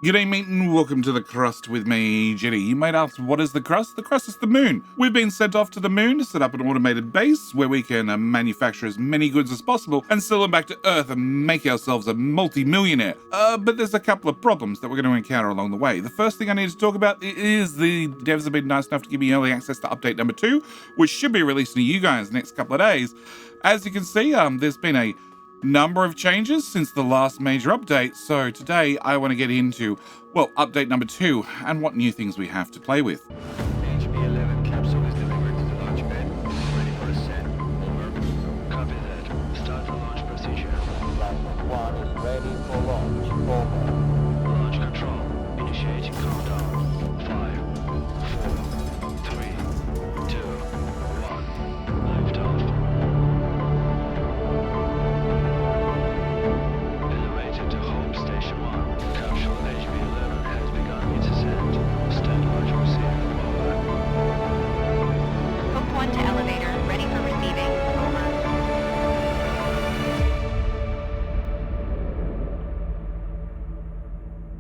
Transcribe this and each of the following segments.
G'day mate and welcome to the Crust with me, Jenny. You might ask, what is the Crust? The Crust is the moon. We've been sent off to the moon to set up an automated base where we can manufacture as many goods as possible and sell them back to Earth and make ourselves a multi-millionaire. But there's a couple of problems that we're going to encounter along the way. The first thing I need to talk about is the devs have been nice enough to give me early access to update number 2, which should be released to you guys in the next couple of days. As you can see, there's been a number of changes since the last major update, so today I want to get into, well, update number 2 and what new things we have to play with. HB11 capsule is delivered to the launch pad. Ready for ascent. Over. Copy that. Start the launch procedure. Platform 1 is ready for launch. Over. Launch control. Initiating countdown. 5, 4, 3, 2, 1. Lift off. Elevator to home station 1. Capsule HB11 has begun its ascent. Stand by to receive. Over. Hope 1 to elevator, ready for receiving. Over.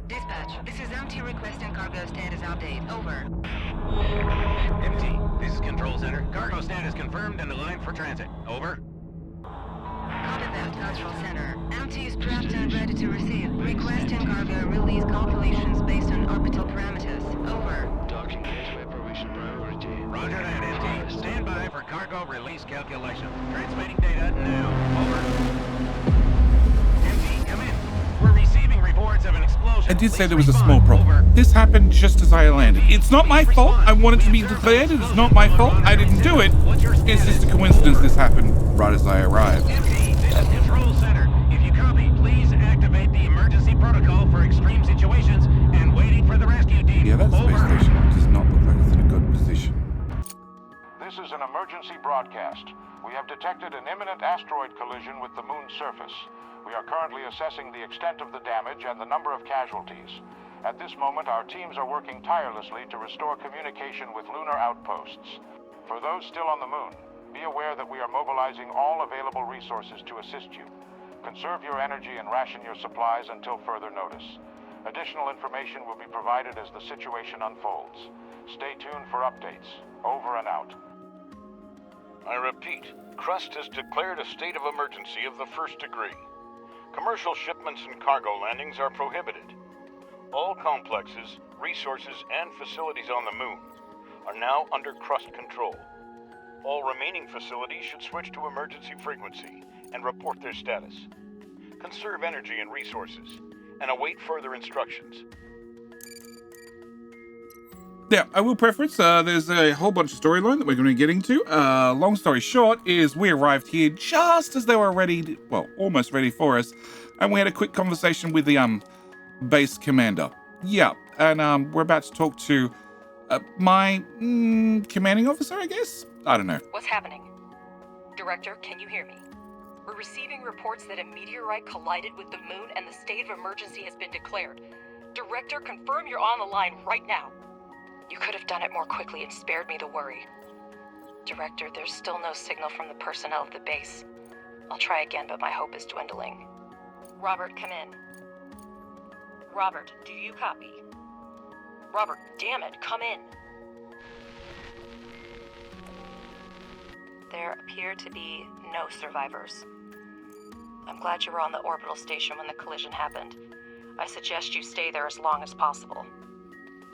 Dispatch, this is MT requesting cargo status update. Over. MT, this is Control Center. Cargo status confirmed and aligned for transit. Over. Copy that, Control Center. MT is prepped and ready to receive. Requesting cargo release calculations based on orbital parameters. Over. Docking gateway provision priority. Roger that, MT. Stand by for cargo release calculation. Transmitting data now. Over. MT, come in. We're receiving reports of an explosion. I did say Please there was a respond. small problem. Over. This happened just as I landed. It's not my fault. I wanted to be declared. It is not my fault. I didn't do it. It's just a coincidence this happened right as I arrived. MT, this is Control Center. If you copy, please activate the emergency protocol for extreme situations and waiting for the rescue team. Yeah, that space Over. station does not look like it's in a good position. This is an emergency broadcast. We have detected an imminent asteroid collision with the moon's surface. We are currently assessing the extent of the damage and the number of casualties. At this moment, our teams are working tirelessly to restore communication with lunar outposts. For those still on the moon, be aware that we are mobilizing all available resources to assist you. Conserve your energy and ration your supplies until further notice. Additional information will be provided as the situation unfolds. Stay tuned for updates. Over and out. I repeat, Crust has declared a state of emergency of the first degree. Commercial shipments and cargo landings are prohibited. All complexes, resources, and facilities on the moon are now under Crust control. All remaining facilities should switch to emergency frequency and report their status. Conserve energy and resources, and await further instructions. Yeah, I will preference, there's a whole bunch of storyline that we're going to be getting to. Long story short is we arrived here just as they were ready, almost ready for us. And we had a quick conversation with the base commander. Yeah, and we're about to talk to my commanding officer, I guess? I don't know. What's happening? Director, can you hear me? We're receiving reports that a meteorite collided with the moon and the state of emergency has been declared. Director, confirm you're on the line right now. You could have done it more quickly and spared me the worry. Director, there's still no signal from the personnel of the base. I'll try again, but my hope is dwindling. Robert, come in. Robert, do you copy? Robert, damn it, come in. There appear to be no survivors. I'm glad you were on the orbital station when the collision happened. I suggest you stay there as long as possible.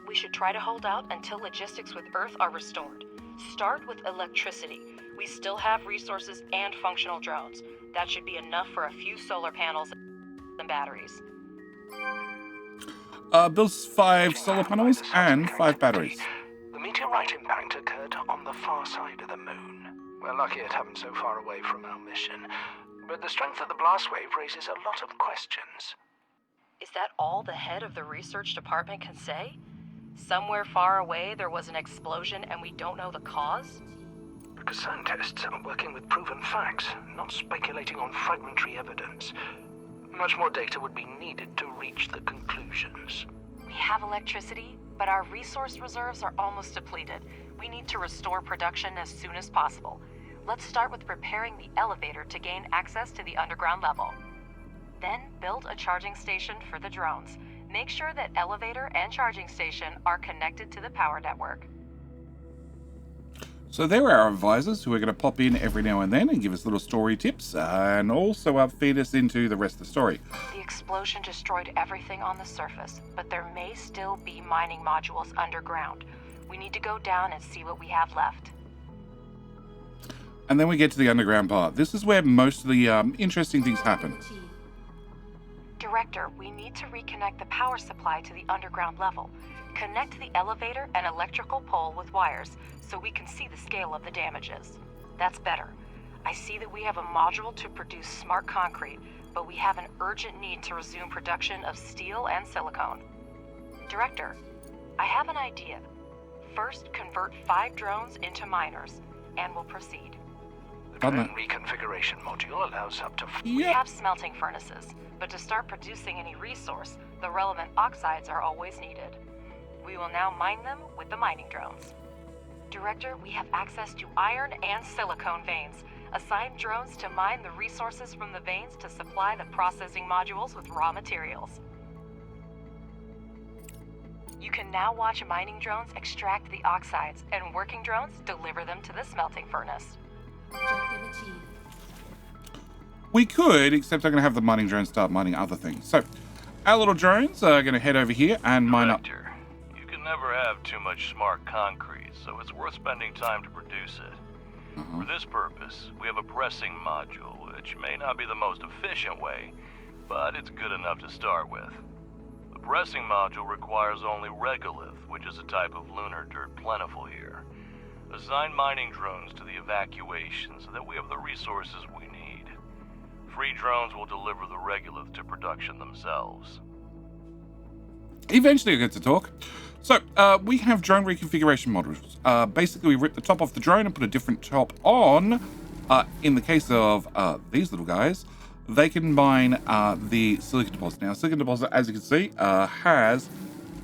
We should try to hold out until logistics with Earth are restored. Start with electricity. We still have resources and functional drones. That should be enough for a few solar panels and batteries. Builds 5 solar panels and 5 batteries. The meteorite impact occurred on the far side of the moon. We're lucky it happened so far away from our mission, but the strength of the blast wave raises a lot of questions. Is that all the head of the research department can say? Somewhere far away there was an explosion and we don't know the cause? Because scientists are working with proven facts, not speculating on fragmentary evidence. Much more data would be needed to reach the conclusions. We have electricity, but our resource reserves are almost depleted. We need to restore production as soon as possible. Let's start with repairing the elevator to gain access to the underground level. Then build a charging station for the drones. Make sure that elevator and charging station are connected to the power network. So there are our advisors who are going to pop in every now and then and give us little story tips and also feed us into the rest of the story. The explosion destroyed everything on the surface, but there may still be mining modules underground. We need to go down and see what we have left. And then we get to the underground part. This is where most of the interesting things happen. Director, we need to reconnect the power supply to the underground level. Connect the elevator and electrical pole with wires so we can see the scale of the damages. That's better. I see that we have a module to produce smart concrete, but we have an urgent need to resume production of steel and silicone. Director, I have an idea. First, convert 5 drones into miners, and we'll proceed. The drone reconfiguration module allows up to... We have smelting furnaces, but to start producing any resource, the relevant oxides are always needed. We will now mine them with the mining drones. Director, we have access to iron and silicone veins. Assign drones to mine the resources from the veins to supply the processing modules with raw materials. You can now watch mining drones extract the oxides, and working drones deliver them to the smelting furnace. We could, except I'm going to have the mining drones start mining other things. So our little drones are going to head over here and mine up. Director, you can never have too much smart concrete, so it's worth spending time to produce it. For this purpose, we have a pressing module, which may not be the most efficient way, but it's good enough to start with. The pressing module requires only regolith, which is a type of lunar dirt plentiful here. Assign mining drones to the evacuation so that we have the resources we need. Free drones will deliver the regolith to production themselves. Eventually I get to talk. So we have drone reconfiguration modules. Basically, we rip the top off the drone and put a different top on. In the case of these little guys, they can mine the silicon deposit. Now, silicon deposit, as you can see, has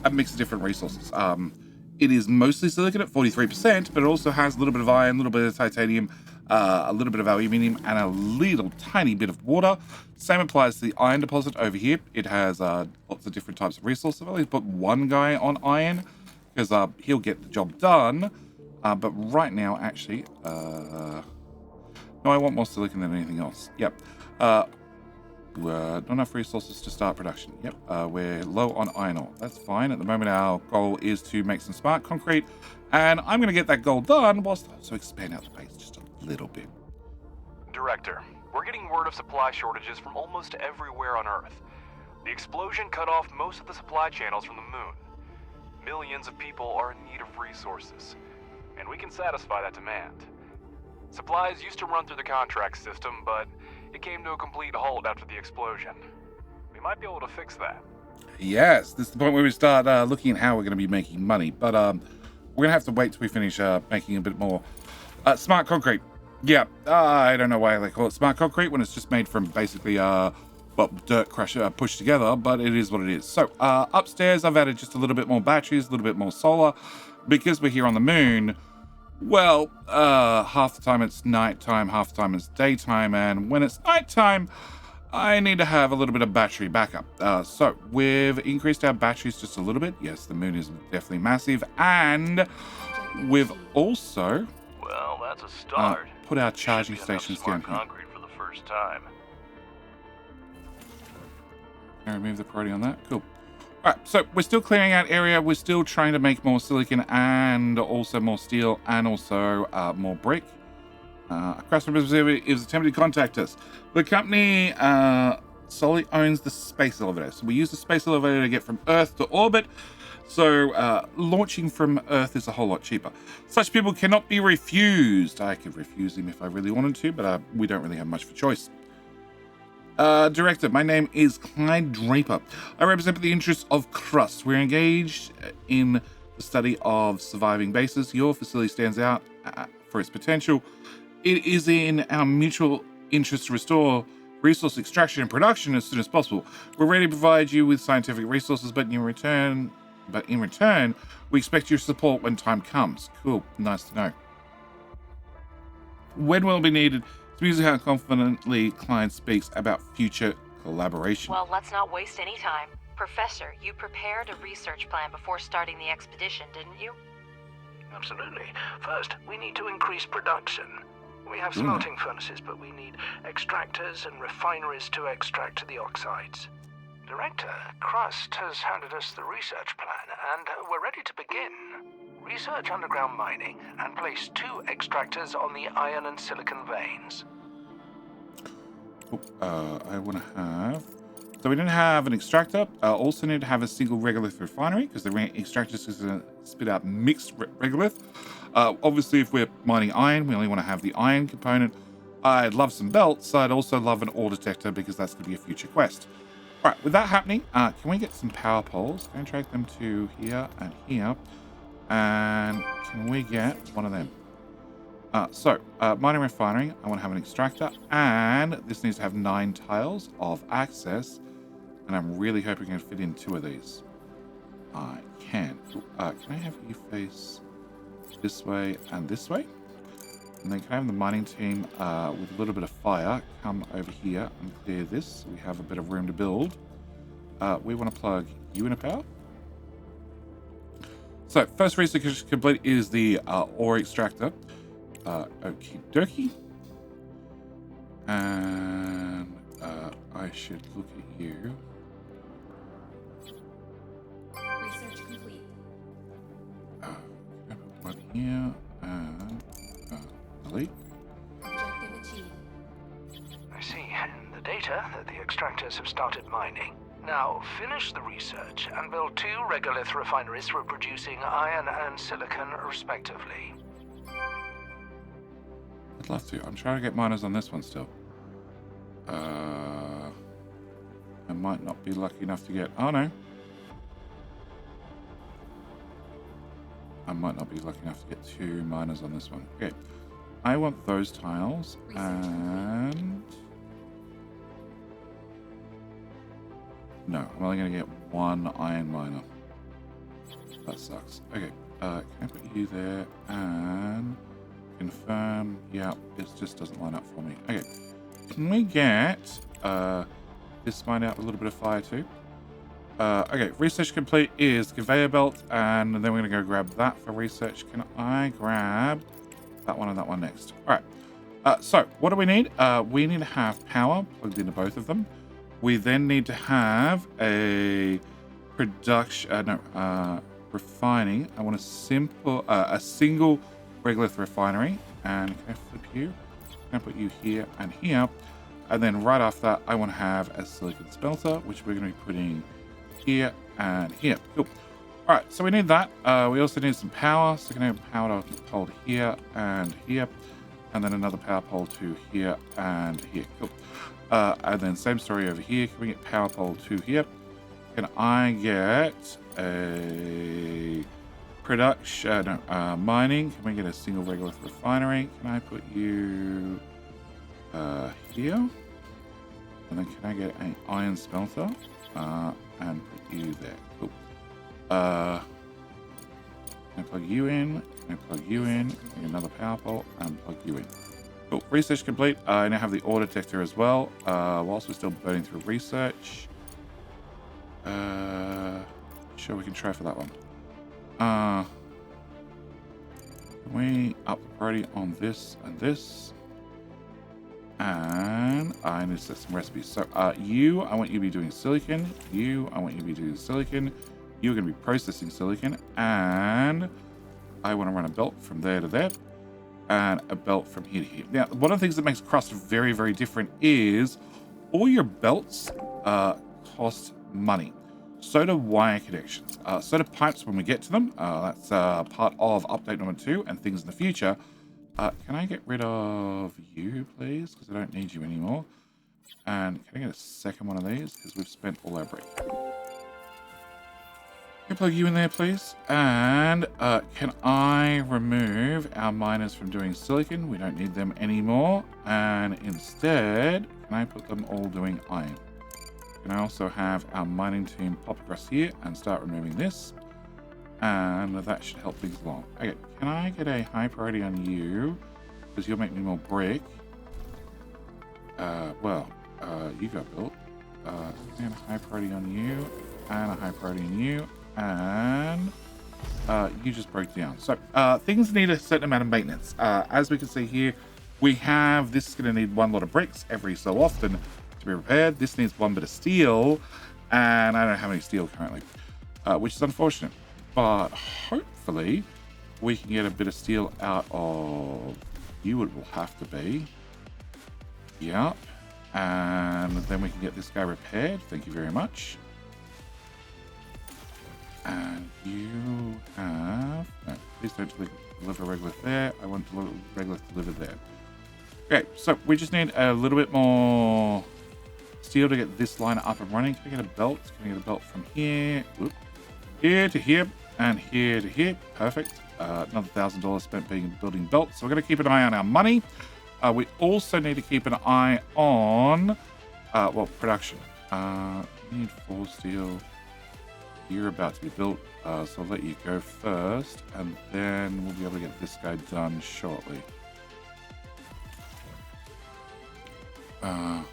a mix of different resources. It is mostly silicon at 43%, but it also has a little bit of iron, a little bit of titanium, a little bit of aluminium, and a little tiny bit of water. Same applies to the iron deposit over here. It has lots of different types of resources. I've only put one guy on iron because he'll get the job done. But right now, actually, no, I want more silicon than anything else. Yep. Not enough resources to start production. Yep, we're low on iron ore. That's fine. At the moment, our goal is to make some smart concrete, and I'm going to get that goal done whilst also expand our space just a little bit. Director, we're getting word of supply shortages from almost everywhere on Earth. The explosion cut off most of the supply channels from the moon. Millions of people are in need of resources, and we can satisfy that demand. Supplies used to run through the contract system, but it came to a complete halt after the explosion. We might be able to fix that. Yes, this is the point where we start looking at how we're going to be making money. But we're going to have to wait till we finish making a bit more smart concrete. Yeah, I don't know why they call it smart concrete when it's just made from basically dirt crusher pushed together, but it is what it is. So upstairs, I've added just a little bit more batteries, a little bit more solar, because we're here on the moon. Well, half the time it's nighttime, half the time it's daytime, and when it's nighttime, I need to have a little bit of battery backup. So we've increased our batteries just a little bit. Yes, the moon is definitely massive, and we've also Well, that's a start. put our charging stations down smart here. concrete for the first time. Can I remove the priority on that? Cool. All right, so we're still clearing out area. We're still trying to make more silicon and also more steel and also more brick. A customer is attempting to contact us. The company solely owns the space elevator. So we use the space elevator to get from Earth to orbit. So launching from Earth is a whole lot cheaper. Such people cannot be refused. I could refuse him if I really wanted to, but we don't really have much for choice. Director, my name is Clyde Draper. I represent the interests of Crust. We're engaged in the study of surviving bases. Your facility stands out for its potential. It is in our mutual interest to restore resource extraction and production as soon as possible. We're ready to provide you with scientific resources, but in return, we expect your support when time comes. Cool, nice to know. When will it be needed? It's music how confidently Clyde speaks about future collaboration. Well, let's not waste any time. Professor, you prepared a research plan before starting the expedition, didn't you? Absolutely. First, we need to increase production. We have smelting furnaces, but we need extractors and refineries to extract the oxides. Director, Crust has handed us the research plan, and we're ready to begin. Research underground mining and place 2 extractors on the iron and silicon veins. I want to have... So we didn't have an extractor. Also need to have a single regolith refinery, because the extractor is going to spit out mixed regolith. Obviously, if we're mining iron, we only want to have the iron component. I'd love some belts. I'd also love an ore detector, because that's going to be a future quest. All right, with that happening, can we get some power poles? Can I drag them to here and here? And can we get one of them? Mining refinery, I want to have an extractor, and this needs to have 9 tiles of access, and I'm really hoping I can fit in 2 of these. I can. Can I have you face this way and this way? And then can I have the mining team with a little bit of fire come over here and clear this so we have a bit of room to build. We want to plug you in a power. So, first research complete is the ore extractor. Okie dokie. And I should look at you. Research complete. Can I put one here and delete? Objective achieved. I see in the data that the extractors have started mining. Now, finish the research and build 2 regolith refineries for producing iron and silicon, respectively. I'd love to. I'm trying to get miners on this one still. I might not be lucky enough to get... Oh, no. I might not be lucky enough to get 2 miners on this one. Okay. I want those tiles and... No, I'm only going to get 1 iron miner. That sucks. Okay, can I put you there and confirm? Yeah, it just doesn't line up for me. Okay, can we get this mine out with a little bit of fire too? Okay, research complete is conveyor belt, and then we're going to go grab that for research. Can I grab that one and that one next? All right. So what do we need? We need to have power plugged into both of them. We then need to have a production, refining. I want a single regolith refinery. And can I flip you? Can I put you here and here? And then right after that, I want to have a silicon smelter, which we're going to be putting here and here. Cool. All right, so we need that. We also need some power. So can I have power pole here and here, and then another power pole to here and here. Cool. And then same story over here. Can we get power pole 2 here? Can I get a production, mining? Can we get a single regolith refinery? Can I put you here? And then can I get an iron smelter? And put you there. Cool. Can I plug you in? Can I plug you in? Can I get another power pole and plug you in? Cool. Research complete. I now have the ore detector as well. Whilst we're still burning through research. Sure, we can try for that one. Can we up the priority on this and this? And I need to set some recipes. So you, I want you to be doing silicon. You, I want you to be doing silicon. You're going to be processing silicon. And I want to run a belt from there to there. And a belt from here to here. Now, one of the things that makes Crust very, very different is all your belts cost money. So do wire connections. So do pipes when we get to them. That's part of update number 2 and things in the future. Can I get rid of you, please? Because I don't need you anymore. And can I get a second one of these? Because we've spent all our brick. Can I plug you in there, please? And can I remove our miners from doing silicon? We don't need them anymore. And instead, can I put them all doing iron? Can I also have our mining team pop across here and start removing this? And that should help things along. Okay, can I get a high priority on you? Because you'll make me more brick. You got built. Can I get a high priority on you? and a high priority on you, and you just broke down. So things need a certain amount of maintenance. As we can see here, we have this is going to need one lot of bricks every so often to be repaired. This needs one bit of steel, and I don't have any steel currently, which is unfortunate. But hopefully we can get a bit of steel out of you. It will have to be. Yep. And then we can get this guy repaired. Thank you very much. And you have... No, please don't deliver regolith there. I want regolith delivered there. Okay, so we just need a little bit more steel to get this line up and running. Can I get a belt? Can I get a belt from here? Oop. Here to here, and here to here. Perfect. Another $1,000 spent building belts. So we're going to keep an eye on our money. We also need to keep an eye on, production. We need 4 steel. You're about to be built, so I'll let you go first, and then we'll be able to get this guy done shortly. Got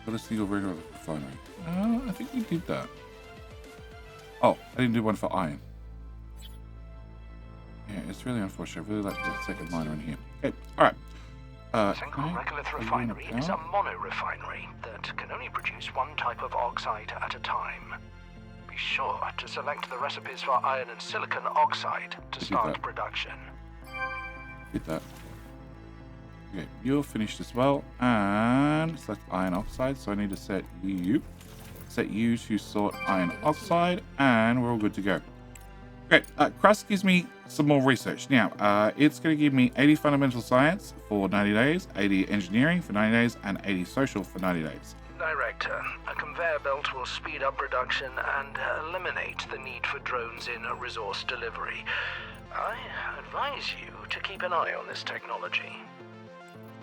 a single regular refinery. I think we did that. Oh, I didn't do one for iron. Yeah, it's really unfortunate. I really like the second miner in here. Okay, alright. A single regolith refinery is a mono-refinery that can only produce one type of oxide at a time. Be sure to select the recipes for iron and silicon oxide to start production. Did that. Okay, you're finished as well. And select iron oxide, so I need to set you to sort iron oxide, and we're all good to go. Okay, Crust gives me some more research. Now, it's going to give me 80 fundamental science for 90 days, 80 engineering for 90 days, and 80 social for 90 days. Director, a conveyor belt will speed up production and eliminate the need for drones in resource delivery. I advise you to keep an eye on this technology.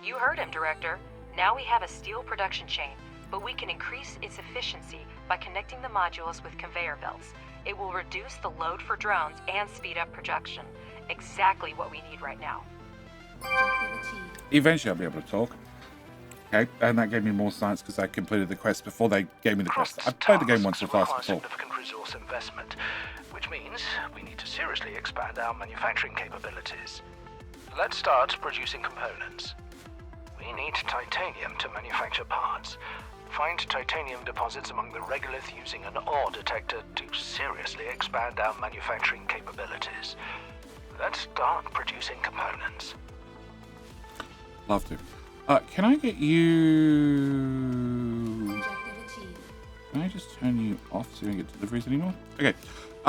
You heard him, Director. Now we have a steel production chain, but we can increase its efficiency by connecting the modules with conveyor belts. It will reduce the load for drones and speed up production. Exactly what we need right now. Objective achieved. Eventually I'll be able to talk. Okay, and that gave me more science because I completed the quest before they gave me the quest. I've played the game once or twice before. Significant resource investment, which means we need to seriously expand our manufacturing capabilities. Let's start producing components. We need titanium to manufacture parts. Find titanium deposits among the regolith using an ore detector to seriously expand our manufacturing capabilities. Let's start producing components. Love to. Can I get you... Objective achieved. Can I just turn you off so you don't get deliveries anymore? Okay,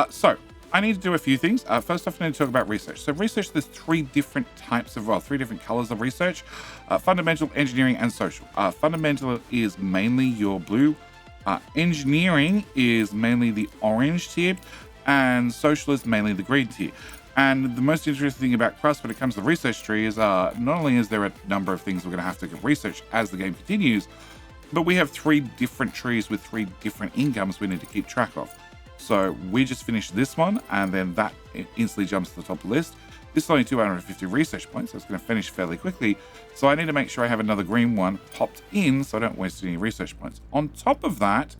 so I need to do a few things. First off, I need to talk about research. So research, there's 3 different types of, 3 different colors of research. Fundamental, engineering, and social. Fundamental is mainly your blue. Engineering is mainly the orange tier. And social is mainly the green tier. And the most interesting thing about Crust when it comes to the research tree is not only is there a number of things we're going to have to research as the game continues, but we have 3 different trees with 3 different incomes we need to keep track of. So we just finished this one, and then that instantly jumps to the top of the list. This is only 250 research points, so it's going to finish fairly quickly. So I need to make sure I have another green one popped in so I don't waste any research points. On top of that,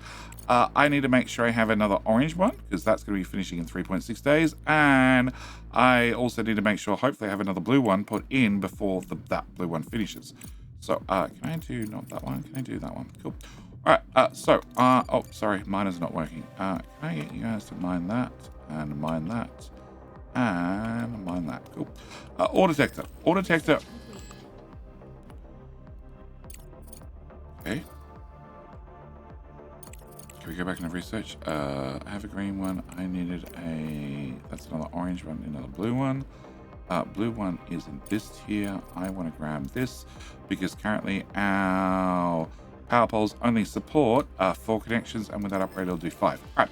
I need to make sure I have another orange one, because that's going to be finishing in 3.6 days. And I also need to make sure, hopefully, I have another blue one put in before that blue one finishes. So can I do not that one? Can I do that one? Cool. All right, oh, sorry, miner's not working. Can I get you guys to mine that, and mine that, and mine that? Cool. Ore detector. Ore detector. Okay. Can we go back into research? I have a green one. I needed that's another orange one, another blue one. Blue one is in this tier. I want to grab this because currently our power poles only support 4 connections, and with that upgrade it'll do 5. All right,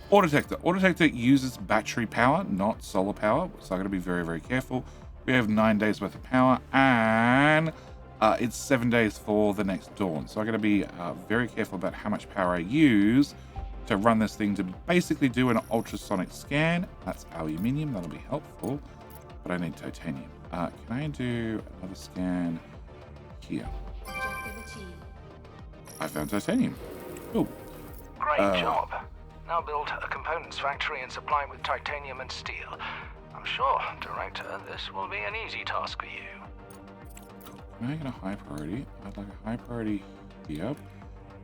ore detector. Ore detector uses battery power, not solar power, so I'm going to be very, very careful. We have 9 days worth of power, and it's 7 days for the next dawn, so I'm going to be very careful about how much power I use to run this thing to basically do an ultrasonic scan. That's aluminium, that'll be helpful, but I need titanium. Can I do another scan here? Objective achieved. I found titanium. Cool. Great job. Now build a components factory and supply with titanium and steel. I'm sure, Director, this will be an easy task for you. Can I get a high priority? I'd like a high priority here.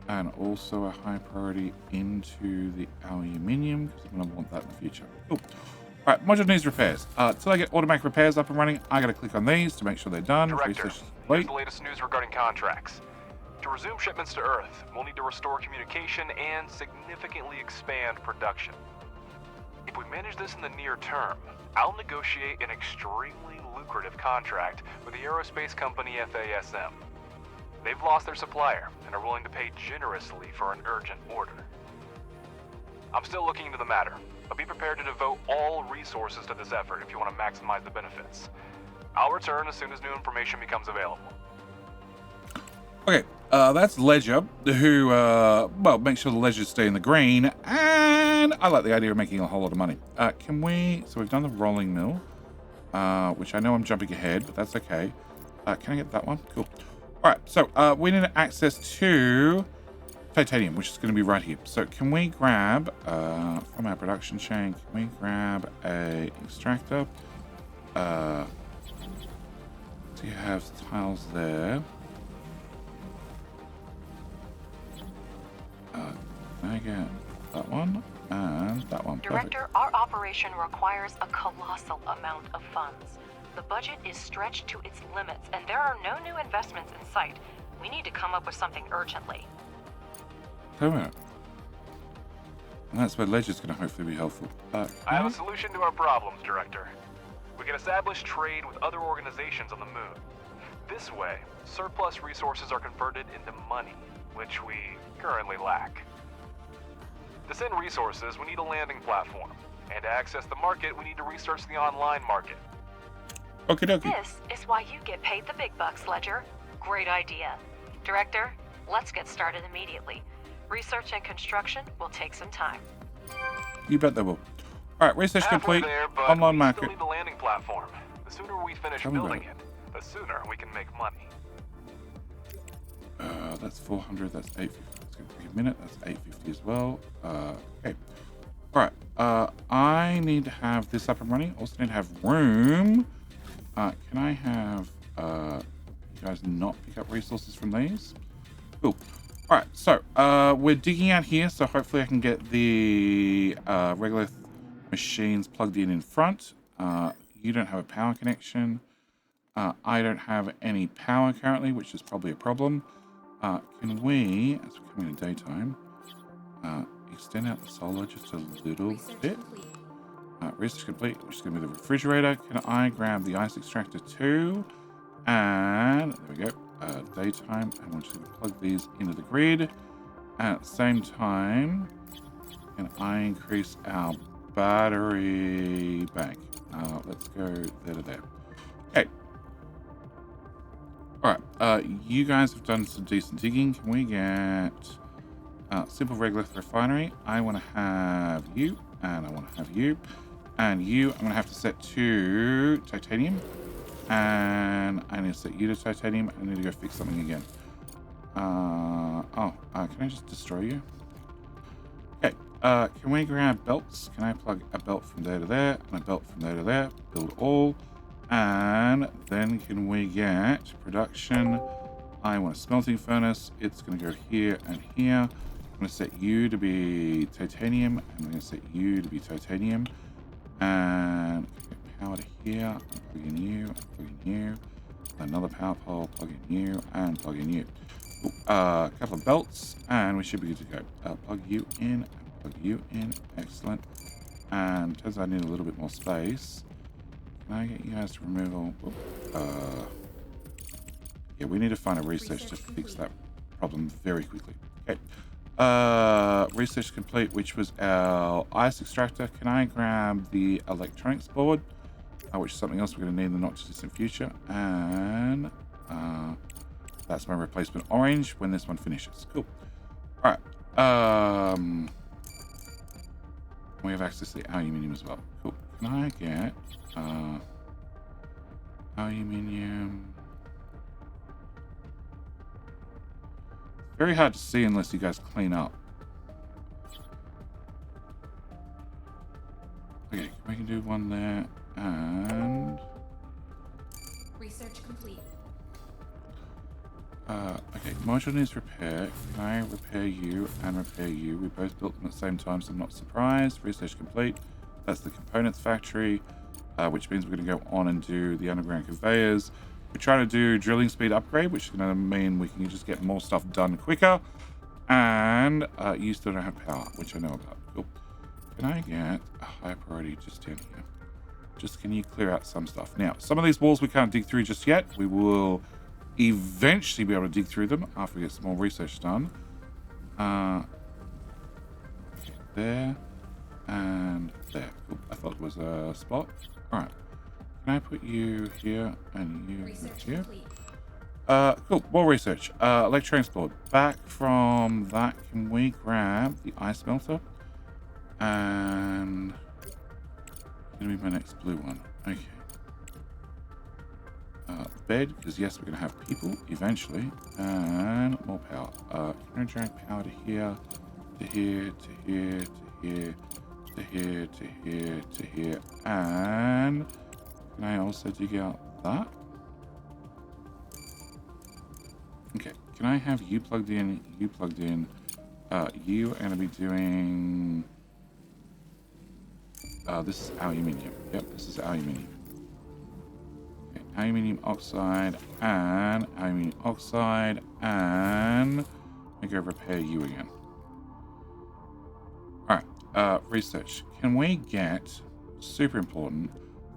And also a high priority into the aluminium, because I'm going to want that in the future. Cool. All right, module needs repairs. Till I get automatic repairs up and running, I got to click on these to make sure they're done. Director, here's the latest news regarding contracts. To resume shipments to Earth, we'll need to restore communication and significantly expand production. If we manage this in the near term, I'll negotiate an extremely lucrative contract with the aerospace company FASM. They've lost their supplier and are willing to pay generously for an urgent order. I'm still looking into the matter, but be prepared to devote all resources to this effort if you want to maximize the benefits. I'll return as soon as new information becomes available. Okay, that's Ledger, who, well, make sure the ledgers stay in the green, and I like the idea of making a whole lot of money. Can we, so we've done the rolling mill, which I know I'm jumping ahead, but that's okay. Can I get that one? Cool. All right, so we need access to titanium, which is going to be right here. So can we grab, from our production chain, can we grab a extractor? So you have tiles there. Can I get that one and that one? Director, our operation requires a colossal amount of funds. The budget is stretched to its limits, and there are no new investments in sight. We need to come up with something urgently. Wait a minute. And that's where Ledger's going to hopefully be helpful. I have a solution to our problems, Director. We can establish trade with other organizations on the moon. This way, surplus resources are converted into money, which we currently lack. To send resources, we need a landing platform. And to access the market, we need to research the online market. Okie dokie. This is why you get paid the big bucks, Ledger. Great idea. Director, let's get started immediately. Research and construction will take some time. You bet they will. All right, research complete. There, but online we market. still need the landing platform. The sooner we finish building it, the sooner we can make money. That's 400. That's 850. That's going to take a minute. That's 850 as well. Okay. All right. I need to have this up and running. Also need to have room. Can I have you guys not pick up resources from these? Cool. All right. So we're digging out here. So hopefully I can get the regular machines plugged in front. You don't have a power connection. I don't have any power currently, which is probably a problem. Can we, as we're coming to daytime, extend out the solar just a little bit? Research complete, which is going to be the refrigerator. Can I grab the ice extractor too? And there we go. Daytime. I want you to plug these into the grid. And at the same time, can I increase our battery bank? Let's go there to there. Okay. All right. You guys have done some decent digging. Can we get simple regular refinery? I want to have you, and I want to have you, and you. I'm going to have to set to titanium, and I need to set you to titanium. I need to go fix something again. Can I just destroy you? Okay. Can we grab belts? Can I plug a belt from there to there, and a belt from there to there? Build all. And then can we get production? I want a smelting furnace. It's going to go here and here. I'm going to set you to be titanium. I'm going to set you to be titanium. And get power to here. Plug in you. Plug in you. Another power pole. Plug in you. And plug in you. A couple of belts. And we should be good to go. Plug you in. Plug you in. Excellent. And turns out I need a little bit more space. Can I get you guys to remove all... yeah, we need to find a research to fix that problem very quickly. Okay. Research complete, which was our ice extractor. Can I grab the electronics board? Which is something else we're going to need in the not too distant future. And that's my replacement orange when this one finishes. Cool. All right. We have access to the aluminium as well. Cool. Can I get... aluminium. Very hard to see unless you guys clean up. do one there, and Research complete. okay, module needs repair. Can I repair you and repair you? We both built them at the same time, so I'm not surprised. Research complete. That's the components factory, which means we're going to go on and do the underground conveyors. We're trying to do drilling speed upgrade, which is going to mean we can just get more stuff done quicker. And you still don't have power, which I know about. Cool. Can I get a high priority just down here? Just can you clear out some stuff? Now, some of these walls we can't dig through just yet. We will eventually be able to dig through them after we get some more research done. There and there. Cool. I thought it was a spot. All right. Can I put you here and you Research here? complete. Cool. More research. Electronics board. Back from that, can we grab the ice melter? And gonna be my next blue one. Okay. Bed, because yes, we're gonna have people eventually, and more power. Can I drag power to here, to here, to here, to here, to here, to here, to here, and can I also dig out that? Okay. Can I have you plugged in? You plugged in. You are gonna be doing. This is aluminium. Yep, this is aluminium. Okay, aluminium oxide and aluminium oxide, and I go repair you again. All right, research. Can we get super important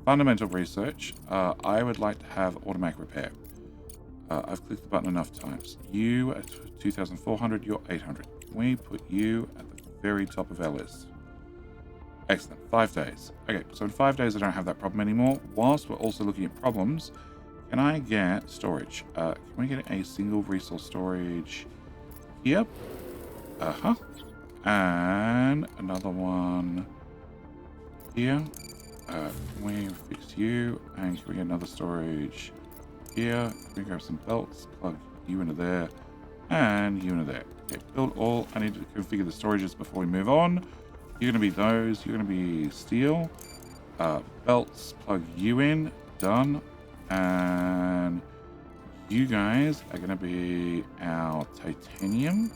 fundamental research? I would like to have automatic repair. I've clicked the button enough times. You at 2,400. You're 800. Can we put you at the very top of our list? Excellent. 5 days. Okay, so in 5 days I don't have that problem anymore. Whilst we're also looking at problems, can I get storage? Can we get a single resource storage here? And another one here. Can we fix you? And can we get another storage here? Can we grab some belts? Plug you into there. And you into there. Okay, build all. I need to configure the storages before we move on. You're going to be those. You're going to be steel. Belts, plug you in. Done. And you guys are going to be our titanium.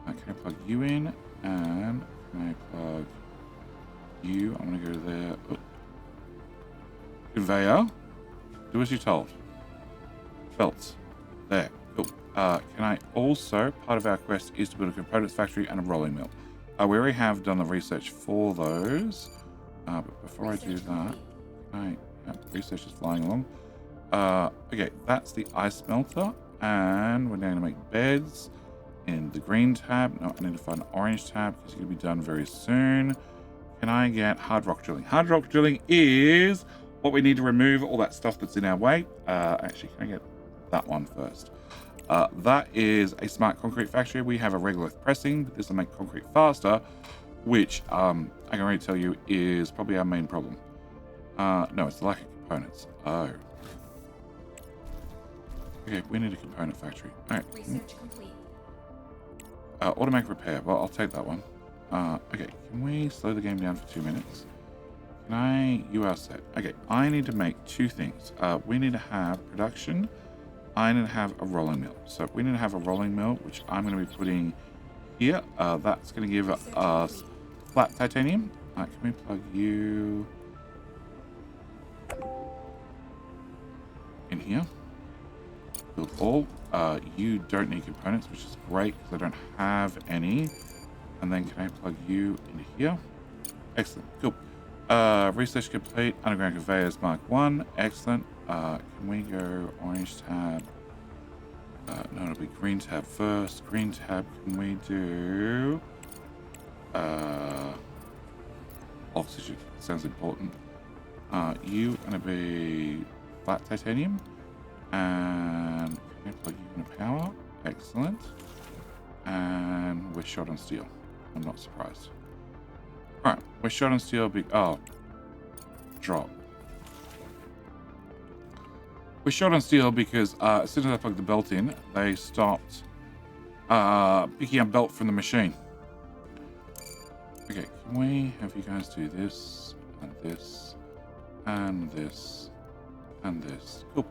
Can I plug you in? And can I plug you? I'm going to go there. Oh. Conveyor. Do as you're told. Belts. There. Cool. Can I also, part of our quest is to build a components factory and a rolling mill. We already have done the research for those, but before I do that, research is flying along. Okay, that's the ice melter, and we're now going to make beds in the green tab. No, I need to find an orange tab because it's going to be done very soon. Can I get hard rock drilling? Hard rock drilling is what we need to remove all that stuff that's in our way. Actually, can I get that one first? That is a smart concrete factory. We have a regolith pressing, but this will make concrete faster, which I can already tell you is probably our main problem. No, it's the lack of components. Oh. Okay, we need a component factory. All right. Research complete. Automatic repair. Well, I'll take that one. Okay, can we slow the game down for 2 minutes? You are set. Okay, I need to make two things. We need to have production. I need to have a rolling mill. So we need to have a rolling mill, which I'm going to be putting here. That's going to give us flat titanium. Can we plug you in here? Build all. You don't need components, which is great because I don't have any. And then can I plug you into here? Excellent. Cool. Research complete. Underground conveyors Mark 1. Excellent. Can we go orange tab? No, it'll be green tab first. Green tab, can we do oxygen? Sounds important. You gonna be flat titanium. And can I plug you into power? Excellent. And we're short on steel. I'm not surprised. Alright, we're short on steel. Drop. We're short on steel because as soon as I plugged the belt in, they stopped picking up belt from the machine. Okay, can we have you guys do this? and this, and this, and this. Cool.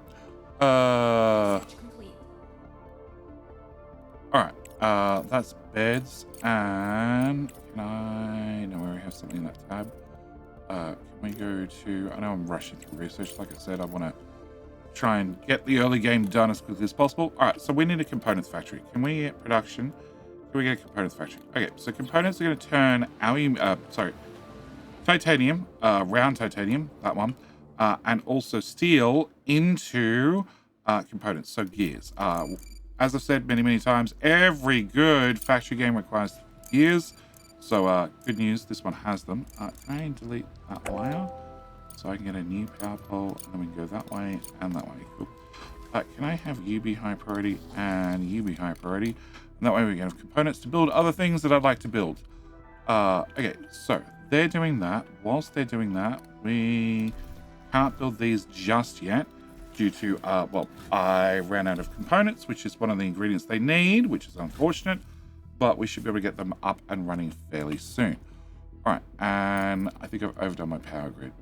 Research complete. Alright, that's beds, and can I... No, we already have something in that tab. Can we go to... I know I'm rushing through research. Like I said, I want to try and get the early game done as quickly as possible. Alright, so we need a components factory. Can we get production? Can we get a components factory? Okay, so components are going to turn titanium, round titanium, that one, and also steel into components, so gears. As I've said many times, every good factory game requires gears. So good news, this one has them. Can I delete that wire so I can get a new power pole, and then we can go that way and that way. Cool. Can I have you be high priority and you be high priority? And that way we can have components to build other things that I'd like to build. Okay, so they're doing that. Whilst they're doing that, we can't build these just yet due to, well, I ran out of components, which is one of the ingredients they need, which is unfortunate, but we should be able to get them up and running fairly soon. All right, and I think I've overdone my power grid.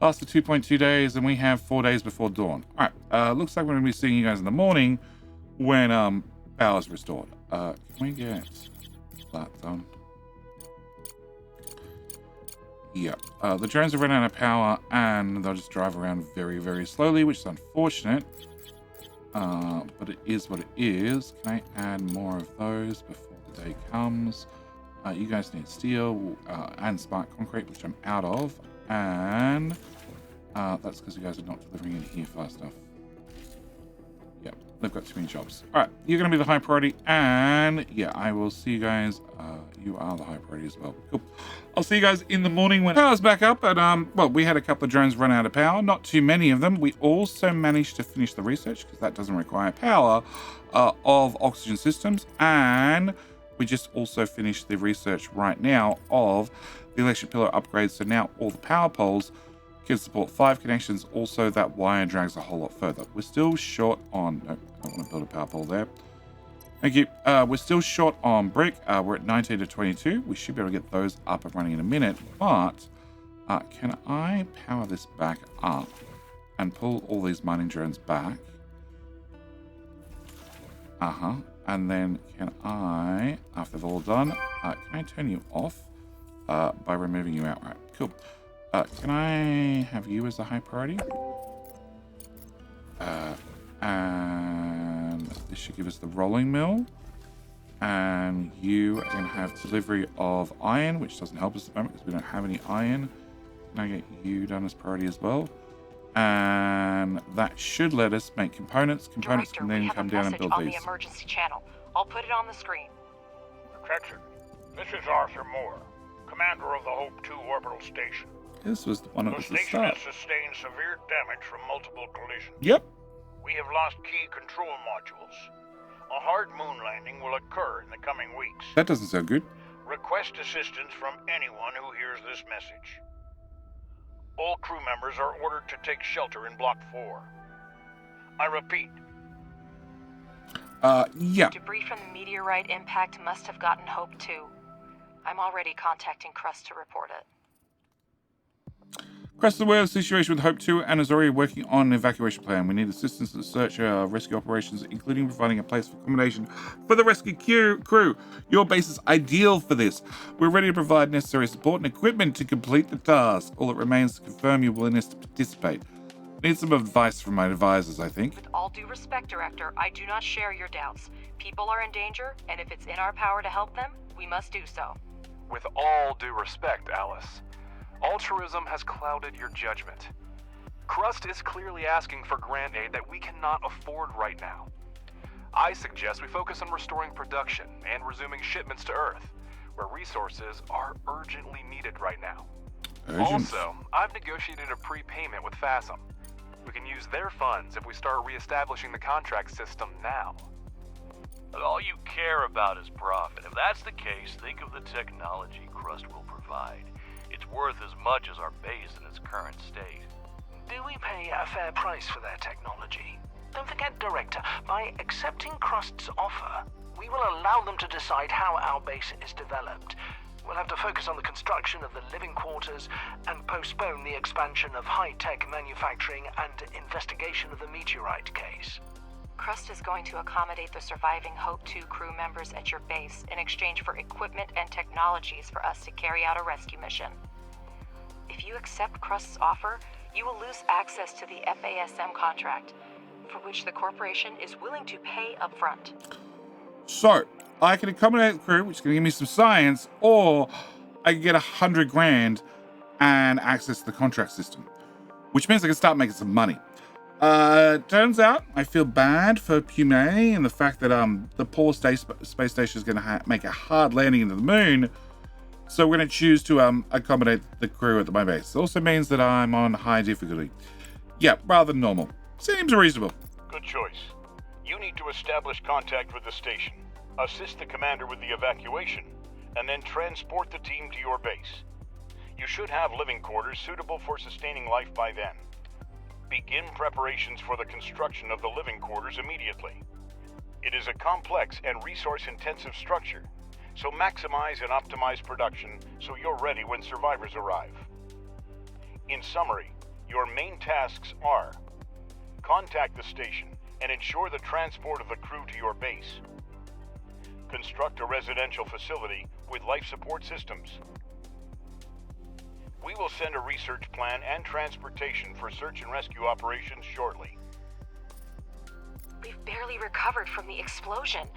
Lasted 2.2 days, and we have 4 days before dawn. All right, looks like we're going to be seeing you guys in the morning when power is restored. Can we get that done? Yeah, the drones have run out of power, and they'll just drive around very slowly, which is unfortunate. But it is what it is. Can I add more of those before the day comes? You guys need steel and smart concrete, which I'm out of. And that's because you guys are not delivering in here fast enough. Yep, they've got too many jobs. All right, you're going to be the high priority. And yeah, I will see you guys. You are the high priority as well. Cool. I'll see you guys in the morning when power's back up. And well, we had a couple of drones run out of power. Not too many of them. We also managed to finish the research because that doesn't require power of oxygen systems. And we just also finished the research right now of the electric pillar upgrades. So now all the power poles can support 5 connections. Also, that wire drags a whole lot further. We're still short on... No, I don't want to build a power pole there. Thank you. We're still short on brick. We're at 19 to 22. We should be able to get those up and running in a minute. But can I power this back up and pull all these mining drones back? And then can I, after they've all done, can I turn you off by removing you outright? Cool. Can I have you as a high priority? And this should give us the rolling mill. And you are going to have delivery of iron, which doesn't help us at the moment because we don't have any iron. Can I get you done as priority as well? And that should let us make components. Components Director, can then come down and build on these. The emergency channel. I'll put it on the screen. Attention. This is Arthur Moore, commander of the Hope 2 orbital station. This was the one that The was the station start. has sustained severe damage from multiple collisions. Yep. We have lost key control modules. A hard moon landing will occur in the coming weeks. That doesn't sound good. Request assistance from anyone who hears this message. All crew members are ordered to take shelter in Block 4. I repeat. Yeah. Debris from the meteorite impact must have gotten Hope 2. I'm already contacting Crust to report it. Crust is aware of the situation with Hope 2 and is already working on an evacuation plan. We need assistance in search rescue operations, including providing a place for accommodation for the rescue crew. Your base is ideal for this. We're ready to provide necessary support and equipment to complete the task. All that remains is to confirm your willingness to participate. Need some advice from my advisors, I think. With all due respect, Director, I do not share your doubts. People are in danger, and if it's in our power to help them, we must do so. With all due respect, Alice, altruism has clouded your judgment. Crust is clearly asking for grant aid that we cannot afford right now. I suggest we focus on restoring production and resuming shipments to Earth, where resources are urgently needed right now. Also, I've negotiated a prepayment with FASM. We can use their funds if we start reestablishing the contract system now. But all you care about is profit. If that's the case, think of the technology Crust will provide. It's worth as much as our base in its current state. Do we pay a fair price for their technology? Don't forget, Director, by accepting Crust's offer, we will allow them to decide how our base is developed. We'll have to focus on the construction of the living quarters and postpone the expansion of high-tech manufacturing and investigation of the meteorite case. Crust is going to accommodate the surviving Hope 2 crew members at your base in exchange for equipment and technologies for us to carry out a rescue mission. If you accept Crust's offer, you will lose access to the FASM contract, for which the corporation is willing to pay upfront. So, I can accommodate the crew, which is going to give me some science, or I can get 100 grand and access to the contract system, which means I can start making some money. Turns out I feel bad for 𝐒𝐮𝐲 and the fact that the poor space station is going to make a hard landing into the moon. So we're going to choose to accommodate the crew at my base. It also means that I'm on high difficulty. Yeah, rather than normal. Seems reasonable. Good choice. You need to establish contact with the station, assist the commander with the evacuation, and then transport the team to your base. You should have living quarters suitable for sustaining life by then. Begin preparations for the construction of the living quarters immediately. It is a complex and resource-intensive structure, so maximize and optimize production so you're ready when survivors arrive. In summary, your main tasks are: contact the station and ensure the transport of the crew to your base. Construct a residential facility with life support systems. We will send a research plan and transportation for search and rescue operations shortly. We've barely recovered from the explosion.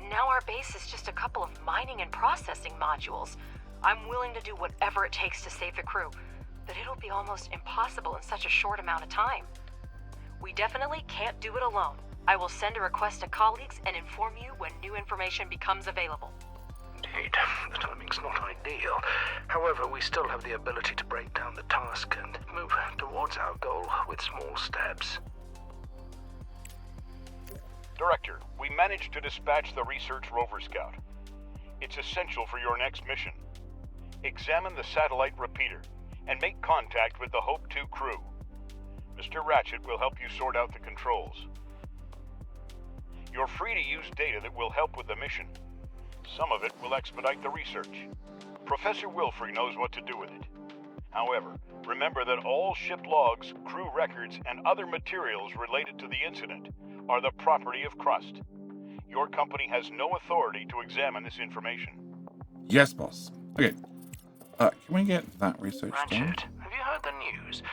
Now our base is just a couple of mining and processing modules. I'm willing to do whatever it takes to save the crew, but it'll be almost impossible in such a short amount of time. We definitely can't do it alone. I will send a request to colleagues and inform you when new information becomes available. Indeed, the timing's not ideal. However, we still have the ability to break down the task and move towards our goal with small steps. Director, we managed to dispatch the research rover scout. It's essential for your next mission. Examine the satellite repeater and make contact with the Hope 2 crew. Mr. Ratchet will help you sort out the controls. You're free to use data that will help with the mission. Some of it will expedite the research. Professor Wilfrey knows what to do with it. However, remember that all ship logs, crew records, and other materials related to the incident are the property of Crust. Your company has no authority to examine this information. Yes, boss. Okay. Can we get that research done? Ratchet, have you heard the news?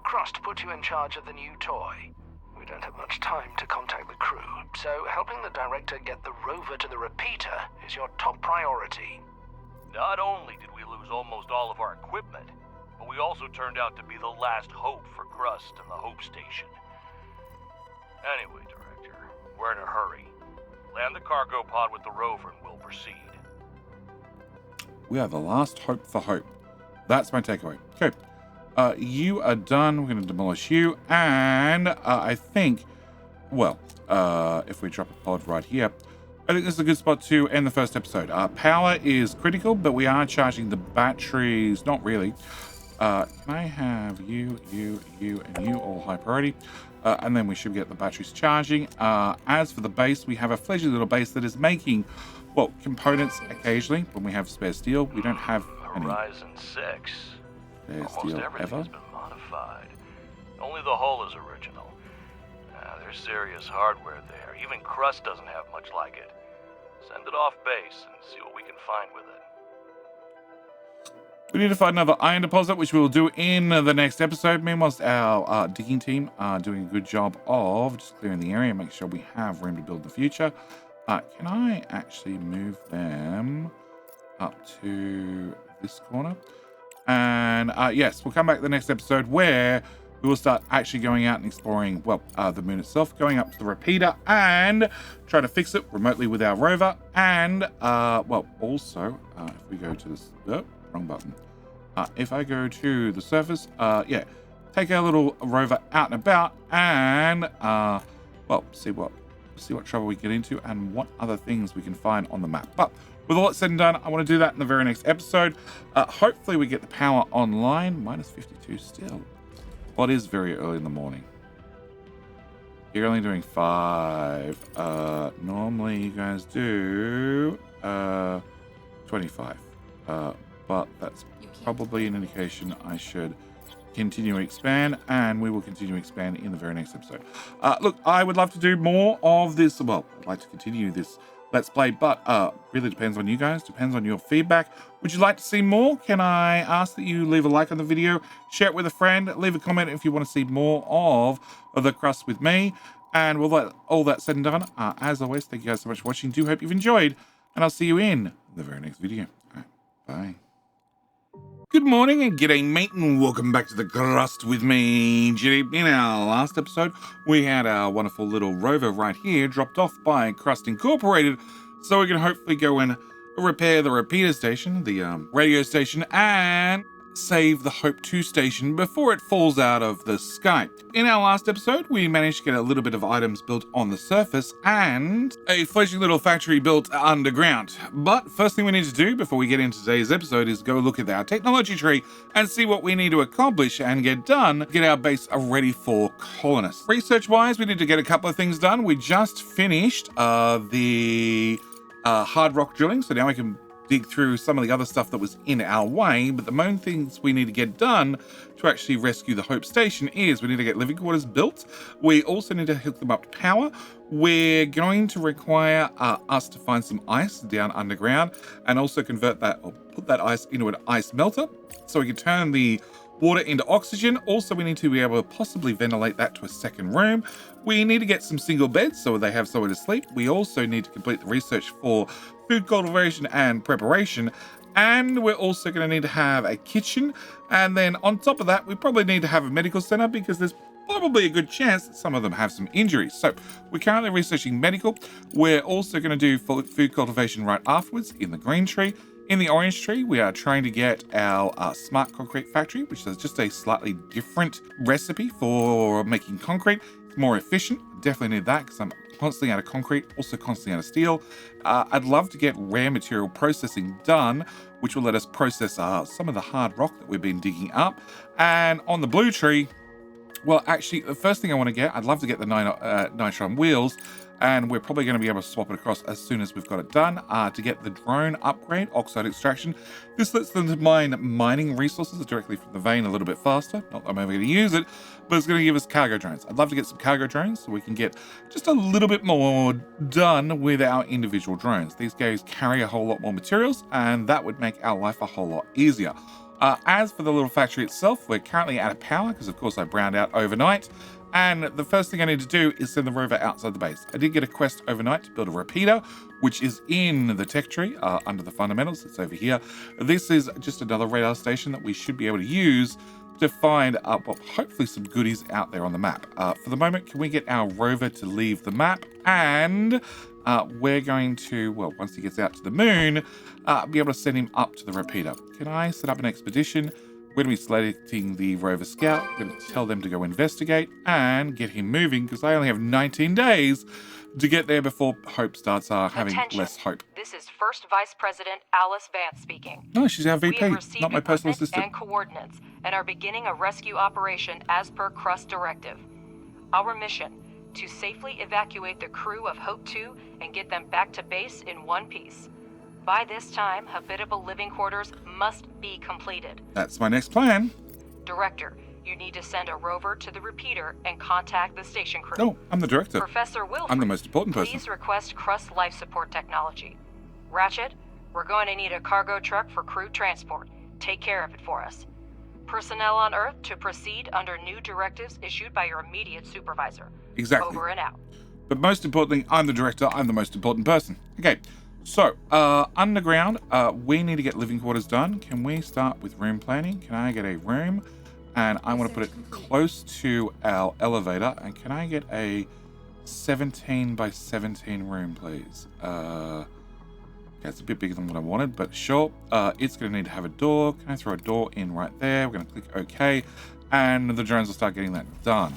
Crust put you in charge of the new toy. We don't have much time to contact the crew, so helping the director get the rover to the repeater is your top priority. Not only did we lose almost all of our equipment, but we also turned out to be the last hope for Crust and the Hope Station. Anyway, Director, we're in a hurry. Land the cargo pod with the rover and we'll proceed. We are the last hope for Hope. That's my takeaway. Okay. You are done. We're going to demolish you. And I think, well, if we drop a pod right here, I think this is a good spot to end the first episode. Power is critical, but we are charging the batteries. Not really. Can I have you, and you all high priority? And then we should get the batteries charging. As for the base, we have a fledgling little base that is making, well, components occasionally when we have spare steel. We don't have any Horizon 6. spare Almost steel everything's ever. been modified. Only the hull is original. There's serious hardware there. Even Crust doesn't have much like it. Send it off base and see what we can find with it. We need to find another iron deposit, which we'll do in the next episode. Meanwhile, our digging team are doing a good job of just clearing the area, make sure we have room to build the future. Can I actually move them up to this corner? And yes, we'll come back to the next episode where we will start actually going out and exploring, well, the moon itself, going up to the repeater and trying to fix it remotely with our rover. And, well, also, if we go to this, wrong button. If I go to the surface, yeah, take our little rover out and about and, well, see what trouble we get into and what other things we can find on the map. But with all that said and done, I want to do that in the very next episode. Hopefully we get the power online. Minus 52 still. Well, it is very early in the morning. You're only doing 5. Normally you guys do 25. but that's probably an indication I should continue to expand, and we will continue to expand in the very next episode. Look, I would love to do more of this. Well, I'd like to continue this Let's Play, but really depends on you guys, depends on your feedback. Would you like to see more? Can I ask that you leave a like on the video, share it with a friend, leave a comment if you want to see more of the Crust with me. And with all that said and done, as always, thank you guys so much for watching. Do hope you've enjoyed, and I'll see you in the very next video. All right, bye. Good morning and g'day mate, and welcome back to the Crust with me, 𝐒𝐮𝐲𝐞𝐫. In our last episode, we had our wonderful little rover right here dropped off by Crust Incorporated, so we can hopefully go and repair the repeater station, the radio station, and save the Hope 2 station before it falls out of the sky. In our last episode, we managed to get a little bit of items built on the surface and a fledgling little factory built underground. But first thing we need to do before we get into today's episode is go look at our technology tree and see what we need to accomplish and get done, get our base ready for Colonist. Research-wise, we need to get a couple of things done. We just finished the hard rock drilling, so now we can dig through some of the other stuff that was in our way, but the main things we need to get done to actually rescue the Hope Station is we need to get living quarters built. We also need to hook them up to power. We're going to require us to find some ice down underground and also convert that or put that ice into an ice melter so we can turn the water into oxygen. Also, we need to be able to possibly ventilate that to a second room. We need to get some single beds so they have somewhere to sleep. We also need to complete the research for food cultivation and preparation. And we're also going to need to have a kitchen. And then on top of that, we probably need to have a medical center because there's probably a good chance that some of them have some injuries. So we're currently researching medical. We're also going to do food cultivation right afterwards in the green tree. In the orange tree, we are trying to get our smart concrete factory, which is just a slightly different recipe for making concrete. It's more efficient. Definitely need that because I'm constantly out of concrete, also constantly out of steel. I'd love to get rare material processing done, which will let us process some of the hard rock that we've been digging up. And on the blue tree, well, actually, the first thing I want to get, I'd love to get the nitron wheels, and we're probably going to be able to swap it across as soon as we've got it done to get the drone upgrade, oxide extraction. This lets them mine mining resources directly from the vein a little bit faster. Not that I'm ever going to use it, but it's going to give us cargo drones. I'd love to get some cargo drones so we can get just a little bit more done with our individual drones. These guys carry a whole lot more materials, and that would make our life a whole lot easier. As for the little factory itself, we're currently out of power because, of course, I browned out overnight. And the first thing I need to do is send the rover outside the base. I did get a quest overnight to build a repeater, which is in the tech tree under the fundamentals. It's over here. This is just another radar station that we should be able to use to find hopefully some goodies out there on the map. For the moment, can we get our rover to leave the map? And we're going to, well, once he gets out to the moon, be able to send him up to the repeater. Can I set up an expedition? We're going to be selecting the Rover Scout. We're going to tell them to go investigate and get him moving because I only have 19 days to get there before Hope starts having less hope. This is First Vice President Alice Vance speaking. Oh, she's our VP, We have received not my personal equipment assistant. and coordinates and are beginning a rescue operation as per Crust directive. Our mission, to safely evacuate the crew of Hope 2 and get them back to base in one piece. By this time, habitable living quarters must be completed. That's my next plan. Director, you need to send a rover to the repeater and contact the station crew. No, I'm the director. Professor Wilfred, I'm the most important person. Please request Crust life support technology. Ratchet, we're going to need a cargo truck for crew transport. Take care of it for us. Personnel on Earth to proceed under new directives issued by your immediate supervisor. Exactly. Over and out. But most importantly, I'm the director. I'm the most important person. Okay. So, underground, we need to get living quarters done. Can we start with room planning? Can I get a room? And I want to put it close to our elevator. And can I get a 17 by 17 room, please? Okay, it's a bit bigger than what I wanted, but sure. It's going to need to have a door. Can I throw a door in right there? We're going to click OK. And the drones will start getting that done.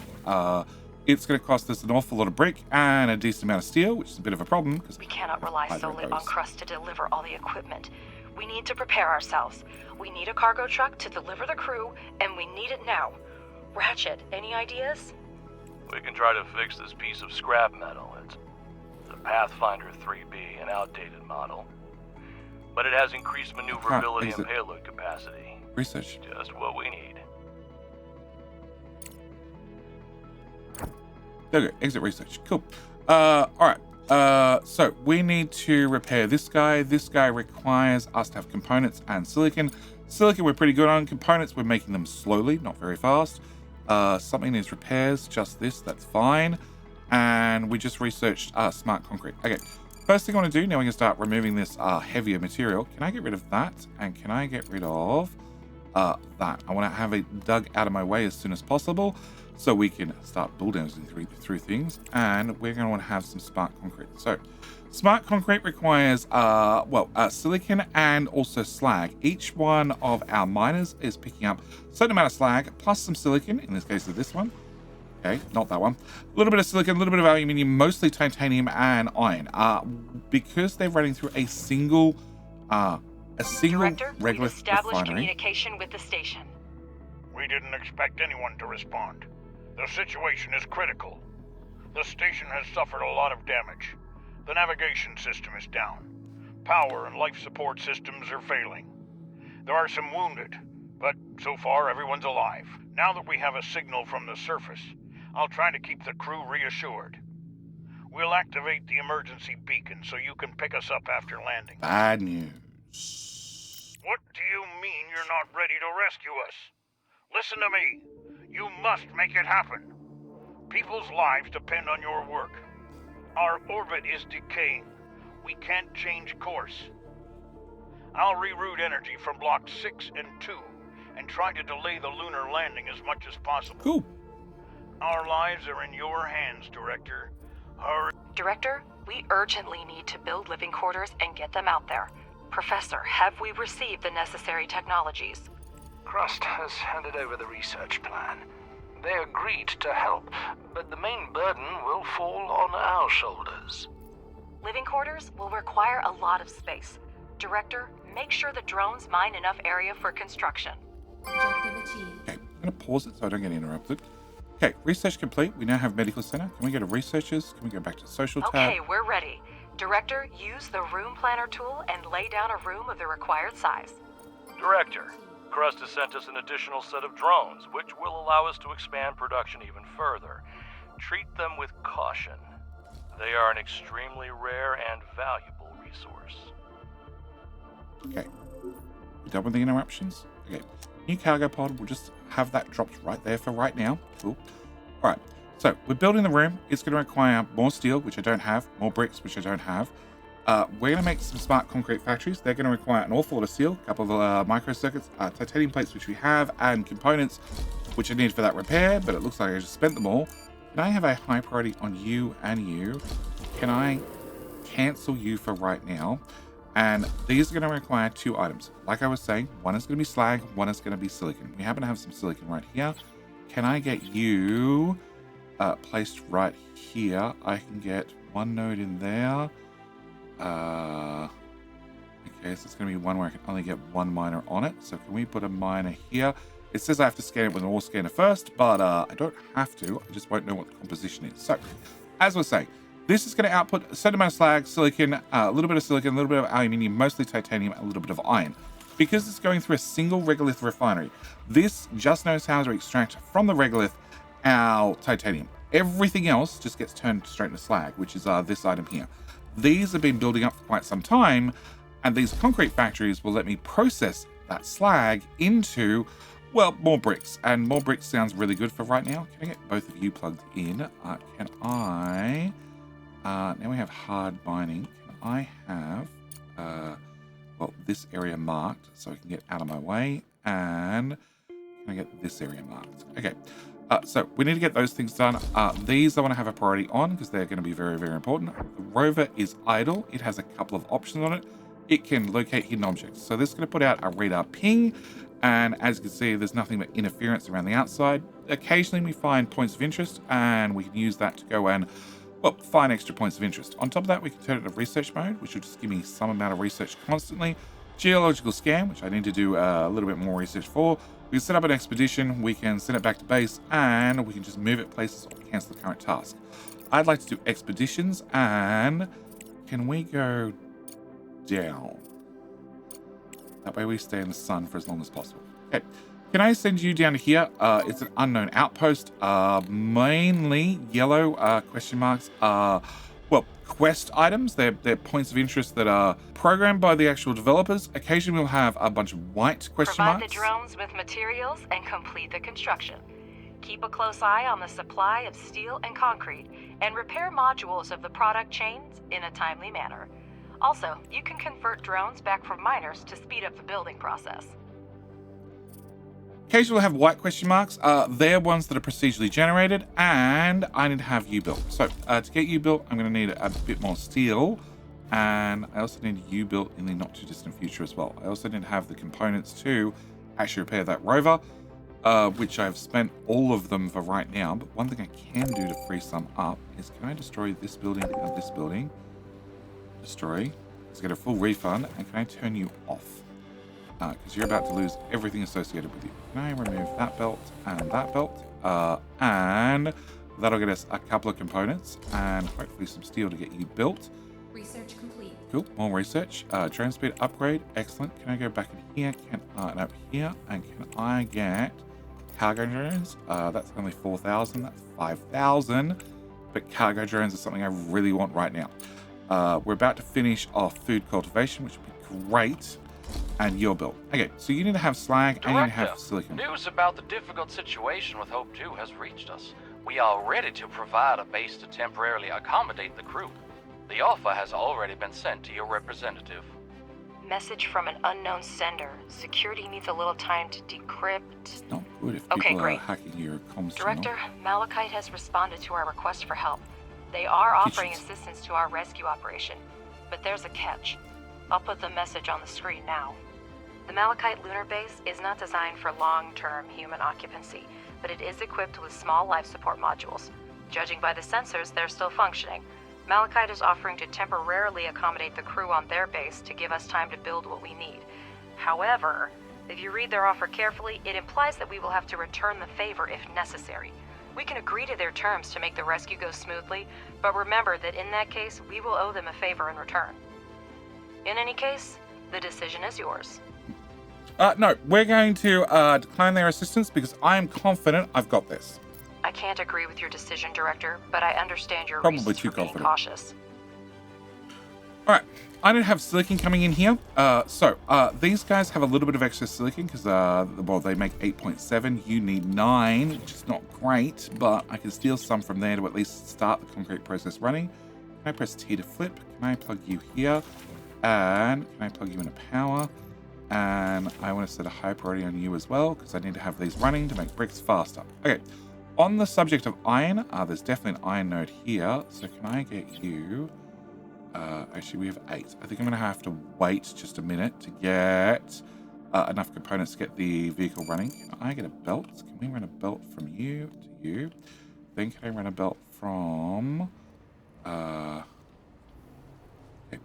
It's going to cost us an awful lot of brick and a decent amount of steel, which is a bit of a problem. Because we cannot rely solely on Crust to deliver all the equipment. We need to prepare ourselves. We need a cargo truck to deliver the crew, and we need it now. Ratchet, any ideas? We can try to fix this piece of scrap metal. It's a Pathfinder 3B, an outdated model. but it has increased maneuverability exit. and payload capacity. Research. Just what we need. There we go. Exit research. Cool. Alright. So we need to repair this guy. This guy requires us to have components and silicon. Silicon we're pretty good on. Components we're making them slowly, not very fast. Something needs repairs. Just this. That's fine. And we just researched smart concrete. Okay. First thing I want to do, now we can start removing this heavier material. Can I get rid of that? And can I get rid of that? I want to have it dug out of my way as soon as possible so we can start bulldozing through things. And we're going to want to have some smart concrete. So smart concrete requires, silicon and also slag. Each one of our miners is picking up a certain amount of slag plus some silicon, in this case of this one. Okay, not that one. A little bit of silicon, a little bit of aluminium, mostly titanium and iron. Because they're running through a single Director, we've regular established refinery. communication with the station. We didn't expect anyone to respond. The situation is critical. The station has suffered a lot of damage. The navigation system is down. Power and life support systems are failing. There are some wounded, but so far everyone's alive. Now that we have a signal from the surface, I'll try to keep the crew reassured. We'll activate the emergency beacon so you can pick us up after landing. Bad news. What do you mean you're not ready to rescue us? Listen to me. You must make it happen. People's lives depend on your work. Our orbit is decaying. We can't change course. I'll reroute energy from Block 6 and 2 and try to delay the lunar landing as much as possible. Cool. Our lives are in your hands, Director. Hurry. Director, we urgently need to build living quarters and get them out there. Professor, have we received the necessary technologies? Crust has handed over the research plan. They agreed to help, but the main burden will fall on our shoulders. Living quarters will require a lot of space. Director, make sure the drones mine enough area for construction. Objective achieved. Okay, I'm going to pause it so I don't get interrupted. Okay, research complete. We now have medical center. Can we go to researchers? Can we go back to social tab? Okay, we're ready. Director, use the room planner tool and lay down a room of the required size. Director, Crust has sent us an additional set of drones, which will allow us to expand production even further. Treat them with caution. They are an extremely rare and valuable resource. Okay. We done with the interruptions? Okay. New cargo pod. We'll just have that dropped right there for right now. Cool. Alright. So, we're building the room. It's going to require more steel, which I don't have. More bricks, which I don't have. We're going to make some smart concrete factories. They're going to require an awful lot of steel, a couple of microcircuits, titanium plates, which we have, and components, which I need for that repair, but it looks like I just spent them all. Can I have a high priority on you and you? Can I cancel you for right now? And these are going to require 2 items. Like I was saying, one is going to be slag, one is going to be silicon. We happen to have some silicon right here. Can I get you placed right here? I can get 1 node in there. Okay, so it's going to be one where I can only get 1 miner on it. So can we put a miner here? It says I have to scan it with an ore scanner first, but I don't have to. I just won't know what the composition is. So, as I was saying, this is going to output a certain amount of slag, silicon, a little bit of silicon, a little bit of aluminium, mostly titanium, and a little bit of iron. Because it's going through a single regolith refinery, this just knows how to extract from the regolith our titanium. Everything else just gets turned straight into slag, which is this item here. These have been building up for quite some time, and these concrete factories will let me process that slag into, well, more bricks. And more bricks sounds really good for right now. Can I get both of you plugged in? Can I... now we have hard mining. Can I have, this area marked so I can get out of my way? And can I get this area marked? Okay. So we need to get those things done. These I want to have a priority on because they're going to be very, very important. The Rover is idle. It has a couple of options on it. It can locate hidden objects. So this is going to put out a radar ping. And as you can see, there's nothing but interference around the outside. Occasionally we find points of interest and we can use that to go and, well, find extra points of interest. On top of that, we can turn it to research mode, which will just give me some amount of research constantly. Geological scan, which I need to do a little bit more research for. We can set up an expedition, we can send it back to base, and we can just move it places or cancel the current task. I'd like to do expeditions, and can we go down? That way we stay in the sun for as long as possible. Okay. Can I send you down here? It's an unknown outpost. Mainly yellow question marks are, well, quest items. They're points of interest that are programmed by the actual developers. Occasionally we'll have a bunch of white question Provide marks. the drones with materials and complete the construction. Keep a close eye on the supply of steel and concrete, and repair modules of the product chains in a timely manner. Also, you can convert drones back from miners to speed up the building process. Occasionally we'll have white question marks. They're ones that are procedurally generated, and I need to have you built. So to get you built, I'm going to need a bit more steel, and I also need you built in the not too distant future as well. I also need to have the components to actually repair that rover, which I've spent all of them for right now. But one thing I can do to free some up is, can I destroy this building and this building? Destroy. Let's get a full refund, and can I turn you off? Because you're about to lose everything associated with you. Can I remove that belt and that belt? And that'll get us a couple of components and hopefully some steel to get you built. Research complete. Cool, more research. Drone speed upgrade, excellent. Can I go back in here? No, here. And can I get cargo drones? That's only 4,000. That's 5,000. But cargo drones is something I really want right now. We're about to finish off food cultivation, which would be great. And you're built. Okay, so you need to have slag and you need to have silicon. News about the difficult situation with Hope 2 has reached us. We are ready to provide a base to temporarily accommodate the crew. The offer has already been sent to your representative. Message from an unknown sender. Security needs a little time to decrypt. It's not good if people are hacking your comms Director, channel. Malachite has responded to our request for help. They are offering assistance to our rescue operation, but there's a catch. I'll put the message on the screen now. The Malachite lunar base is not designed for long-term human occupancy, but it is equipped with small life support modules. Judging by the sensors, they're still functioning. Malachite is offering to temporarily accommodate the crew on their base to give us time to build what we need. However, if you read their offer carefully, it implies that we will have to return the favor if necessary. We can agree to their terms to make the rescue go smoothly, but remember that in that case, we will owe them a favor in return. In any case, the decision is yours. No, we're going to decline their assistance because I am confident I've got this. I can't agree with your decision, Director, but I understand your Probably reasons too for being confident. cautious. All right, I don't have silicon coming in here. These guys have a little bit of extra silicon because, well, they make 8.7. You need 9, which is not great, but I can steal some from there to at least start the concrete process running. Can I press T to flip? Can I plug you here? And can I plug you into power? And I want to set a high priority on you as well because I need to have these running to make bricks faster. Okay, on the subject of iron, there's definitely an iron node here. So can I get you? Actually, we have 8. I think I'm going to have to wait just a minute to get enough components to get the vehicle running. Can I get a belt? Can we run a belt from you to you? Then can I run a belt from... Okay,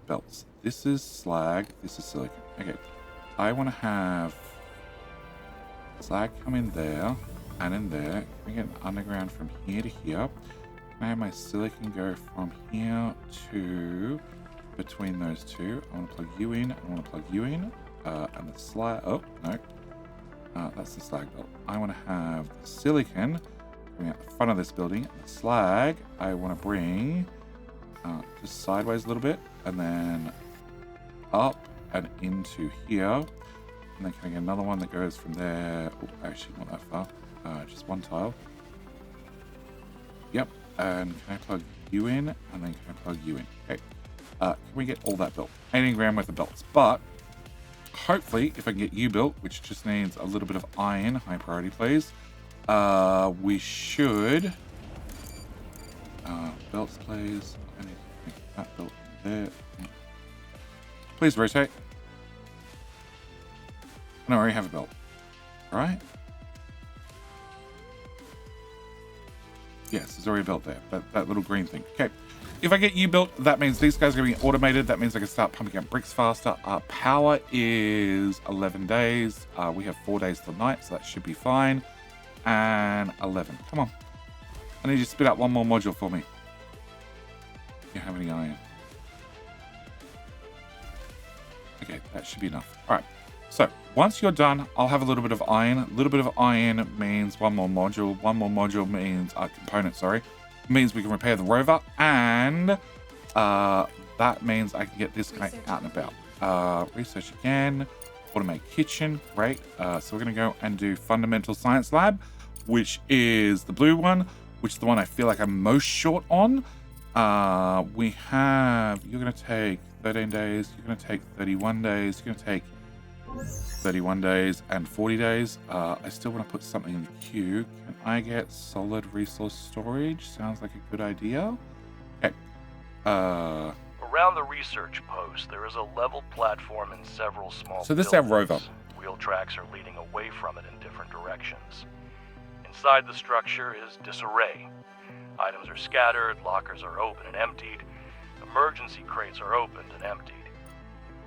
belts. This is slag. This is silicon. Okay. I want to have slag come in there and in there. Can we get an underground from here to here? Can I have my silicon go from here to between those two? I want to plug you in. I want to plug you in. And the slag. Oh, no. That's the slag belt. I want to have the silicon coming out the front of this building. And the slag, I want to bring just sideways a little bit and then up and into here, and then can I get another one that goes from there? Oh, actually not that far, just one tile. Yep, and can I plug you in, and then can I plug you in? Okay, can we get all that built? 18 grand worth of belts, but hopefully if I can get you built, which just needs a little bit of iron, high priority please, we should, belts please, I need to make that belt there. Please rotate. No, I already have a belt. All right. Yes, there's already a belt there. That little green thing. Okay. If I get you built, that means these guys are going to be automated. That means I can start pumping out bricks faster. Power is 11 days. We have 4 days till night, so that should be fine. And 11. Come on. I need you to spit out one more module for me. Do you have any iron? Okay, that should be enough. All right. So once you're done, I'll have a little bit of iron. A little bit of iron means one more module. One more module means component, sorry, means we can repair the rover, and that means I can get this guy out and about. Research again. Automate kitchen, great. So we're going to go and do fundamental science lab, which is the blue one, which is the one I feel like I'm most short on. We have, you're going to take 13 days, you're going to take 31 days, you're going to take 31 days and 40 days. I still want to put something in the queue. Can I get solid resource storage? Sounds like a good idea. Okay. Around the research post, there is a level platform and several small So this is our rover. Wheel tracks are leading away from it in different directions. Inside the structure is disarray. Items are scattered, lockers are open and emptied, emergency crates are opened and emptied.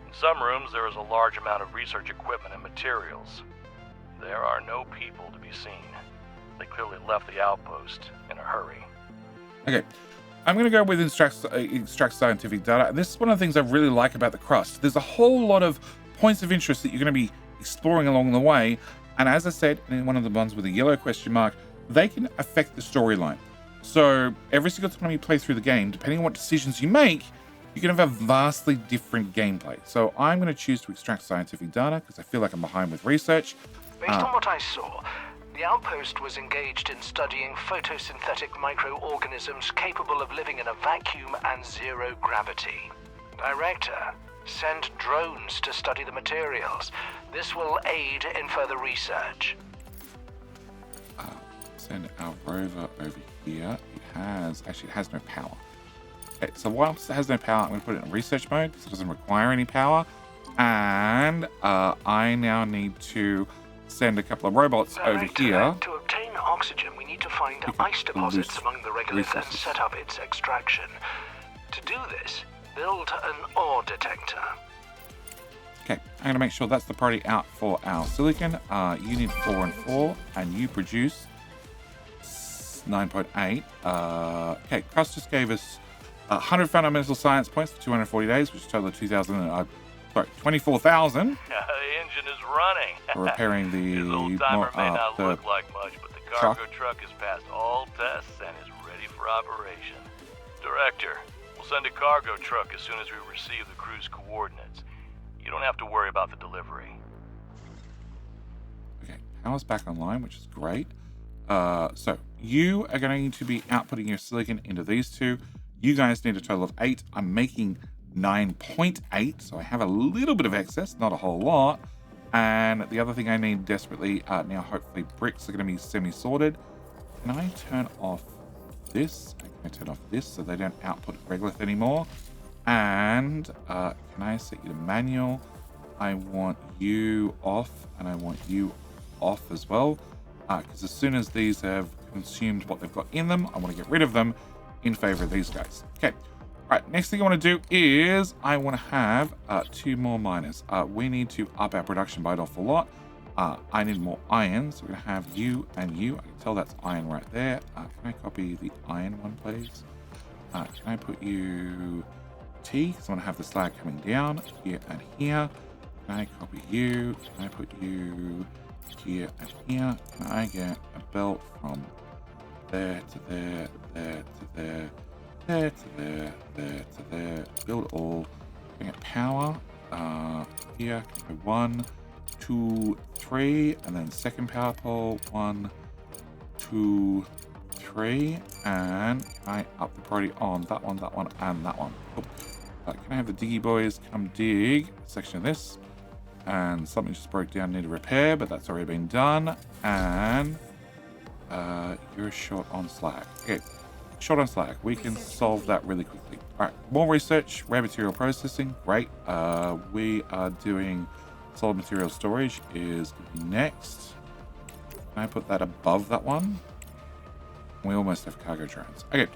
In some rooms, there is a large amount of research equipment and materials. There are no people to be seen. They clearly left the outpost in a hurry. Okay. I'm going to go with extract scientific data. And this is one of the things I really like about the Crust. There's a whole lot of points of interest that you're going to be exploring along the way. And as I said, in one of the ones with a yellow question mark, they can affect the storyline. So every single time you play through the game, depending on what decisions you make, you can have a vastly different gameplay. So I'm going to choose to extract scientific data because I feel like I'm behind with research. Based on what I saw, the outpost was engaged in studying photosynthetic microorganisms capable of living in a vacuum and zero gravity. Director, send drones to study the materials. This will aid in further research. Send our rover over here. It has no power. Okay, so whilst it has no power, I'm going to put it in research mode because it doesn't require any power. And I now need to send a couple of robots over here. To obtain oxygen, we need to find ice deposits among the regolith and set up its extraction. To do this, build an ore detector. Okay, I'm going to make sure that's the priority out for our silicon. You need 4 and 4, and you produce 9.8. Okay, Crust just gave us 100 fundamental science points for 240 days, which is a total of 24,000. The engine is running. For repairing the His old-timer may not look like much, but the cargo truck has passed all tests and is ready for operation. Director, we'll send a cargo truck as soon as we receive the crew's coordinates. You don't have to worry about the delivery. Okay, power's back online, which is great. So you are going to be outputting your silicon into these two. You guys need a total of 8. I'm making 9.8, so I have a little bit of excess, not a whole lot. And the other thing I need desperately, now hopefully bricks are going to be semi-sorted. Can I turn off this? Can I turn off this so they don't output regolith anymore? And can I set you to manual? I want you off, and I want you off as well. Because as soon as these have consumed what they've got in them, I want to get rid of them in favor of these guys. Okay. All right, next thing I want to do is I want to have 2 more miners. We need to up our production by an awful lot. I need more iron, so we're going to have you and you. I can tell that's iron right there. Can I copy the iron one, please? Can I put you T? Because I want to have the slag coming down here and here. Can I copy you? Can I put you here and here? Can I get a belt from there to there, there to there, there to there, there to there, build all, bring it power, here, 1, 2, 3, and then second power pole, 1, 2, 3, and I up the priority on that one, and that one. Cool. Can I have the diggy boys come dig a section of this? And something just broke down, need a repair, but that's already been done. And you're short on slag. Okay, short on slag. We can solve that really quickly. All right, more research, rare material processing. Great. We are doing solid material storage is next. Can I put that above that one? We almost have cargo drones. Okay.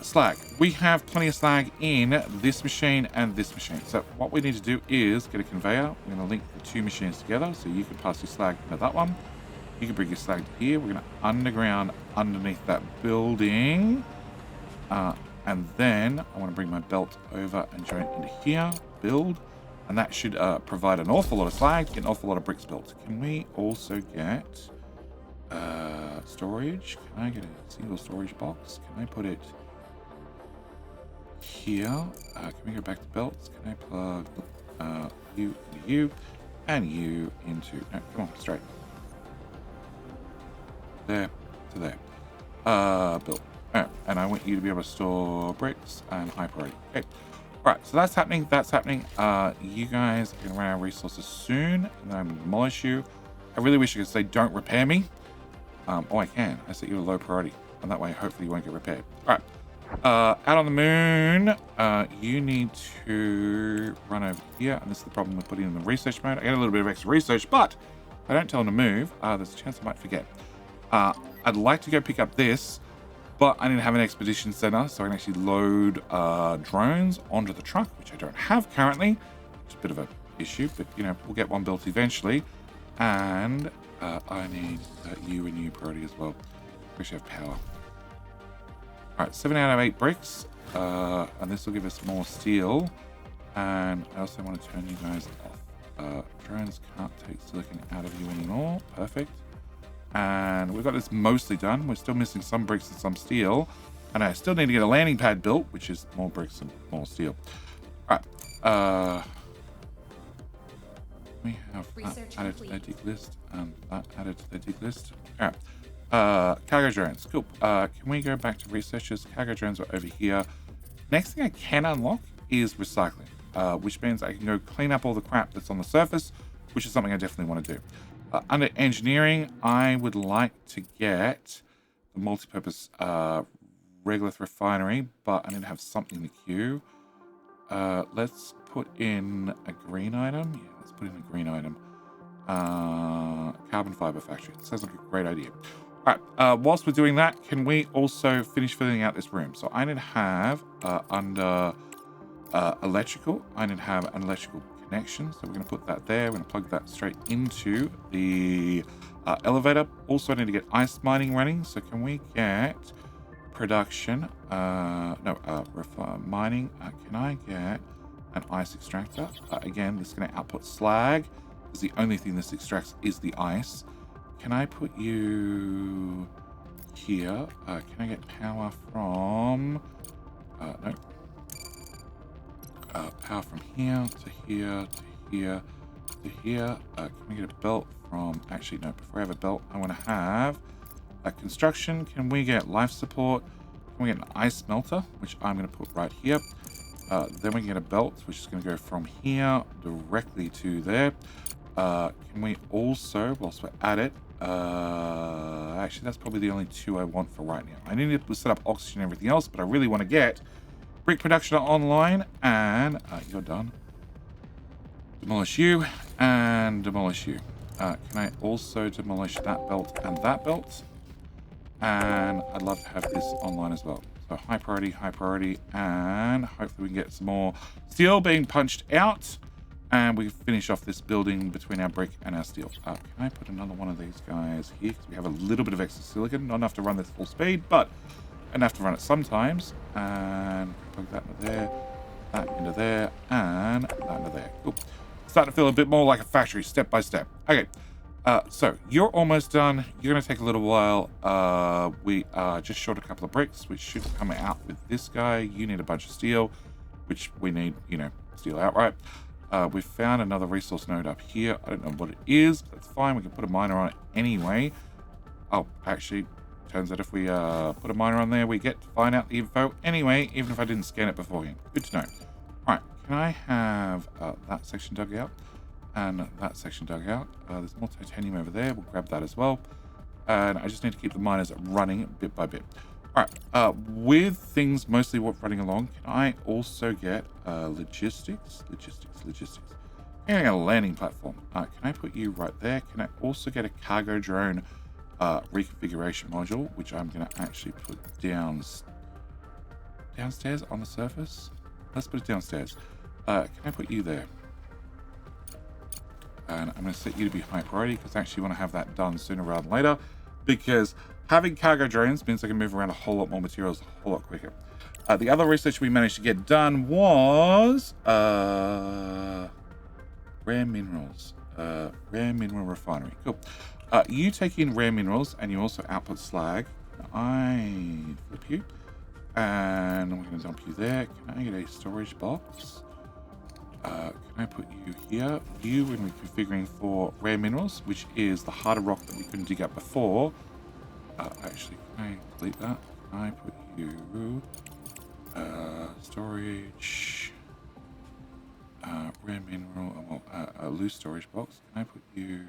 Slag. We have plenty of slag in this machine and this machine. So what we need to do is get a conveyor. We're going to link the 2 machines together. So you can pass your slag into that one. You can bring your slag to here. We're going to underground underneath that building. And then I want to bring my belt over and join into here. Build. And that should provide an awful lot of slag, get an awful lot of bricks built. Can we also get storage? Can I get a single storage box? Can I put it here? Can we go back to belts? Can I plug you into you and you into... No, come on, straight. There to there. Built. Oh, and I want you to be able to store bricks and high priority. Okay. Alright, so that's happening. That's happening. You guys are going to run out of resources soon, and then I'm going to demolish you. I really wish I could say don't repair me. Oh, I can. I set you a low priority, and that way hopefully you won't get repaired. Alright. Out on the moon, you need to run over here, and this is the problem with putting in the research mode. I get a little bit of extra research, but if I don't tell them to move, there's a chance I might forget. I'd like to go pick up this, but I didn't have an expedition center, so I can actually load drones onto the truck, which I don't have currently. It's a bit of an issue, but you know, we'll get one built eventually. And I need you and you priority as well. We should have power. All right, 7 out of 8 bricks, and this will give us more steel. And I also want to turn you guys off. Drones can't take silicon out of you anymore. Perfect. And we've got this mostly done. We're still missing some bricks and some steel. And I still need to get a landing pad built, which is more bricks and more steel. All right. We have that added to the dig list and that added to the dig list. All right. Cargo drones. Cool. Can we go back to researchers? Cargo drones are over here. Next thing I can unlock is recycling, which means I can go clean up all the crap that's on the surface, which is something I definitely want to do. Under engineering, I would like to get the multi-purpose regolith refinery, but I need to have something in the queue. Let's put in a green item. Yeah, let's put in a green item. Carbon fiber factory. It sounds like a great idea. All right. Whilst we're doing that, can we also finish filling out this room? So I need to have under electrical. I need to have an electrical connection, so we're going to put that there. We're going to plug that straight into the elevator. Also, I need to get ice mining running. So can we get production? Mining. Can I get an ice extractor? Again, this is going to output slag, because the only thing this extracts is the ice. Can I put you here? Can I get power from... no. Power from here to here to here to here. Can we get a belt from... Actually, no. Before I have a belt, I want to have a construction. Can we get life support? Can we get an ice melter, which I'm going to put right here. Then we can get a belt, which is going to go from here directly to there. Can we also, whilst we're at it... actually, that's probably the only two I want for right now. I need to set up oxygen and everything else, but I really want to get brick production online, and you're done. Demolish you and demolish you. Can I also demolish that belt and that belt? And I'd love to have this online as well. So high priority, and hopefully we can get some more steel being punched out, and we finish off this building between our brick and our steel. Can I put another one of these guys here? Because we have a little bit of extra silicon, not enough to run this full speed, but enough to run it sometimes. And plug that into there, that into there, and that into there. Cool. Starting to feel a bit more like a factory, step by step. Okay, so you're almost done. You're going to take a little while. We are just short a couple of bricks, which should come out with this guy. You need a bunch of steel, which we need, you know, steel outright. We've found another resource node up here. I don't know what it is, but that's fine. We can put a miner on it anyway. Oh, actually... Turns out if we put a miner on there, we get to find out the info anyway, even if I didn't scan it beforehand. Good to know. All right, can I have that section dug out and that section dug out? There's more titanium over there. We'll grab that as well. And I just need to keep the miners running bit by bit. All right, with things mostly running along, can I also get logistics? Can I get a landing platform? Can I put you right there? Can I also get a cargo drone reconfiguration module, which I'm going to actually put downstairs on the surface? Let's put it downstairs. Can I put you there? And I'm going to set you to be high priority, because I actually want to have that done sooner rather than later, because having cargo drones means I can move around a whole lot more materials a whole lot quicker. The other research we managed to get done was rare minerals. Rare mineral refinery. Cool. You take in rare minerals and you also output slag. I flip you. And we're going to dump you there. Can I get a storage box? Can I put you here? You, when we're configuring for rare minerals, which is the harder rock that we couldn't dig up before. Actually, can I delete that? Can I put you... storage... rare mineral... a loose storage box. Can I put you...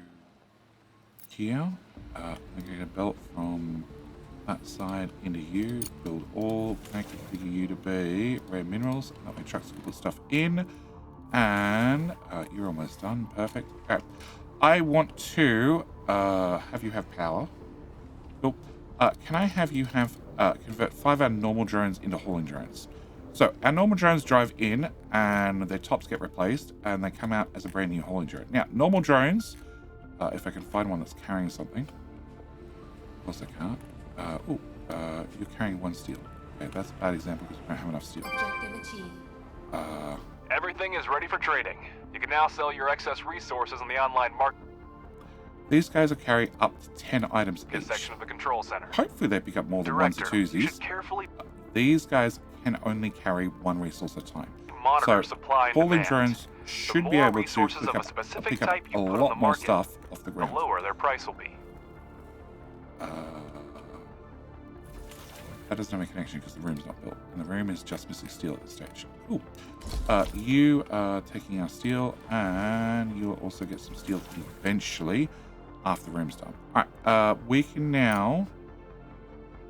here? I'm going to get a belt from... that side into you, build all, can I configure you to be rare minerals, that way trucks can put stuff in, and you're almost done, perfect. Okay, I want to have you have power. Cool. Can I have you have convert 5 of our normal drones into hauling drones? So our normal drones drive in and their tops get replaced and they come out as a brand new hauling drone. Now normal drones, if I can find one that's carrying something, of course I can't. You're carrying 1 steel. Okay, that's a bad example because we don't have enough steel. Objective achieved. Everything is ready for trading. You can now sell your excess resources on the online market. These guys will carry up to 10 items each. Section of the control center. Hopefully they pick up more than Director, 1s or 2s. you should carefully These guys can only carry 1 resource at a time. monitor So supply and hauling demand. drones should be more able to resources pick of a up, specific pick up type you a put on lot the more market, stuff off the The ground. lower their price will be. That doesn't have a connection because the room's not built. And the room is just missing steel at this stage. Cool. You are taking our steel, and you'll also get some steel eventually after the room's done. Alright, we can now,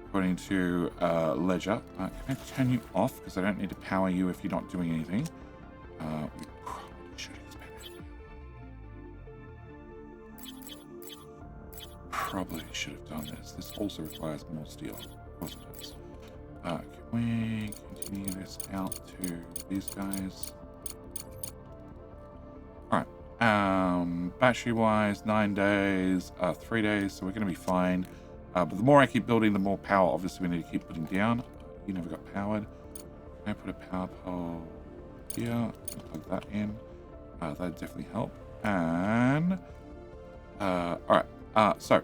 according to Ledger, can I turn you off? Because I don't need to power you if you're not doing anything. We probably should expand it. Probably should have done this. This also requires more steel. Of course it does. Can we continue this out to these guys? Alright. Battery wise, 9 days, 3 days, so we're going to be fine. But the more I keep building, the more power obviously we need to keep putting down. You never got powered. Can I put a power pole here? Plug that in. That'd definitely help. And alright. So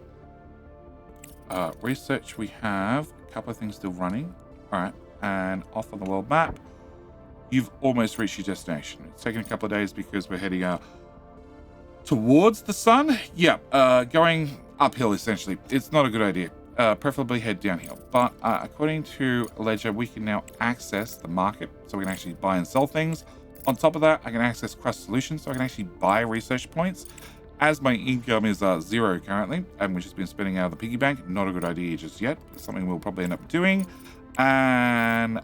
research, we have a couple of things still running. Alright, and off on the world map, you've almost reached your destination. It's taken a couple of days because we're heading towards the sun. Yeah, going uphill essentially. It's not a good idea. Preferably head downhill. But according to Ledger, we can now access the market, so we can actually buy and sell things. On top of that, I can access Crust solutions, so I can actually buy research points. As my income is 0 currently, and we've just been spending out of the piggy bank, not a good idea just yet. It's something we'll probably end up doing. And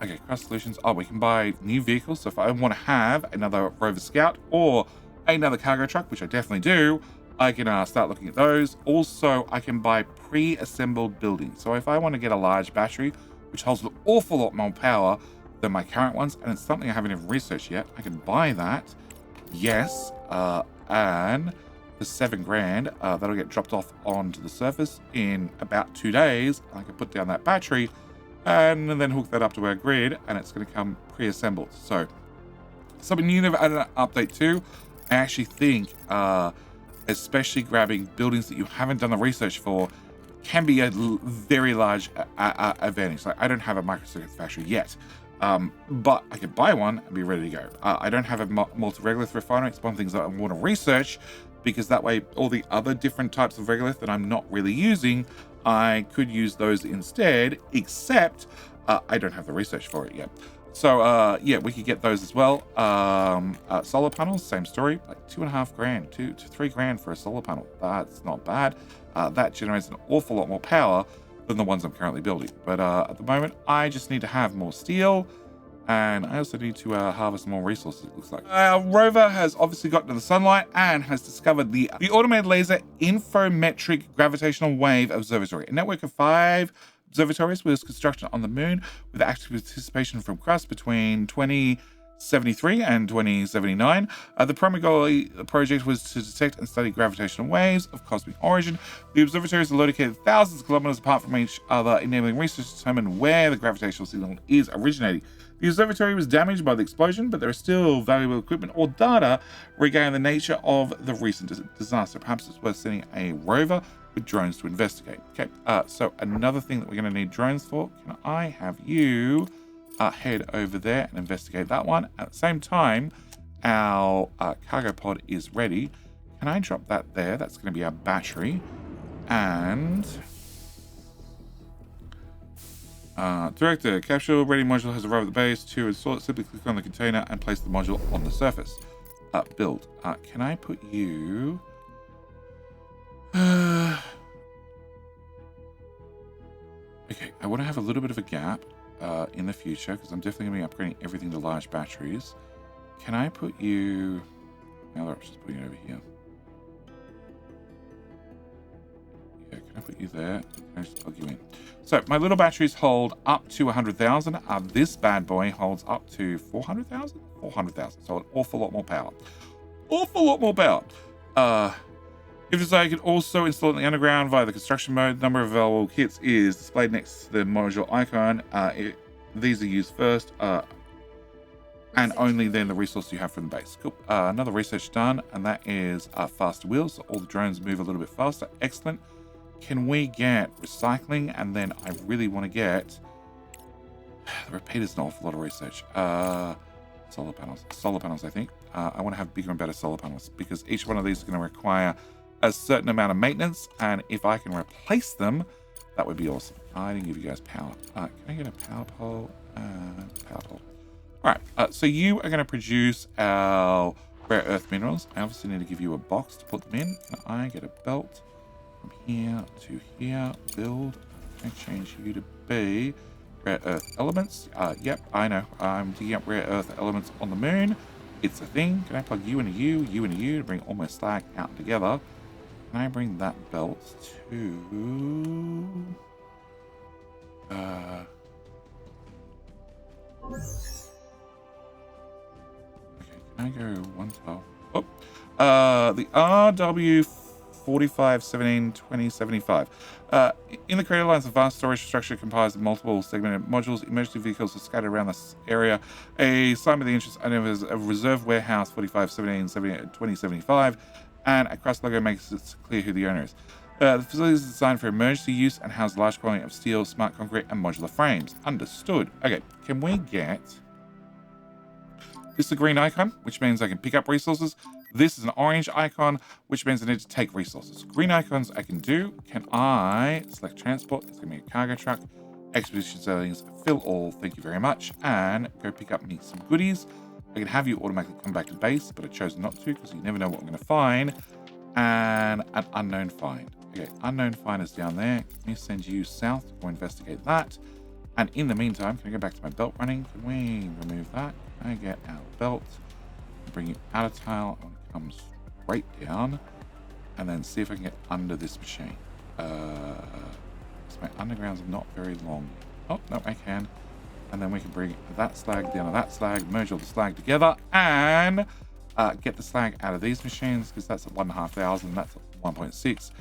okay, Crust solutions. Oh, we can buy new vehicles. So if I want to have another Rover Scout or another cargo truck, which I definitely do, I can start looking at those. Also, I can buy pre-assembled buildings. So if I want to get a large battery, which holds an awful lot more power than my current ones, and it's something I haven't even researched yet, I can buy that. Yes, and for 7 grand, that'll get dropped off onto the surface in about 2 days. I can put down that battery and then hook that up to our grid, and it's going to come pre-assembled. So something new they've added an update to. I actually think, especially grabbing buildings that you haven't done the research for, can be a very large advantage. Like, I don't have a microcircuits factory yet, but I could buy one and be ready to go. I don't have a multi-regolith refinery. It's one of the things that I want to research, because that way all the other different types of regolith that I'm not really using, I could use those instead, except I don't have the research for it yet. So yeah, we could get those as well. Solar panels, same story, like 2.5 grand, 2 to 3 grand for a solar panel. That's not bad. That generates an awful lot more power than the ones I'm currently building. But at the moment, I just need to have more steel, and I also need to harvest more resources, it looks like. Our rover has obviously gotten to the sunlight and has discovered the automated laser infometric gravitational wave observatory, a network of 5 observatories was constructed on the moon with active participation from Crust between 2073 and 2079. The primary goal of the project was to detect and study gravitational waves of cosmic origin. The observatories are located thousands of kilometers apart from each other, enabling research to determine where the gravitational signal is originating. The observatory was damaged by the explosion, but there is still valuable equipment or data regarding the nature of the recent disaster. Perhaps it's worth sending a rover with drones to investigate. Okay, so another thing that we're going to need drones for. Can I have you head over there and investigate that one? At the same time, our cargo pod is ready. Can I drop that there? That's going to be our battery. And Director, capsule ready module has arrived at the base. To install it, simply click on the container and place the module on the surface. Build. Can I put you... okay, I want to have a little bit of a gap in the future because I'm definitely going to be upgrading everything to large batteries. Can I put you... The other option is putting it over here. Yeah, can I put you there? Can I just plug you in? So my little batteries hold up to 100,000. This bad boy holds up to 400,000? 400,000. So an awful lot more power. Awful lot more power. If desired, you can also install it in the underground via the construction mode. The number of available kits is displayed next to the module icon. These are used first, and only then the resource you have from the base. Cool. Another research done, and that is faster wheels. So all the drones move a little bit faster. Excellent. Can we get recycling? And then I really want to get... The repeat is an awful lot of research. Solar panels. Solar panels, I think. I want to have bigger and better solar panels because each one of these is going to require a certain amount of maintenance, and if I can replace them, that would be awesome. I didn't give you guys power. Can I get a power pole? Power pole. All right, so you are going to produce our rare earth minerals. I obviously need to give you a box to put them in. Can I get a belt from here to here? Build. Can I change you to be rare earth elements? Yep, I know. I'm digging up rare earth elements on the moon. It's a thing. Can I plug you into you into you to bring all my slag out together? Can I bring that belt to... Okay, can I go one tile? Oh, the RW 4517-2075. In the crater lines, a vast storage structure comprised of multiple segmented modules. Emergency vehicles are scattered around this area. A sign of the interest item is a reserve warehouse 4517-2075, and a Crust logo makes it clear who the owner is. The facility is designed for emergency use and houses a large quantity of steel, smart concrete, and modular frames. Understood. Okay, can we get... This is a green icon, which means I can pick up resources. This is an orange icon, which means I need to take resources. Green icons I can do. Can I select transport? It's going to be a cargo truck. Expedition settings, fill all, thank you very much. And go pick up me some goodies. I can have you automatically come back to base, but I chose not to because you never know what I'm going to find. And an unknown find. Okay, unknown find is down there. Let me send you south to go investigate that. And in the meantime, can I go back to my belt running? Can we remove that? Can I get our belt? Bring you out of tile. I want to come straight down. And then see if I can get under this machine. So my undergrounds are not very long. Oh, no, I can. And then we can bring that slag down to that slag, merge all the slag together, and get the slag out of these machines, because that's at 1,500, that's at 1.6.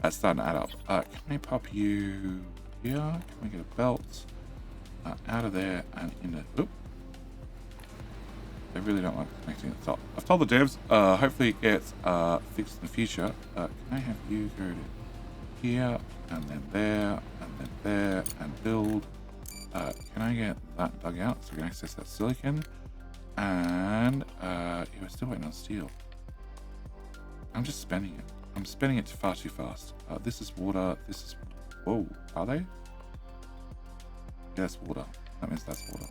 That's starting to add up. Can I pop you here? Can we get a belt out of there and into... Oop. They really don't like connecting at the top. I've told the devs, hopefully it gets fixed in the future. Can I have you go to here, and then there, and then there, and build... can I get that dug out so we can access that silicon? And yeah, we're still waiting on steel. I'm just spending it. I'm spending it far too fast. This is water. This is... Whoa, are they? Yeah, that's water. That means that's water.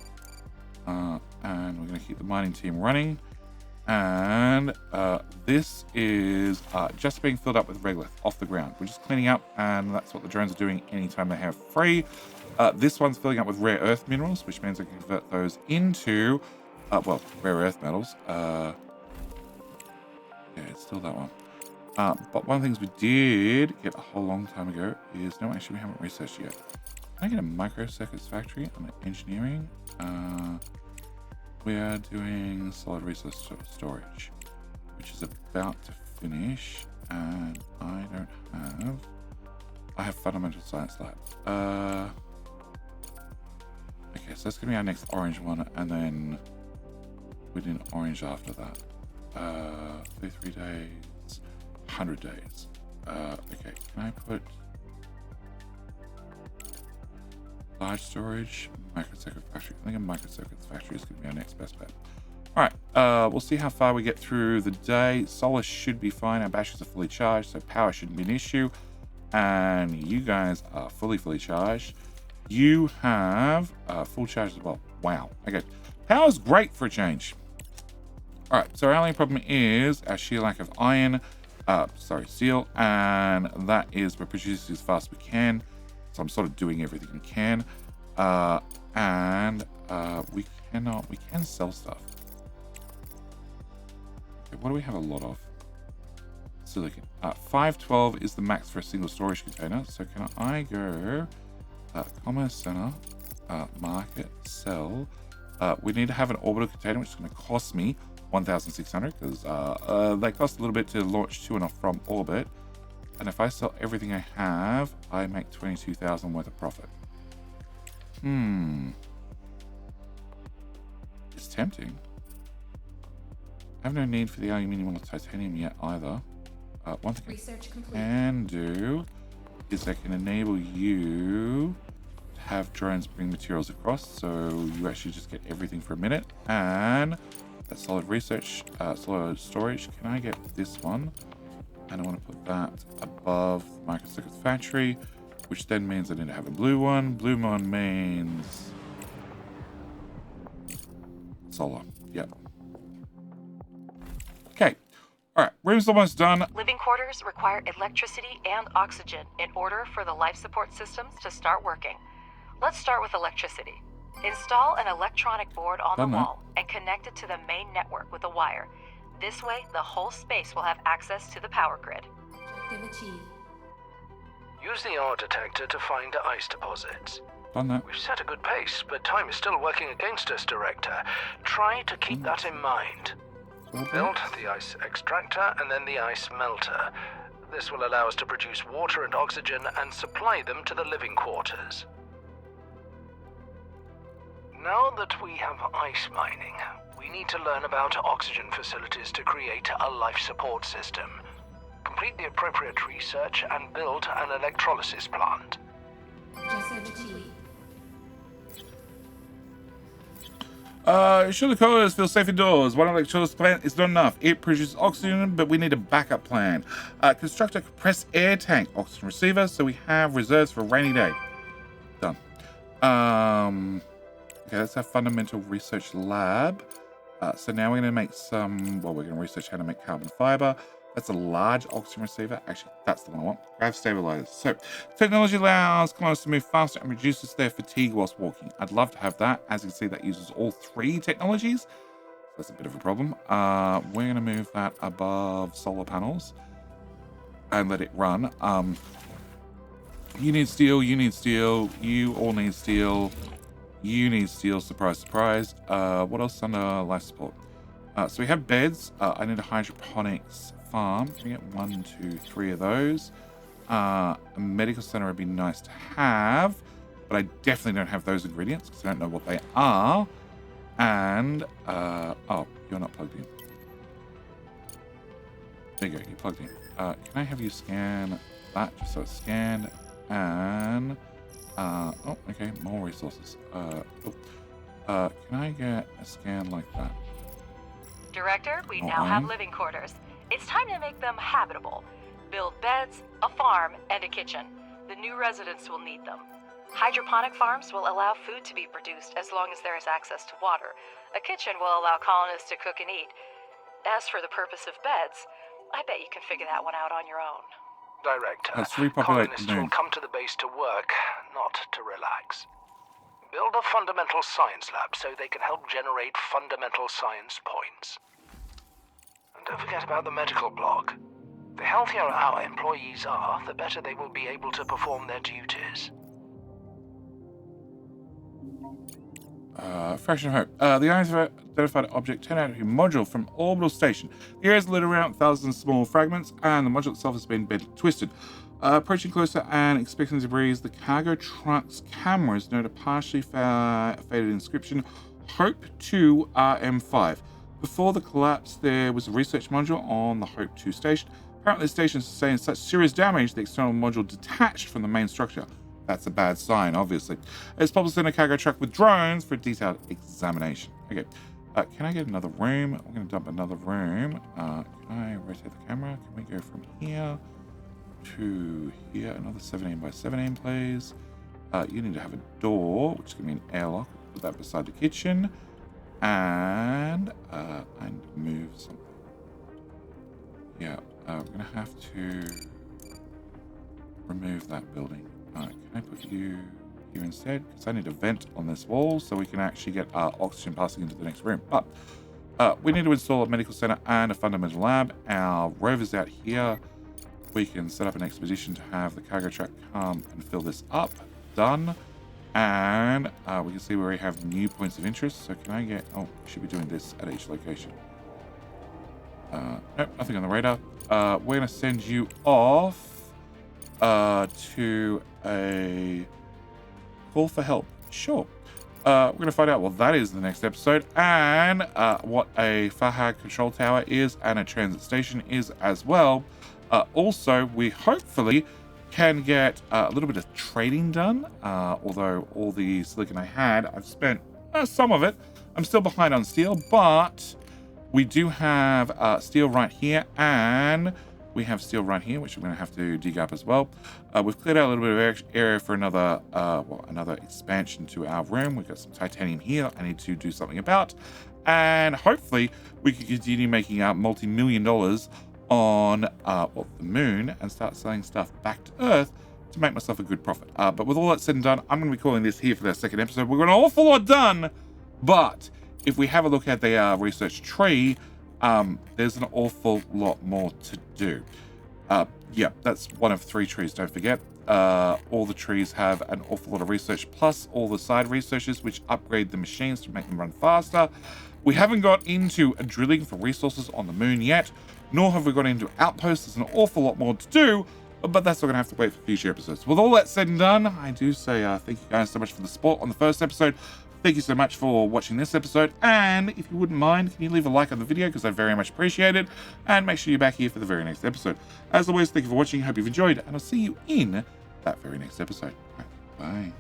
And we're going to keep the mining team running. And this is just being filled up with regolith off the ground. We're just cleaning up, and that's what the drones are doing anytime they have free. This one's filling up with rare earth minerals, which means I can convert those into, well, rare earth metals. Yeah, it's still that one. But one of the things we did get a whole long time ago is, no, actually we haven't researched yet. Can I get a microcircuits factory on the engineering? We are doing solid resource storage, which is about to finish, and I have fundamental science labs. Okay, Okay, so that's going to be our next orange one, and then we need an orange after that. 33 days, 100 days. Okay, can I put large storage, microcircuit factory? I think a microcircuits factory is going to be our next best bet. All right, we'll see how far we get through the day. Solar should be fine. Our batteries are fully charged, so power shouldn't be an issue. And you guys are fully charged. You have full charge as well. Wow. Okay, power's great for a change. All right, so our only problem is our sheer lack of iron. Steel, and that is we're producing as fast as we can. So I'm sort of doing everything we can. We can sell stuff. Okay, what do we have a lot of? Silicon. 512 is the max for a single storage container. So can I go commerce center, market, sell. We need to have an orbital container, which is going to cost me 1,600 because they cost a little bit to launch to and from orbit. And if I sell everything I have, I make 22,000 worth of profit. It's tempting. I have no need for the aluminium or titanium yet either. One thing I can do is I can enable you to have drones bring materials across, so you actually just get everything for a minute. And that solid research, solid storage. Can I get this one? And I want to put that above the microcircuits factory, which then means I need to have a blue one. Blue one means solar. Yep. Okay. All right. Room's almost done. Living quarters require electricity and oxygen in order for the life support systems to start working. Let's start with electricity. Install an electronic board on the wall and connect it to the main network with a wire. This way, the whole space will have access to the power grid. Objective achieved. Use the ore detector to find ice deposits. Done that. We've set a good pace, but time is still working against us, Director. Try to keep that in mind. Build the ice extractor and then the ice melter. This will allow us to produce water and oxygen and supply them to the living quarters. Now that we have ice mining, we need to learn about oxygen facilities to create a life support system. Complete the appropriate research and build an electrolysis plant. Objective achieved. Ensure the corridors feel safe indoors. One electrolysis plant is not enough. It produces oxygen, but we need a backup plan. Construct a compressed air tank oxygen receiver so we have reserves for a rainy day. Done. Okay, that's our fundamental research lab. So now we're going to make some, we're going to research how to make carbon fiber. That's a large oxygen receiver. Actually, that's the one I want. Grav stabilizers. So, technology allows climbers to move faster and reduces their fatigue whilst walking. I'd love to have that. As you can see, that uses all three technologies. So that's a bit of a problem. We're going to move that above solar panels and let it run. You need steel. You need steel. You all need steel. You need steel. Surprise, surprise. What else under life support? So we have beds. I need a hydroponics farm. Can we get 1, 2, 3 of those? A medical center would be nice to have, but I definitely don't have those ingredients because I don't know what they are. And, oh, you're not plugged in. There you go, you're plugged in. Can I have you scan that just so it's scanned? And, oh, okay, more resources. Can I get a scan like that? Director, we now have living quarters. It's time to make them habitable. Build beds, a farm, and a kitchen. The new residents will need them. Hydroponic farms will allow food to be produced as long as there is access to water. A kitchen will allow colonists to cook and eat. As for the purpose of beds, I bet you can figure that one out on your own. Director, colonists will come to the base to work, not to relax. Build a fundamental science lab so they can help generate fundamental science points. And don't forget about the medical block. The healthier our employees are, the better they will be able to perform their duties. Fraction of hope. The unidentified object turned out to be a module from orbital station. The area is littered around thousands of small fragments, and the module itself has been bent and twisted. Approaching closer and expecting debris, the cargo truck's cameras note a partially faded inscription, Hope 2 RM5. Before the collapse, there was a research module on the Hope 2 station. Apparently, the station sustained such serious damage, the external module detached from the main structure. That's a bad sign, obviously. It's probably in a cargo truck with drones for detailed examination. Okay, can I get another room? I'm going to dump another room. Can I rotate the camera? Can we go from here to here? Another 17 by 17, please. You need to have a door, which is going to be an airlock. Put that beside the kitchen. And I need to move something. Yeah, we're going to have to remove that building. Alright, can I put you here instead? Because I need a vent on this wall so we can actually get oxygen passing into the next room. But we need to install a medical center and a fundamental lab. Our rover's out here. We can set up an expedition to have the cargo truck come and fill this up. Done. And we can see where we have new points of interest. So can I get... Oh, we should be doing this at each location. Nope, nothing on the radar. We're going to send you off to a call for help. Sure. We're going to find out what that is in the next episode, and what a Fahad control tower is and a transit station is as well. Also, we hopefully can get a little bit of trading done, although all the silicon I had, I've spent some of it. I'm still behind on steel, but we do have steel right here, and we have steel right here, which we're going to have to dig up as well. We've cleared out a little bit of area for another expansion to our room. We've got some titanium here I need to do something about. And hopefully we can continue making multi-million dollars on the moon and start selling stuff back to Earth to make myself a good profit. But with all that said and done, I'm going to be calling this here for the second episode. We've got an awful lot done, but if we have a look at the research tree, there's an awful lot more to do. Yeah, that's one of 3 trees, don't forget. All the trees have an awful lot of research, plus all the side researches which upgrade the machines to make them run faster. We haven't got into drilling for resources on the moon yet, nor have we got into outposts. There's an awful lot more to do, but that's all going to have to wait for future episodes. With all that said and done, I do say thank you guys so much for the support on the first episode. Thank you so much for watching this episode, and if you wouldn't mind, can you leave a like on the video, because I very much appreciate it, and make sure you're back here for the very next episode. As always, thank you for watching, hope you've enjoyed, and I'll see you in that very next episode. Bye.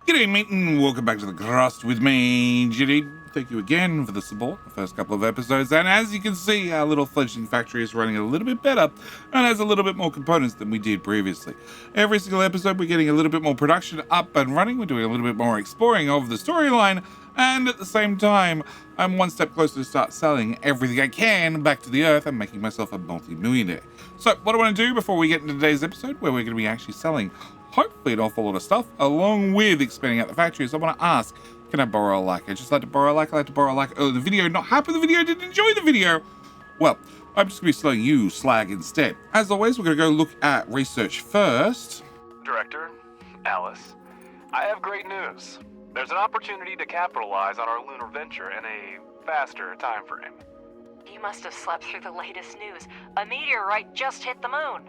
G'day mate, and welcome back to the Crust with me, 𝐒𝐮𝐲. Thank you again for the support the first couple of episodes, and as you can see, our little fledgling factory is running a little bit better and has a little bit more components than we did previously. Every single episode we're getting a little bit more production up and running, we're doing a little bit more exploring of the storyline, and at the same time I'm one step closer to start selling everything I can back to the Earth and making myself a multi-millionaire. So what I want to do before we get into today's episode, where we're going to be actually selling hopefully an awful lot of stuff along with expanding out the factories, I want to ask, can I borrow a like? I just like to borrow a like. I like to borrow a like. Oh, the video, not happy with the video, didn't enjoy the video. Well, I'm just going to be selling you slag instead. As always, we're going to go look at research first. Director, Alice, I have great news. There's an opportunity to capitalize on our lunar venture in a faster time frame. You must have slept through the latest news. A meteorite just hit the moon.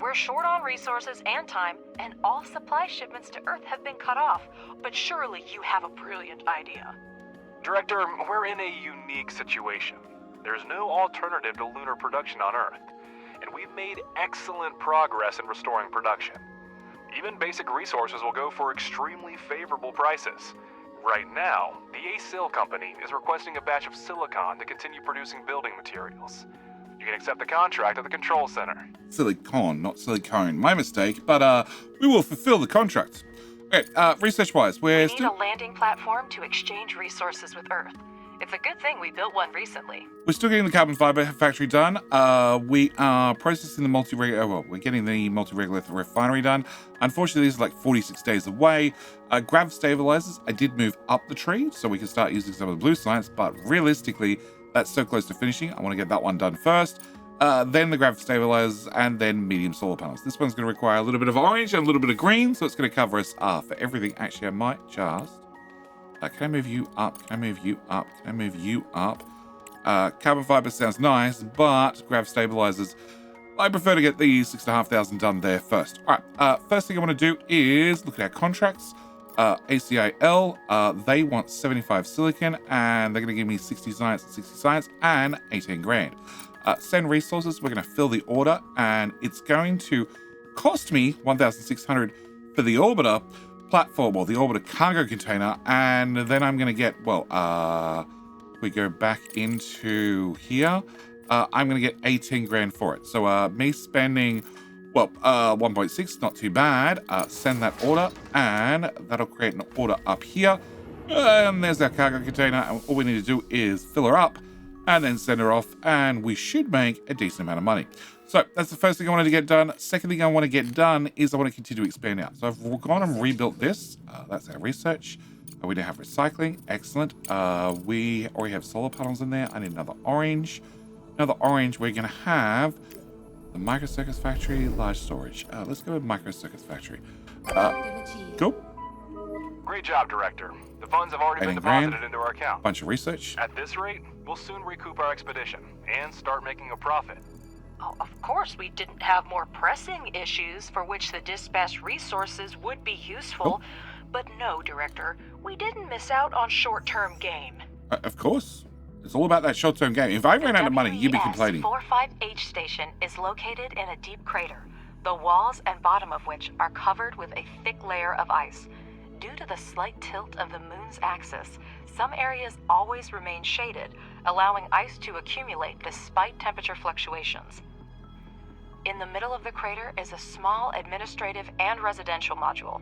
We're short on resources and time, and all supply shipments to Earth have been cut off. But surely you have a brilliant idea. Director, we're in a unique situation. There's no alternative to lunar production on Earth, and we've made excellent progress in restoring production. Even basic resources will go for extremely favorable prices. Right now, the 𝐒𝐮𝐞𝐫 company is requesting a batch of silicon to continue producing building materials. You can accept the contract at the control center. Silicon, not silicone. My mistake, but we will fulfill the contract. Okay, research-wise, we need a landing platform to exchange resources with Earth. It's a good thing we built one recently. We're still getting the carbon fiber factory done. We are processing the we're getting the multi-regolith refinery done. Unfortunately, this is like 46 days away. Grav stabilizers, I did move up the tree so we can start using some of the blue science, but realistically, that's so close to finishing. I want to get that one done first. Then the grav stabilizers, and then medium solar panels. This one's going to require a little bit of orange and a little bit of green, so it's going to cover us for everything. Actually, I might just Can I move you up? Can I move you up? Can I move you up? Carbon fiber sounds nice, but grav stabilizers. I prefer to get these 6,500 done there first. All right, first thing I want to do is look at our contracts. ACIL, they want 75 silicon, and they're going to give me 60 science and 60 science and 18 grand. Send resources, we're going to fill the order, and it's going to cost me 1,600 for the orbiter platform, or the orbiter cargo container, and then I'm going to get, we go back into here, I'm going to get 18 grand for it. So me spending, 1.6, not too bad. Send that order, and that'll create an order up here. And there's our cargo container, and all we need to do is fill her up and then send her off, and we should make a decent amount of money. So that's the first thing I wanted to get done. Second thing I want to get done is I want to continue to expand out. So I've gone and rebuilt this. That's our research. We now have recycling. Excellent. We already have solar panels in there. I need another orange. Another orange. We're going to have the microcircuits factory, large storage. Let's go with microcircuits factory. Cool. Great job, Director. The funds have already been deposited into our account. Bunch of research. At this rate, we'll soon recoup our expedition and start making a profit. Oh, of course, we didn't have more pressing issues for which the dispatched resources would be useful. Oh. But no, Director, we didn't miss out on short-term gain. Of course. It's all about that short-term game. If I ran out of money, you'd be complaining. The 45H station is located in a deep crater, the walls and bottom of which are covered with a thick layer of ice. Due to the slight tilt of the moon's axis, some areas always remain shaded, allowing ice to accumulate despite temperature fluctuations. In the middle of the crater is a small administrative and residential module,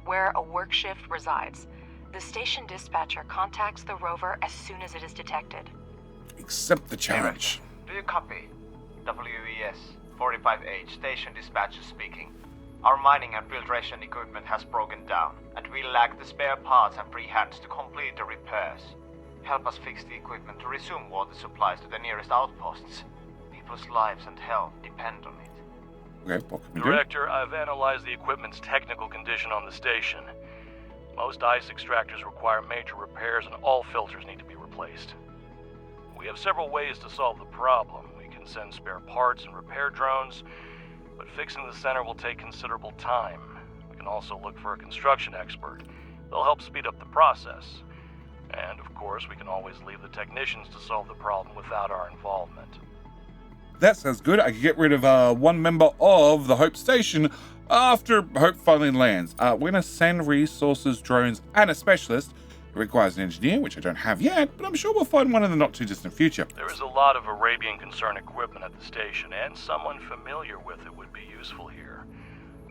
where a work shift resides. The station dispatcher contacts the rover as soon as it is detected. Accept the challenge. Do you copy? WES 45H station dispatcher speaking. Our mining and filtration equipment has broken down, and we lack the spare parts and free hands to complete the repairs. Help us fix the equipment to resume water supplies to the nearest outposts. People's lives and health depend on it. Okay, what can we do? Director, I've analyzed the equipment's technical condition on the station. Most ice extractors require major repairs, and all filters need to be replaced. We have several ways to solve the problem. We can send spare parts and repair drones, but fixing the center will take considerable time. We can also look for a construction expert. They'll help speed up the process. And, of course, we can always leave the technicians to solve the problem without our involvement. That sounds good. I could get rid of one member of the Hope Station after Hope finally lands. We're going to send resources, drones, and a specialist. It requires an engineer, which I don't have yet, but I'm sure we'll find one in the not-too-distant future. There is a lot of Arabian concern equipment at the station, and someone familiar with it would be useful here.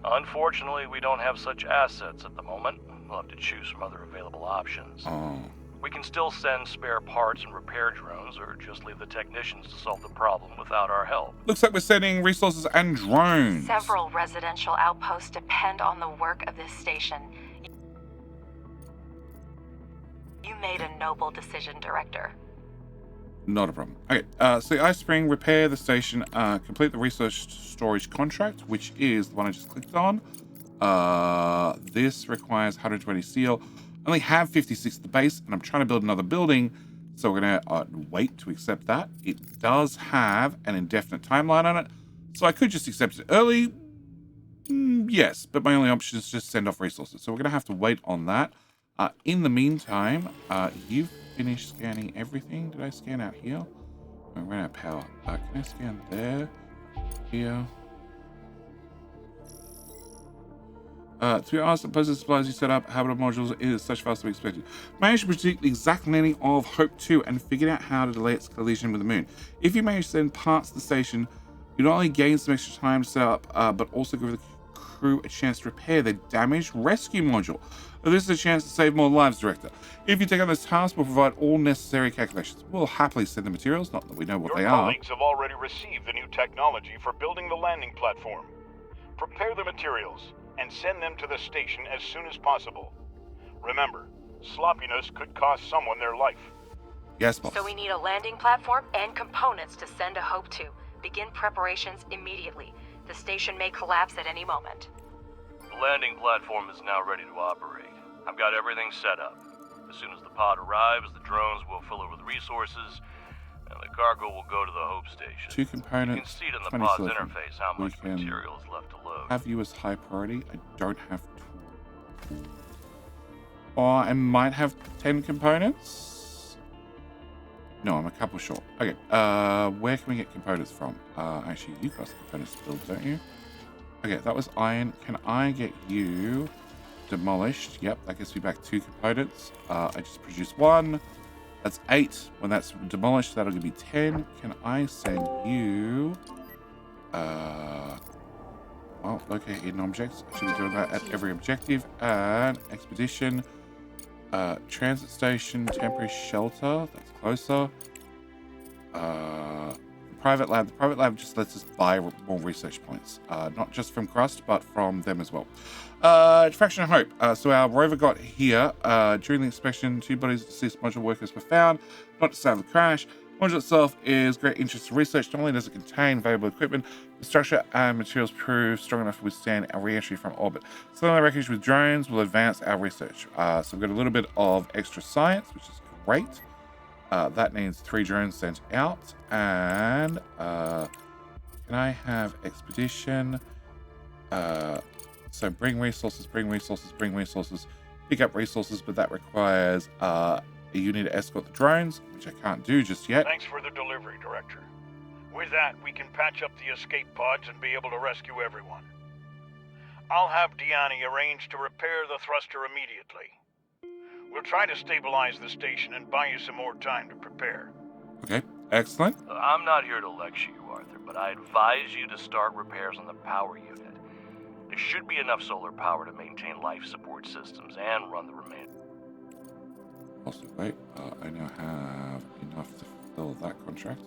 Unfortunately, we don't have such assets at the moment. We'll have to choose from other available options. Oh. We can still send spare parts and repair drones, or just leave the technicians to solve the problem without our help. Looks like we're sending resources and drones. Several residential outposts depend on the work of this station. You made a noble decision, Director. Not a problem. Okay, so Ice Spring, repair the station, complete the research storage contract, which is the one I just clicked on. This requires 120 steel. I only have 56 at the base, and I'm trying to build another building, so we're going to wait to accept that. It does have an indefinite timeline on it, so I could just accept it early. Yes, but my only option is just send off resources, so we're going to have to wait on that. In the meantime, you've finished scanning everything. Did I scan out here? I ran out of power. Can I scan there? Here? To be honest, the posted supplies you set up, habitable modules is such fast to be expected. Managed to predict the exact landing of Hope 2 and figured out how to delay its collision with the moon. If you manage to send parts to the station, you not only gain some extra time to set up, but also give the crew a chance to repair their damaged rescue module. This is a chance to save more lives, Director. If you take on this task, we'll provide all necessary calculations. We'll happily send the materials, not that we know what they are. Your colleagues have already received the new technology for building the landing platform. Prepare the materials and send them to the station as soon as possible. Remember, sloppiness could cost someone their life. Yes, boss. So we need a landing platform and components to send a Hope to. Begin preparations immediately. The station may collapse at any moment. The landing platform is now ready to operate. I've got everything set up. As soon as the pod arrives, the drones will fill it with resources, and the cargo will go to the Hope Station. 2 components. You can see it in the 20 pod's silicon. interface how We much can material is left to load. have you as high priority. I don't have tools. Or I might have 10 components. No, I'm a couple short. Okay, where can we get components from? Actually, you've got some components to build, don't you? Okay, that was iron. Can I get you demolished? Yep, that gets me back 2 components. I just produced 1. That's 8. When that's demolished, that'll give me 10. Can I send you... well, locate hidden objects. I should be doing that at every objective. And expedition. Transit station, temporary shelter. That's closer. Private lab. The private lab just lets us buy more research points. Not just from Crust, but from them as well. Fraction of Hope. So our rover got here. During the inspection, 2 bodies of deceased module workers were found. Not to save the crash. The module itself is great interest to research. Not only does it contain valuable equipment, the structure and materials prove strong enough to withstand our re-entry from orbit. Selling the wreckage with drones will advance our research. So we've got a little bit of extra science, which is great. That needs 3 drones sent out. And can I have expedition? So bring resources, bring resources, bring resources. Pick up resources, but that requires you need to escort the drones, which I can't do just yet. Thanks for the delivery, Director. With that, we can patch up the escape pods and be able to rescue everyone. I'll have Deani arrange to repair the thruster immediately. We'll try to stabilize the station and buy you some more time to prepare. Okay, excellent. I'm not here to lecture you, Arthur, but I advise you to start repairs on the power unit. There should be enough solar power to maintain life support systems and run the remainder. Also, wait, I now have enough to fulfill that contract.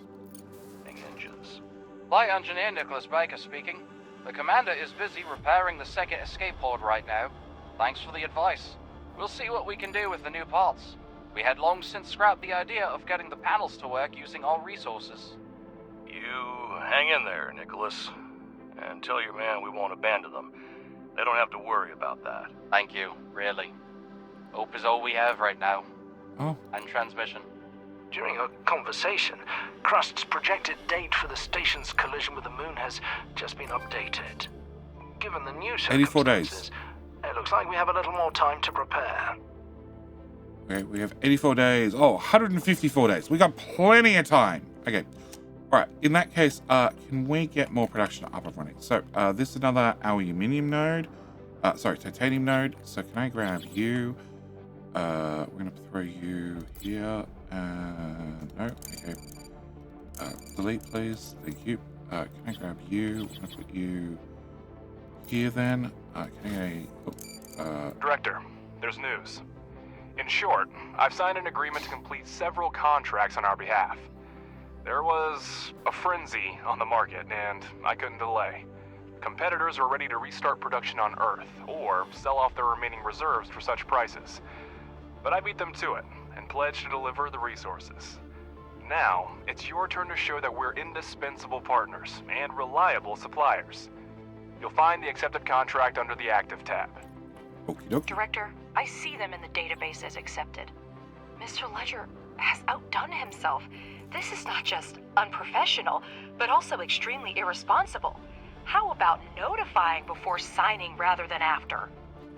Engines. Flight Engineer 𝐒𝐮𝐲𝐞𝐫 speaking. The commander is busy repairing the second escape pod right now. Thanks for the advice. We'll see what we can do with the new parts. We had long since scrapped the idea of getting the panels to work using our resources. You hang in there, Nicholas, and tell your man we won't abandon them. They don't have to worry about that. Thank you, really. Hope is all we have right now. Oh. And transmission. During our conversation, Crust's projected date for the station's collision with the moon has just been updated. Given the new 84 days. circumstances, it looks like we have a little more time to prepare. Okay, we have 84 days. Oh, 154 days. We got plenty of time. Okay. All right. In that case, can we get more production up and running? So, this is another aluminium node. Titanium node. So, can I grab you? We're going to throw you here. No. Okay. Delete, please. Thank you. Can I grab you? I'm going to put you here then. Director, there's news. In short, I've signed an agreement to complete several contracts on our behalf. There was a frenzy on the market, and I couldn't delay. Competitors are ready to restart production on Earth, or sell off their remaining reserves for such prices. But I beat them to it, and pledged to deliver the resources. Now, it's your turn to show that we're indispensable partners, and reliable suppliers. You'll find the accepted contract under the Active tab. Okie dokie. Director, I see them in the database as accepted. Mr. Ledger has outdone himself. This is not just unprofessional, but also extremely irresponsible. How about notifying before signing rather than after?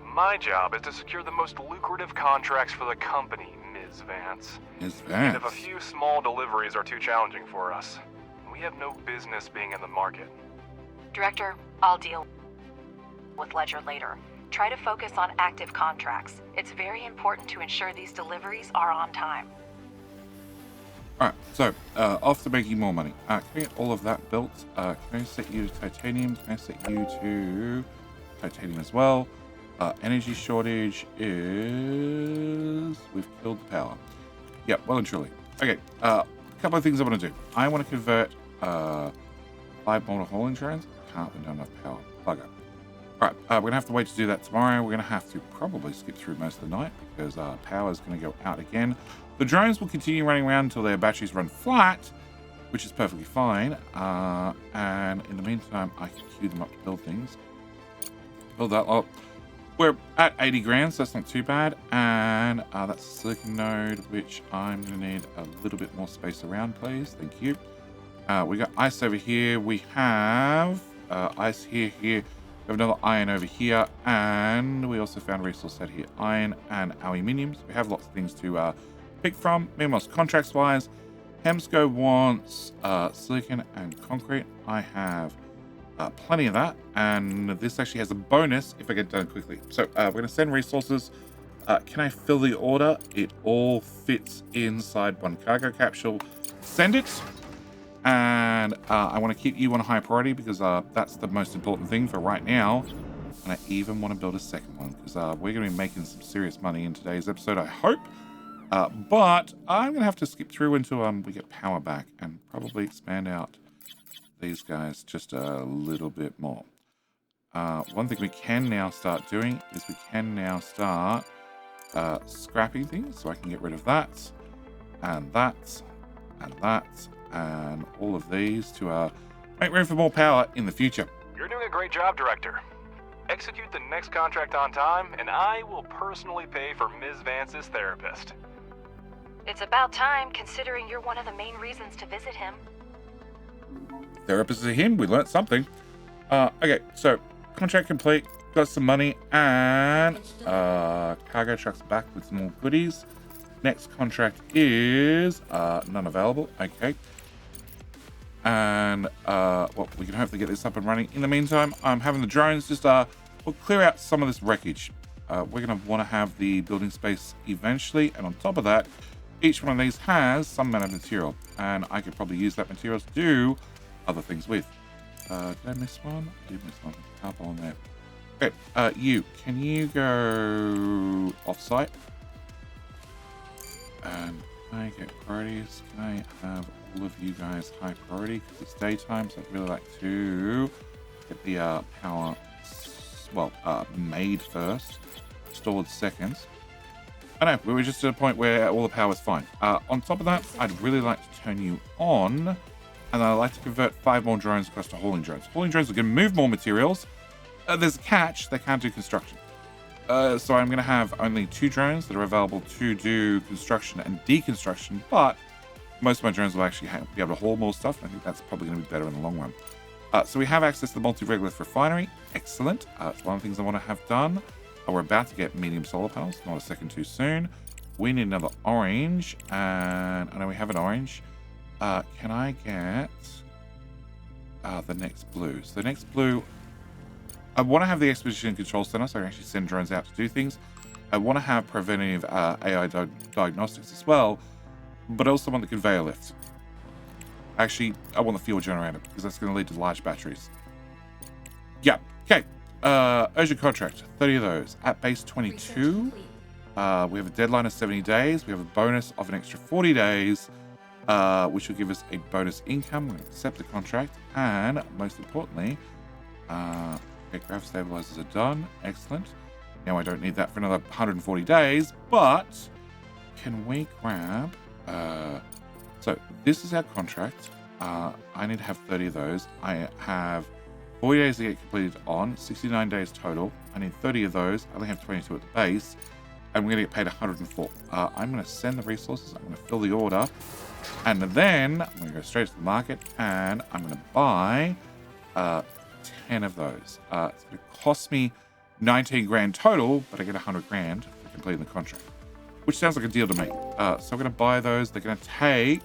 My job is to secure the most lucrative contracts for the company, Ms. Vance. Ms. Vance. And if a few small deliveries are too challenging for us, we have no business being in the market. Director, I'll deal with Ledger later. Try to focus on active contracts. It's very important to ensure these deliveries are on time. Alright, so, off to making more money. Can I get all of that built? Can I set you to titanium? Can I set you to titanium as well? Energy shortage is... We've killed the power. Yep, well and truly. Okay, a couple of things I want to do. I want to convert 5 motor hauling trains. Can't, we don't have enough power. Bugger. Alright, we're going to have to wait to do that tomorrow. We're going to have to probably skip through most of the night because power is going to go out again. The drones will continue running around until their batteries run flat, which is perfectly fine. And in the meantime, I can queue them up to build things. Build that lot. We're at 80 grand, so that's not too bad. And that's a silicon node, which I'm going to need a little bit more space around, please. Thank you. We got ice over here. We have ice here. We have another iron over here. And we also found a resource set here. Iron and aluminium. So we have lots of things to pick from. Meanwhile, contracts-wise, Hemsco wants silicon and concrete. I have plenty of that, and this actually has a bonus if I get it done quickly. So we're going to send resources. Can I fill the order? It all fits inside one cargo capsule. Send it. And I want to keep you on high priority because that's the most important thing for right now. And I even want to build a second one because we're going to be making some serious money in today's episode, I hope. But I'm going to have to skip through until we get power back and probably expand out these guys just a little bit more. One thing we can now start doing is we can now start scrapping things, so I can get rid of that and that and that and all of these to make room for more power in the future. You're doing a great job, Director. Execute the next contract on time, and I will personally pay for Ms. Vance's therapist. It's about time, considering you're one of the main reasons to visit him. Therapist to him, we learnt something. Okay, so contract complete, got some money, and cargo trucks back with some more goodies. Next contract is none available. Okay, and well, we can hopefully get this up and running. In the meantime, I'm having the drones just we'll clear out some of this wreckage. We're going to want to have the building space eventually, and on top of that, each one of these has some amount of material, and I could probably use that material to do other things with. Did I miss one? I did miss one. Couple on there. Okay, you, can you go off-site? And can I get priorities? Can I have all of you guys high priority? Because it's daytime, so I'd really like to get the power, well, made first, stored second. I know, we were just at a point where all the power was fine. On top of that, I'd really like to turn you on, and I'd like to convert 5 more drones across to hauling drones. Hauling drones are going to move more materials. There's a catch, they can't do construction. So I'm going to have only 2 drones that are available to do construction and deconstruction, but most of my drones will actually be able to haul more stuff, and I think that's probably going to be better in the long run. So we have access to the multi-regolith refinery. Excellent. It's one of the things I want to have done. We're about to get medium solar panels, not a second too soon. We need another orange, and I know we have an orange. Can I get the next blue? So the next blue, I want to have the Expedition Control Center, so I can actually send drones out to do things. I want to have preventative AI diagnostics as well, but I also want the conveyor lift. Actually, I want the fuel generator, because that's going to lead to large batteries. Yeah, okay. Urgent contract, 30 of those. At base 22, we have a deadline of 70 days. We have a bonus of an extra 40 days, which will give us a bonus income. We're going to accept the contract, and most importantly, okay, grav stabilizers are done. Excellent. Now I don't need that for another 140 days, but can we grab... so this is our contract. I need to have 30 of those. I have 40 days to get completed on, 69 days total. I need 30 of those. I only have 22 at the base. And we're going to get paid 104. I'm going to send the resources. I'm going to fill the order. And then I'm going to go straight to the market. And I'm going to buy 10 of those. It's going to cost me 19 grand total, but I get 100 grand for completing the contract. Which sounds like a deal to me. So I'm going to buy those. They're going to take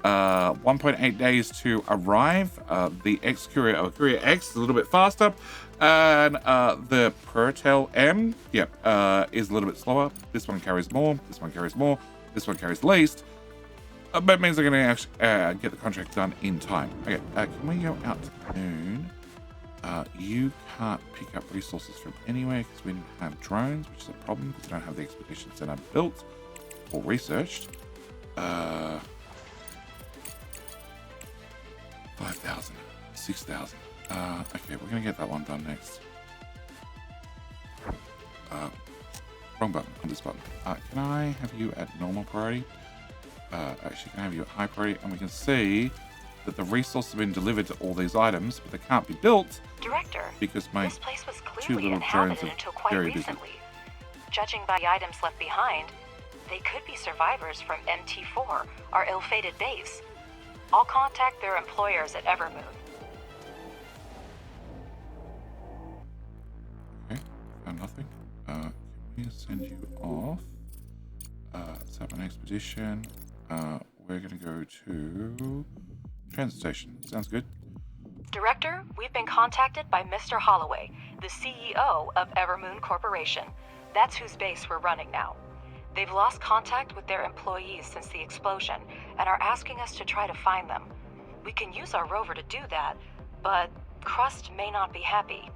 1.8 days to arrive. The X Courier X is a little bit faster, and the Protel M, is a little bit slower. This one carries more. This one carries more. This one carries least. But it means they're going to actually get the contract done in time. Okay, can we go out to the moon? You can't pick up resources from anywhere because we didn't have drones, which is a problem because we don't have the Expedition Center built or researched. 5,000, 6,000. Okay, we're gonna get that one done next. Wrong button, on this button. Can I have you at normal priority? Actually, can I have you at high priority? And we can see that the resources have been delivered to all these items, but they can't be built Director, because my this place was 2 clearly little drones inhabited are until quite very busy. recently. Judging by the items left behind, they could be survivors from MT4, our ill-fated base. I'll contact their employers at Evermoon. Okay, found nothing. Can we send you off? Let's have an expedition. We're gonna go to transit station. Sounds good. Director, we've been contacted by Mr. Holloway, the CEO of Evermoon Corporation. That's whose base we're running now. They've lost contact with their employees since the explosion and are asking us to try to find them. We can use our rover to do that, but Crust may not be happy.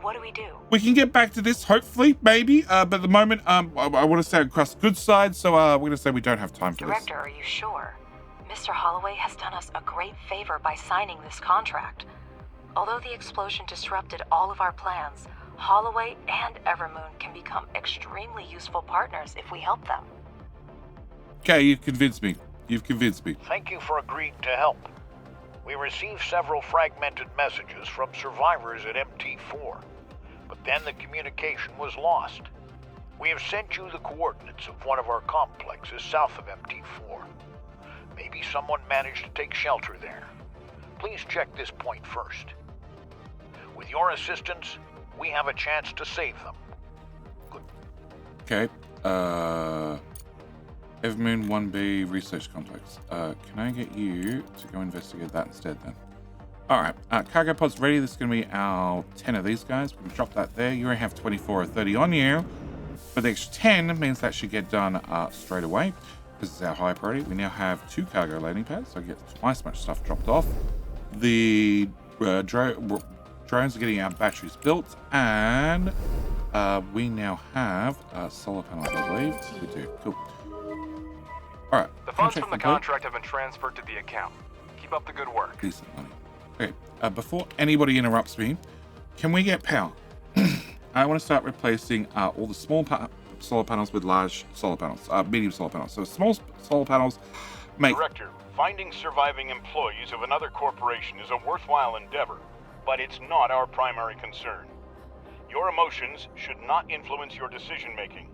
What do we do? We can get back to this, hopefully, maybe. But at the moment, I want to stay on Crust's good side, so we're going to say we don't have time for Director, are you sure? Mr. Holloway has done us a great favor by signing this contract. Although the explosion disrupted all of our plans, Holloway and Evermoon can become extremely useful partners if we help them. Okay, you've convinced me. You've convinced me. Thank you for agreeing to help. We received several fragmented messages from survivors at MT4, but then the communication was lost. We have sent you the coordinates of one of our complexes south of MT4. Maybe someone managed to take shelter there. Please check this point first. With your assistance, we have a chance to save them. Good. Okay. Evermoon 1B Research Complex. Can I get you to go investigate that instead then? Alright, cargo pod's ready. This is going to be our 10 of these guys. We're going to drop that there. You already have 24 or 30 on you. But the extra 10 means that should get done straight away. This is our high priority. We now have 2 cargo landing pads, so I get twice much stuff dropped off. The drones are getting our batteries built, and we now have solar panels, I believe. We do. Cool. Alright. The funds from the contract have been transferred to the account. Keep up the good work. Decent money. Okay, before anybody interrupts me, can we get power? I want to start replacing all the small solar panels with large solar panels, medium solar panels. So small solar panels make... Director, finding surviving employees of another corporation is a worthwhile endeavor, but it's not our primary concern. Your emotions should not influence your decision-making,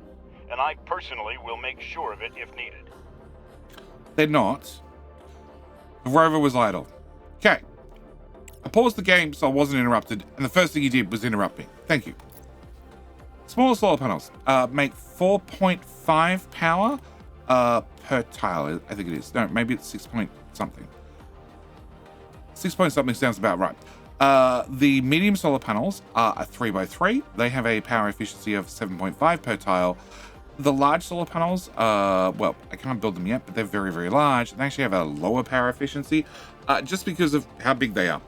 and I personally will make sure of it if needed. They're not. The rover was idle. Okay. I paused the game so I wasn't interrupted, and the first thing you did was interrupt me. Thank you. Smaller solar panels make 4.5 power per tile, I think it is. No, maybe it's 6 point something. 6 point something sounds about right. The medium solar panels are a 3x3. They have a power efficiency of 7.5 per tile. The large solar panels, well, I can't build them yet, but they're very, very large. They actually have a lower power efficiency just because of how big they are.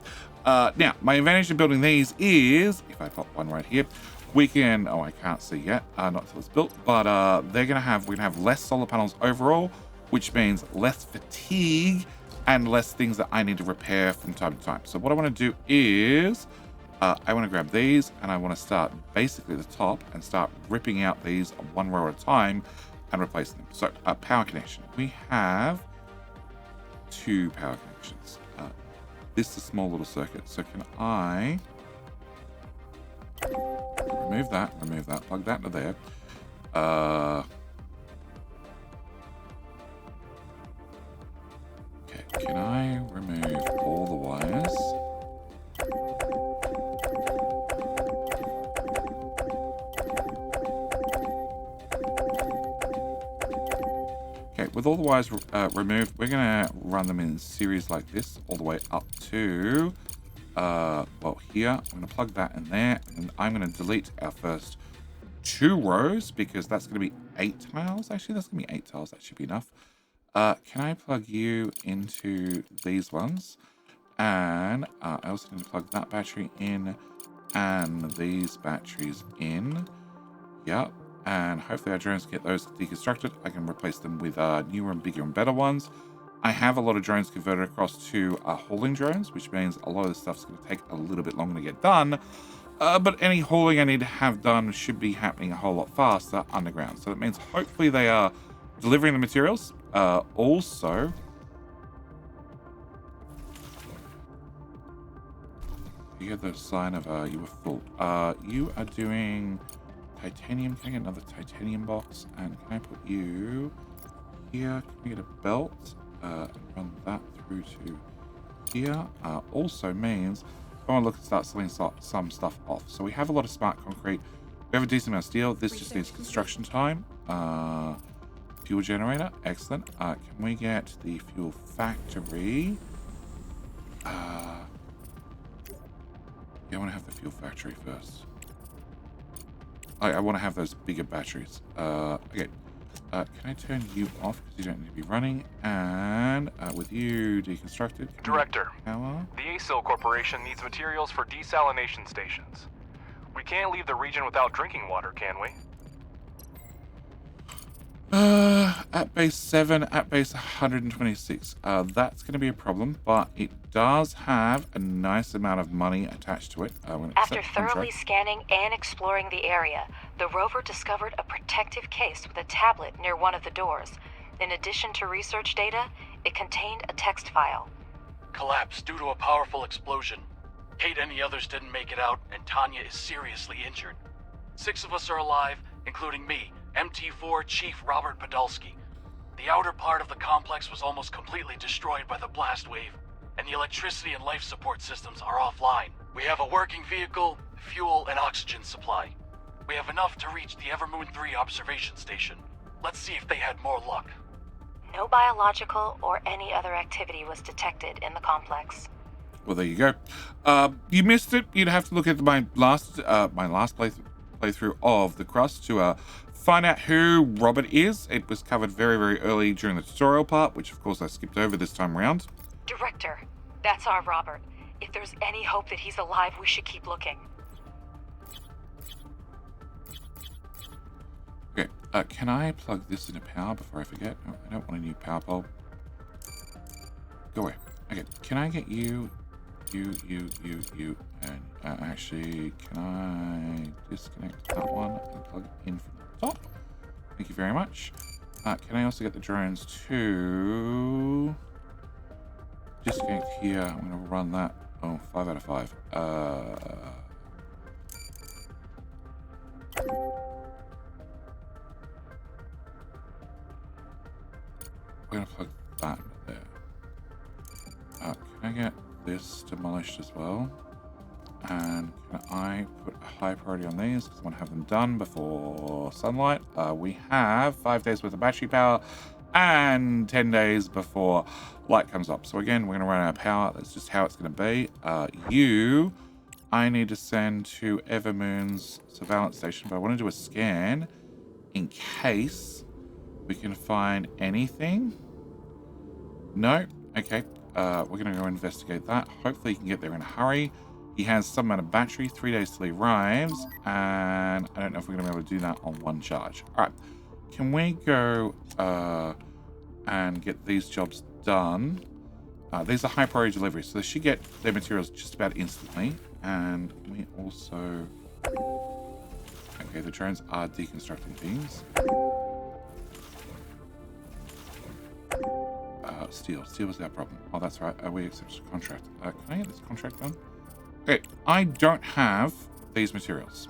Now, my advantage of building these is, if I pop one right here, we can, oh, I can't see yet, not until it's built, but we're gonna have less solar panels overall, which means less fatigue and less things that I need to repair from time to time. So what I want to do is, I want to grab these and I want to start basically the top and start ripping out these one row at a time and replacing them. So power connection. We have 2 power connections. This is a small little circuit. So can I remove that, plug that into there. Okay, can I remove all the wires? Okay, with all the wires removed, we're gonna run them in series like this, all the way up to, well, here. I'm gonna plug that in there, and I'm gonna delete our first 2 rows, because that's gonna be 8 tiles. Actually, that's gonna be 8 tiles, that should be enough. Can I plug you into these ones? And I also need to plug that battery in, and these batteries in. Yep. And hopefully our drones get those deconstructed. I can replace them with newer and bigger and better ones. I have a lot of drones converted across to hauling drones, which means a lot of this stuff's going to take a little bit longer to get done. But any hauling I need to have done should be happening a whole lot faster underground. So that means hopefully they are delivering the materials. Also, You had the sign of you were full. You are doing titanium. Can I get another titanium box? And can I put you here? Can we get a belt? And run that through to here. Also means I want to look and start selling some stuff off. So we have a lot of smart concrete. We have a decent amount of steel. This just needs construction time. Fuel generator. Excellent. Can we get the fuel factory? Yeah, I want to have the fuel factory first. I want to have those bigger batteries. Okay. Can I turn you off because you don't need to be running? And with you deconstructed. Director, power. the 𝐒𝐮𝐲 Corporation needs materials for desalination stations. We can't leave the region without drinking water, can we? At base 7, at base 126. That's going to be a problem, but it does have a nice amount of money attached to it. After thoroughly scanning and exploring the area, the rover discovered a protective case with a tablet near one of the doors. In addition to research data, it contained a text file. Collapsed due to a powerful explosion. Kate and the others didn't make it out, and Tanya is seriously injured. 6 of us are alive, including me, MT4 Chief Robert Podolsky. The outer part of the complex was almost completely destroyed by the blast wave, and the electricity and life support systems are offline. We have a working vehicle, fuel, and oxygen supply. We have enough to reach the Evermoon 3 observation station. Let's see if they had more luck. No biological or any other activity was detected in the complex. Well, there you go. You missed it. You'd have to look at my last playthrough of the Crust to find out who Robert is. It was covered very, very early during the tutorial part, which of course I skipped over this time around. Director, that's our Robert. If there's any hope that he's alive, we should keep looking. Okay, can I plug this into power before I forget? Oh, I don't want a new power pole. Go away. Okay, can I get you, and actually, can I disconnect that one and plug it in from the top? Thank you very much. Can I also get the drones to disconnect here? I'm going to run that. Oh, 5 out of 5. We're going to plug that there. Can I get this demolished as well? And can I put a high priority on these because I want to have them done before sunlight? We have 5 days worth of battery power and 10 days before light comes up. So again, we're going to run out of power. That's just how it's going to be. I need to send to Evermoon's surveillance station, but I want to do a scan in case we can find anything. No? Okay. We're going to go investigate that. Hopefully he can get there in a hurry. He has some amount of battery, 3 days till he arrives, and I don't know if we're going to be able to do that on one charge. All right. Can we go and get these jobs done? These are high priority deliveries, so they should get their materials just about instantly. And we also... Okay, the drones are deconstructing things. Steel was our problem. Oh, that's right. We accepted a contract. Can I get this contract done? Okay, I don't have these materials,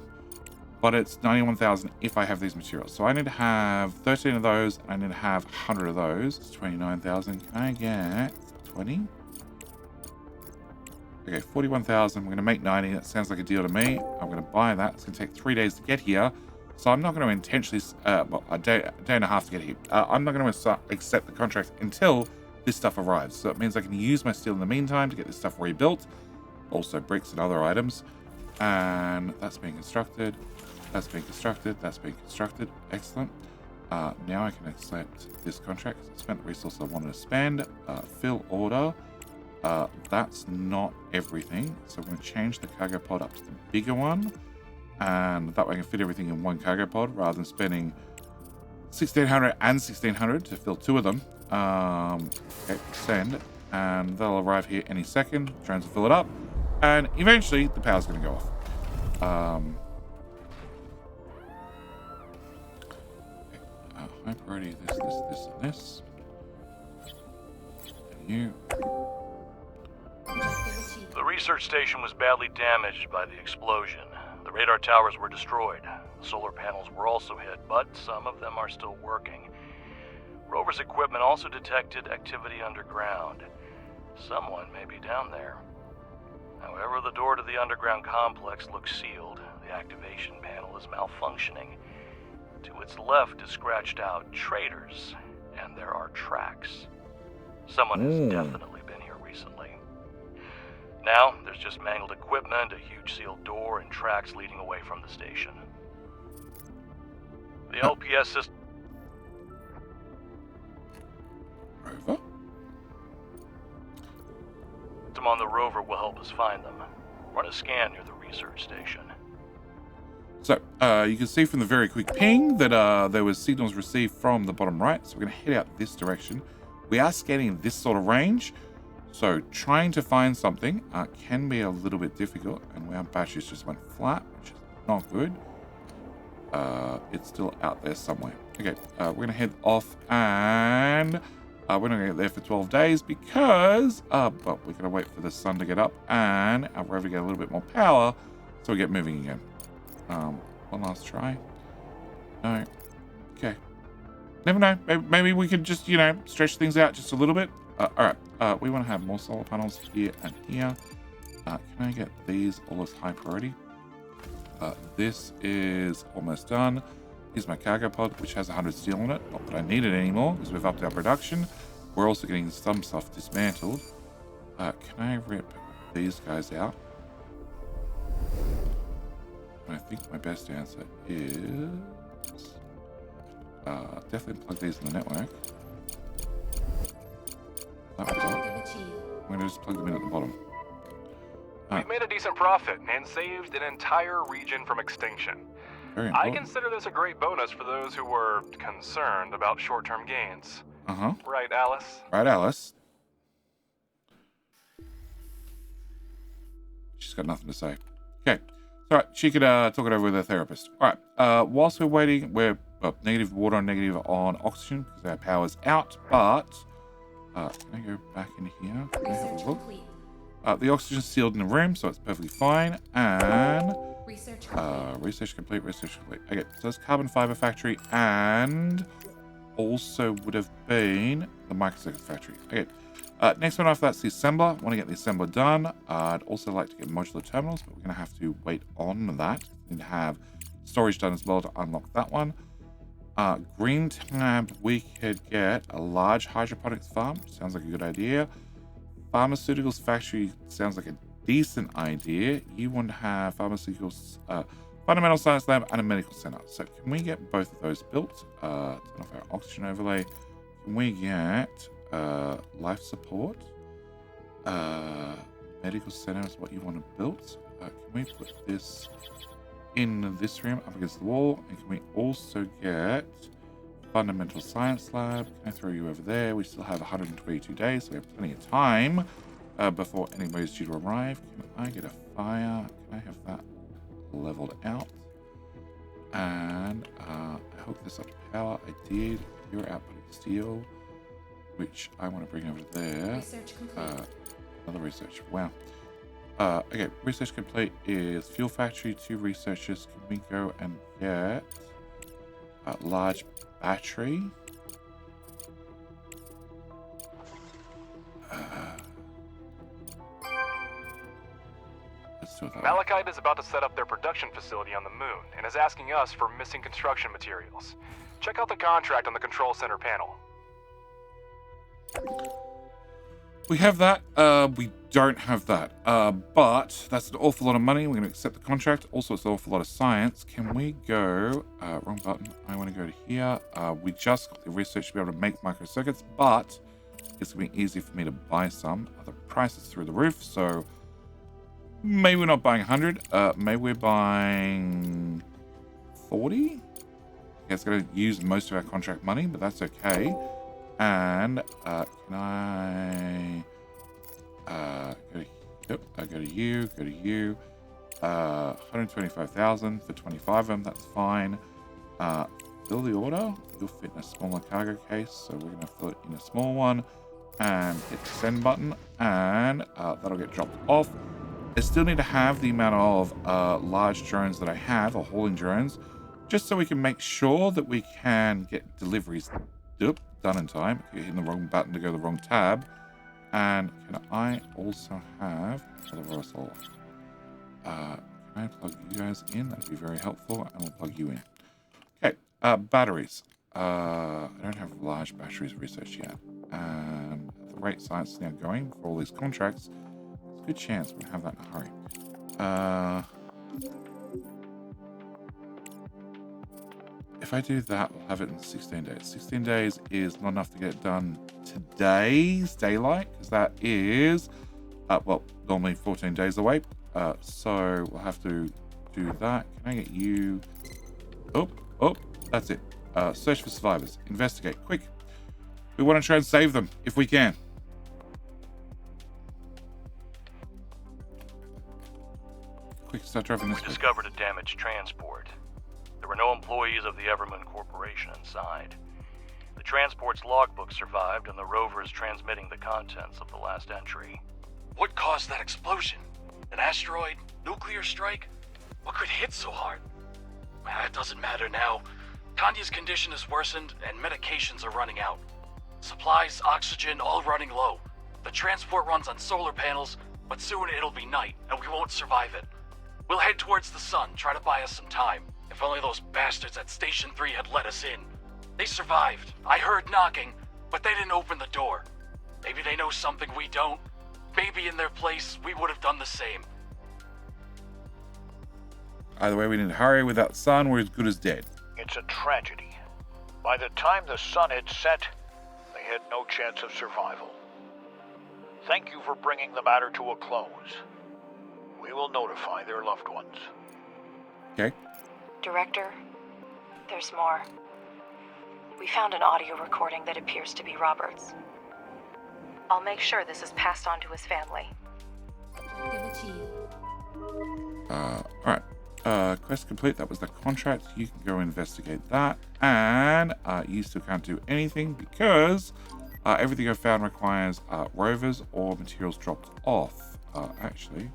but it's 91,000 if I have these materials. So I need to have 13 of those, and I need to have 100 of those. It's 29,000. Can I get 20? Okay, 41,000. We're going to make 90. That sounds like a deal to me. I'm going to buy that. It's going to take 3 days to get here. So I'm not going to intentionally, well, a day and a half to get here. I'm not going to accept the contract until this stuff arrives. So it means I can use my steel in the meantime to get this stuff rebuilt. Also bricks and other items. And that's being constructed. That's being constructed. That's being constructed. Excellent. Now I can accept this contract. I spent the resource I wanted to spend. Fill order. That's not everything. So I'm going to change the cargo pod up to the bigger one. And that way I can fit everything in one cargo pod rather than spending 1,600 and 1,600 to fill 2 of them. Okay, send. And they'll arrive here any second. Drones will fill it up. And eventually the power's going to go off. Okay, high priority, this, and this. And you. The research station was badly damaged by the explosion. The radar towers were destroyed. The solar panels were also hit, but some of them are still working. Rover's equipment also detected activity underground. Someone may be down there. However, the door to the underground complex looks sealed. The activation panel is malfunctioning. To its left is scratched out "Traitors," and there are tracks. Someone has definitely been here recently. Now, there's just mangled equipment, a huge sealed door, and tracks leading away from the station. The LPS system... Rover? on the rover will help us find them. Run a scan near the research station. So, you can see from the very quick ping that there was signals received from the bottom right. So we're going to head out this direction. We are scanning this sort of range. So trying to find something can be a little bit difficult. And our batteries just went flat, which is not good. It's still out there somewhere. Okay, we're going to head off and we're not going to get there for 12 days because, well, we're going to wait for the sun to get up and our rover get a little bit more power so we get moving again. One last try. No. Okay. Never know. Maybe we could just, you know, stretch things out just a little bit. All right. We want to have more solar panels here and here. Can I get these all as high priority? This is almost done. Here's my cargo pod, which has 100 steel on it. Not that I need it anymore because we've upped our production. We're also getting some stuff dismantled. Can I rip these guys out? I think my best answer is definitely plug these in the network. That was all. I'm going to just plug them in at the bottom. We've made a decent profit and saved an entire region from extinction. I consider this a great bonus for those who were concerned about short-term gains. Right, Alice? Right, Alice. She's got nothing to say. Okay. All right, she could talk it over with her therapist. All right, whilst we're waiting, we're negative water and negative on oxygen because our power's out, but can I go back in here? Can I have a look? The oxygen's sealed in the room, so it's perfectly fine, and research complete. Okay, so it's carbon fiber factory and also would have been the microcircuit factory. Okay. Next one after that's the assembler. I want to get the assembler done. I'd also like to get modular terminals, but we're going to have to wait on that. We need to have storage done as well to unlock that one. Green tab, we could get a large hydroponics farm. Sounds like a good idea. Pharmaceuticals factory sounds like a decent idea. You want to have pharmaceuticals, fundamental science lab, and a medical center. So can we get both of those built? Turn off our oxygen overlay. Can we get life support? Medical center is what you want to build. Can we put this in this room up against the wall? And can we also get fundamental science lab? Can I throw you over there? We still have 122 days, so we have plenty of time before anybody's due to arrive. Can I get a fire? Can I have that leveled out? And I hooked this up to power. I did. You're outputting steel, which I want to bring over there. Research complete. Another research. Wow. Okay, research complete is fuel factory, 2 researchers. Can we go and get a large battery? Let's do that. Malachite is about to set up their production facility on the moon and is asking us for missing construction materials. Check out the contract on the control center panel. We have that. We don't have that. But that's an awful lot of money. We're going to accept the contract. Also, it's an awful lot of science. Can we go... wrong button. I want to go to here. We just got the research to be able to make microcircuits, but it's going to be easy for me to buy some. The price is through the roof, so maybe we're not buying 100. Maybe we're buying 40. It's going to use most of our contract money, but that's okay. And can I go to you, 125,000 for 25 of them, that's fine. Fill the order. You'll fit in a smaller cargo case, so we're going to fill it in a small one and hit the send button, and that'll get dropped off. I still need to have the amount of large drones that I have, or hauling drones, just so we can make sure that we can get deliveries done in time. Okay, hitting the wrong button to go to the wrong tab. And can I also have the Russell? Can I plug you guys in? That'd be very helpful, and we'll plug you in. Okay, batteries. I don't have large batteries research yet. At the rate science is now going for all these contracts, there's a good chance we'll have that in a hurry. If I do that, we'll have it in 16 days. 16 days is not enough to get it done today's daylight, because that is, well, normally 14 days away. So we'll have to do that. Can I get you? Oh, that's it. Search for survivors. Investigate. Quick. We want to try and save them, if we can. Quick, start driving this way. We discovered a damaged transport. There were no employees of the Evermoon Corporation inside. The transport's logbook survived, and the Rover is transmitting the contents of the last entry. What caused that explosion? An asteroid? Nuclear strike? What could hit so hard? It doesn't matter now. Tanya's condition has worsened, and medications are running out. Supplies, oxygen, all running low. The transport runs on solar panels, but soon it'll be night, and we won't survive it. We'll head towards the sun, try to buy us some time. If only those bastards at Station 3 had let us in. They survived. I heard knocking, but they didn't open the door. Maybe they know something we don't. Maybe in their place, we would have done the same. Either way, we need to hurry. Without the sun, we're as good as dead. It's a tragedy. By the time the sun had set, they had no chance of survival. Thank you for bringing the matter to a close. We will notify their loved ones. Okay. Director, there's more. We found an audio recording that appears to be Robert's. I'll make sure this is passed on to his family. Alright. Quest complete. That was the contract. You can go investigate that. And you still can't do anything because everything I found requires rovers or materials dropped off. Actually,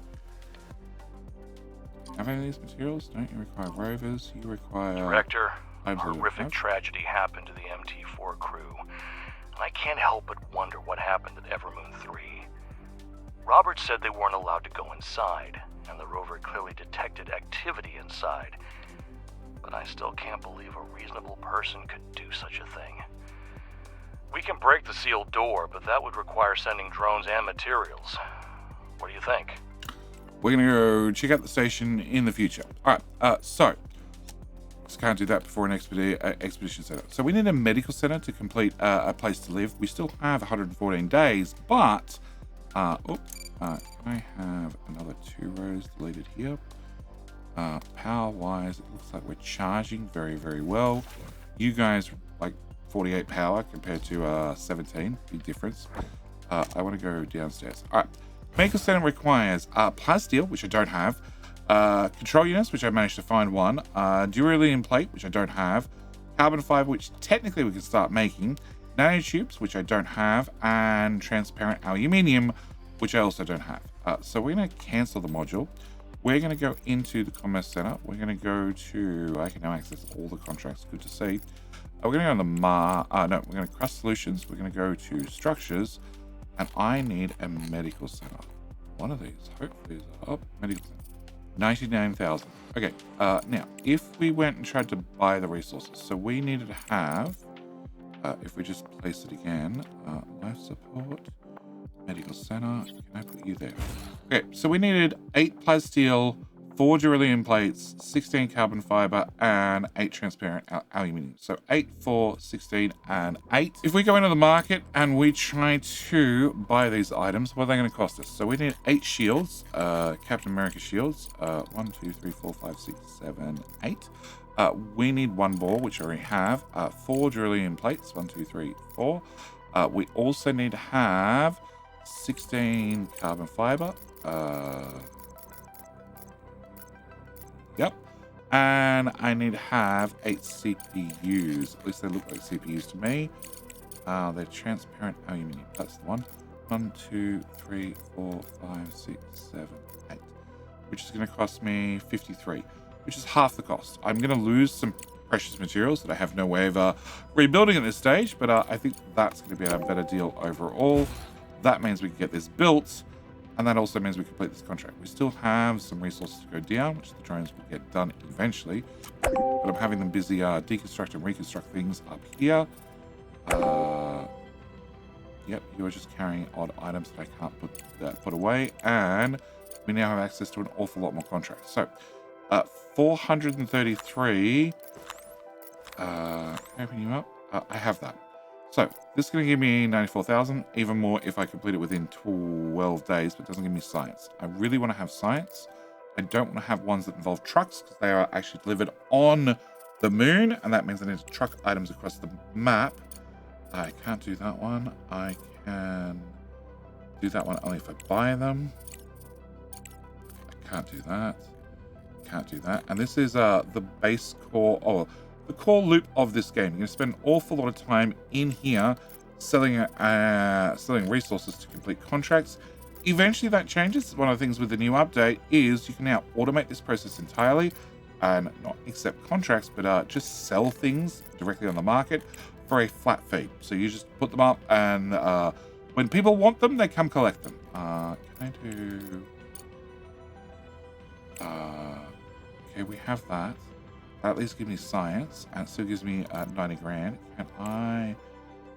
have any of these materials? Don't you require rovers? You require... Director, a horrific tragedy happened to the MT4 crew. And I can't help but wonder what happened at Evermoon 3. Robert said they weren't allowed to go inside, and the rover clearly detected activity inside. But I still can't believe a reasonable person could do such a thing. We can break the sealed door, but that would require sending drones and materials. What do you think? We're going to go check out the station in the future. Alright, so just can't do that before an expedition setup. So we need a medical center to complete a place to live. We still have 114 days, but can I have another 2 rows deleted here? Power wise, it looks like we're charging very, very well. You guys like 48 power compared to 17, big difference. I want to go downstairs. All right, medical center requires plasteel, which I don't have. Control units, which I managed to find one. Duralium plate, which I don't have. Carbon fiber, which technically we can start making. Nanotubes, which I don't have. And transparent aluminium, which I also don't have. So we're going to cancel the module. We're going to go into the commerce center. We're going to go to... I can now access all the contracts. Good to see. We're going to go on the we're going to Crust Solutions. We're going to go to Structures. And I need a medical center. One of these. Hopefully is up. Medical center. 99,000. Okay. Now, if we went and tried to buy the resources. So we needed to have... if we just place it again. Life support. Medical center. Can I put you there? Okay, so we needed 8 plasteel, 4 duralium plates, 16 carbon fiber, and 8 transparent aluminium. So 8, 4, 16, and 8. If we go into the market and we try to buy these items, what are they going to cost us? So we need 8 shields, Captain America shields. 1, 2, 3, 4, 5, 6, 7, 8. We need 1 bore, which I already have. 4 duralium plates. 1, 2, 3, 4. We also need to have 16 carbon fiber. Yep. And I need to have 8 CPUs. At least they look like CPUs to me. They're transparent aluminium. That's the one. 1, 2, 3, 4, 5, 6, 7, 8. which is going to cost me 53, which is half the cost. I'm going to lose some precious materials that I have no way of rebuilding at this stage, but I think that's going to be a better deal overall. That means we can get this built, and that also means we complete this contract. We still have some resources to go down, which the drones will get done eventually, but I'm having them busy deconstruct and reconstruct things up here. Yep, you are just carrying odd items that I can't put away, and we now have access to an awful lot more contracts. So, 433. Open you up. I have that. So, this is going to give me 94,000, even more if I complete it within 12 days, but it doesn't give me science. I really want to have science. I don't want to have ones that involve trucks, because they are actually delivered on the moon, and that means I need to truck items across the map. I can't do that one. I can do that one only if I buy them. I can't do that. Can't do that. And this is the base core, the core loop of this game. You're going to spend an awful lot of time in here selling resources to complete contracts. Eventually that changes. One of the things with the new update is you can now automate this process entirely and not accept contracts, but just sell things directly on the market for a flat fee. So you just put them up, and when people want them, they come collect them. Can I do... okay, we have that. That at least gives me science, and it still gives me 90 grand. Can I...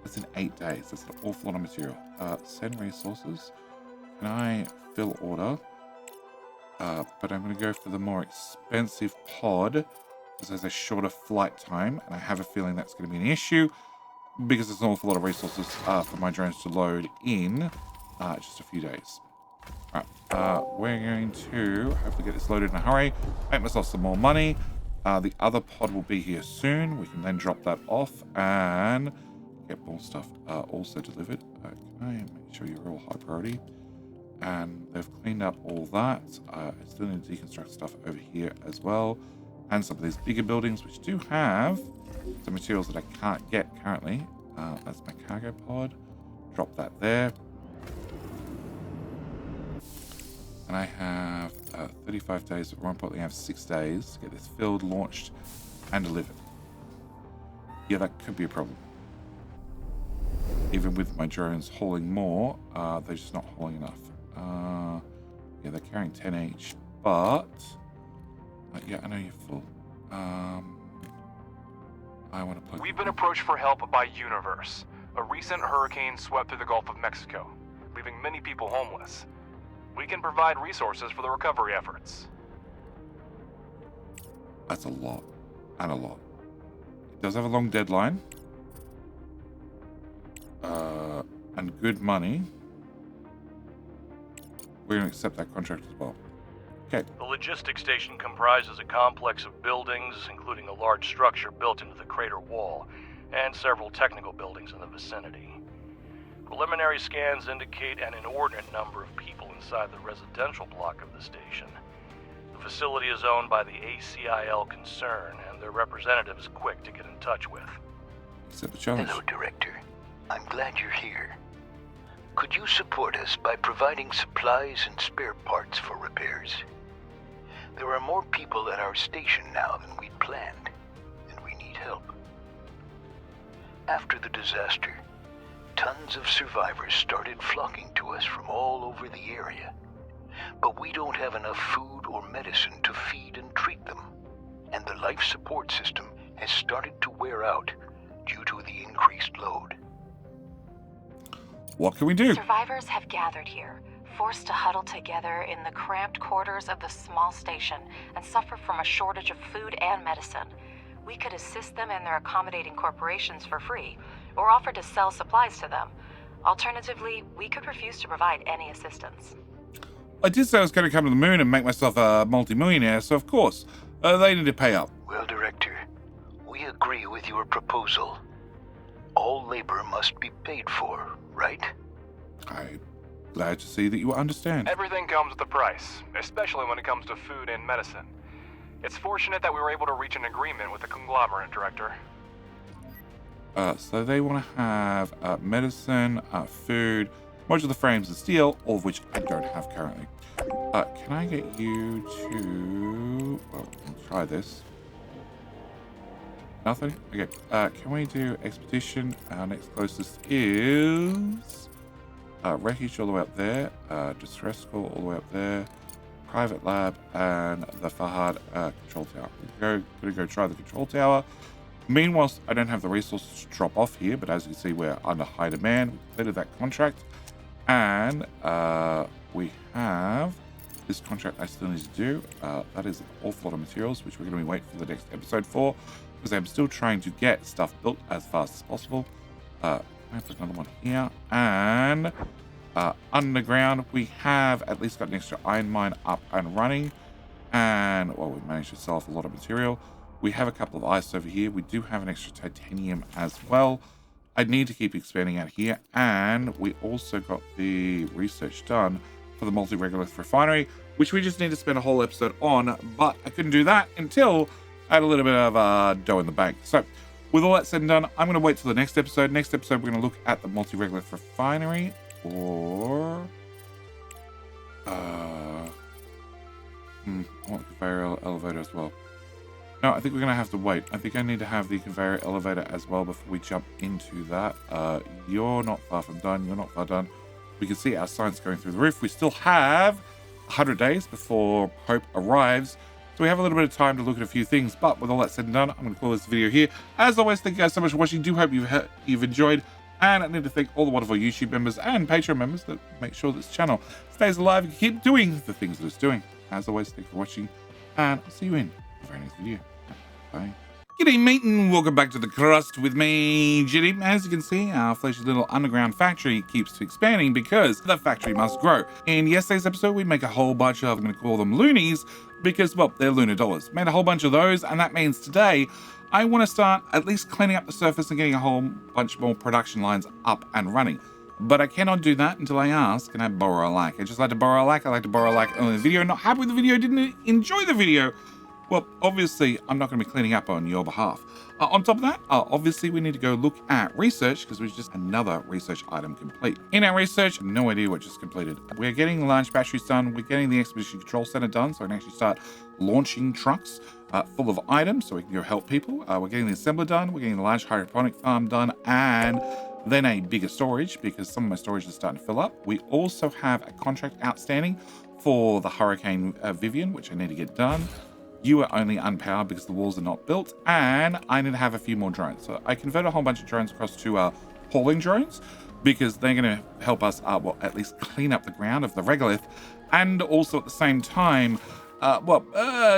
That's in 8 days. That's an awful lot of material. Send resources. Can I fill order? But I'm going to go for the more expensive pod, because there's a shorter flight time, and I have a feeling that's going to be an issue, because there's an awful lot of resources for my drones to load in just a few days. Alright, we're going to hopefully get this loaded in a hurry, make myself some more money. The other pod will be here soon. We can then drop that off and get more stuff also delivered. Can I make sure you're all high priority? And they've cleaned up all that. I still need to deconstruct stuff over here as well. And some of these bigger buildings, which do have some materials that I can't get currently. That's my cargo pod. Drop that there. And I have 35 days, but more importantly, I have 6 days to get this filled, launched, and delivered. Yeah, that could be a problem. Even with my drones hauling more, they're just not hauling enough. Yeah, they're carrying 10 each, but yeah, I know you're full. I want to plug. We've been approached for help by Universe. A recent hurricane swept through the Gulf of Mexico, leaving many people homeless. We can provide resources for the recovery efforts. That's a lot, and a lot. It does have a long deadline, and good money. We're going to accept that contract as well. Okay. The logistics station comprises a complex of buildings, including a large structure built into the crater wall, and several technical buildings in the vicinity. Preliminary scans indicate an inordinate number of people inside the residential block of the station. The facility is owned by the ACIL concern, and their representative is quick to get in touch with. Accept the challenge. Hello, Director. I'm glad you're here. Could you support us by providing supplies and spare parts for repairs? There are more people at our station now than we'd planned, and we need help. After the disaster, tons of survivors started flocking to us from all over the area. But we don't have enough food or medicine to feed and treat them, and the life support system has started to wear out due to the increased load. What can we do? Survivors have gathered here, forced to huddle together in the cramped quarters of the small station and suffer from a shortage of food and medicine. We could assist them in their accommodating corporations for free, or offer to sell supplies to them. Alternatively, we could refuse to provide any assistance. I did say I was going to come to the moon and make myself a multi-millionaire, so of course, they need to pay up. Well, Director, we agree with your proposal. All labor must be paid for, right? I'm glad to see that you understand. Everything comes with a price, especially when it comes to food and medicine. It's fortunate that we were able to reach an agreement with the conglomerate, Director. So they want to have medicine, food, modular frames and steel, all of which I don't have currently. Can I get you to... Well, we'll try this. Nothing? Okay. Can we do expedition? Our next closest is... wreckage all the way up there. Distress call all the way up there. Private lab and the Fahad control tower. We're going to go try the control tower. Meanwhile, I don't have the resources to drop off here, but as you can see, we're under high demand. We completed that contract. And we have this contract I still need to do. That is an awful lot of materials, which we're going to be waiting for the next episode for, because I'm still trying to get stuff built as fast as possible. I put another one here. And underground, we have at least got an extra iron mine up and running. And, well, we managed to sell off a lot of material. We have a couple of ice over here. We do have an extra titanium as well. I need to keep expanding out here, and we also got the research done for the multi-regolith refinery, which we just need to spend a whole episode on, but I couldn't do that until I had a little bit of dough in the bank. So with all that said and done, I'm going to wait till the next episode. Next episode, we're going to look at the multi-regolith refinery, or I want the conveyor elevator as well. No, I think we're going to have to wait. I think I need to have the conveyor elevator as well before we jump into that. You're not far from done. You're not far done. We can see our science going through the roof. We still have 100 days before Hope arrives. So we have a little bit of time to look at a few things. But with all that said and done, I'm going to call this video here. As always, thank you guys so much for watching. Do hope you've enjoyed. And I need to thank all the wonderful YouTube members and Patreon members that make sure this channel stays alive and keep doing the things that it's doing. As always, thank you for watching. And I'll see you in the very next video. Bye. G'day mate, and welcome back to the Crust with me, Jitty. As you can see, our fleshy little underground factory keeps expanding because the factory must grow. In yesterday's episode, we make a whole bunch of, I'm going to call them loonies, because, well, they're lunar dollars. Made a whole bunch of those, and that means today, I want to start at least cleaning up the surface and getting a whole bunch more production lines up and running. But I cannot do that until I ask, can I borrow a like? I just like to borrow a like. I like to borrow a like on the video. Not happy with the video, didn't enjoy the video. Well, obviously, I'm not going to be cleaning up on your behalf. On top of that, obviously, we need to go look at research because we've just another research item complete. In our research, no idea what just completed. We're getting the large batteries done. We're getting the Expedition Control Center done so I can actually start launching trucks full of items so we can go help people. We're getting the assembler done. We're getting the large hydroponic farm done and then a bigger storage because some of my storage is starting to fill up. We also have a contract outstanding for the Hurricane Vivian, which I need to get done. You are only unpowered because the walls are not built, and I need to have a few more drones. So I convert a whole bunch of drones across to hauling drones because they're going to help us, well, at least clean up the ground of the regolith, and also at the same time,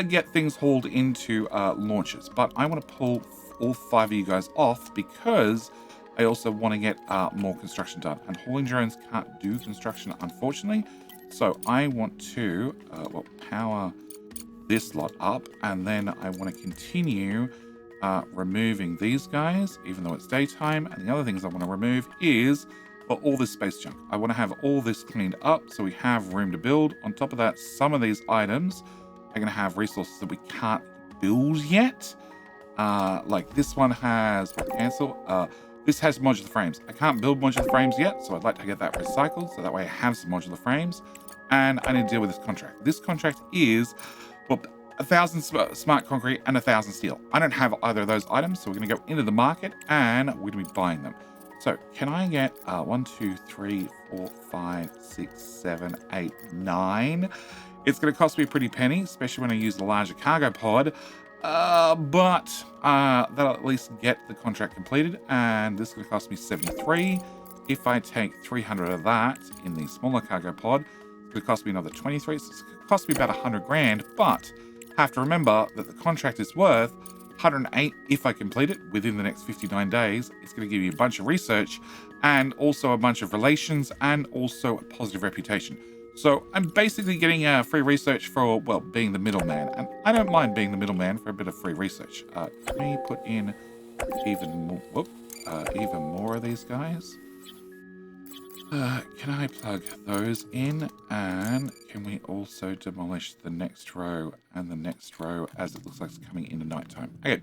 get things hauled into launches. But I want to pull all 5 of you guys off because I also want to get more construction done, and hauling drones can't do construction, unfortunately. So I want to, power this lot up, and then I want to continue removing these guys even though it's daytime. And the other things I want to remove is all this space junk. I want to have all this cleaned up so we have room to build. On top of that, some of these items are going to have resources that we can't build yet, like this one has cancel. This has modular frames. I can't build modular frames yet, so I'd like to get that recycled so that way I have some modular frames. And I need to deal with this contract. This contract is 1,000 smart concrete and 1,000 steel. I don't have either of those items, so we're going to go into the market and we're going to be buying them. So can I get 1, 2, 3, 4, 5, 6, 7, 8, 9? It's going to cost me a pretty penny, especially when I use the larger cargo pod. But that'll at least get the contract completed, and this is going to cost me 73. If I take 300 of that in the smaller cargo pod, it's going to cost me another 23. So it's going to cost me about 100 grand, but have to remember that the contract is worth 108 if I complete it within the next 59 days. It's going to give you a bunch of research and also a bunch of relations and also a positive reputation. So I'm basically getting free research for, well, being the middleman. And I don't mind being the middleman for a bit of free research. Can we put in even more of these guys? Can I plug those in? And can we also demolish the next row and the next row as it looks like it's coming into nighttime? Okay,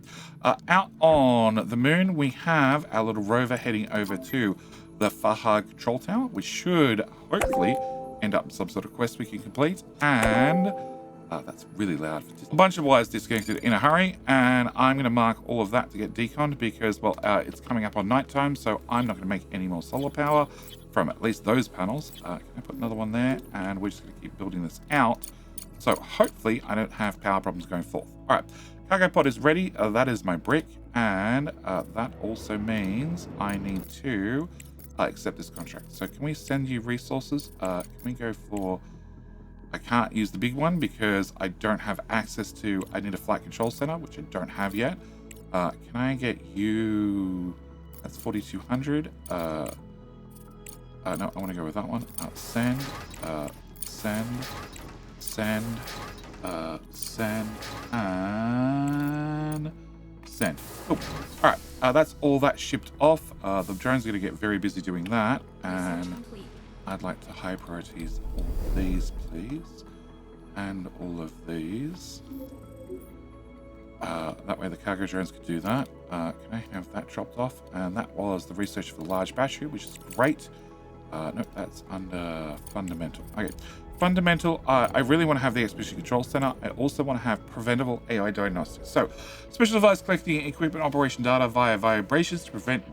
out on the moon, we have our little rover heading over to the Fahad control tower, which should hopefully end up some sort of quest we can complete. And that's really loud. A bunch of wires disconnected in a hurry, and I'm going to mark all of that to get deconned because, well, it's coming up on nighttime, so I'm not going to make any more solar power from at least those panels. Can I put another one there? And we're just going to keep building this out. So hopefully I don't have power problems going forth. All right, cargo pod is ready. That is my brick, and that also means I need to accept this contract. So can we send you resources? Can we go for... I can't use the big one because I don't have access to... I need a flight control center, which I don't have yet. Can I get you... That's 4,200. No, I want to go with that one. Send, send, and send. Cool. All right, that's all that shipped off. The drone's going to get very busy doing that, and I'd like to high priorities all of these, please, and all of these. That way the cargo drones could do that. Can I have that dropped off? And that was the research for the large battery, which is great. Nope, that's under fundamental. Okay, fundamental. I really want to have the Expedition Control Center. I also want to have preventable AI diagnostics. So, special device collecting equipment operation data via vibrations to prevent...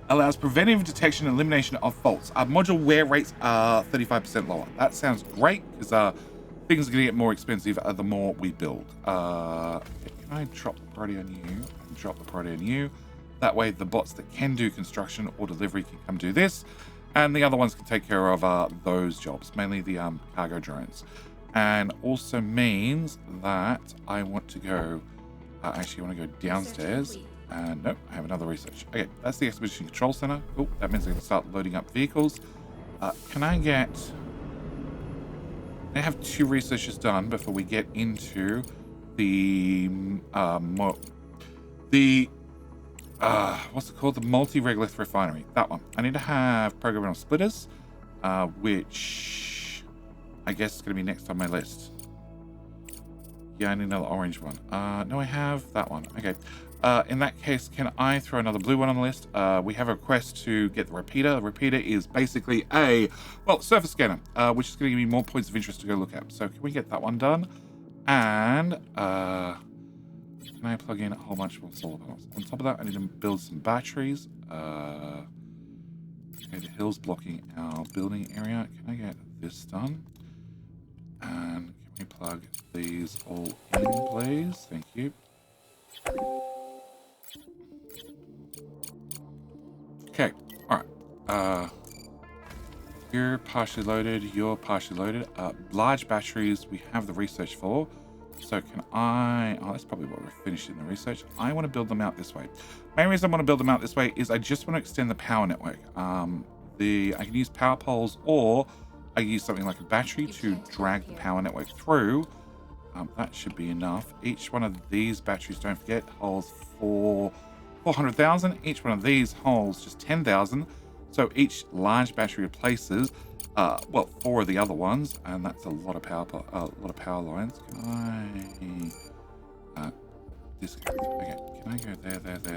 allows preventive detection and elimination of faults. Our module wear rates are 35% lower. That sounds great because things are going to get more expensive the more we build. Okay, can I drop the priority on you? I can drop the priority on you. That way the bots that can do construction or delivery can come do this. And the other ones can take care of those jobs, mainly the cargo drones. And also means that I want to go... actually, I want to go downstairs. And nope, I have another research. Okay, that's the Expedition Control Center. Cool, that means I can start loading up vehicles. Can I get... I have 2 researches done before we get into the... what's it called? The multi-regolith refinery. That one. I need to have programmable splitters, which I guess is going to be next on my list. Yeah, I need another orange one. No, I have that one. Okay. In that case, can I throw another blue one on the list? We have a request to get the repeater. The repeater is basically a, well, surface scanner, which is going to give me more points of interest to go look at. So can we get that one done? And can I plug in a whole bunch more solar panels? On top of that, I need to build some batteries. Okay, the hill's blocking our building area. Can I get this done? And can we plug these all in, please? Thank you. Okay, all right. You're partially loaded. You're partially loaded. Large batteries we have the research for. So can I... Oh, that's probably what we're finishing the research. I want to build them out this way. Main reason I want to build them out this way is I just want to extend the power network. I can use power poles, or I can use something like a battery to drag the power network through. That should be enough. Each one of these batteries, don't forget, holds 400,000. Each one of these holds just 10,000. So each large battery replaces, well, 4 of the other ones, and that's a lot of power lines. Can I disconnect? Okay, can I go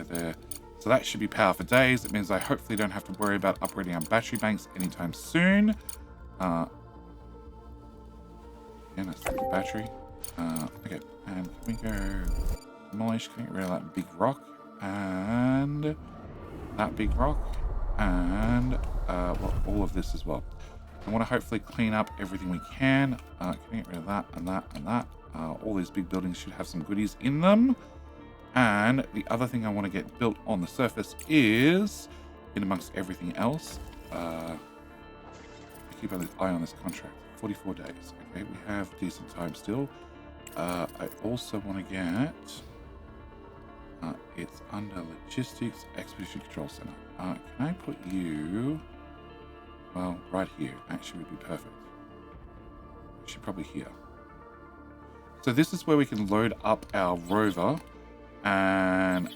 there? So that should be power for days. It means I hopefully don't have to worry about upgrading our battery banks anytime soon. Again, let's take the battery. Okay, and can we go demolish? Can we get rid of that big rock and that big rock and well, all of this as well. I want to hopefully clean up everything we can. Can we get rid of that and that and that? All these big buildings should have some goodies in them. And the other thing I want to get built on the surface is, in amongst everything else, keep an eye on this contract. 44 days. Okay, we have decent time still. I also want to get... it's under Logistics Expedition Control Center. Can I put you... Well, right here. Actually would be perfect. Actually, probably here. So this is where we can load up our rover and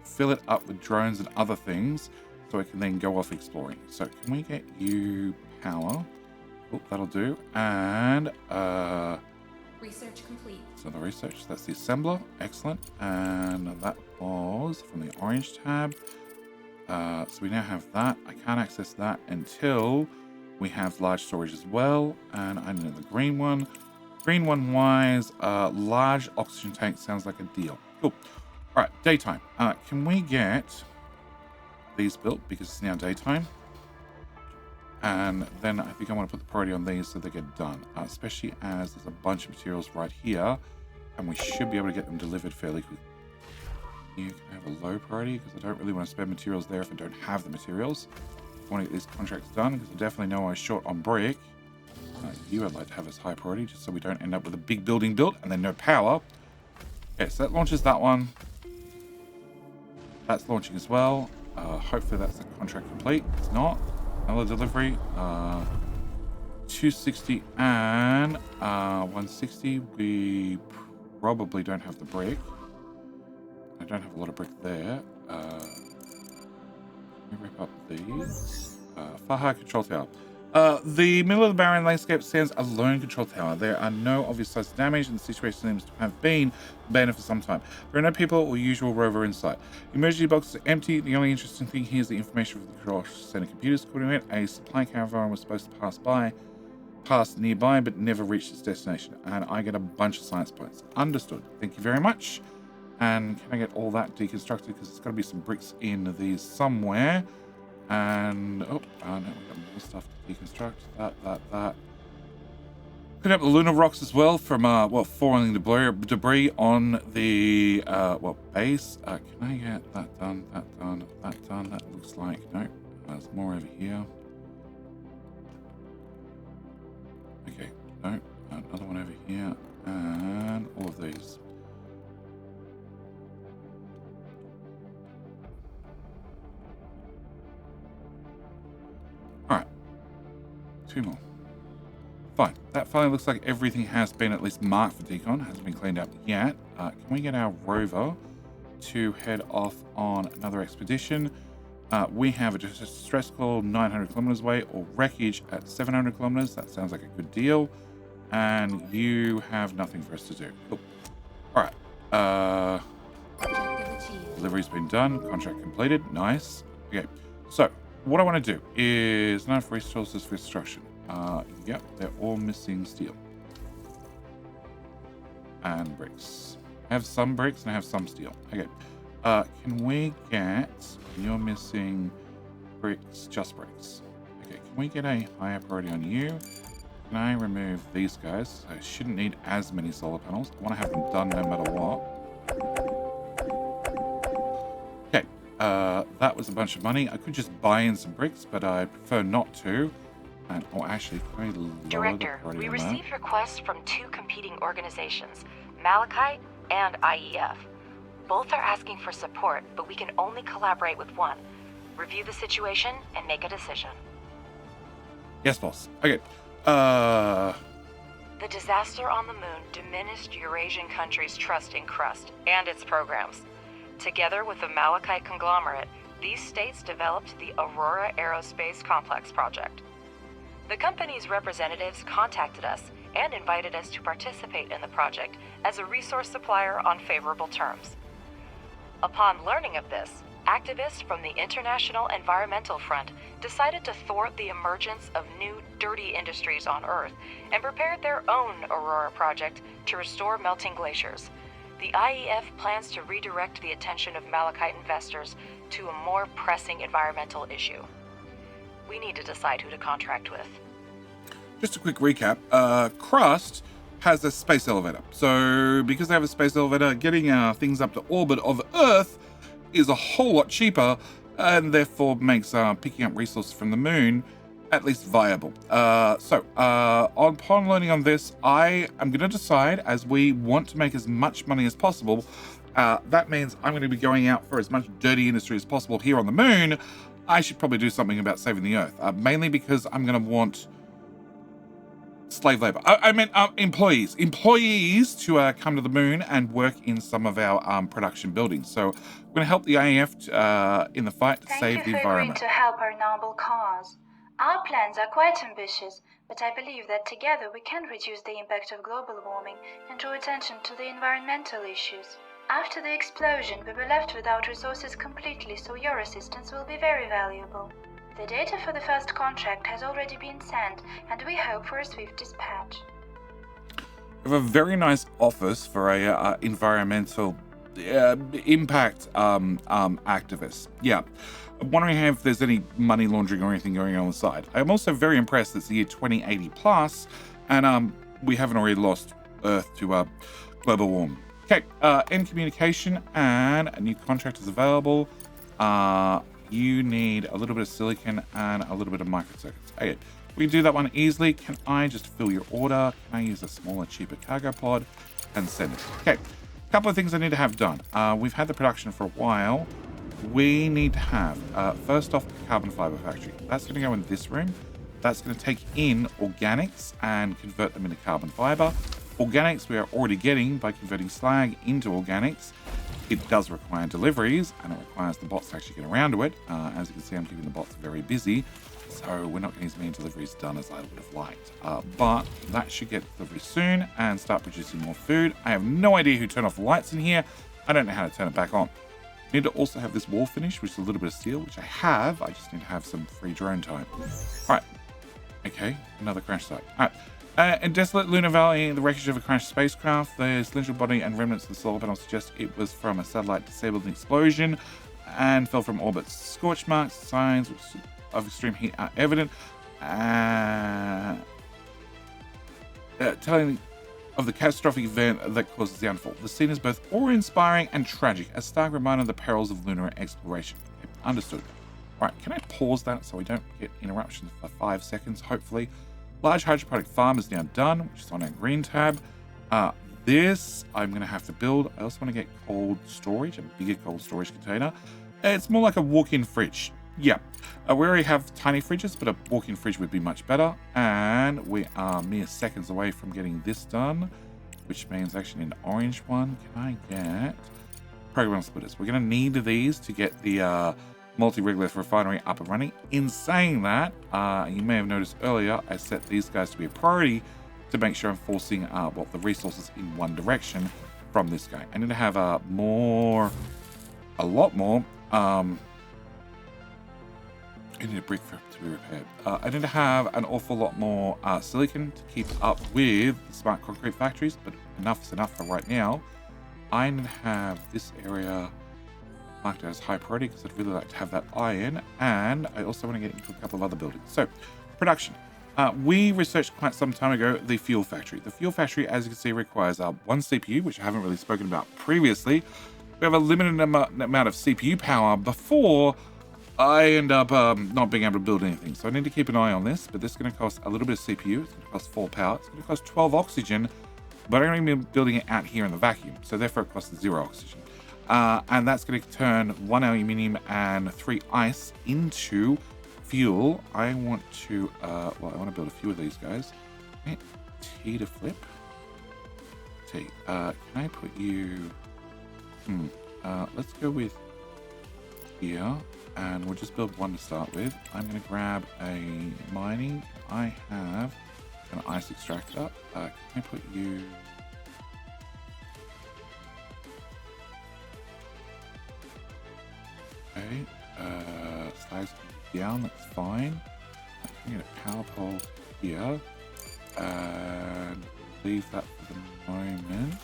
fill it up with drones and other things so it can then go off exploring. So can we get you power? Oh, that'll do. And research complete. So the research, that's the assembler. Excellent. And that was from the orange tab. So we now have that. I can't access that until We have large storage as well, and I know the green one. Green one wise, large oxygen tank sounds like a deal. Cool. All right, daytime. Can we get these built because it's now daytime? And then I think I want to put the priority on these so they get done, especially as there's a bunch of materials right here, and we should be able to get them delivered fairly quickly. You can have a low priority because I don't really want to spend materials there if I don't have the materials. I want to get these contracts done because I definitely know I'm short on brick. You I'd like to have as high priority just so we don't end up with a big building built and then no power. Okay, so that launches that one. That's launching as well. Hopefully that's the contract complete. It's not. Another delivery. 260 and 160. We probably don't have the brick. I don't have a lot of brick there. Let me rip up these. Far high control tower. The middle of the barren landscape stands a lone control tower. There are no obvious signs of damage, and the situation seems to have been abandoned for some time. There are no people or usual rover in sight. The emergency box is empty. The only interesting thing here is the information from the control center computers. According to it, a supply caravan was supposed to pass nearby, but never reached its destination. And I get a bunch of science points. Understood. Thank you very much. And can I get all that deconstructed? Because there's got to be some bricks in these somewhere. And no, we've got more stuff to deconstruct. That. Clean up the lunar rocks as well from falling debris on the base. Can I get that done? That done. That looks like no. There's more over here. Okay, no, another one over here, and all of these. Alright. 2 more. Fine. That finally looks like everything has been at least marked for decon. Hasn't been cleaned up yet. Can we get our rover to head off on another expedition? We have a distress call 900 kilometers away, or wreckage at 700 kilometers. That sounds like a good deal. And you have nothing for us to do. Cool. Alright. Delivery's been done. Contract completed. Nice. Okay. So, what I want to do is enough resources for construction. Yep, they're all missing steel. And bricks. I have some bricks and I have some steel. Okay. Can we get... You're missing bricks, just bricks. Okay, can we get a higher priority on you? Can I remove these guys? I shouldn't need as many solar panels. I want to have them done no matter what. Okay, that was a bunch of money. I could just buy in some bricks, but I prefer not to. And, actually, can I lower Director, the priority we on received that? requests from 2 competing organizations, Malachite and IEF. Both are asking for support, but we can only collaborate with one. Review the situation and make a decision. Yes, boss. Okay. The disaster on the moon diminished Eurasian countries' trust in Crust and its programs. Together with the Malachite conglomerate, these states developed the Aurora Aerospace Complex project. The company's representatives contacted us and invited us to participate in the project as a resource supplier on favorable terms. Upon learning of this, activists from the International Environmental Front decided to thwart the emergence of new dirty industries on Earth and prepared their own Aurora project to restore melting glaciers. The IEF plans to redirect the attention of Malachite investors to a more pressing environmental issue. We need to decide who to contract with. Just a quick recap. Crust has a space elevator. So because they have a space elevator, getting things up to orbit of Earth is a whole lot cheaper and therefore makes picking up resources from the moon at least viable. Upon learning on this, I am going to decide, as we want to make as much money as possible, that means I'm going to be going out for as much dirty industry as possible here on the moon. I should probably do something about saving the Earth, mainly because I'm going to want slave labor. I meant employees to come to the moon and work in some of our production buildings. So we're going to help the IAF in the fight to save the environment. Thank you for agreeing to help our noble cause. Our plans are quite ambitious, but I believe that together we can reduce the impact of global warming and draw attention to the environmental issues. After the explosion, we were left without resources completely, so your assistance will be very valuable. The data for the first contract has already been sent, and we hope for a swift dispatch. We have a very nice office for a environmental impact activist. Yeah. I'm wondering if there's any money laundering or anything going on the side. I'm also very impressed it's the year 2080 plus, and we haven't already lost Earth to global warming. Okay, end communication, and a new contract is available. You need a little bit of silicon and a little bit of microcircuits. Okay, we can do that one easily. Can I just fill your order? Can I use a smaller, cheaper cargo pod and send it? Okay, a couple of things I need to have done. We've had the production for a while. We need to have, first off, the carbon fiber factory. That's going to go in this room. That's going to take in organics and convert them into carbon fiber. Organics we are already getting by converting slag into organics. It does require deliveries, and it requires the bots to actually get around to it. As you can see, I'm keeping the bots very busy, so we're not getting as many deliveries done as I would have liked. But that should get delivered soon and start producing more food. I have no idea who turned off the lights in here. I don't know how to turn it back on. I need to also have this wall finished, which is a little bit of steel, which I have. I just need to have some free drone time. All right. Okay, another crash site. All right. In desolate lunar valley, the wreckage of a crashed spacecraft, the cylindrical body and remnants of the solar panel suggest it was from a satellite disabled in explosion and fell from orbit. Scorch marks, signs of extreme heat are evident, telling of the catastrophic event that causes the downfall. The scene is both awe-inspiring and tragic, a stark reminder of the perils of lunar exploration. Okay, understood. Right, can I pause that so we don't get interruptions for 5 seconds, hopefully? Large hydroponic farm is now done, which is on our green tab. This I'm going to have to build. I also want to get cold storage, a bigger cold storage container. It's more like a walk-in fridge. Yeah, we already have tiny fridges, but a walk-in fridge would be much better. And we are mere seconds away from getting this done, which means actually an orange one. Can I get program splitters? We're going to need these to get the multi-regolith refinery up and running. In saying that, you may have noticed earlier, I set these guys to be a priority to make sure I'm forcing the resources in one direction from this guy. I need to have a lot more. I need a brick to be repaired. I need to have an awful lot more silicon to keep up with the smart concrete factories, but enough's enough for right now. I need to have this area marked as high priority because I'd really like to have that iron, and I also want to get into a couple of other buildings. So, production. We researched quite some time ago the fuel factory. The fuel factory, as you can see, requires one CPU, which I haven't really spoken about previously. We have a limited amount of CPU power before I end up not being able to build anything. So I need to keep an eye on this, but this is going to cost a little bit of CPU. It's going to cost 4 power. It's going to cost 12 oxygen, but I'm going to be building it out here in the vacuum. So therefore it costs 0 oxygen. And that's going to turn 1 aluminium and 3 ice into fuel. I want to, I want to build a few of these guys. Okay, T to flip. T. Can I put you? Let's go with here, and we'll just build one to start with. I'm going to grab a mining. I have an ice extractor. Can I put you? Okay, slides down, that's fine. I can get a power pole here, and leave that for the moment.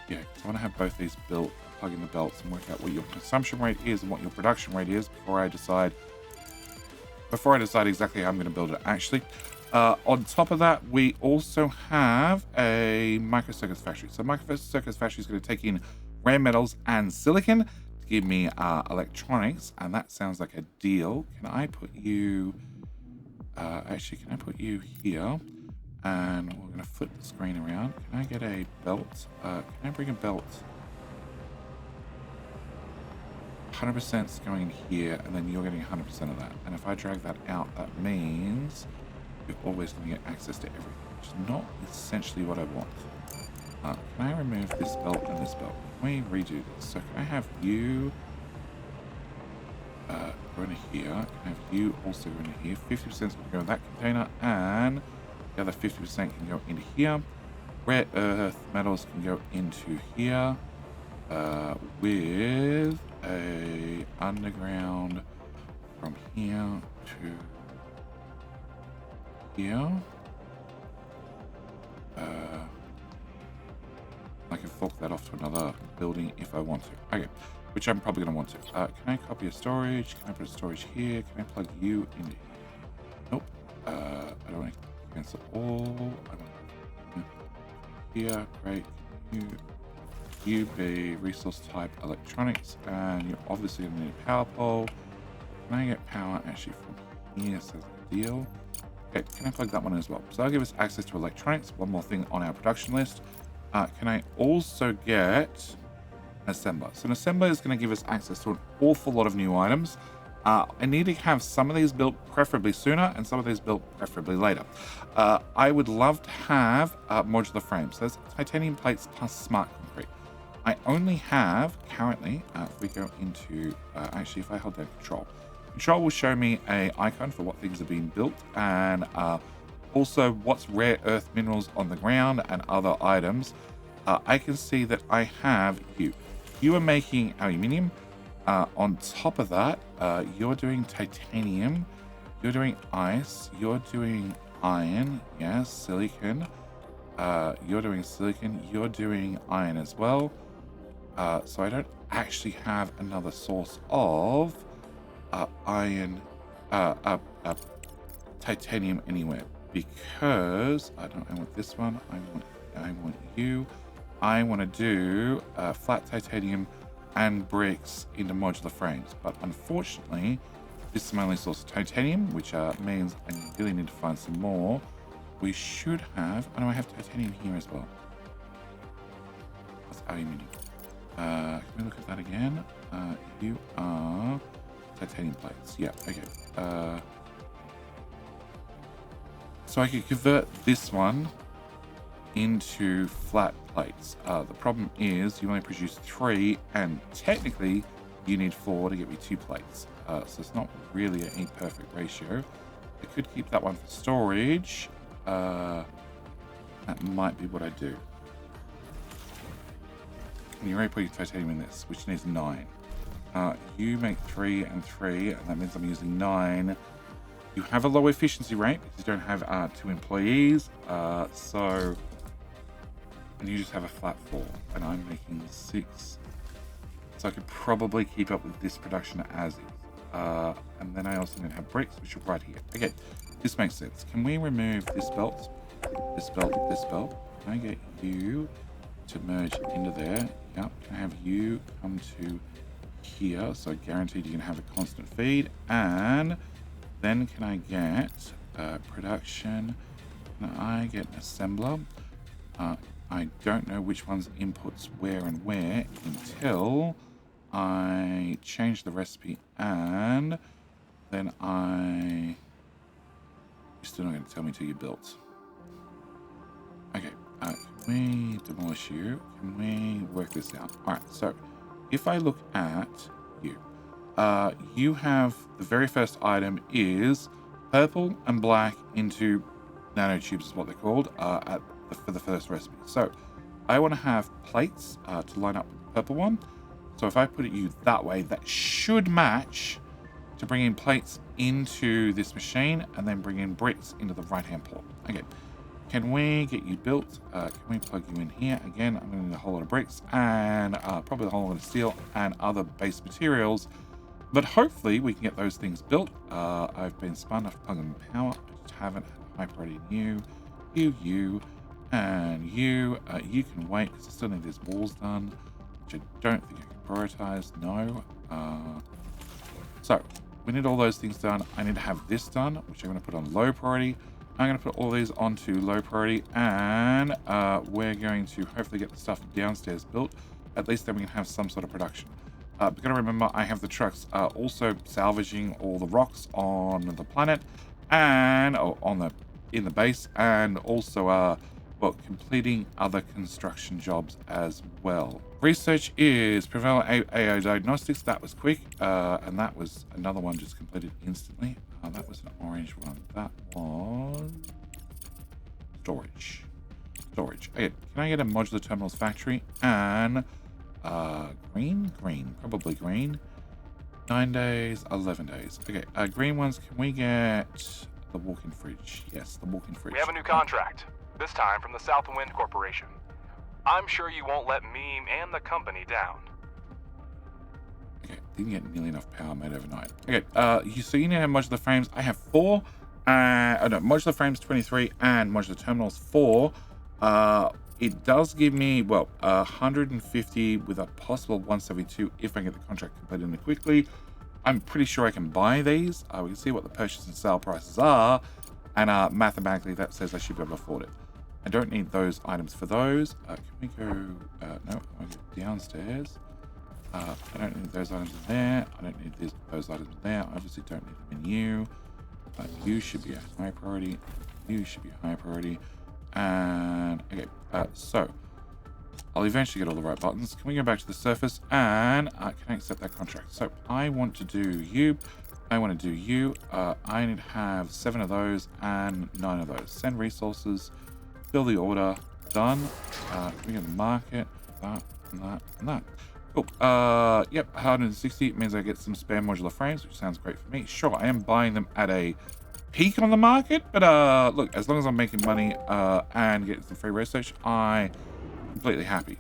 Yeah, because I want to have both these built, plug in the belts and work out what your consumption rate is and what your production rate is before I decide exactly how I'm going to build it. Actually, on top of that, we also have a microcircuits factory. So microcircuits factory is going to take in rare metals and silicon, give me electronics, and that sounds like a deal. Can I put you actually, can I put you here, and we're going to flip the screen around. Can I get a belt? Can I bring a belt? 100% is going in here, and then you're getting 100% of that. And if I drag that out, that means you're always going to get access to everything, which is not essentially what I want. Can I remove this belt and this belt? Can we redo this? So can I have you go into here? Can I have you also go into here? 50% is going to go in that container, and the other 50% can go into here. Rare earth metals can go into here with a underground from here to here. I can fork that off to another building if I want to. Okay, which I'm probably going to want to. Can I copy a storage? Can I put a storage here? Can I plug you into here? Nope. I don't want to cancel all. I want to here. Great. You be resource type electronics, and you're obviously going to need a power pole. Can I get power actually from here? So that's a deal. Okay, can I plug that one as well? So that'll give us access to electronics. One more thing on our production list. Can I also get an assembler? So an assembler is going to give us access to an awful lot of new items. I need to have some of these built preferably sooner and some of these built preferably later. I would love to have modular frames. So there's titanium plates plus smart concrete. I only have currently, if we go into, actually if I hold down control will show me a icon for what things are being built, and also what's rare earth minerals on the ground and other items. I can see that I have you. You are making aluminium. On top of that, you're doing titanium. You're doing ice. You're doing iron. Yes, silicon. You're doing silicon. You're doing iron as well. So I don't actually have another source of iron, titanium anywhere, because I want this one. I want you. I want to do flat titanium and bricks into modular frames, but unfortunately this is my only source of titanium, which means I really need to find some more. We should have, I have titanium here as well. That's aluminium. Can we look at that again? You are titanium plates. Yeah, okay. So I could convert this one into flat plates. The problem is you only produce 3, and technically you need 4 to get me 2 plates. So it's not really a perfect ratio. I could keep that one for storage. That might be what I do. And you already put your titanium in this, which needs 9. You make 3 and 3, and that means I'm using 9. You have a low efficiency rate because you don't have 2 employees. And you just have a flat 4, and I'm making 6. So I could probably keep up with this production as is. And then I also need to have bricks, which are right here. Okay, this makes sense. Can we remove this belt, this belt, this belt? Can I get you to merge into there? Yep. Can I have you come to here? So guaranteed you can have a constant feed. And then can I get production? Can I get an assembler? I don't know which one's inputs where and where until I change the recipe, and then you're still not going to tell me till you built. Okay, can we demolish you? Can we work this out? All right, so if I look at you, you have the very first item is purple and black into nanotubes is what they're called for the first recipe. So I want to have plates to line up with the purple one. So if I put it you that way, that should match to bring in plates into this machine and then bring in bricks into the right hand port. Okay, can we get you built? Can we plug you in here? Again, I'm going to need a whole lot of bricks and probably a whole lot of steel and other base materials, but hopefully we can get those things built. I've been smart enough to plug in power. I just haven't had high priority you, and you can wait because I still need these walls done, which I don't think I can prioritize. No. So we need all those things done. I need to have this done, which I'm going to put on low priority. I'm going to put all these onto low priority, and we're going to hopefully get the stuff downstairs built. At least then we can have some sort of production. But gotta remember, I have the trucks also salvaging all the rocks on the planet and in the base, and also completing other construction jobs as well. Research is Prevail AI Diagnostics. That was quick, and that was another one just completed instantly. That was an orange one. That was storage. Okay, can I get a modular terminals factory and green, probably green. 9 days, 11 days. Okay, green ones, can we get the walk-in fridge? Yes, the walk-in fridge. We have a new contract, this time from the Southwind Corporation. I'm sure you won't let me and the company down. Okay, didn't get nearly enough power made overnight. Okay, so you need to have modular frames. I have 4. No, modular frames 23 and modular terminals 4. It does give me, well, 150 with a possible 172 if I get the contract completed quickly. I'm pretty sure I can buy these. We can see what the purchase and sale prices are, and mathematically that says I should be able to afford it. I don't need those items for those. Can we go, no, I go downstairs. I don't need those items in there. I don't need those items in there. I obviously don't need them in you. You should be a high priority. You should be a high priority. And okay, so I'll eventually get all the right buttons. Can we go back to the surface and can I accept that contract? So I want to do you. I want to do you. I need to have 7 of those and 9 of those. Send resources. Fill the order. Done. We're going to market that and that and that. Cool. Yep, 160 means I get some spare modular frames, which sounds great for me. Sure, I am buying them at a peak on the market, but look, as long as I'm making money and getting some free research, I'm completely happy.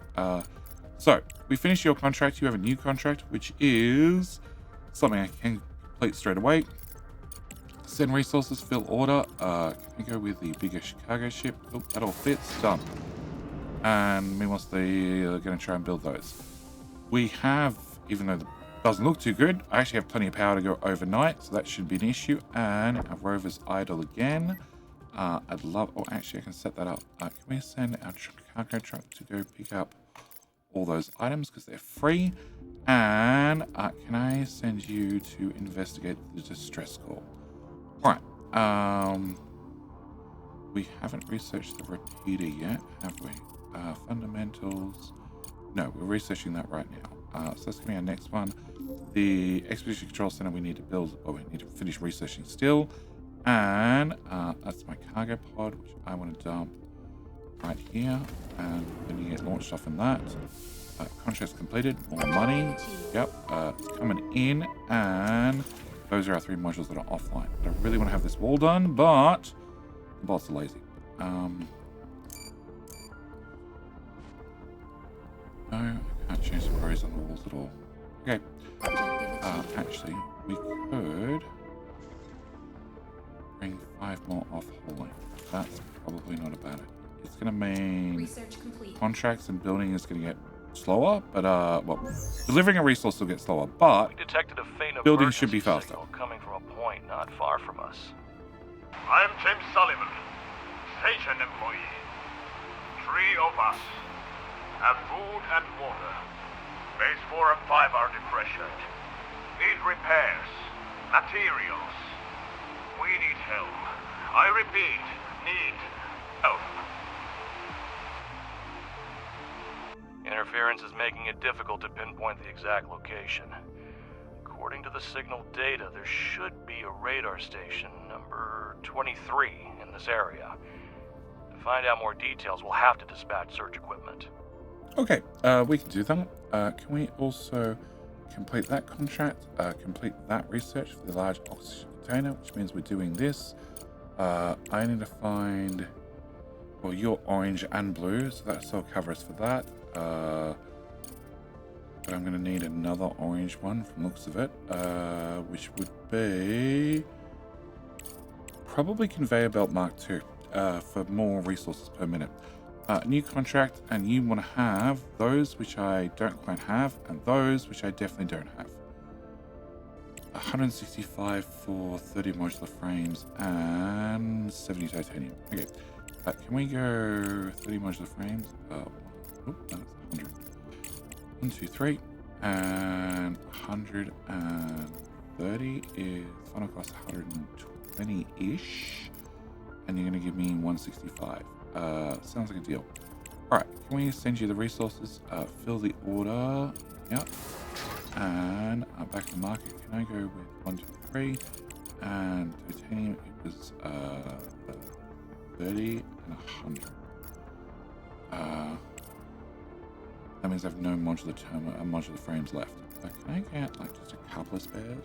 So we finished your contract. You have a new contract, which is something I can complete straight away. Send resources, fill order. Can we go with the bigger cargo ship? Oh, that all fits. Done. And meanwhile, they're going to try and build those. We have, even though it doesn't look too good, I actually have plenty of power to go overnight, so that should be an issue. And our rover's idle again. I'd love, oh, actually I can set that up. Can we send our cargo truck to go pick up all those items because they're free? And can I send you to investigate the distress call? All right. We haven't researched the repeater yet, have we? Fundamentals. No, we're researching that right now. So that's going to be our next one. The Expedition Control Center we need to build, or we need to finish researching still. And that's my cargo pod, which I want to dump right here. And then you get launched off in that. Contract's completed. More money. Yep. It's coming in. And those are our 3 modules that are offline. I really want to have this wall done, but the bots are lazy. No, I can't change the priorities on the walls at all. Okay. Actually, we could bring 5 more off hauling. That's probably not a bad idea. It's going to mean contracts and building is going to get slower, but well, delivering a resource will get slower, but we detected a faint building should be faster. Coming from a point not far from us. I'm James Sullivan, station employee. 3 of us have food and water. Base 4 and 5 are depressured. Need repairs, materials. We need help. I repeat, need help. Interference is making it difficult to pinpoint the exact location. According to the signal data, there should be a radar station number 23 in this area. To find out more details, we'll have to dispatch search equipment. Okay, we can do that. Can we also complete that contract, complete that research for the large oxygen container, which means we're doing this. I need to find, well, you're orange and blue, so that still covers for that. But I'm going to need another orange one from the looks of it, which would be probably conveyor belt Mark II for more resources per minute. New contract, and you want to have those which I don't quite have, and those which I definitely don't have. 165 for 30 modular frames and 70 titanium. Okay, can we go 30 modular frames? Oh, that's 100. 1, 2, 3, and 130 is final cost 120-ish, and you're going to give me 165. Sounds like a deal. Alright, can we send you the resources? Fill the order. Yep. And back to the market. Can I go with 1, 2, 3? And titanium, it was 30 and 100. That means I have no modular frames left. Can I get like just a couple of spares?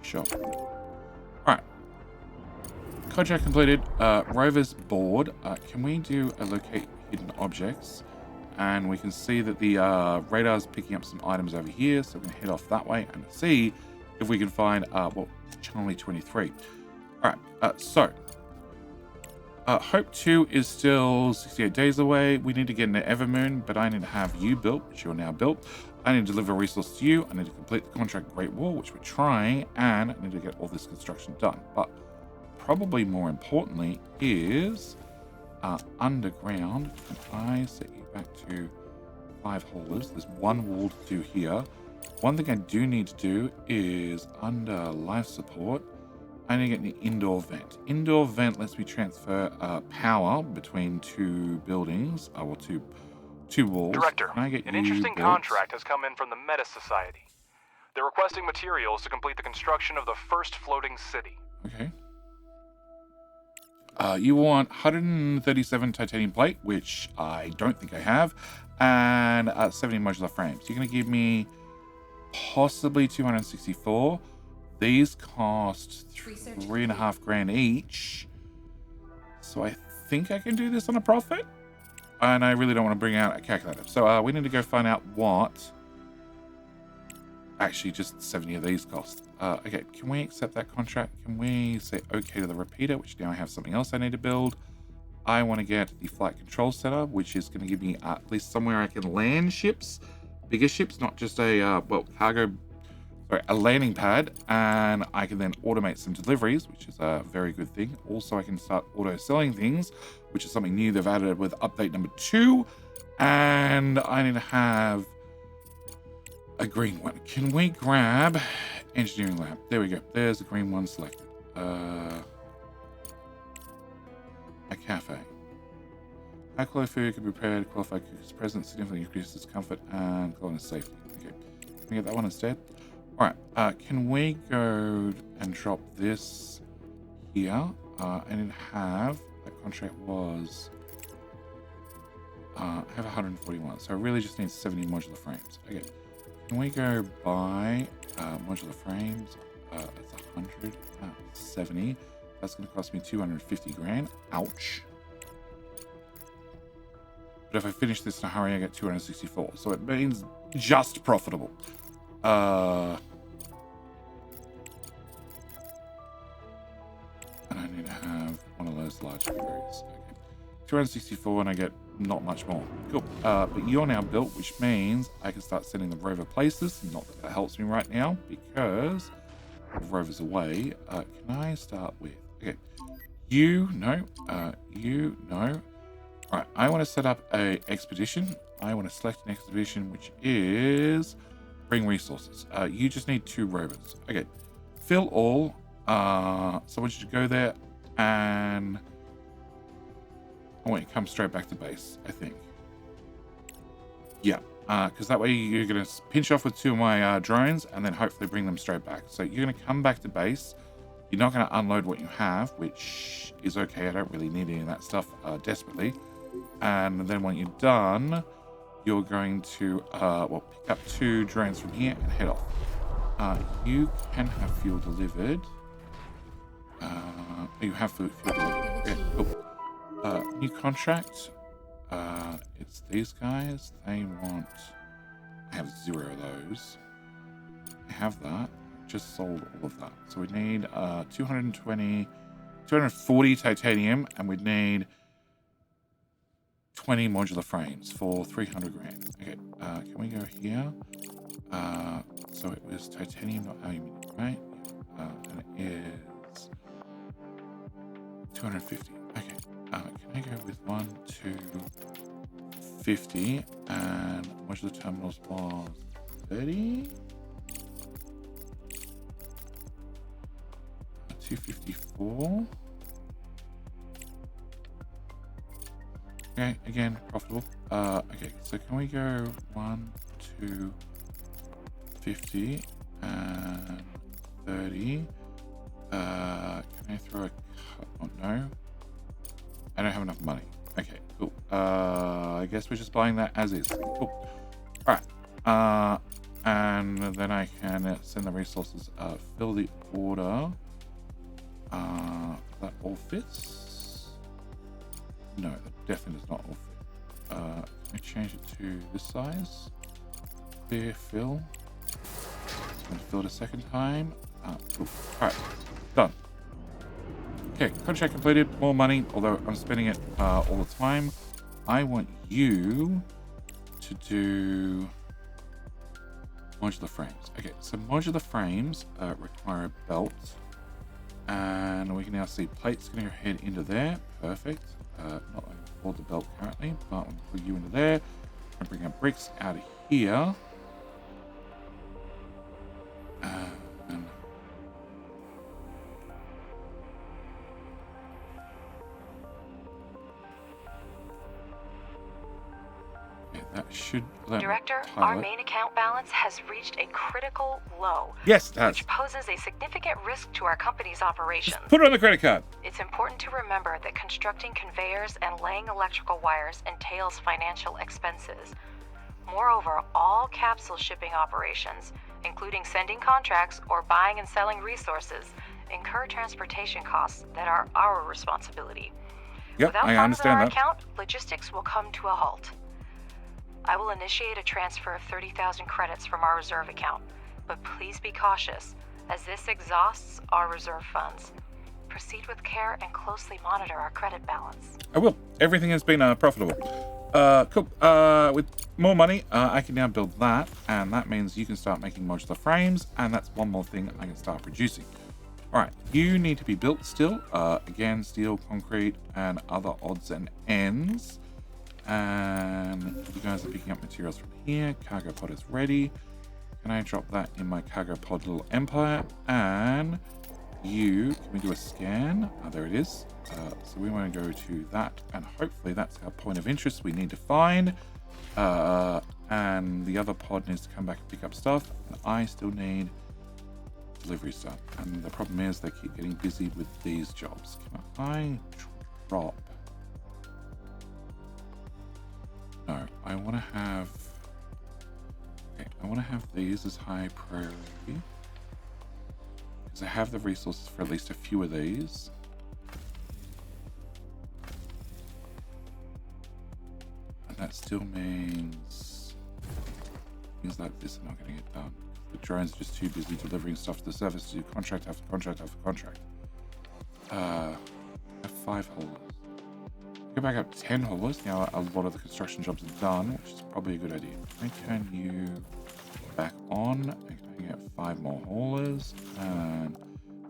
Sure. Alright. Contract completed. Rover's board. Can we do a locate hidden objects? And we can see that the radar's picking up some items over here, so we're going to head off that way and see if we can find, Charlie 23. Alright, Hope 2 is still 68 days away. We need to get into Evermoon, but I need to have you built, which you're now built. I need to deliver a resource to you. I need to complete the contract Great Wall, which we're trying, and I need to get all this construction done. But probably more importantly is underground. Can I set you back to 5 haulers? There's 1 wall to do here. One thing I do need to do is under life support, I need to get an indoor vent. Indoor vent lets me transfer power between 2 buildings, two walls. Director, Can I get an you interesting built? contract has come in from the Meta Society. They're requesting materials to complete the construction of the first floating city. Okay. You want 137 titanium plate, which I don't think I have, and 70 modular frames. You're going to give me possibly 264. These cost $3.5 each. So I think I can do this on a profit. And I really don't want to bring out a calculator. So we need to go find out what actually just 70 of these cost. Okay, can we accept that contract? Can we say okay to the repeater, which now I have something else I need to build? I want to get the flight control center, which is going to give me at least somewhere I can land ships, bigger ships, not just a a landing pad, and I can then automate some deliveries, which is a very good thing. Also, I can start auto selling things, which is something new they've added with update number 2. And I need to have a green one. Can we grab engineering lab? There we go. There's a green one selected. A cafe. High quality food can be prepared. Qualified cookers present significantly increases comfort and colonist safety. Okay, can we get that one instead? All right. Can we go and drop this here? And have that contract was. I have 141, so I really just need 70 modular frames. Okay. Can we go buy modular frames? That's 100, 70. That's going to cost me 250 grand. Ouch. But if I finish this in a hurry, I get 264. So it means just profitable. And I need to have one of those large categories. Okay. 264 and I get not much more. Cool. But you're now built, which means I can start sending the rover places. Not that helps me right now because the rover's away. Can I start with... Okay. You know. Alright, I want to set up a expedition. I want to select an expedition, which is... Bring resources. You just need 2 rovers. Okay. Fill all. Someone should go there and... Oh wait, come straight back to base, I think. Yeah, because that way you're going to pinch off with 2 of my drones and then hopefully bring them straight back. So you're going to come back to base. You're not going to unload what you have, which is okay. I don't really need any of that stuff desperately. And then when you're done, you're going to pick up 2 drones from here and head off. You can have fuel delivered. You have fuel delivered. Okay, cool. New contract. It's these guys. They want... I have 0 of those. I have that. Just sold all of that. So we need 240 titanium, and we'd need 20 modular frames for 300 grand. Okay, can we go here? So it was titanium, not aluminum, right? And it is 250. Okay. Can I go with 1, 2, 50, and modular terminals was 30? 254. Okay, again, profitable. Okay, so can we go 1, 2, 50, and 30? Can I throw a cut? Oh, no. I don't have enough money. Okay, cool. I guess we're just buying that as is. Cool. Alright. And then I can send the resources, fill the order. That all fits? No, that definitely does not all fit. Can I change it to this size? Clear fill. And fill it a second time. Cool. Alright, done. Okay, contract completed, more money, although I'm spending it all the time. I want you to do modular frames. Okay, so modular frames require a belt. And we can now see plates going to head into there. Perfect. Not like afford the belt currently, but I'm going to put you into there. And bring our bricks out of here. And that should Director, our main account balance has reached a critical low. Yes, it has. Which poses a significant risk to our company's operations. Put it on the credit card. It's important to remember that constructing conveyors and laying electrical wires entails financial expenses. Moreover, all capsule shipping operations, including sending contracts or buying and selling resources, incur transportation costs that are our responsibility. Yep, Without I funds in understand our that. account, logistics will come to a halt. I will initiate a transfer of 30,000 credits from our reserve account, but please be cautious, as this exhausts our reserve funds. Proceed with care and closely monitor our credit balance. I will. Everything has been profitable. Cool. With more money, I can now build that, and that means you can start making modular frames, and that's one more thing I can start producing. Alright, you need to be built still. Again, steel, concrete, and other odds and ends. And you guys are picking up materials from here. Cargo pod is ready. Can I drop that in my cargo pod little empire? And you, can we do a scan? There it is. So we want to go to that, and hopefully that's our point of interest we need to find. And the other pod needs to come back and pick up stuff. And I still need delivery stuff. And the problem is they keep getting busy with these jobs. Can I drop? No, I want to have... Okay, I want to have these as high priority. Because I have the resources for at least a few of these. And that still means things like this are not going to get done. The drones are just too busy delivering stuff to the surface to do contract after contract after contract. I have 5 haulers. Go back up 10 haulers. Now a lot of the construction jobs are done, which is probably a good idea. I turn you back on. I can get 5 more haulers. And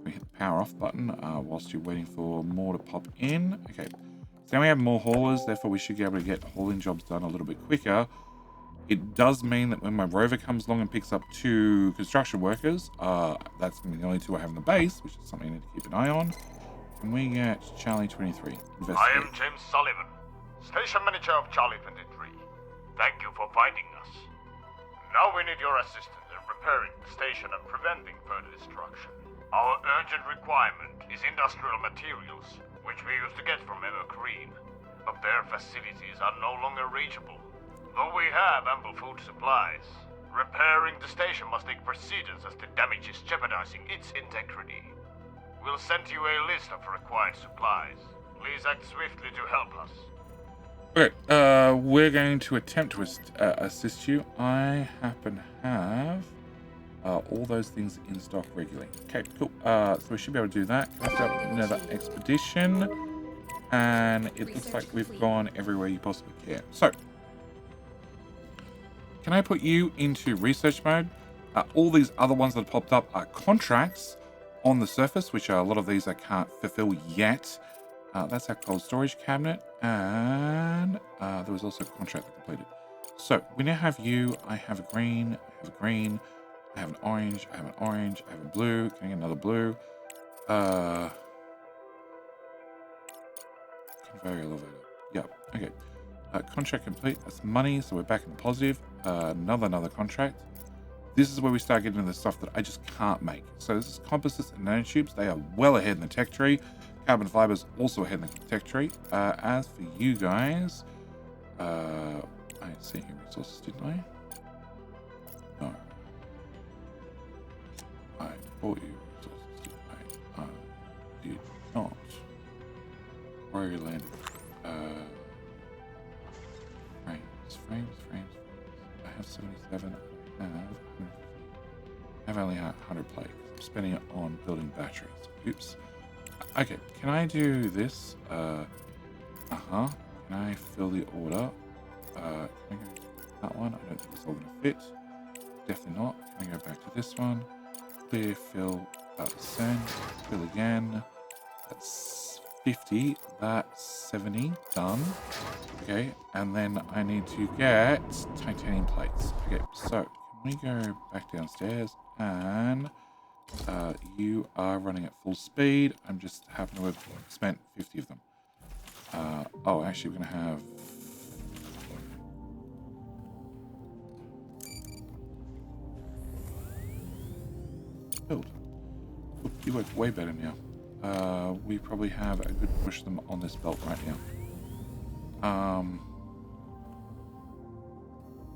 we hit the power off button whilst you're waiting for more to pop in. Okay. So now we have more haulers, therefore we should be able to get hauling jobs done a little bit quicker. It does mean that when my rover comes along and picks up 2 construction workers, that's going to be the only 2 I have in the base, which is something I need to keep an eye on. Can we get Charlie 23? I am James Sullivan, station manager of Charlie 23. Thank you for finding us. Now we need your assistance in repairing the station and preventing further destruction. Our urgent requirement is industrial materials, which we used to get from Evergreen, but their facilities are no longer reachable. Though we have ample food supplies, repairing the station must take precedence as the damage is jeopardizing its integrity. We'll send you a list of required supplies. Please act swiftly to help us. Okay, we're going to attempt to assist you. I happen to have all those things in stock regularly. Okay, cool. So we should be able to do that. Let's start with another expedition. And it looks like we've gone everywhere you possibly can. So, can I put you into research mode? All these other ones that popped up are contracts on the surface, which are a lot of these I can't fulfill yet. That's our cold storage cabinet, and there was also a contract that completed. So we now have you. I have a green, I have a green, I have an orange, I have an orange, I have a blue. Can I get another blue? Conveyor elevator. Yep, okay. Contract complete, that's money, so we're back in the positive. Another contract. This is where we start getting into the stuff that I just can't make. So this is composites and nanotubes. They are well ahead in the tech tree. Carbon fibers also ahead in the tech tree. As for you guys, I sent you resources, didn't I? No. I bought you resources, didn't I? Did not. Where are you landing? Frames. I have 77. I have only 100 plate. I'm spending it on building batteries. Oops. Okay, can I do this? Can I fill the order? Can I go to that one? I don't think it's all going to fit. Definitely not. Can I go back to this one? Clear, fill, send, fill again. That's 50. That's 70. Done. Okay, and then I need to get titanium plates. Okay, so can we go back downstairs? And you are running at full speed. I'm just happen to have spent 50 of them. Oh, actually, we're going to have... Build. You work way better now. We probably have a good push them on this belt right now.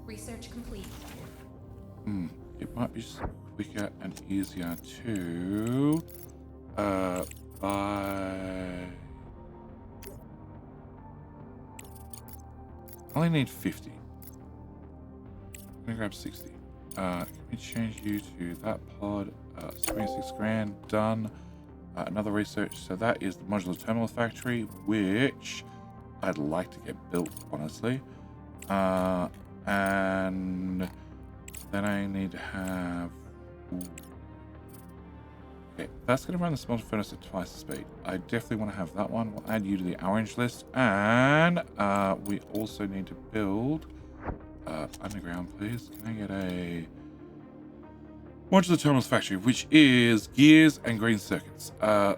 Research complete. It might be just quicker and easier to buy. I only need 50. I'm gonna grab 60. Can we change you to that pod? 26 grand, done. Another research. So that is the modular terminal factory, which I'd like to get built, honestly. And then I need to have... Okay, that's going to run the smelter furnace at twice the speed. I definitely want to have that one. We'll add you to the orange list. And we also need to build underground, please. Can I get a modular terminals factory, which is gears and green circuits.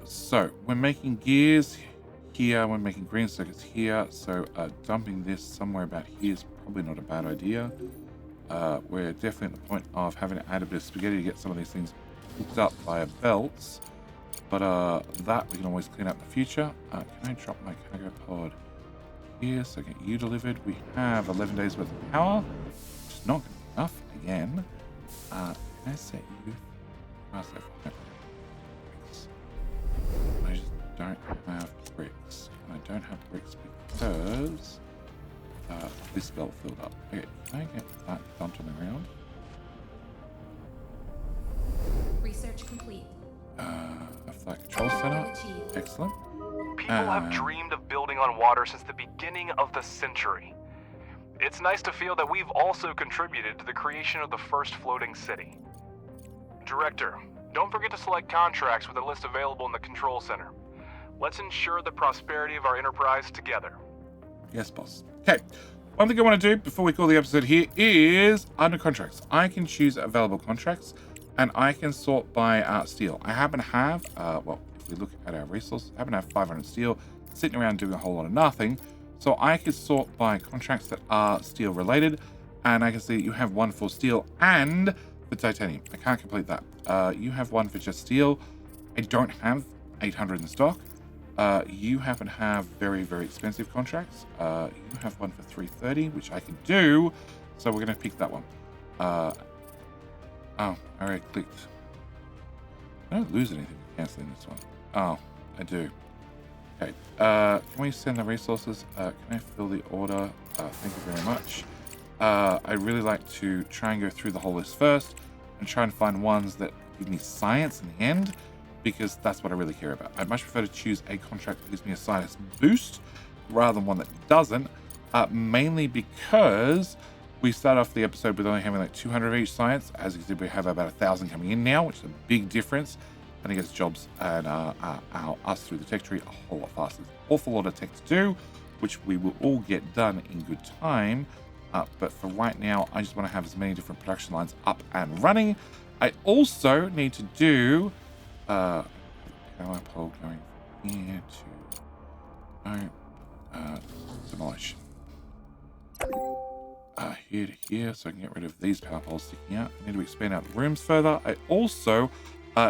So we're making gears here. We're making green circuits here. So dumping this somewhere about here is probably not a bad idea. We're definitely at the point of having to add a bit of spaghetti to get some of these things hooked up via belts. But that we can always clean up in the future. Can I drop my cargo pod here so I get you delivered? We have 11 days worth of power, which is not enough again. Can I set you? I just don't have bricks. And I don't have bricks because this belt filled up. Okay, can I get that dumped on the ground? Research complete. A flight control center. Excellent. People have dreamed of building on water since the beginning of the century. It's nice to feel that we've also contributed to the creation of the first floating city. Director, don't forget to select contracts with a list available in the control center. Let's ensure the prosperity of our enterprise together. Yes, boss. Okay. One thing I want to do before we call the episode here is under contracts. I can choose available contracts and I can sort by steel. I happen to have, well, if we look at our resources, I happen to have 500 steel sitting around doing a whole lot of nothing. So I can sort by contracts that are steel related, and I can see that you have one for steel and for titanium. I can't complete that. You have one for just steel. I don't have 800 in stock. You happen to have very, very expensive contracts. You have one for 330, which I can do. So we're going to pick that one. Oh, I already clicked. I don't lose anything canceling this one. Oh, I do. Okay. Can we send the resources? Can I fill the order? Thank you very much. I really like to try and go through the whole list first and try and find ones that give me science in the end, because that's what I really care about. I'd much prefer to choose a contract that gives me a science boost rather than one that doesn't, mainly because we start off the episode with only having like 200 of each science. As you can see, we have about 1,000 coming in now, which is a big difference. And it gets jobs and us through the tech tree a whole lot faster. There's an awful lot of tech to do, which we will all get done in good time. But for right now, I just want to have as many different production lines up and running. I also need to do power pole going from here to demolish. Here to here, so I can get rid of these power poles sticking out. I need to expand out the rooms further. I also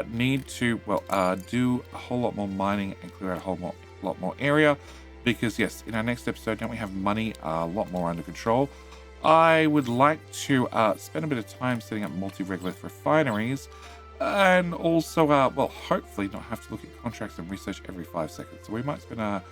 need to, well, do a whole lot more mining and clear out a whole lot more area. because yes, in our next episode, now we have money a lot more under control. I would like to spend a bit of time setting up multi-regolith refineries, and also, well, hopefully not have to look at contracts and research every 5 seconds. So we might spend a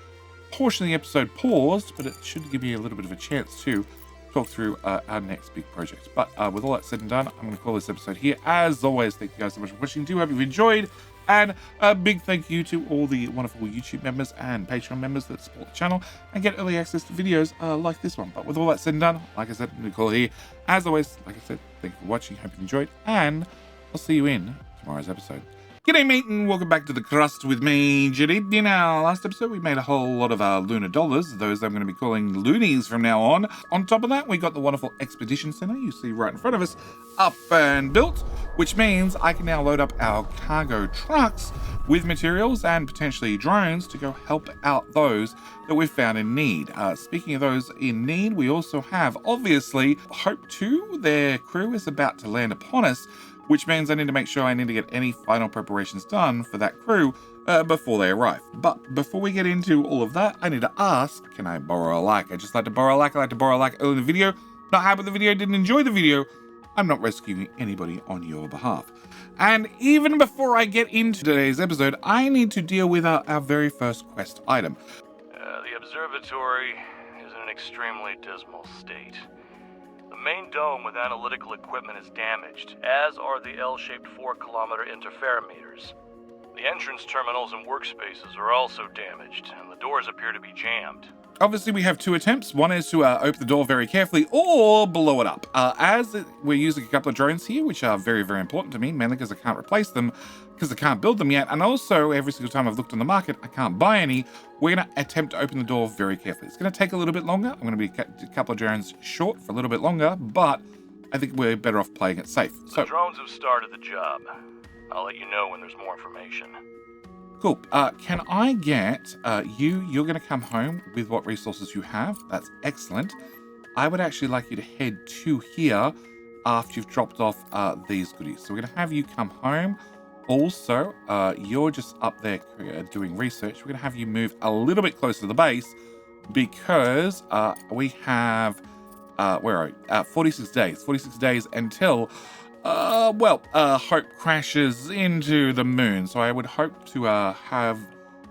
portion of the episode paused, but it should give me a little bit of a chance to talk through our next big project. But with all that said and done, I'm going to call this episode here. As always, thank you guys so much for watching. Do hope you've enjoyed, and a big thank you to all the wonderful YouTube members and Patreon members that support the channel and get early access to videos like this one. But with all that said and done, like I said, I'm going to call it here. As always, like I said, thank you for watching. Hope you enjoyed, and I'll see you in tomorrow's episode. G'day mate, and welcome back to the Crust with me, 𝐒𝐻𝐞𝐫. In our last episode, we made a whole lot of lunar dollars, those I'm going to be calling loonies from now on. On top of that, we got the wonderful Expedition Center you see right in front of us up and built, which means I can now load up our cargo trucks with materials and potentially drones to go help out those that we've found in need. Speaking of those in need, we also have, obviously, Hope 2. Their crew is about to land upon us, which means I need to make sure I need to get any final preparations done for that crew before they arrive. But before we get into all of that, I need to ask, can I borrow a like? I just like to borrow a like. I like to borrow a like early in the video. Not happy with the video, didn't enjoy the video. I'm not rescuing anybody on your behalf. And even before I get into today's episode, I need to deal with our very first quest item. The observatory is in an extremely dismal state. The main dome with analytical equipment is damaged, as are the L-shaped 4-kilometer interferometers. The entrance terminals and workspaces are also damaged, and the doors appear to be jammed. Obviously, we have two attempts. One is to open the door very carefully or blow it up. We're using a couple of drones here, which are very, very important to me, mainly because I can't replace them, because I can't build them yet. And also, every single time I've looked on the market, I can't buy any. We're going to attempt to open the door very carefully. It's going to take a little bit longer. I'm going to be a couple of drones short for a little bit longer, but I think we're better off playing it safe. The drones have started the job. I'll let you know when there's more information. Cool. Can I get you're going to come home with what resources you have. That's excellent. I would actually like you to head to here after you've dropped off these goodies. So we're going to have you come home. Also, you're just up there doing research. We're going to have you move a little bit closer to the base because we have, 46 days. 46 days until Hope crashes into the moon. So I would hope to have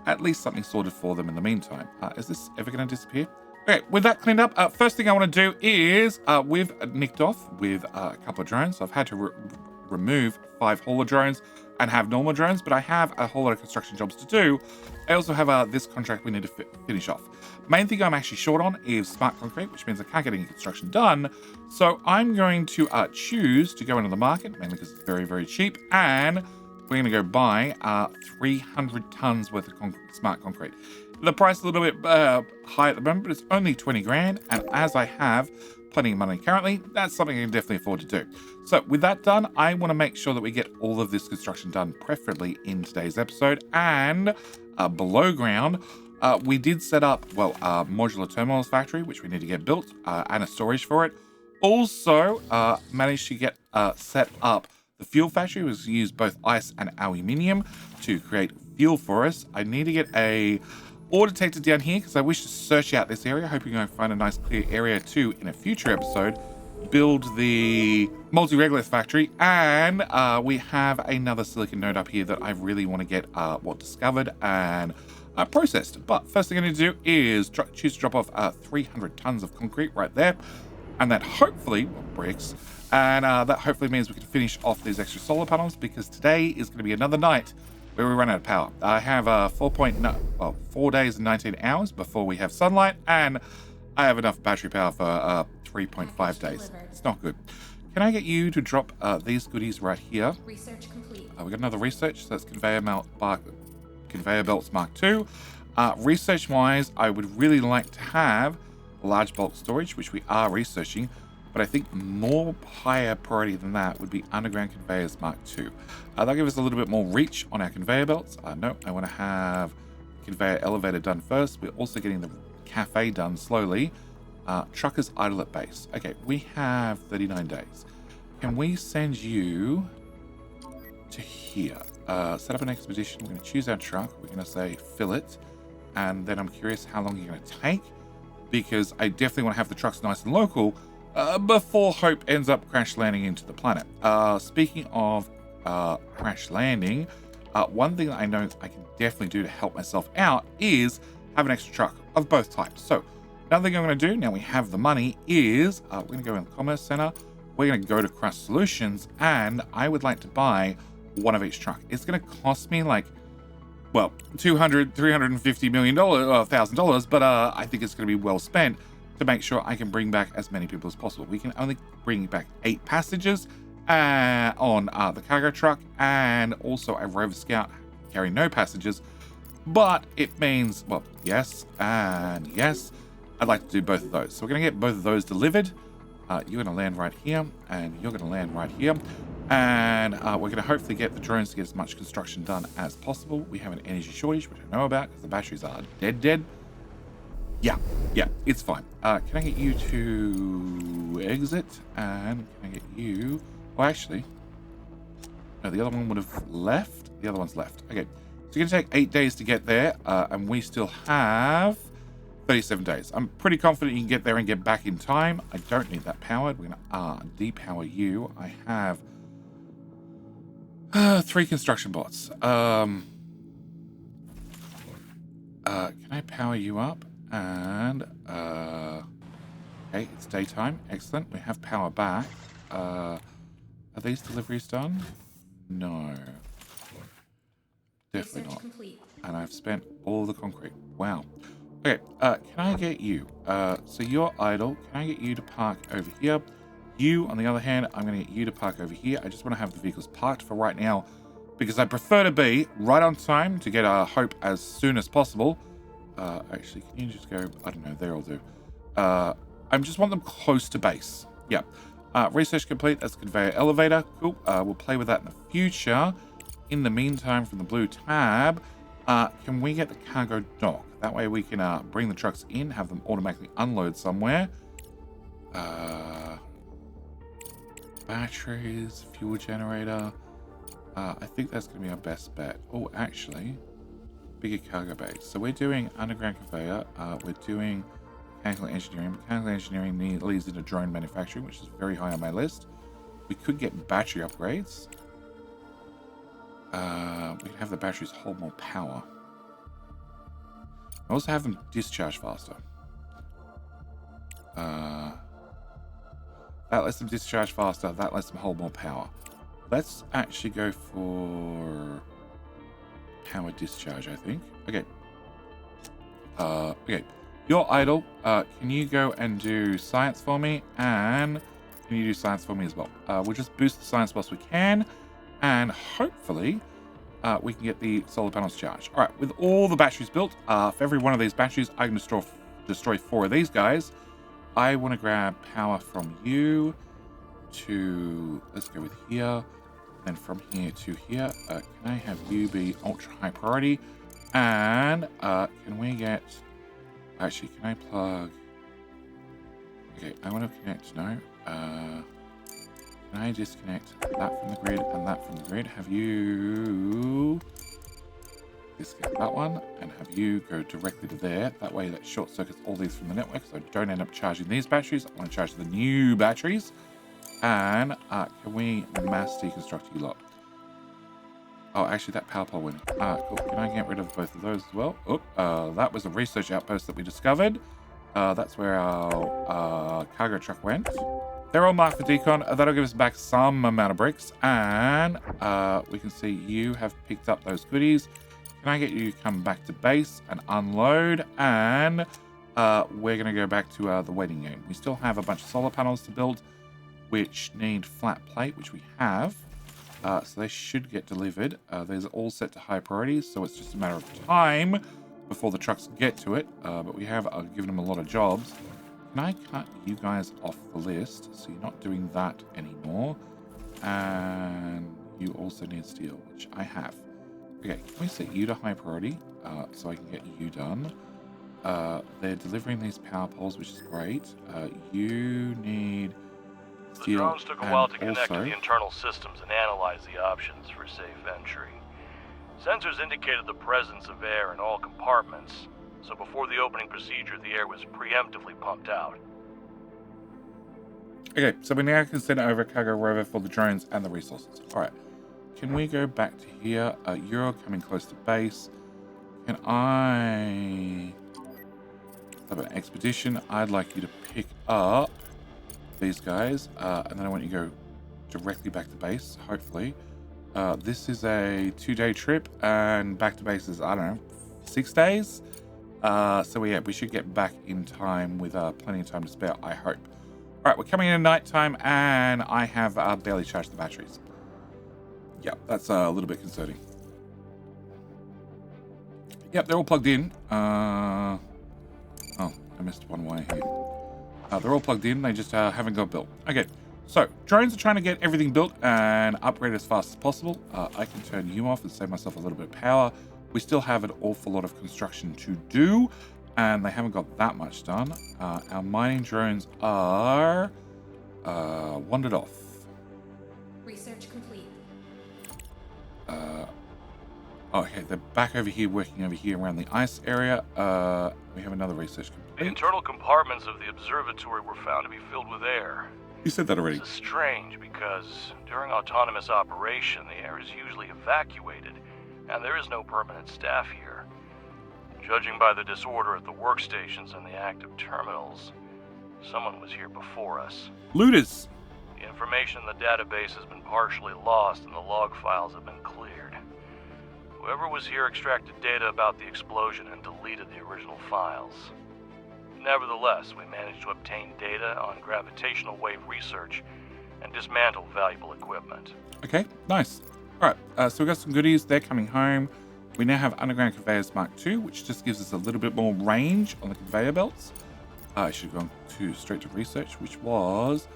at least something sorted for them in the meantime. Is this ever going to disappear? Okay, with that cleaned up, first thing I want to do is we've nicked off with a couple of drones. So I've had to remove 5 hauler drones and have normal drones, but I have a whole lot of construction jobs to do. I also have this contract we need to finish off. Main thing I'm actually short on is smart concrete, which means I can't get any construction done. So I'm going to choose to go into the market, mainly because it's very, very cheap, and we're going to go buy 300 tons worth of smart concrete. The price is a little bit high at the moment, but it's only 20 grand, and as I have plenty of money currently, that's something I can definitely afford to do. So with that done, I want to make sure that we get all of this construction done, preferably in today's episode. And below ground, we did set up, a modular terminals factory, which we need to get built, and a storage for it. Also, managed to get set up the fuel factory, which use both ice and aluminium to create fuel for us. I need to get a ore detector down here because I wish to search out this area, hoping I find a nice clear area too in a future episode. Build the multi-regolith factory, and we have another silicon node up here that I really want to get discovered and processed. But first thing I need to do is choose to drop off 300 tons of concrete right there, and that hopefully bricks, and that hopefully means we can finish off these extra solar panels, because today is going to be another night where we run out of power. I have 4 days and 19 hours before we have sunlight, and I have enough battery power for 3.5 days. It's not good. Can I get you to drop these goodies right here? Research complete. We got another research, so that's conveyor belts Mark II. Research-wise, I would really like to have large bulk storage, which we are researching, but I think more higher priority than that would be underground conveyors Mark II. That'll give us a little bit more reach on our conveyor belts. No, I want to have conveyor elevator done first. We're also getting the cafe done slowly. Truckers idle at base. Okay, we have 39 days. Can we send you to here? Set up an expedition. We're going to choose our truck. We're going to say fill it. and then I'm curious how long you're going to take, because I definitely want to have the trucks nice and local before Hope ends up crash landing into the planet. Speaking of crash landing, one thing that I know I can definitely do to help myself out is have an extra truck of both types. So another thing I'm going to do, now we have the money, is we're going to go in the Commerce Center, we're going to go to Crust Solutions, and I would like to buy one of each truck. It's going to cost me like, well, $350 million, $1,000, but I think it's going to be well spent to make sure I can bring back as many people as possible. We can only bring back 8 passengers on the cargo truck, and also a Rover Scout carrying no passengers, but it means, well, yes and yes, I'd like to do both of those. So we're going to get both of those delivered. You're going to land right here, and you're going to land right here. And we're going to hopefully get the drones to get as much construction done as possible. We have an energy shortage, which I know about because the batteries are dead. Yeah, it's fine. Can I get you to exit? And can I get you... Well, actually... No, the other one would have left. The other one's left. Okay, so it's going to take 8 days to get there, and we still have 37 days. I'm pretty confident you can get there and get back in time. I don't need that powered. We're going to depower you. I have 3 construction bots. Can I power you up? And okay, it's daytime. Excellent. We have power back. Are these deliveries done? No, definitely not. Complete. And I've spent all the concrete. Wow. Okay, can I get you? So you're idle. Can I get you to park over here? You, on the other hand, I'm going to get you to park over here. I just want to have the vehicles parked for right now, because I prefer to be right on time to get our Hope as soon as possible. Actually, can you just go, I don't know, there will do. I just want them close to base. Yeah. Research complete. That's conveyor elevator. Cool. We'll play with that in the future. In the meantime, from the blue tab, can we get the cargo dock? That way we can bring the trucks in, have them automatically unload somewhere. Batteries, fuel generator. I think that's going to be our best bet. Oh, actually, bigger cargo base. So we're doing underground conveyor. We're doing mechanical engineering. Mechanical engineering leads into drone manufacturing, which is very high on my list. We could get battery upgrades. We can have the batteries hold more power. I also have them discharge faster. That lets them discharge faster. That lets them hold more power. Let's actually go for power discharge, I think. Okay. Okay. You're idle. Can you go and do science for me? And can you do science for me as well? We'll just boost the science whilst we can. And hopefully, we can get the solar panels charged. All right. With all the batteries built, for every one of these batteries, I can destroy 4 of these guys. I want to grab power from you to... Let's go with here. Then from here to here. Can I have you be ultra high priority? And can we get... Actually, can I plug... Okay, I want to connect... No. Can I disconnect that from the grid and that from the grid? Have you... Disconnect that one and have you go directly to there. That way that short circuits all these from the network, so I don't end up charging these batteries. I want to charge the new batteries. And can we mass deconstruct you lot? Oh, actually that power pole went. Cool. Can I get rid of both of those as well? Oh, that was a research outpost that we discovered. That's where our cargo truck went. They're all marked for decon. That'll give us back some amount of bricks. And we can see you have picked up those goodies. Can I get you to come back to base and unload? And we're going to go back to the waiting game. We still have a bunch of solar panels to build, which need flat plate, which we have. So they should get delivered. These are all set to high priorities, so it's just a matter of time before the trucks get to it. But we have given them a lot of jobs. Can I cut you guys off the list so you're not doing that anymore? And you also need steel, which I have. Okay, can we set you to high priority so I can get you done? They're delivering these power poles, which is great. You need steel. The drones took a while to connect to the internal systems and analyze the options for safe entry. Sensors indicated the presence of air in all compartments, so before the opening procedure, the air was preemptively pumped out. Okay, so we now can send over a cargo rover for the drones and the resources. All right, can we go back to here? You're coming close to base. Can I have an expedition? I'd like you to pick up these guys, and then I want you to go directly back to base, hopefully. This is a 2-day trip, and back to base is, I don't know, 6 days? So yeah, we should get back in time with plenty of time to spare, I hope. All right, we're coming in at night time, and I have barely charged the batteries. Yep, that's a little bit concerning. Yep, they're all plugged in. Oh, I missed one wire here. They're all plugged in. They just haven't got built. Okay, so drones are trying to get everything built and upgrade as fast as possible. I can turn you off and save myself a little bit of power. We still have an awful lot of construction to do, and they haven't got that much done. Our mining drones are wandered off. Research complete. Okay, they're back over here, working over here around the ice area. We have another research complete. The internal compartments of the observatory were found to be filled with air. You said that already. This is strange because during autonomous operation, the air is usually evacuated, and there is no permanent staff here. Judging by the disorder at the workstations and the active terminals, someone was here before us. Looters! The information in the database has been partially lost and the log files have been cleared. Whoever was here extracted data about the explosion and deleted the original files. Nevertheless, we managed to obtain data on gravitational wave research and dismantle valuable equipment. Okay, nice. All right, so we got some goodies. They're coming home. We now have underground conveyors Mark II, which just gives us a little bit more range on the conveyor belts. I should have gone straight to research, which was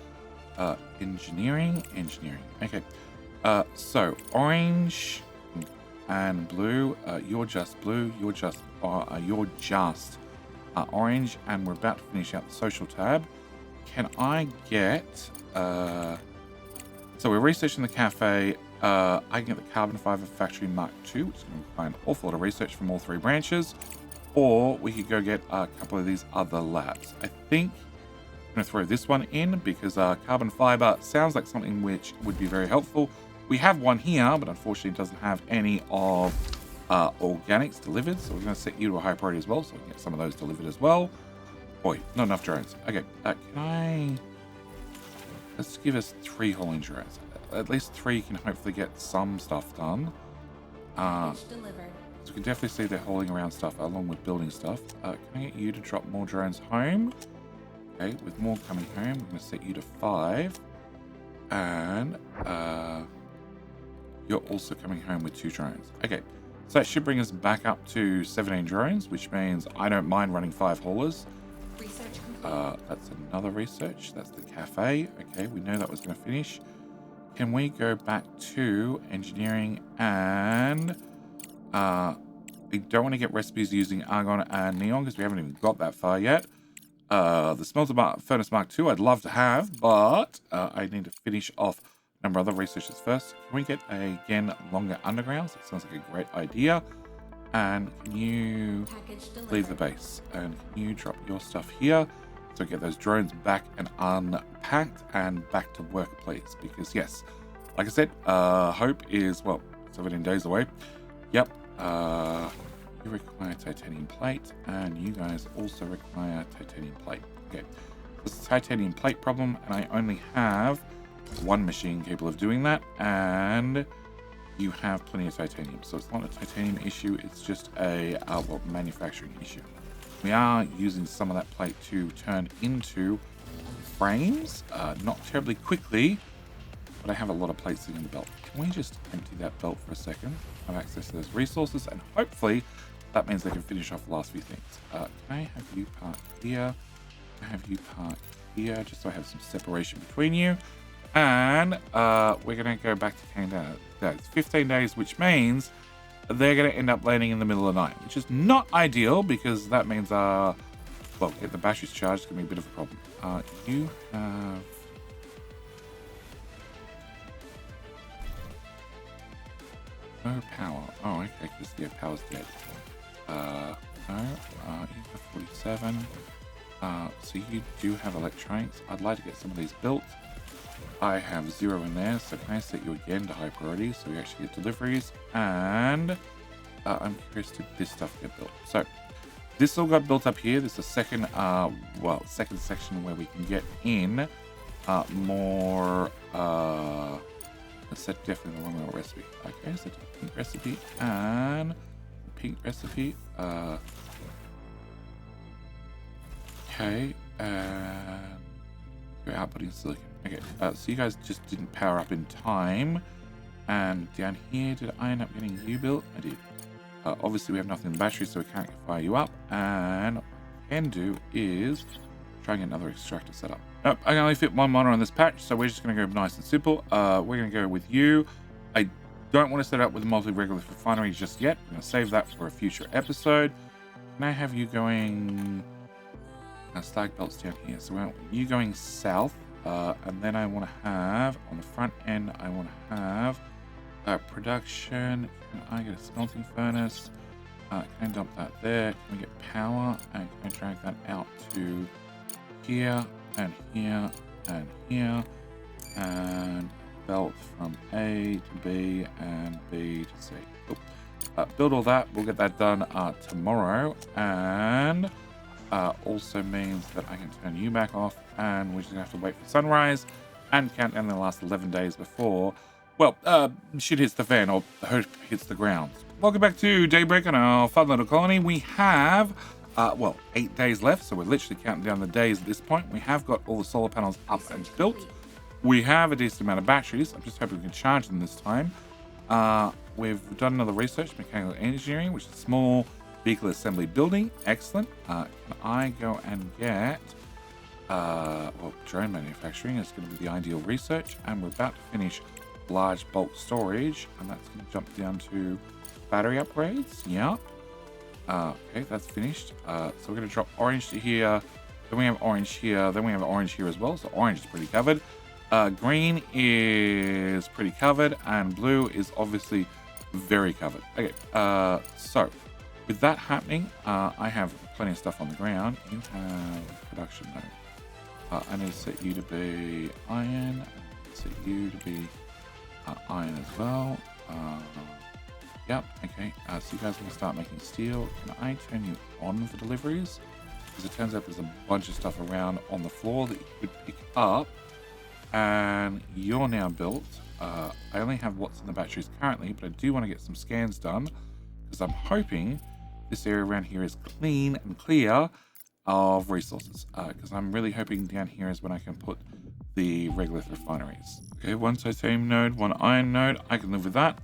engineering. Okay, so orange and blue. You're just blue. You're just orange, and we're about to finish out the social tab. Can I get? So we're researching the cafe. I can get the carbon fiber factory Mark II, which is going to require an awful lot of research from all three branches. Or we could go get a couple of these other labs. I think I'm going to throw this one in because carbon fiber sounds like something which would be very helpful. We have one here, but unfortunately it doesn't have any of organics delivered. So we're going to set you to a high priority as well, so we can get some of those delivered as well. Boy, not enough drones. Okay, let's give us 3 hauling drones. At least 3 can hopefully get some stuff done. So we can definitely see they're hauling around stuff along with building stuff. Can I get you to drop more drones home? Okay, with more coming home, we're going to set you to 5. And you're also coming home with 2 drones. Okay, so that should bring us back up to 17 drones, which means I don't mind running 5 haulers. Research complete. That's another research. That's the cafe. Okay, we know that was going to finish. Can we go back to engineering and we don't want to get recipes using argon and neon because we haven't even got that far yet. The smelter furnace Mark II I'd love to have, but I need to finish off a number of other researches first. Can we get, again, longer undergrounds? That sounds like a great idea. And can you leave the base? And can you drop your stuff here? So get those drones back and unpacked and back to work, please. Because yes, like I said, Hope is, well, 17 days away. Yep. You require titanium plate, and you guys also require titanium plate. Okay. This is a titanium plate problem, and I only have 1 machine capable of doing that, and you have plenty of titanium. So it's not a titanium issue, it's just a manufacturing issue. We are using some of that plate to turn into frames, not terribly quickly, but I have a lot of plates in the belt. Can we just empty that belt for a second? Have access to those resources, and hopefully that means they can finish off the last few things. Can I have you park here? Can I have you park here, just so I have some separation between you? And we're going to go back to 10 days. 15 days, which means they're going to end up landing in the middle of the night, which is not ideal because that means, well, get the batteries charged is going to be a bit of a problem. You have... no power. Oh, okay, because the power's dead. No, 7. So you do have electronics. I'd like to get some of these built. I have 0 in there, so can I set you again to high priority so we actually get deliveries? And I'm curious, did this stuff get built? So this all got built up here. This is the second, second section where we can get in more. Let's set definitely the wrong recipe. Okay, so pink recipe and pink recipe. Okay, and we're outputting silicon. Okay, so you guys just didn't power up in time. And down here, did I end up getting you built? I did. Obviously, we have nothing in the battery, so we can't fire you up. And what I can do is try and get another extractor set up. Nope, I can only fit one monitor on this patch, so we're just going to go nice and simple. We're going to go with you. I don't want to set up with a multi-regolith refinery just yet. I'm going to save that for a future episode. Can I have you going... Slag belts down here. So you going south. And then I want to have, on the front end, I want to have production. Can I get a smelting furnace? Can I dump that there? Can we get power? And can I drag that out to here, and here, and here? And belt from A to B, and B to C. Cool. Build all that. We'll get that done tomorrow. And... also means that I can turn you back off, and we're just gonna have to wait for sunrise and count down the last 11 days before, well, shit hits the fan or hope hits the ground. Welcome back to Daybreak on our fun little colony. We have, 8 days left, so we're literally counting down the days at this point. We have got all the solar panels up and built. We have a decent amount of batteries. I'm just hoping we can charge them this time. We've done another research, mechanical engineering, which is small vehicle assembly building. Excellent. Can I go and get drone manufacturing is going to be the ideal research, and we're about to finish large bulk storage, and that's going to jump down to battery upgrades. Yeah. Okay, that's finished. So we're going to drop orange to here, then we have orange here, then we have orange here as well, so orange is pretty covered. Green is pretty covered, and blue is obviously very covered. Okay, so with that happening, I have plenty of stuff on the ground. You have production node. I need to set you to be iron. Set you to be iron as well. Yep, okay. So you guys want to start making steel. Can I turn you on for deliveries? Because it turns out there's a bunch of stuff around on the floor that you could pick up. And you're now built. I only have what's in the batteries currently, but I do want to get some scans done, because I'm hoping this area around here is clean and clear of resources, because I'm really hoping down here is when I can put the regolith refineries. Okay, one titanium node, one iron node. I can live with that.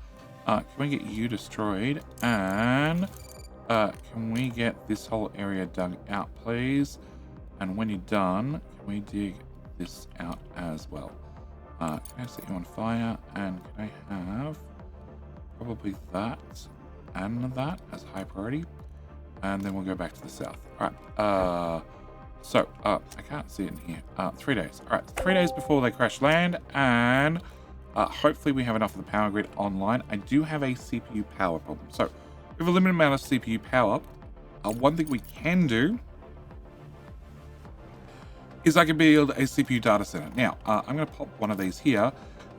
Can we get you destroyed? And can we get this whole area dug out, please? And when you're done, can we dig this out as well? Can I set you on fire? And can I have probably that and that as high priority? And then we'll go back to the south. All right. So I can't see it in here. 3 days. All right. 3 days before they crash land, and hopefully we have enough of the power grid online. I do have a CPU power problem. So we have a limited amount of CPU power. One thing we can do is I can build a CPU data center. Now, I'm going to pop one of these here,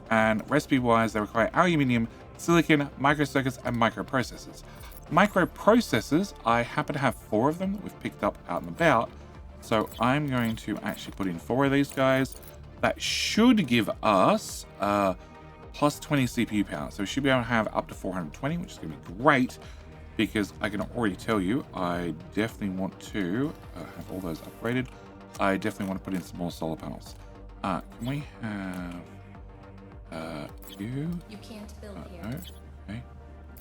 and recipe-wise, they require aluminium, silicon, microcircuits, and microprocessors. Microprocessors, I happen to have 4 of them that we've picked up out and about, so I'm going to actually put in 4 of these guys. That should give us plus 20 CPU power, so we should be able to have up to 420, which is going to be great, because I can already tell you, I definitely want to have all those upgraded. I definitely want to put in some more solar panels. Can we have you? You can't build here. No. Okay.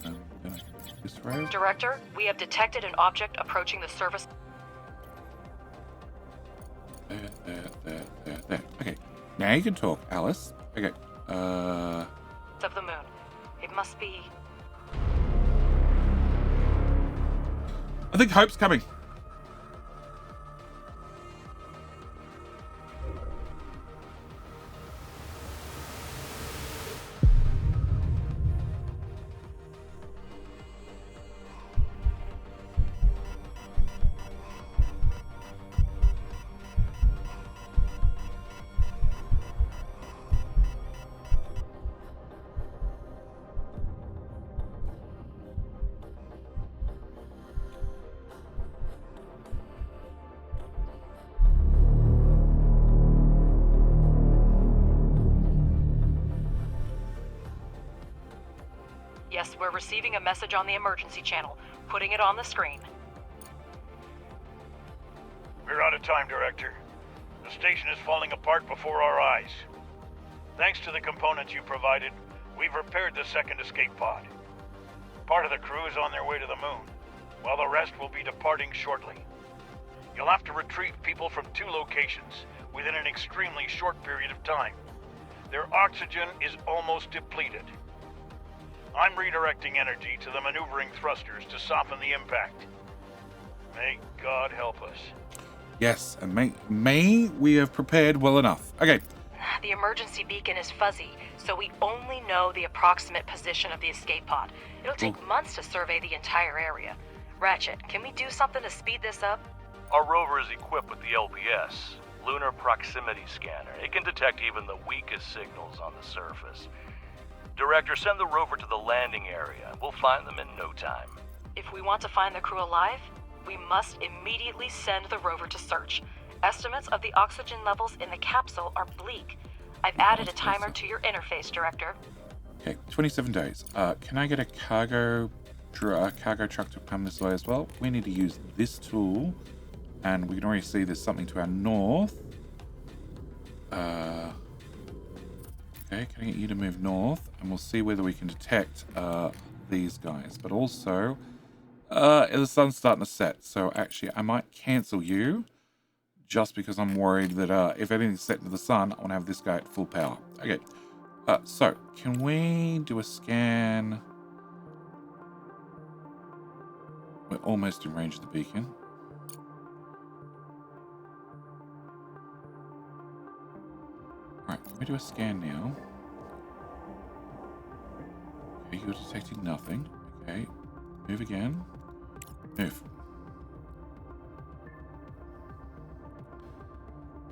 Then I can this road. Director, we have detected an object approaching the surface. There. Okay. Now you can talk, Alice. Okay. Of the moon. It must be. I think Hope's coming. Yes, we're receiving a message on the emergency channel. Putting it on the screen. We're out of time, Director. The station is falling apart before our eyes. Thanks to the components you provided, we've repaired the second escape pod. Part of the crew is on their way to the moon, while the rest will be departing shortly. You'll have to retrieve people from 2 locations within an extremely short period of time. Their oxygen is almost depleted. I'm redirecting energy to the maneuvering thrusters to soften the impact. May God help us. Yes, and may we have prepared well enough. Okay. The emergency beacon is fuzzy, so we only know the approximate position of the escape pod. It'll take months to survey the entire area. Ratchet, can we do something to speed this up? Our rover is equipped with the LPS, lunar proximity scanner. It can detect even the weakest signals on the surface. Director, send the rover to the landing area. We'll find them in no time. If we want to find the crew alive, we must immediately send the rover to search. Estimates of the oxygen levels in the capsule are bleak. I've added a timer to your interface, Director. Okay, 27 days. Can I get a cargo truck to come this way as well? We need to use this tool, and we can already see there's something to our north. Okay, can I get you to move north, and we'll see whether we can detect these guys. But also, the sun's starting to set, so actually I might cancel you, just because I'm worried that if anything's set into the sun, I want to have this guy at full power. Okay, so can we do a scan? We're almost in range of the beacon. Alright, can we do a scan now? Okay, you're detecting nothing. Okay, move again. Move.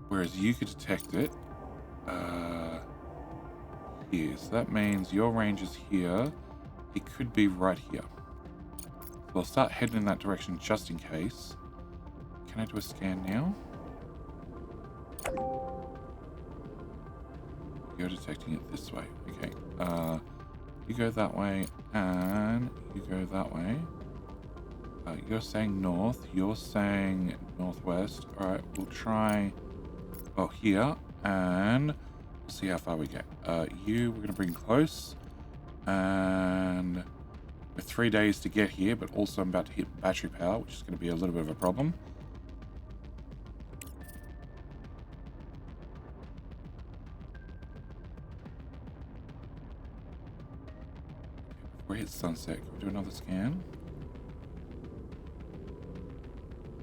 Whereas you could detect it here. So that means your range is here. It could be right here. So I'll start heading in that direction just in case. Can I do a scan now? You're detecting it this way. Okay. You go that way and you go that way. You're saying north. You're saying northwest. All right. We'll try here and we'll see how far we get. We're going to bring close, and we're 3 days to get here, but also I'm about to hit battery power, which is going to be a little bit of a problem. Before we hit sunset, can we do another scan?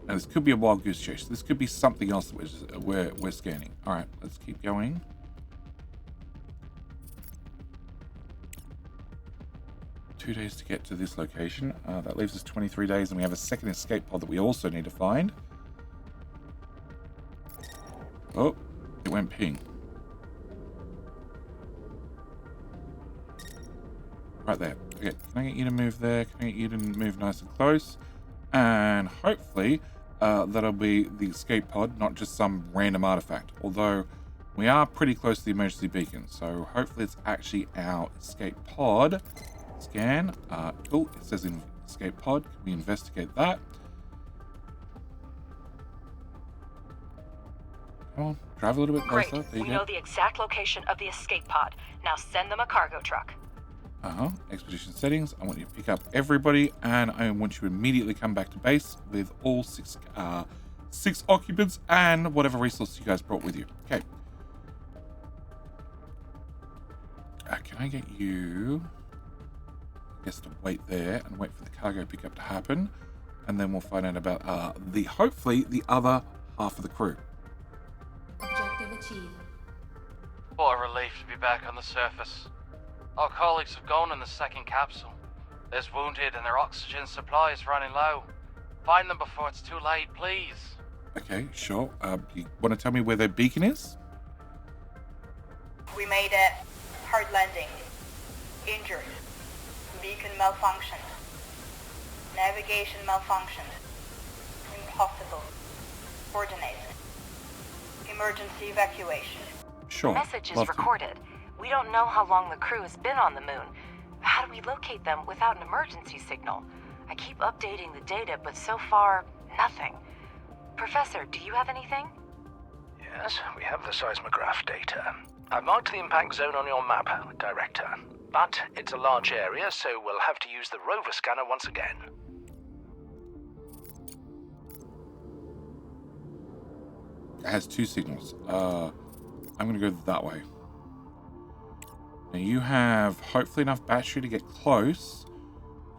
Now, this could be a wild goose chase. This could be something else that we're scanning. All right, let's keep going. Two days to get to this location. That leaves us 23 days, and we have a second escape pod that we also need to find. Oh, it went ping. Right there. Okay, can I get you to move there? Can I get you to move nice and close? And hopefully that'll be the escape pod, not just some random artifact. Although we are pretty close to the emergency beacon, so hopefully it's actually our escape pod. Scan. Cool. It says in escape pod. Can we investigate that? Come on, drive a little bit closer. Great. There you We go. know the exact location of the escape pod. Now send them a cargo truck. Expedition settings. I want you to pick up everybody, and I want you to immediately come back to base with all six occupants and whatever resources you guys brought with you. Okay. Can I get you, I guess, to wait there and wait for the cargo pickup to happen, and then we'll find out about hopefully the other half of the crew. Objective achieved. What a relief to be back on the surface. Our colleagues have gone in the second capsule. There's wounded and their oxygen supply is running low. Find them before it's too late, please. Okay, sure. You want to tell me where their beacon is? We made a hard landing. Injured. Beacon malfunctioned. Navigation malfunctioned. Impossible. Coordinates. Emergency evacuation. Sure. Message is recorded. We don't know how long the crew has been on the moon. How do we locate them without an emergency signal? I keep updating the data, but so far, nothing. Professor, do you have anything? Yes, we have the seismograph data. I've marked the impact zone on your map, Director. But it's a large area, so we'll have to use the Rover scanner once again. It has 2 signals. I'm going to go that way. Now you have hopefully enough battery to get close.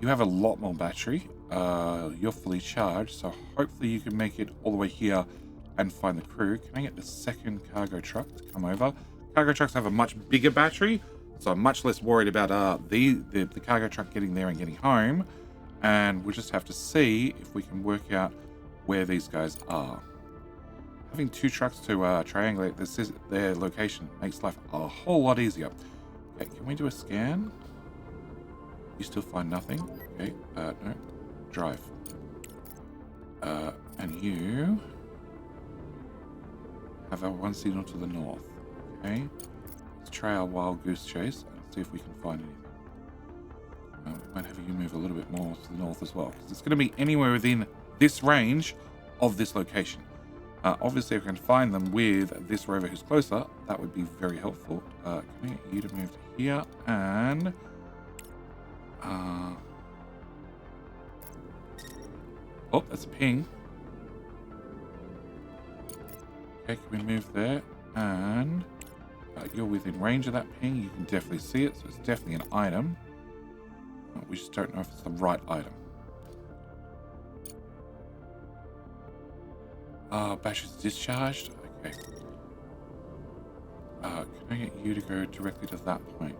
You have a lot more battery. You're fully charged, so hopefully you can make it all the way here and find the crew. Can I get the second cargo truck to come over? Cargo trucks have a much bigger battery, so I'm much less worried about the cargo truck getting there and getting home. And we'll just have to see if we can work out where these guys are. Having 2 trucks to triangulate their location makes life a whole lot easier. Okay, can we do a scan? You still find nothing? Okay, no. Drive. And you have our 1 signal to the north. Okay, let's try our wild goose chase and see if we can find anything. We might have you move a little bit more to the north as well, because it's going to be anywhere within this range of this location. Obviously, if I can find them with this rover who's closer, that would be very helpful. Can I get you to move to here and... oh, that's a ping. Okay, can we move there? And you're within range of that ping. You can definitely see it, so it's definitely an item. We just don't know if it's the right item. Battery's discharged. Okay. Can I get you to go directly to that point?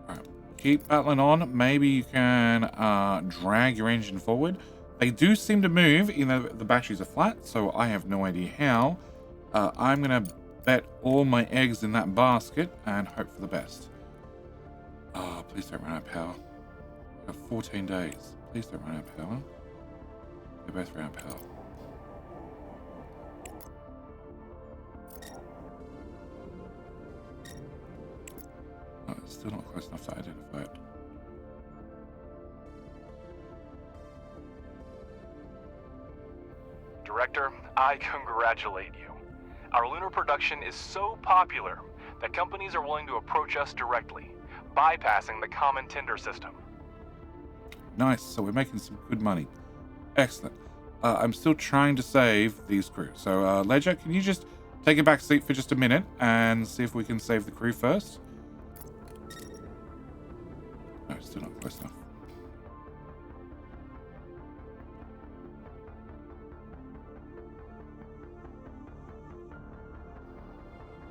Alright. Keep battling on. Maybe you can drag your engine forward. They do seem to move, even though the batteries are flat, so I have no idea how. I'm going to bet all my eggs in that basket and hope for the best. Please don't run out of power. I've got 14 days. Please don't run out of power. They both ran out of power. Oh, it's still not close enough to identify it. Director, I congratulate you. Our lunar production is so popular that companies are willing to approach us directly, bypassing the common tender system. Nice, so we're making some good money. Excellent. I'm still trying to save these crew. So, Ledger, can you just take a back seat for just a minute and see if we can save the crew first? No, still not close enough.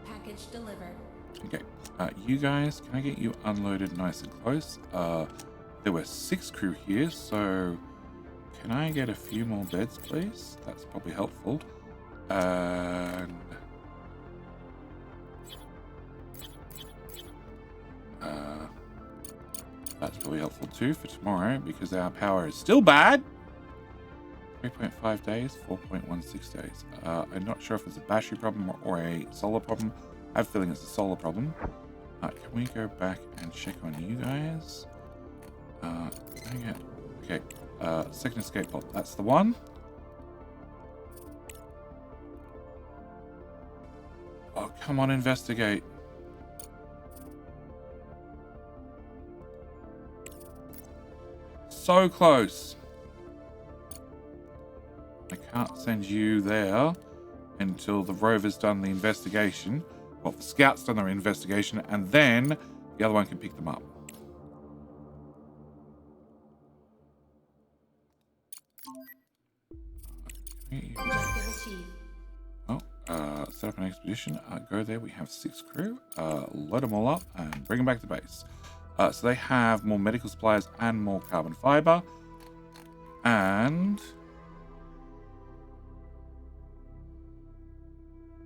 Package delivered. Okay, you guys, can I get you unloaded nice and close? There were 6 crew here, so can I get a few more beds, please? That's probably helpful. And that's probably helpful too for tomorrow, because our power is still bad. 3.5 days, 4.16 days. I'm not sure if it's a battery problem or a solar problem. I have a feeling it's a solar problem. Can we go back and check on you guys? Okay, second escape pod. That's the one. Oh, come on, investigate. So close. I can't send you there until the rover's done the investigation. Well, the scout's done their investigation, and then the other one can pick them up. Objective achieved. Oh, set up an expedition. Go there. We have 6 crew. Load them all up and bring them back to base. So they have more medical supplies and more carbon fiber. And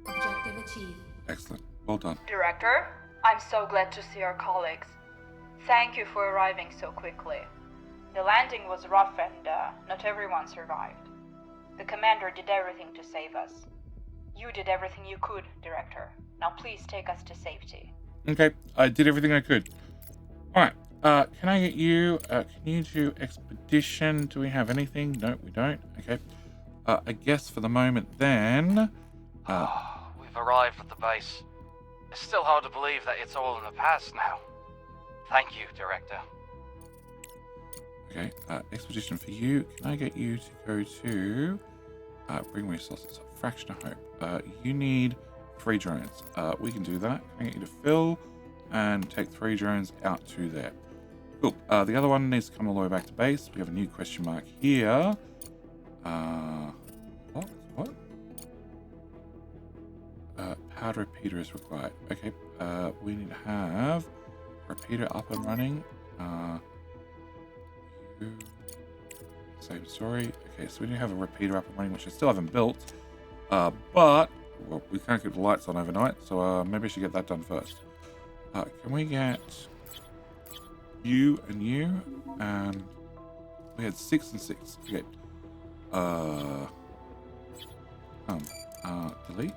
objective achieved. Excellent. Well done. Director, I'm so glad to see our colleagues. Thank you for arriving so quickly. The landing was rough and not everyone survived. The commander did everything to save us. You did everything you could, Director. Now please take us to safety. Okay, I did everything I could. All right. Can I get you? Can you do expedition? Do we have anything? No, we don't. Okay. I guess for the moment, then. We've arrived at the base. It's still hard to believe that it's all in the past now. Thank you, Director. Okay. Expedition for you. Can I get you to go to? Bring resources. Fraction of hope. You need 3 drones. We can do that. Can I get you to fill and take 3 drones out to there? Cool. The other one needs to come all the way back to base. We have a new question mark here. What? Powder repeater is required. Okay. We need to have repeater up and running. Same story. Okay, so we need to have a repeater up and running, which I still haven't built. But well, we can't keep the lights on overnight, so maybe I should get that done first. Can we get you and you? And we had 6 and 6. Okay. Delete.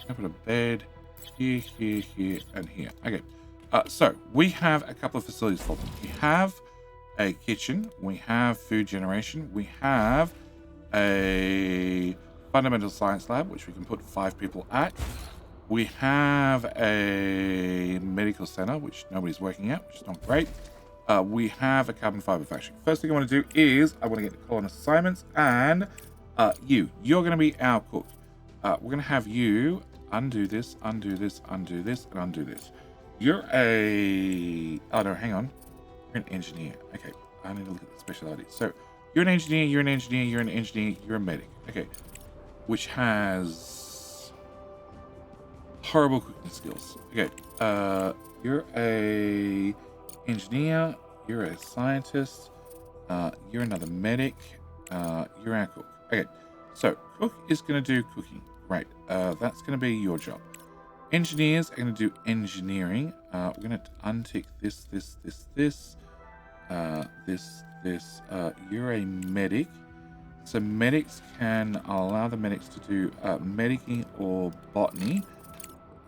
I put a bed here, and here. Okay. So we have a couple of facilities for them. We have a kitchen. We have food generation. We have a fundamental science lab, which we can put 5 people at. We have a medical center, which nobody's working at, which is not great. We have a carbon fiber factory. First thing I want to do is I want to get the colonist assignments, and you're going to be our cook. We're going to have you undo this, undo this, undo this, and undo this. You're a... Oh, no, hang on. You're an engineer. Okay, I need to look at the specialty. So, you're an engineer, you're an engineer, you're an engineer, you're a medic. Okay, which has horrible cooking skills. Okay, you're a engineer, you're a scientist, you're another medic, you're our cook. Okay, so cook is going to do cooking. Right, that's going to be your job. Engineers are going to do engineering. We're going to untick this. You're a medic. So medics can allow the medics to do medicing or botany.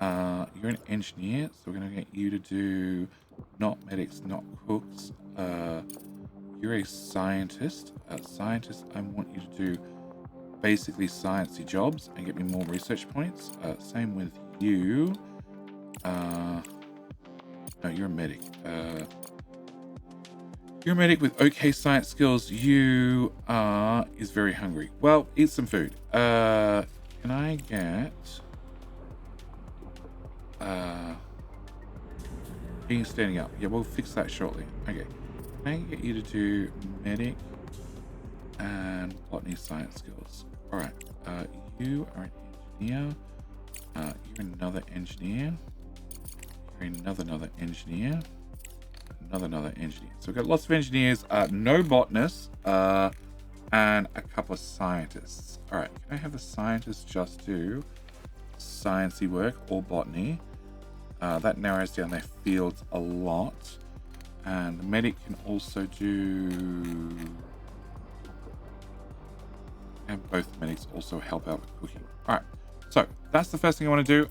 You're an engineer, so we're going to get you to do not medics, not cooks. You're a scientist. Scientist, I want you to do basically sciencey jobs and get me more research points. Same with you. No, you're a medic. You're a medic with okay science skills. You is very hungry. Well, eat some food. Can I get being standing up? Yeah, we'll fix that shortly. Okay. Can I get you to do medic and botany science skills? All right. You are an engineer. You're another engineer. You're another engineer. Another engineer. So we've got lots of engineers, no botanists, and a couple of scientists. All right. Can I have the scientists just do sciencey work or botany? That narrows down their fields a lot. And the medic can also do... And both medics also help out with cooking. All right. So that's the first thing I want to do.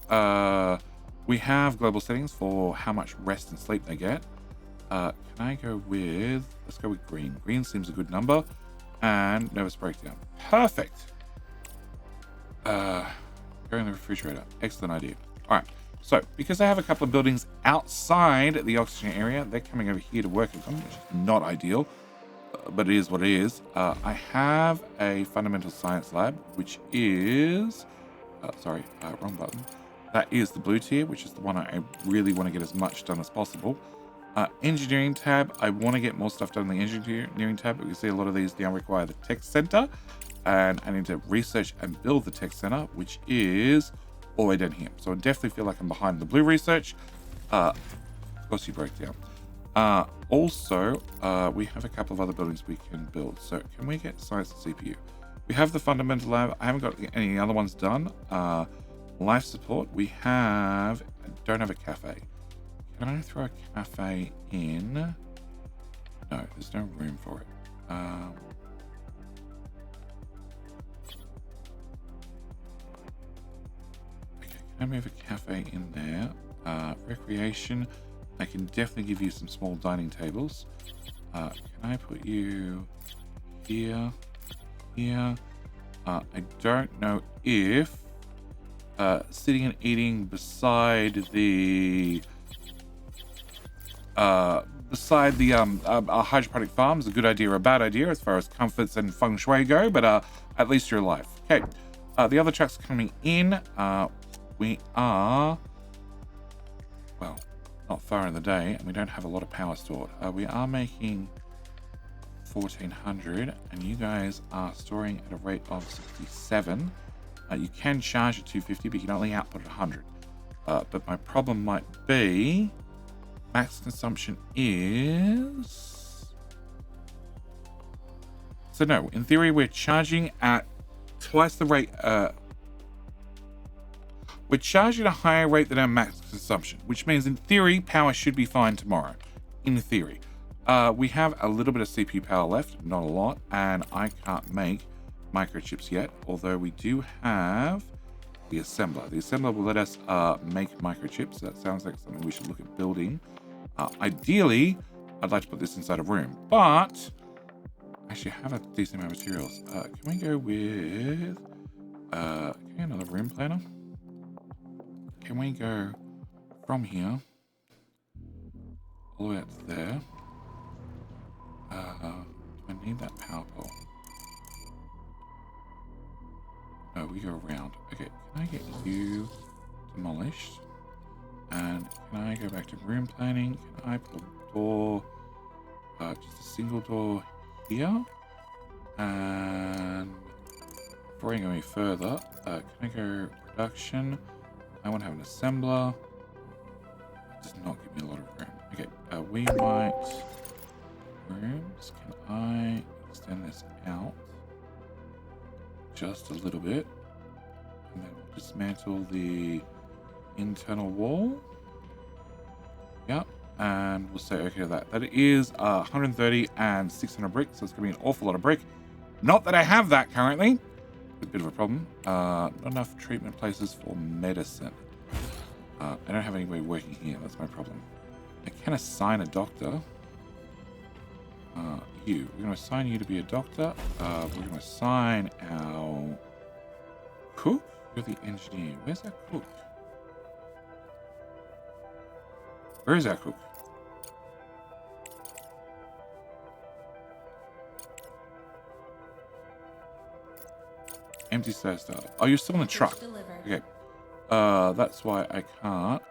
We have global settings for how much rest and sleep they get. Can I go with... Let's go with green. Green seems a good number. And nervous breakdown. Perfect. Go in the refrigerator. Excellent idea. All right. So, because I have a couple of buildings outside the oxygen area, they're coming over here to work with them, which is not ideal, but it is what it is. I have a fundamental science lab, which is... wrong button. That is the blue tier, which is the one I really want to get as much done as possible. Engineering tab, I want to get more stuff done in the engineering tab, but you see a lot of these now require the tech center, and I need to research and build the tech center, which is all the way down here. So I definitely feel like I'm behind the blue research. Of course, you break down. Also, we have a couple of other buildings we can build. So can we get science and CPU? We have the fundamental lab. I haven't got any other ones done. Life support. We have... I don't have a cafe. Can I throw a cafe in? No, there's no room for it. Okay, can I move a cafe in there? Recreation. I can definitely give you some small dining tables. Can I put you here? Here? I don't know if sitting and eating beside the hydroponic farm is a good idea or a bad idea as far as comforts and feng shui go, but at least you're alive. Okay, the other truck's coming in. We are, well, not far in the day, and we don't have a lot of power stored. We are making 1400, and you guys are storing at a rate of 67. You can charge at 250, but you can only output at 100. But my problem might be max consumption is... So no, in theory, we're charging at twice the rate. We're charging at a higher rate than our max consumption, which means in theory, power should be fine tomorrow. In theory. We have a little bit of CPU power left, not a lot, and I can't make microchips yet, although we do have the assembler. The assembler will let us make microchips. That sounds like something we should look at building. Ideally, I'd like to put this inside a room, but actually I have a decent amount of materials. Can we go with another room planner? Can we go from here all the way up to there? Do I need that power pole? No, we go around. Okay, can I get you demolished? And can I go back to room planning? Can I put a door, just a single door here? And before I go any further, can I go production? I want to have an assembler. It does not give me a lot of room. Okay, we might... Rooms, can I extend this out just a little bit? And then we'll dismantle the internal wall. Yep, and we'll say okay to that. That is 130 and 600 bricks, so it's going to be an awful lot of brick. Not that I have that currently. A bit of a problem. Not enough treatment places for medicine. I don't have anybody working here, that's my problem. I can assign a doctor. We're going to assign you to be a doctor. We're going to assign our cook. You're the engineer. Where's our cook? Where is our cook? Empty status data. Oh, you're still in the truck. Okay. That's why I can't.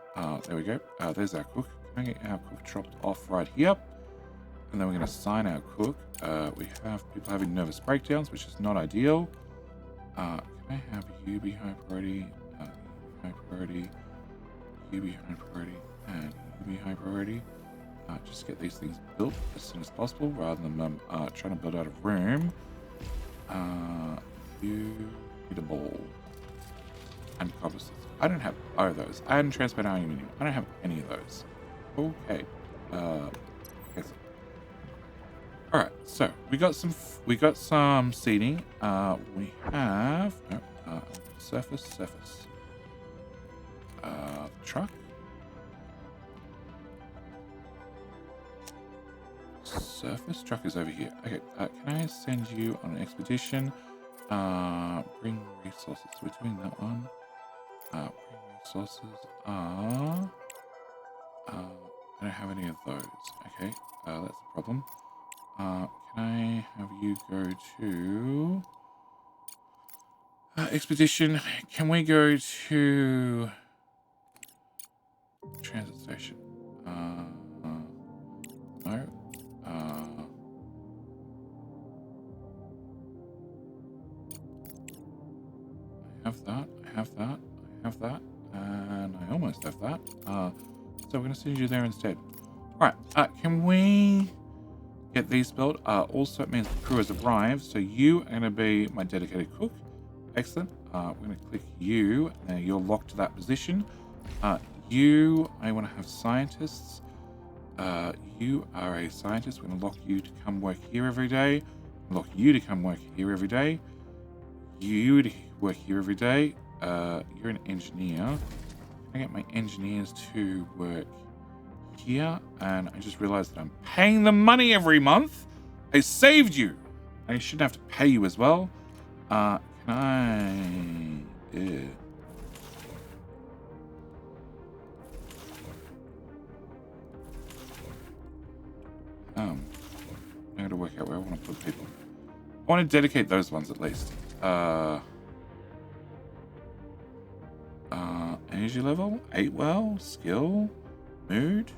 There we go. There's our cook. Can I get our cook dropped off right here? And then we're going to assign our cook. We have people having nervous breakdowns, which is not ideal. Can I have you be high priority, high priority, you be high priority, and you be high priority? Just get these things built as soon as possible, rather than trying to build out a room. You need a ball. And composites. I don't have either of those. And transparent aluminum. I don't have any of those. Okay. Alright, so we got some seating. We have surface. Truck. Surface truck is over here. Okay, can I send you on an expedition? Bring resources. We're doing that one. Bring resources are... I don't have any of those. Okay, that's the problem. Can I have you go to... expedition. Can we go to... transit station? No. I have that, and I almost have that. So we're going to send you there instead. Alright, can we get these built? Also, it means the crew has arrived, so you are going to be my dedicated cook. Excellent. We're going to click you, and you're locked to that position. I want to have scientists. You are a scientist. We're going to lock you to come work here every day. Lock you to come work here every day. You to work here every day. you're an engineer. I get my engineers to work here, and I just realized that I'm paying them money every month. I saved you. I shouldn't have to pay you as well. Can I... I gotta work out where I want to put people. I want to dedicate those ones at least. Energy level, 8 well, skill, mood.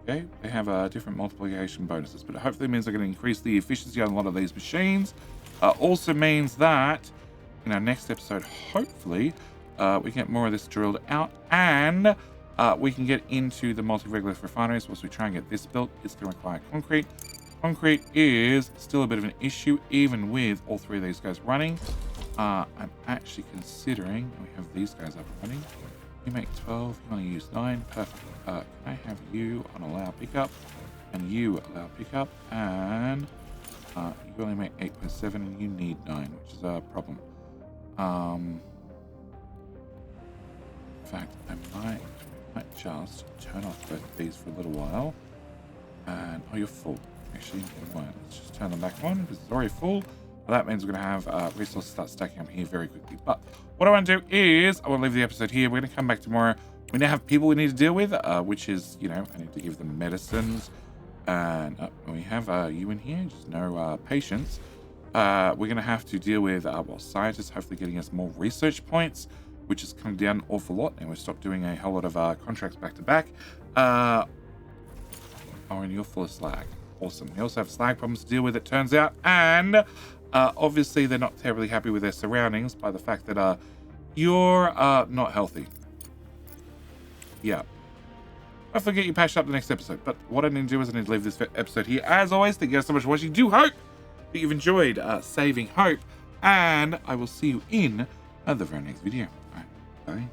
Okay, they have different multiplication bonuses, but it hopefully means they're going to increase the efficiency on a lot of these machines. Also means that in our next episode, hopefully, we get more of this drilled out, and we can get into the multi-regolith refineries. Once we try and get this built, it's going to require concrete. Concrete is still a bit of an issue, even with all 3 of these guys running. I'm actually considering, we have these guys up and running. You make 12, you only use 9, perfect. Can I have you on allow pickup, and you allow pickup, and you only make 8.7 and you need 9, which is a problem. In fact, I might just turn off both of these for a little while. And, oh, you're full. Actually, let's just turn them back on because it's already full. Well, that means we're going to have resources start stacking up here very quickly. But what I want to do is, I want to leave the episode here. We're going to come back tomorrow. We now have people we need to deal with, which is, you know, I need to give them medicines. And we have you in here, just no patients. We're going to have to deal with, well, scientists hopefully getting us more research points, which has come down an awful lot. And we've stopped doing a whole lot of contracts back to back. Oh, and you're full of slag. Awesome. We also have slag problems to deal with, it turns out. And obviously, they're not terribly happy with their surroundings by the fact that you're not healthy. Yeah. I'll forget you patched up the next episode. But what I need to do is I need to leave this episode here. As always, thank you guys so much for watching. Do hope that you've enjoyed Saving Hope. And I will see you in the very next video. All right. Bye.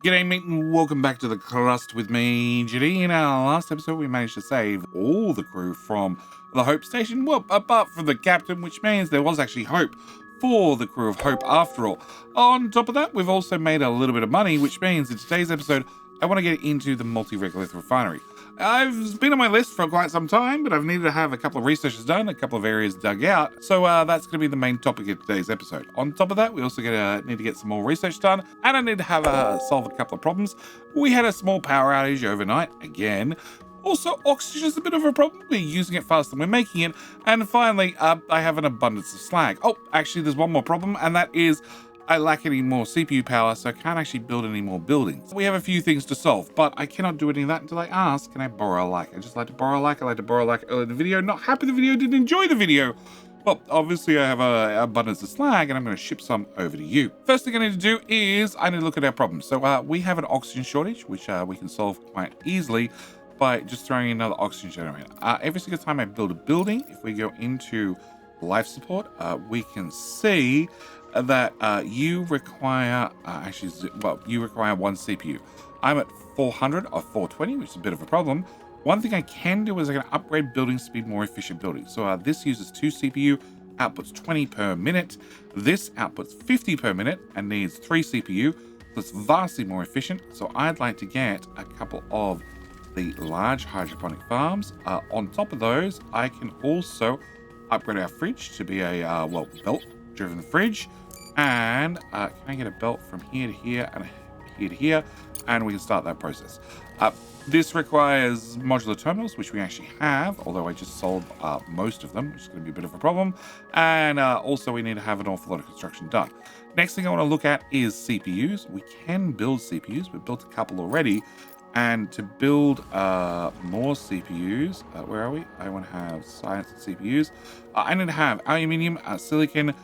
G'day mate and welcome back to the Crust with me, 𝐒𝐮𝐞𝐫. In our last episode we managed to save all the crew from the Hope Station, well, apart from the captain, which means there was actually hope for the crew of Hope after all. On top of that, we've also made a little bit of money, which means in today's episode I want to get into the multi-regolith refinery. I've been on my list for quite some time, but I've needed to have a couple of researches done, a couple of areas dug out, so that's going to be the main topic of today's episode. On top of that, we also need to get some more research done, and I need to have solve a couple of problems. We had a small power outage overnight, again. Also, oxygen is a bit of a problem. We're using it faster than we're making it. And finally, I have an abundance of slag. Oh, actually, there's one more problem, and that is I lack any more CPU power, so I can't actually build any more buildings. We have a few things to solve, but I cannot do any of that until I ask, can I borrow a like? I just like to borrow a like. I like to borrow a like earlier in the video. Not happy the video, didn't enjoy the video. Well, obviously I have an abundance of slag, and I'm going to ship some over to you. First thing I need to do is I need to look at our problem. So we have an oxygen shortage, which we can solve quite easily by just throwing in another oxygen generator. Every single time I build a building, if we go into life support, we can see that you require, you require 1 CPU. I'm at 400 or 420, which is a bit of a problem. One thing I can do is I can upgrade building speed, more efficient buildings. So this uses 2 CPU, outputs 20 per minute. This outputs 50 per minute and needs 3 CPU. So it's vastly more efficient. So I'd like to get a couple of the large hydroponic farms. On top of those, I can also upgrade our fridge to be a, well, belt-driven fridge. And can I get a belt from here to here and here to here, and we can start that process. This requires modular terminals, which we actually have, although I just sold most of them, which is going to be a bit of a problem. And also we need to have an awful lot of construction done. Next thing I want to look at is CPUs. We can build CPUs. We've built a couple already. And to build more CPUs, where are we? I want to have science and CPUs. I need to have aluminium, silicon,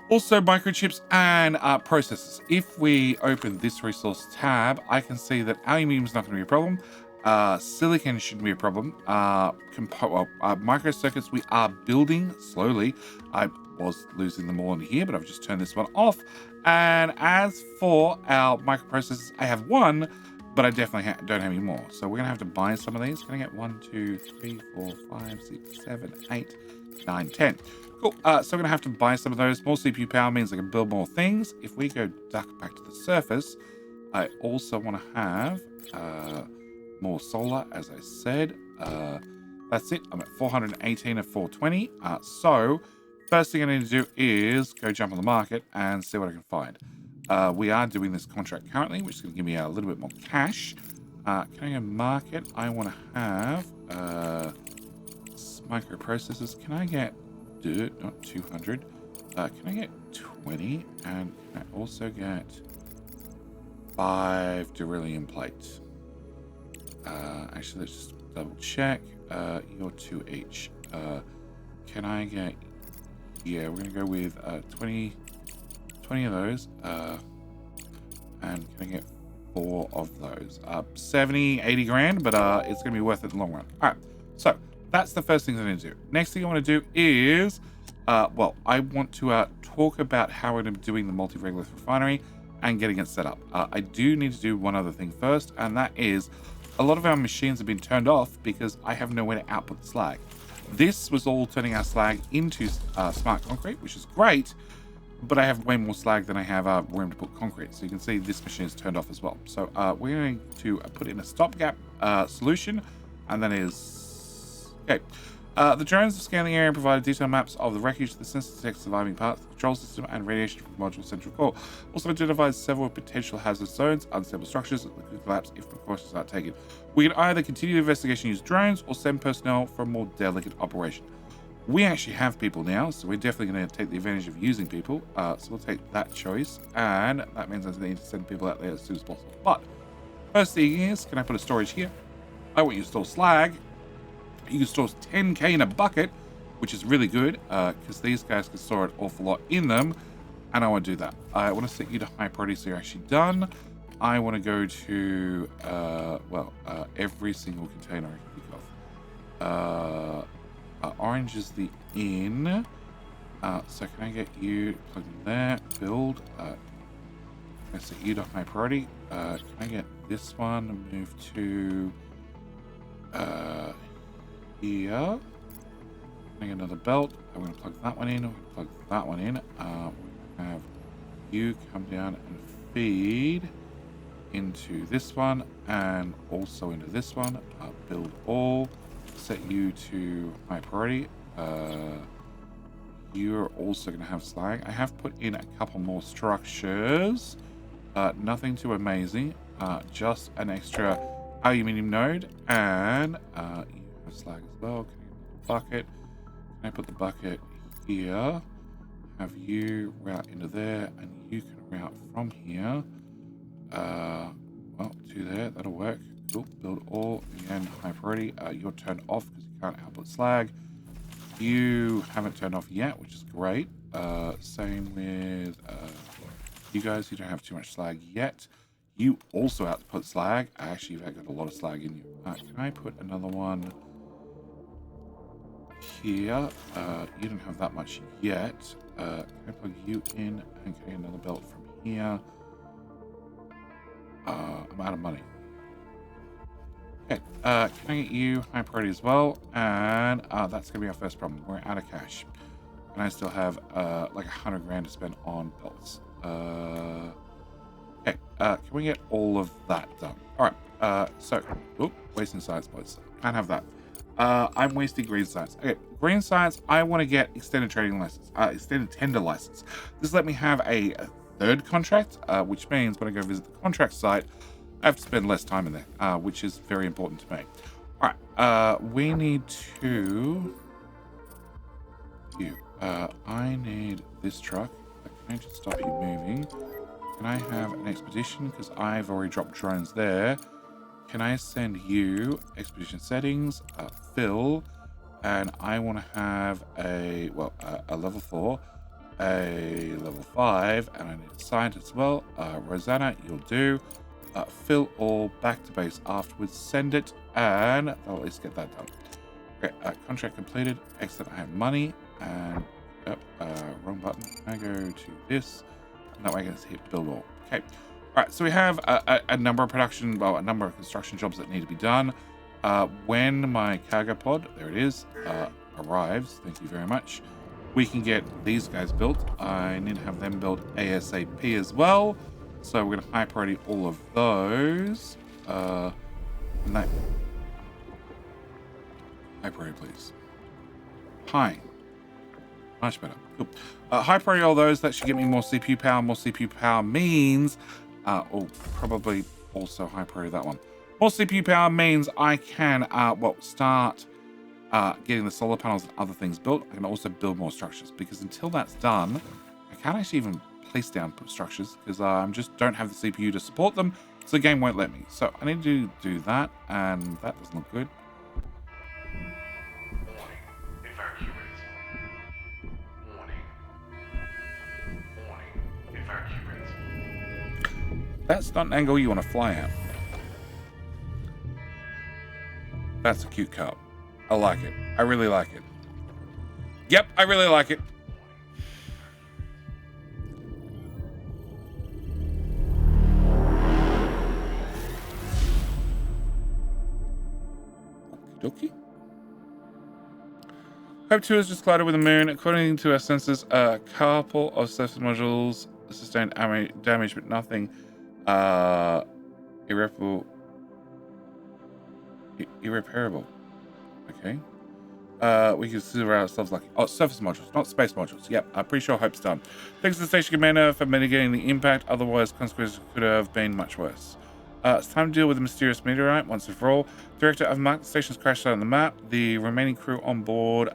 also microchips and processors. If we open this resource tab, I can see that aluminium is not going to be a problem. Silicon shouldn't be a problem. Microcircuits we are building slowly. I was losing them all in here, but I've just turned this one off. And as for our microprocessors, I have 1, but I definitely don't have any more. So we're going to have to buy some of these. Can I get 1, 2, 3, 4, 5, 6, 7, 8, 9, 10. Cool. So I'm going to have to buy some of those. More CPU power means I can build more things. If we go back to the surface, I also want to have more solar, as I said. That's it. I'm at 418 of 420. So first thing I need to do is go jump on the market and see what I can find. We are doing this contract currently, which is going to give me a little bit more cash. Can I go market? I want to have microprocessors. Can I get dirt? Not 200. Can I get 20? And can I also get 5 beryllium plates? Actually, let's just double check. You're 2 each. Can I get... Yeah, we're going to go with 20 of those. And can I get 4 of those? 70, 80 grand, but it's going to be worth it in the long run. All right, so that's the first thing I need to do. Next thing I want to do is, well, I want to talk about how I'm doing the multi-regolith refinery and getting it set up. I do need to do one other thing first, and that is a lot of our machines have been turned off because I have nowhere to output the slag. This was all turning our slag into smart concrete, which is great, but I have way more slag than I have room to put concrete. So you can see this machine is turned off as well. So we're going to put in a stopgap solution, and that is... Okay. The drones have scanned the area and provided detailed maps of the wreckage, the sensor detects surviving parts, the control system, and radiation from the module central core. Also identifies several potential hazard zones, unstable structures that could collapse if precautions aren't taken. We can either continue the investigation, use drones, or send personnel for a more delicate operation. We actually have people now, so we're definitely going to take the advantage of using people. So we'll take that choice, and that means I need to send people out there as soon as possible. But first thing is, can I put a storage here? I want you to store slag. You can store 10k in a bucket, which is really good because these guys can store an awful lot in them, and I want to do that. I want to set you to high priority so you're actually done. I want to go to every single container I can think of. Orange is the in, so can I get you plugged in there? Build. I set you to high priority. Can I get this one and move to here? Make another belt. I'm going to plug that one in. Plug that one in. Have you come down and feed into this one and also into this one. Build all. Set you to high priority. You're also going to have slag. I have put in a couple more structures. Nothing too amazing. Just an extra aluminium node, and you have slag as well. Can you put the bucket? Can I put the bucket here? Have you route into there, and you can route from here. Well, to there. That'll work. Cool. Build all. Again, high priority. You're turned off because you can't output slag. You haven't turned off yet, which is great. Same with you guys. You don't have too much slag yet. You also output slag. Actually, you've got a lot of slag in you. Can I put another one here? You don't have that much yet. Can I plug you in and get another belt from here? I'm out of money. Okay, can I get you high priority as well? And that's going to be our first problem. We're out of cash. And I still have like 100 grand to spend on belts. Okay, can we get all of that done? All right, so, wasting science points. Can't have that. I'm wasting green science. Okay, green science, I want to get extended trading license, extended tender license. This let me have a third contract, which means when I go visit the contract site, I have to spend less time in there, which is very important to me. All right, we need to... I need this truck. Can I just stop you moving? Can I have an expedition? Because I've already dropped drones there. Can I send you expedition settings, fill, and I want to have a level 4, a level 5, and I need a scientist as well. Rosanna, you'll do. Fill all, back to base afterwards, send it, and I'll at least get that done. Okay, contract completed. Excellent, I have money, and wrong button. I go to this, and that way I can hit build all. Okay, all right, so we have a number of a number of construction jobs that need to be done. When my cargo pod, there it is, arrives, thank you very much, we can get these guys built. I need to have them built ASAP as well. So we're going to high priority all of those. And that. High priority, please. High. Much better. Cool. High priority all those. That should get me more CPU power. More CPU power means... probably also high priority that one. More CPU power means I can, start getting the solar panels and other things built. I can also build more structures, because until that's done, I can't actually even place down structures, because I just don't have the CPU to support them, so the game won't let me. So I need to do that, and that doesn't look good. That's not an angle you want to fly at. That's a cute car. I like it. I really like it. Yep, I really like it. Okie dokie. Hope 2 has just collided with the moon. According to our sensors, a couple of surface modules sustained damage, but nothing irreparable. Okay. We consider ourselves lucky. Oh, surface modules, not space modules. Yep, I'm pretty sure Hope's done. Thanks to the station commander for mitigating the impact. Otherwise, consequences could have been much worse. It's time to deal with the mysterious meteorite once and for all. Director, I've marked the station's crash site on the map. The remaining crew on board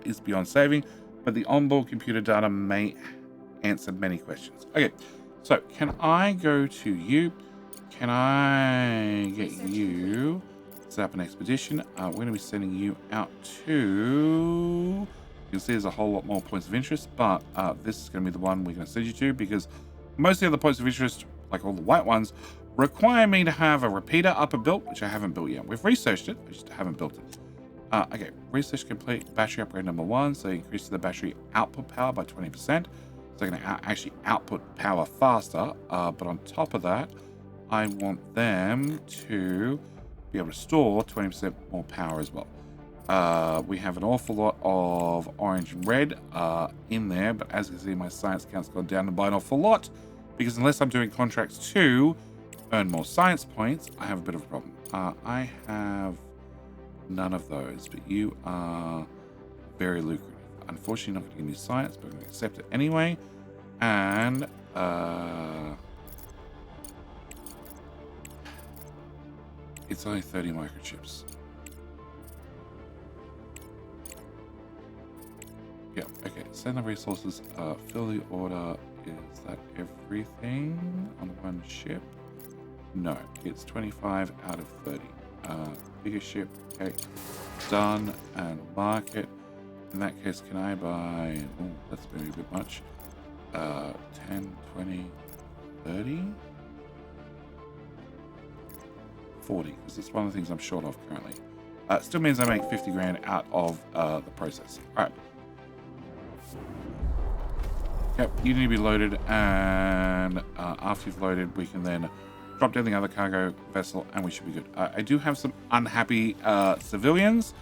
is beyond saving, but the onboard computer data may answer many questions. Okay, so can I go to you? Can I get you? Set up an expedition. We're going to be sending you out to... You can see there's a whole lot more points of interest, but this is going to be the one we're going to send you to, because most of the other points of interest, like all the white ones, require me to have a repeater upper built, which I haven't built yet. We've researched it, I just haven't built it. Okay, research complete. Battery upgrade number 1, so increases the battery output power by 20%. So they're going to actually output power faster, but on top of that, I want them to be able to store 20% more power as well. We have an awful lot of orange and red in there, but as you can see, my science count's gone down by an awful lot, because unless I'm doing contracts to earn more science points, I have a bit of a problem. I have none of those, but you are very lucrative. Unfortunately, not going to give me science, but I'm going to accept it anyway. And it's only 30 microchips. Yeah, okay. Send the resources. Fill the order. Is that everything on one ship? No, it's 25 out of 30. Bigger ship. Okay, done. And market. In that case, can I buy... Oh, that's maybe a bit much. 10, 20, 30? 40, because it's one of the things I'm short of currently. Still means I make 50 grand out of the process. Alright. Yep, you need to be loaded, and after you've loaded, we can then drop down the other cargo vessel, and we should be good. I do have some unhappy civilians,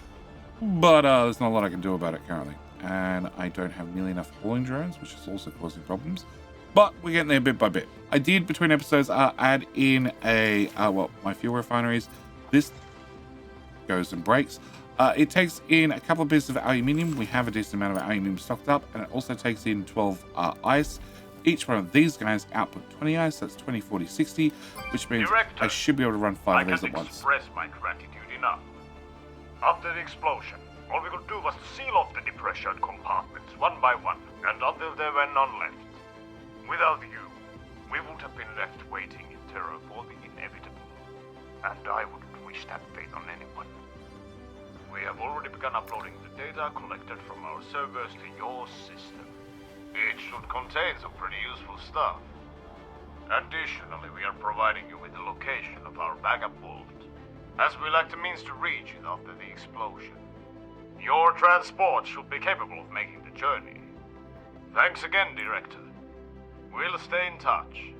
but there's not a lot I can do about it currently. And I don't have nearly enough hauling drones, which is also causing problems. But we're getting there bit by bit. I did, between episodes, add in a, my fuel refineries. This goes and breaks. It takes in a couple of bits of aluminium. We have a decent amount of aluminium stocked up. And it also takes in 12 ice. Each one of these guys output 20 ice. That's 20, 40, 60. Which means Director, I should be able to run 5 of these at once. I can't express my gratitude enough. After the explosion, all we could do was to seal off the depression compartments one by one, and until there were none left. Without you, we would have been left waiting in terror for the inevitable. And I wouldn't wish that fate on anyone. We have already begun uploading the data collected from our servers to your system. It should contain some pretty useful stuff. Additionally, we are providing you with the location of our backup vault, as we lack the means to reach it after the explosion. Your transport should be capable of making the journey. Thanks again, Director. We'll stay in touch.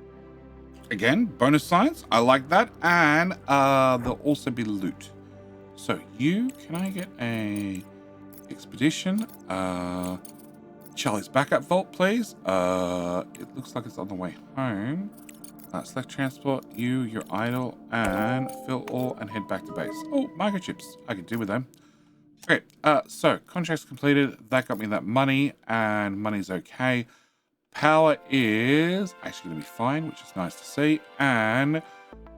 Again, bonus science. I like that. And there'll also be loot. So can I get a Expedition. Charlie's backup vault, please. It looks like it's on the way home. Select transport, your idle, and fill all and head back to base. Oh, microchips. I could do with them. Okay, so contracts completed. That got me that money, and money's okay. Power is actually going to be fine, which is nice to see. And,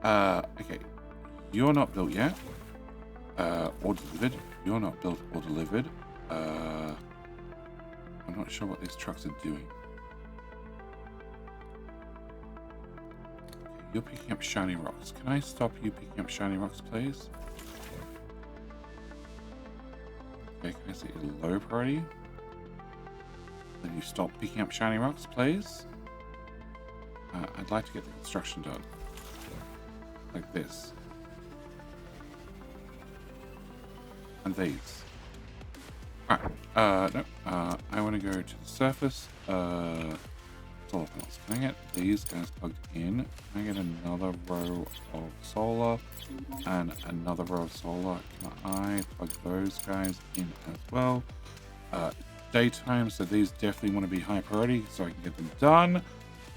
okay, you're not built yet. Or delivered. You're not built or delivered. I'm not sure what these trucks are doing. Okay, you're picking up shiny rocks. Can I stop you picking up shiny rocks, please? Okay, can I see a low priority? Then you stop picking up shiny rocks, please. I'd like to get the construction done. Like this. And these. Alright, no. I want to go to the surface. Solar panels. Can I get these guys plugged in? Can I get another row of solar? And another row of solar. Can I plug those guys in as well? Daytime, so these definitely want to be high priority so I can get them done.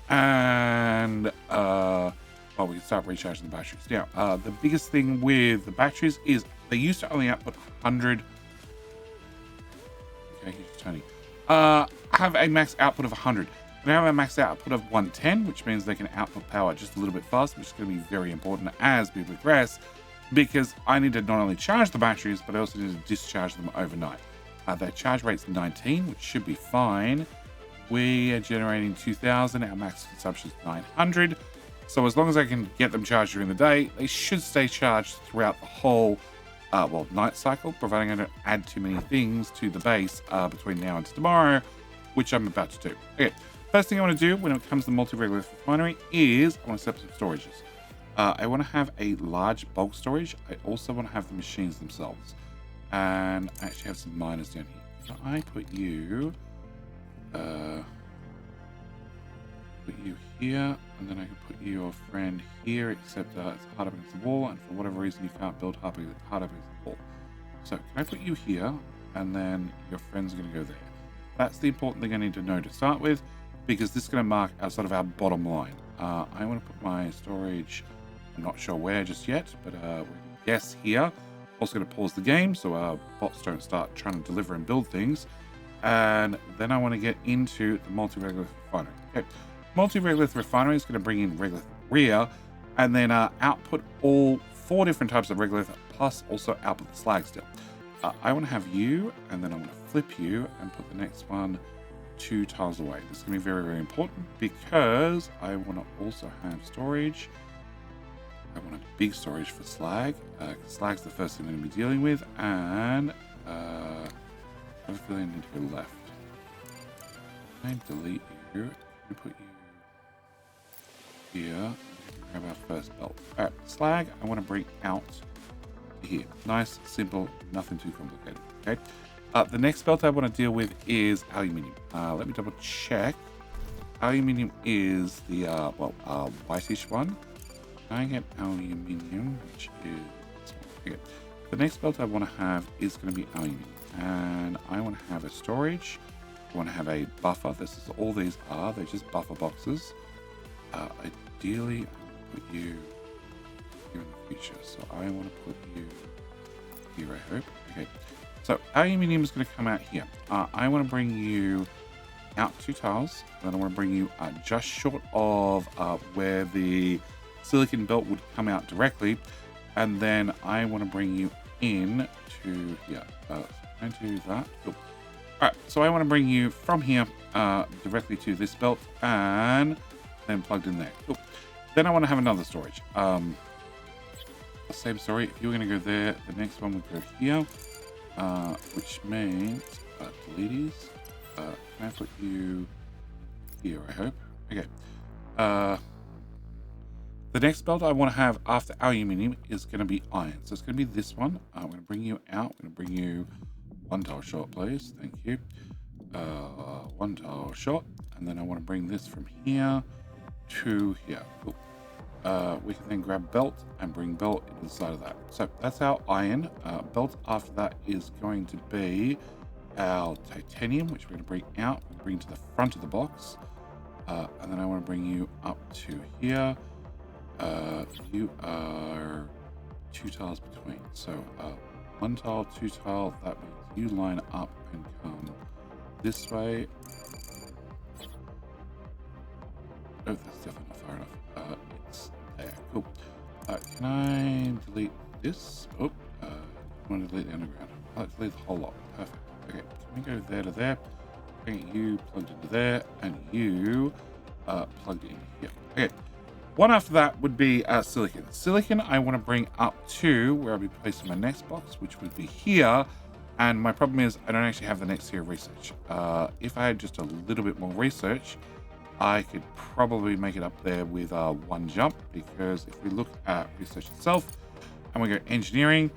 And well, we can start recharging the batteries. Now, the biggest thing with the batteries is they used to only output 100. Okay, here's Tony. Have a max output of 100. Now have a max output of 110, which means they can output power just a little bit faster, which is going to be very important as we progress, because I need to not only charge the batteries, but I also need to discharge them overnight. Their charge rate's 19, which should be fine. We are generating 2,000. Our max consumption is 900. So as long as I can get them charged during the day, they should stay charged throughout the whole, night cycle, providing I don't add too many things to the base between now and tomorrow, which I'm about to do. Okay, first thing I want to do when it comes to multi-regolith refinery is I want to set up some storages. I want to have a large bulk storage. I also want to have the machines themselves. And I actually have some miners down here. So I put you here, and then I can put your friend here, except it's hard up against the wall, and for whatever reason you can't build hard up against the wall. So can I put you here, and then your friend's going to go there. That's the important thing I need to know to start with, because this is going to mark our sort of our bottom line. I want to put my storage, I'm not sure where just yet, but we're going to guess here. Also going to pause the game so our bots don't start trying to deliver and build things. And then I want to get into the multi-regolith refinery. Okay, multi-regolith refinery is going to bring in regolith rear, and then output all 4 different types of regolith, plus also output the slag still. I want to have you, and then I'm going to flip you and put the next one 2 tiles away. This is going to be very, very important because I want to also have storage. I want a big storage for slag. Slag's the first thing I'm going to be dealing with, and I have a feeling I need to go left. Can I delete you? Can I put you here? Grab our first belt. Alright, slag, I want to bring out to here. Nice, simple, nothing too complicated. Okay. The next belt I want to deal with is aluminium. Let me double check. Aluminium is the whitish one. I get aluminium, which is okay. The next belt I want to have is going to be aluminium, and I want to have a storage. I want to have a buffer. This is all these are. They're just buffer boxes. Ideally, I'll put you here in the future. So I want to put you here. I hope. Okay. So aluminium is going to come out here. I want to bring you out 2 tiles. Then I want to bring you just short of where the silicon belt would come out directly, and then I want to bring you in to here. Can I do that? Cool. Alright, so I want to bring you from here directly to this belt, and then plugged in there. Cool. Then I want to have another storage. Same story. If you're going to go there, the next one would go here, which means deletes. Can I put you here? I hope. Okay. The next belt I want to have after aluminium is going to be iron. So it's going to be this one. I'm going to bring you out. I'm going to bring you 1 tile short, please. Thank you. 1 tile short. And then I want to bring this from here to here. Cool. We can then grab belt and bring belt into the side of that. So that's our iron. Belt after that is going to be our titanium, which we're going to bring out, bring to the front of the box. And then I want to bring you up to here. You are 2 tiles between. So 1 tile, 2 tile. That means you line up and come this way. Oh, that's definitely not far enough. It's there. Cool. Can I delete this? Oh, I want to delete the underground. I'll delete the whole lot. Perfect. Okay, can we go there to there? Okay, you plugged into there, and you plugged in here. Okay, one after that would be silicon. Silicon I want to bring up to where I'll be placing my next box, which would be here. And my problem is I don't actually have the next tier of research. If I had just a little bit more research, I could probably make it up there with one jump, because if we look at research itself and we go engineering,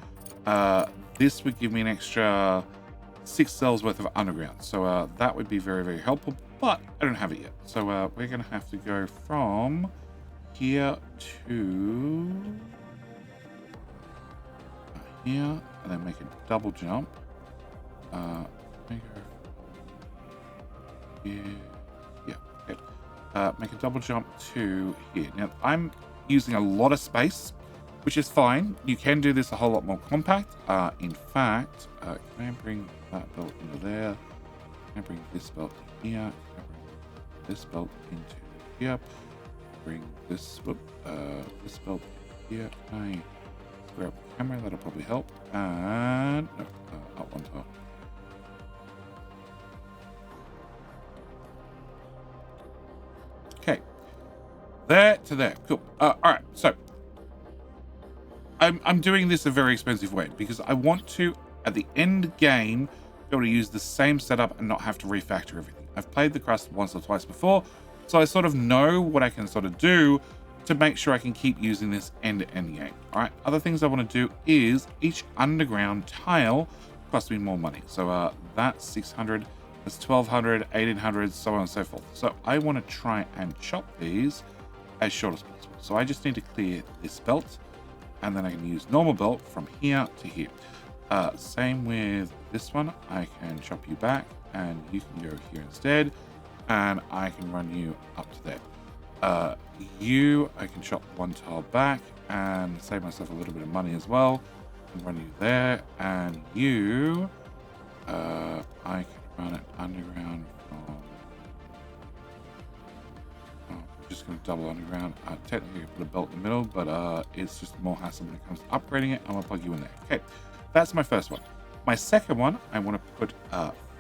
this would give me an extra 6 cells worth of underground. So that would be very, very helpful, but I don't have it yet. So we're going to have to go from here to here and then make a double jump. Make a double jump to here. Now, I'm using a lot of space, which is fine. You can do this a whole lot more compact. In fact, can I bring that belt into there? Can I bring this belt here? Can I bring this belt into here? Bring this belt here. Can I grab the camera? That'll probably help. And no, up one top. Okay, there to there. Cool. All right, so I'm doing this a very expensive way because I want to, at the end game, be able to use the same setup and not have to refactor everything. I've played the Crust once or twice before, so I sort of know what I can sort of do to make sure I can keep using this end-to-end game. All right, other things I want to do is each underground tile costs me more money. So that's 600. It's 1200, 1800, so on and so forth. So I want to try and chop these as short as possible. So I just need to clear this belt, and then I can use normal belt from here to here. Same with this one. I can chop you back, and you can go here instead, and I can run you up to there. I can chop 1 tile back and save myself a little bit of money as well, and run you there, and you, I can run it underground from, I'm just going to double underground. Technically I put a belt in the middle, but it's just more hassle when it comes to upgrading it. I'm going to plug you in there. Okay, that's my first one. My second one, I want to put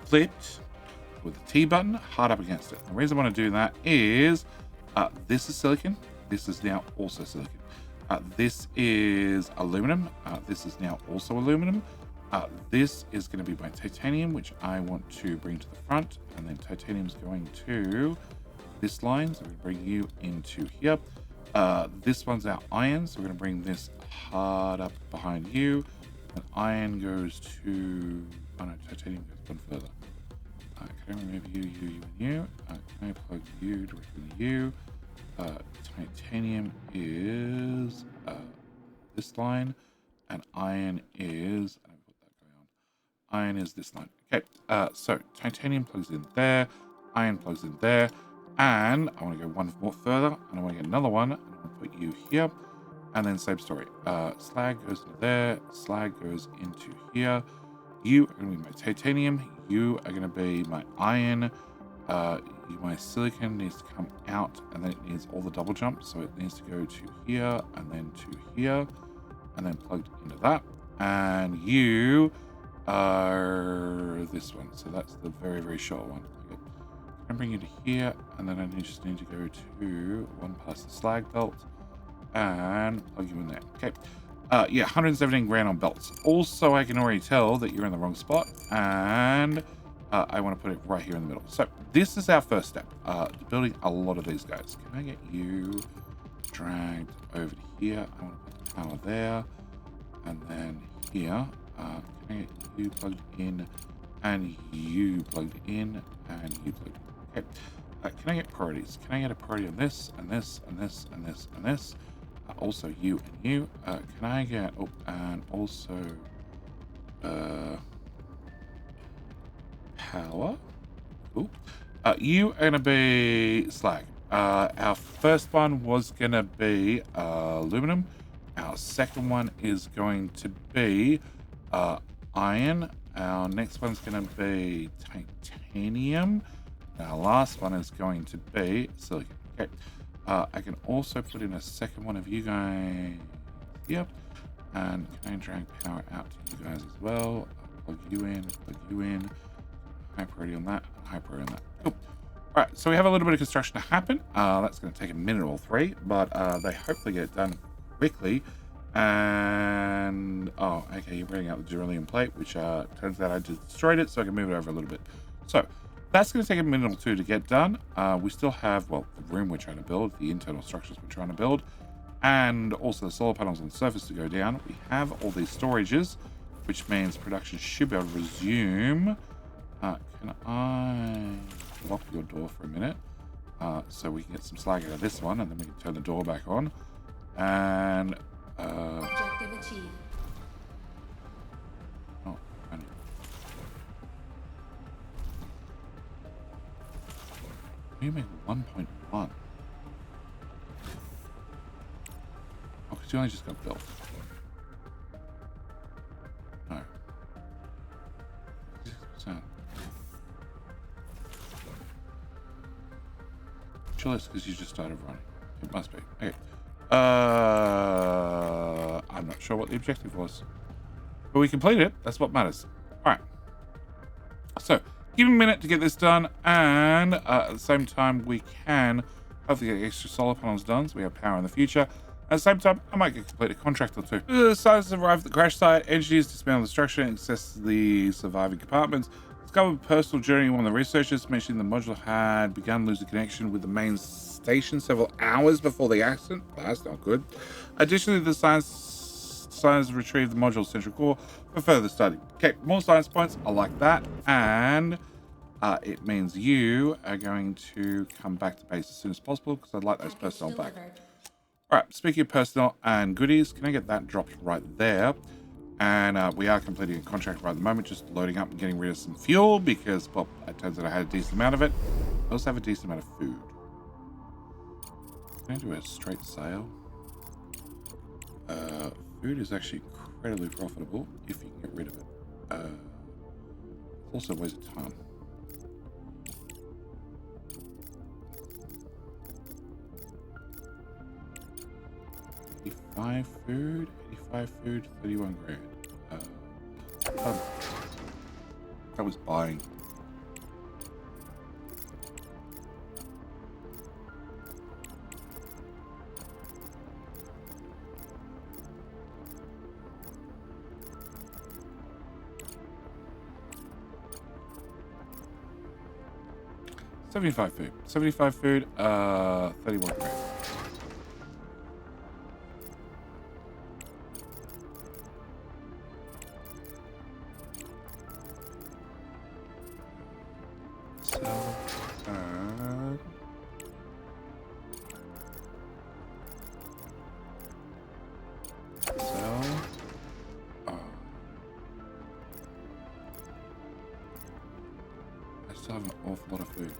flipped with the T button hard up against it. The reason I want to do that is this is silicon. This is now also silicon. This is aluminum. This is now also aluminum. This is going to be my titanium, which I want to bring to the front, and then titanium's going to this line, so we're going to bring you into here. This one's our iron, so we're going to bring this hard up behind you, and iron goes to, oh no, titanium goes one further. Can I remove you, and you? Can I plug you directly into you? Titanium is this line, and iron is, iron is this line. Okay, so titanium plugs in there, iron plugs in there, and I want to go one more further, and I want to get another one, and I want to put you here, and then same story. Slag goes into there, slag goes into here. You are going to be my titanium, you are going to be my iron, my silicon needs to come out, and then it needs all the double jumps, so it needs to go to here, and then to here, and then plugged into that, and you are this one, so that's the very, very short one. Okay. I bring you to here, and then I just need to go to one past the slag belt and plug you in there. Okay, yeah, 117 grand on belts. Also, I can already tell that you're in the wrong spot, and I want to put it right here in the middle. So this is our first step, building a lot of these guys. Can I get you dragged over to here? I want to put the tower there, and then here. Can I get you plugged in, and you plugged in, and you plugged in? Okay. Can I get priorities? Can I get a priority on this, and this, and this, and this, and this? Also you and you. Can I get, oh, and also, power. Cool. You are gonna be slag. Our first one was gonna be aluminum. Our second one is going to be iron. Our next one's gonna be titanium. Our last one is going to be silicon. Okay. I can also put in a second one of you guys. Yep. And can I drag power out to you guys as well? Plug you in. High priority on that. High priority on that. Cool. All right. So we have a little bit of construction to happen. That's going to take a minute or three, but they hopefully get it done quickly. And oh, okay. You're bringing out the beryllium plate, which turns out I just destroyed it, so I can move it over a little bit. So that's going to take a minute or two to get done. We still have, well, the room we're trying to build, the internal structures we're trying to build, and also the solar panels on the surface to go down. We have all these storages, which means production should be able to resume. Can I lock your door for a minute so we can get some slag out of this one, and then we can turn the door back on. And objective achieved. Oh, I need... You make 1.1. Oh, because you only just got built. No. 6%. Sure, it's because you just started running. It must be. Okay. I'm not sure what the objective was. But we completed it. That's what matters. Alright. So, give me a minute to get this done, and at the same time, we can hopefully get extra solar panels done so we have power in the future. At the same time, I might get complete a contract or two. The scientists arrive at the crash site. Engineers dismantle the structure and access the surviving compartments. Discovered a personal journey of one of the researchers, mentioning the module had begun losing connection with the main station several hours before the accident. That's not good. Additionally, the science retrieved the module's central core for further study. Okay, more science points. I like that. And it means you are going to come back to base as soon as possible because I'd like those personnel back. All right, speaking of personnel and goodies, can I get that dropped right there? And we are completing a contract right at the moment, just loading up and getting rid of some fuel because, well, it turns out I had a decent amount of it. I also have a decent amount of food. Can I do a straight sale? Food is actually incredibly profitable if you can get rid of it. It also weighs a ton. $85 food, 31 grand. That was buying. $75 food. 75 food, 31 grand. I still have an awful lot of food.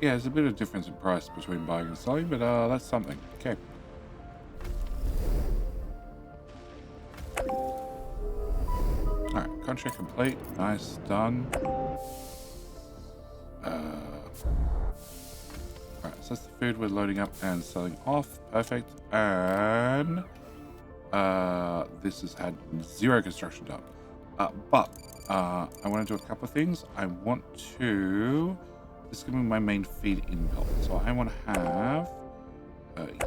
Yeah, there's a bit of difference in price between buying and selling, but that's something. Okay. Alright, contract complete. Nice, done. Alright, so that's the food we're loading up and selling off. Perfect. And this has had zero construction done. But I want to do a couple of things. I want to... This is going to be my main feed in belt. So I want to have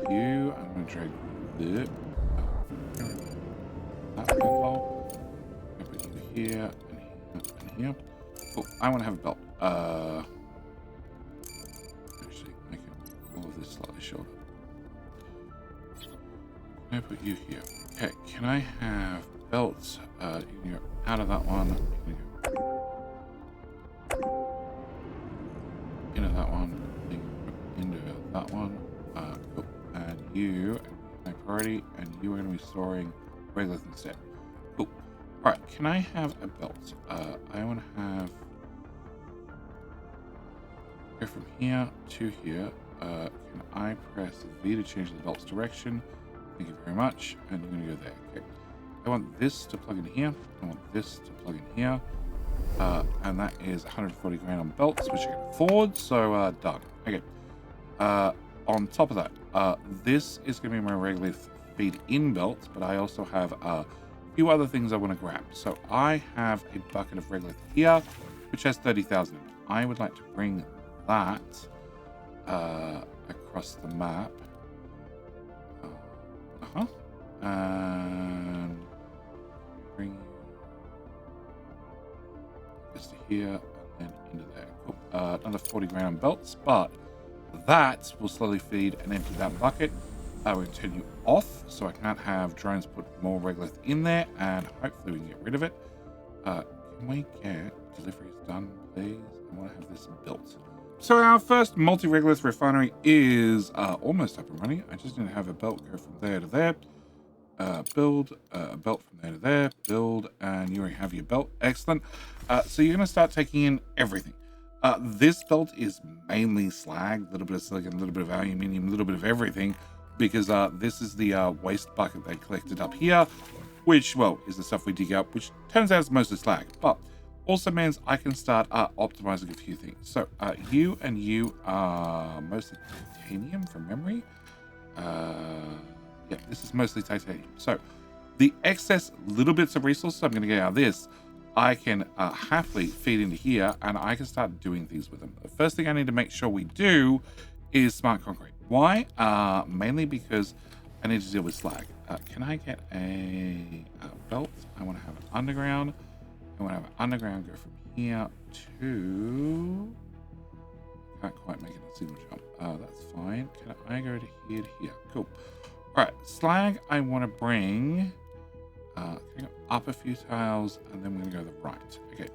you. I'm going to drag that belt. I'm going to put you here and here and here. Oh, I want to have a belt. Actually, make all of this slightly shorter. Can I put you here? Okay, can I have belts in your out of that one. Into that one. Into that one. Cool. And you, my priority, and you are going to be storing regolith instead. Cool. Alright, can I have a belt? I want to have... Go from here to here. Can I press V to change the belt's direction? Thank you very much. And you're going to go there. Okay. I want this to plug in here. I want this to plug in here. And that is 140 grand on belts, which I can afford. So, done. Okay. On top of that, this is going to be my regolith feed-in belt, but I also have a few other things I want to grab. So I have a bucket of regolith here, which has 30,000 in it. I would like to bring that across the map. And bring this to here and then into there. Cool. Another 40 grand on belts, but that will slowly feed and empty that bucket. I will turn you off so I can't have drones put more regolith in there, and hopefully we can get rid of it. Can we get deliveries done, please? I want to have this built. So our first multi-regolith refinery is almost up and running. I just need to have a belt go from there to there. Build a belt from there to there. Build, and you already have your belt. Excellent. So you're going to start taking in everything. This belt is mainly slag, a little bit of silicon, a little bit of aluminium, a little bit of everything, because this is the waste bucket they collected up here, which, well, is the stuff we dig up, which turns out is mostly slag, but also means I can start optimizing a few things. So you and you are mostly titanium from memory. Yeah, this is mostly titanium. So the excess little bits of resources I'm going to get out of this, I can happily feed into here, and I can start doing things with them. The first thing I need to make sure we do is smart concrete. Why? Mainly because I need to deal with slag. Can I get a belt? I want to have an underground. I want to have an underground go from here to... Can't quite make it a single jump. That's fine. Can I go to here to here? Cool. All right, slag I want to bring... can I go up a few tiles, and then we're going to go to the right. Okay.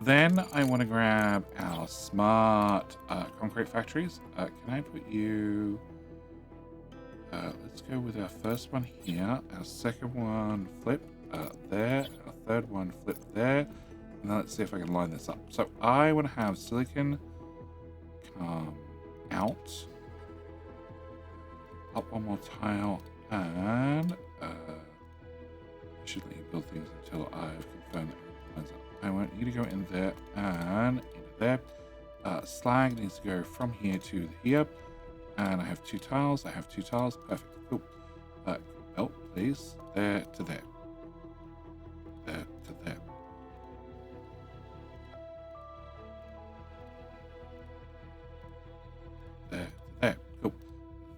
Then I want to grab our smart concrete factories. Can I put you... let's go with our first one here. Our second one, flip there. Our third one, flip there. And then let's see if I can line this up. So I want to have silicon come out. Up one more tile. And... I should let you build things until I've confirmed that it lines up. I want you to go in there and into there. Slag needs to go from here to here. And I have two tiles. I have two tiles. Perfect. Cool. Belt, please. There to there. There to there. There to there. Cool.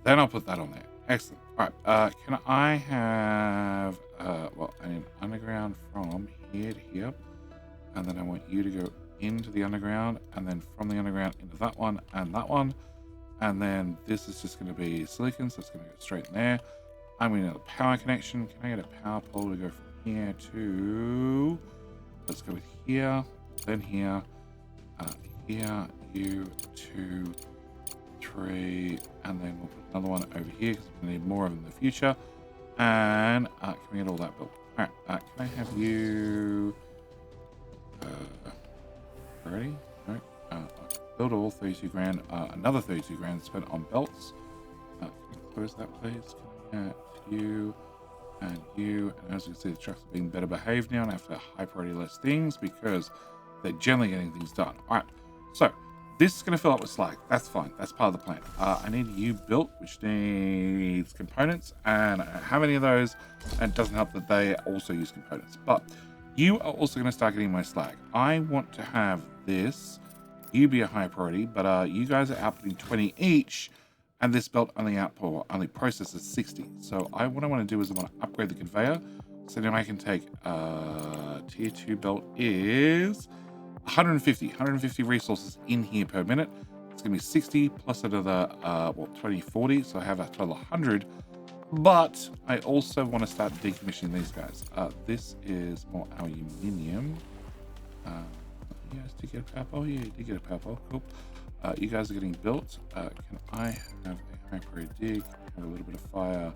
Then I'll put that on there. Excellent. All right. Can I have... well, I need underground from here to here. And then I want you to go into the underground. And then from the underground into that one and that one. And then this is just going to be silicon. So it's going to go straight in there. I'm going to need a power connection. Can I get a power pole to go from here to... Let's go with here. Then here. Here. You. 2, 3. And then we'll put another one over here because we're going to need more of them in the future. And can we get all that built? Alright, can I have you... ready? No. Build all 32 grand. Another 32 grand spent on belts. Can we close that, please? Can I get you and you? And as you can see, the trucks are being better behaved now and have to high priority less things because they're generally getting things done. Alright, so this is going to fill up with slag. That's fine. That's part of the plan. I need you built, which needs components, and I don't have any of those, and it doesn't help that they also use components. But you are also going to start getting my slag. I want to have this. You be a high priority, but you guys are outputting 20 each, and this belt only processes 60. So what I want to do is I want to upgrade the conveyor, so now I can take tier 2 belt is 150 resources in here per minute. It's going to be 60 plus another 20, 40. So I have a total of 100 But I also want to start decommissioning these guys. This is more aluminium. You guys did get a power pole? Yeah, you did get a power pole. Cool. You guys are getting built. Can I have a high priority dig? Have a little bit of fire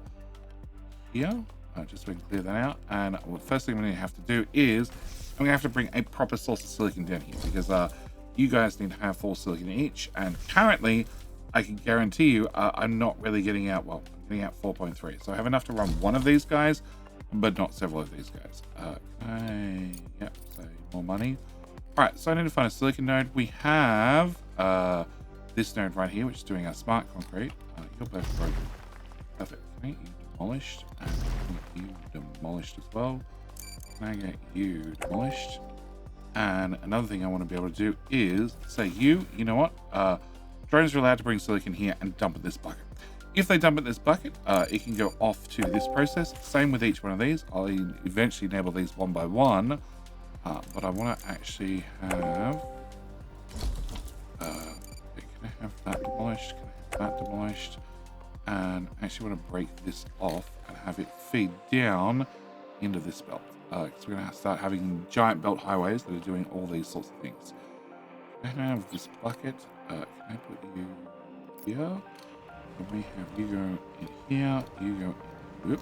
here. Just so we can clear that out. And the first thing I'm going to have to do is I'm going to have to bring a proper source of silicon down here because you guys need to have 4 silicon each. And currently, I can guarantee you I'm not really getting out, well, I'm getting out 4.3. So I have enough to run one of these guys, but not several of these guys. Yep, so more money. All right, so I need to find a silicon node. We have this node right here, which is doing our smart concrete. You're both broken. Perfect. Can I get you demolished? And can I get you demolished as well? Can I get you demolished? And another thing I want to be able to do is say you know what? Drones are allowed to bring silicon here and dump it in this bucket. If they dump it in this bucket, it can go off to this process. Same with each one of these. I'll eventually enable these one by one. But I want to actually have... can I have that demolished? Can I have that demolished? And I actually want to break this off and have it feed down into this belt. Because we're going to start having giant belt highways that are doing all these sorts of things. Can I have this bucket? Can I put you here? Can we have you go in here? You go in... Whoop.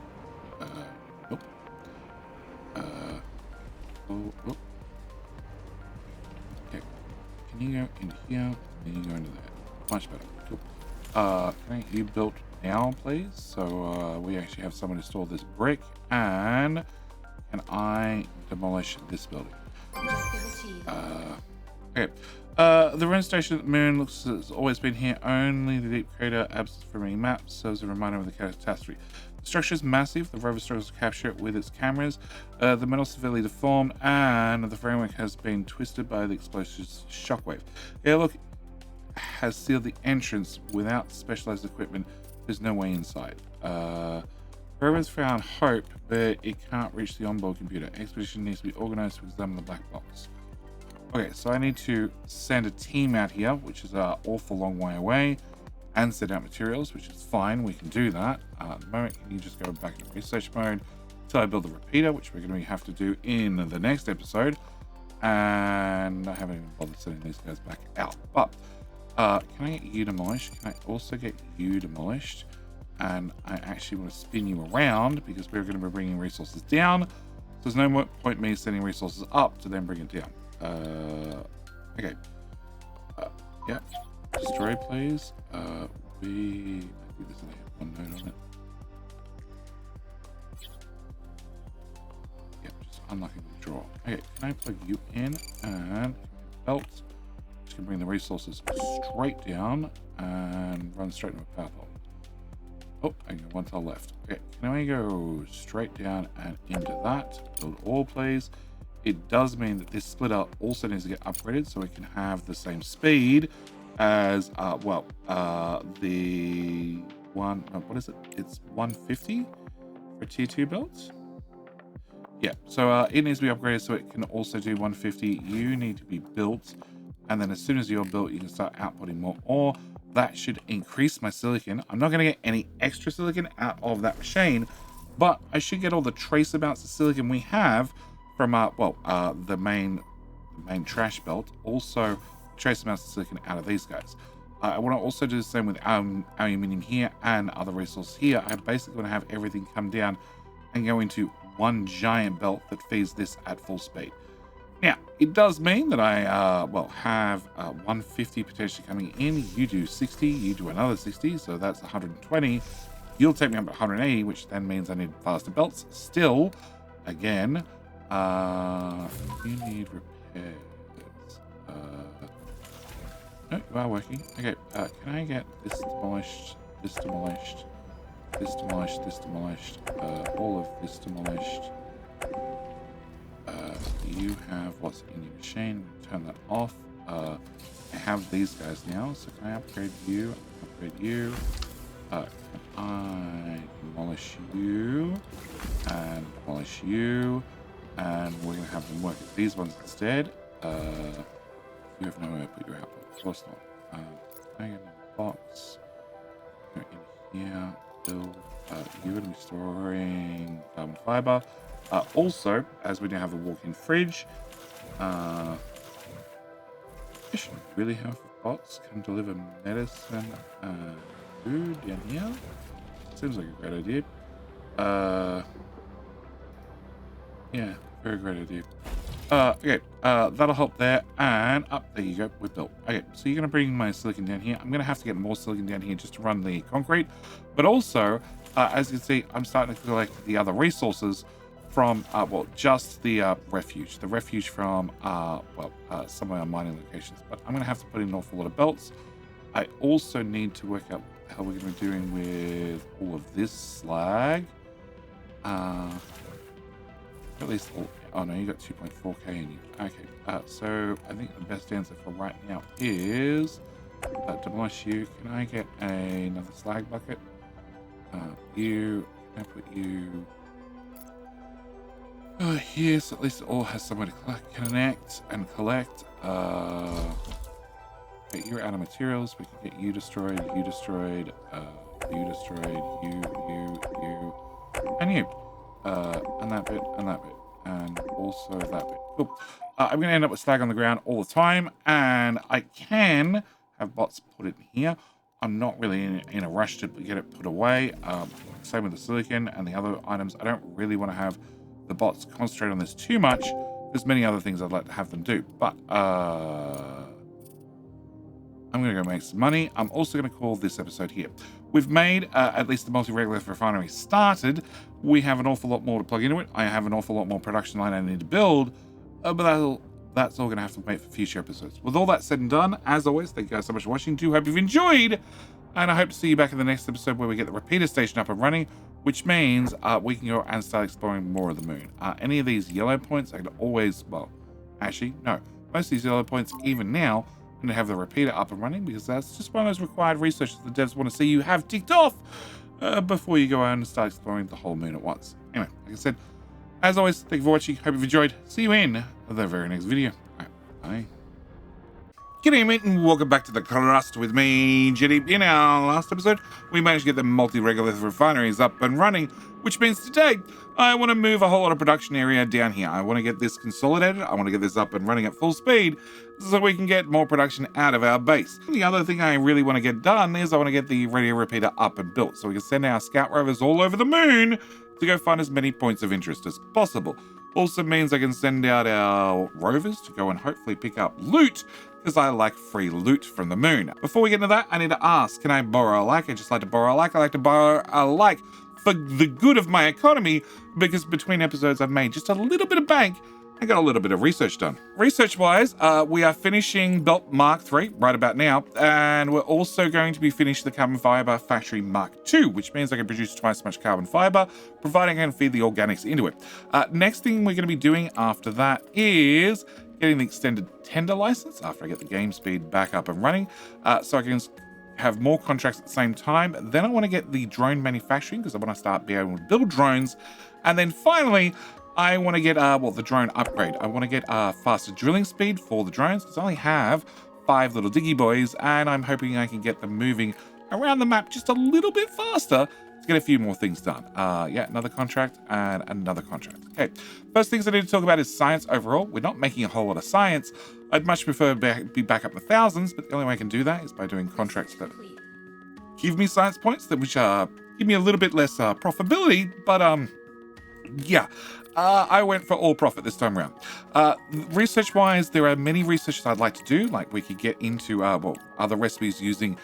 Whoop. Oh. Okay. Can you go in here? Then you go into there. Much better. Cool. Can I get you built now, please? So we actually have someone to store this brick. And can I demolish this building? Okay. The run station at the moon looks has always been here. Only the deep crater absent from any maps serves a reminder of the catastrophe. The structure is massive. The rover struggles to capture it with its cameras. The metal severely deformed, and the framework has been twisted by the explosion's shockwave. Airlock has sealed the entrance without specialized equipment. There's no way inside. Rover's found hope, but it can't reach the onboard computer. Expedition needs to be organized to examine the black box. Okay, so I need to send a team out here, which is an awful long way away, and send out materials, which is fine. We can do that. At the moment, can you just go back into research mode until I build the repeater, which we're going to have to do in the next episode. And I haven't even bothered sending these guys back out. But can I get you demolished? Can I also get you demolished? And I actually want to spin you around because we're going to be bringing resources down. So there's no point me sending resources up to then bring it down. Okay. Yeah. Destroy, please. I think this only have one node on it. Yeah, just unlocking the drawer. Okay, can I plug you in and belt? Just gonna bring the resources straight down and run straight into a power pole. Oh, I got one tile left. Okay, can I go straight down and into that? Build all, please. It does mean that this splitter also needs to get upgraded so it can have the same speed as, the one, what is it? It's 150 for tier 2 belts? Yeah, so it needs to be upgraded so it can also do 150. You need to be built, and then as soon as you're built, you can start outputting more ore. That should increase my silicon. I'm not going to get any extra silicon out of that machine, but I should get all the trace amounts of silicon we have from the main trash belt. Also trace amounts of silicon out of these guys. I want to also do the same with aluminium here and other resources here. I basically want to have everything come down and go into one giant belt that feeds this at full speed. Now, it does mean that I have 150 potentially coming in. You do 60, you do another 60, so that's 120. You'll take me up to 180, which then means I need faster belts. Still, again, you need repairs. No, you are working. Okay, can I get this demolished, this demolished, this demolished, this demolished, all of this demolished. You have what's in your machine. Turn that off. I have these guys now, so can I upgrade you? Upgrade you. Can I demolish you? And demolish you. And we're going to have them work at these ones instead. You have nowhere to put your output. Of course not. Can I get another box? Go in here. build. You're going to be storing fiber. Also, as we now have a walk-in fridge, efficient, really helpful bots can deliver medicine and food down here. Seems like a great idea. Yeah, very great idea. Okay, that'll help there, and up there you go, we're built. Okay, so you're gonna bring my silicon down here. I'm gonna have to get more silicon down here just to run the concrete, but also, as you can see, I'm starting to collect the other resources from, well, just the refuge. The refuge from, some of our mining locations, but I'm gonna have to put in an awful lot of belts. I also need to work out how we're gonna be doing with all of this slag. At least, oh no, you got 2.4k in you. Okay, so I think the best answer for right now is demolish you. Can I get another slag bucket? Can I put you here, so at least it all has somewhere to connect and collect. Okay, you're out of materials. We can get you destroyed, you destroyed, you destroyed, you, and you. And that bit, and that bit, and also that bit. Cool. I'm going to end up with slag on the ground all the time, and I can have bots put it in here. I'm not really in a rush to get it put away. Same with the silicon and the other items. I don't really want to have the bots concentrate on this too much. There's many other things I'd like to have them do, but I'm going to go make some money. I'm also going to call this episode here. We've made at least the multi-regolith refinery started. We have an awful lot more to plug into it. I have an awful lot more production line I need to build, but that's all going to have to wait for future episodes. With all that said and done, as always, thank you guys so much for watching. Do hope you've enjoyed, and I hope to see you back in the next episode where we get the repeater station up and running, which means we can go and start exploring more of the moon. Any of these yellow points, I can always, well, actually, no. Most of these yellow points, even now, and to have the repeater up and running, because that's just one of those required research that the devs want to see you have ticked off before you go out and start exploring the whole moon at once. Anyway, like I said, as always, thank you for watching. Hope you've enjoyed. See you in the very next video. All right, bye. G'day mate, and welcome back to the Crust with me, 𝐒𝐮𝐞𝐫. In our last episode, we managed to get the multi-regolith refineries up and running, which means today, I want to move a whole lot of production area down here. I want to get this consolidated, I want to get this up and running at full speed, so we can get more production out of our base. The other thing I really want to get done is I want to get the radio repeater up and built, so we can send our scout rovers all over the moon to go find as many points of interest as possible. Also means I can send out our rovers to go and hopefully pick up loot, because I like free loot from the moon. Before we get into that, I need to ask, can I borrow a like? I just like to borrow a like. I like to borrow a like for the good of my economy, because between episodes I've made just a little bit of bank and got a little bit of research done. Research-wise, we are finishing Belt Mark III right about now, and we're also going to be finishing the Carbon Fiber Factory Mark II, which means I can produce twice as much carbon fiber, providing I can feed the organics into it. Next thing we're going to be doing after that is getting the extended tender license after I get the game speed back up and running, so I can have more contracts at the same time. Then I want to get the drone manufacturing, because I want to start being able to build drones. And then finally, I want to get the drone upgrade. I want to get faster drilling speed for the drones, because I only have 5 little diggy boys, and I'm hoping I can get them moving around the map just a little bit faster to get a few more things done. Yeah, another contract and another contract. Okay, first things I need to talk about is science overall. We're not making a whole lot of science. I'd much prefer be back up in the thousands, but the only way I can do that is by doing contracts that give me science points, which give me a little bit less profitability, but yeah. I went for all profit this time around. Research-wise, there are many researches I'd like to do, like we could get into other recipes using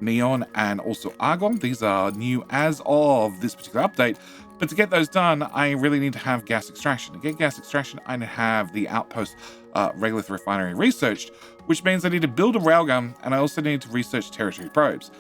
neon and also argon. These are new as of this particular update, but to get those done, I really need to have gas extraction. To get gas extraction, I need to have the outpost regolith refinery researched, which means I need to build a railgun, and I also need to research territory probes.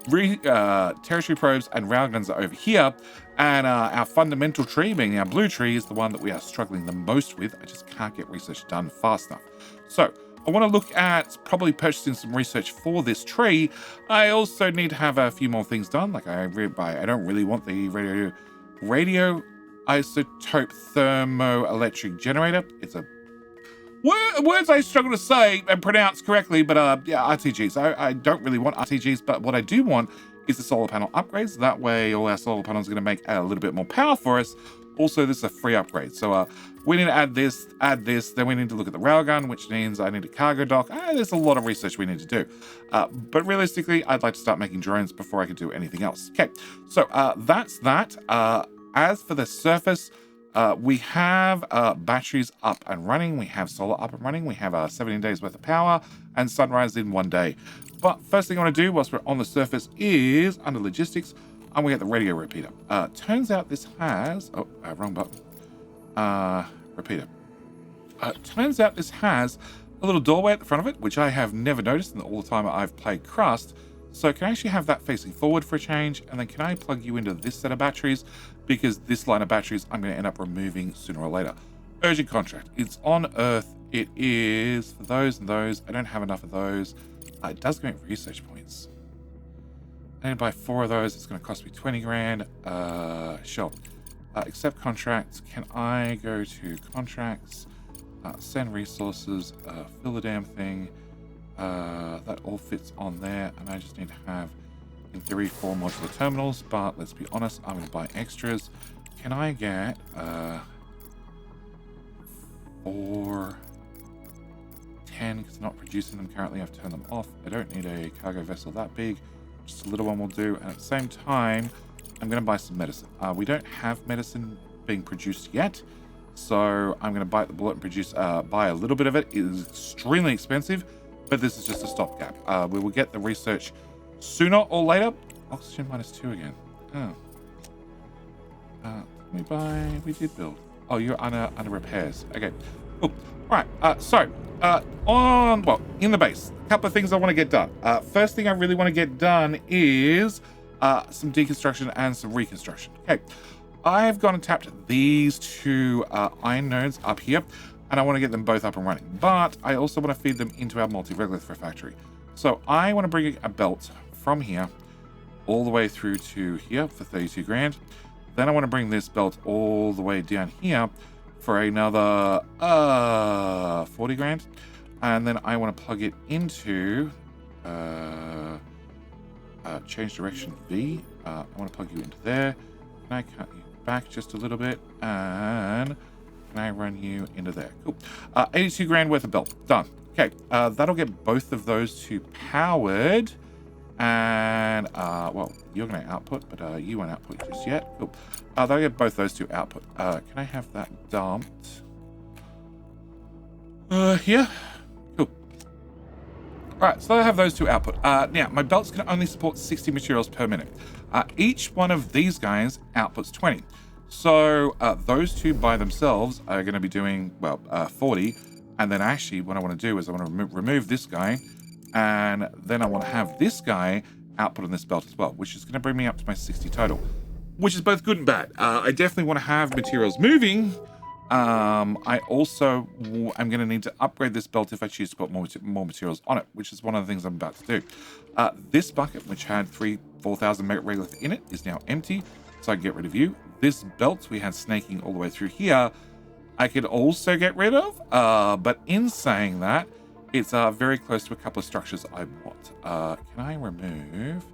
Territory probes and railguns are over here, and our fundamental tree, being our blue tree, is the one that we are struggling the most with. I just can't get research done fast enough. So I want to look at probably purchasing some research for this tree. I also need to have a few more things done. Like I don't really want the radio isotope thermoelectric generator. It's a words I struggle to say and pronounce correctly, but yeah, RTGs. I don't really want RTGs, but what I do want is the solar panel upgrades. That way, all our solar panels are going to make a little bit more power for us. Also, this is a free upgrade. So we need to add this. Then we need to look at the railgun, which means I need a cargo dock. There's a lot of research we need to do. But realistically, I'd like to start making drones before I can do anything else. Okay, so that's that. As for the surface, we have batteries up and running. We have solar up and running. We have 17 days worth of power and sunrise in 1 day. But first thing I want to do whilst we're on the surface is, under logistics, I'm going to get the radio repeater. Turns out this has... Oh, wrong button. Repeater. Turns out this has a little doorway at the front of it, which I have never noticed in all the time I've played Crust. So can I actually have that facing forward for a change? And then can I plug you into this set of batteries? Because this line of batteries I'm going to end up removing sooner or later. Urgent contract. It's on Earth. It is for those and those. I don't have enough of those. It does give me research points. I need to buy 4 of those. It's going to cost me 20 grand. Sure. Accept contracts. Can I go to contracts? Send resources. Fill the damn thing. That all fits on there. And I just need to have, in theory, 4 modular terminals. But let's be honest, I'm going to buy extras. Can I get 4... 10, because I'm not producing them currently. I've turned them off. I don't need a cargo vessel that big. Just a little one will do. And at the same time, I'm going to buy some medicine. We don't have medicine being produced yet, so I'm going to bite the bullet and produce, buy a little bit of it. It is extremely expensive, but this is just a stopgap. We will get the research sooner or later. Oxygen -2 again. Oh. We buy. We did build. Oh, you're under repairs. Okay. Cool. All right. In the base, a couple of things I want to get done. First thing I really want to get done is some deconstruction and some reconstruction. Okay, I've gone and tapped these 2 iron nodes up here, and I want to get them both up and running. But I also want to feed them into our multi-regolith factory. So I want to bring a belt from here all the way through to here for 32 grand. Then I want to bring this belt all the way down here for another 40 grand. And then I want to plug it into change direction V. I want to plug you into there. Can I cut you back just a little bit? And can I run you into there? Cool. 82 grand worth of belt. Done. Okay. That'll get both of those 2 powered. And, well, you're going to output, but you won't output just yet. Cool. That'll get both those 2 output. Can I have that dumped? Here. Cool. Alright, so I have those 2 output. Now, my belt's going to only support 60 materials per minute. Each one of these guys outputs 20. So, those 2 by themselves are going to be doing, well, 40. And then actually, what I want to do is I want to remove this guy. And then I want to have this guy output on this belt as well, which is going to bring me up to my 60 total, which is both good and bad. I definitely want to have materials moving. I also am going to need to upgrade this belt if I choose to put more materials on it, which is one of the things I'm about to do. This bucket, which had 4,000 regolith in it, is now empty, so I can get rid of you. This belt we had snaking all the way through here, I could also get rid of, but in saying that, it's very close to a couple of structures I want. Can I remove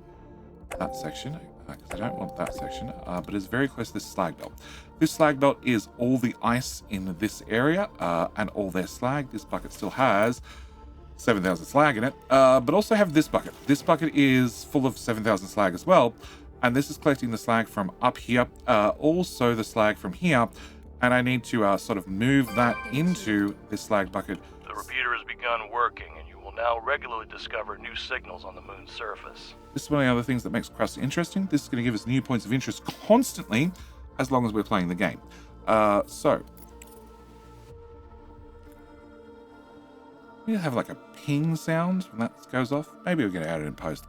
that section? Because I don't want that section, but it's very close to this slag belt. This slag belt is all the ice in this area and all their slag. This bucket still has 7,000 slag in it, but also have this bucket. This bucket is full of 7,000 slag as well, and this is collecting the slag from up here, also the slag from here, and I need to sort of move that into this slag bucket. The repeater has begun working, and you will now regularly discover new signals on the moon's surface. This is one of the other things that makes Crust interesting. This is going to give us new points of interest constantly, as long as we're playing the game. So, we have like a ping sound when that goes off. Maybe we'll get it out in post.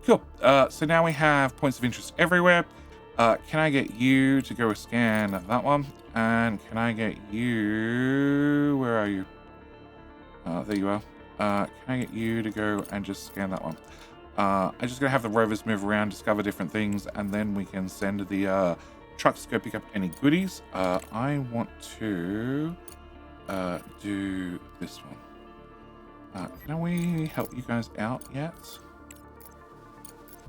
Cool. So now we have points of interest everywhere. Can I get you to go scan that one? And can I get you... Where are you? There you are. Can I get you to go and just scan that one? I'm just going to have the rovers move around, discover different things, and then we can send the trucks to go pick up any goodies. I want to do this one. Can we help you guys out yet?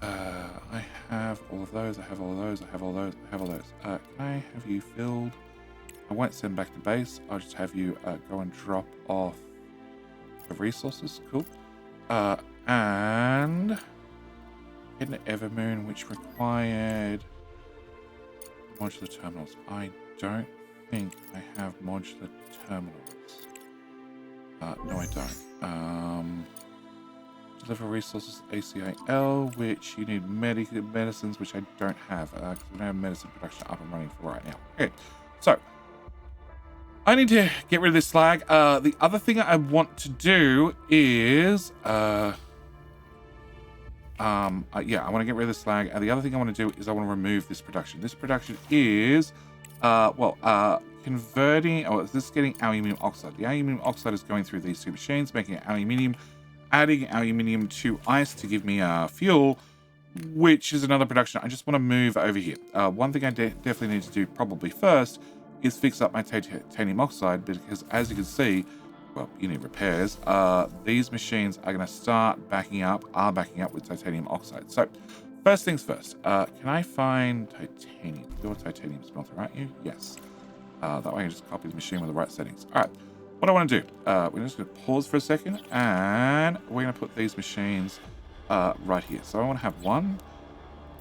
I have all of those. I have all of those. I have all those. I have all those. Can I have you filled? I won't send back to base. I'll just have you go and drop off the resources. Cool. And get an Evermoon, which required modular terminals. I don't think I have modular terminals. No, I don't. Deliver resources ACIL, which you need medicines, which I don't have. Because we don't have medicine production up and running for right now. Okay, so I need to get rid of this slag. The other thing I want to do is yeah, I want to get rid of the slag. The other thing I want to do is I want to remove this production. This production is converting, this is getting aluminium oxide. The aluminium oxide is going through these two machines, making it aluminium, adding aluminium to ice to give me fuel, which is another production. I just want to move over here. One thing I definitely need to do probably first is fix up my titanium oxide, because as you can see, well, you need repairs. These machines are going to start backing up with titanium oxide. So first things first, can I find titanium? You're a titanium smelter, aren't you? Yes. That way I can just copy the machine with the right settings. All right, what I want to do, we're just going to pause for a second, and we're going to put these machines right here. So I want to have 1,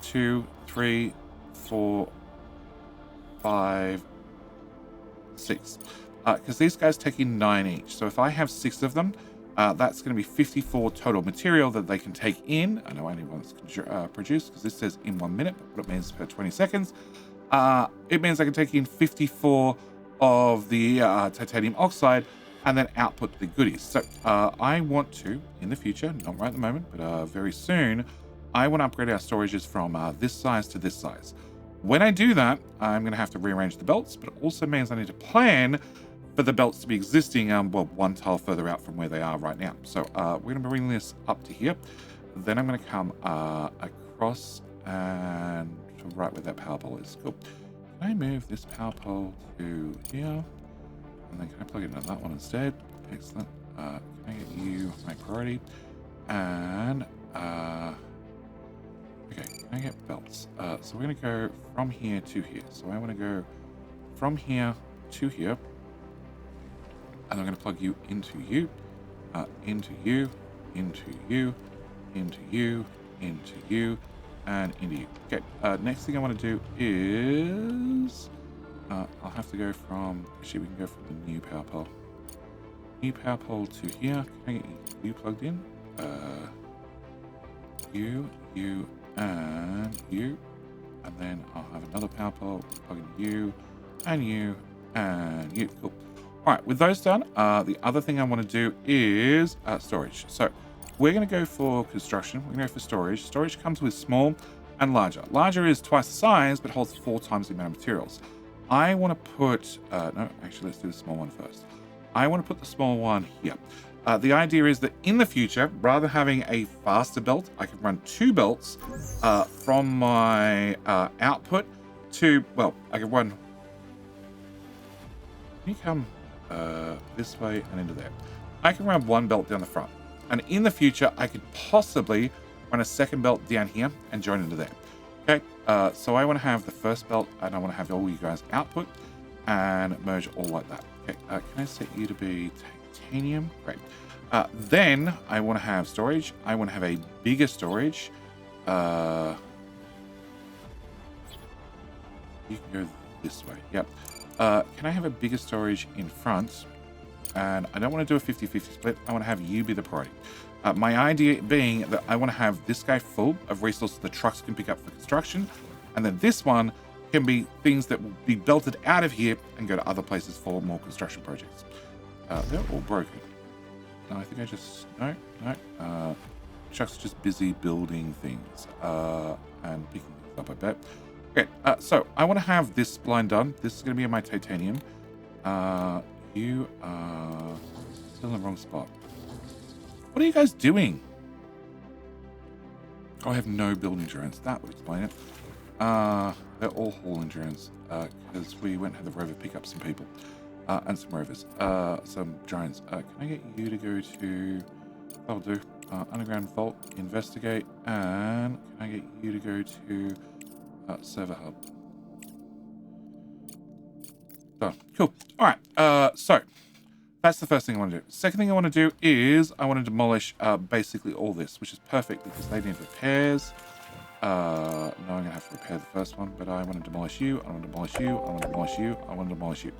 2, 3, 4, 5, 6. Because these guys take in 9 each. So if I have 6 of them, that's going to be 54 total material that they can take in. I know only one can produce, because this says in 1 minute, but what it means per 20 seconds. It means I can take in 54 of the titanium oxide and then output the goodies. So I want to, in the future, not right at the moment, but very soon, I want to upgrade our storages from this size to this size. When I do that, I'm going to have to rearrange the belts, but it also means I need to plan for the belts to be existing, well, one tile further out from where they are right now. So we're going to bring this up to here. Then I'm going to come across and to right where that power pole is. Cool. Can I move this power pole to here? And then can I plug it into that one instead? Excellent. Can I get you my priority? And okay, can I get belts? So we're going to go from here to here. So I want to go from here to here. And I'm going to plug you into you, into you, into you, into you, into you, and into you. Okay, next thing I want to do is I'll have to go from, actually we can go from the new power pole. New power pole to here. Can I get you plugged in? You, and you. And then I'll have another power pole, plug in you, and you, and you. Cool. All right, with those done, the other thing I want to do is storage. So we're going to go for construction. We're going to go for storage. Storage comes with small and larger. Larger is twice the size, but holds 4 times the amount of materials. I want to put, no, actually, let's do the small one first. I want to put the small one here. The idea is that in the future, rather than having a faster belt, I can run 2 belts from my output to, well, I can run, can you come this way and into there? I can run 1 belt down the front. And in the future, I could possibly run a second belt down here and join into there. Okay, so I want to have the first belt and I want to have all you guys output and merge all like that. Okay, can I set you to be titanium? Great. Then I want to have storage. I want to have a bigger storage. You can go this way. Yep. Can I have a bigger storage in front? And I don't want to do a 50-50 split. I want to have you be the priority. My idea being that I want to have this guy full of resources the trucks can pick up for construction. And then this one can be things that will be belted out of here and go to other places for more construction projects. They're all broken. No, I think I just... No. Chuck's just busy building things and picking things up, I bet. Okay, so I want to have this blind done. This is going to be my titanium. You are still in the wrong spot. What are you guys doing? Oh, I have no building endurance. That would explain it. They're all haul endurance, because we went and had the Rover pick up some people, and some Rovers, some drones. Can I get you to go to, that'll do, underground vault, investigate, and can I get you to go to, server hub? Done. Cool. All right. So that's the first thing I want to do. Second thing I want to do is I want to demolish basically all this, which is perfect because they need repairs. No, I'm gonna have to repair the first one, but I want to demolish you. I want to demolish you. I want to demolish you. I want to demolish you.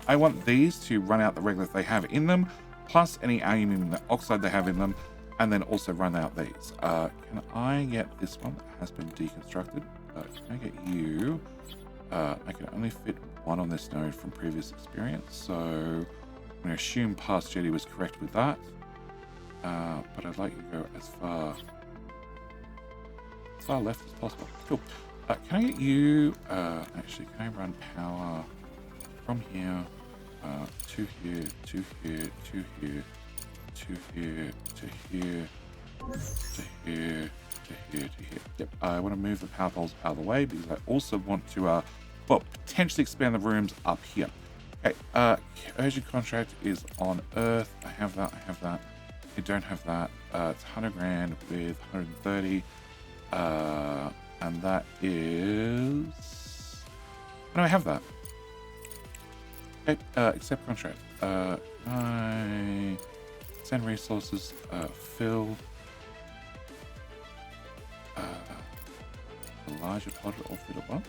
I want these to run out the regolith they have in them, plus any aluminium oxide they have in them, and then also run out these. Can I get this one that has been deconstructed? Can I get you? I can only fit one on this node from previous experience, so I'm going to assume past Jetty was correct with that. But I'd like you to go as far left as possible. Cool. Can I get you? Actually, can I run power from here to here, to here, to here, to here, to here, to here, to here, to here? Yep. I want to move the power poles out of the way because I also want to, well, potentially expand the rooms up here. Okay. Urgent contract is on Earth. I have that. I have that. I don't have that. It's 100 grand with 130. And that is... Oh, no, I have that. Okay, accept contract. I send resources, fill a larger pod all fit at once.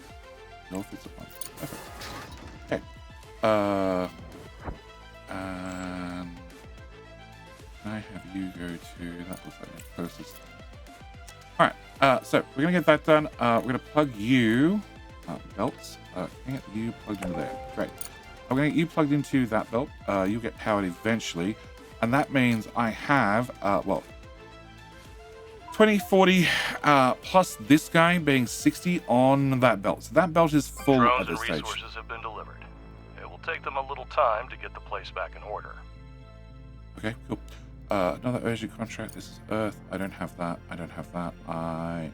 It all fits at once. Perfect. Okay. And can I have you go to that looks like the closest. Alright, so we're gonna get that done. We're gonna plug you belts. Can I get you plugged into there? Great. I'm gonna get you plugged into that belt. You'll get powered eventually. And that means I have well 20, 40 plus this guy being 60 on that belt. So that belt is full at this stage. Drones and resources have been delivered. It will take them a little time to get the place back in order. Okay, cool. Another urgent contract. This is Earth. I don't have that. I don't have that. I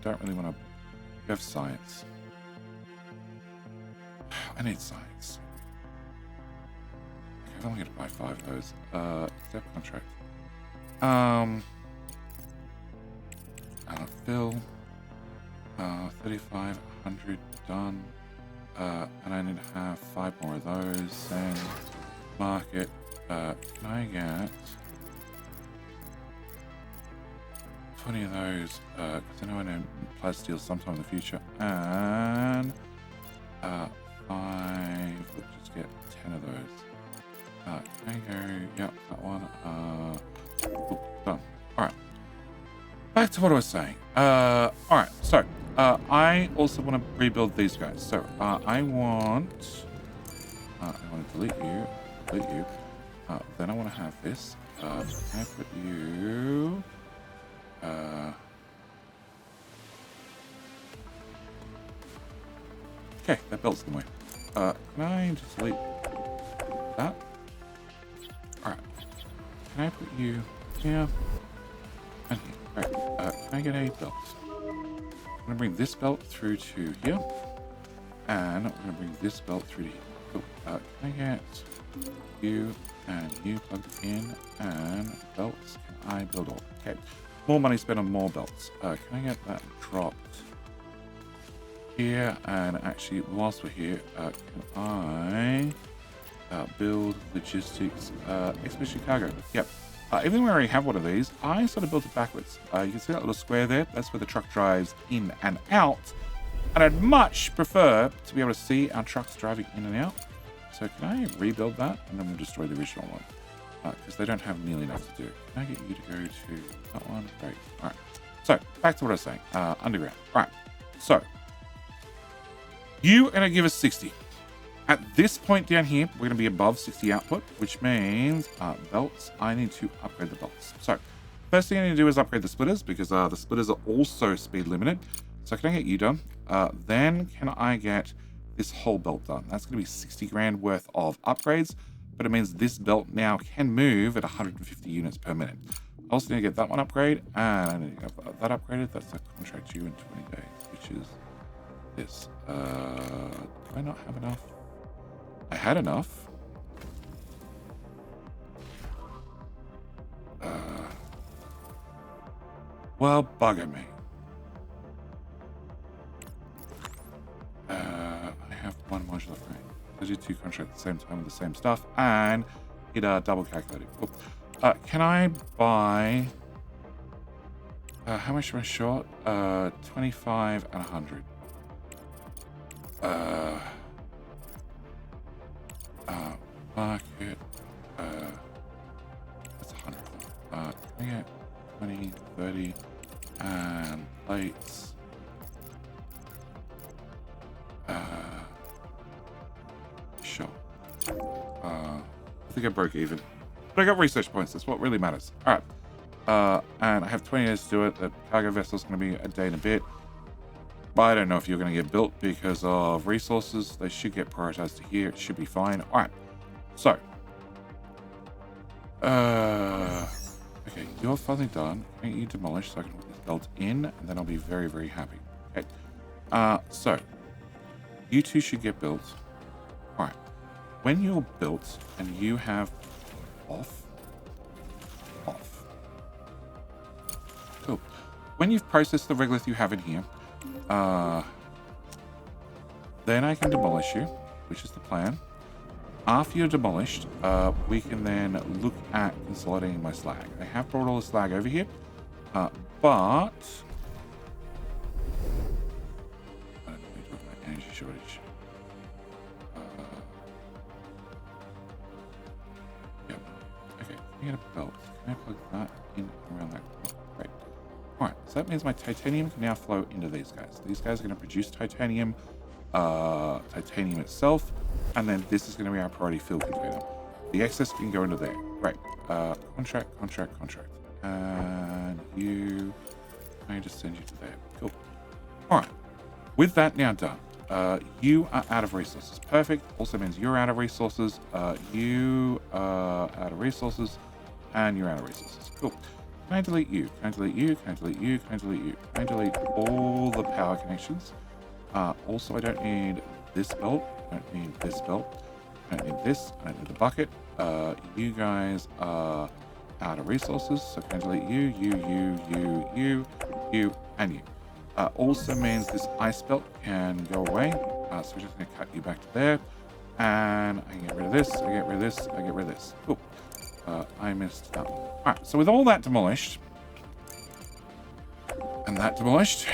don't really want to. You have science. I need science. Okay, I'm only going to buy 5 of those. Step contract. Fill. 3,500 done. And I need to have 5 more of those. Send. Market. Can I get 20 of those, because I know I know plasteel sometime in the future, and 5, let's just get 10 of those. Can I go, yep, that one, done. Alright, back to what I was saying. Alright, so, I also want to rebuild these guys, so, I want to delete you, then I want to have this, can I put you... okay, that belt's in the way. Can I just delete that? Alright. Can I put you here and here? Right. Can I get a belt? I'm gonna bring this belt through to here. And I'm gonna bring this belt through to here. Cool. Can I get you and you plugged in and belts? Can I build all? Okay. More money spent on more belts. Can I get that dropped here? And actually, whilst we're here, can I build logistics expedition cargo? Yep. Even though we already have one of these, I sort of built it backwards. You can see that little square there. That's where the truck drives in and out. And I'd much prefer to be able to see our trucks driving in and out. So can I rebuild that? And then we'll destroy the original one. Because they don't have nearly enough to do. Can I get you to go to that one? Great. Alright. So, back to what I was saying. Underground. Alright. So, you are going to give us 60. At this point down here, we're going to be above 60 output, which means belts. I need to upgrade the belts. So, first thing I need to do is upgrade the splitters, because the splitters are also speed limited. So, can I get you done? Then, can I get this whole belt done? That's going to be 60 grand worth of upgrades. But it means this belt now can move at 150 units per minute. I also need to get that one upgrade, and I need to get that upgraded. That's a contract due in 20 days, which is this. Do I not have enough? I had enough. Well, bugger me. I have one modular frame. I do 2 contracts at the same time with the same stuff, and it double calculated. Cool. Can I buy? How much am I short? 25 and 100. Market. That's 100. Can I get 20, 30, and plates? Sure. I think I broke even. But I got research points. That's what really matters. All right. And I have 20 days to do it. The cargo vessel's going to be a day and a bit. But I don't know if you're going to get built because of resources. They should get prioritized to here. It should be fine. All right. So. Okay, you're finally done. Can you demolish so I can put this belt in? And then I'll be very, very happy. Okay. So. You two should get built. All right. When you're built and you have off. Cool. When you've processed the regolith you have in here, then I can demolish you, which is the plan. After you're demolished, we can then look at consolidating my slag. I have brought all the slag over here, but I don't need to with my energy shortage. Yep. Okay, can I get a belt? Can I plug that in around that corner? Great. Alright, so that means my titanium can now flow into these guys. These guys are going to produce titanium, titanium itself, and then this is going to be our priority fill container. The excess can go into there. Great. Contract. And you, I just send you to there. Cool. Alright. With that now done, you are out of resources. Perfect. Also means you're out of resources, you are out of resources, and you're out of resources. Cool. Can I delete you? Can I delete you? Can I delete you? Can I delete you? Can I delete all the power connections? Also, I don't need this belt. I don't need this belt. I don't need this. I don't need the bucket. You guys are out of resources, so can I delete you, you, and you. Also means this ice belt can go away. So we're just going to cut you back to there. And I can get rid of this, I get rid of this, I get rid of this. Cool. I missed that one. Alright, so with all that demolished, and that demolished,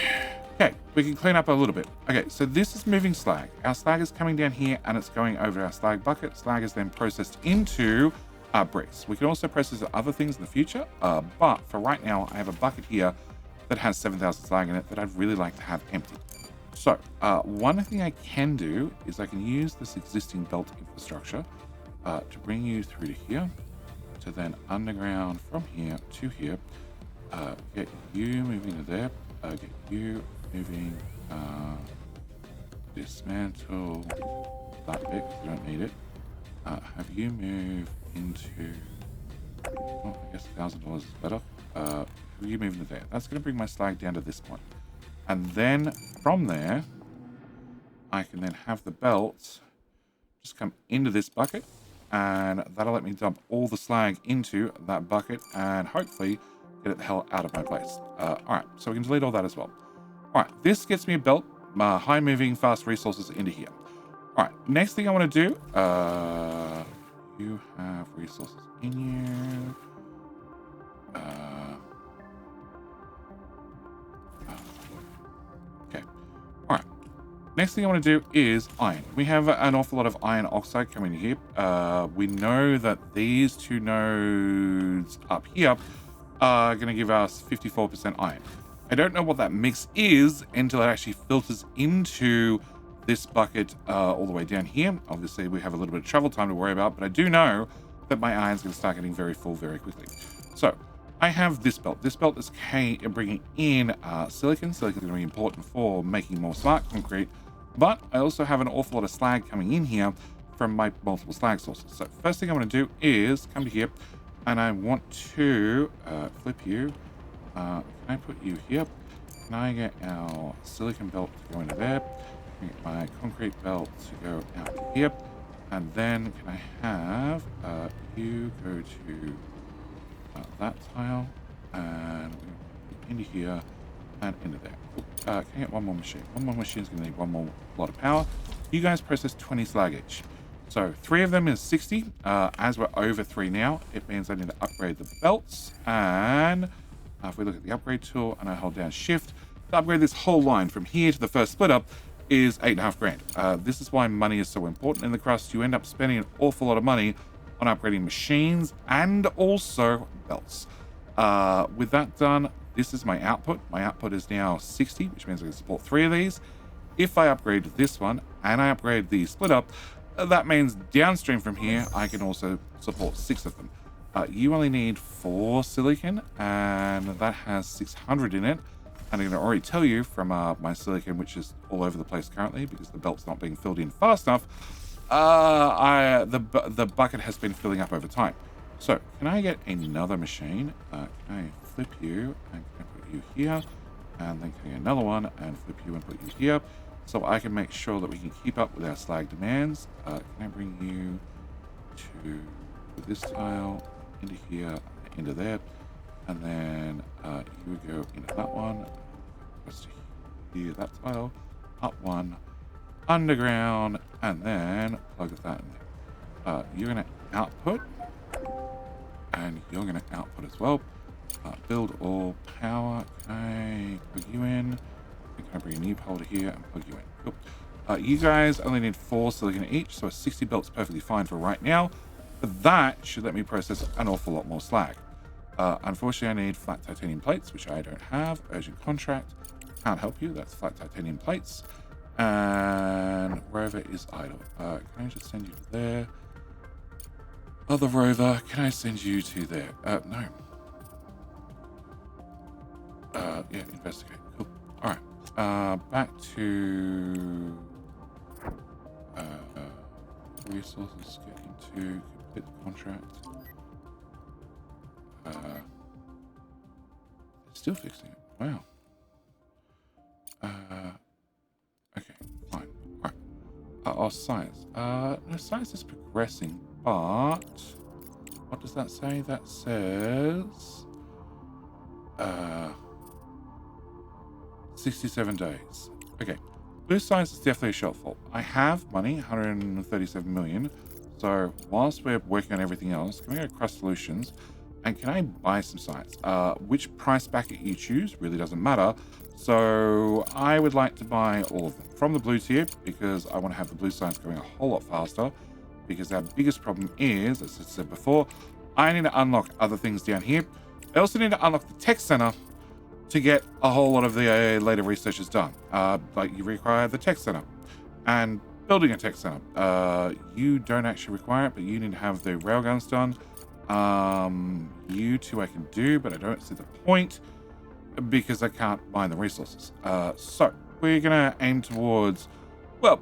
okay, we can clean up a little bit. Okay, so this is moving slag. Our slag is coming down here, and it's going over our slag bucket. Slag is then processed into bricks. We can also process other things in the future, but for right now, I have a bucket here that has 7,000 slag in it that I'd really like to have empty. So, one thing I can do is I can use this existing belt infrastructure to bring you through to here, to then underground from here to here, get you moving to there, get you moving, dismantle that bit because you don't need it, have you move into, oh, I guess $1,000 is better, have you move into there. That's going to bring my slag down to this point. And then from there, I can then have the belt just come into this bucket, and that'll let me dump all the slag into that bucket and hopefully get it the hell out of my place. Alright, so we can delete all that as well. Alright, this gets me a belt, high moving, fast resources into here. Alright, next thing I want to do, you have resources in you. Okay, alright. Next thing I want to do is iron. We have an awful lot of iron oxide coming in here. We know that these two nodes up here are going to give us 54% iron. I don't know what that mix is until it actually filters into this bucket all the way down here. Obviously, we have a little bit of travel time to worry about, but I do know that my iron's going to start getting very full very quickly. So, I have this belt. This belt is bringing in silicon. Silicon is going to be important for making more smart concrete. But I also have an awful lot of slag coming in here from my multiple slag sources. So first thing I'm going to do is come to here, and I want to flip you. Can I put you here? can I get our silicon belt to go into there? Can I get my concrete belt to go out here? And then can I have you go to that tile and into here and into there. Can I get one more machine? One more machine is going to need one more lot of power. You guys process 20 slag each. So 3 of them is 60. As we're over 3 now, it means I need to upgrade the belts. And if we look at the upgrade tool and I hold down shift, to upgrade this whole line from here to the first split up is 8.5 grand. This is why money is so important in the Crust. You end up spending an awful lot of money on upgrading machines and also belts. With that done, this is my output. My output is now 60, which means I can support 3 of these. If I upgrade this one and I upgrade the split up, that means downstream from here, I can also support 6 of them. You only need 4 silicon, and that has 600 in it. And I'm going to already tell you from my silicon, which is all over the place currently because the belt's not being filled in fast enough, the bucket has been filling up over time. So, can I get another machine? Can I flip you and can I put you here? And then can I get another one and flip you and put you here? So I can make sure that we can keep up with our slag demands. Can I bring you to this tile, into here, into there, and then you would go into that one, just here, that tile, up one, underground, and then plug that in there. You're going to output, and you're going to output as well. Build all power. Can I plug you in? Can I bring a new pole to here and plug you in? Cool. You guys only need 4 silicon each, so a 60 belt's perfectly fine for right now. But that should let me process an awful lot more slag. Unfortunately, I need flat titanium plates, which I don't have. Urgent contract. Can't help you. That's flat titanium plates. And Rover is idle. Can I just send you to there? Other Rover, can I send you to there? No. Yeah, investigate. Cool. All right. Back to resources, get into complete the contract. Still fixing it. Wow. Okay, fine. All right. Our science. No, science is progressing, but what does that say? That says 67 days. Okay. Blue science is definitely a shortfall. I have money, 137 million. So whilst we're working on everything else, can we go to Crust Solutions and can I buy some science? Which price bracket you choose really doesn't matter. So I would like to buy all of them from the blue tier because I want to have the blue science going a whole lot faster, because our biggest problem is, as I said before, I need to unlock other things down here. I also need to unlock the tech center to get a whole lot of the later researches done. Like you require the tech center and building a tech center. You don't actually require it, but you need to have the railguns done. You two I can do, but I don't see the point because I can't mine the resources. So we're gonna aim towards, well,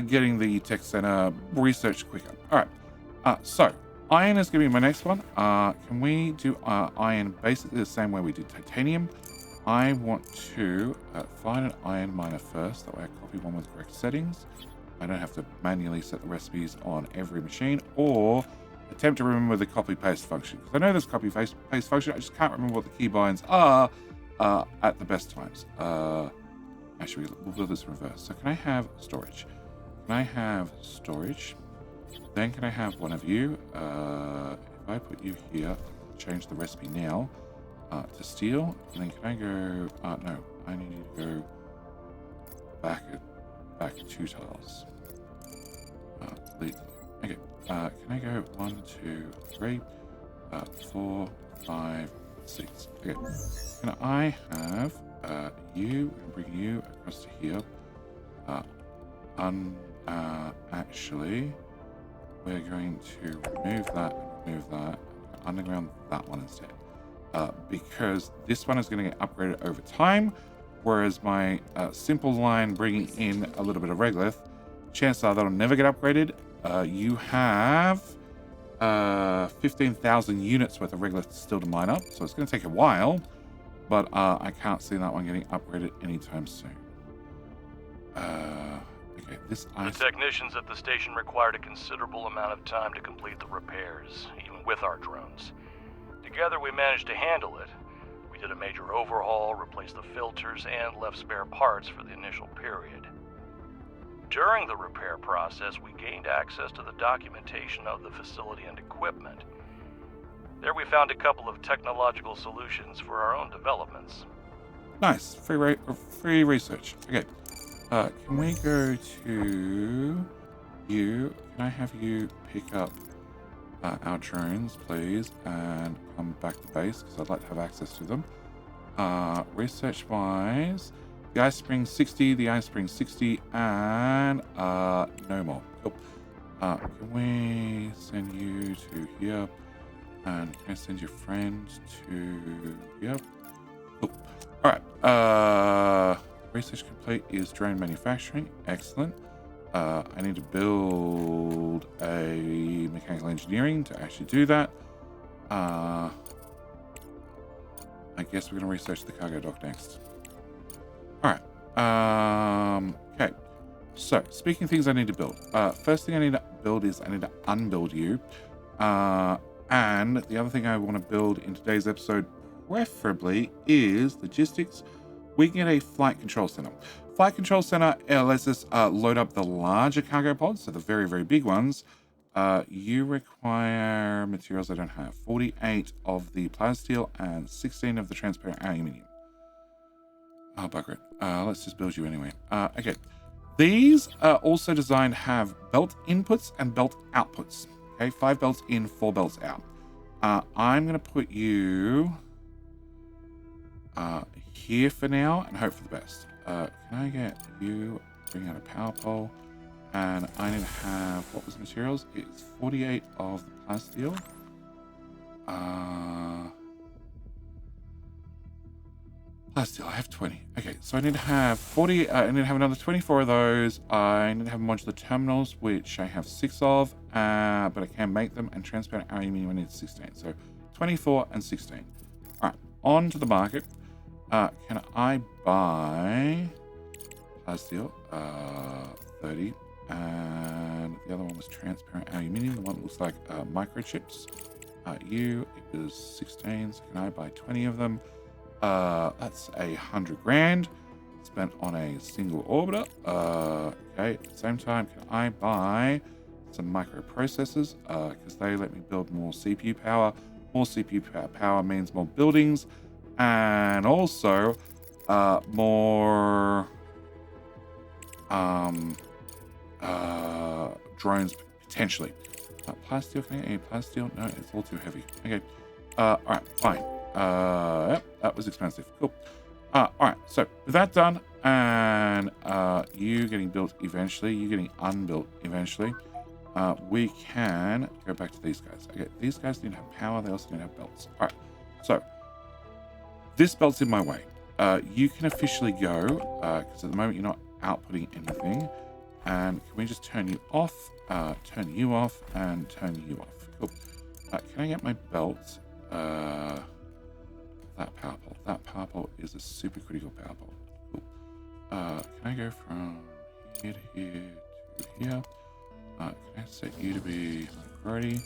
getting the tech center research quicker. All right. So iron is gonna be my next one. Can we do iron basically the same way we did titanium? I want to find an iron miner first. That way I copy one with the correct settings. I don't have to manually set the recipes on every machine or attempt to remember the copy paste function. Because I know there's copy paste function, I just can't remember what the key binds are at the best times. Actually, we'll build this in reverse. So can I have storage? Can I have storage? Then can I have one of you? If I put you here, change the recipe now to steel. And then can I go? No, I need you to go back 2 tiles. Delete. Okay. Can I go 1, 2, 3, 4, 5, 6? Okay. Can I have you and bring you across to here? Actually, we're going to remove that, underground that one instead. Because this one is going to get upgraded over time, whereas my simple line bringing in a little bit of regolith, chances are that'll never get upgraded. You have 15,000 units worth of regolith still to mine up, so it's going to take a while. but I can't see that one getting upgraded anytime soon. Okay, this The technicians at the station required a considerable amount of time to complete the repairs, even with our drones. Together we managed to handle it. We did a major overhaul, replaced the filters, and left spare parts for the initial period. During the repair process, we gained access to the documentation of the facility and equipment. There we found a couple of technological solutions for our own developments. Nice. Free research. Okay. Can we go to you? Can I have you pick up our drones, please, and come back to base, because I'd like to have access to them. Research-wise, the Ice Spring 60, the Ice Spring 60, and no more. Cool. Can we send you to here? And can I send your friend to here? Cool. Alright. Research complete is drone manufacturing. Excellent. I need to build a mechanical engineering to actually do that. I guess we're going to research the cargo dock next. Alright. Okay. So, speaking of things I need to build. First thing I need to build is I need to unbuild you. And the other thing I want to build in today's episode, preferably, is logistics. We can get a flight control center. Flight control center lets us load up the larger cargo pods, so the very, very big ones. You require materials I don't have. 48 of the plasteel and 16 of the transparent aluminium. Oh, bugger it. Let's just build you anyway. Okay. These are also designed to have belt inputs and belt outputs. Okay, 5 belts in, 4 belts out. I'm going to put you here for now and hope for the best. Can I get you, bring out a power pole, and I need to have, what was the materials? It's 48 of the plasteel. Plasteel, I have 20. Okay, so I need to have 40, I need to have another 24 of those. I need to have modular terminals, which I have 6 of, but I can make them, and transparent aluminium I need 16. So 24 and 16. All right, on to the market. Can I buy plasteel? 30. And the other one was transparent aluminium. The one that looks like microchips. It was 16. So can I buy 20 of them? That's 100 grand spent on a single orbiter. Okay, at the same time, can I buy some microprocessors? Because they let me build more CPU power. More CPU power means more buildings. And also more drones potentially. Plasteel, can I get any plasteel? No, it's all too heavy. Okay. Alright, fine. Yep, that was expensive. Cool. Alright, so with that done, and you getting built eventually, you getting unbuilt eventually, we can go back to these guys. Okay, these guys need to have power, they also need to have belts. Alright, so this belt's in my way. You can officially go, because at the moment you're not outputting anything. And can we just turn you off, turn you off, and turn you off? Cool. Can I get my belt? That power pole. That power pole is a super critical power pole. Cool. Can I go from here to here to here? Can I set you to be priority?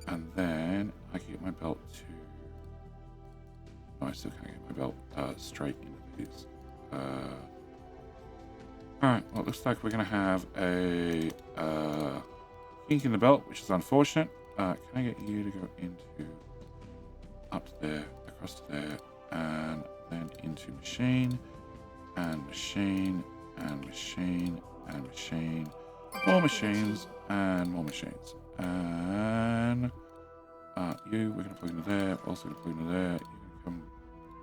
And then I can get my belt to... No, I still can't get my belt straight into these. Alright, well, it looks like we're going to have a kink in the belt, which is unfortunate. Can I get you to go into up to there, across to there, and then into machine, and machine, and machine, and machine, more machines, and more machines. And you, we're going to plug into there, also going to plug into there. You can come.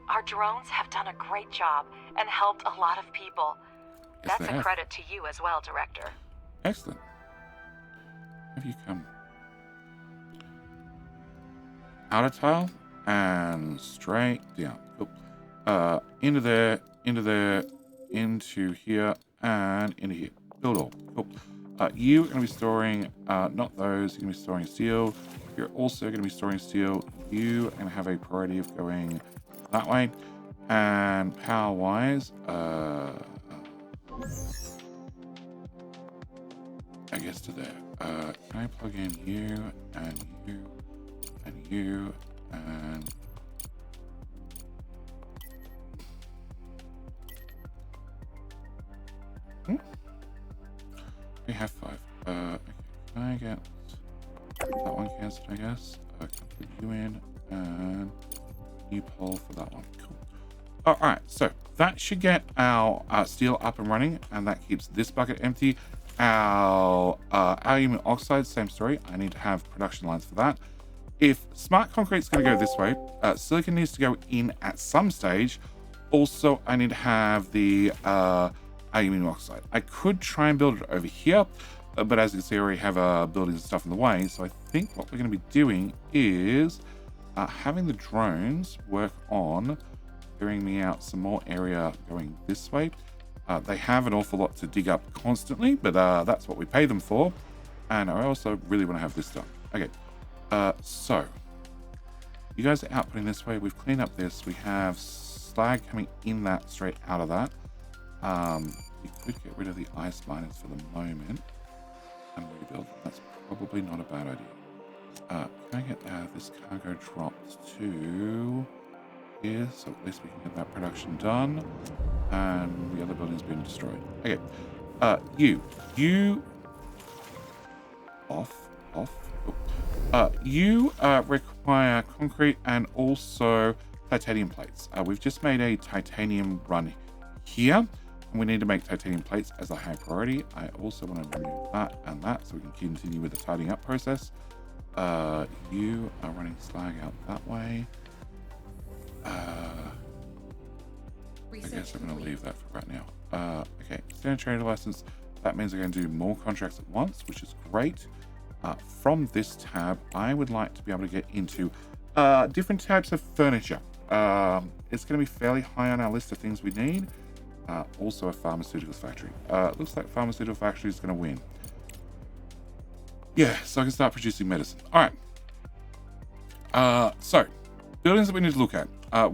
Our drones have done a great job and helped a lot of people. Yes, That's a credit to you as well, Director. Excellent. Have you come outer tile and straight down. Cool. Into there, into here, and into here. Build all. Cool. You're going to be storing, not those, you're going to be storing steel. You're also going to be storing steel. You are going to have a priority of going that way. And power-wise, I guess to there. Can I plug in you and you and you and we have 5. Okay. Can I get that one cancelled? I guess. Can put you in and new poll for that one. Cool. All right. So that should get our steel up and running, and that keeps this bucket empty. Our aluminium oxide, same story. I need to have production lines for that. If smart concrete's going to go this way, silicon needs to go in at some stage. Also, I need to have the aluminium oxide. I could try and build it over here, but as you can see, I already have buildings and stuff in the way. So I think what we're going to be doing is having the drones work on clearing me out some more area going this way. They have an awful lot to dig up constantly, but that's what we pay them for. And I also really want to have this done. Okay, so you guys are outputting this way. We've cleaned up this. We have slag coming in that straight out of that. We could get rid of the ice miners for the moment and rebuild them. That's probably not a bad idea. Can I get this cargo dropped to here, so at least we can get that production done, and the other building's been destroyed. Okay, you off. You require concrete and also titanium plates. We've just made a titanium run here, and we need to make titanium plates as a high priority. I also want to remove that and that so we can continue with the tidying up process. You are running slag out that way. I guess I'm going to leave that for right now. Okay, standard trader license. That means we're going to do more contracts at once, which is great. From this tab, I would like to be able to get into different types of furniture. It's going to be fairly high on our list of things we need. Also a pharmaceuticals factory. Looks like pharmaceutical factory is going to win. Yeah, so I can start producing medicine. All right. So buildings that we need to look at.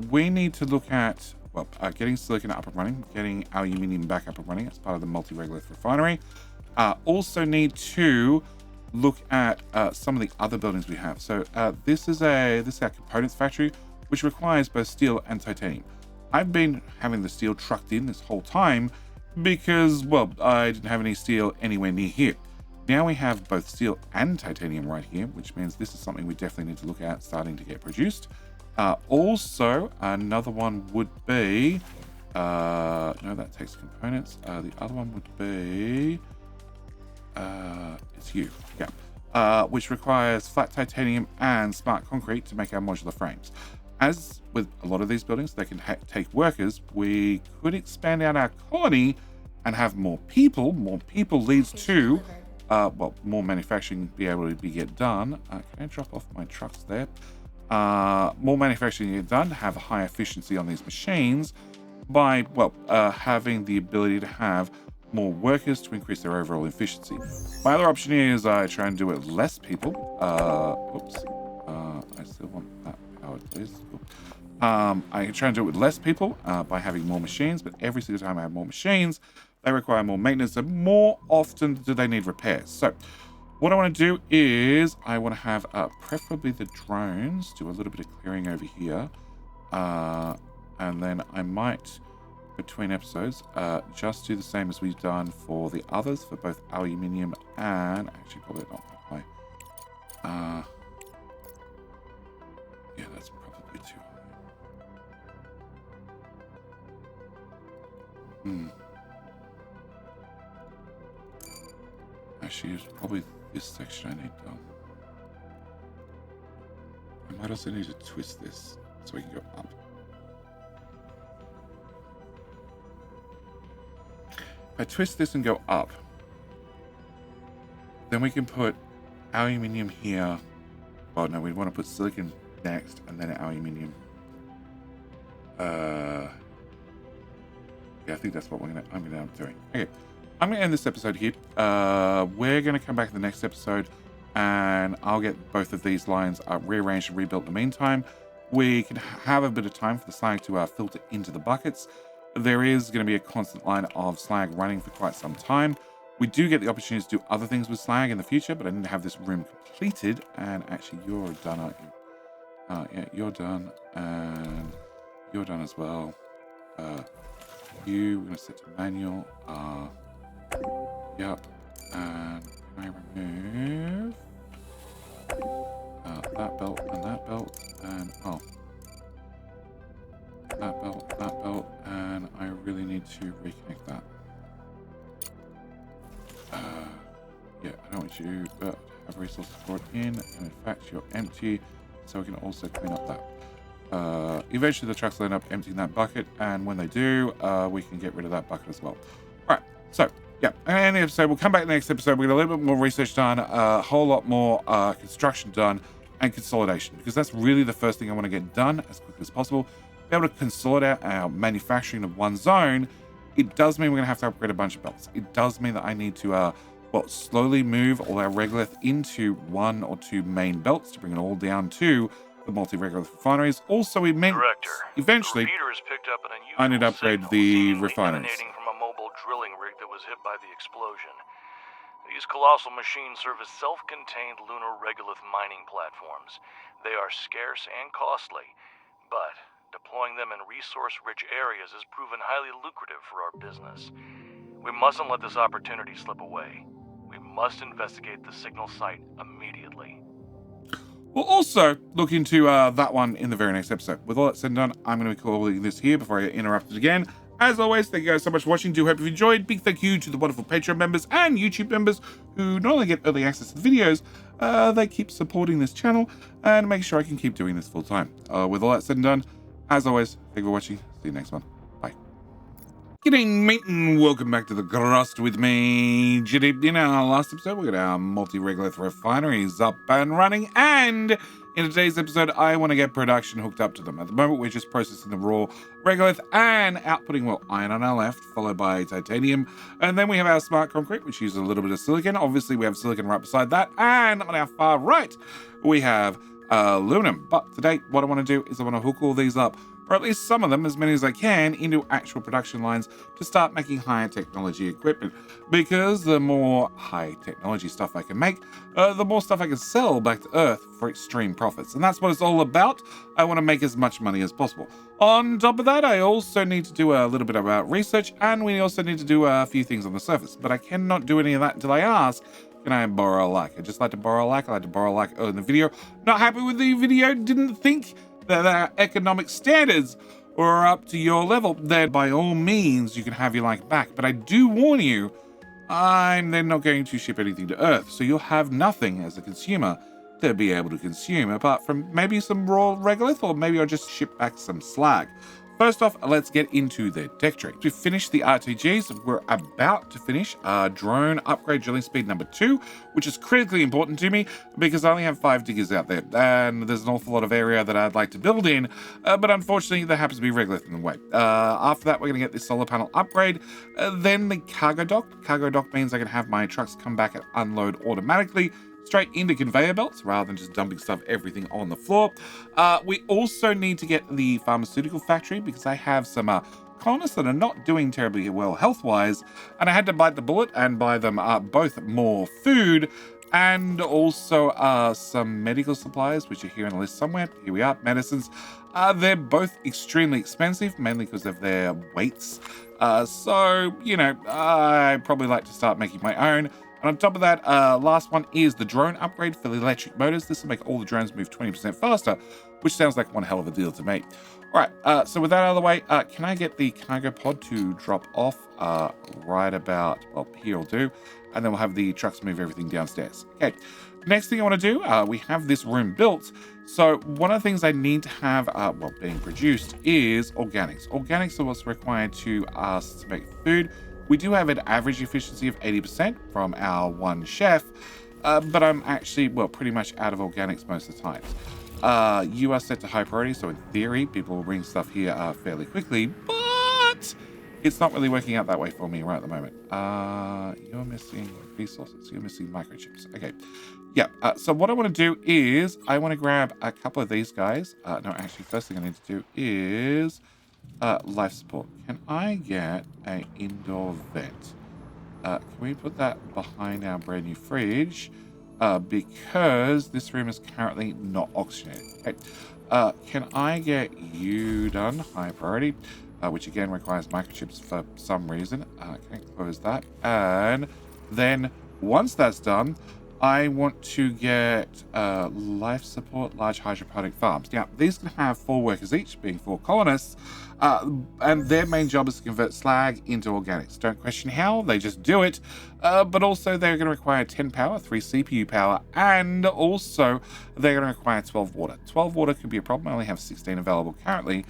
We need to look at, well, getting silicon up and running, getting aluminium back up and running as part of the multi-regolith refinery. Also need to look at some of the other buildings we have. So this is our components factory, which requires both steel and titanium. I've been having the steel trucked in this whole time because, well, I didn't have any steel anywhere near here. Now we have both steel and titanium right here, which means this is something we definitely need to look at starting to get produced. Also, another one would be, no, that takes components. The other one would be, it's you, yeah, which requires flat titanium and smart concrete to make our modular frames. As with a lot of these buildings, they can take workers. We could expand out our colony and have more people. More people leads to, well, more manufacturing be able to get done. Can I drop off my trucks there? More manufacturing get done to have a high efficiency on these machines by, well, having the ability to have more workers to increase their overall efficiency. My other option is I try and do it with less people. Oops. I still want that powered, please. Cool. I can try and do it with less people by having more machines, but every single time I have more machines, they require more maintenance, and more often do they need repairs. So what I want to do is I want to have preferably the drones do a little bit of clearing over here, and then I might, between episodes, just do the same as we've done for the others, for both aluminium and actually probably not that way. Yeah, that's probably too high. Actually, it's probably this section I need done. I might also need to twist this so we can go up. If I twist this and go up, then we can put aluminium here. Oh no, we want to put silicon next and then aluminium. Yeah, I think that's what I'm gonna end up doing. Okay, I'm gonna end this episode here. We're gonna come back in the next episode, and I'll get both of these lines rearranged and rebuilt in the meantime. we can have a bit of time for the slag to filter into the buckets. There is going to be a constant line of slag running for quite some time. We do get the opportunity to do other things with slag in the future, but I need to have this room completed. And actually, you're done, aren't you? Yeah, you're done. And you're done as well. We're going to set to manual. Yep. And can I remove that belt and that belt? And that belt, and I really need to reconnect that. Yeah, I don't want you to have resources brought in, and in fact you're empty, so we can also clean up that. Eventually the trucks will end up emptying that bucket, and when they do, we can get rid of that bucket as well. Alright, so yeah, and the episode, we'll come back in the next episode, we'll get a little bit more research done, a whole lot more construction done, and consolidation, because that's really the first thing I want to get done as quickly as possible. Be able to consolidate our manufacturing of one zone. It does mean we're going to have to upgrade a bunch of belts. It does mean that I need to slowly move all our regolith into 1 or 2 main belts to bring it all down to the multi-regolith refineries. Also, we meant eventually I need to upgrade the refineries. Emanating from a mobile drilling rig that was hit by the explosion. These colossal machines serve as self-contained lunar regolith mining platforms. They are scarce and costly, but deploying them in resource-rich areas has proven highly lucrative for our business. We mustn't let this opportunity slip away. We must investigate the signal site immediately. We'll also look into that one in the very next episode. With all that said and done, I'm going to be calling this here before I get interrupted again. As always, thank you guys so much for watching. Do hope you've enjoyed. Big thank you to the wonderful Patreon members and YouTube members who not only get early access to the videos, they keep supporting this channel and make sure I can keep doing this full time. With all that said and done, as always, thank you for watching. See you next one. Bye. G'day, mate, and welcome back to the Crust with me. In our last episode, we got our multi-regolith refineries up and running, and in today's episode, I want to get production hooked up to them. At the moment, we're just processing the raw regolith and outputting, well, iron on our left, followed by titanium, and then we have our smart concrete, which uses a little bit of silicon. Obviously, we have silicon right beside that, and on our far right, we have aluminum. But today, what I want to do is I want to hook all these up, or at least some of them, as many as I can, into actual production lines to start making higher technology equipment. Because the more high technology stuff I can make, the more stuff I can sell back to Earth for extreme profits. And that's what it's all about. I want to make as much money as possible. On top of that, I also need to do a little bit about research, and we also need to do a few things on the surface. But I cannot do any of that until I ask, can I borrow a like? I just like to borrow a like. I like to borrow a like in the video. Not happy with the video, didn't think that our economic standards were up to your level, then by all means you can have your like back. But I do warn you, I'm then not going to ship anything to Earth, so you'll have nothing as a consumer to be able to consume, apart from maybe some raw regolith, or maybe I'll just ship back some slag. First off, let's get into the tech tree. To finish the RTGs, we're about to finish drone upgrade drilling speed number 2, which is critically important to me because I only have 5 diggers out there, and there's an awful lot of area that I'd like to build in, but unfortunately there happens to be regolith in the way. After that, we're going to get this solar panel upgrade, then the cargo dock. Cargo dock means I can have my trucks come back and unload automatically, straight into conveyor belts rather than just dumping everything on the floor. We also need to get the pharmaceutical factory because I have some colonists that are not doing terribly well health-wise, and I had to bite the bullet and buy them both more food and also some medical supplies, which are here on the list somewhere. Here we are, medicines. They're both extremely expensive, mainly because of their weights. So, you know, I probably like to start making my own. And on top of that, last one is the drone upgrade for the electric motors. This will make all the drones move 20% faster, which sounds like one hell of a deal to me. All right, so with that out of the way, can I get the cargo pod to drop off right about, well, here will do, and then we'll have the trucks move everything downstairs. Okay, next thing I want to do, we have this room built, so one of the things I need to have, well, being produced is organics. Organics are what's required to us to make food. We do have an average efficiency of 80% from our one chef, but I'm actually, well, pretty much out of organics most of the time. You are set to high priority, so in theory, people will bring stuff here fairly quickly, but it's not really working out that way for me right at the moment. You're missing resources. You're missing microchips. Okay. Yeah. So what I want to do is I want to grab a couple of these guys. No, actually, first thing I need to do is life support. Can I get an indoor vent? Can we put that behind our brand new fridge? Because this room is currently not oxygenated. Okay. Can I get you done? High priority. Which again requires microchips for some reason. Can I close that? And then once that's done, I want to get life support, large hydroponic farms. Now, these can have 4 workers each, being 4 colonists, and their main job is to convert slag into organics. Don't question how, they just do it. But also they're going to require 10 power, 3 CPU power, and also they're going to require 12 water. 12 water could be a problem. I only have 16 available currently.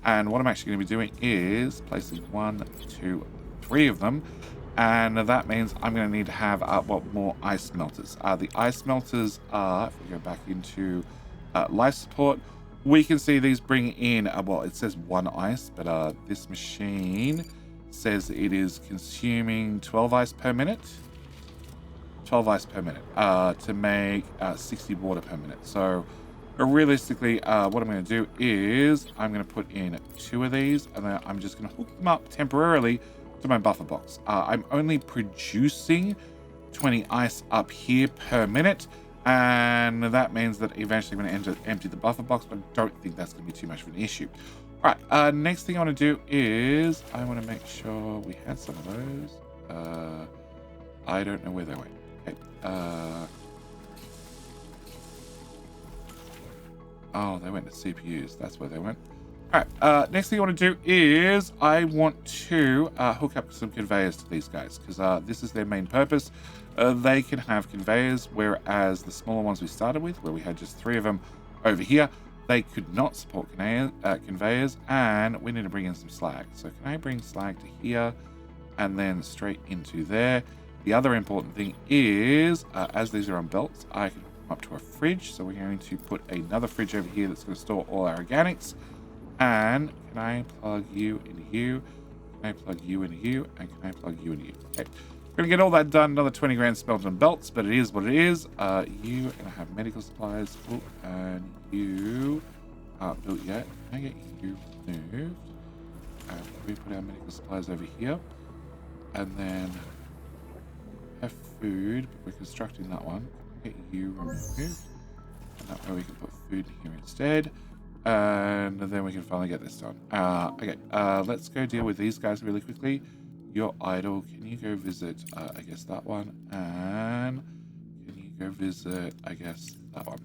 And what I'm actually going to be doing is placing 1, 2, 3 of them. And that means I'm going to need to have more ice melters. The ice melters are, if we go back into life support, we can see these bring in, well, it says 1 ice, but this machine says it is consuming 12 ice per minute. 12 ice per minute to make 60 water per minute. So realistically, what I'm going to do is I'm going to put in 2 of these, and then I'm just going to hook them up temporarily to my buffer box. I'm only producing 20 ice up here per minute, and that means that eventually I'm going to empty the buffer box, but I don't think that's going to be too much of an issue. All right, next thing I want to do is I want to make sure we had some of those. I don't know where they went. Okay. Oh, they went to CPUs. That's where they went. All right. Next thing I want to do is I want to hook up some conveyors to these guys, because this is their main purpose. They can have conveyors, whereas the smaller ones we started with, where we had just 3 of them over here, they could not support conveyors, and we need to bring in some slag. So can I bring slag to here and then straight into there? The other important thing is, as these are on belts, I can up to a fridge, so we're going to put another fridge over here that's going to store all our organics. And can I plug you into you? Can I plug you into you? And can I plug you into you? Okay, we're going to get all that done. Another 20 grand spent on belts, but it is what it is. You and I have medical supplies. Oh, and you aren't built yet. Can I get you moved? And we put our medical supplies over here, and then have food, but we're constructing that one. Get you removed, and that way we can put food in here instead, and then we can finally get this done. Okay, let's go deal with these guys really quickly. You're idle. Can you go visit I guess that one, and can you go visit I guess that one?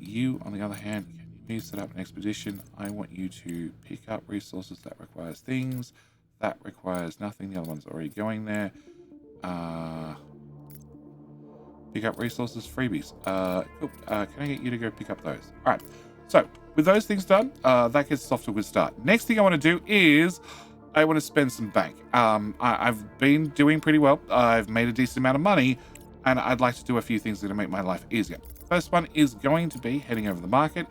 You on the other hand, can you set up an expedition? I want you to pick up resources. That requires things, that requires nothing. The other one's already going there. Pick up resources, freebies. Cool. Can I get you to go pick up those? All right. So with those things done, that gets us off to a good start. Next thing I want to do is I want to spend some bank. I've been doing pretty well. I've made a decent amount of money, and I'd like to do a few things that are going to make my life easier. First one is going to be heading over the market,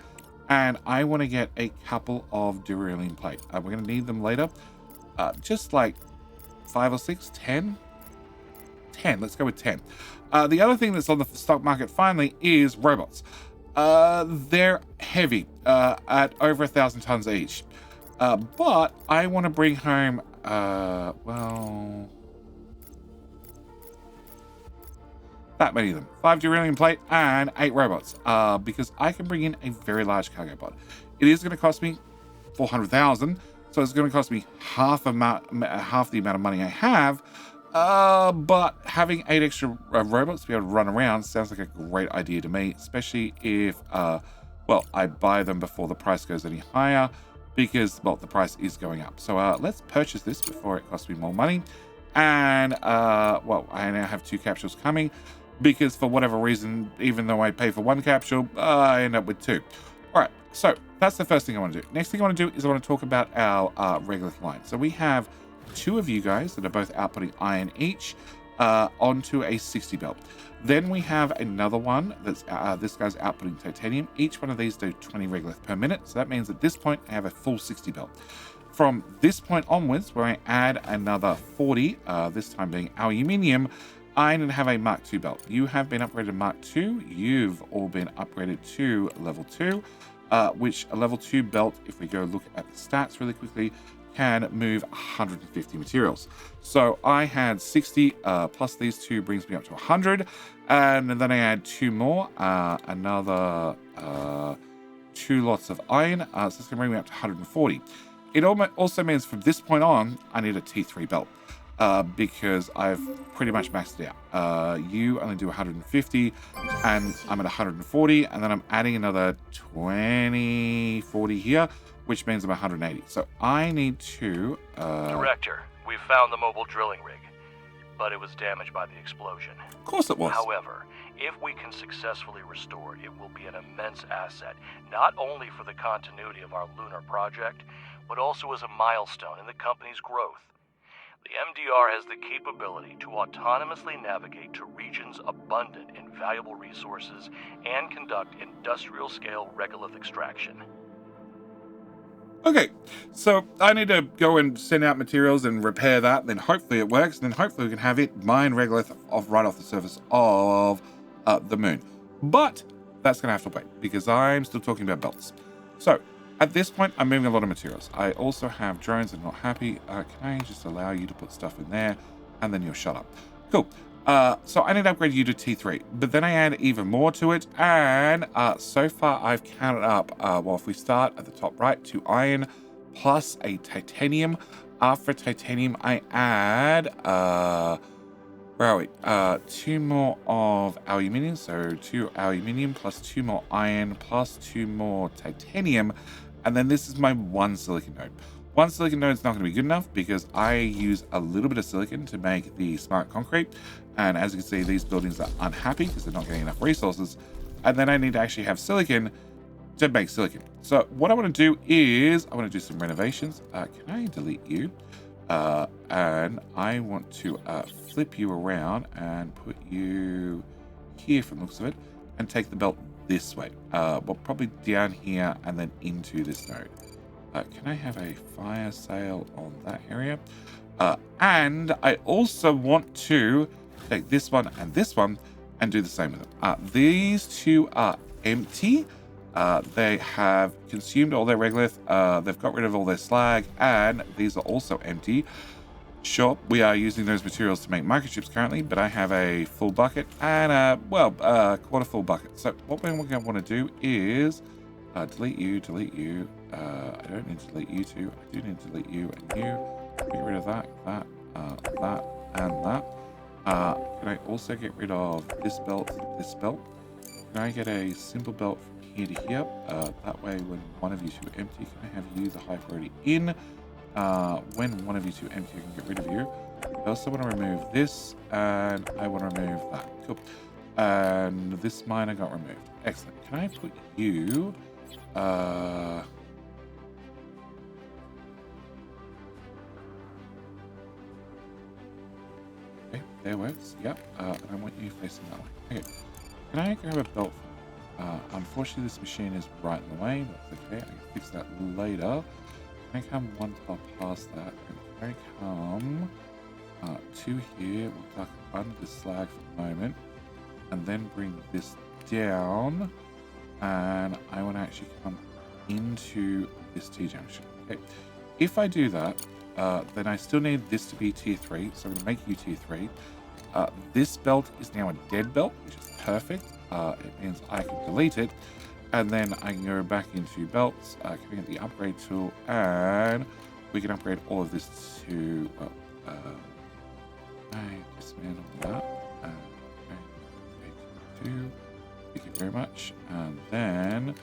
and I want to get a couple of beryllium plate. We're going to need them later. Just like 5 or 6, 10. 10. Let's go with 10. The other thing that's on the stock market finally is robots. They're heavy at over 1,000 tons each. But I want to bring home, well, that many of them. 5 beryllium plate and 8 robots, because I can bring in a very large cargo pod. It is going to cost me 400,000, so it's going to cost me half the amount of money I have. But having 8 extra robots to be able to run around sounds like a great idea to me, especially if, well, I buy them before the price goes any higher, because, well, the price is going up. So let's purchase this before it costs me more money. And, well, I now have 2 capsules coming, because for whatever reason, even though I pay for 1 capsule, I end up with 2. All right, so that's the first thing I want to do. Next thing I want to do is I want to talk about our regolith line. So we have 2 of you guys that are both outputting iron each onto a 60 belt. Then we have another one that's this guy's outputting titanium. Each one of these do 20 regolith per minute. So that means at this point I have a full 60 belt. From this point onwards, where I add another 40, this time being aluminium, I need to have a Mark II belt. You have been upgraded to Mark II. You've all been upgraded to level 2, which a level 2 belt, if we go look at the stats really quickly, can move 150 materials. So I had 60 plus these two brings me up to 100, and then I add 2 more, another 2 lots of iron, so it's going to bring me up to 140. It also means from this point on, I need a T3 belt because I've pretty much maxed it out. You only do 150, and I'm at 140, and then I'm adding another 20, 40 here, which means I'm 180. So I need to... Director, we found the mobile drilling rig, but it was damaged by the explosion. Of course it was. However, if we can successfully restore it, it will be an immense asset, not only for the continuity of our lunar project, but also as a milestone in the company's growth. The MDR has the capability to autonomously navigate to regions abundant in valuable resources and conduct industrial-scale regolith extraction. Okay, so I need to go and send out materials and repair that, then hopefully it works, and then hopefully we can have it mine regolith right off the surface of the moon. But that's going to have to wait, because I'm still talking about belts. So, at this point, I'm moving a lot of materials. I also have drones that are not happy. Can I just allow you to put stuff in there, and then you'll shut up? Cool. So I need to upgrade you to T3, but then I add even more to it, and so far I've counted up, well, if we start at the top right, 2 iron plus a titanium. After titanium, I add, where are we? 2 more of aluminium, so 2 aluminium plus 2 more iron plus 2 more titanium, and then this is my 1 silicon node. 1 silicon node is not going to be good enough because I use a little bit of silicon to make the smart concrete. And as you can see, these buildings are unhappy because they're not getting enough resources. And then I need to actually have silicon to make silicon. So what I want to do is I want to do some renovations. Can I delete you? And I want to flip you around and put you here from the looks of it and take the belt this way. Well, probably down here and then into this node. Can I have a fire sale on that area? And I also want to take this one and do the same with them. These two are empty. They have consumed all their regolith. They've got rid of all their slag, and these are also empty. Sure, we are using those materials to make microchips currently, but I have a full bucket and a quarter full bucket. So what we're going to want to do is delete you. I don't need to delete you two. I do need to delete you and you. Get rid of that, and that. Can I also get rid of this belt? Can I get a simple belt from here to here? That way, when one of you two are empty, can I have you, the high priority, in? When one of you two are empty, I can get rid of you. I also want to remove this, and I want to remove that. Cool. And this miner got removed. Excellent. Can I put you? Okay, there works. Yep. And I want you facing that way. Okay. Can I grab a belt? Unfortunately, this machine is right in the way. That's okay. I can fix that later. Can I come one tile past that? And can I come to here? We'll duck under the slag for the moment, and then bring this down. And I want to actually come into this T-junction. Okay. If I do that, then I still need this to be tier 3, so I'm going to make you tier 3. This belt is now a dead belt, which is perfect. It means I can delete it, and then I can go back into belts, can I get the upgrade tool, and we can upgrade all of this to, well, I dismantle that, and okay, thank you very much, and then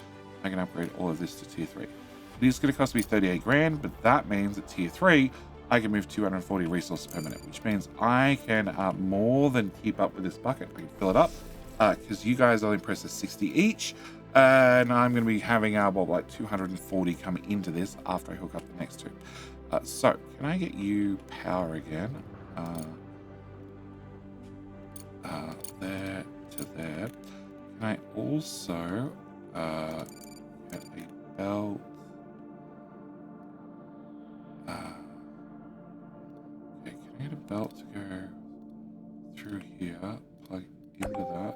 I can upgrade all of this to tier 3. It is going to cost me 38 grand, but that means at tier 3, I can move 240 resources per minute, which means I can more than keep up with this bucket. I can fill it up, because you guys only process 60 each, and I'm going to be having, like 240 come into this after I hook up the next two. So, can I get you power again? There to there. Can I also get a belt? through here, plug into that.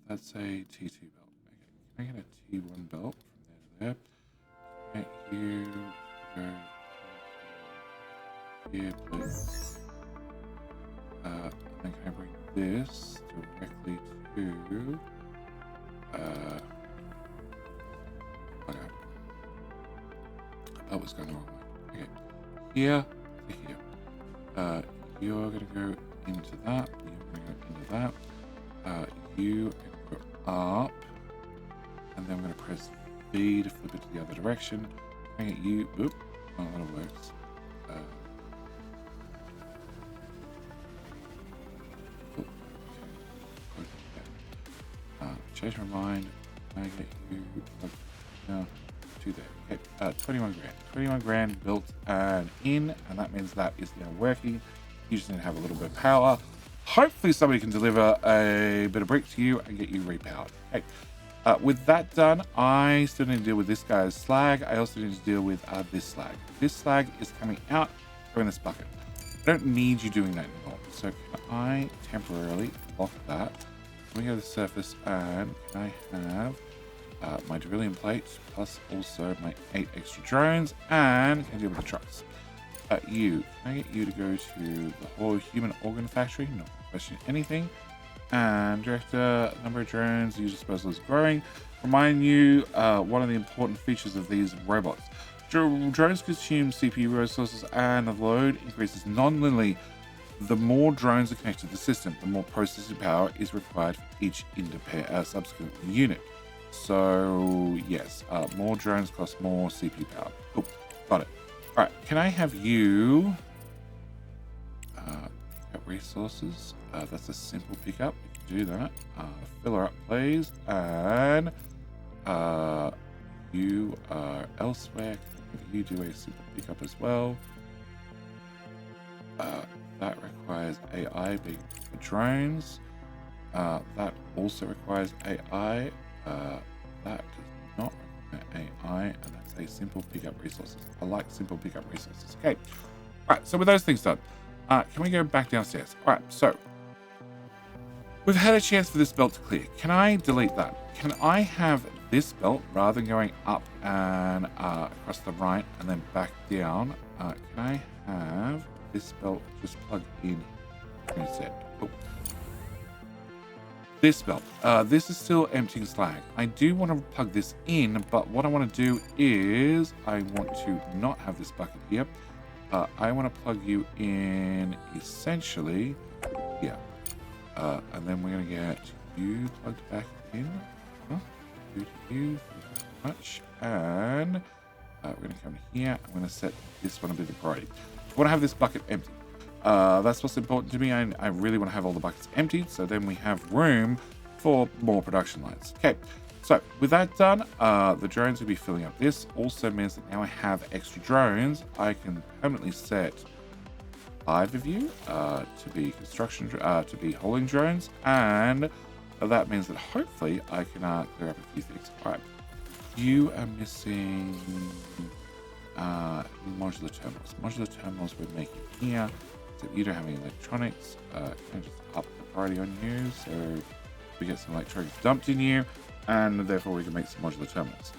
That's a T2 belt. Okay, can I get a T1 belt from there to there? Can you go here, please? And then can I bring this directly to okay. That was going the wrong way. Okay. Here to here. You're gonna go into that, you're gonna go into that. You are gonna go up, and then we're gonna press B to flip it to the other direction. Bring it you oop, oh that works. Change my mind. Can I get you no, to there? Okay, 21 grand. 21 grand built and in, and that means that is now working. You just need to have a little bit of power. Hopefully somebody can deliver a bit of brick to you and get you repowered. Okay. With that done, I still need to deal with this guy's slag. I also need to deal with this slag. This slag is coming out in this bucket. I don't need you doing that anymore. So can I temporarily lock that? Let me go to the surface, and can I have my drilling plate plus also my 8 extra drones, and can I deal with the trucks? Can I get you to go to the whole human organ factory? Not question anything. And director, number of drones, user disposal is growing. Remind you, one of the important features of these robots. Drones consume CPU resources, and the load increases non-linearly. The more drones are connected to the system, the more processing power is required for each subsequent unit. So, yes, more drones cost more CPU power. Cool, got it. All right, can I have you pick up resources? That's a simple pickup. You can do that. Fill her up, please. And you are elsewhere. You do a simple pickup as well. That requires AI being for drones. That also requires AI. That does not require AI, and that's a simple pickup resources. I like simple pickup resources. Okay. All right. So with those things done, can we go back downstairs? All right. So we've had a chance for this belt to clear. Can I delete that? Can I have this belt rather than going up and across the right and then back down? Can I have this belt just plugged in instead? Cool. This belt. This is still emptying slag. I do want to plug this in, but what I want to do is I want to not have this bucket here. I want to plug you in essentially here. And then we're going to get you plugged back in. You, thank you very much. And we're going to come here. I'm going to set this one a bit of priority. I want to have this bucket empty. That's what's important to me. I really want to have all the buckets emptied, so then we have room for more production lines. Okay, so with that done, the drones will be filling up. This also means that now I have extra drones. I can permanently set 5 of you to be construction, to be hauling drones, and that means that hopefully I can clear up a few things. All right, you are missing modular terminals. Modular terminals we're making here. So you don't have any electronics. Can I just up the priority on you so we get some electronics dumped in you, and therefore we can make some modular terminals.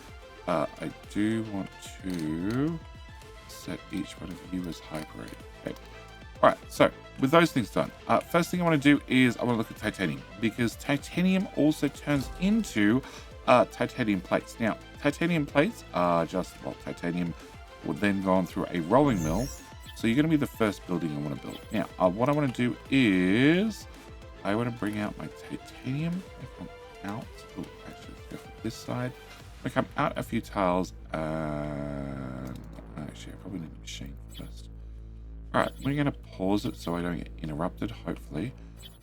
I do want to set each one of you as high priority. Okay. All right. So with those things done, first thing I want to do is I want to look at titanium, because titanium also turns into titanium plates. Now, titanium plates are just, well, titanium would then go on through a rolling mill. So you're going to be the first building I want to build. Now, what I want to do is I want to bring out my titanium. I come out. Oh, actually, let's go from this side. I come out a few tiles, and actually, I probably need a machine first. All right, we're going to pause it so I don't get interrupted, hopefully.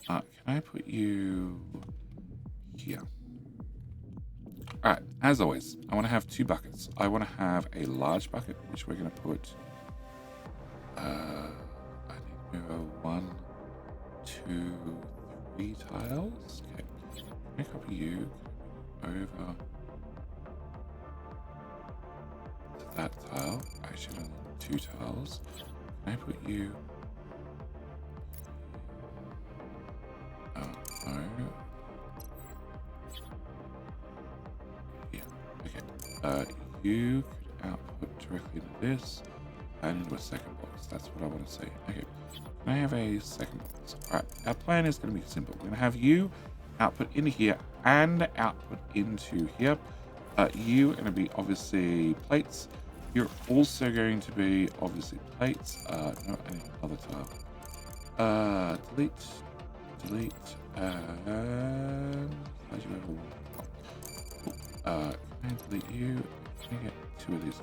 Can I put you here? All right, as always, I want to have 2 buckets. I want to have a large bucket, which we're going to put, I think we go 1, 2, 3 tiles. Okay, let me copy you over to that tile. Actually, I need 2 tiles. Can I put you you could output directly into this and into a second box. That's what I want to see. Okay, can I have a second box? All right, our plan is going to be simple. We're going to have you output into here and output into here. You are going to be obviously plates. You're also going to be obviously plates. No, I need another tile. Delete, and can I delete you? Can I get 2 of these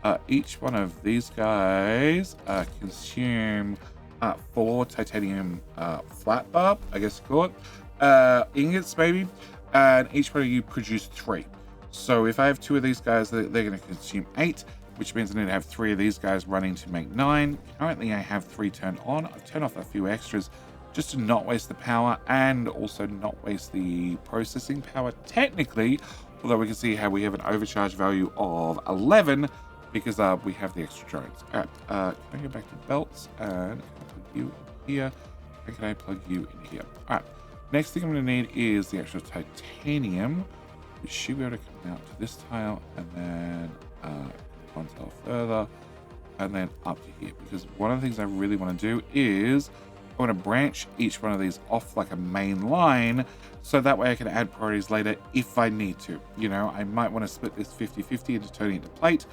guys? Each one of these guys consume 4 titanium flat bar, I guess you call it, ingots maybe, and each one of you produce 3. So if I have 2 of these guys, they're going to consume 8, which means I need to have 3 of these guys running to make 9. Currently I have 3 turned on. I've turned off a few extras just to not waste the power and also not waste the processing power technically, although we can see how we have an overcharge value of 11 because we have the extra drones. All right, can I go back to belts and can I plug you in here? And can I plug you in here? All right, next thing I'm going to need is the actual titanium. It should be able to come out to this tile and then 1 tile further and then up to here, because one of the things I really want to do is I want to branch each one of these off like a main line so that way I can add priorities later if I need to. You know, I might want to split this 50-50 into turning it into plate.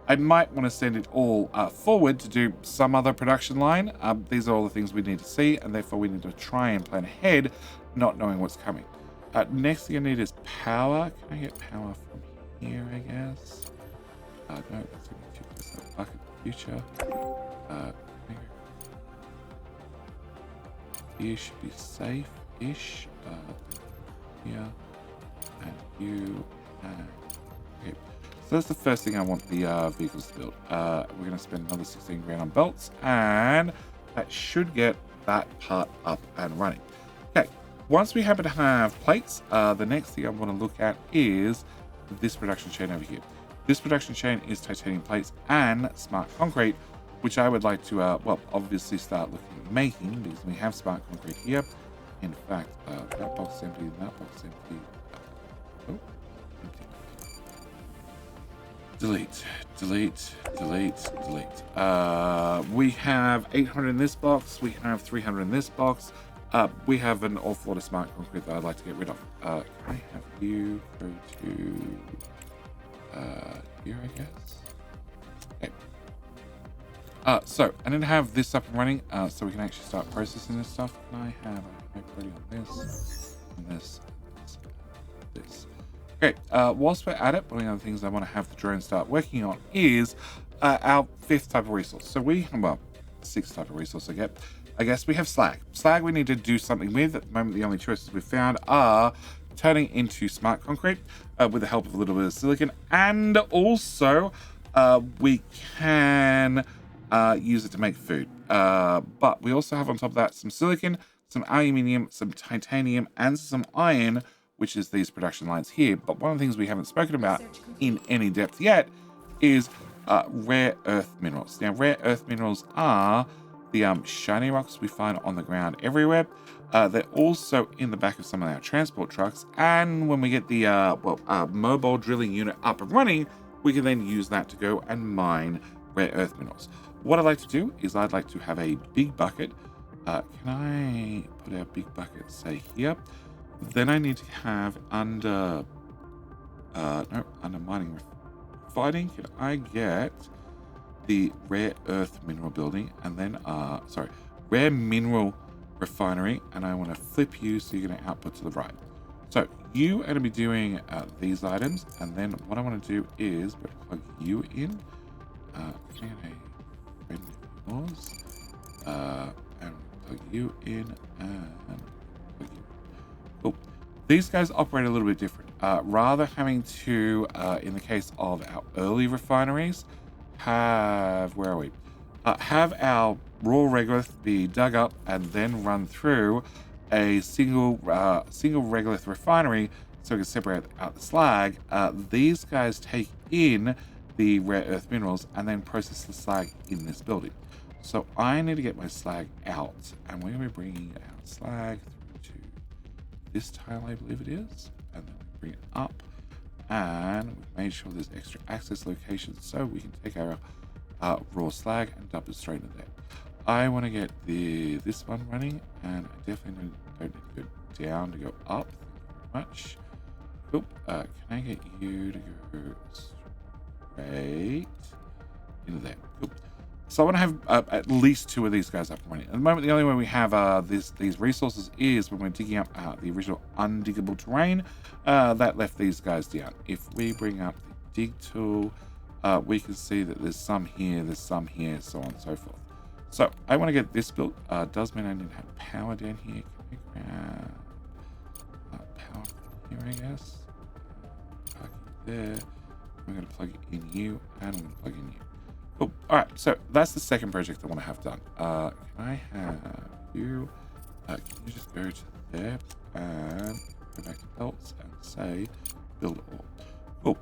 I might want to send it all forward to do some other production line. These are all the things we need to see, and therefore we need to try and plan ahead, not knowing what's coming. Next thing I need is power. Can I get power from here, I guess? No, that's going to be too close to that bucket in the future. Here should be safe-ish. Here. And you. And okay. So that's the first thing I want the vehicles to build. We're going to spend another 16 grand on belts, and that should get that part up and running. Okay. Once we happen to have plates, the next thing I want to look at is this production chain over here. This production chain is titanium plates and smart concrete, which I would like to, well, obviously start looking at making because we have smart concrete here. In fact, that box is empty, that box is empty. Oh, empty. Delete, delete, delete, delete. We have 800 in this box. We have 300 in this box. We have an awful lot of smart concrete that I'd like to get rid of. Can I have you go to here, I guess? Okay. So I need to have this up and running so we can actually start processing this stuff. Can I have a priority on this, and this, and this? Okay, whilst we're at it, one of the other things I want to have the drone start working on is our 5th type of resource. So we, well, 6th type of resource I guess we have slag. Slag we need to do something with. At the moment, the only choices we've found are turning into smart concrete with the help of a little bit of silicon, and also we can use it to make food. But we also have on top of that some silicon, some aluminium, some titanium, and some iron, which is these production lines here. But one of the things we haven't spoken about in any depth yet is rare earth minerals. Now, rare earth minerals are the shiny rocks we find on the ground everywhere. They're also in the back of some of our transport trucks, and when we get the mobile drilling unit up and running, we can then use that to go and mine rare earth minerals. What I'd like to do is I'd like to have a big bucket. Can I put our big bucket, say, here? Then I need to have under mining refining. Can I get the rare earth mineral building, and then rare mineral refinery, and I want to flip you so you're going to output to the right. So you are going to be doing these items, and then what I want to do is plug you in. And plug you in, and plug you in. Cool. These guys operate a little bit different. Rather having to, in the case of our early refineries, have have our raw regolith be dug up and then run through a single regolith refinery so we can separate out the slag. These guys take in the rare earth minerals and then process the slag in this building. So I need to get my slag out, and we're going to be bringing our slag through to this tile, I believe it is, and then we bring it up, and we've made sure there's extra access locations so we can take our raw slag and dump it straight in there. I want to get this one running, and I definitely don't need to go down to go up. Thank you very much. Cool. Can I get you to go straight into there? Cool. So I want to have at least 2 of these guys up and running. At the moment, the only way we have these resources is when we're digging up the original undiggable terrain that left these guys down. If we bring up the dig tool, we can see that there's some here, so on and so forth. So I want to get this built. Does mean I need to have power down here. Can I grab power here, I guess? Plug it there. I'm going to plug it in you, and I'm going to plug in you. Cool. All right, so that's the second project I want to have done. Can I have you? Can you just go to there and go back to belts and say build all? Cool.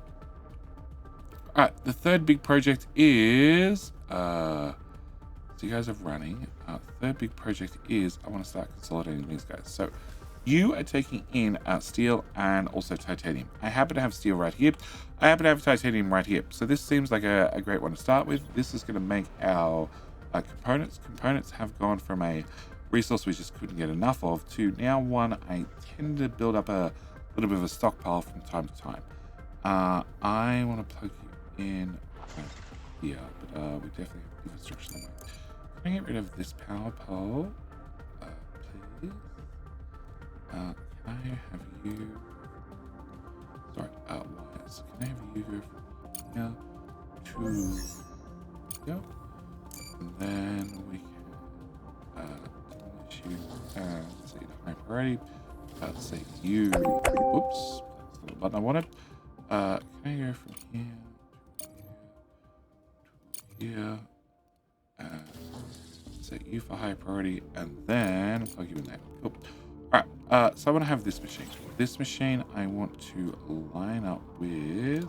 All right, the third big project is so you guys are running. Third big project is I want to start consolidating these guys. So you are taking in steel and also titanium. I happen to have steel right here. I happen to have titanium right here. So this seems like a great one to start with. This is going to make our components. Components have gone from a resource we just couldn't get enough of to now one I tend to build up a little bit of a stockpile from time to time. I want to plug you in here, but we definitely have infrastructure somewhere. Can I get rid of this power pole, please? Can I have you? Sorry, wires. Can I have you go from here to here? And then we can demolish you and say high priority. Say you. Oops, that's the button I wanted. Can I go from here to here? And set you for high priority, and then plug you in there. Cool. Alright, so I want to have this machine. This machine I want to line up with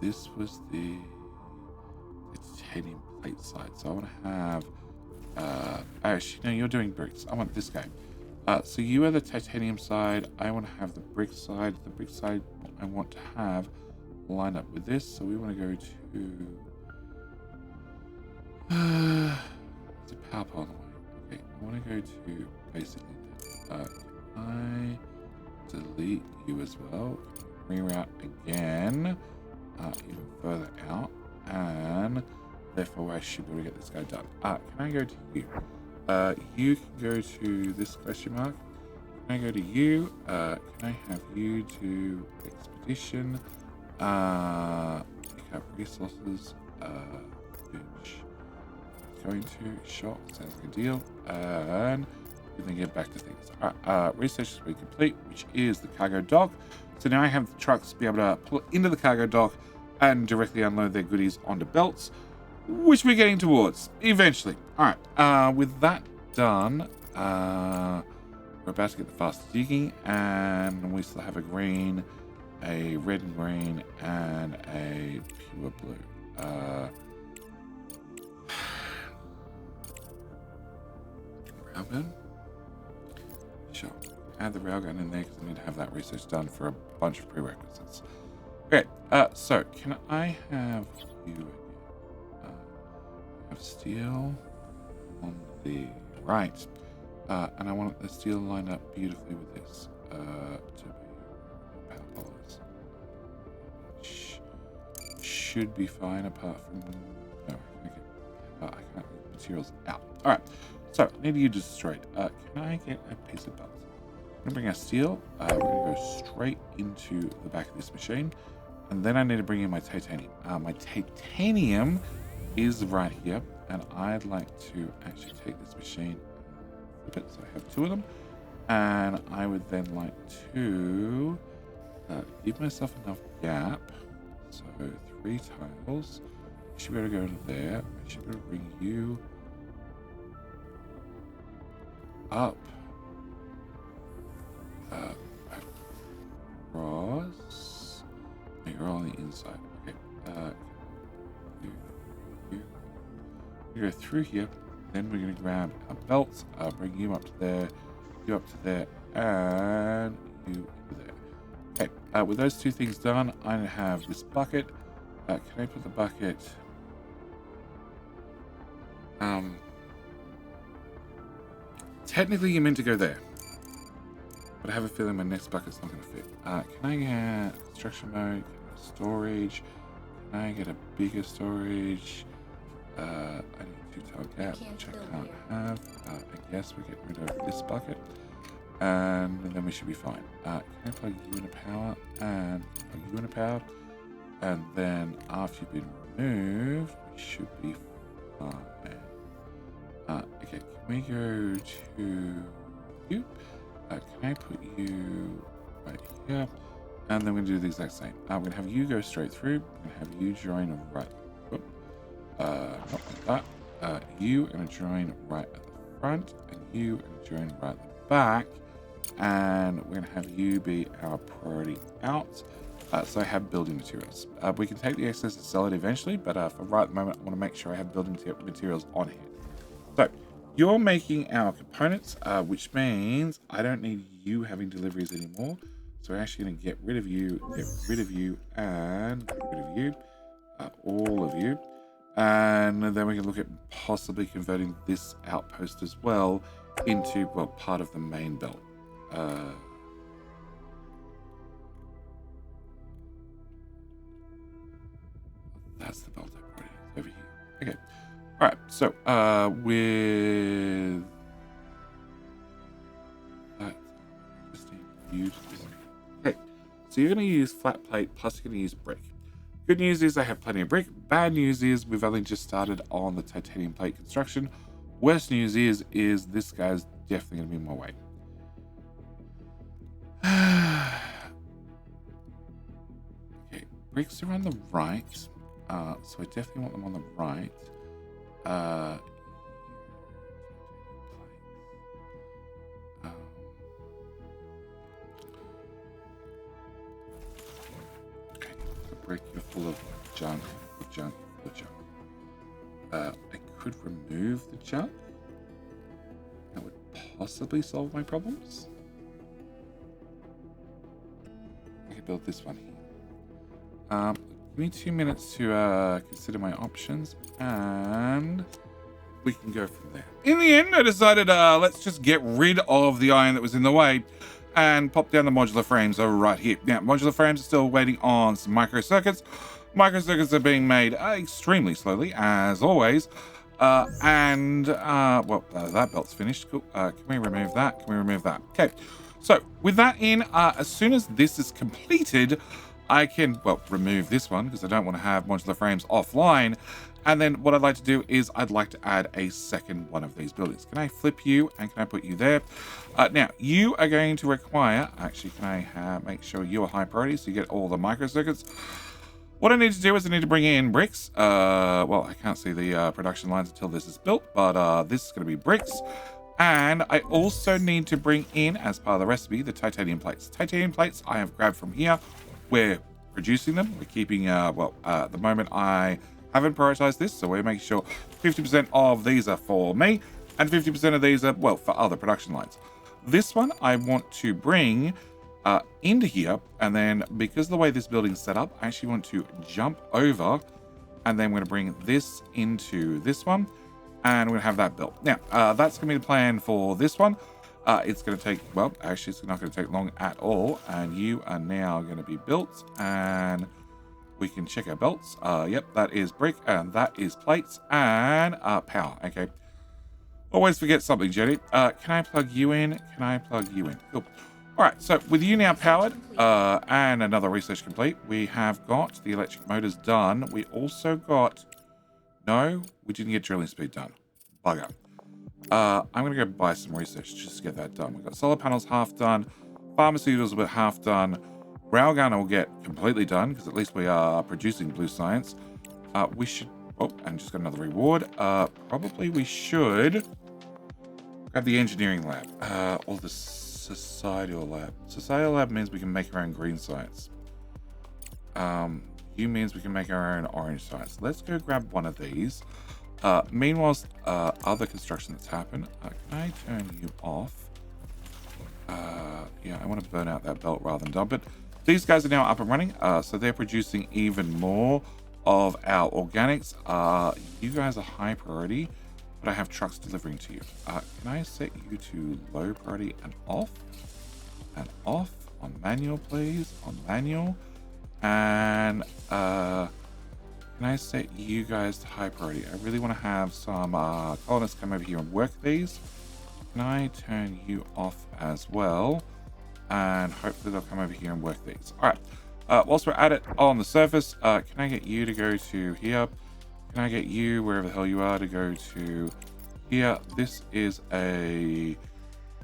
this was the titanium plate side. So I want to have actually no, you're doing bricks. I want this guy. So you are the titanium side. I want to have the brick side. The brick side I want to have lined up with this. So we want to go to it's a power pole on the way. Okay, I want to go to basically I delete you as well. Reroute again, even further out, and therefore I should be able to get this guy done. Can I go to you? You can go to this question mark. Can I go to you? Can I have you do expedition? Pick up resources. Which going to shop sounds like a deal, and we then get back to things. Research has been complete, which is the cargo dock. So now I have the trucks be able to pull into the cargo dock and directly unload their goodies onto belts, which we're getting towards eventually. All right, with that done, we're about to get the fast digging, and we still have a green, a red and green, and a pure blue. Railgun? Sure. Add the railgun in there because I need to have that research done for a bunch of prerequisites. Okay, so can I have you again? Have steel on the right. And I want the steel lined up beautifully with this to be power poles. Should be fine apart from... No, I can't get materials out. Alright. So, I need you to straight. Can I get a piece of belt? I'm going to bring our steel. We're going to go straight into the back of this machine. And then I need to bring in my titanium. My titanium is right here. And I'd like to actually take this machine and flip it. So I have 2 of them. And I would then like to give myself enough gap. So 3 tiles. I should be able to go into there. I should be able to bring you up across. No, you're on the inside. Okay. You go through here. Then we're going to grab our belts. Bring you up to there. You up to there. And you there. Okay, with those two things done, I have this bucket. Can I put the bucket... Technically, you're meant to go there. But I have a feeling my next bucket's not going to fit. Can I get construction mode? Storage? Can I get a bigger storage? I need 2-tile gap, which I can't have. I guess we get rid of this bucket. And then we should be fine. Can I plug you in a power? And plug you in a power? And then after you've been removed, we should be fine. Okay, can we go to you? Can I put you right here? And then we're going to do the exact same. We're going to have you go straight through. We're going to have you join right. Whoop. Not like that. You are going to join right at the front, and you are going to join right at the back. And we're going to have you be our priority out. So I have building materials. We can take the excess and sell it eventually, but for right at the moment, I want to make sure I have building materials on hand. So you're making our components, which means I don't need you having deliveries anymore. So we're actually going to get rid of you, and get rid of you, all of you. And then we can look at possibly converting this outpost as well into, well, part of the main belt. That's the belt I brought in over here. Okay. All right. So with that, just need you. Okay. So you're going to use flat plate plus you're going to use brick. Good news is I have plenty of brick. Bad news is we've only just started on the titanium plate construction. Worst news is this guy's definitely going to be in my way. Okay, bricks are on the right, so I definitely want them on the right. Okay, the brick, you're full of junk, I could remove the junk. That would possibly solve my problems. I could build this one here. Give me 2 minutes to consider my options, and we can go from there. In the end, I decided let's just get rid of the iron that was in the way and pop down the modular frames over right here. Now, modular frames are still waiting on some microcircuits. Microcircuits are being made extremely slowly, as always. Well, that belt's finished. Cool. Can we remove that? Can we remove that? Okay. So with that in, as soon as this is completed, I can, well, remove this one because I don't want to have modular frames offline. And then what I'd like to do is I'd like to add a second one of these buildings. Can I flip you and can I put you there? Now, you are going to require, actually, can I make sure you're high priority so you get all the microcircuits? What I need to do is I need to bring in bricks. Well, I can't see the production lines until this is built, but this is going to be bricks. And I also need to bring in, as part of the recipe, the titanium plates. Titanium plates I have grabbed from here. We're producing them. We're keeping, at the moment I haven't prioritized this, so we're making sure 50% of these are for me, and 50% of these are, well, for other production lines. This one I want to bring into here, and then because of the way this building's set up, I actually want to jump over, and then I'm going to bring this into this one, and we're going to have that built. Now, that's going to be the plan for this one. It's going to take, well, actually, it's not going to take long at all, and you are now going to be built, and we can check our belts. Yep, that is brick, and that is plates, and power. Okay. Always forget something, Jenny. Can I plug you in? Can I plug you in? Cool. All right, so with you now powered and another research complete, we have got the electric motors done. We also got, no, we didn't get drilling speed done. Bugger. I'm going to go buy some research just to get that done. We've got solar panels half done, pharmaceuticals about half done, railgun will get completely done because at least we are producing blue science. We should, oh, and just got another reward. Probably we should grab the engineering lab or the societal lab. Societal lab means we can make our own green science. U means we can make our own orange science. Let's go grab one of these. Meanwhile, other construction that's happened. Can I turn you off? Yeah, I want to burn out that belt rather than dump it. These guys are now up and running, so they're producing even more of our organics. You guys are high priority, but I have trucks delivering to you. Can I set you to low priority and off? And off on manual, please. On manual. And can I set you guys to high priority? I really want to have some colonists come over here and work these. Can I turn you off as well? And hopefully they'll come over here and work these. All right. Whilst we're at it on the surface, can I get you to go to here? Can I get you, wherever the hell you are, to go to here? This is a...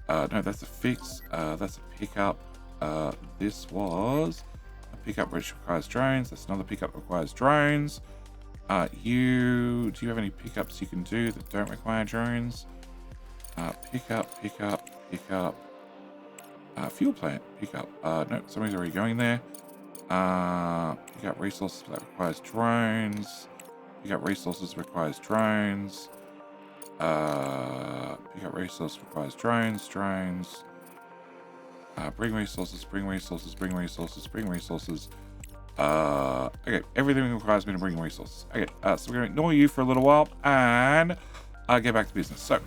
no, that's a fix. That's a pickup. This was a pickup which requires drones. That's another pickup that requires drones. Do you have any pickups you can do that don't require drones? Pickup. Fuel plant, pickup. No, somebody's already going there. Pickup resources, that requires drones. Pickup resources requires drones. Pickup resource requires drones. Bring resources. Okay, everything requires me to bring resources. Okay, so we're going to ignore you for a little while and get back to business. So,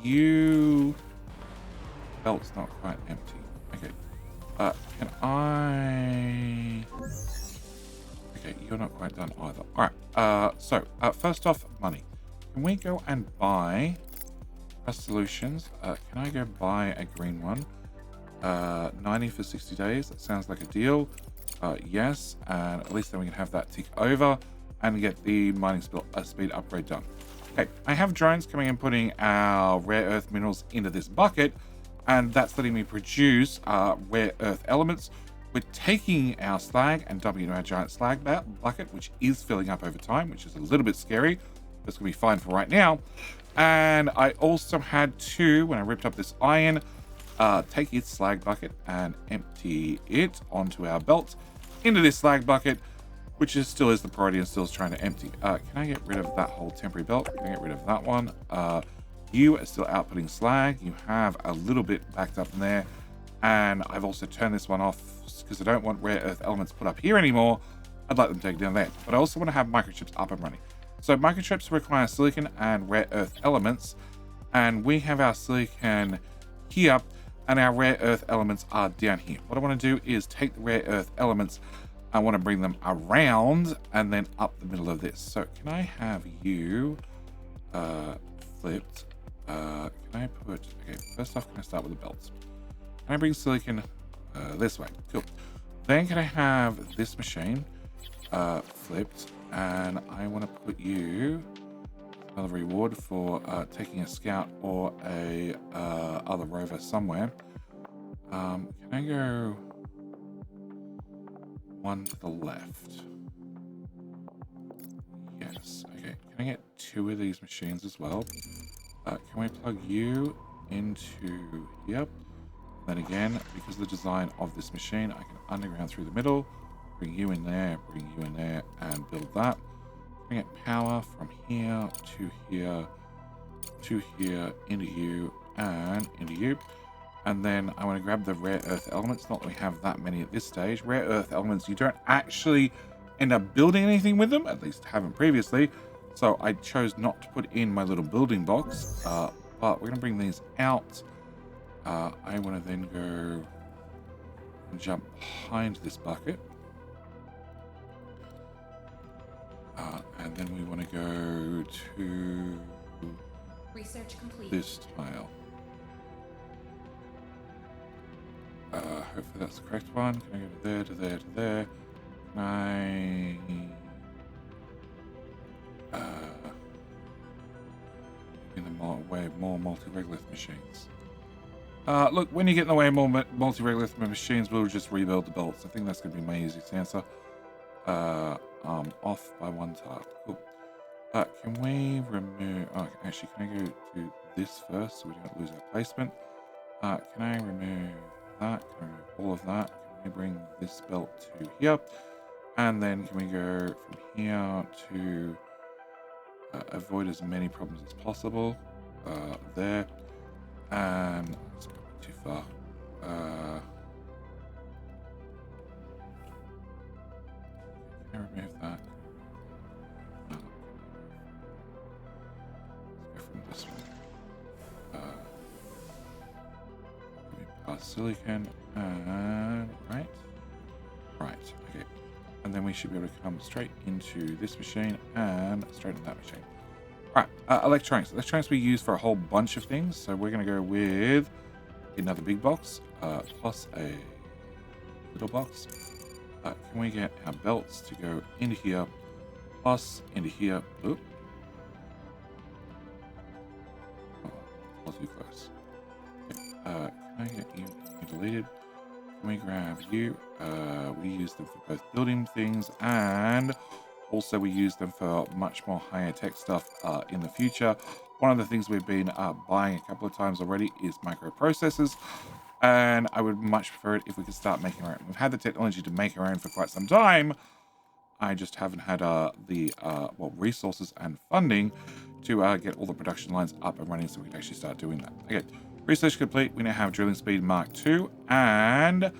you... Belt's not quite empty. Okay. Can I... Okay, you're not quite done either. Alright, so, first off, money. Can we go and buy Crust Solutions? Can I go buy a green one? 90 for 60 days. That sounds like a deal. Yes, and at least then we can have that tick over and get the mining speed upgrade done. Okay, I have drones coming and putting our rare earth minerals into this bucket, and that's letting me produce rare earth elements. We're taking our slag and dumping it into our giant slag bucket, which is filling up over time, which is a little bit scary, but it's going to be fine for right now. And I also had to, when I ripped up this iron, take its slag bucket and empty it onto our belt into this slag bucket, which still is the priority and still is trying to empty. Can I get rid of that whole temporary belt? Can I get rid of that one? You are still outputting slag. You have a little bit backed up in there. And I've also turned this one off because I don't want rare earth elements put up here anymore. I'd like them taken down there. But I also want to have microchips up and running. So microchips require silicon and rare earth elements. And we have our silicon here and our rare earth elements are down here. What I want to do is take the rare earth elements. I want to bring them around and then up the middle of this. So can I have you flipped? Can I put... Okay, first off, can I start with the belts? Can I bring silicon this way? Cool. Then can I have this machine flipped? And I want to put you... Another reward for taking a scout or a other rover somewhere. Can I go one to the left? Yes. Okay. Can I get two of these machines as well? Can we plug you into here? Then again, because of the design of this machine, I can underground through the middle, bring you in there, and build that. Bring it power from here to here to here, into you, and into you. And then I want to grab the rare earth elements. Not that we have that many at this stage. Rare earth elements, you don't actually end up building anything with them, at least haven't previously. So I chose not to put in my little building box, but we're going to bring these out. I want to then go and jump behind this bucket. And then we want to go to research complete. This tile. Hopefully that's the correct one. Can I go to there, to there, to there? Can I... in the way of more multi-regolith machines. Look, when you get in the way of more multi-regolith machines, we'll just rebuild the belts. I think that's going to be my easiest answer. Off by one tile. Cool. Can we remove... Oh, actually, can I go to this first so we don't lose our placement? Can I remove that? Can I remove all of that? Can we bring this belt to here? And then can we go from here to avoid as many problems as possible? There. And... That's probably too far. silicon, right? Right, okay. And then we should be able to come straight into this machine and straight into that machine. All right, electronics. Electronics we use for a whole bunch of things. So we're going to go with another big box plus a little box. Can we get our belts to go into here plus into here? Oop. Oh, was too close. Okay. Can I get you deleted? Can we grab you? We use them for both building things and also we use them for much more higher tech stuff in the future. One of the things we've been buying a couple of times already is microprocessors, and I would much prefer it if we could start making our own. We've had the technology to make our own for quite some time. I just haven't had the resources and funding to get all the production lines up and running so we can actually start doing that. Okay, research complete. We now have drilling speed Mark II, and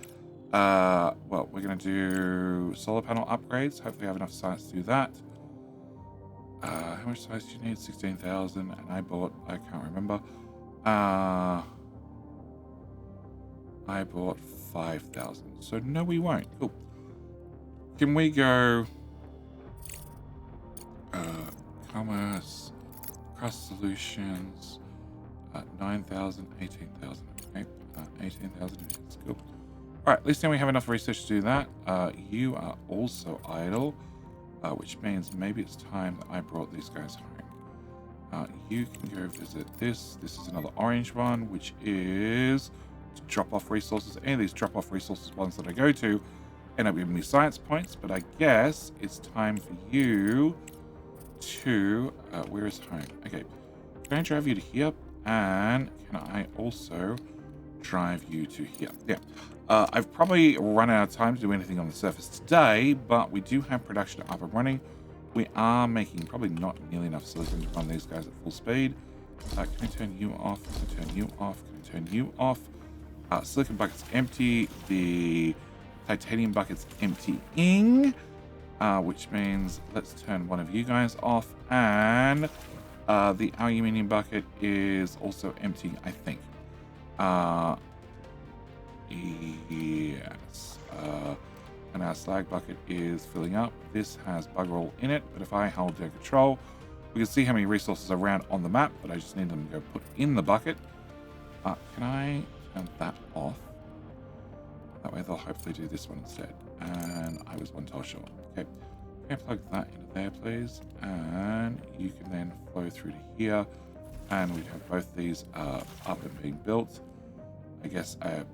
we're going to do solar panel upgrades. Hopefully I have enough science to do that. How much size do you need? 16,000, and I can't remember. I bought 5,000. So no, we won't. Cool. Can we go commerce, Crust solutions, 9,000, 18,000. Okay, 18,000 is cool. All right, at least now we have enough research to do that. You are also idle, which means maybe it's time that I brought these guys home. You can go visit this. This is another orange one, which is to drop off resources. Any of these drop off resources ones that I go to end up giving me science points, but I guess it's time for you to, where is home? Okay, can I drive you to here? And can I also drive you to here? Yeah. I've probably run out of time to do anything on the surface today, but we do have production up and running. We are making probably not nearly enough silicon to run these guys at full speed. Can I turn you off? Can I turn you off? Can I turn you off? Silicon bucket's empty. The titanium bucket's emptying, which means let's turn one of you guys off. And the aluminium bucket is also emptying, I think. Yes. And our slag bucket is filling up. This has bugger all in it, but if I hold down control, we can see how many resources are around on the map, but I just need them to go put in the bucket. Can I turn that off? That way they'll hopefully do this one instead. And I was one tile short. Okay. Can I plug that into there, please? And you can then flow through to here. And we have both these up and being built. I guess a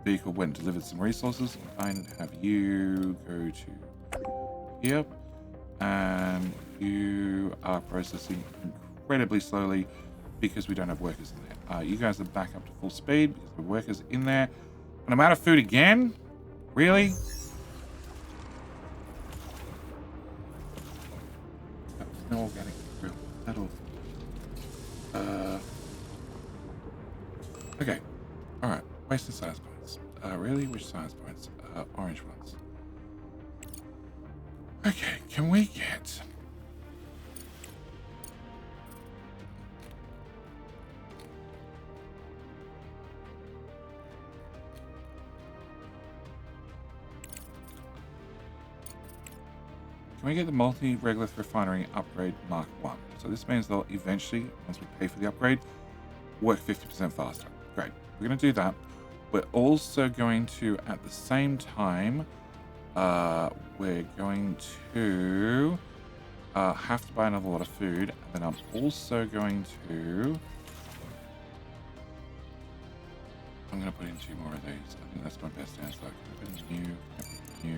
vehicle went and delivered some resources. I'm going to have you go to here. And you are processing incredibly slowly because we don't have workers in there. You guys are back up to full speed because the workers in there. And I'm out of food again? Really? No organic material at all. Okay. Alright. Wasted science points. Really? Which science points? Orange ones. Okay. Can we get... Can we get the multi-regolith refinery upgrade Mark 1? So this means they'll eventually, once we pay for the upgrade, work 50% faster. Great. We're going to do that. We're also going to, at the same time, we're going to have to buy another lot of food. And then I'm also going to... I'm going to put in 2 more of these. I think that's my best answer. Can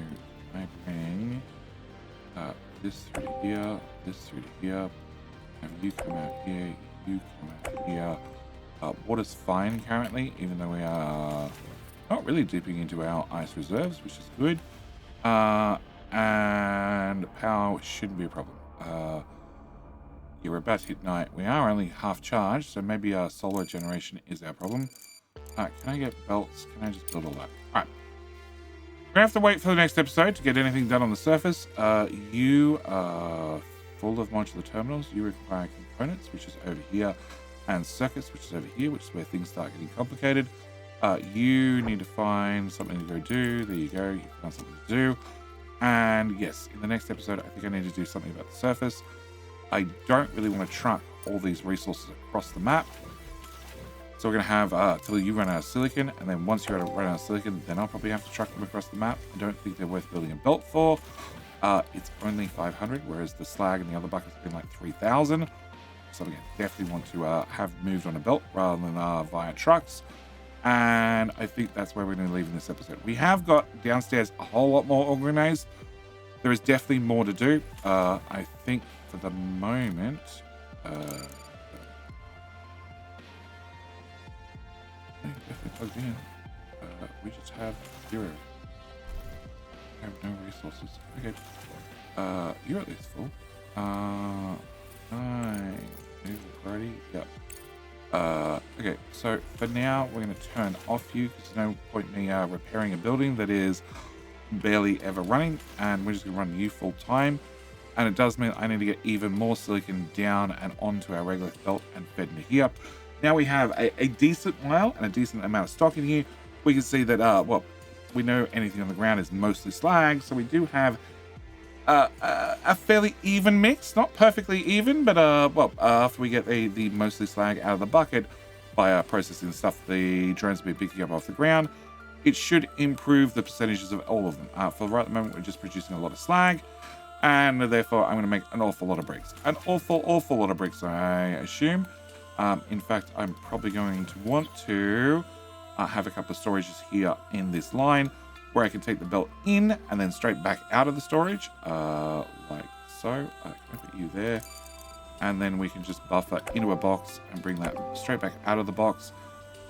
I bring this through to here, this through to here. Have you come out here, you come out here. Water's fine currently, even though we are not really dipping into our ice reserves, which is good. And power shouldn't be a problem. Yeah, we're about to hit night. We are only half charged, so maybe our solar generation is our problem. Can I get belts? Can I just build all that? Alright. We have to wait for the next episode to get anything done on the surface. You are full of modular terminals. You require components, which is over here, and circuits, which is over here, which is where things start getting complicated. You need to find something to go do. There you go. You found something to do. And yes, in the next episode, I think I need to do something about the surface. I don't really want to truck all these resources across the map. So we're going to have till you run out of silicon, and then once you run out of silicon, then I'll probably have to truck them across the map. I don't think they're worth building a belt for. It's only 500, whereas the slag and the other buckets have been like 3,000. So again, definitely want to have moved on a belt rather than via trucks. And I think that's where we're going to leave in this episode. We have got downstairs a whole lot more organized. There is definitely more to do. I think for the moment, definitely plugged in. We just have 0. I have no resources. Okay. You're at least full. Alrighty. Yep. Okay, so for now we're going to turn off you because there's no point in me repairing a building that is barely ever running, and we're just going to run you full time. And it does mean I need to get even more silicon down and onto our regular belt and fed into here. Now we have a decent pile and a decent amount of stock in here. We can see that, well, we know anything on the ground is mostly slag, so we do have a fairly even mix. Not perfectly even, but, well, after we get the mostly slag out of the bucket by processing stuff the drones will be picking up off the ground, it should improve the percentages of all of them. For right at the moment, we're just producing a lot of slag, and therefore I'm going to make an awful lot of bricks. An awful lot of bricks, I assume. In fact, I'm probably going to want to have a couple of storages here in this line where I can take the belt in and then straight back out of the storage, like so. I can put you there, and then we can just buffer into a box and bring that straight back out of the box,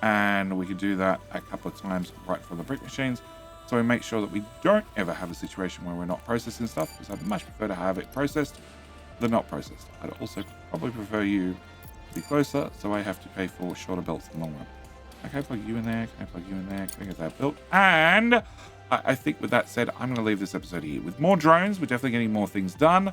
and we can do that a couple of times right from the brick machines, so we make sure that we don't ever have a situation where we're not processing stuff, because I'd much prefer to have it processed than not processed. I'd also probably prefer you to be closer, so I have to pay for shorter belts in the long run. Okay, plug you in there. Can I plug you in there? Can I get that built? And I think with that said, I'm going to leave this episode here. With more drones, we're definitely getting more things done.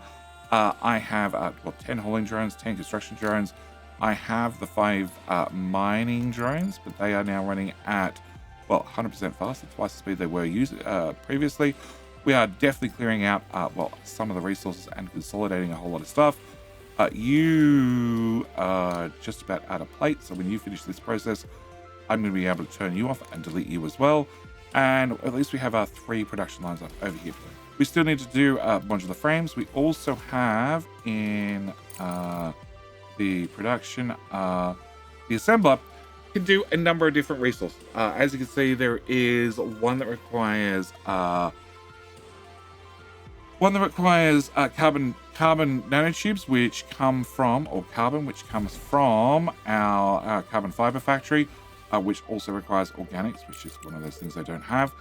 I have, 10 hauling drones, 10 construction drones. I have the 5 mining drones, but they are now running at, 100% faster, twice the speed they were previously. We are definitely clearing out, some of the resources and consolidating a whole lot of stuff. You are just about out of plate, so when you finish this process, I'm going to be able to turn you off and delete you as well. And at least we have our 3 production lines up over here. We still need to do modular frames. We also have in the production, the assembler can do a number of different resources. As you can see, there is one that requires carbon nanotubes, which come from, or carbon, which comes from our carbon fiber factory, which also requires organics, which is one of those things I don't have.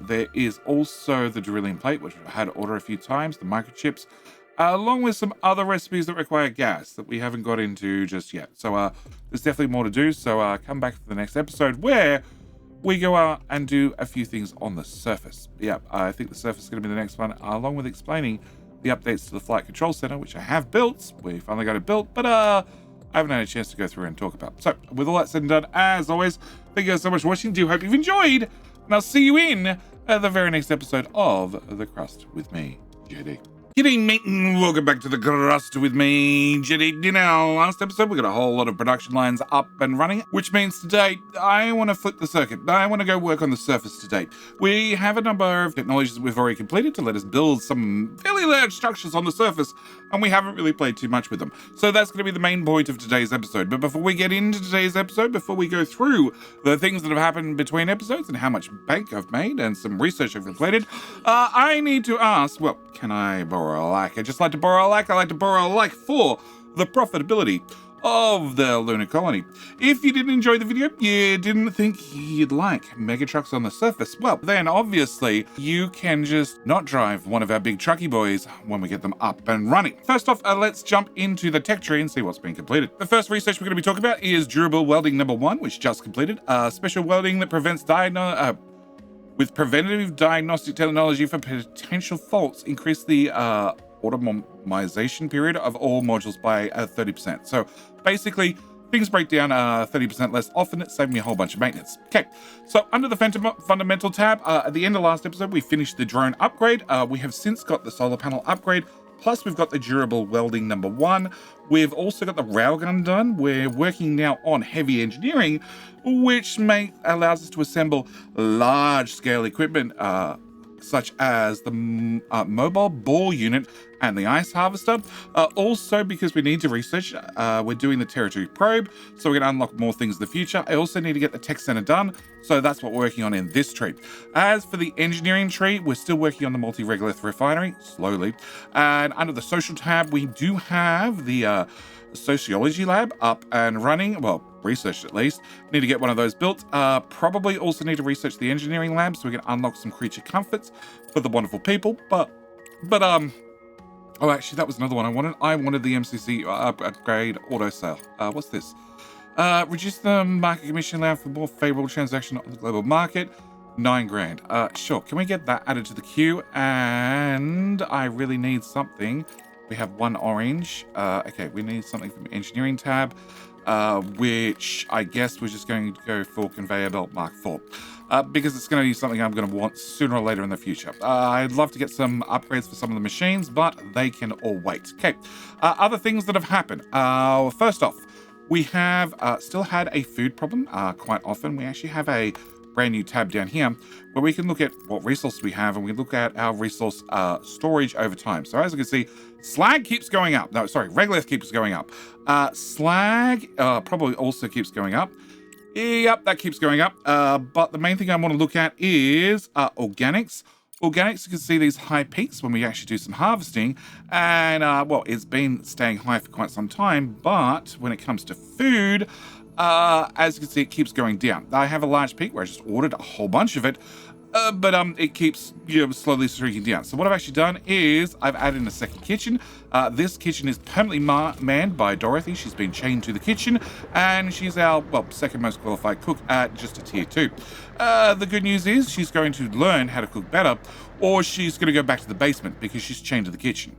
There is also the drilling plate, which I had to order a few times, the microchips, along with some other recipes that require gas that we haven't got into just yet. So there's definitely more to do. So come back for the next episode where we go out and do a few things on the surface. Yeah, I think the surface is going to be the next one, along with explaining the updates to the Flight Control Center, which I have built. We finally got it built, but I haven't had a chance to go through and talk about. So with all that said and done, as always, thank you guys so much for watching. Do hope you've enjoyed, and I'll see you in the very next episode of The Crust with me, JD. G'day mate, and welcome back to The Crust with me, JD. In our last episode, we got a whole lot of production lines up and running, which means today, I want to flip the circuit. I want to go work on the surface today. We have a number of technologies that we've already completed to let us build some fairly large structures on the surface, and we haven't really played too much with them. So that's going to be the main point of today's episode. But before we get into today's episode, before we go through the things that have happened between episodes and how much bank I've made and some research I've completed, I need to ask, well, can I borrow a like? I just like to borrow a like. I like to borrow a like for the profitability of the lunar colony. If you didn't enjoy the video, you didn't think you'd like mega trucks on the surface, well, then obviously you can just not drive one of our big trucky boys when we get them up and running. First off, let's jump into the tech tree and see what's been completed. The first research we're going to be talking about is durable welding number 1, which just completed. Special welding that prevents with preventative diagnostic technology for potential faults, increase the automation period of all modules by 30%. So basically, Things break down 30% less often, saving me a whole bunch of maintenance. Okay, so under the fundamental tab, at the end of last episode, we finished the drone upgrade. We have since got the solar panel upgrade, plus we've got the durable welding number 1. We've also got the railgun done. We're working now on heavy engineering, which allows us to assemble large-scale equipment, such as the mobile bore unit and the ice harvester. Also, because we need to research, we're doing the territory probe, so we're going to unlock more things in the future. I also need to get the tech center done, so that's what we're working on in this tree. As for the engineering tree, we're still working on the multi-regolith refinery, slowly. And under the social tab, we do have the sociology lab up and running, well, researched at least. Need to get one of those built. Probably also need to research the engineering lab so we can unlock some creature comforts for the wonderful people. But oh, actually, that was another one I wanted. I wanted the MCC upgrade auto sale. What's this? Reduce the market commission allowed for more favorable transaction on the global market. 9 grand. Sure. Can we get that added to the queue? And I really need something. We have 1 orange. Okay, we need something from the engineering tab. Which I guess we're just going to go for conveyor belt Mark IV, because it's going to be something I'm going to want sooner or later in the future. I'd love to get some upgrades for some of the machines, but they can all wait. Okay, other things that have happened. First off, we have still had a food problem quite often. We actually have a brand new tab down here where we can look at what resources we have, and we look at our resource storage over time. So as you can see, slag keeps going up. No, sorry, regolith keeps going up. Slag probably also keeps going up. Yep, that keeps going up. But the main thing I want to look at is organics. Organics, you can see these high peaks when we actually do some harvesting. And, well, it's been staying high for quite some time. But when it comes to food, as you can see, it keeps going down. I have a large peak where I just ordered a whole bunch of it. But it keeps slowly shrinking down. So what I've actually done is I've added in a second kitchen. This kitchen is permanently manned by Dorothy. She's been chained to the kitchen, and she's our, well, second most qualified cook at just a tier 2. The good news is she's going to learn how to cook better, or she's going to go back to the basement because she's chained to the kitchen.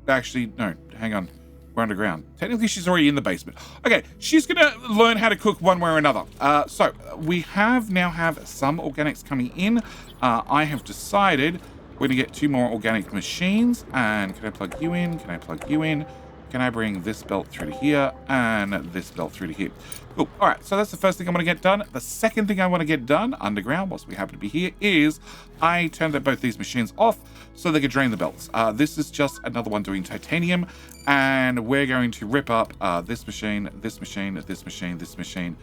Actually, no, hang on. We're underground. Technically, she's already in the basement. Okay, she's going to learn how to cook one way or another. So we now have some organics coming in. I have decided we're going to get 2 more organic machines. And can I plug you in? Can I plug you in? Can I bring this belt through to here and this belt through to here? Cool. All right, so that's the first thing I'm going to get done. The second thing I want to get done underground, whilst we happen to be here, is I turned both these machines off so they could drain the belts. This is just another one doing titanium, and we're going to rip up this machine, this machine, this machine, this machine,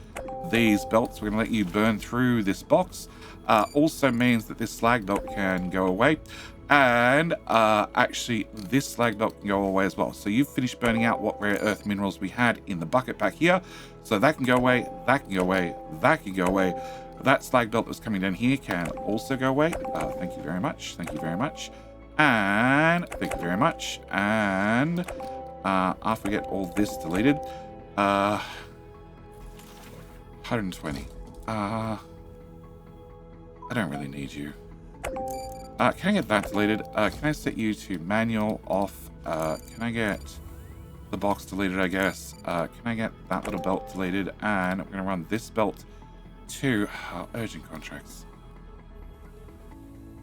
these belts. We're going to let you burn through this box. Also means that this slag belt can go away. And actually, this slag belt can go away as well. So you've finished burning out what rare earth minerals we had in the bucket back here. So that can go away, that can go away, that can go away. That slag belt that's coming down here can also go away. Thank you very much. Thank you very much. And thank you very much. And after we get all this deleted, 120. I don't really need you. Can I get that deleted? Can I set you to manual off? Can I get the box deleted, I guess? Can I get that little belt deleted? And we're going to run this belt to urgent contracts.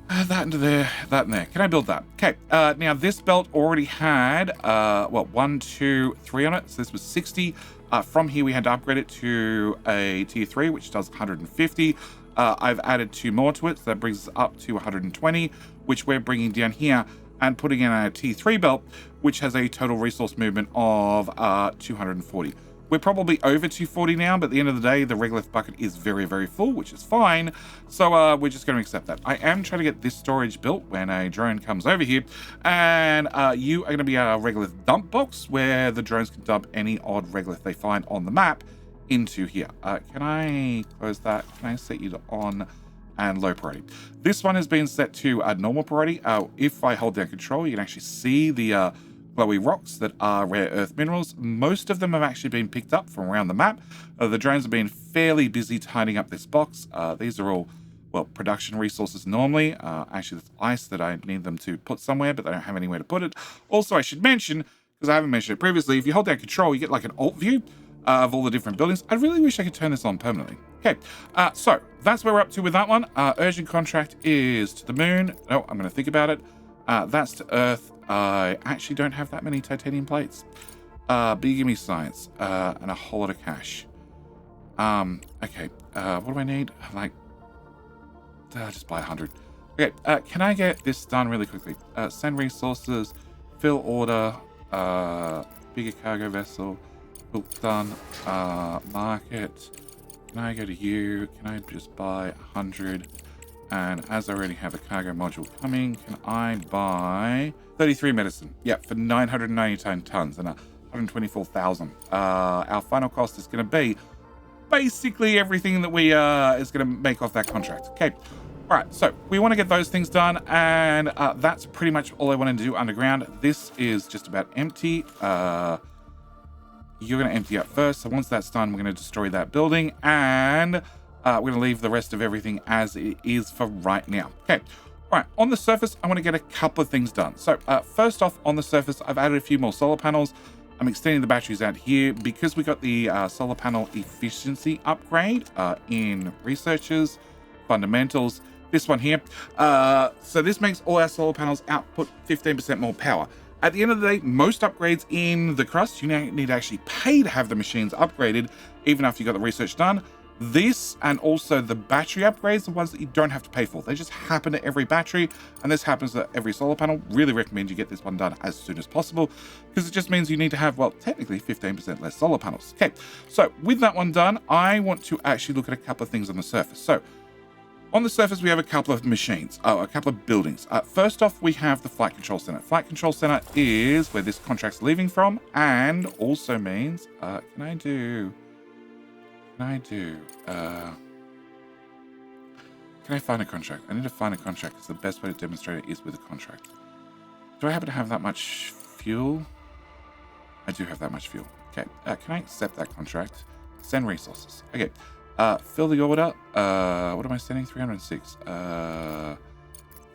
That into there, that in there. Can I build that? Okay, now this belt already had, 1, 2, 3 on it. So this was 60. From here, we had to upgrade it to a tier 3, which does 150. I've added 2 more to it, so that brings us up to 120, which we're bringing down here and putting in a T3 belt, which has a total resource movement of 240. We're probably over 240 now, but at the end of the day, the regolith bucket is very, very full, which is fine. So we're just going to accept that. I am trying to get this storage built when a drone comes over here, and you are going to be our regolith dump box, where the drones can dump any odd regolith they find on the map into here. Can I close that? Can I set you to on and low priority? This one has been set to normal priority. If I hold down control, you can actually see the glowy rocks that are rare earth minerals. Most of them have actually been picked up from around the map. The drones have been fairly busy tidying up this box. These are all, well, production resources normally. Actually, there's ice that I need them to put somewhere, but they don't have anywhere to put it. Also, I should mention, because I haven't mentioned it previously, if you hold down control, you get like an alt view. of all the different buildings. I really wish I could turn this on permanently. Okay, so that's where we're up to with that one. Urgent contract is to the moon. No, I'm going to think about it. That's to Earth. I actually don't have that many titanium plates. But you give me science and a whole lot of cash. Okay, what do I need? Like, just buy 100. Okay, can I get this done really quickly? Send resources, fill order, bigger cargo vessel, built done, market. Can I go to you? Can I just buy 100? And as I already have a cargo module coming, can I buy 33 medicine? Yep, for 999 tons and 124,000. Our final cost is going to be basically everything that we is going to make off that contract. Okay. All right, so we want to get those things done, and that's pretty much all I wanted to do underground. This is just about empty. You're going to empty up first, so once that's done, we're going to destroy that building, and we're going to leave the rest of everything as it is for right now. Okay, all right, on the surface, I want to get a couple of things done. So first off, on the surface, I've added a few more solar panels. I'm extending the batteries out here because we got the solar panel efficiency upgrade in researchers, fundamentals. This one here. So this makes all our solar panels output 15% more power. At the end of the day, most upgrades in the Crust, you need to actually pay to have the machines upgraded, even after you got the research done. This and also the battery upgrades, the ones that you don't have to pay for. They just happen to every battery, and this happens to every solar panel. Really recommend you get this one done as soon as possible, because it just means you need to have, well, technically 15% less solar panels. Okay, so with that one done, I want to actually look at a couple of things on the surface. So on the surface, we have a couple of machines, a couple of buildings. First off, we have the Flight Control Center. Flight Control Center is where this contract's leaving from, and also means, can I find a contract? I need to find a contract, because the best way to demonstrate it is with a contract. Do I happen to have that much fuel? I do have that much fuel. Okay, can I accept that contract? Send resources. Okay. Fill the order. What am I sending? 306.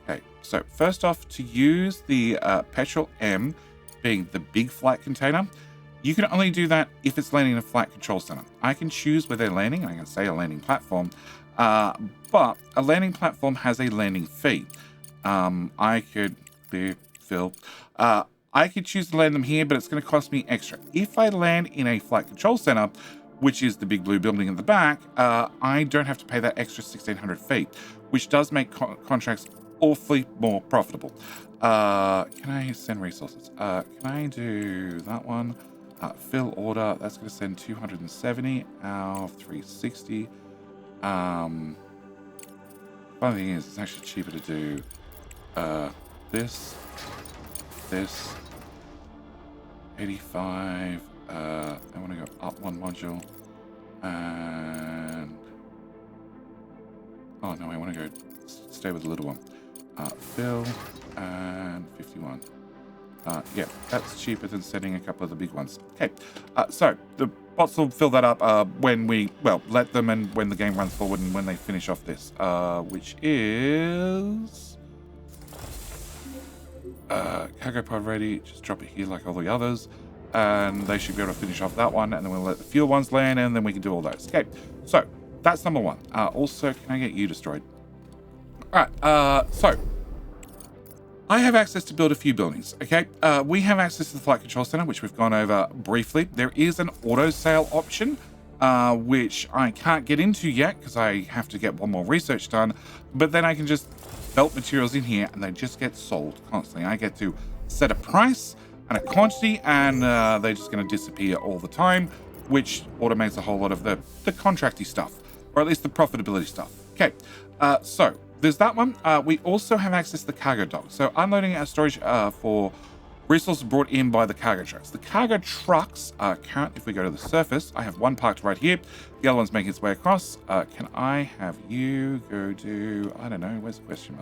Okay, so first off, to use the Petrol M, being the big flight container, you can only do that if it's landing in a flight control center. I can choose where they're landing. I can say a landing platform, but a landing platform has a landing fee. I could choose to land them here, but it's going to cost me extra. If I land in a flight control center, which is the big blue building in the back, I don't have to pay that extra 1,600 feet, which does make contracts awfully more profitable. Can I send resources? Can I do that one? Fill order, that's going to send 270 out of 360. Funny thing is, it's actually cheaper to do this, 85. I want to go up one module, and oh no, I want to go stay with the little one. Fill and 51. Yeah, that's cheaper than sending a couple of the big ones. Okay, so the bots will fill that up when we, well, let them, and when the game runs forward and when they finish off this, which is cargo pod ready. Just drop it here like all the others, and they should be able to finish off that one, and then we'll let the fuel ones land, and then we can do all those. Okay, so that's number one. Also, can I get you destroyed? All right, so I have access to build a few buildings, okay? We have access to the Flight Control Center, which we've gone over briefly. There is an auto sale option, which I can't get into yet because I have to get one more research done, but then I can just belt materials in here and they just get sold constantly. I get to set a price and a quantity, and they're just going to disappear all the time, which automates a whole lot of the contracty stuff, or at least the profitability stuff. Okay, so there's that one. We also have access to the cargo dock. So unloading our storage for resources brought in by the cargo trucks. The cargo trucks count if we go to the surface. I have one parked right here. The other one's making its way across. Can I have you go to, I don't know, where's the question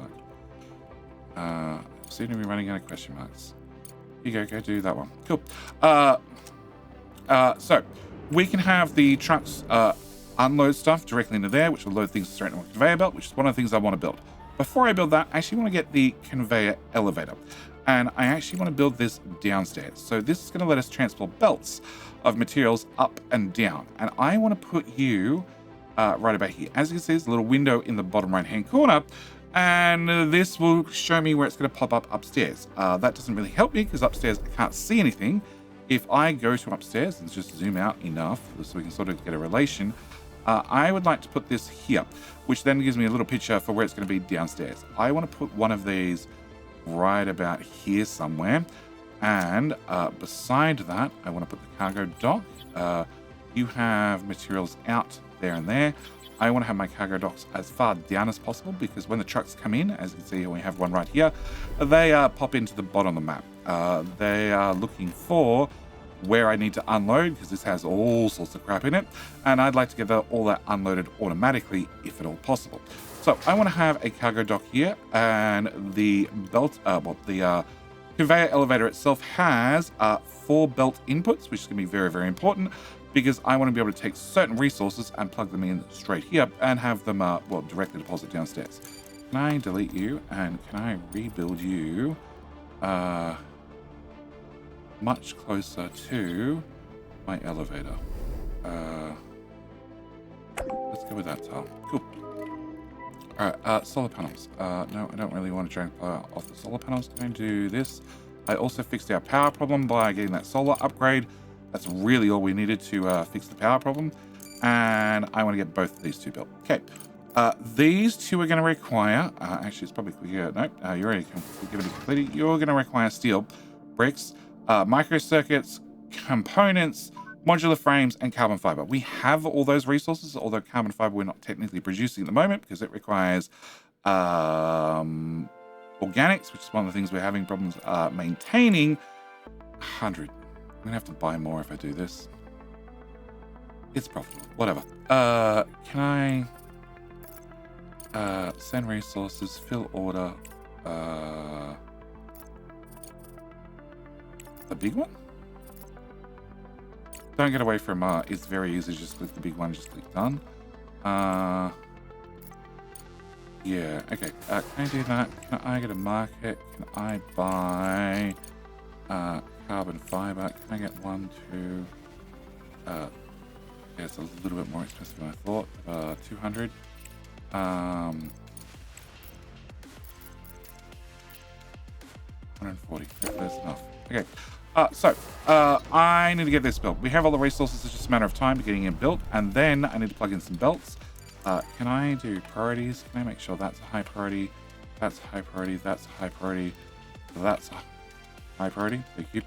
mark? Seem to be running out of question marks. Here you go do that one. Cool. So we can have the trucks unload stuff directly into there, which will load things straight into a conveyor belt, which is one of the things I want to build. Before I build that, I actually want to get the conveyor elevator, and I actually want to build this downstairs. So this is going to let us transport belts of materials up and down. And I want to put you right about here. As you can see, there's a little window in the bottom right-hand corner, and this will show me where it's going to pop up upstairs. That doesn't really help me because upstairs I can't see anything. If I go to upstairs and just zoom out enough so we can sort of get a relation, I would like to put this here, which then gives me a little picture for where it's going to be downstairs. I want to put one of these right about here somewhere, and beside that I want to put the cargo dock. You have materials out there and there. I want to have my cargo docks as far down as possible because when the trucks come in, as you can see, we have one right here, they pop into the bottom of the map. They are looking for where I need to unload because this has all sorts of crap in it, and I'd like to get all that unloaded automatically if at all possible. So I want to have a cargo dock here, and the belt, the conveyor elevator itself has 4 belt inputs, which is going to be very, very important because I want to be able to take certain resources and plug them in straight here and have them, directly deposit downstairs. Can I delete you and can I rebuild you much closer to my elevator? Let's go with that tile. Cool. Alright, solar panels. No, I don't really want to drag power off the solar panels. Can I do this? I also fixed our power problem by getting that solar upgrade. That's really all we needed to fix the power problem. And I want to get both of these two built. Okay. These two are going to require... actually, it's probably quicker. Nope. You're already going to be completed. You're going to require steel, bricks, microcircuits, components, modular frames, and carbon fiber. We have all those resources, although carbon fiber we're not technically producing at the moment because it requires organics, which is one of the things we're having problems maintaining. 100. I'm going to have to buy more if I do this. It's profitable. Whatever. Can I send resources, fill order, the big one? Don't get away from it's very easy, just click the big one, just click done. Yeah, okay. Can I do that? Can I get a market? Can I buy carbon fiber? Can I get 1, 2? Yeah, it's a little bit more expensive than I thought. 200. 140. That's enough. Okay. I need to get this built. We have all the resources. It's just a matter of time getting it built, and then I need to plug in some belts. Can I do priorities? Can I make sure that's a high priority? That's a high priority. That's a high priority. That's a high priority. Thank you.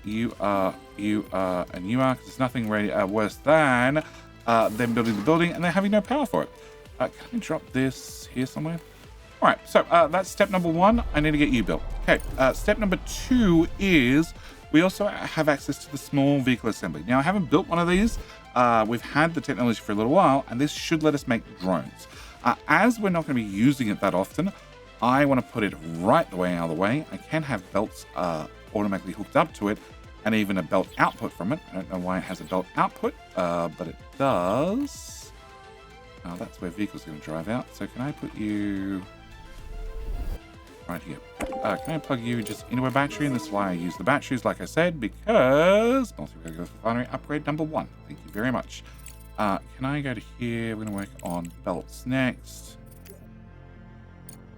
You are, and you are, because there's nothing really worse than them building the building and they're having no power for it. Can I drop this here somewhere? All right, so that's step number 1. I need to get you built. Okay, step number 2 is we also have access to the small vehicle assembly. Now, I haven't built one of these. We've had the technology for a little while, and this should let us make drones. As we're not going to be using it that often, I want to put it right the way out of the way. I can have belts automatically hooked up to it, and even a belt output from it. I don't know why it has a belt output, but it does. That's where vehicles are going to drive out. So can I put you right here? Can I plug you just into a battery? And this is why I use the batteries, like I said, because multi-vehicle refinery upgrade number 1. Thank you very much. Can I go to here? We're going to work on belts next.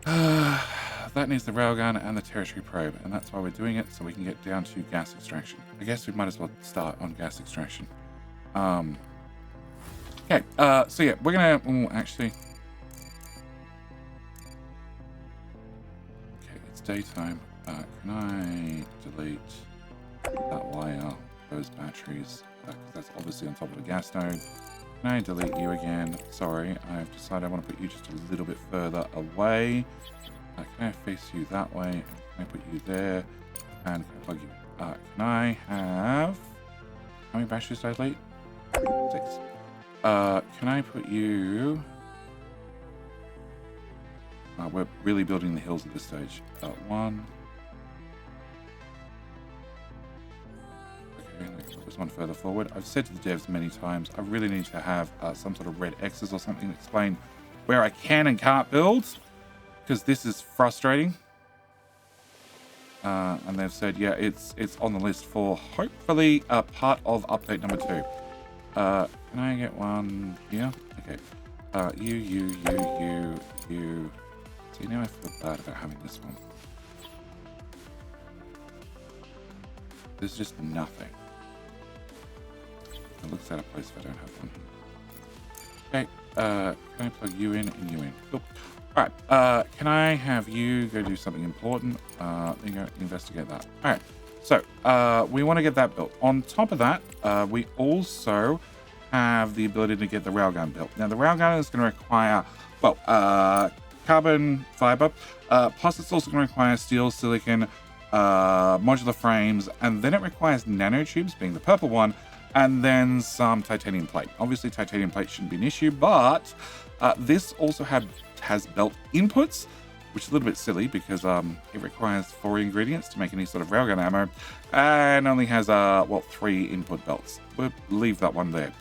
That needs the railgun and the territory probe, and that's why we're doing it, so we can get down to gas extraction. I guess we might as well start on gas extraction. Okay, so yeah, we're gonna actually. Okay, it's daytime. Can I delete that wire, those batteries, because that's obviously on top of the gas node. Can I delete you again? Sorry, I've decided I want to put you just a little bit further away. Can I face you that way? Can I put you there? And can I plug you in? Can I have... How many batteries did I delete? 6. Can I put you... we're really building the hills at this stage. 1. Okay, let's put this one further forward. I've said to the devs many times, I really need to have some sort of red X's or something to explain where I can and can't build, because this is frustrating. and they've said, yeah, it's on the list for hopefully part of update number 2. Can I get one here? Okay. You. See, now I feel bad about having this one. There's just nothing. It looks out of place if I don't have one. Okay, can I plug you in and you in? Cool. Alright, can I have you go do something important? Then go investigate that. Alright, so we want to get that built. On top of that, we also have the ability to get the railgun built. Now, the railgun is going to require, well, carbon fiber, plus it's also going to require steel, silicon, modular frames, and then it requires nanotubes, being the purple one, and then some titanium plate. Obviously, titanium plate shouldn't be an issue, but this also has belt inputs, which is a little bit silly because it requires 4 ingredients to make any sort of railgun ammo, and only has 3 input belts. We'll leave that one there.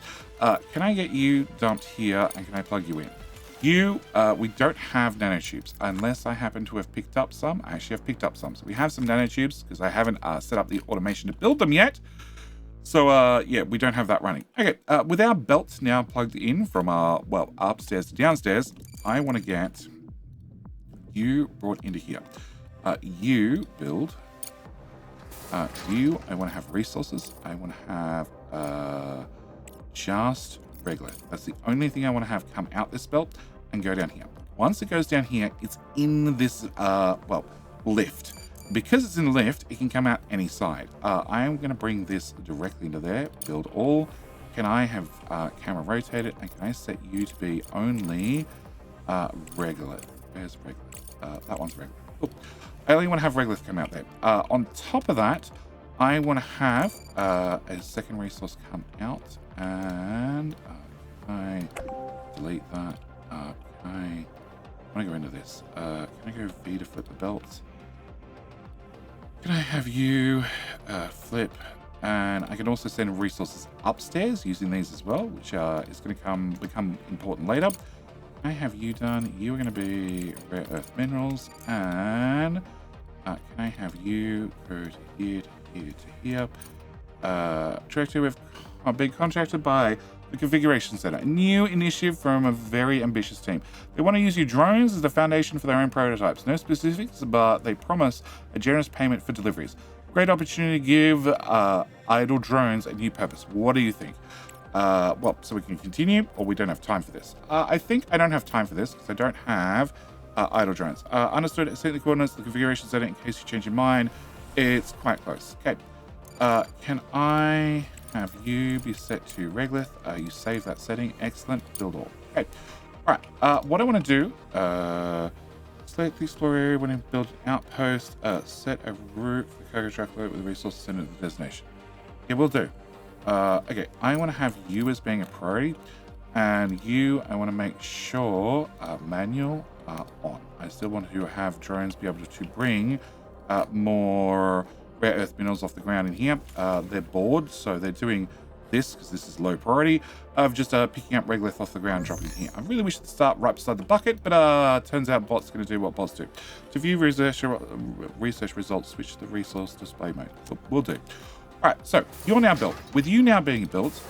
Can I get you dumped here, and can I plug you in? You, we don't have nanotubes unless I happen to have picked up some. I actually have picked up some. So we have some nanotubes because I haven't set up the automation to build them yet. So, yeah, we don't have that running. Okay, with our belts now plugged in from upstairs to downstairs, I want to get you brought into here. You build. You, I want to have resources. I want to have just regular. That's the only thing I want to have come out this belt and go down here. Once it goes down here, it's in this, lift. Because it's in the lift, it can come out any side. I am going to bring this directly into there. Build all. Can I have camera rotated? And can I set you to be only regular? Where's regular? That one's regular. Cool. I only want to have regular come out there. On top of that, I want to have a second resource come out. And I delete that. I want to go into this. Can I go V to flip the belt? Can I have you flip? And I can also send resources upstairs using these as well, which is going to become important later. Can I have you done? You are going to be rare earth minerals. And can I have you go to here, to here, to here? Director, we've been contracted by the Configuration Center, a new initiative from a very ambitious team. They want to use your drones as the foundation for their own prototypes. No specifics, but they promise a generous payment for deliveries. Great opportunity to give idle drones a new purpose. What do you think? So we can continue, or we don't have time for this. I think I don't have time for this because I don't have idle drones. Understood. Send the coordinates to the Configuration Center in case you change your mind. It's quite close. Okay. Can I have you be set to Regolith? You save that setting. Excellent. Build all. Okay. All right. What I want to do, select the Explorer area when you build an outpost. Set a route for the cargo truck load with the resources sent to the destination. Yeah, we'll do. Okay. I want to have you as being a priority, and you, I want to make sure manual on. I still want to have drones be able to bring more rare earth minerals off the ground in here. They're bored, so they're doing this because this is low priority of just picking up regolith off the ground, dropping here. I really wish to start right beside the bucket, but turns out bot's going to do what bots do. To view research results, switch to the resource display mode. We'll do. All right, so you're now built. With you now being built,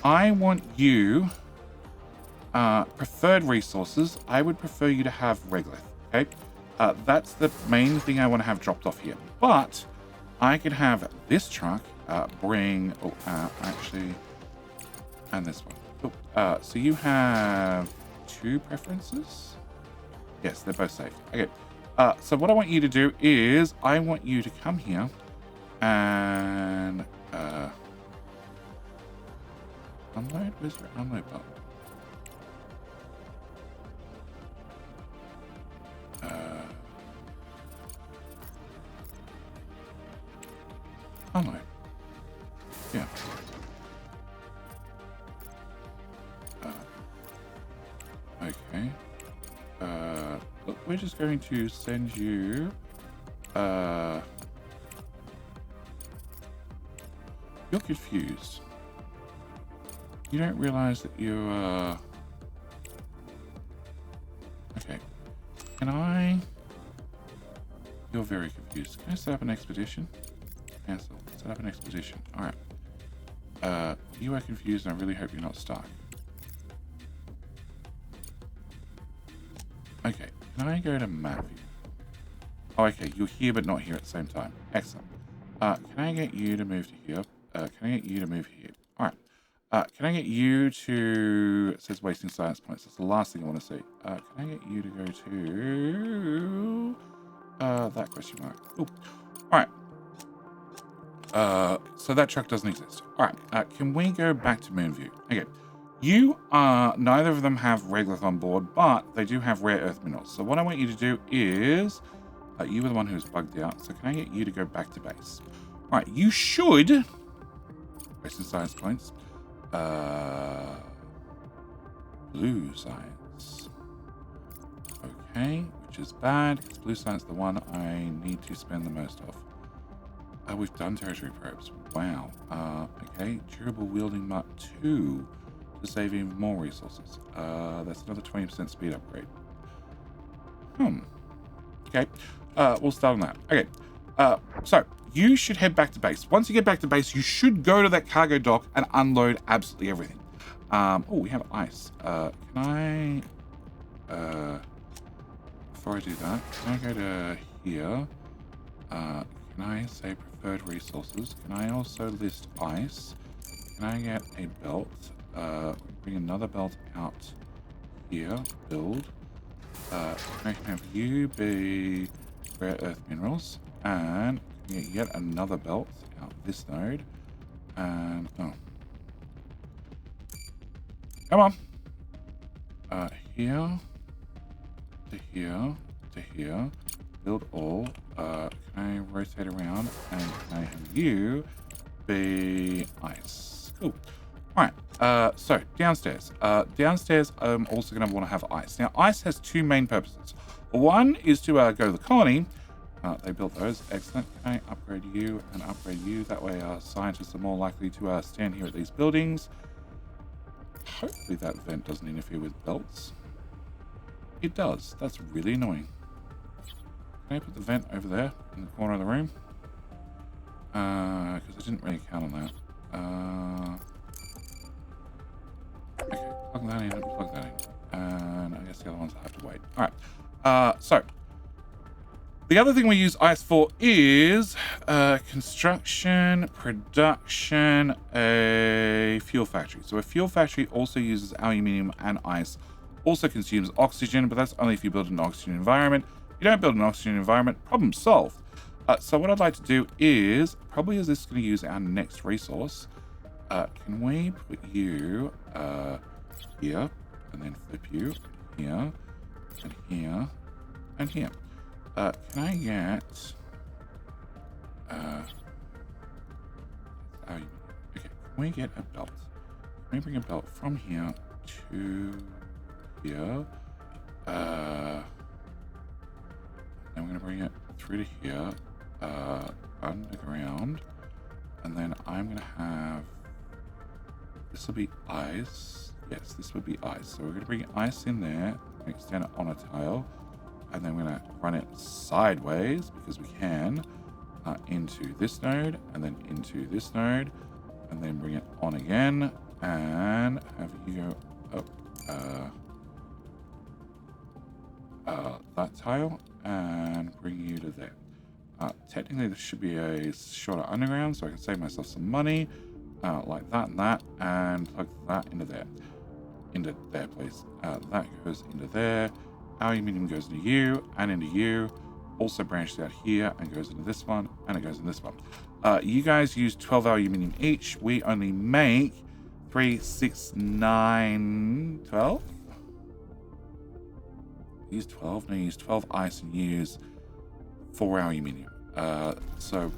I want you preferred resources. I would prefer you to have regolith. Okay, that's the main thing I want to have dropped off here, but I could have this truck bring, actually, and this one. Cool. So you have 2 preferences? Yes, they're both saved. Okay. So what I want you to do is I want you to come here and unload. Where's your unload button? Unload. Yeah. Okay. Look, we're just going to send you. You're confused. You don't realize that you. Okay. Can I You're very confused. Can I set up an expedition? Cancel. Set up an expedition. Alright. You are confused and I really hope you're not stuck. Okay, can I go to map view? Oh, okay, you're here but not here at the same time. Excellent. Can I get you to move to here? Can I get you to move here? Alright. Can I get you to... It says wasting science points. That's the last thing I want to see. Can I get you to go to... that question mark. Ooh. Alright. So that truck doesn't exist. Alright. Can we go back to moon view? Okay. You are... Neither of them have regolith on board, but they do have rare earth minerals. So what I want you to do is... you were the one who was bugged out. So can I get you to go back to base? Alright. You should... Wasting science points. Blue science. Okay, which is bad, because blue science is the one I need to spend the most of. We've done territory probes. Wow. Okay, durable wielding Mark 2 to save even more resources. That's another 20% speed upgrade. Okay, we'll start on that. Okay, so you should head back to base. Once you get back to base, you should go to that cargo dock and unload absolutely everything. Oh, we have ice. Can I... before I do that, can I go to here? Can I say preferred resources? Can I also list ice? Can I get a belt? Bring another belt out here. Build. Can I have you be rare earth minerals? And get yet another belt out this node. And... oh. Come on. Here. To here. To here. Build all. Can I rotate around? And can I have you be ice? Cool. Alright. So, downstairs. Downstairs, I'm also going to want to have ice. Now, ice has two main purposes. One is to go to the colony. They built those. Excellent. Can I upgrade you and upgrade you? That way our scientists are more likely to stand here at these buildings. Hopefully that vent doesn't interfere with belts. It does. That's really annoying. Can I put the vent over there in the corner of the room? Because I didn't really count on that. Okay, plug that in and plug that in. And I guess the other ones have to wait. Alright. So, the other thing we use ice for is construction, production, a fuel factory. So a fuel factory also uses aluminium and ice, also consumes oxygen, but that's only if you build an oxygen environment. If you don't build an oxygen environment, problem solved. So what I'd like to do is, probably as this is going to use our next resource, can we put you here, and then flip you here, and here, and here. Can I get... okay, can we get a belt? Can we bring a belt from here to here? And we're going to bring it through to here, underground, and then I'm going to have... This will be ice. Yes, this would be ice. So we're going to bring ice in there, extend it on a tile, and then we're going to run it sideways, because we can, into this node, and then into this node, and then bring it on again, and have you go up that tile, and bring you to there. Technically, this should be a shorter underground, so I can save myself some money, like that and that, and plug that into there. Into there, please. That goes into there. Aluminium goes into you and into you. Also branches out here and goes into this one, and it goes in this one. You guys use 12 aluminium each. We only make 3, 6, 9, 12. Use 12. No, use 12 ice and use 4 aluminium. So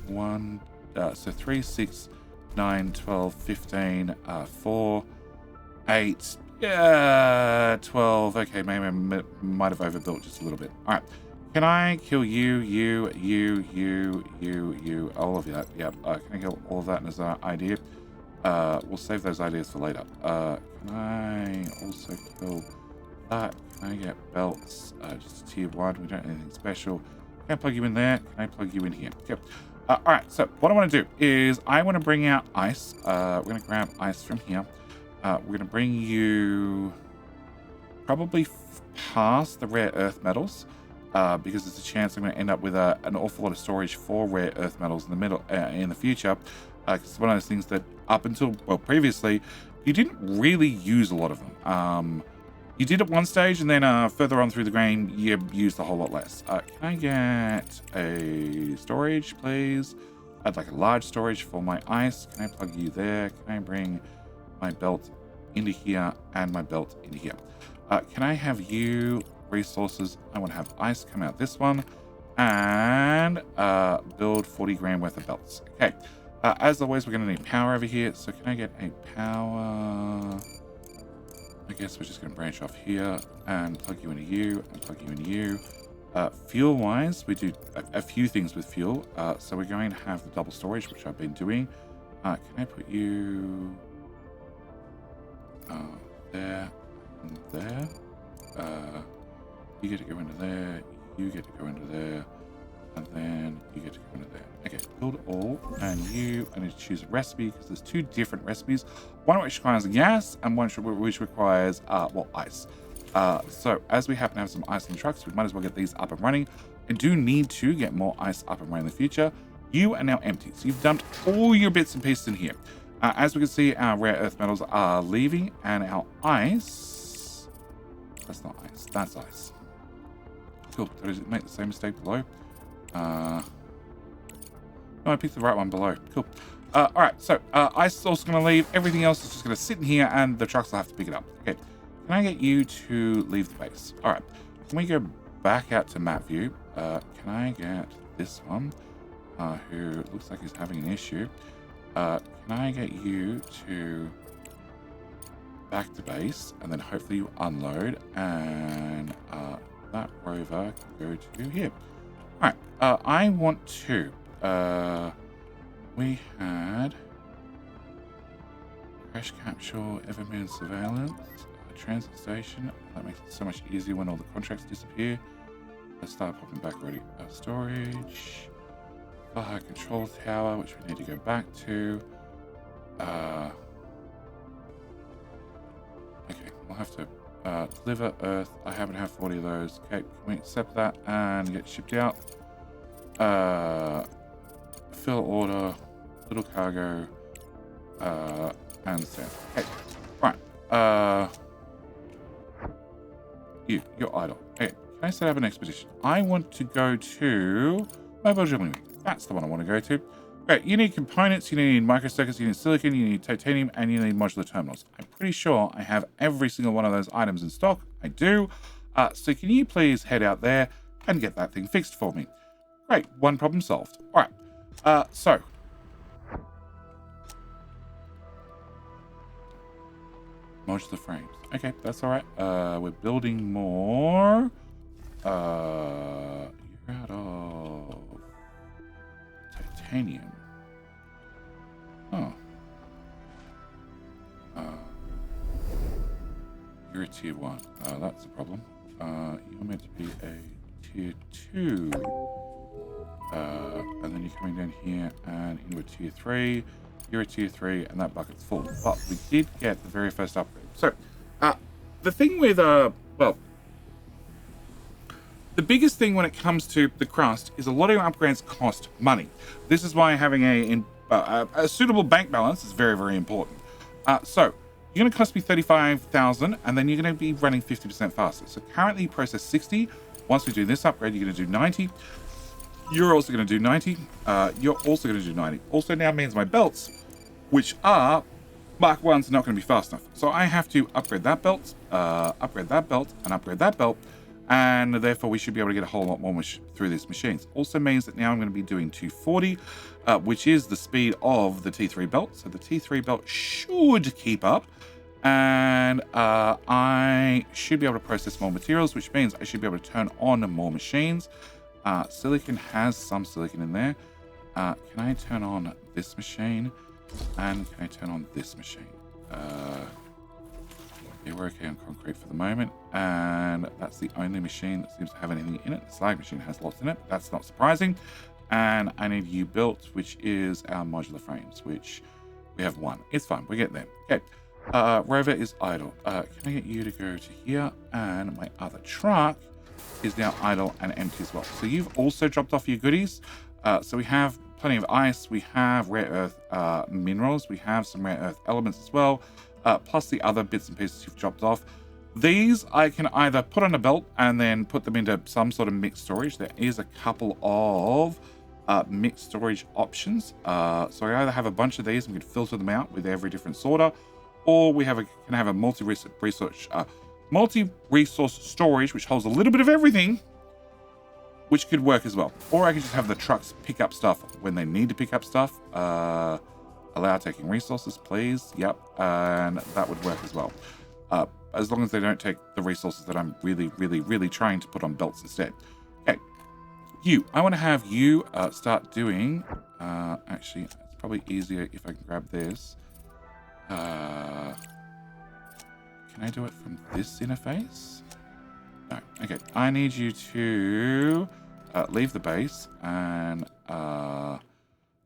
3, 6, 9, 12, 15, 4, 8. Yeah, 12. Okay, maybe I might have overbuilt just a little bit. All right. Can I kill you, all of that? Yep. Can I kill all of that as an idea? We'll save those ideas for later. Can I also kill that? Can I get belts? Just tier 1. We don't need anything special. Can I plug you in there? Can I plug you in here? Yep. All right, so what I want to do is I want to bring out ice. We're going to grab ice from here. We're going to bring you probably past the rare earth metals, because there's a chance I'm going to end up with an awful lot of storage for rare earth metals in the middle in the future. It's one of those things that up until, well, previously, you didn't really use a lot of them. You did at one stage, and then further on through the game, you used a whole lot less. Can I get a storage, please? I'd like a large storage for my ice. Can I plug you there? Can I bring my belt into here and my belt into here? Can I have you resources? I want to have ice come out this one and build 40 grand worth of belts. Okay. As always, we're going to need power over here. So can I get a power? I guess we're just going to branch off here and plug you into you and plug you into you. Fuel-wise, we do a few things with fuel. So we're going to have the double storage, which I've been doing. Can I put you there and there? You get to go into there. You get to go into there. And then you get to go into there. Okay, build all. And I need to choose a recipe because there's two different recipes. One which requires gas and one which requires, ice. So as we happen to have some ice in the trucks, we might as well get these up and running. I do need to get more ice up and running in the future. You are now empty. So you've dumped all your bits and pieces in here. As we can see, our rare earth metals are leaving and our ice... That's not ice. That's ice. Cool. Did it make the same mistake below? No, I picked the right one below. Cool. All right, so ice is also going to leave. Everything else is just going to sit in here, and the trucks will have to pick it up. Okay. Can I get you to leave the base? All right. Can we go back out to map view? Can I get this one, who looks like he's having an issue? Can I get you to back to base, and then hopefully you unload, and that rover can go to here. All right. I want to. We had crash capture, Evermoon surveillance, transit station. That makes it so much easier when all the contracts disappear. Let's start popping back already. Storage, fire control tower, which we need to go back to. Okay, we'll have to deliver Earth. I happen to have 40 of those. Okay, can we accept that and get shipped out? Fill order, little cargo, and send. Okay, right. You're idle. Okay, can I set up an expedition? I want to go to Mobile Germany. That's the one I want to go to. Right, you need components, you need microcircuits, you need silicon, you need titanium, and you need modular terminals. I'm pretty sure I have every single one of those items in stock. I do. So can you please head out there and get that thing fixed for me? Great, one problem solved. All right, so. Modular frames. Okay, that's all right. We're building more. You're out of titanium. Oh. You're a tier 1. That's a problem. You're meant to be a tier 2. And then you're coming down here and into a tier 3. You're a tier 3, and that bucket's full. But we did get the very first upgrade. So, the thing with, well, the biggest thing when it comes to the Crust is a lot of your upgrades cost money. This is why having a suitable bank balance is very, very important. So, you're going to cost me 35,000, and then you're going to be running 50% faster. So currently you process 60. Once we do this upgrade, you're going to do 90. You're also going to do 90. You're also going to do 90. Also now means my belts, which are Mark 1s, are not going to be fast enough. So I have to upgrade that belt, upgrade that belt, and upgrade that belt. And therefore we should be able to get a whole lot more through these machines. Also means that now I'm going to be doing 240, which is the speed of the T3 belt. So the T3 belt should keep up. And I should be able to process more materials, which means I should be able to turn on more machines. Silicon has some silicon in there. Can I turn on this machine? And can I turn on this machine? Yeah, we're okay on concrete for the moment, and that's the only machine that seems to have anything in it. The slag machine has lots in it. That's not surprising. And I need you built, which is our modular frames, which we have one. It's fine. We're getting there. Okay. Rover is idle. Can I get you to go to here? And my other truck is now idle and empty as well. So you've also dropped off your goodies. So we have plenty of ice. We have rare earth minerals. We have some rare earth elements as well. Plus the other bits and pieces you've dropped off. These I can either put on a belt and then put them into some sort of mixed storage. There is a couple of mixed storage options. So I either have a bunch of these and we can filter them out with every different sorter, or we can have a multi-resource storage which holds a little bit of everything, which could work as well. Or I can just have the trucks pick up stuff when they need to pick up stuff. Allow taking resources, please. Yep, and that would work as well. As long as they don't take the resources that I'm really trying to put on belts instead. Okay, I want to have you start doing, actually, it's probably easier if I can grab this. Can I do it from this interface? No, okay, I need you to leave the base, and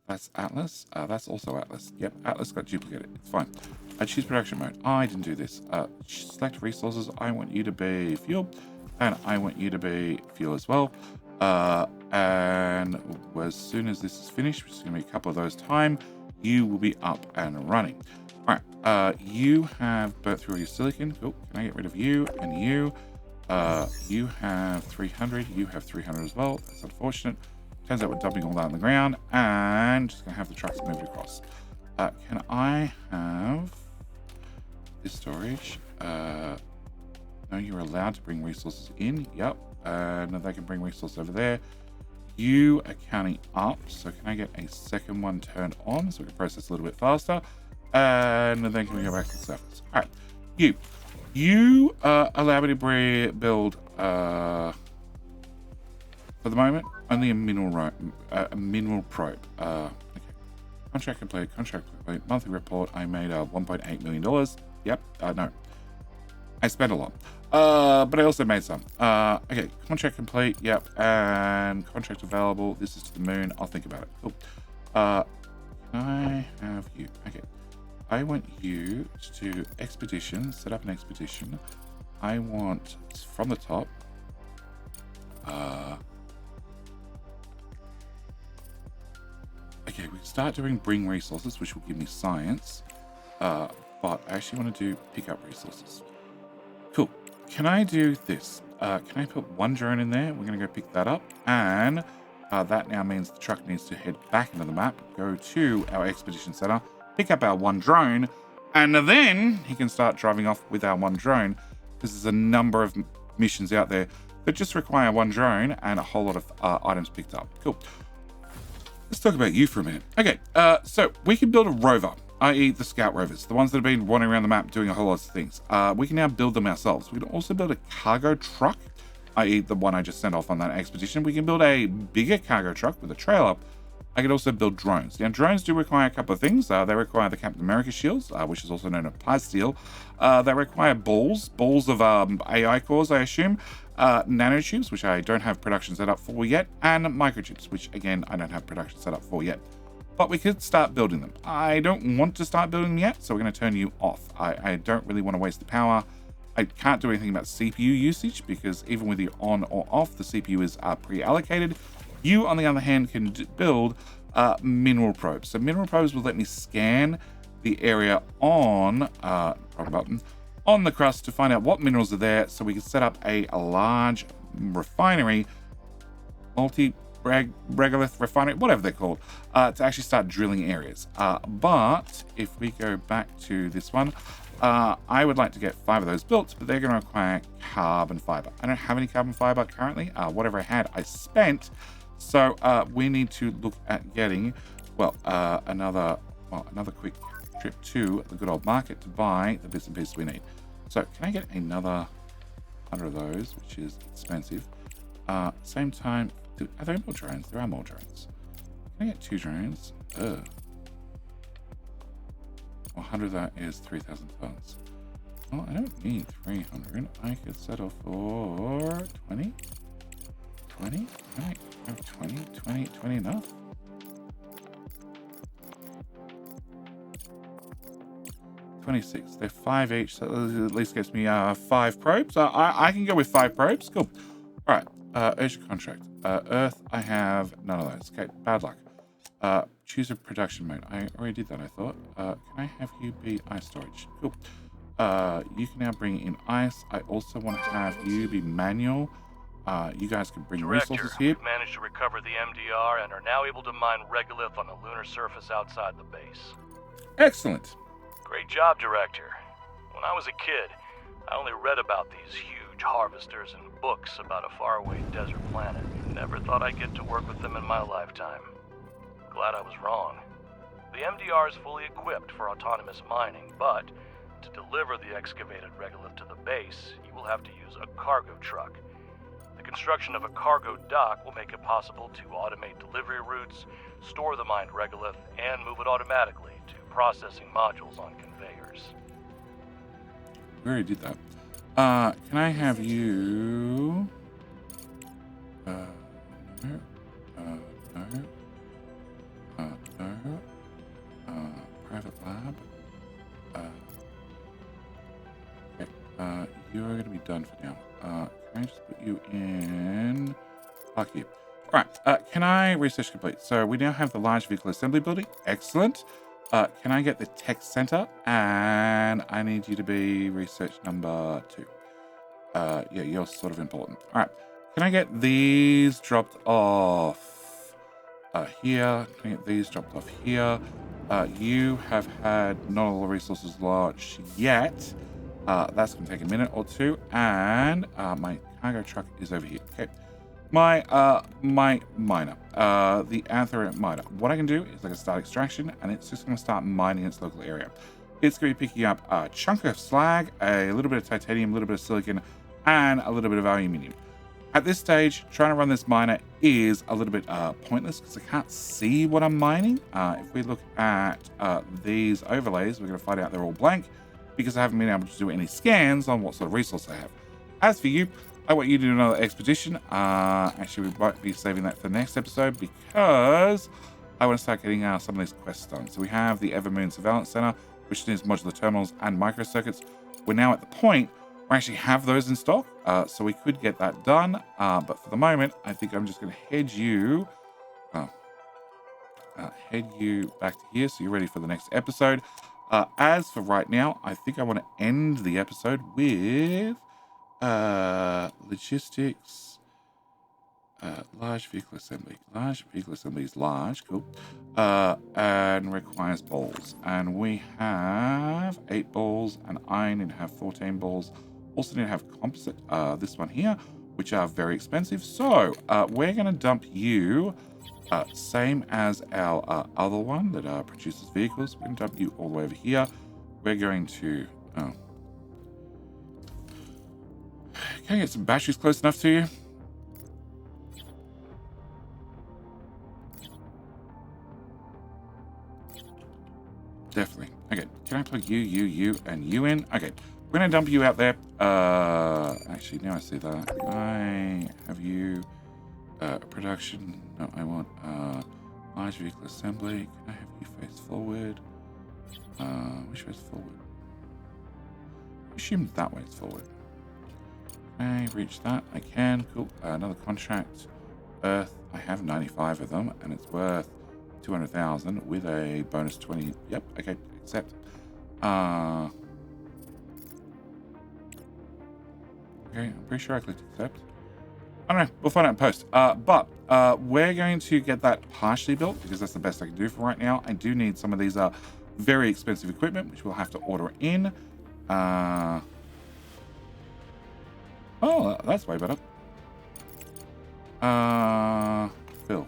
that's Atlas. That's also Atlas. Yep, Atlas got duplicated. It's fine. I choose production mode. I didn't do this. Select resources. I want you to be fuel, and I want you to be fuel as well. And as soon as this is finished, which is going to be a couple of those time, you will be up and running. All right. You have burnt through all your silicon. Cool. Can I get rid of you and you? You have 300. You have 300 as well. That's unfortunate. Turns out we're dumping all that on the ground, and just going to have the trucks move it across. Can I have this storage? No, you're allowed to bring resources in. Yep. No, they can bring resources over there. You are counting up, so can I get a second one turned on so we can process a little bit faster? And then can we go back to the surface? All right. You allow me to build, for the moment, only a mineral probe. Okay. Contract complete. Monthly report. I made $1.8 million. Yep. No. I spent a lot. But I also made some. Okay. Contract complete. Yep. And contract available. This is to the moon. I'll think about it. Cool. Can I have you? Okay. I want you to do expedition. Set up an expedition. I want from the top. Okay, we can start doing bring resources, which will give me science. But I actually want to do pick up resources. Cool. Can I do this? Can I put one drone in there? We're going to go pick that up. And that now means the truck needs to head back into the map, go to our expedition center, pick up our one drone, and then he can start driving off with our one drone, because there's a number of missions out there that just require one drone and a whole lot of items picked up. Cool. Let's talk about you for a minute. Okay, so we can build a rover, i.e. the scout rovers, the ones that have been wandering around the map doing a whole lot of things. We can now build them ourselves. We can also build a cargo truck, i.e. the one I just sent off on that expedition. We can build a bigger cargo truck with a trailer. I can also build drones. Now, drones do require a couple of things. They require the Captain America shields, which is also known as plasteel. They require balls of AI cores, I assume. Nanotubes, which I don't have production set up for yet, and microchips, which again I don't have production set up for yet. But we could start building them. I don't want to start building them yet, so we're going to turn you off. I don't really want to waste the power. I can't do anything about CPU usage, because even with you on or off, the CPU is pre-allocated. You, on the other hand, can build mineral probes. So mineral probes will let me scan the area on on the crust to find out what minerals are there, so we can set up a large refinery, regolith refinery, whatever they're called, to actually start drilling areas. But if we go back to this one, I would like to get 5 of those built, but they're going to require carbon fiber. I don't have any carbon fiber currently. Whatever I had, I spent. So we need to look at getting, another quick trip to the good old market to buy the bits and pieces we need. So can I get another 100 of those, which is expensive? Same time, are there more drones? There are more drones. Can I get 2 drones? 100 of that is 3,000 tons. Well, I don't need 300. I could settle for 20. 20? 20 enough? 26. They're 5 each, so that at least gets me 5 probes. I can go with 5 probes. Cool. All right. Urgent contract. Earth, I have none of those. Okay, bad luck. Choose a production mode. I already did that, I thought. Can I have you be ice storage? Cool. You can now bring in ice. I also want to have you be manual. You guys can bring resources here. We've managed to recover the MDR and are now able to mine regolith on the lunar surface outside the base. Excellent. Great job, Director. When I was a kid, I only read about these huge harvesters in books about a faraway desert planet. Never thought I'd get to work with them in my lifetime. Glad I was wrong. The MDR is fully equipped for autonomous mining, but to deliver the excavated regolith to the base, you will have to use a cargo truck. The construction of a cargo dock will make it possible to automate delivery routes, store the mined regolith, and move it automatically to processing modules on conveyors. We already did that. Can I have you... No. Private lab. Okay. You're going to be done for now. Can I just put you in... Park here. Alright, can I research complete? So we now have the large vehicle assembly building. Excellent. Can I get the tech center? And I need you to be research number 2. Yeah, you're sort of important. Alright, can I get these dropped off here? Can I get these dropped off here? You have had not all the resources launched yet. That's going to take a minute or 2. And my cargo truck is over here. Okay. My miner, the Asteroid miner. What I can do is I can start extraction, and it's just going to start mining its local area. It's going to be picking up a chunk of slag, a little bit of titanium, a little bit of silicon, and a little bit of aluminium. At this stage, trying to run this miner is a little bit pointless because I can't see what I'm mining. If we look at these overlays, we're going to find out they're all blank because I haven't been able to do any scans on what sort of resource I have. As for you, I want you to do another expedition. Actually, we might be saving that for the next episode because I want to start getting some of these quests done. So we have the Evermoon Surveillance Center, which needs modular terminals and microcircuits. We're now at the point where I actually have those in stock, so we could get that done. But for the moment, I think I'm just going to head you back to here so you're ready for the next episode. As for right now, I think I want to end the episode with... logistics, large vehicle assembly. Large vehicle assembly is large, cool. And requires balls. And we have 8 balls, and I need to have 14 balls. Also need to have composite, this one here, which are very expensive. So, we're going to dump you, same as our other one that produces vehicles. We're going to dump you all the way over here. We're going to... Can I get some batteries close enough to you? Definitely. Okay. Can I plug you, and you in? Okay. We're going to dump you out there. Actually, now I see that. I have you... production. No, I want large vehicle assembly. Can I have you face forward? Which way is forward? I assume that way is forward. I reach that. I can. Cool. Another contract. Earth. I have 95 of them, and it's worth 200,000 with a bonus 20. Yep. Okay. Accept. Okay. I'm pretty sure I clicked accept. I don't know. We'll find out in post. But we're going to get that partially built because that's the best I can do for right now. I do need some of these very expensive equipment, which we'll have to order in. Oh, that's way better. Fill.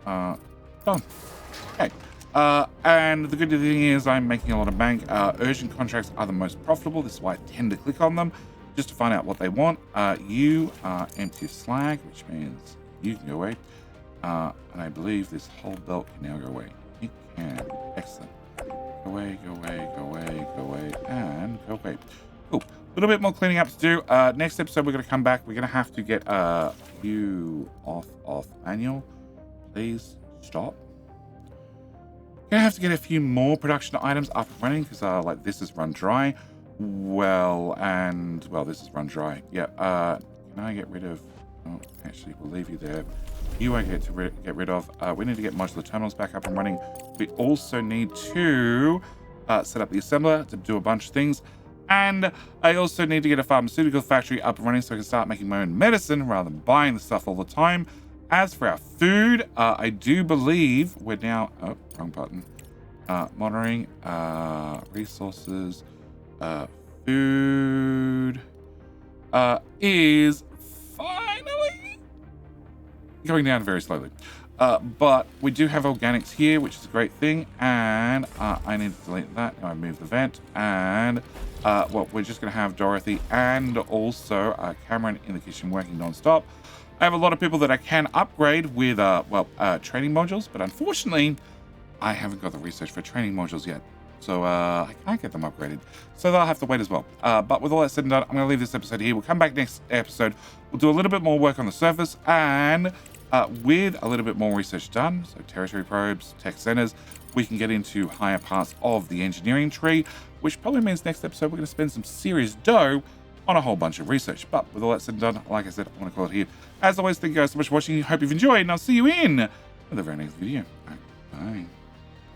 Done. Okay. And the good thing is I'm making a lot of bank. Urgent contracts are the most profitable. This is why I tend to click on them just to find out what they want. You are empty of slag, which means you can go away. And I believe this whole belt can now go away. It can. Excellent. Go away, go away, go away, go away, and go away. Cool. A little bit more cleaning up to do. Next episode, we're going to come back. We're going to have to get you off manual. Please stop. Gonna have to get a few more production items up and running because like this is run dry. Well, this is run dry. Yeah. Can I get rid of? Oh, actually, we'll leave you there. You won't get to get rid of. We need to get modular terminals back up and running. We also need to set up the assembler to do a bunch of things. And I also need to get a pharmaceutical factory up and running so I can start making my own medicine rather than buying the stuff all the time. As for our food, I do believe we're now... Oh, wrong button. Monitoring, resources, food is finally going down very slowly. But we do have organics here, which is a great thing. And I need to delete that. Now I move the vent. And, we're just going to have Dorothy and also Cameron in the kitchen working non-stop. I have a lot of people that I can upgrade with, training modules, but unfortunately, I haven't got the research for training modules yet. So, I can't get them upgraded. So they'll have to wait as well. But with all that said and done, I'm going to leave this episode here. We'll come back next episode. We'll do a little bit more work on the surface and with a little bit more research done, so territory probes, tech centers, we can get into higher parts of the engineering tree, which probably means next episode we're going to spend some serious dough on a whole bunch of research. But with all that said and done, like I said, I want to call it here. As always, thank you guys so much for watching. Hope you've enjoyed, and I'll see you in the very next video. Bye.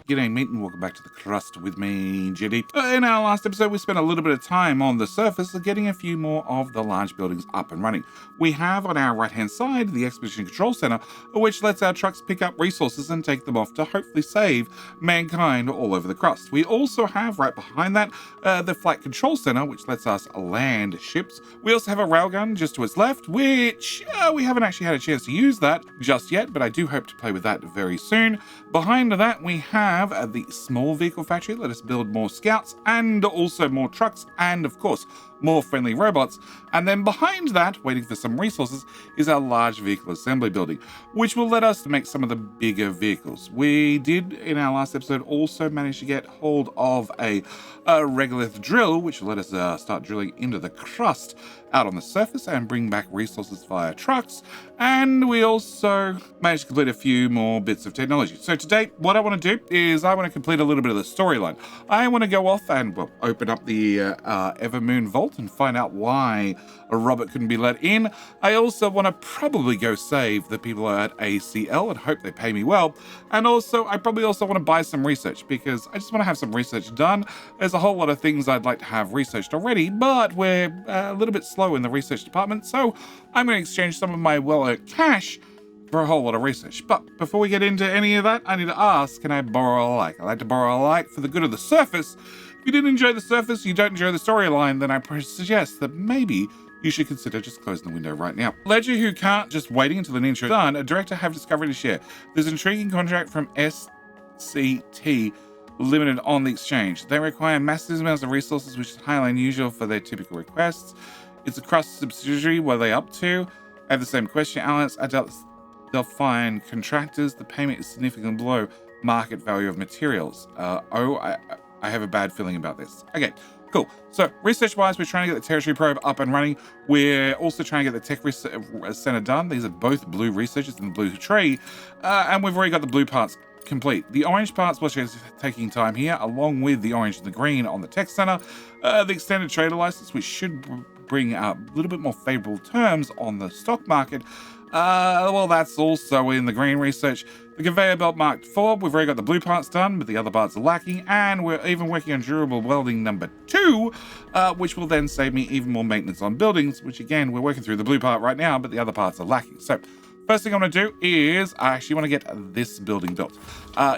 G'day mate and welcome back to the Crust with me, 𝐒𝐻𝐞𝐫. In our last episode, we spent a little bit of time on the surface getting a few more of the large buildings up and running. We have on our right hand side the Expedition Control Center, which lets our trucks pick up resources and take them off to hopefully save mankind all over the crust. We also have right behind that the Flight Control Center, which lets us land ships. We also have a railgun just to its left, which we haven't actually had a chance to use that just yet, but I do hope to play with that very soon. Behind that, we have the small vehicle factory. Let us build more scouts and also more trucks and of course more friendly robots. And then behind that, waiting for some resources, is our large vehicle assembly building, which will let us make some of the bigger vehicles. We did in our last episode also manage to get hold of a regolith drill, which will let us start drilling into the crust out on the surface and bring back resources via trucks. And we also managed to complete a few more bits of technology. So today, what I want to do is I want to complete a little bit of the storyline. I want to go off and open up the Evermoon vault and find out why Robert couldn't be let in. I also want to probably go save the people at ACL and hope they pay me well. And also, I probably also want to buy some research because I just want to have some research done. There's a whole lot of things I'd like to have researched already, but we're a little bit slow in the research department, so I'm going to exchange some of my well-earned cash for a whole lot of research. But before we get into any of that, I need to ask, can I borrow a like? I like to borrow a like for the good of the surface. If you didn't enjoy the surface, you don't enjoy the storyline, then I suggest that maybe you should consider just closing the window right now. Ledger who can't just waiting until an intro is done, a director have discovery to share. There's an intriguing contract from SCT Limited on the exchange. They require massive amounts of resources, which is highly unusual for their typical requests. It's a Crust subsidiary. What are they up to? I have the same question, Alex. I doubt they'll find contractors. The payment is significantly below market value of materials. I have a bad feeling about this. Okay, cool. So research-wise, we're trying to get the territory probe up and running. We're also trying to get the tech center done. These are both blue researchers in the blue tree. And we've already got the blue parts complete. The orange parts, which is taking time here, along with the orange and the green on the tech center. The extended trader license, which should bring a little bit more favorable terms on the stock market. Well, that's also in the green research. The conveyor belt Mark IV, we've already got the blue parts done, but the other parts are lacking, and we're even working on durable welding number 2, which will then save me even more maintenance on buildings, which again, we're working through the blue part right now, but the other parts are lacking. So first thing I want to do is I actually want to get this building built.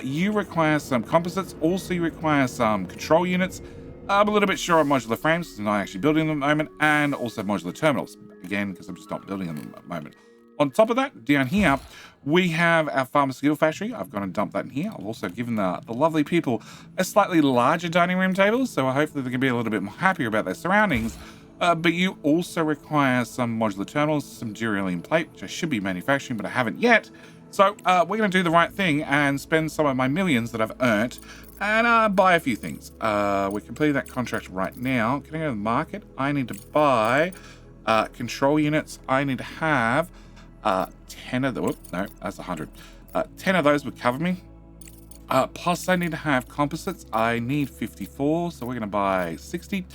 You require some composites, also you require some control units. I'm a little bit short on modular frames because I'm not actually building them at the moment, and also modular terminals, again, because I'm just not building them at the moment. On top of that, down here, we have our pharmaceutical factory. I've gone and dumped that in here. I've also given the lovely people a slightly larger dining room table, so hopefully they can be a little bit more happier about their surroundings. But you also require some modular terminals, some duralumin plate, which I should be manufacturing, but I haven't yet. So we're going to do the right thing and spend some of my millions that I've earned and buy a few things. We're completing that contract right now. Can I go to the market? I need to buy control units. I need to have 10 of those. No, that's 100. 10 of those would cover me. Plus, I need to have composites. I need 54, so we're going to buy 60.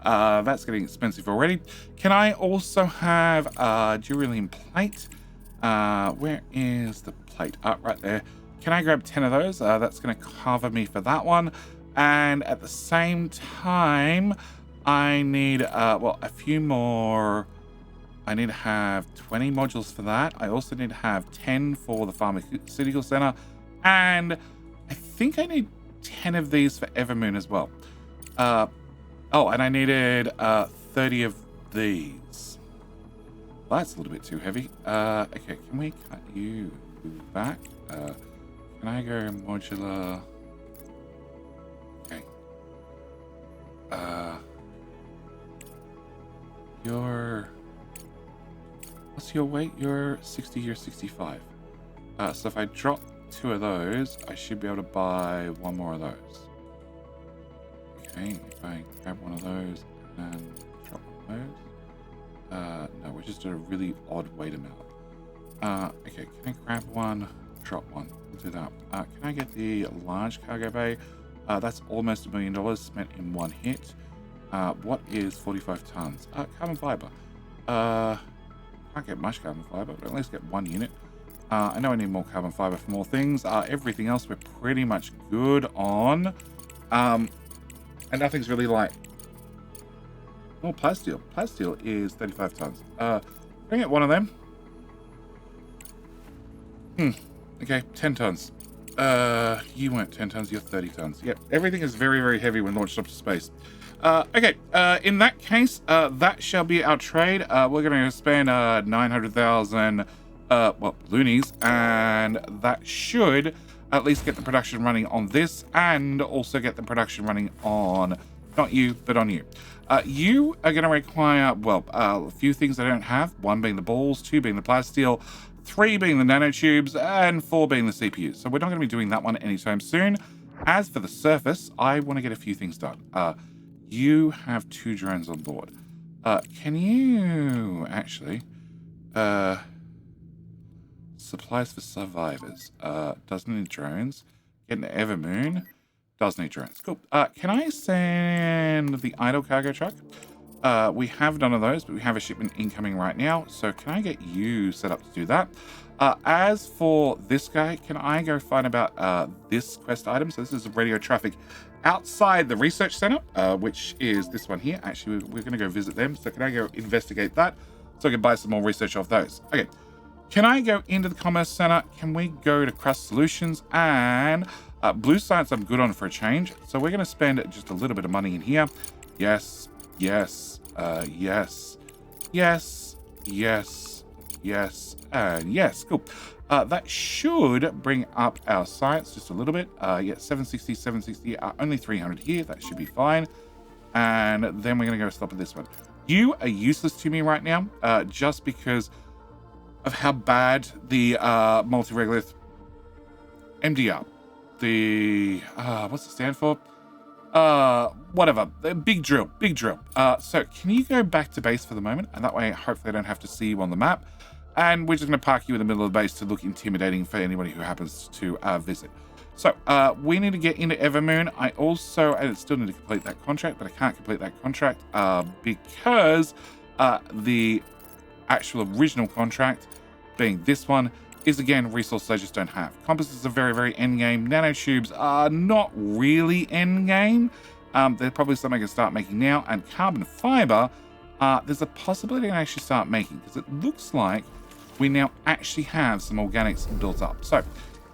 That's getting expensive already. Can I also have Duralium plate? Where is the plate? Right there. Can I grab 10 of those? That's going to cover me for that one. And at the same time, I need, a few more. I need to have 20 modules for that. I also need to have 10 for the pharmaceutical center. And I think I need 10 of these for Evermoon as well. And I needed 30 of these. Well, that's a little bit too heavy. Okay, can we cut you back? Can I go modular? Okay. What's your weight? You're 60, you're 65. So if I drop 2 of those, I should be able to buy 1 more of those. Okay, if I grab one of those and drop one of those. No, we're just at a really odd weight amount. Okay, can I grab one, drop one? We'll do that. Can I get the large cargo bay? That's almost $1 million spent in one hit. What is 45 tons? Carbon fiber. Can't get much carbon fiber, but at least get 1 unit. I know I need more carbon fiber for more things. Everything else we're pretty much good on. And nothing's really light. Oh, plasteel. Plasteel is 35 tons. Can I get 1 of them? Okay, 10 tons. You weren't 10 tons, you're 30 tons. Yep, everything is very, very heavy when launched up to space. Okay, in that case, that shall be our trade. We're going to spend 900,000 loonies, and that should at least get the production running on this, and also get the production running on, not you, but on you. You are going to require, a few things I don't have. 1 being the balls, 2 being the plasteel, 3 being the nanotubes, and 4 being the CPUs. So we're not going to be doing that one anytime soon. As for the surface, I want to get a few things done. You have 2 drones on board. Can you actually... supplies for survivors. Doesn't need drones. Getting to Evermoon. Does need drones. Cool. Can I send the idle cargo truck? We have none of those, but we have a shipment incoming right now. So can I get you set up to do that? As for this guy, can I go find about this quest item? So this is radio traffic outside the research center, which is this one here. Actually, we're going to go visit them. So can I go investigate that so I can buy some more research off those? Okay. Can I go into the commerce center? Can we go to Crust Solutions? And blue science I'm good on for a change. So we're going to spend just a little bit of money in here. Yes, yes, yes, yes, yes, yes, and yes. Cool. That should bring up our science just a little bit. 760, 760, only 300 here. That should be fine. And then we're going to go stop at this one. You are useless to me right now, just because of how bad the multi-regolith MDR, the what's it stand for? Whatever, big drill. So can you go back to base for the moment, and that way hopefully I don't have to see you on the map, and we're just going to park you in the middle of the base to look intimidating for anybody who happens to visit. So we need to get into Evermoon. I still need to complete that contract, but I can't complete that contract because the actual original contract, being this one, is again resources I just don't have. Composites are very, very end game. Nanotubes are not really end game. They're probably something I can start making now. And carbon fiber, there's a possibility I can actually start making, because it looks like we now actually have some organics built up. So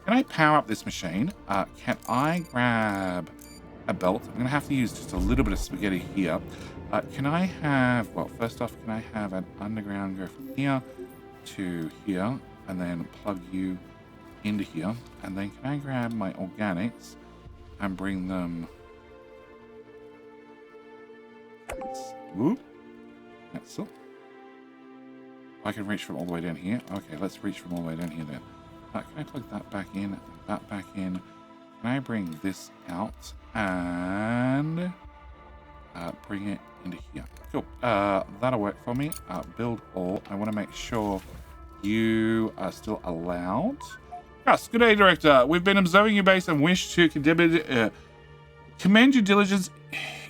can I power up this machine? Can I grab a belt? I'm going to have to use just a little bit of spaghetti here. Can I have, first off, can I have an underground go from here to here, and then plug you into here? And then can I grab my organics and bring them... Whoop. That's it. I can reach from all the way down here. Okay, let's reach from all the way down here then. Can I plug that back in? That back in. can I bring this out and bring it into here? Cool. That'll work for me. Build all. I want to make sure you are still allowed. Yes, good day, Director. We've been observing your base and wish to commend your diligence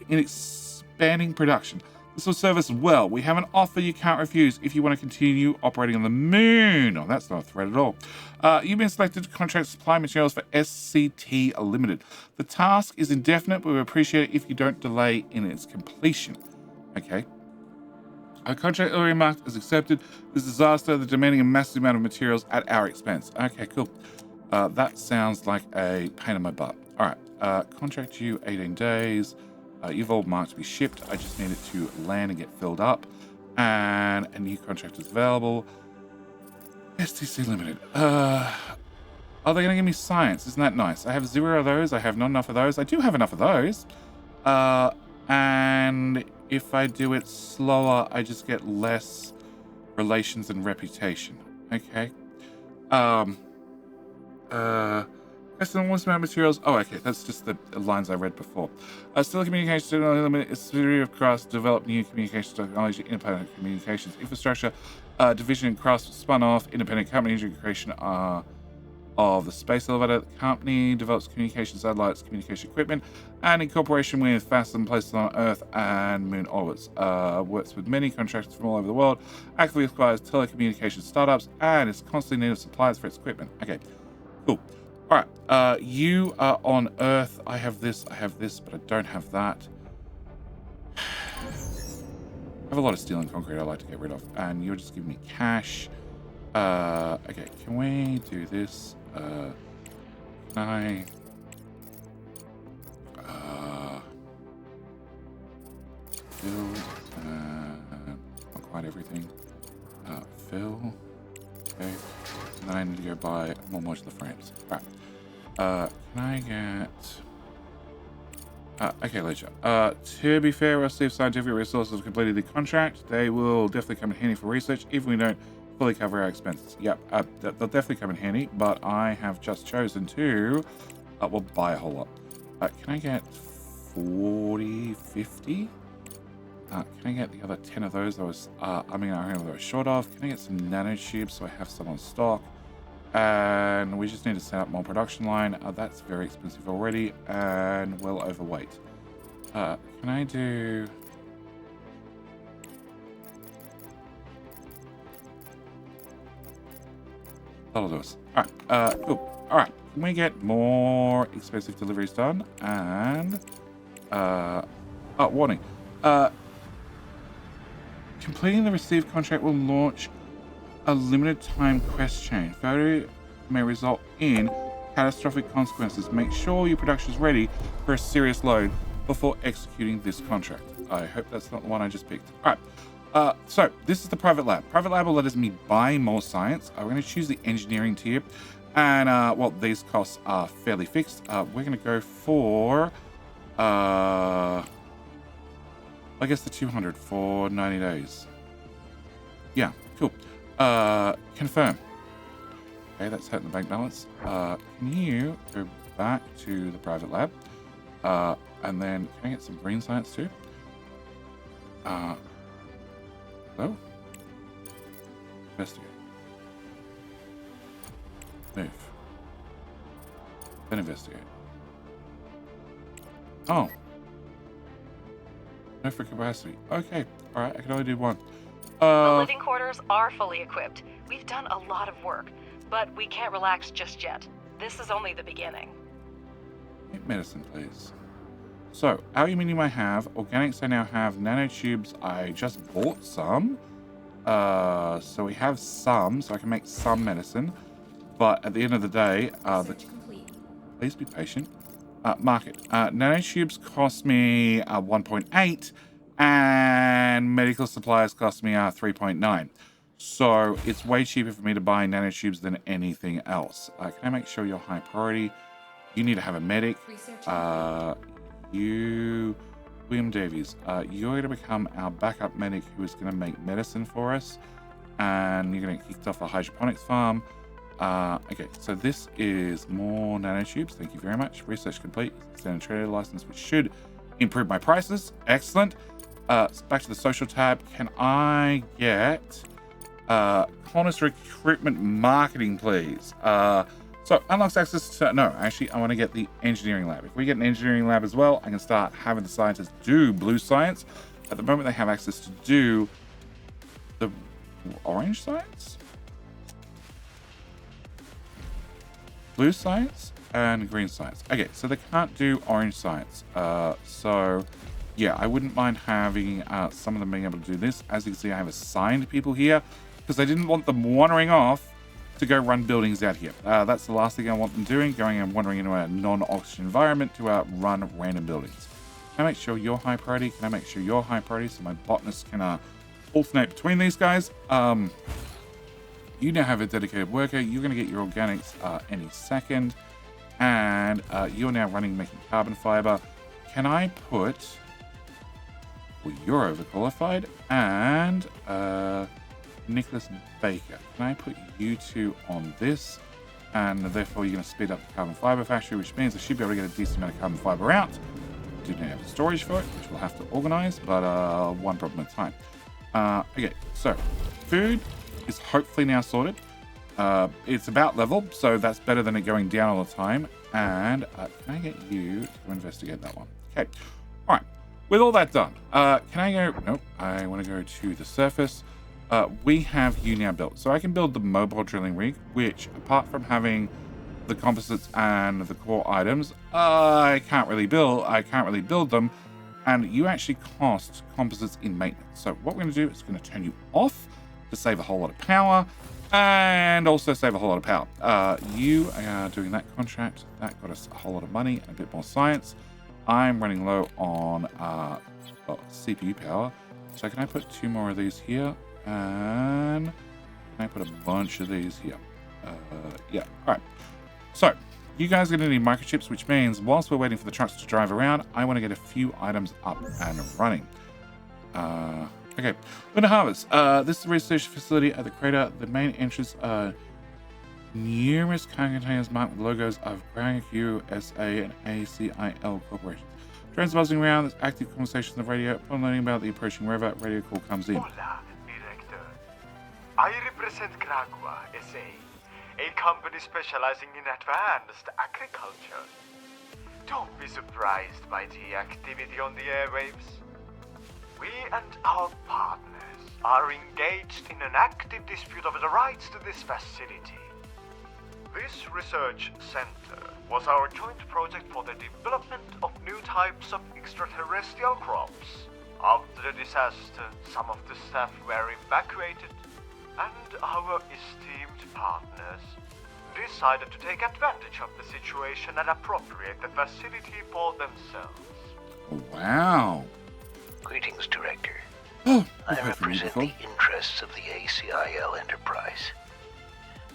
in expanding production. This will serve us well. We have an offer you can't refuse if you want to continue operating on the moon. Oh, that's not a threat at all. You've been selected to contract supply materials for SCT Limited. The task is indefinite, but we appreciate it if you don't delay in its completion. Okay. Our contract already marked as accepted. This disaster, they're demanding a massive amount of materials at our expense. Okay, cool. That sounds like a pain in my butt. All right. Contract you 18 days. You've all marked to be shipped. I just need it to land and get filled up. And a new contract is available. STC Limited. Are they going to give me science? Isn't that nice? I have 0 of those. I have not enough of those. I do have enough of those. And if I do it slower, I just get less relations and reputation. Okay. That's the most amount of materials. Oh, okay. That's just the lines I read before. Still communications technology, subsidiary of Crust, developed new communications technology, independent communications infrastructure, division in Crust, spun off, independent company, creation of the space elevator. The company develops communication satellites, communication equipment, and in cooperation with fastened places on Earth and Moon orbits. Works with many contractors from all over the world, actively acquires telecommunications startups, and is constantly in need of suppliers for its equipment. Okay, cool. All right, you are on Earth. I have this, but I don't have that. I have a lot of steel and concrete I'd like to get rid of, and you're just giving me cash. Okay, can we do this? Can I... build, not quite everything. Fill. Okay. And then I need to go buy more modular frames. Right. Can I get... okay, Ledger. To be fair, we'll see if scientific resources have completed the contract. They will definitely come in handy for research if we don't fully cover our expenses. Yep, they'll definitely come in handy, but I have just chosen to... well, buy a whole lot. Can I get 40, 50? Can I get the other 10 of those? I was short of. Can I get some nanotubes so I have some on stock? And we just need to set up more production line. That's very expensive already and well overweight. Can I do... that'll do us. Alright, cool. Alright, can we get more expensive deliveries done? And... oh, warning. Completing the received contract will launch a limited time quest chain. Failure may result in catastrophic consequences. Make sure your production is ready for a serious load before executing this contract. I hope that's not the one I just picked. All right. So this is the private lab. Private lab will let me buy more science. We're going to choose the engineering tier. And, well, these costs are fairly fixed. We're going to go for... I guess the 200 for 90 days. Yeah, cool. Confirm. Okay, that's hurting the bank balance. Can you go back to the private lab? And then can I get some green science too? Hello? Investigate. Move. Then investigate. Oh. No for capacity. Okay. Alright, I can only do one. The living quarters are fully equipped. We've done a lot of work, but we can't relax just yet. This is only the beginning. Medicine, please. So, aluminium I have. Organics I now have. Nanotubes I just bought some. So we have some, so I can make some medicine. But at the end of the day, please be patient. Market. Nanotubes cost me 1.8 and medical supplies cost me 3.9. So it's way cheaper for me to buy nanotubes than anything else. Can I make sure you're high priority? You need to have a medic. William Davies, you're going to become our backup medic who is going to make medicine for us. And you're going to kick off a hydroponics farm. Okay, so this is more nanotubes. Thank you very much. Research complete. Standard trader license, which should improve my prices. Excellent. Back to the social tab. Can I get Colonist recruitment marketing, please? So unlocks access to, no, actually I want to get the engineering lab. If we get an engineering lab as well, I can start having the scientists do blue science. At the moment they have access to do the orange science, blue science, and green science. Okay, so they can't do orange science. So yeah, I wouldn't mind having some of them being able to do this. As you can see, I have assigned people here because I didn't want them wandering off to go run buildings out here. That's the last thing I want them doing, going and wandering into a non-oxygen environment to run random buildings. Can I make sure you're high priority? Can I make sure you're high priority so my botanists can alternate between these guys? You now have a dedicated worker. You're going to get your organics any second. And you're now making carbon fiber. Can I put... Well, you're overqualified. And Nicholas Baker. Can I put you two on this? And therefore you're going to speed up the carbon fiber factory, which means I should be able to get a decent amount of carbon fiber out. Do not have the storage for it, which we'll have to organize, but one problem at a time. Okay, so food is hopefully now sorted. It's about level, so that's better than it going down all the time. And can I get you to investigate that one? Okay, all right. With all that done, can I go? Nope, I want to go to the surface. We have you now built, so I can build the mobile drilling rig, which apart from having the composites and the core items, I can't really build them, and you actually cost composites in maintenance. So what we're going to do is going to turn you off to save a whole lot of power, and also save a whole lot of power. You are doing that contract. That got us a whole lot of money and a bit more science. I'm running low on CPU power, so can I put 2 more of these here? And can I put a bunch of these here? Yeah, all right. So you guys are going to need microchips, which means whilst we're waiting for the trucks to drive around, I want to get a few items up and running. Okay, Lunar Harvest. This is the research facility at the crater. The main entrance numerous cargo containers marked with logos of 𝐒𝐮𝐞𝐫 and ACIL corporations. Trains buzzing around. There's active conversations on the radio. Upon learning about the approaching rover, radio call comes in. Hola, Director. I represent 𝐒𝐮𝐞𝐫, SA, a company specializing in advanced agriculture. Don't be surprised by the activity on the airwaves. We and our partners are engaged in an active dispute over the rights to this facility. This research center was our joint project for the development of new types of extraterrestrial crops. After the disaster, some of the staff were evacuated, and our esteemed partners decided to take advantage of the situation and appropriate the facility for themselves. Wow. Greetings, Director. Oh, I represent the interests of the ACIL enterprise.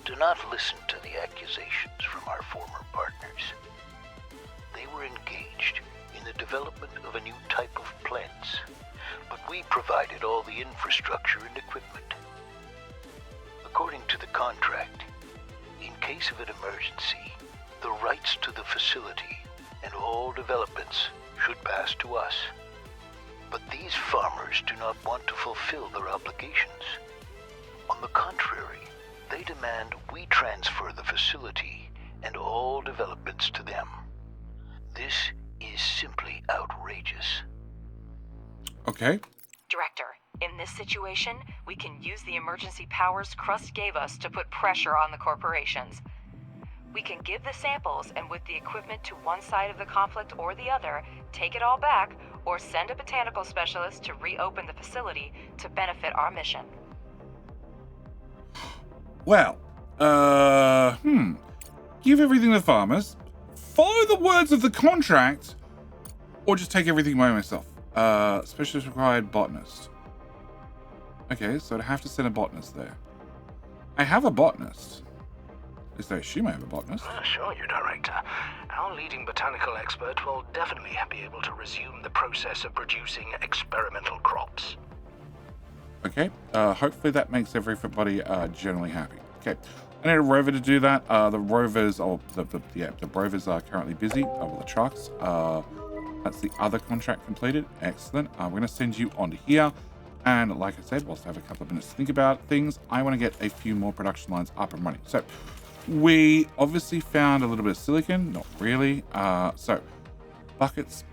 Do not listen to the accusations from our former partners. They were engaged in the development of a new type of plants, but we provided all the infrastructure and equipment. According to the contract, in case of an emergency, the rights to the facility and all developments should pass to us. But these farmers do not want to fulfill their obligations. On the contrary, they demand we transfer the facility and all developments to them. This is simply outrageous. Okay. Director, in this situation, we can use the emergency powers Crust gave us to put pressure on the corporations. We can give the samples and with the equipment to one side of the conflict or the other, take it all back, or send a botanical specialist to reopen the facility to benefit our mission. Well, give everything to the farmers, follow the words of the contract, or just take everything by myself. Specialist required botanist. Okay, so I'd have to send a botanist there. I have a botanist. At least I assume I have a botanist. Sure, you Director. Our leading botanical expert will definitely be able to resume the process of producing experimental crops. Okay, hopefully that makes everybody generally happy. Okay, I need a rover to do that. The rovers, the rovers are currently busy with the trucks. That's the other contract completed. Excellent. We're going to send you onto here. And like I said, whilst I have a couple of minutes to think about things, I want to get a few more production lines up and running. So we obviously found a little bit of silicon. Not really. So buckets.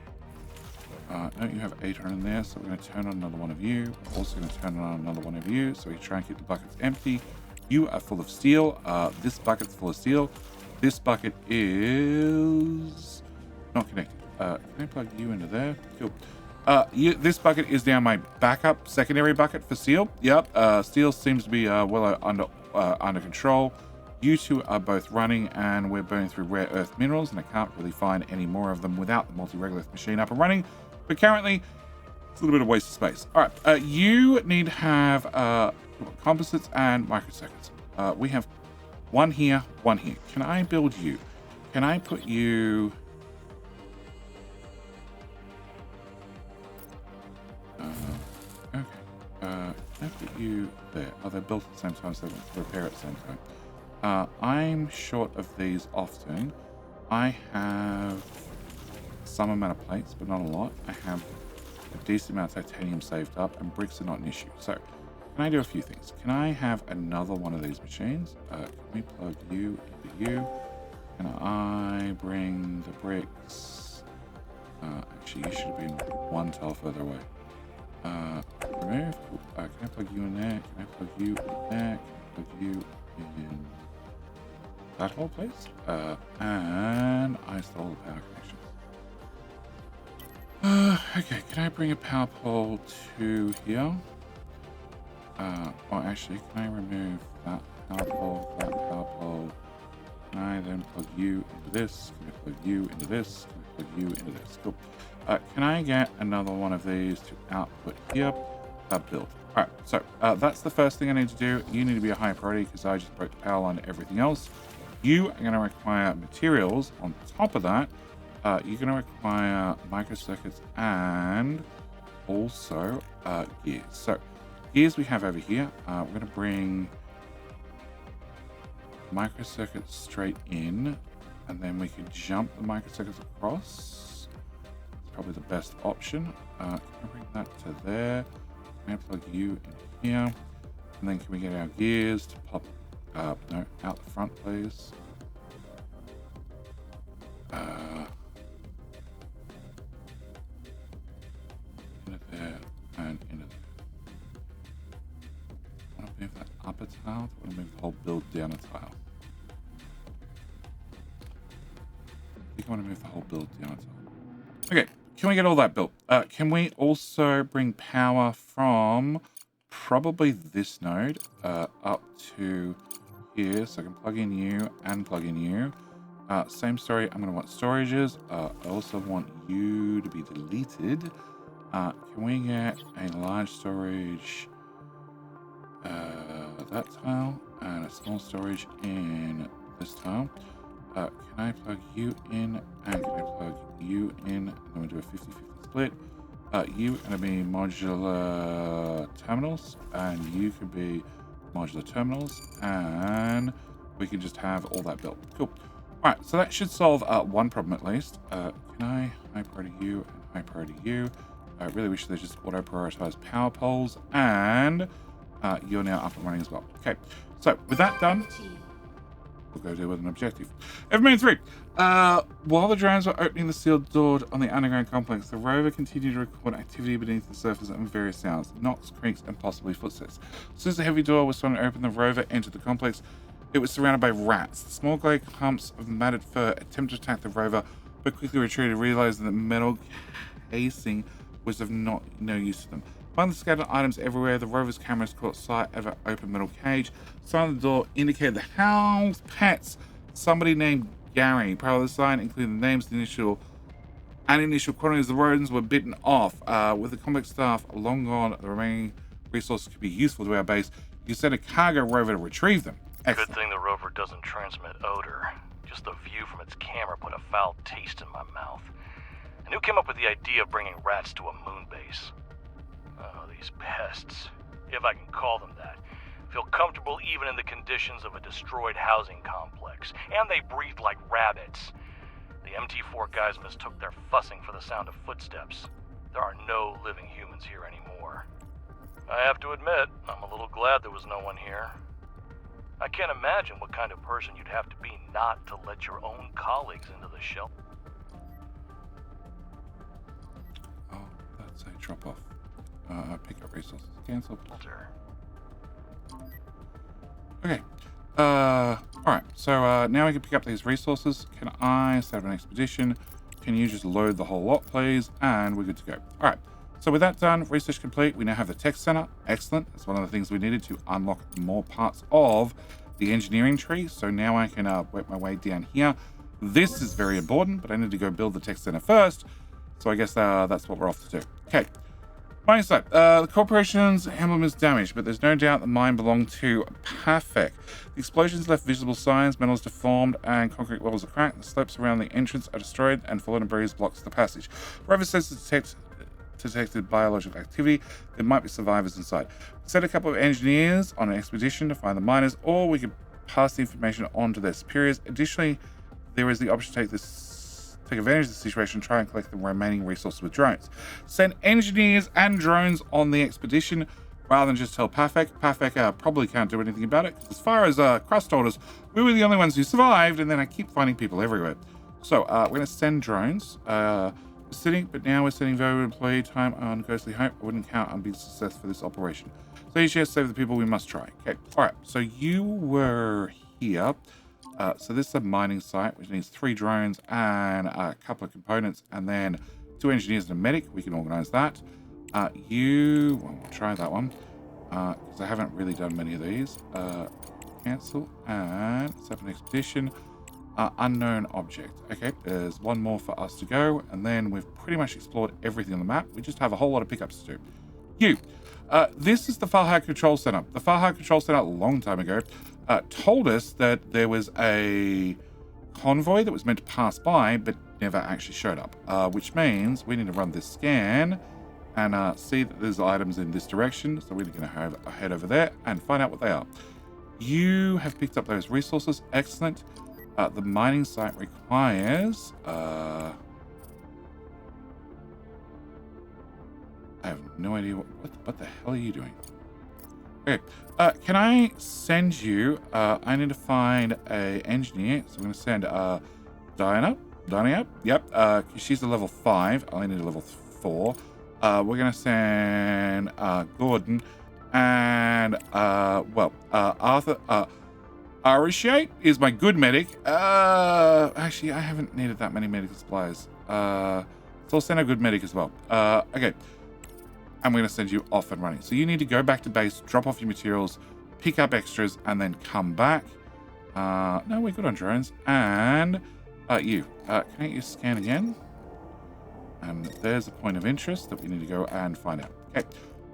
No, you have 800 in there. So we're going to turn on another one of you. We're also going to turn on another one of you. So we try and keep the buckets empty. You are full of steel. This bucket's full of steel. This bucket is not connected. Can I plug you into there? Cool. This bucket is now my backup secondary bucket for steel. Yep. Steel seems to be well under control. You two are both running, and we're burning through rare earth minerals, and I can't really find any more of them without the multi-regolith machine up and running. But currently, it's a little bit of waste of space. All right. You need to have composites and microseconds. We have one here, one here. Can I build you? Can I put you? Okay. Can I put you there? Oh, they're built at the same time, so they want to repair at the same time. I'm short of these often. I have some amount of plates, but not a lot. I have a decent amount of titanium saved up, and bricks are not an issue. So, can I do a few things? Can I have another one of these machines? Can we plug you into you? Can I bring the bricks? Actually, you should have been one tile further away. Remove. Cool. Can I plug you in there? Can I plug you in there? Can I plug you in that whole place? And I stole the power connections. Okay, can I bring a power pole to here? Well, actually, can I remove that power pole, that power pole? Can I then plug you into this? Can I plug you into this? Can I plug you into this? Cool. Can I get another one of these to output here? Build. All right, so that's the first thing I need to do. You need to be a high priority because I just broke the power line to everything else. You are going to require materials. On top of that, you're going to require microseconds and also gears. So gears we have over here. We're going to bring microseconds straight in, and then we can jump the microseconds across. It's probably the best option. Can I bring that to there? Can I plug you in here? And then can we get our gears to pop no, out the front, please? Into there and into there. I want to move that up a tile. I want to move the whole build down a tile. I think I want to move the whole build down a tile. Okay, can we get all that built? Can we also bring power from probably this node up to here, so I can plug in you and plug in you. Same story, I'm going to want storages. I also want you to be deleted. Can we get a large storage that tile and a small storage in this tile? Can I plug you in and can I plug you in? And then we do a 50-50 split. You are going to be modular terminals, and you can be modular terminals, and we can just have all that built. Cool. All right, so that should solve one problem at least. Can I high priority you and high priority you? I really wish they just auto prioritize power poles, and you're now up and running as well. Okay, so with that done, we'll go deal with an objective. Everman 3. While the drones were opening the sealed door on the underground complex, the rover continued to record activity beneath the surface and various sounds, knocks, creaks, and possibly footsteps. As soon as the heavy door was swung open, the rover entered the complex. It was surrounded by rats. The small grey clumps of matted fur attempted to attack the rover, but quickly retreated, realizing that metal casing was of no use to them. Finding the scattered items everywhere, the rover's cameras caught sight of an open metal cage. Sign on the door indicated the house pets. Somebody named Gary. Part of the sign including the names, the initial quantities of the rodents were bitten off. With the complex staff long gone, the remaining resources could be useful to our base. You sent a cargo rover to retrieve them. Excellent. Good thing the rover doesn't transmit odor. Just the view from its camera put a foul taste in my mouth. And who came up with the idea of bringing rats to a moon base? Oh, these pests, if I can call them that. Feel comfortable even in the conditions of a destroyed housing complex. And they breathe like rabbits. The MT4 guys mistook their fussing for the sound of footsteps. There are no living humans here anymore. I have to admit, I'm a little glad there was no one here. I can't imagine what kind of person you'd have to be not to let your own colleagues into the shelter. Oh, that's a drop off. Pick up resources. Cancel. Okay. Alright, so now we can pick up these resources. Can I set up an expedition? Can you just load the whole lot, please? And we're good to go. Alright, so with that done, research complete. We now have the tech center. Excellent. That's one of the things we needed to unlock more parts of the engineering tree. So now I can work my way down here. This is very important, but I need to go build the tech center first. So I guess that's what we're off to do. Okay. Mine site. The corporation's emblem is damaged, but there's no doubt the mine belonged to Perfect. The explosions left visible signs, metals deformed, and concrete walls are cracked. The slopes around the entrance are destroyed, and fallen debris blocks the passage. Rover says detected biological activity. There might be survivors inside. We sent a couple of engineers on an expedition to find the miners, or we could pass the information on to their superiors. Additionally, there is the option to take advantage of the situation and try and collect the remaining resources with drones. Send engineers and drones on the expedition rather than just tell Perfect. Perfect probably can't do anything about it. As far as Crust told us, we were the only ones who survived, and then I keep finding people everywhere. So we're going to send drones. But now we're sending variable employee time on Ghostly Hope. I wouldn't count on being success for this operation. So you just save the people we must try. Okay, all right. So you were here. So this is a mining site, which needs 3 drones and a couple of components, and then 2 engineers and a medic. We can organize that. We'll try that one, because I haven't really done many of these. Cancel, and set up an expedition. Unknown object. Okay, there's one more for us to go, and then we've pretty much explored everything on the map. We just have a whole lot of pickups to do. This is the Farhad Control Center. The Farhad Control Center, a long time ago, told us that there was a convoy that was meant to pass by, but never actually showed up, which means we need to run this scan and see that there's items in this direction. So we're going to head over there and find out what they are. You have picked up those resources. Excellent. The mining site requires... I have no idea what the hell are you doing? Okay, can I send you? I need to find a engineer, so I'm going to send Diana. Yep. She's a level 5. I only need a level 4. We're going to send Gordon and Arthur. Arishate is my good medic. Actually, I haven't needed that many medical supplies. So I'll send a good medic as well. Okay. I'm going to send you off and running. So you need to go back to base, drop off your materials, pick up extras, and then come back. No, we're good on drones. And can I get you scan again? And there's a point of interest that we need to go and find out. Okay.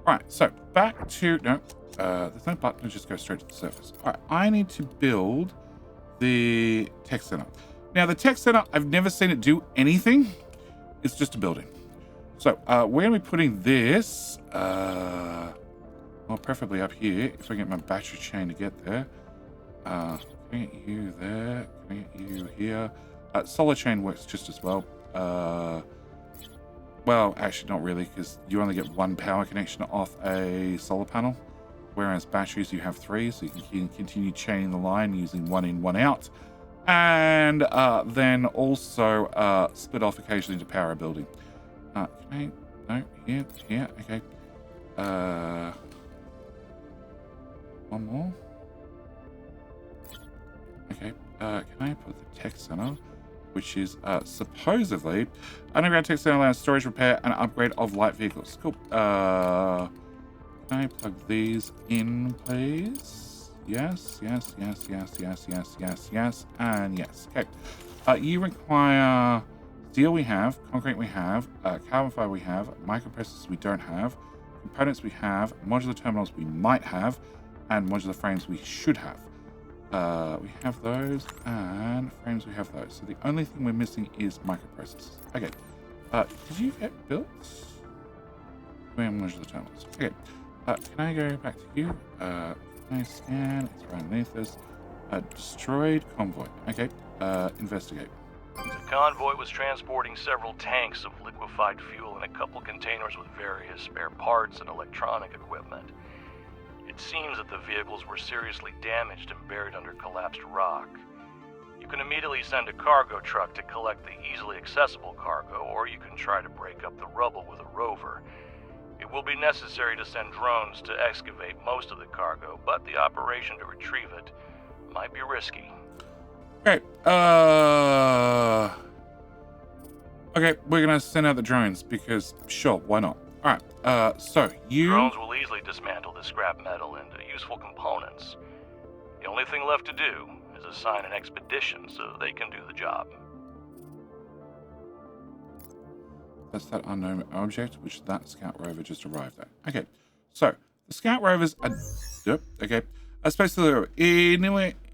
Right. So back to... No. There's no button. Just go straight to the surface. All right. I need to build the tech center. Now, the tech center, I've never seen it do anything. It's just a building. So we're going to be putting this, well, preferably up here, if I get my battery chain to get there. Can I get you there? Can I get you here? Solar chain works just as well. Well, actually not really, because you only get 1 power connection off a solar panel, whereas batteries you have 3, so you can continue chaining the line using 1 in, 1 out. And then also split off occasionally to power a building. Can I? No, here, okay. One more. Okay, can I put the tech center, which is supposedly underground tech center allows storage, repair, and upgrade of light vehicles. Cool. Can I plug these in, please? Yes, and yes. Okay. You require steel we have, concrete we have, carbon fiber we have, microprocessors we don't have, components we have, modular terminals we might have, and modular frames we should have. We have those, and frames we have those. So the only thing we're missing is microprocessors. Okay. Did you get built? We have modular terminals. Okay. Can I go back to you? Nice scan. It's right underneath this. Destroyed convoy. Okay. Investigate. The convoy was transporting several tanks of liquefied fuel and a couple containers with various spare parts and electronic equipment. It seems that the vehicles were seriously damaged and buried under collapsed rock. You can immediately send a cargo truck to collect the easily accessible cargo, or you can try to break up the rubble with a rover. It will be necessary to send drones to excavate most of the cargo, but the operation to retrieve it might be risky. Okay. Okay, we're gonna send out the drones because sure, why not? All right. So you. Drones will easily dismantle the scrap metal into useful components. The only thing left to do is assign an expedition so they can do the job. That's that unknown object which that scout rover just arrived at. Okay, so the scout rovers are. Yep. Okay. A space telescope.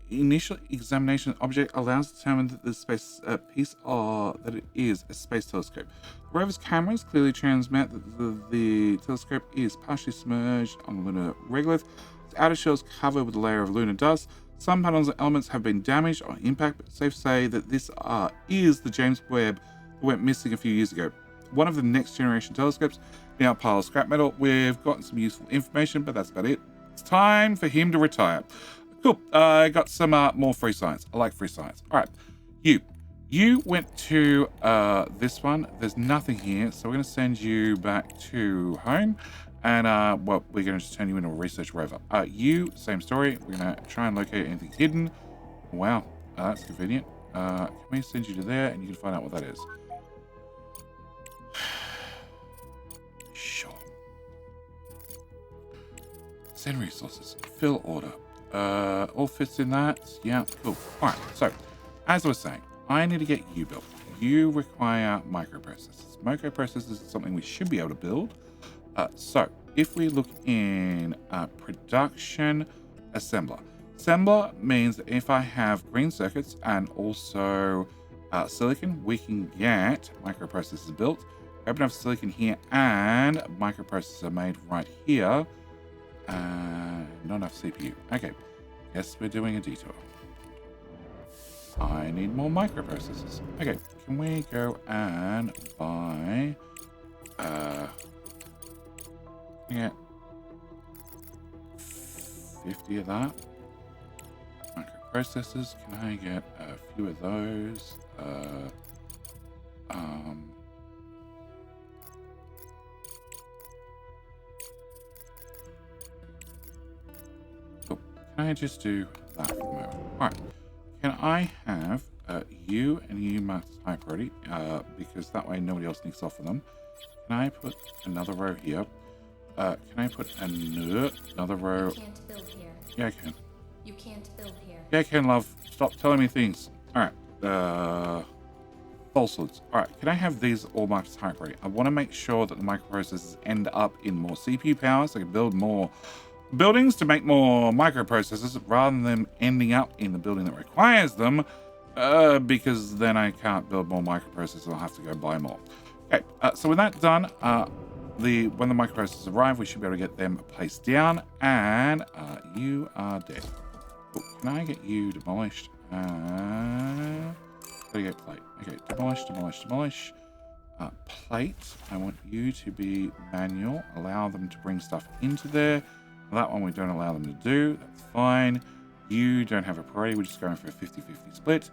Initial examination of the object allows to determine that the space piece or that it is a space telescope. The rover's cameras clearly transmit that the telescope is partially submerged on the lunar regolith. Its outer shell is covered with a layer of lunar dust. Some panels and elements have been damaged on impact, but it's safe to say that this is the James Webb that went missing a few years ago. One of the next generation telescopes, now pile of scrap metal. We've gotten some useful information, but that's about it. It's time for him to retire. Cool. I got some more free science. I like free science. All right. You went to this one. There's nothing here, so we're going to send you back to home. And, well, we're going to just turn you into a research rover. You, same story. We're going to try and locate anything hidden. Wow. That's convenient. Can we send you to there and you can find out what that is? Sure. Send resources. Fill order. All fits in that. Yeah, cool. All right. So, as I was saying, I need to get you built. You require microprocessors. Microprocessors is something we should be able to build. So, if we look in production assembler. Assembler means that if I have green circuits and also silicon, we can get microprocessors built. Open up silicon here and microprocessor made right here. Not enough CPU. Okay, guess we're doing a detour. I need more microprocessors. Okay, can we go and buy get 50 of that? Microprocessors, can I get a few of those? Can I just do that for the moment? Alright. Can I have you and you marked as high priority? Because that way nobody else sneaks off of them. Can I put another row here? Can I put another row? You can't build here. Yeah, I can. You can't build here. Yeah, I can, love. Stop telling me things. Alright. Falsehoods. Alright, can I have these all marked as high priority? I want to make sure that the microprocessors end up in more CPU power so I can build more buildings to make more microprocessors rather than them ending up in the building that requires them, because then I can't build more microprocessors. I'll have to go buy more. Okay, so with that done, when the microprocessors arrive, we should be able to get them placed down, and you are dead. Cool. Can I get you demolished? Gotta get plate. Okay, demolish. Plate. I want you to be manual. Allow them to bring stuff into there. That one we don't allow them to do. That's fine. You don't have a priority. We're just going for a 50-50 split.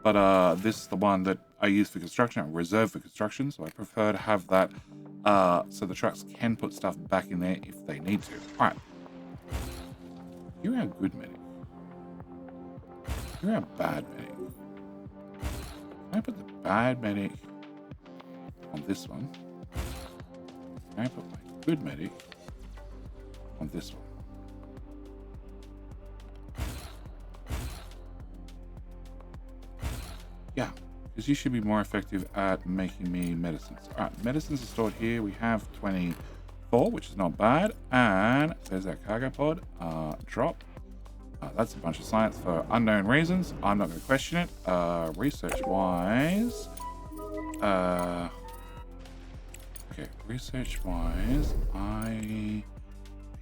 But this is the one that I use for construction. I reserve for construction. So I prefer to have that so the trucks can put stuff back in there if they need to. All right. You're a good medic. You're a bad medic. Can I put the bad medic on this one? Can I put my good medic on this one? Yeah, because you should be more effective at making me medicines. All right, medicines are stored here. We have 24, which is not bad. And there's our cargo pod. Drop. That's a bunch of science for unknown reasons. I'm not going to question it. Research-wise... okay, research-wise,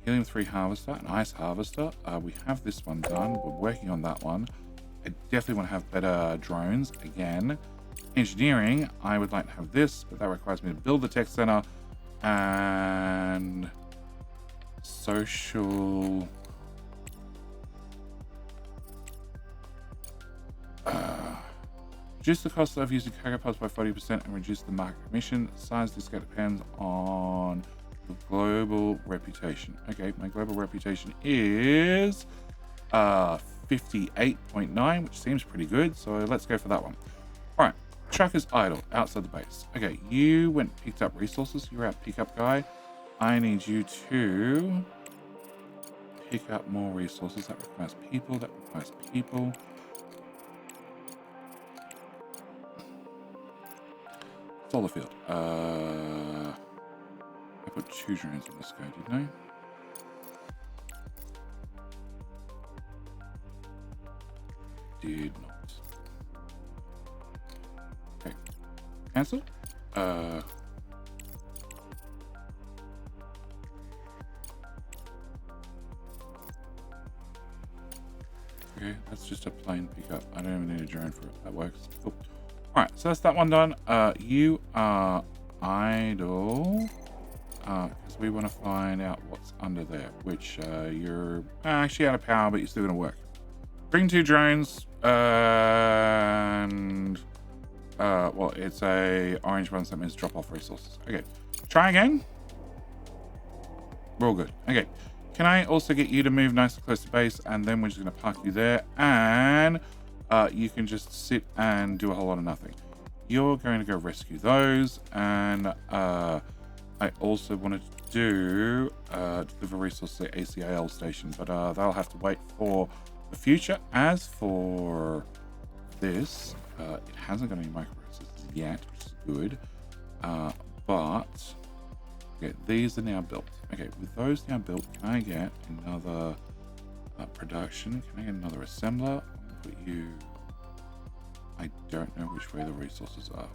Helium-3 harvester, an ice harvester. We have this one done. We're working on that one. I definitely want to have better drones again. Engineering, I would like to have this, but that requires me to build the tech center. And social... reduce the cost of using cargo pods by 40% and reduce the market commission. Size discount depends on the global reputation. Okay, my global reputation is 58.9, which seems pretty good. So let's go for that one. All right, truck is idle outside the base. Okay, you went and picked up resources. You're our pickup guy. I need you to pick up more resources. That requires people. That requires people. Solar field. I put 2 drones in this guy, didn't I? Did not. Okay. Cancel. Okay, that's just a plain pickup. I don't even need a drone for it. That works. Cool. Alright, so that's that one done. You are idle. Because we want to find out what's under there. Which you're actually out of power, but you're still going to work. Bring 2 drones. And well, it's a orange one, so that means drop off resources. Okay. Try again. We're all good. Okay. Can I also get you to move nice and close to base, and then we're just going to park you there, and you can just sit and do a whole lot of nothing. You're going to go rescue those, and I also wanted to do deliver resources to the ACAL station, but they'll have to wait for the future. As for this, it hasn't got any microprocessors yet, which is good, but okay, these are now built. Okay, with those now built, can I get another production? Can I get another assembler? I'll put you... I don't know which way the resources are.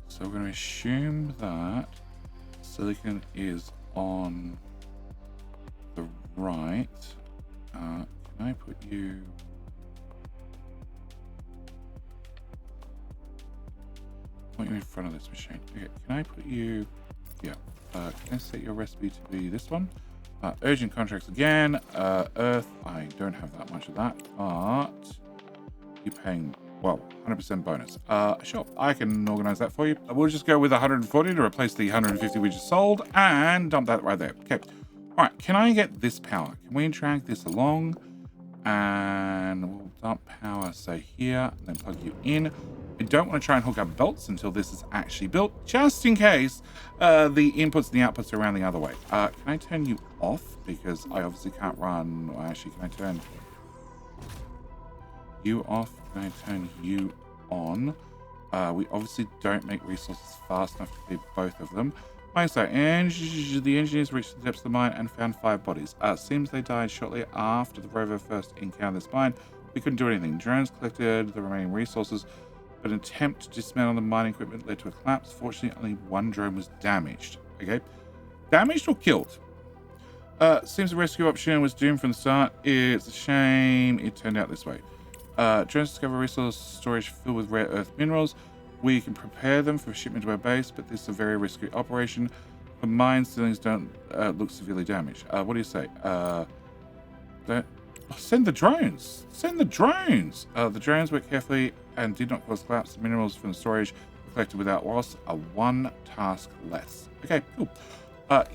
So we're going to assume that silicon is on the right. Can I put you... I want you in front of this machine. Okay, can I put you... Yeah. Can I set your recipe to be this one? Urgent contracts again. Earth, I don't have that much of that, but you're paying, well, 100% bonus. Sure, I can organize that for you. We'll just go with 140 to replace the 150 we just sold and dump that right there. Okay. All right, can I get this power? Can we drag this along? And we'll dump power, say here, and then plug you in. I don't want to try and hook up belts until this is actually built, just in case the inputs and the outputs are around the other way. Can I turn you off? Because I obviously can't run. Well, actually, can I turn you off? Can I turn you on? We obviously don't make resources fast enough to feed both of them. Like so, and the engineers reached the depths of the mine and found 5 bodies. Seems they died shortly after the rover first encountered this mine. We couldn't do anything. Drones collected the remaining resources, but an attempt to dismantle the mining equipment led to a collapse. Fortunately, only 1 drone was damaged. Okay, damaged or killed? Seems the rescue option was doomed from the start. It's a shame it turned out this way. Drones discover resource storage filled with rare earth minerals. We can prepare them for shipment to our base, but this is a very risky operation. The mine ceilings don't look severely damaged. What do you say? Send the drones! Send the drones! The drones worked carefully and did not cause collapse. The minerals from the storage were collected without loss. 1 task less. Okay, cool.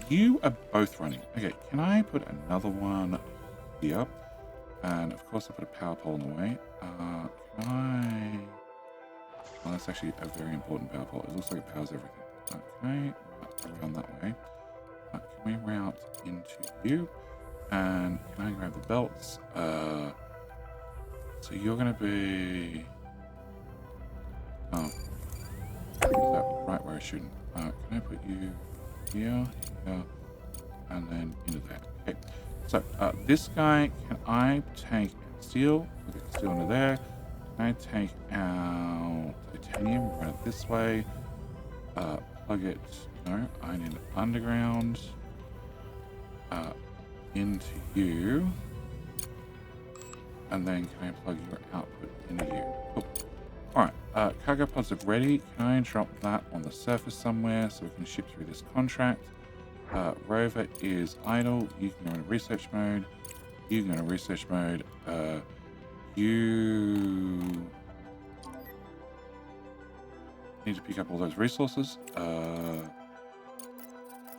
You are both running. Okay, can I put another one here? And of course I put a power pole in the way. Can I... Well, that's actually a very important power pole. It looks like it powers everything. Can I run that way? Can we route into you? And can I grab the belts? So you're going to be... Oh. Is that right where I shouldn't? Can I put you here, here, and then into there? Okay. So this guy, can I take steel? Okay, steel into there. Can I take out titanium? Run it this way. plug it? No, I need underground into you. And then can I plug your output into you? Cool. Alright, cargo pods are ready. Can I drop that on the surface somewhere so we can ship through this contract? Rover is idle. You can go into research mode. You can go into research mode. You need to pick up all those resources.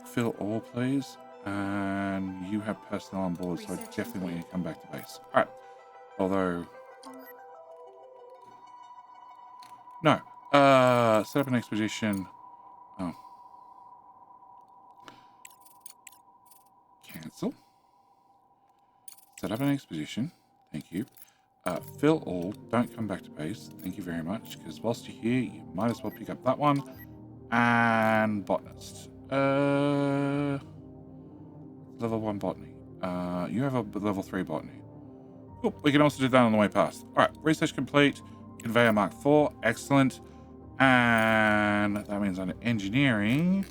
Fill all, please. And you have personnel on board, so I definitely want you to come back to base. Alright. Although... No. Set up an expedition. Oh. Cancel. Set up an expedition. Thank you. Fill all. Don't come back to base. Thank you very much. Because whilst you're here, you might as well pick up that one. And botanist. Level 1 botany. You have a level 3 botany. Cool. We can also do that on the way past. Alright. Research complete. Conveyor Mark 4. Excellent. And that means under engineering,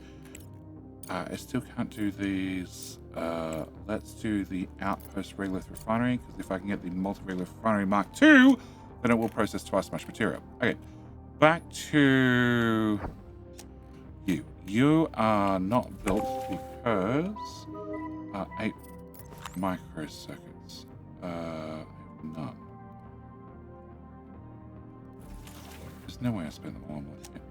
I still can't do these. Let's do the outpost regolith refinery, because if I can get the multi-regolith refinery Mark 2, then it will process twice as much material. Okay, back to you. You are not built because 8 microcircuits. None. There's no way I spend them all on one hit.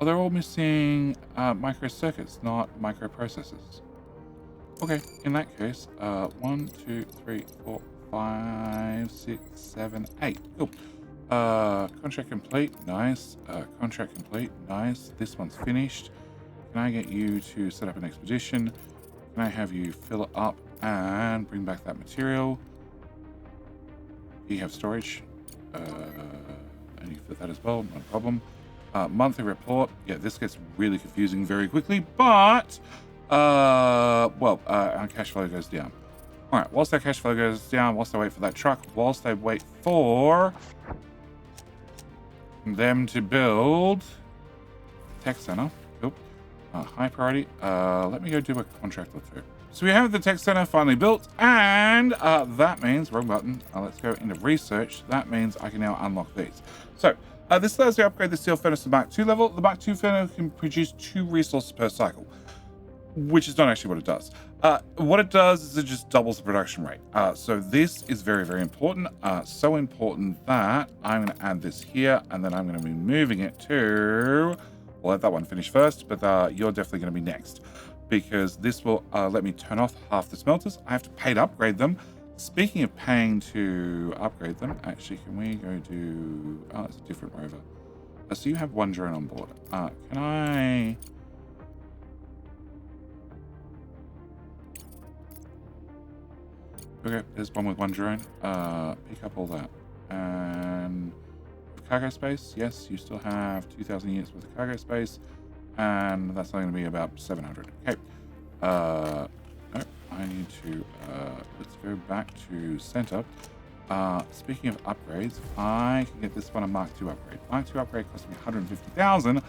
Oh, they're all missing microcircuits, not microprocessors. Okay, in that case, 1, 2, 3, 4, 5, 6, 7, 8. Cool. Contract complete. Nice. Contract complete. Nice. This one's finished. Can I get you to set up an expedition? Can I have you fill it up and bring back that material? You have storage. And you fit that as well. No problem. Monthly report. Yeah, this gets really confusing very quickly, but our cash flow goes down. All right, whilst our cash flow goes down, whilst I wait for that truck, whilst I wait for them to build tech center. Cool. High priority. Let me go do a contract or two. So we have the tech center finally built, and that means, wrong button, let's go into research. That means I can now unlock these. So this allows me to upgrade the steel furnace to Mark 2 level. The Mark 2 furnace can produce 2 resources per cycle, which is not actually what it does. What it does is it just doubles the production rate. So this is very, very important. So important that I'm going to add this here, and then I'm going to be moving it to... We'll let that one finish first, but you're definitely going to be next, because this will let me turn off half the smelters. I have to pay to upgrade them. Speaking of paying to upgrade them, actually, can we go do... Oh, it's a different rover. So you have 1 drone on board. Can I... Okay, there's one with 1 drone. Pick up all that. And cargo space, yes, you still have 2,000 units worth of cargo space. And that's only going to be about 700. Okay. No, I need to, let's go back to center. Speaking of upgrades, I can get this one a Mark II upgrade. Mark II upgrade cost me 150,000,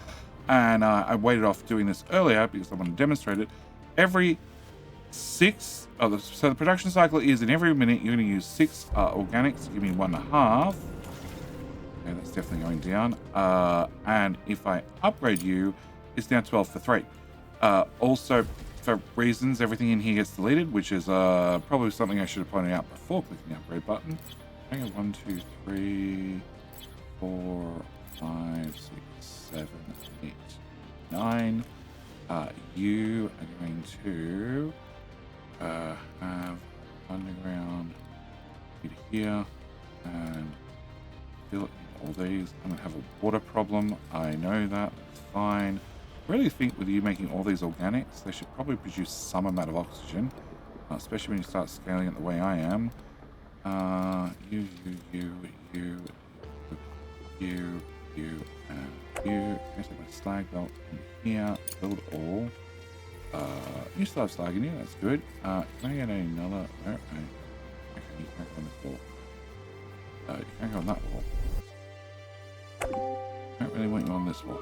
and I waited off doing this earlier because I want to demonstrate it. Every 6, so the production cycle is in every minute you're going to use 6 organics to give me 1.5. Okay, that's definitely going down. And if I upgrade you, it's now 12 for 3. Also, for reasons, everything in here gets deleted, which is probably something I should have pointed out before clicking the upgrade button. I got 1, 2, 3, 4, 5, 6, 7, 8, 9. You are going to have underground here and fill it in all these. I'm going to have a water problem. I know that. That's fine. I really think with you making all these organics, they should probably produce some amount of oxygen, especially when you start scaling it the way I am. You, and you. Can I take my slag belt in here? Build all. You still have slag in you, that's good. Can I get another... Okay, you can't go on this wall. You can't go on that wall. I don't really want you on this wall.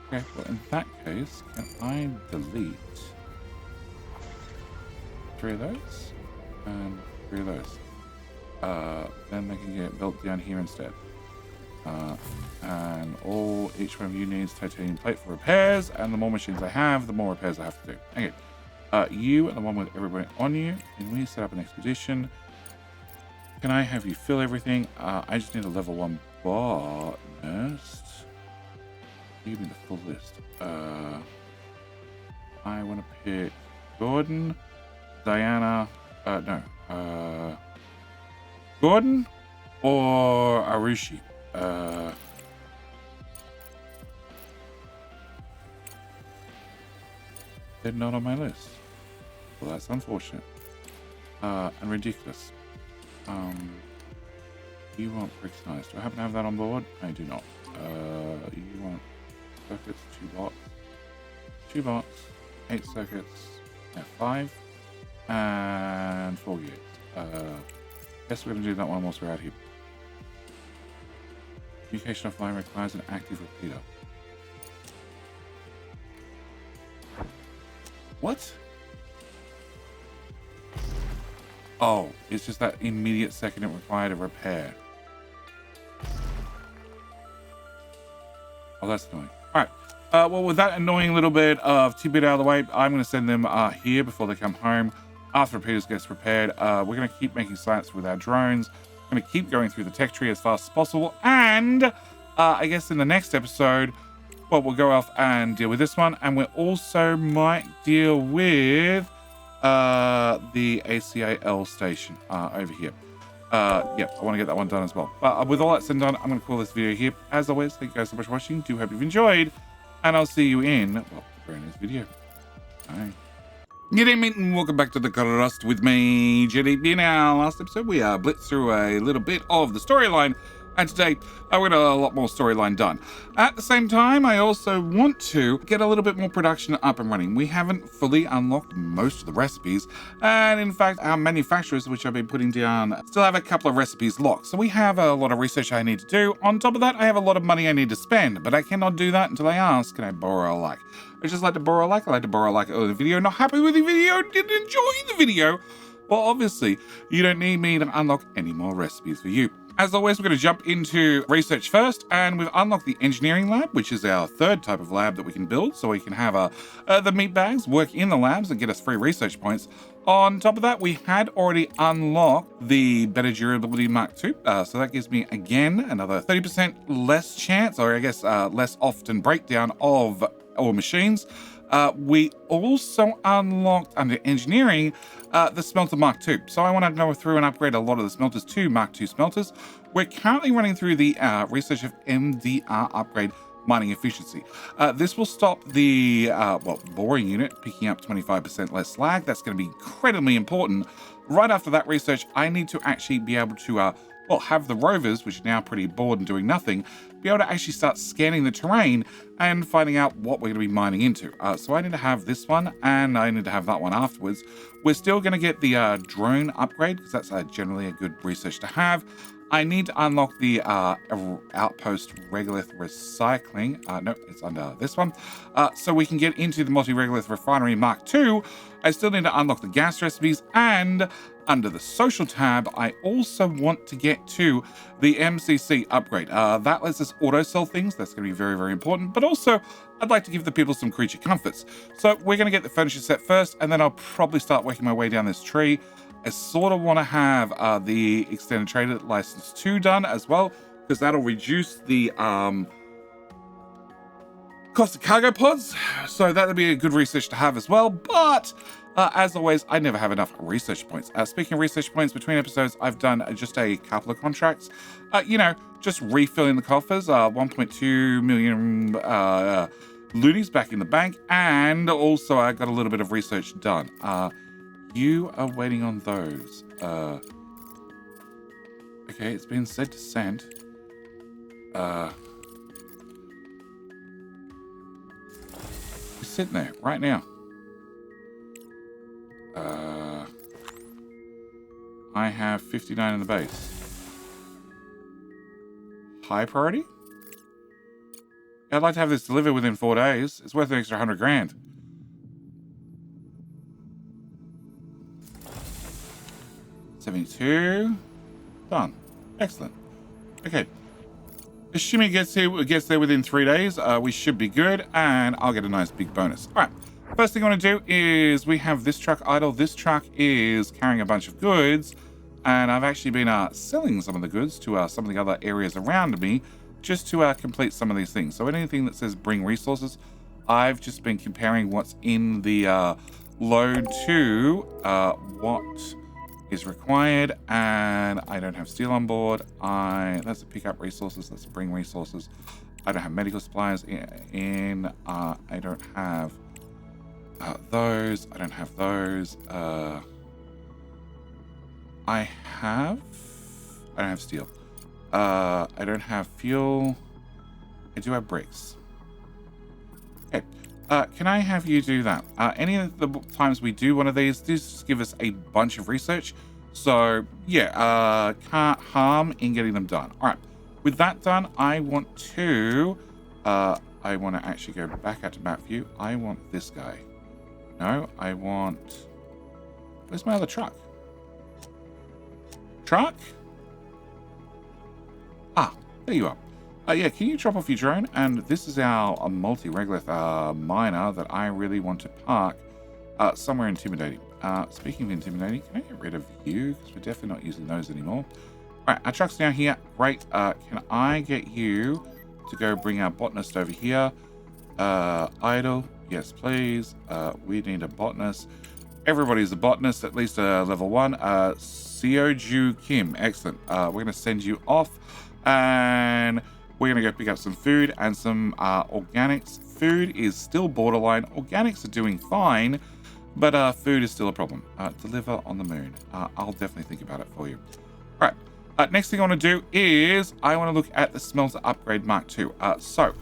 Okay, well in that case, can I delete 3 of those? And 3 of those. Then they can get built down here instead. And each one of you needs titanium plate for repairs, and the more machines I have, the more repairs I have to do. Okay. You and the one with everybody on you, can we set up an expedition? Can I have you fill everything? I just need a level 1 botanist. Give me the full list. I want to pick Gordon, Diana, Gordon or Arushi. They're not on my list. Well, that's unfortunate. And ridiculous. You want bricks nice. Do I happen to have that on board? I do not. You want circuits, 2 bots. 2 bots, 8 circuits, 5, and 4 gates. Guess we're going to do that one whilst we're out here. Communication offline requires an active repeater. What? Oh, it's just that immediate second it required a repair. Oh, that's annoying. Alright. Well, with that annoying little bit of tidbit out of the way, I'm going to send them here before they come home. After repeaters gets repaired, we're going to keep making science with our drones. We're going to keep going through the tech tree as fast as possible. And I guess in the next episode, well, we'll go off and deal with this one. And we also might deal with the ACAL station over here. Yep, I want to get that one done as well. But with all that said and done, I'm going to call this video here. As always, thank you guys so much for watching. Do hope you've enjoyed. And I'll see you in, well, the very next video. Bye. G'day mate, and welcome back to the Crust with me, JD. In our last episode, we blitzed through a little bit of the storyline, and today we're going to a lot more storyline done. At the same time, I also want to get a little bit more production up and running. We haven't fully unlocked most of the recipes, and in fact, our manufacturers, which I've been putting down, still have a couple of recipes locked. So we have a lot of research I need to do. On top of that, I have a lot of money I need to spend, but I cannot do that until I ask, can I borrow a like? I just like to borrow a like. I like to borrow a like of the video. Not happy with the video, didn't enjoy the video. Well, obviously, you don't need me to unlock any more recipes for you. As always, we're going to jump into research first, and we've unlocked the engineering lab, which is our 3rd type of lab that we can build, so we can have the meat bags work in the labs and get us free research points. On top of that, we had already unlocked the better durability Mark II, so that gives me, again, another 30% less chance, or I guess less often breakdown of all machines. We also unlocked under engineering the smelter Mark II. So I want to go through and upgrade a lot of the smelters to Mark II smelters. We're currently running through the research of MDR upgrade mining efficiency. This will stop the boring unit picking up 25% less slag. That's going to be incredibly important. Right after that research, I need to actually be able to have the rovers, which are now pretty bored and doing nothing, be able to actually start scanning the terrain and finding out what we're going to be mining into. So I need to have this one, and I need to have that one afterwards. We're still going to get the drone upgrade, because that's generally a good research to have. I need to unlock the outpost regolith recycling. No, it's under this one. So we can get into the multi-regolith refinery Mark II. I still need to unlock the gas recipes, and under the social tab, I also want to get to the MCC upgrade. That lets us auto sell things. That's going to be very, very important. But also, I'd like to give the people some creature comforts. So we're going to get the furniture set first, and then I'll probably start working my way down this tree. I sort of want to have the extended trader license 2 done as well, because that'll reduce the cost of cargo pods. So that'll be a good research to have as well. But as always, I never have enough research points. Speaking of research points, between episodes, I've done just a couple of contracts. Just refilling the coffers, 1.2 million loonies back in the bank, and also I got a little bit of research done. You are waiting on those. Okay, it's been said to send. You're sitting there right now. I have 59 in the base. high priority. I'd like to have this delivered within 4 days. It's worth an extra 100 grand. $72. Done. Excellent. Okay. Assuming it gets there within 3 days, we should be good, and I'll get a nice big bonus. All right. First thing I want to do is we have this truck idle. This truck is carrying a bunch of goods, and I've actually been selling some of the goods to some of the other areas around me just to complete some of these things. So anything that says bring resources, I've just been comparing what's in the load to what is required, and I don't have steel on board. That's a pick up resources, that's a bring resources. I don't have medical supplies in. I don't have those. I don't have those. I don't have steel. I don't have fuel. I do have bricks. Okay. Can I have you do that? Any of the times we do one of these just give us a bunch of research. So, yeah, can't harm in getting them done. All right. With that done, I want to actually go back out to map view. I want this guy. No, I want... Where's my other truck? Truck? Ah, there you are. Yeah, can you drop off your drone? And this is our multi-regolith miner that I really want to park somewhere intimidating. Speaking of intimidating, can I get rid of you? Because we're definitely not using those anymore. All right, our truck's now here. Great. Can I get you to go bring our botanist over here? Idle. Yes, please. We need a botanist. Everybody's a botanist, at least level 1. 𝐒𝐮𝐞𝐫. Excellent. We're going to send you off, and we're going to go pick up some food and some organics. Food is still borderline. Organics are doing fine, but food is still a problem. Deliver on the moon. I'll definitely think about it for you. All right. Next thing I want to do is I want to look at the smelter upgrade Mark II. So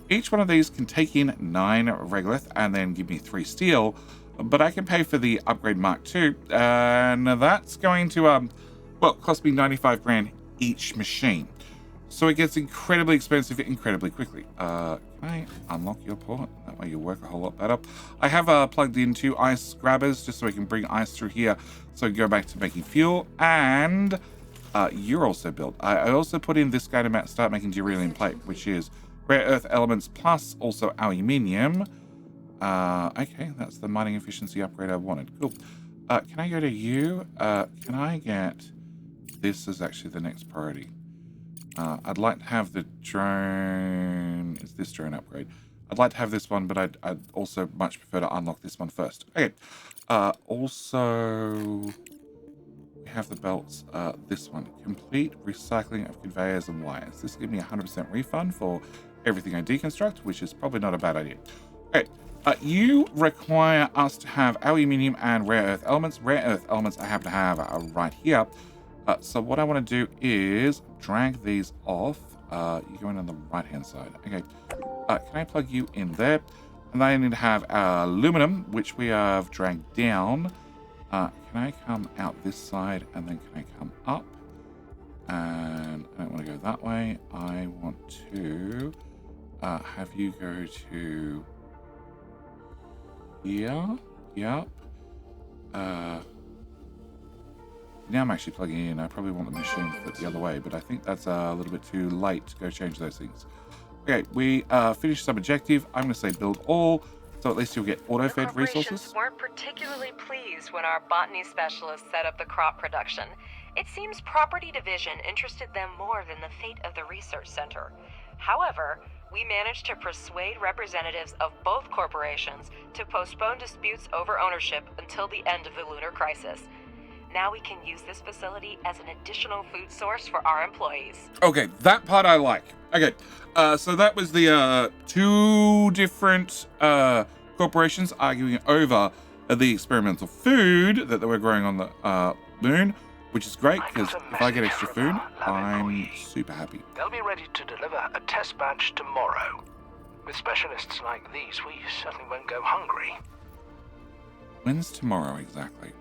each one of these can take in 9 regolith and then give me 3 steel, but I can pay for the upgrade Mark II, and that's going to cost me 95 grand each machine. So it gets incredibly expensive incredibly quickly. Can I unlock your port? That way you'll work a whole lot better. I have plugged in 2 ice grabbers just so we can bring ice through here so I can go back to making fuel. And you're also built. I also put in this guy to start making beryllium plate, which is rare earth elements plus also aluminium. Okay, that's the mining efficiency upgrade I wanted. Cool. Can I go to you? Can I get... This is actually the next priority. I'd like to have the drone... It's this drone upgrade. I'd like to have this one, but I'd also much prefer to unlock this one first. Okay. Also... We have the belts. This one. Complete recycling of conveyors and wires. This will give me 100% refund for everything I deconstruct, which is probably not a bad idea. Okay. You require us to have aluminium and rare earth elements. Rare earth elements I happen to have right here. So what I want to do is drag these off. You're going on the right-hand side. Okay. Can I plug you in there? And then I need to have aluminum, which we have dragged down. Can I come out this side and then can I come up? And I don't want to go that way. I want to have you go to here. Yep. Now I'm actually plugging in. I probably want the machine flipped the other way, but I think that's a little bit too late to go change those things. Okay, we finished some objective. I'm going to say build all, so at least you'll get auto-fed resources. Weren't particularly pleased when our botany specialists set up the crop production. It seems property division interested them more than the fate of the research center. However, we managed to persuade representatives of both corporations to postpone disputes over ownership until the end of the lunar crisis. Now we can use this facility as an additional food source for our employees. Okay, that part I like. Okay, so that was the 2 different corporations arguing over the experimental food that they were growing on the moon, which is great because if I get extra food, I'm super happy. They'll be ready to deliver a test batch tomorrow. With specialists like these, we certainly won't go hungry. When's tomorrow exactly?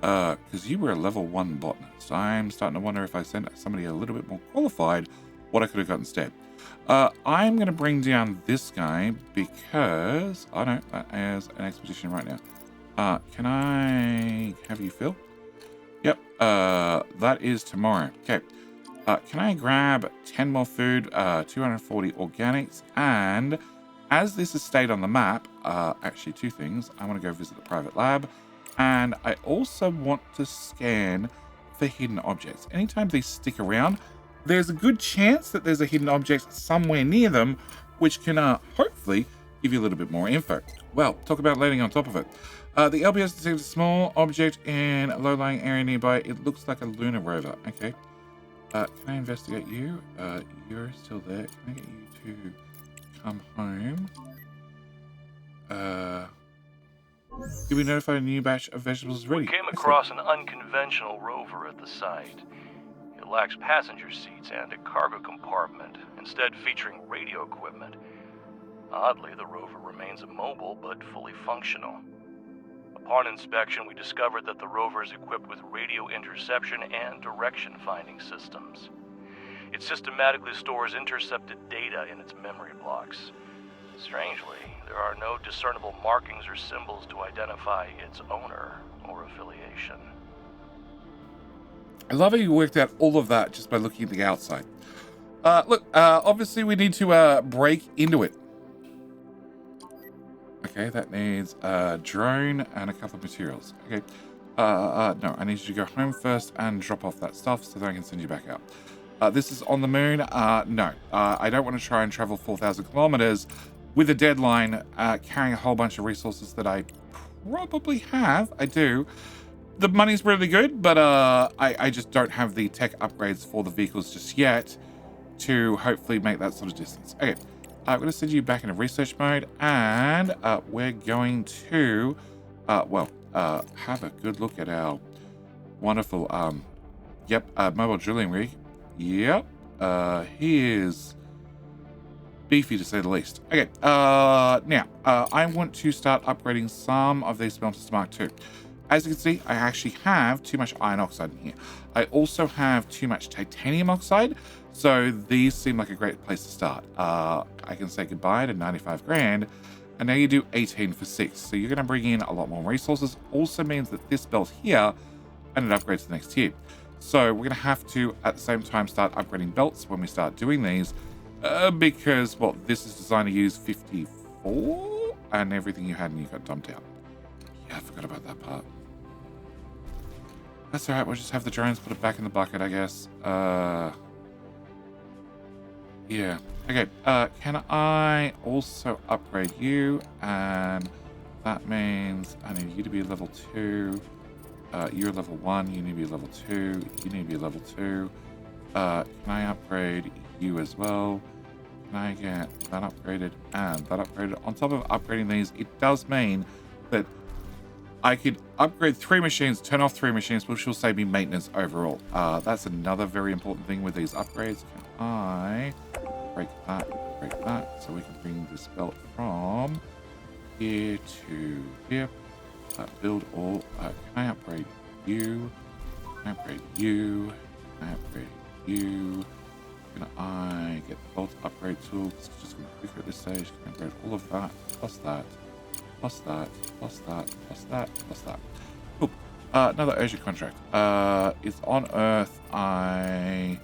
Because you were a level 1 botanist. I'm starting to wonder if I sent somebody a little bit more qualified, what I could have got instead. I'm going to bring down this guy because I know that is an expedition right now. Can I have you fill? Yep. That is tomorrow. Okay. Can I grab 10 more food, 240 organics, and as this has stayed on the map, actually two things. I want to go visit the private lab, and I also want to scan for hidden objects. Anytime these stick around, there's a good chance that there's a hidden object somewhere near them, which can hopefully give you a little bit more info. Well, talk about landing on top of it. The LBS detected a small object in a low-lying area nearby. It looks like a lunar rover. Okay. Can I investigate you? You're still there. Can I get you to come home? Did we notify a new batch of vegetables is ready? We came across an unconventional rover at the site. It lacks passenger seats and a cargo compartment, instead featuring radio equipment. Oddly, the rover remains immobile but fully functional. Upon inspection, we discovered that the rover is equipped with radio interception and direction finding systems. It systematically stores intercepted data in its memory blocks. Strangely, there are no discernible markings or symbols to identify its owner or affiliation. I love how you worked out all of that just by looking at the outside. Look, obviously we need to break into it. Okay, that needs a drone and a couple of materials. Okay, no, I need you to go home first and drop off that stuff so that I can send you back out. This is on the moon. No, I don't want to try and travel 4,000 kilometers with a deadline, carrying a whole bunch of resources that I probably have. I do. The money's really good, but I just don't have the tech upgrades for the vehicles just yet to hopefully make that sort of distance. Okay. I'm going to send you back into research mode, and we're going to, have a good look at our wonderful, mobile drilling rig. Yep, he is beefy to say the least. Okay, now, I want to start upgrading some of these smelters to Mark II. As you can see, I actually have too much iron oxide in here. I also have too much titanium oxide, so these seem like a great place to start. I can say goodbye to 95 grand, and now you do 18 for 6. So you're going to bring in a lot more resources. Also means that this belt here, and it upgrades to the next tier. So we're going to have to, at the same time, start upgrading belts when we start doing these, because, well, this is designed to use 54, and everything you had and you got dumped out. Yeah, I forgot about that part. That's alright, we'll just have the drones put it back in the bucket, I guess. Yeah. Okay, can I also upgrade you? And that means I need you to be level 2. You're level 1, you need to be level 2. You need to be level 2. Can I upgrade you as well? Can I get that upgraded and that upgraded? On top of upgrading these, it does mean that I could upgrade 3 machines, turn off 3 machines, which will save me maintenance overall. That's another very important thing with these upgrades. Can I break that, so we can bring this belt from here to here. Build all. Can I upgrade you? Can I upgrade you? Can I upgrade you? Can I get the bolt upgrade tool? It's just going to be quicker at this stage. Can I upgrade all of that, plus that, plus that, plus that, plus that, plus that. Cool. Another urgent contract. It's on Earth. I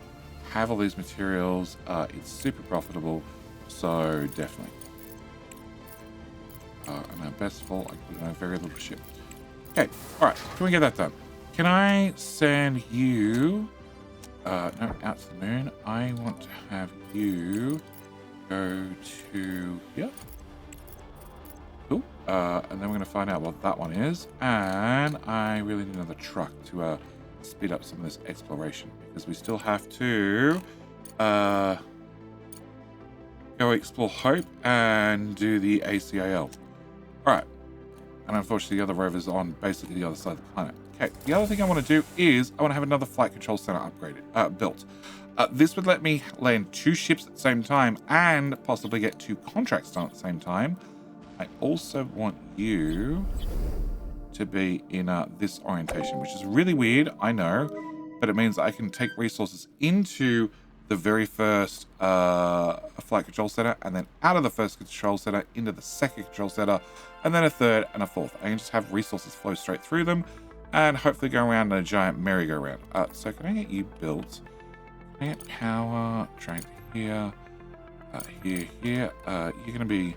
have all these materials. It's super profitable, so definitely. And our best of all, I put in a very little ship. Okay, all right. Can we get that done? Can I send you? No, out to the moon. I want to have you go to here. Cool. And then we're going to find out what that one is. And I really need another truck to speed up some of this exploration, because we still have to go explore Hope and do the ACIL. All right. And unfortunately, the other rover's on basically the other side of the planet. Okay, the other thing I want to do is I want to have another flight control center upgraded, built. This would let me land 2 ships at the same time and possibly get 2 contracts done at the same time. I also want you to be in this orientation, which is really weird, I know, but it means I can take resources into the very first flight control center, and then out of the first control center into the second control center, and then a third and a fourth. I can just have resources flow straight through them and hopefully go around in a giant merry-go-round. So can I get you built? Can I get power? Train here, here. You're going to be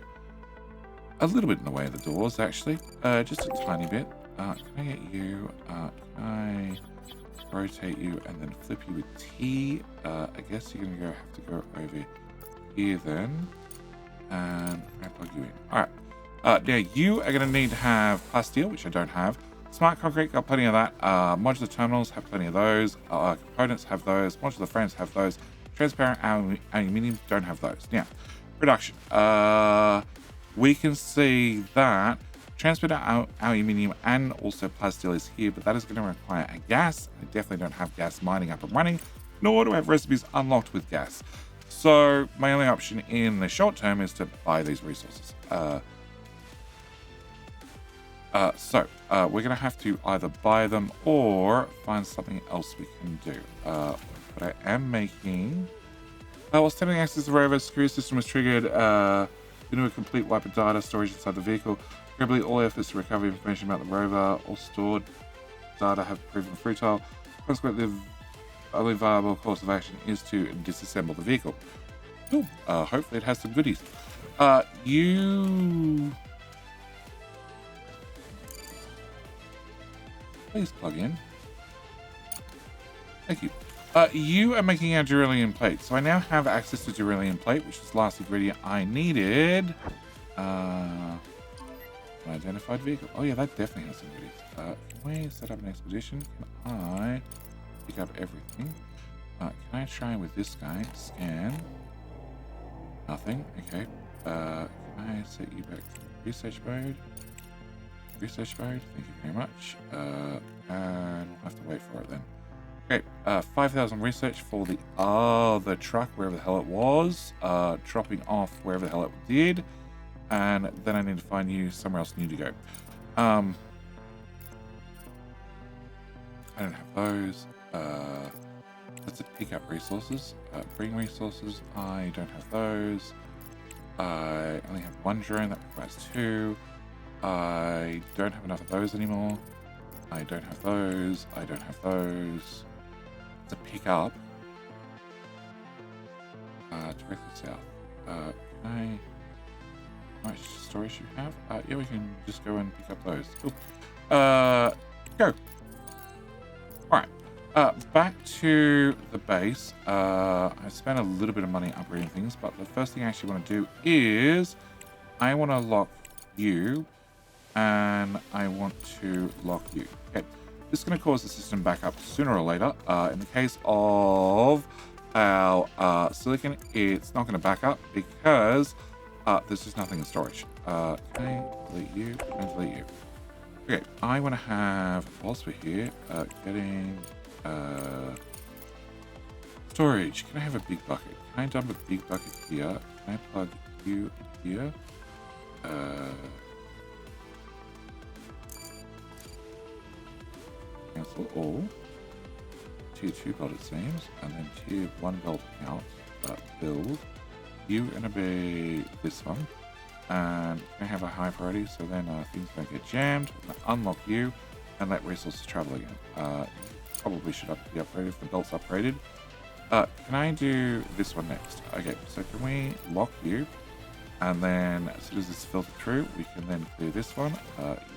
a little bit in the way of the doors, actually. Just a tiny bit. Can I get you? Can I rotate you and then flip you with T? I guess you're going to have to go over here then. And can I plug you in? All right. Now, you are going to need to have plasteel, which I don't have. Smart concrete, got plenty of that. Modular terminals have plenty of those. Components have those. Modular frames have those. Transparent aluminium don't have those. Now, production. We can see that transparent aluminium and also plasteel is here, but that is going to require a gas. I definitely don't have gas mining up and running, nor do I have recipes unlocked with gas. So my only option in the short term is to buy these resources. We're going to have to either buy them or find something else we can do. But I am making... while standing access to the Rover, security system was triggered due to a complete wipe of data storage inside the vehicle. Currently, all efforts to recover information about the Rover or stored data have proven futile. Consequently, the only viable course of action is to disassemble the vehicle. Cool. Hopefully it has some goodies. You... Please plug in. Thank you. You are making our Duralian plate. So I now have access to Duralian plate, which is the last ingredient I needed. Unidentified vehicle. Oh yeah, that definitely has some goodies. Can we set up an expedition? Can I pick up everything? Can I try with this guy? Scan. Nothing. Okay. Can I set you back to research mode? Research mode. Thank you very much. And we'll have to wait for it then. Okay. 5,000 research for the other truck, wherever the hell it was. Dropping off wherever the hell it did. And then I need to find you somewhere else new to go. I don't have those. Let's pick up resources. Bring resources. I don't have those. I only have one drone. That requires 2. I don't have enough of those anymore. I don't have those. I don't have those. To pick up. Directly south. Can I... How much storage you have? Yeah, we can just go and pick up those. Cool. Go. Alright. Back to the base. I spent a little bit of money upgrading things, but the first thing I actually want to do is I want to lock you and I want to lock you. Okay. This is going to cause the system back up sooner or later. In the case of our silicon, it's not going to back up because there's just nothing in storage. Can I delete you? Can I delete you? Okay, I want to have, whilst we're here, getting storage. Can I have a big bucket? Can I dump a big bucket here? Can I plug you in here? Cancel all. Tier 2 belt it seems, and then tier 1 belt out. Build. You gonna be this one, and I have a high priority, so then things don't get jammed. I'm gonna unlock you and let resources travel again. Probably should be upgraded if the belt's upgraded. Can I do this one next? Okay, so can we lock you, and then as soon as this filters through, we can then clear this one.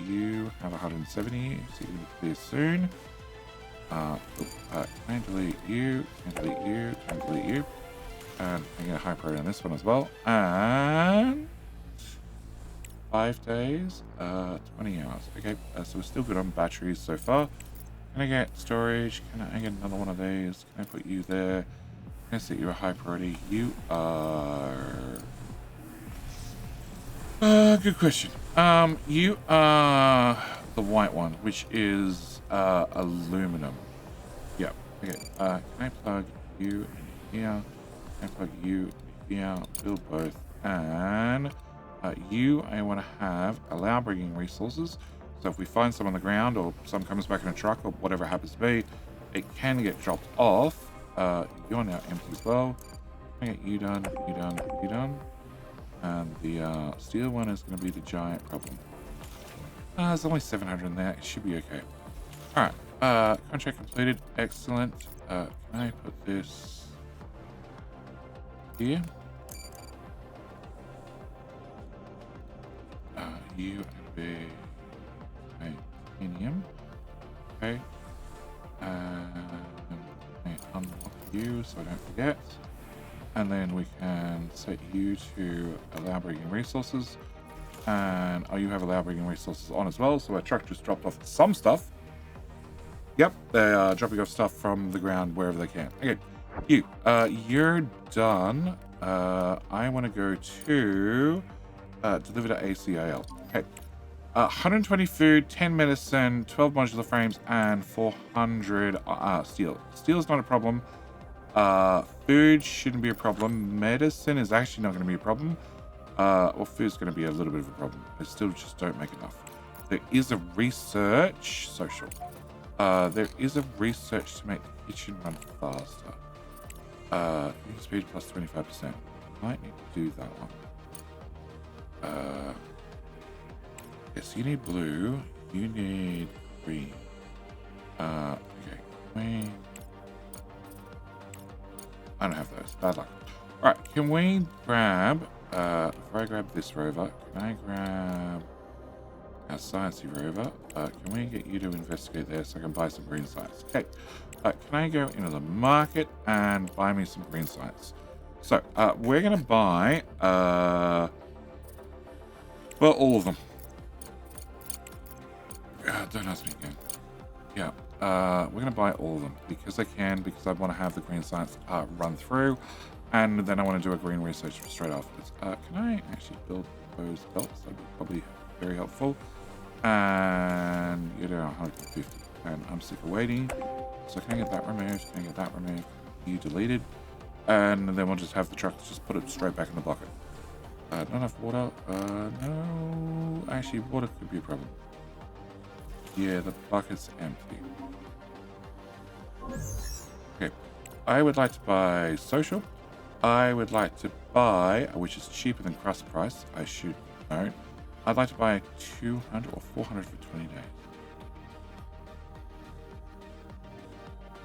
You have 170, so you're gonna be clear soon. Can I delete you? Can I delete you? Can I delete you? And I get a high priority on this one as well. And 5 days, 20 hours. Okay, so we're still good on batteries so far. Can I get storage? Can I get another one of these? Can I put you there? Can I set you a high priority? You are... good question. You are the white one, which is aluminum. Yeah. Okay. Can I plug you in here? Can I plug you in here? Build both. And you, I want to have allow bringing resources. So if we find some on the ground or some comes back in a truck or whatever it happens to be, it can get dropped off. You're now empty as well. Can I get you done, you done, you done. And the steel one is going to be the giant problem. There's only 700 in there. It should be okay. Alright. Contract completed. Excellent. Can I put this here? You are going to be titanium. Okay. Unlock you so I don't forget. And then we can set you to allow bringing resources. And you have allow bringing resources on as well. So our truck just dropped off some stuff. Yep, they are dropping off stuff from the ground wherever they can. Okay, you're done. I want to go to deliver to ACAL. Okay, 120 food, 10 medicine, 12 modular frames, and 400 steel. Steel is not a problem. Food shouldn't be a problem. Medicine is actually not going to be a problem. Or food's going to be a little bit of a problem. I still just don't make enough. There is a research social. There is a research to make the kitchen run faster. Cooking speed plus 25%. Might need to do that one. Yes, you need blue. You need green. Okay. I don't have those. Bad luck. Alright, can we grab if I grab this rover, can I grab our sciencey rover? Can we get you to investigate there so I can buy some green science? Okay. Can I go into the market and buy me some green science? So, we're going to buy, well, all of them. Don't ask me again. Yeah, we're going to buy all of them because I can, because I want to have the green science run through. And then I want to do a green research straight afterwards. Can I actually build those belts? That'd be probably very helpful. And you're doing 150. And I'm sick of waiting. So can I get that removed? Can I get that removed? You deleted. And then we'll just have the truck just put it straight back in the bucket. Not enough water. No. Actually, water could be a problem. Yeah, the bucket's empty. Okay. I would like to buy social. I would like to buy, which is cheaper than Crust price, I should know. I'd like to buy 200 or 400 for 20 days.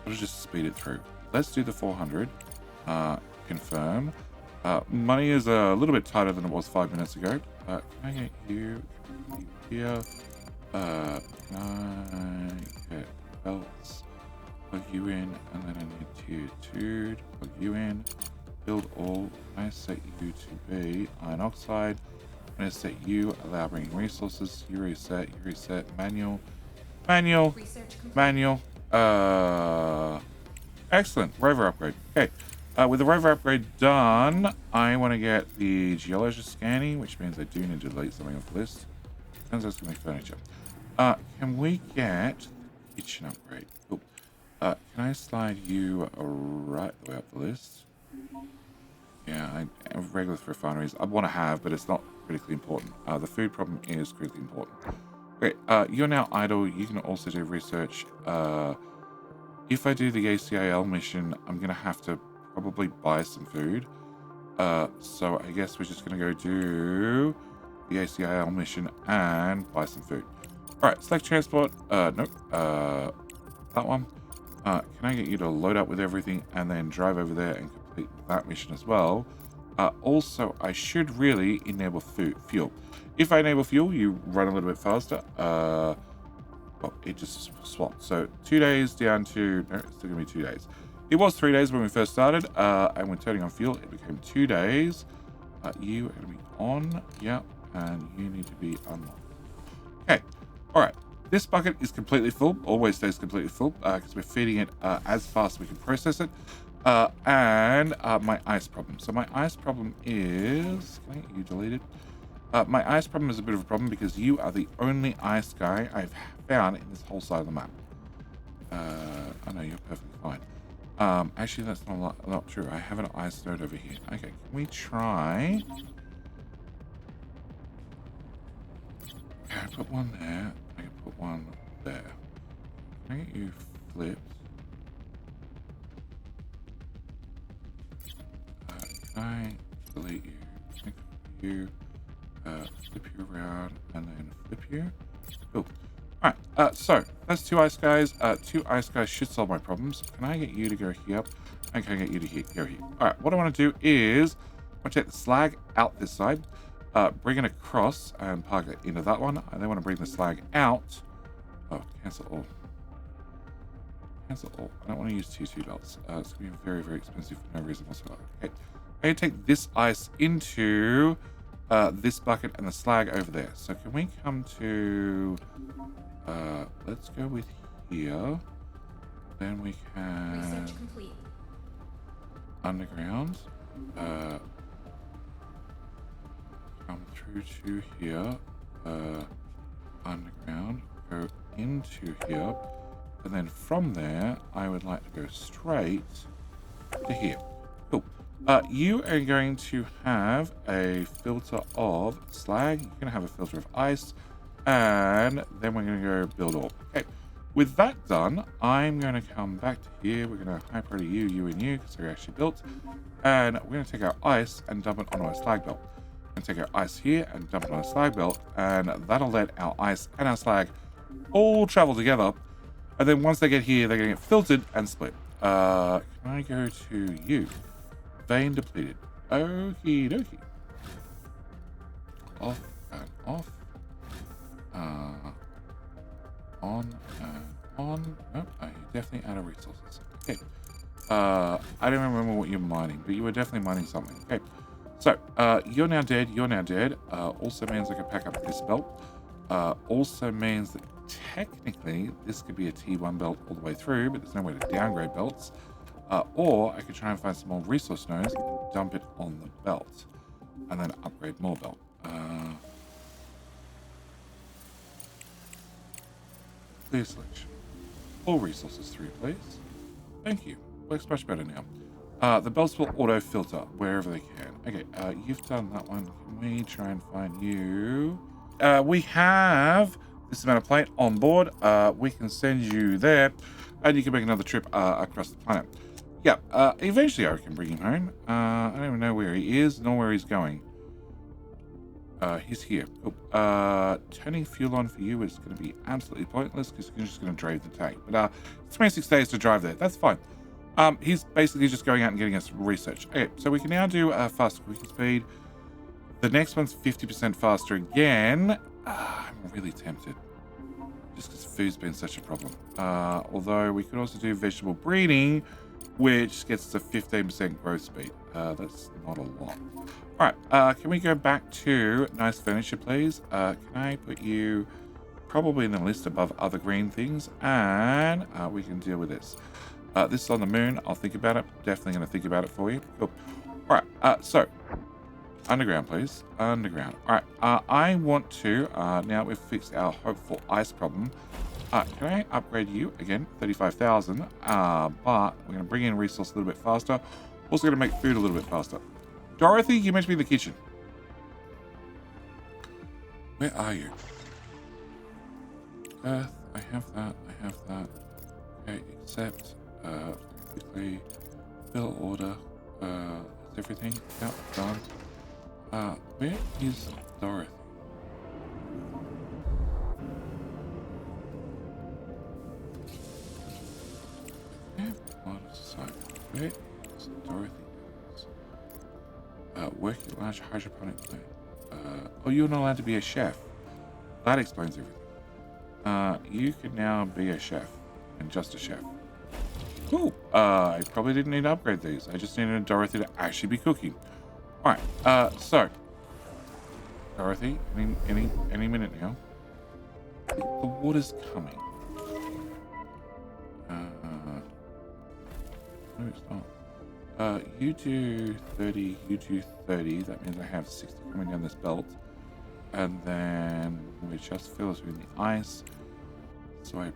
I'll just speed it through. Let's do the 400. Confirm. Money is a little bit tighter than it was 5 minutes ago. Can I get you here? Can I get belts? Plug you in, and then I need tier 2 to plug you in. Build all. I set you to be iron oxide. I'm going to set you allow bringing resources. You reset. Manual. Excellent. Rover upgrade. Okay. With the rover upgrade done, I want to get the geologist scanning, which means I do need to delete something off the list. Turns out it's going to be furniture. Can we get the kitchen upgrade? Cool. Can I slide you right the way up the list? Yeah, I have regular refineries. I want to have, but it's not critically important. The food problem is critically important. Okay, you're now idle. You can also do research. If I do the ACAL mission, I'm going to have to probably buy some food. So I guess we're just going to go do the ACAL mission and buy some food. Alright, select transport. Nope. That one. Can I get you to load up with everything and then drive over there and complete that mission as well? Also, I should really enable fuel. If I enable fuel, you run a little bit faster. Well, it just swapped. So 2 days down to... No, it's still going to be 2 days. It was 3 days when we first started. And when turning on fuel, it became 2 days. You are going to be on. Yeah. And you need to be unlocked. Okay. All right. This bucket is completely full. Always stays completely full because we're feeding it as fast as we can process it. And my ice problem. So my ice problem is... Can I get you deleted? My ice problem is a bit of a problem because you are the only ice guy I've found in this whole side of the map. Oh no, you're perfectly fine. Actually, that's not true. I have an ice node over here. Okay, can we try... Can I put one there? I can put one there. Can I get you flipped? you, flip you around, and then flip you. Cool. Alright, so that's 2 ice guys. 2 ice guys should solve my problems. Can I get you to go here? And can I get you to go here? Alright, what I want to do is I want to take the slag out this side, bring it across and park it into that one. I then want to bring the slag out. Oh, cancel all. Cancel all. I don't want to use T2 belts. It's going to be very, very expensive for no reason whatsoever. Okay, I can take this ice into this bucket and the slag over there. So can we come to... let's go with here. Then we can... Research complete. Underground. Come through to here. Underground. Go into here. And then from there, I would like to go straight to here. Cool. You are going to have a filter of slag. You're going to have a filter of ice. And then we're going to go build ore. Okay. With that done, I'm going to come back to here. We're going to high priority you, and you, because they're actually built. And we're going to take our ice and dump it onto our slag belt. And take our ice here and dump it on a slag belt. And that'll let our ice and our slag all travel together. And then once they get here, they're going to get filtered and split. Can I go to you? Vein depleted. Okie dokie. Off and off. On and on. Nope, you're definitely out of resources. Okay. I don't remember what you're mining, but you were definitely mining something. Okay. So, you're now dead. You're now dead. Also means I can pack up this belt. Also means that technically this could be a T1 belt all the way through, but there's no way to downgrade belts. Or I could try and find some more resource nodes and dump it on the belt. And then upgrade more belt. Clear selection. All resources through, please. Thank you. Works much better now. The belts will auto-filter wherever they can. Okay, you've done that one. Can we try and find you? We have this amount of plate on board. We can send you there, and you can make another trip across the planet. Yeah, eventually I can bring him home. I don't even know where he is, nor where he's going. He's here. Cool. Turning fuel on for you is going to be absolutely pointless because you're just going to drive the tank. But it's 26 days to drive there. That's fine. He's basically just going out and getting us research. Okay, so we can now do fast cooking speed. The next one's 50% faster again. I'm really tempted. Just because food's been such a problem. Although we could also do vegetable breeding, which gets us a 15% growth speed. That's not a lot. Alright, can we go back to nice furniture, please? Can I put you probably in the list above other green things? And we can deal with this. This is on the moon. I'll think about it. Definitely going to think about it for you. Cool. Alright, so underground, please. Underground. Alright, I want to, now we've fixed our hopeful ice problem. Can I upgrade you? Again, 35,000. But we're going to bring in resource a little bit faster. Also going to make food a little bit faster. Dorothy, you meant to be in the kitchen. Where are you? Earth, I have that, I have that. Okay, accept, quickly, fill order, is everything? Yep, done. Where is Dorothy? Where is Dorothy? Working at large hydroponic plant. Oh, you're not allowed to be a chef. That explains everything. You can now be a chef, and just a chef. Cool. I probably didn't need to upgrade these. I just needed Dorothy to actually be cooking. All right. So, Dorothy, any minute now. The water's coming. No, it's not. You do 30, you do 30. That means I have 60 coming down this belt. And then we just fill us with the ice. So I'm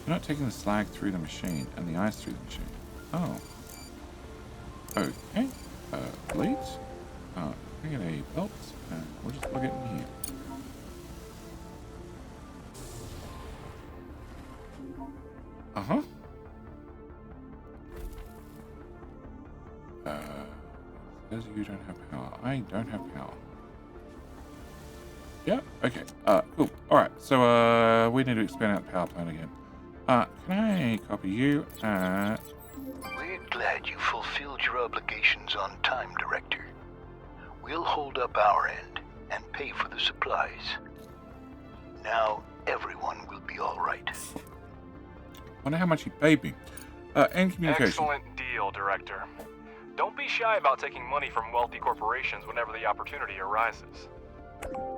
not taking the slag through the machine and the ice through the machine. Oh. Okay. Plate. Bring in a belt. And we'll just plug it in here. have power. I don't have power. Yeah, okay. Cool. Alright, so we need to expand out the power plant again. Can I copy you? We're glad you fulfilled your obligations on time, Director. We'll hold up our end and pay for the supplies. Now everyone will be all right. Wonder how much he paid me. And communication. Excellent deal, Director. Don't be shy about taking money from wealthy corporations whenever the opportunity arises.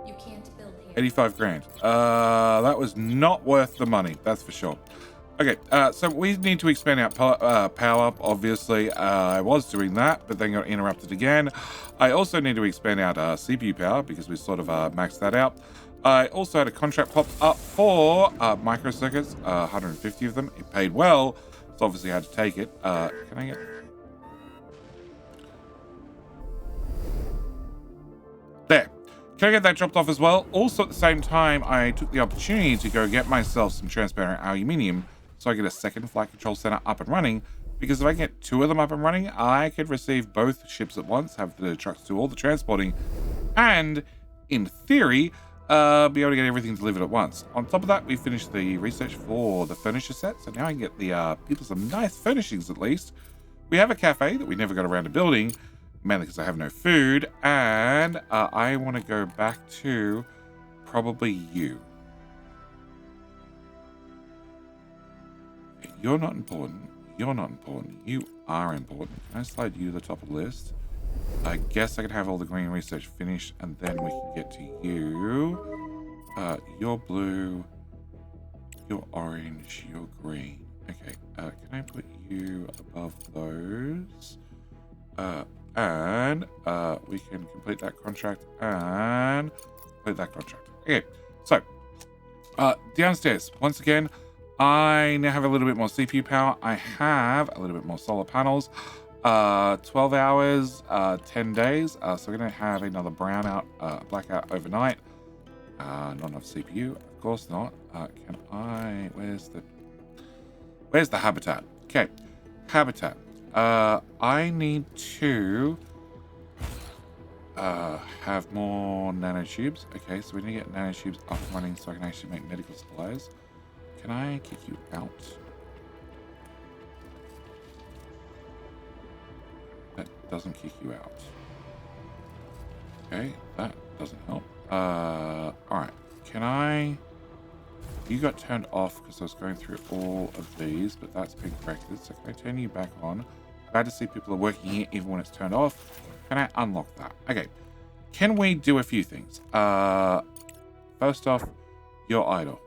You can't build here. 85 grand. That was not worth the money, that's for sure. Okay, so we need to expand out power, obviously. I was doing that, but then got interrupted again. I also need to expand out CPU power, because we sort of maxed that out. I also had a contract pop up for microcircuits, 150 of them. It paid well, so obviously I had to take it. Can I get... There. Can I get that dropped off as well? Also, at the same time, I took the opportunity to go get myself some transparent aluminium so I get a second flight control center up and running, because if I get 2 of them up and running, I could receive both ships at once, have the trucks do all the transporting, and, in theory, be able to get everything delivered at once. On top of that, we finished the research for the furniture set, so now I can get the people some nice furnishings at least. We have a cafe that we never got around to building, mainly because I have no food, and I want to go back to probably you. You're not important. You're not important. You are important. Can I slide you to the top of the list? I guess I can have all the green research finished, and then we can get to you. You're blue. You're orange. You're green. Okay. Can I put you above those? And we can complete that contract and complete that contract. Okay, so downstairs, once again, I now have a little bit more CPU power. I have a little bit more solar panels. 12 hours, 10 days. So we're going to have another brownout, blackout overnight. Not enough CPU, of course not. Can I... Where's the habitat? Okay, habitat. I need to have more nanotubes. Okay, so we need to get nanotubes up and running so I can actually make medical supplies. Can I kick you out? That doesn't kick you out. Okay, that doesn't help. Alright. Can I... You got turned off because I was going through all of these, but that's been corrected. So can I turn you back on? Glad to see people are working here even when it's turned off. Can I unlock that? Okay. Can we do a few things? First off, you're idle.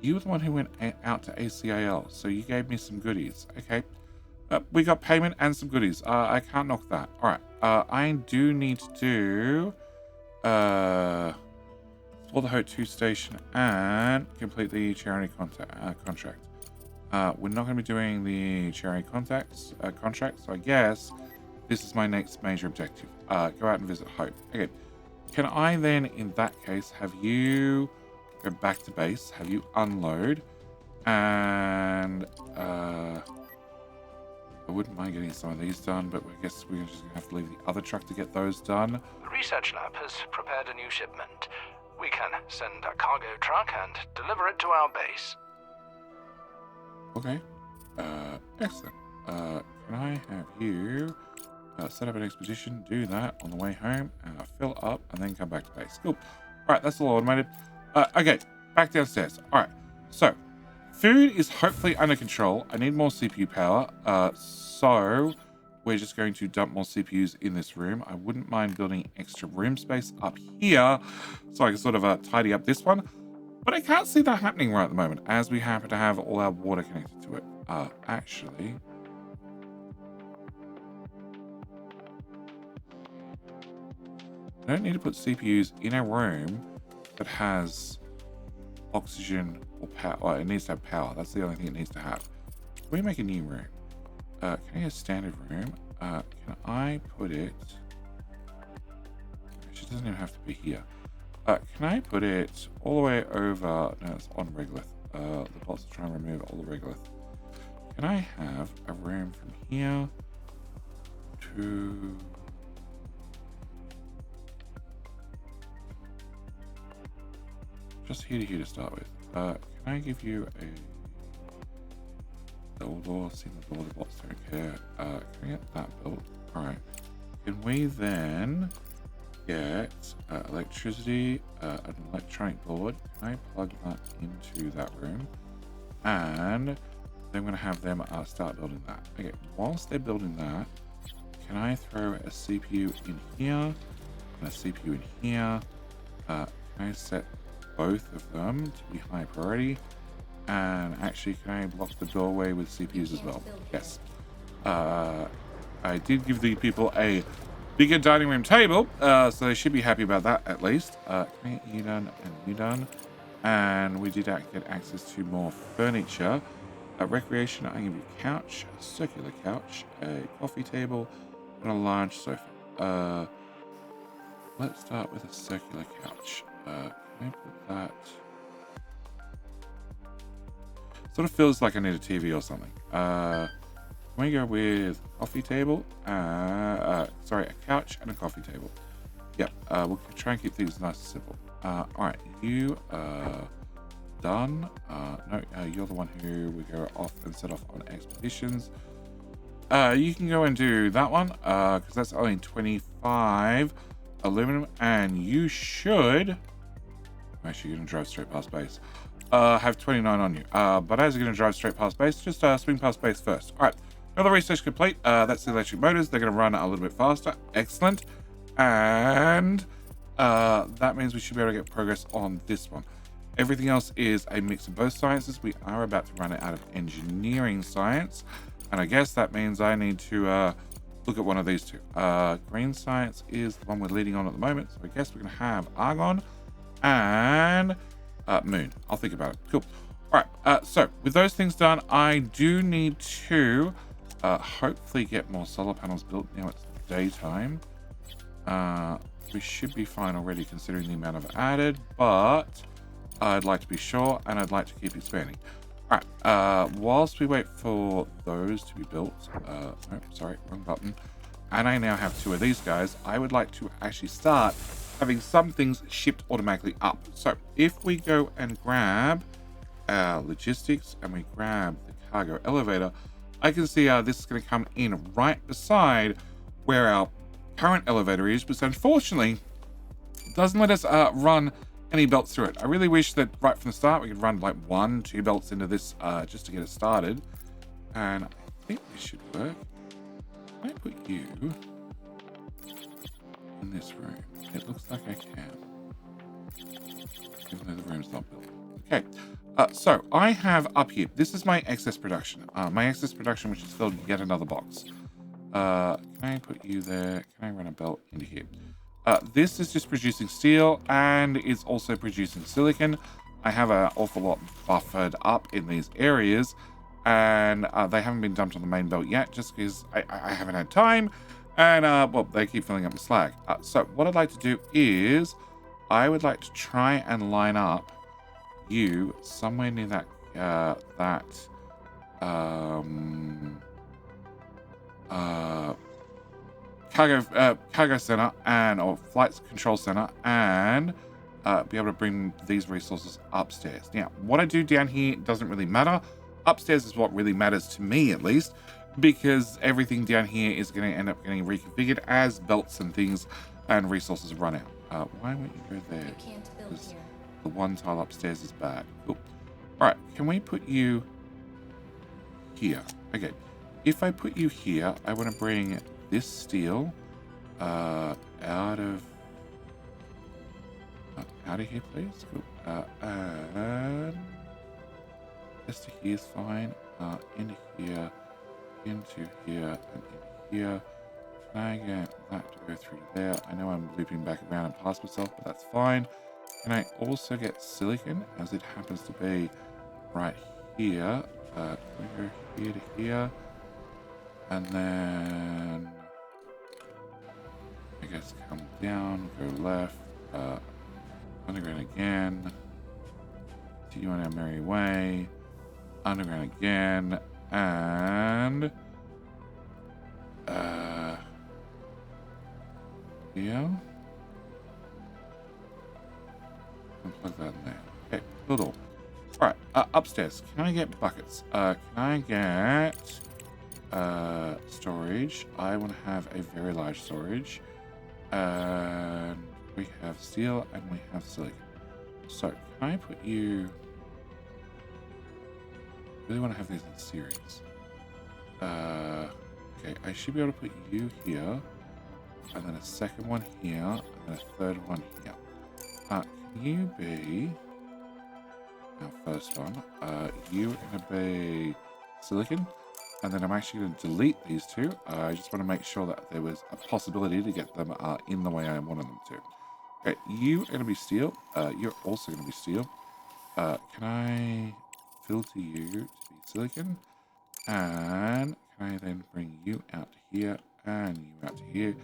You were the one who went out to ACAL, so you gave me some goodies. Okay. We got payment and some goodies. I can't knock that. Alright. I do need to do... for the HO2 station and complete the charity contract. We're not going to be doing the charity contract, so I guess this is my next major objective. Go out and visit Hope. Okay. Can I then, in that case, have you go back to base, have you unload, and I wouldn't mind getting some of these done, but I guess we're just going to have to leave the other truck to get those done. The research lab has prepared a new shipment. We can send a cargo truck and deliver it to our base. Okay. Excellent. Can I have you set up an expedition, do that on the way home, fill up, and then come back to base. Cool. Alright, that's all automated. Okay, back downstairs. Alright, so food is hopefully under control. I need more CPU power. So we're just going to dump more CPUs in this room. I wouldn't mind building extra room space up here so I can sort of tidy up this one. But I can't see that happening right at the moment, as we happen to have all our water connected to it. Actually... I don't need to put CPUs in a room that has oxygen or power. Well, it needs to have power. That's the only thing it needs to have. Can we make a new room? Can I get a standard room? Can I put it... Actually, it doesn't even have to be here. Can I put it all the way over... No, it's on regolith. The bots are trying to remove all the regolith. Can I have a room from here to... Just here to start with. Can I give you a double door? Single door, the bots don't care. Can we get that built? Alright. Can we then get electricity, an electronic board? Can I plug that into that room? And then I'm going to have them start building that. Okay, whilst they're building that, can I throw a CPU in here and a CPU in here? Can I set both of them to be high priority? And actually, can I block the doorway with CPUs as well? Yes. I did give the people a bigger dining room table, so they should be happy about that at least. Can I get you done and you done? And we did get access to more furniture. Recreation, I give you a couch, a circular couch, a coffee table, and a large sofa. Let's start with a circular couch. Can I put that? Sort of feels like I need a TV or something. Can we go with coffee table? Sorry, a couch and a coffee table. Yep, we'll try and keep things nice and simple. Alright, you done. No, you're the one who we go off and set off on expeditions. You can go and do that one, because that's only 25 aluminum, and you should... Actually, you're going to drive straight past base. Have 29 on you. But as you're going to drive straight past base, just swing past base first. Alright, another research complete. That's the electric motors. They're going to run a little bit faster. Excellent. And that means we should be able to get progress on this one. Everything else is a mix of both sciences. We are about to run it out of engineering science. And I guess that means I need to look at one of these two. Green science is the one we're leading on at the moment. So I guess we're going to have argon and moon. I'll think about it. Cool. All right. So with those things done, I do need to hopefully get more solar panels built. Now it's daytime. We should be fine already considering the amount I've added, but I'd like to be sure, and I'd like to keep expanding. All right, whilst we wait for those to be built, no, sorry, wrong button, and I now have two of these guys, I would like to actually start having some things shipped automatically up. So if we go and grab our logistics and we grab the cargo elevator, I can see this is going to come in right beside where our current elevator is, but unfortunately doesn't let us run any belts through it. I really wish that right from the start we could run like 1-2 belts into this just to get it started, and I think this should work. Can I put you in this room? It looks like I can, even though the room's not built. Okay, so I have up here, this is my excess production. My excess production, which is filled yet another box. Can I put you there? Can I run a belt into here? This is just producing steel and is also producing silicon. I have an awful lot buffered up in these areas, and they haven't been dumped on the main belt yet just because I haven't had time, and well, they keep filling up with slag. So what I'd like to do is I would like to try and line up you somewhere near that cargo center or flight control center, and be able to bring these resources upstairs. Now, what I do down here doesn't really matter. Upstairs is what really matters to me, at least, because everything down here is going to end up getting reconfigured as belts and things and resources run out. Why won't you go there? You can't build here. The one tile upstairs is bad. Cool. All right, can we put you here? Okay. If I put you here, I want to bring this steel out of here, please. Cool. And this to here is fine. Into here, into here, and in here. Can I get that to go through there? I know I'm looping back around and past myself, but that's fine. Can I also get silicon, as it happens to be right here? Can we go here to here? And then I guess come down, go left, underground again, continue on our merry way, underground again, and here. And plug that in there. Okay, little. Alright, upstairs. Can I get buckets? Can I get storage? I want to have a very large storage. And we have steel and we have silicon. So, can I put you... I really want to have these in series. Okay, I should be able to put you here. And then a second one here. And then a third one here. Can you be... Our first one. You are going to be silicon. And then I'm actually going to delete these two. I just want to make sure that there was a possibility to get them in the way I wanted them to. Okay, you are going to be steel. You're also going to be steel. Can I filter you to be silicon? And can I then bring you out to here and you out to here?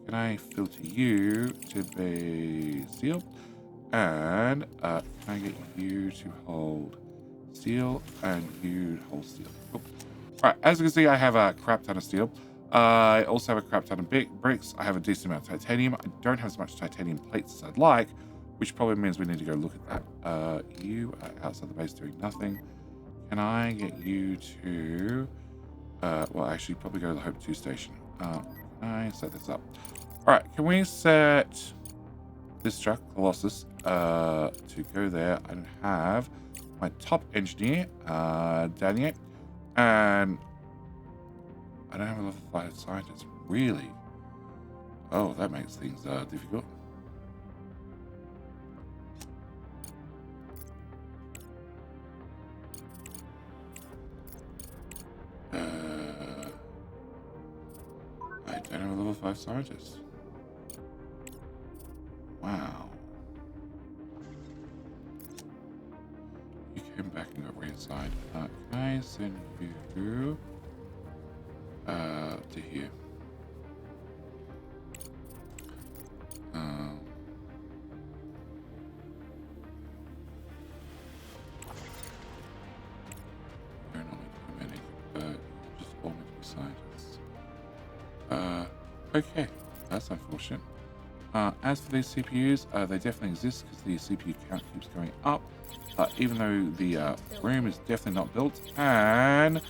Can I filter you to be steel? And can I get you to hold steel and you to hold steel? Cool. Alright, as you can see, I have a crap ton of steel. I also have a crap ton of bricks. I have a decent amount of titanium. I don't have as much titanium plates as I'd like, which probably means we need to go look at that. You are outside the base doing nothing. Can I get you to... well, actually, probably go to the Hope 2 station. Can I set this up? Alright, can we set this truck, Colossus, to go there and have my top engineer, Daniel, and I don't have a level 5 scientist, really? Oh, that makes things difficult. I don't have a level 5 scientist. Wow. You came back and got reassigned. Can I send you to here? You're not meant to be medic, but just all meant to be scientists. Okay, that's unfortunate. As for these CPUs, they definitely exist because the CPU count keeps going up, even though the room is definitely not built, and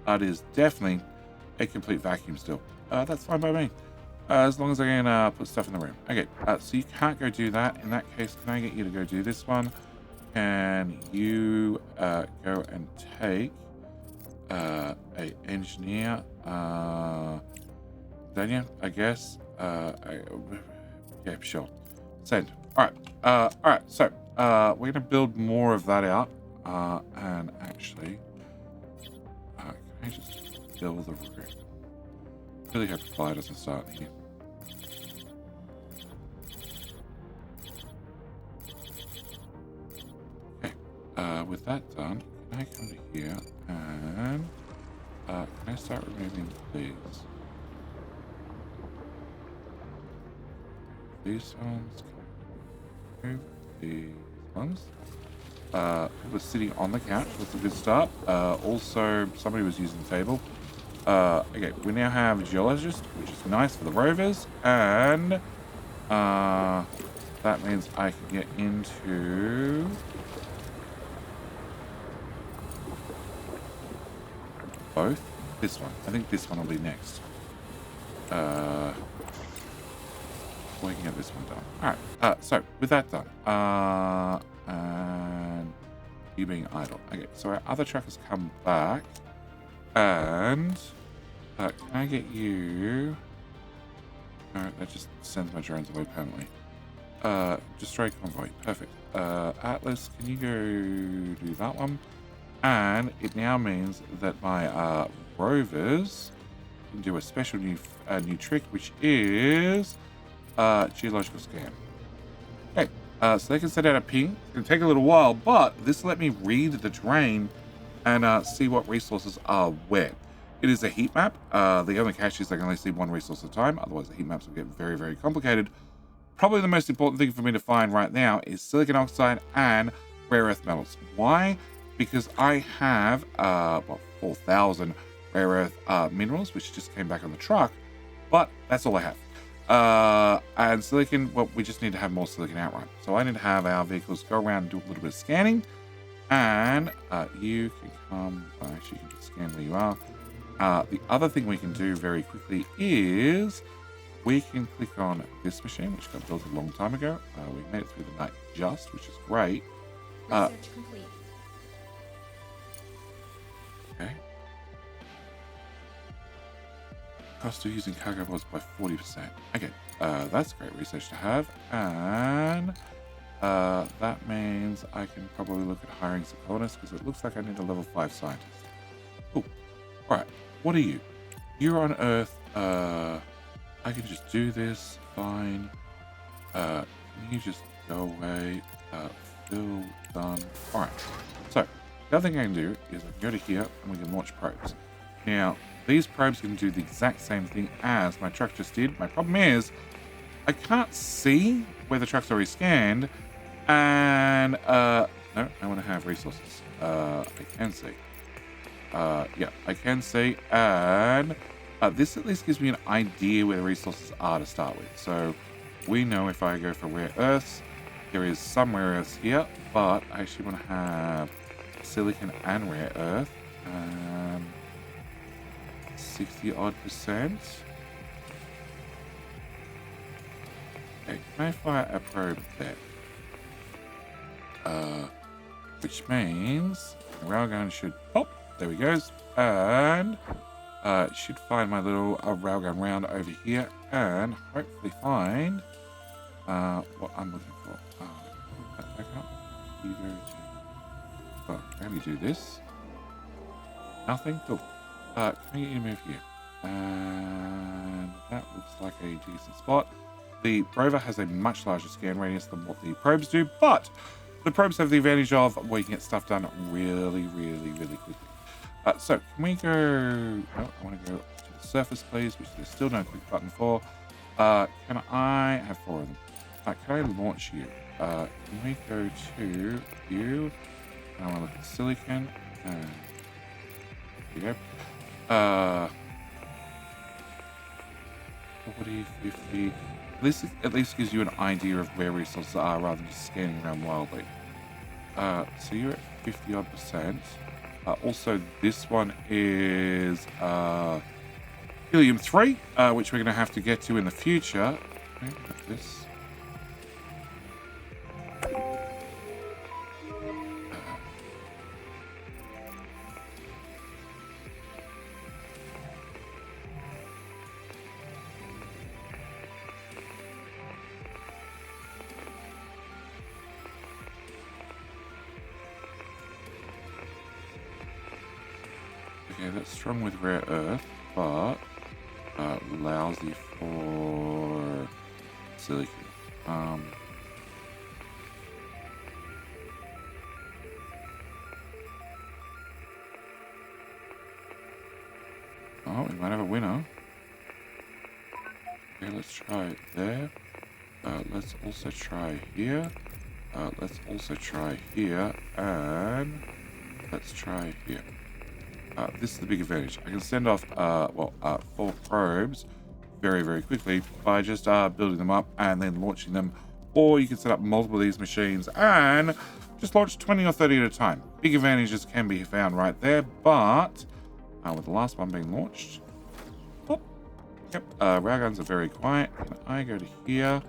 it is definitely a complete vacuum still. That's fine by me, as long as I can put stuff in the room. Okay, so you can't go do that. In that case, can I get you to go do this one? Can you go and take a engineer, Daniel, I guess? Yeah, sure. Send. Alright. Alright, so we're gonna build more of that out. And actually, can I just build the room? Really hope the fire doesn't start here. Okay. With that done, can I come to here and can I start removing these? These ones, remove these ones. It was sitting on the couch. That's a good start. Also, somebody was using the table. Okay, we now have geologist, which is nice for the rovers, and that means I can get into both. This one. I think this one will be next. We can get this one done. Alright, so with that done, and you being idle. Okay, so our other truck has come back, and can I get you? Alright, that just sends my drones away permanently. Destroy convoy, perfect. Atlas, can you go do that one? And it now means that my rovers can do a special new trick, which is geological scan. Okay, so they can send out a ping. It's going to take a little while, but this will let me read the terrain and see what resources are where. It is a heat map. The only catch is I can only see one resource at a time. Otherwise, the heat maps will get very, very complicated. Probably the most important thing for me to find right now is silicon oxide and rare earth metals. Why? Because I have, 4,000 rare earth minerals, which just came back on the truck, but that's all I have. And silicon, well, we just need to have more silicon outright. So I need to have our vehicles go around and do a little bit of scanning. And you can come, well, actually you can just scan where you are. The other thing we can do very quickly is we can click on this machine, which got built a long time ago. We made it through the night just, which is great. Research complete. Okay. Cost of using cargo was by 40%. Okay, that's great research to have. And that means I can probably look at hiring some colonists because it looks like I need a level 5 scientist. Cool. Alright, what are you? You're on Earth. I can just do this. Fine. Can you just go away? Fill done. Alright. So, the other thing I can do is I can go to here and we can launch probes. Now, these probes can do the exact same thing as my truck just did. My problem is I can't see where the truck's already scanned. And, no, I want to have resources. I can see. Yeah, I can see. And this at least gives me an idea where the resources are to start with. So we know if I go for rare earths, there is some rare earths here, but I actually want to have silicon and rare earth. 60-odd%. Okay, can I fire a probe there? Which means the railgun should pop. There we goes. And should find my little railgun round over here and hopefully find what I'm looking for. Back up. You go to... Well, maybe do this. Nothing? Cool. Can I get you to move here? And that looks like a decent spot. The Rover has a much larger scan radius than what the probes do, but the probes have the advantage of we can get stuff done really, really, really quickly. So, can we go... No, I want to go to the surface, please, which there's still no click button for. Can I have 4 of them? Can I launch you? Can we go to you? I want to look at silicon. There you go. 40, 50. This at least gives you an idea of where resources are rather than just scanning around wildly. So you're at 50-odd%. Also, this one is helium-3, which we're going to have to get to in the future. Okay, got this. Okay, that's strong with rare earth, but lousy for silicon. Oh, we might have a winner. Okay, let's try it there. Let's also try here. Let's also try here, and let's try here. This is the big advantage. I can send off 4 probes very, very quickly by just building them up and then launching them. Or you can set up multiple of these machines and just launch 20 or 30 at a time. Big advantages can be found right there, but with the last one being launched, railguns are very quiet. Can I go to here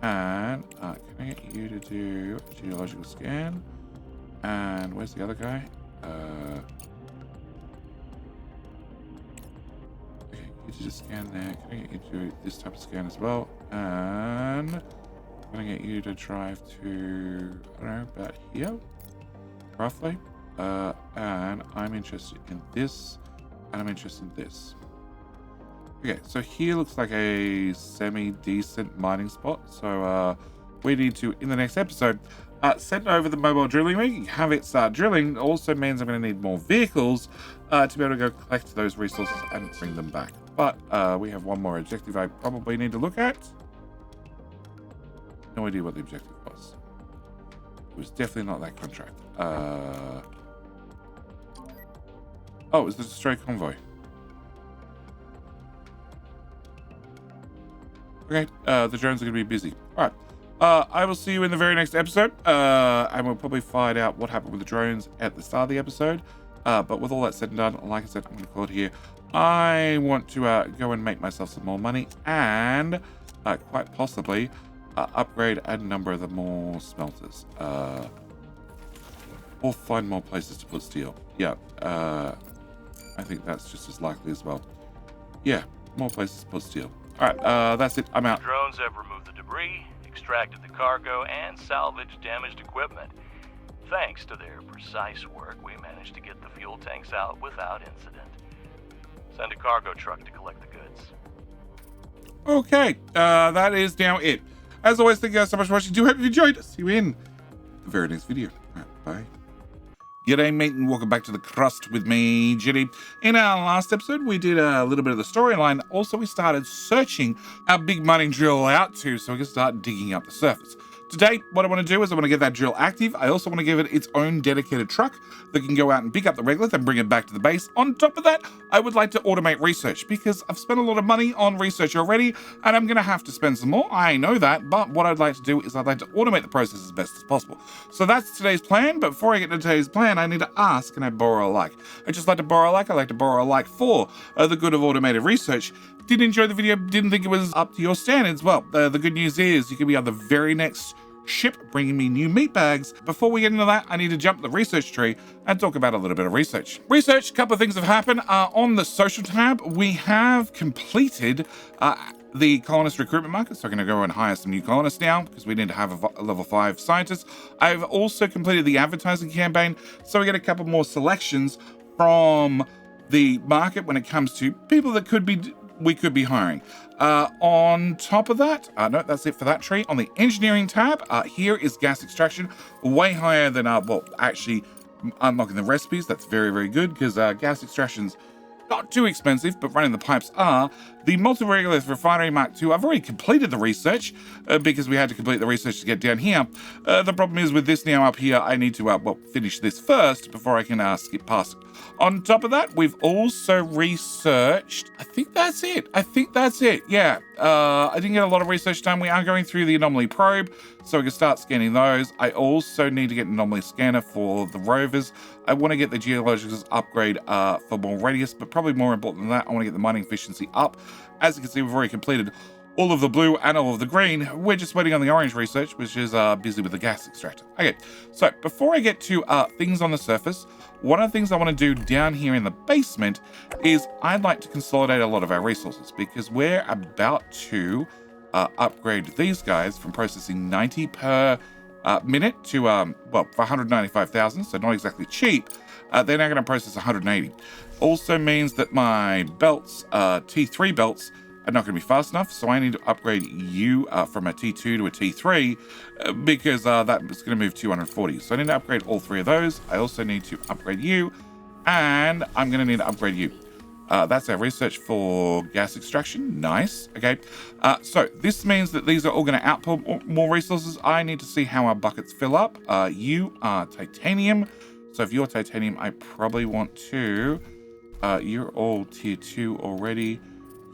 and can I get you to do a geological scan? And where's the other guy? You just scan there. Can I get you to do this type of scan as well? And I'm going to get you to drive to, I don't know, about here, roughly. And I'm interested in this, and I'm interested in this. Okay, so here looks like a semi-decent mining spot. So we need to, in the next episode, send over the mobile drilling rig, have it start drilling. Also means I'm going to need more vehicles to be able to go collect those resources and bring them back. But we have one more objective I probably need to look at. No idea what the objective was. It was definitely not that contract. Oh, it was the destroy convoy. Okay, the drones are going to be busy. All right. I will see you in the very next episode, and we'll probably find out what happened with the drones at the start of the episode. But with all that said and done, like I said, I'm going to call it here. I want to go and make myself some more money and quite possibly upgrade a number of the more smelters. Or find more places to put steel. Yeah, I think that's just as likely as well. Yeah, more places to put steel. All right, that's it. I'm out. Drones have removed the debris, extracted the cargo, and salvaged damaged equipment. Thanks to their precise work, we managed to get the fuel tanks out without incident. Send a cargo truck to collect the goods. Okay, that is now it. As always, thank you guys so much for watching. Do hope you enjoyed. See you in the very next video. All right, bye. G'day, mate, and welcome back to the Crust with me, 𝐒𝐮𝐞𝐫. In our last episode, we did a little bit of the storyline. Also, we started searching our big mining drill out too, so we can start digging up the surface. Today, what I want to do is I want to get that drill active. I also want to give it its own dedicated truck that can go out and pick up the regolith and bring it back to the base. On top of that, I would like to automate research because I've spent a lot of money on research already and I'm going to have to spend some more. I know that, but what I'd like to do is I'd like to automate the process as best as possible. So that's today's plan, but before I get to today's plan, I need to ask, can I borrow a like? I just like to borrow a like. I like to borrow a like for the good of automated research. Didn't enjoy the video, didn't think it was up to your standards. Well, the good news is you can be on the very next ship bringing me new meat bags. Before we get into that, I need to jump the research tree and talk about a little bit of research. A couple of things have happened. On the social tab, we have completed the colonist recruitment market, so I'm going to go and hire some new colonists now because we need to have a level 5 scientist. I've also completed the advertising campaign, so we get a couple more selections from the market when it comes to people that we could be hiring. On top of that, no, that's it for that tree. On the engineering tab, here is gas extraction, way higher than, well, actually unlocking the recipes. That's very, very good because gas extraction's not too expensive, but running the pipes are. The multi-regolith refinery Mark II, I've already completed the research because we had to complete the research to get down here. The problem is with this now up here, I need to, well, finish this first before I can skip past it. On top of that, we've also researched, I think that's it. Yeah, I didn't get a lot of research done. We are going through the anomaly probe, so we can start scanning those. I also need to get an anomaly scanner for the rovers. I want to get the geologicals upgrade for more radius, but probably more important than that, I want to get the mining efficiency up. As you can see, we've already completed all of the blue and all of the green. We're just waiting on the orange research, which is busy with the gas extractor. Okay, so before I get to things on the surface, one of the things I want to do down here in the basement is I'd like to consolidate a lot of our resources because we're about to upgrade these guys from processing 90 per minute to, well, for 195,000, so not exactly cheap. They're now going to process 180. Also means that my belts, T3 belts, are not going to be fast enough, so I need to upgrade you from a T2 to a T3 because that is going to move 240. So I need to upgrade all 3 of those. I also need to upgrade you, and I'm going to need to upgrade you. That's our research for gas extraction. Nice. Okay. So this means that these are all going to output more resources. I need to see how our buckets fill up. You are titanium. So if you're titanium, I probably want to... you're all tier 2 already.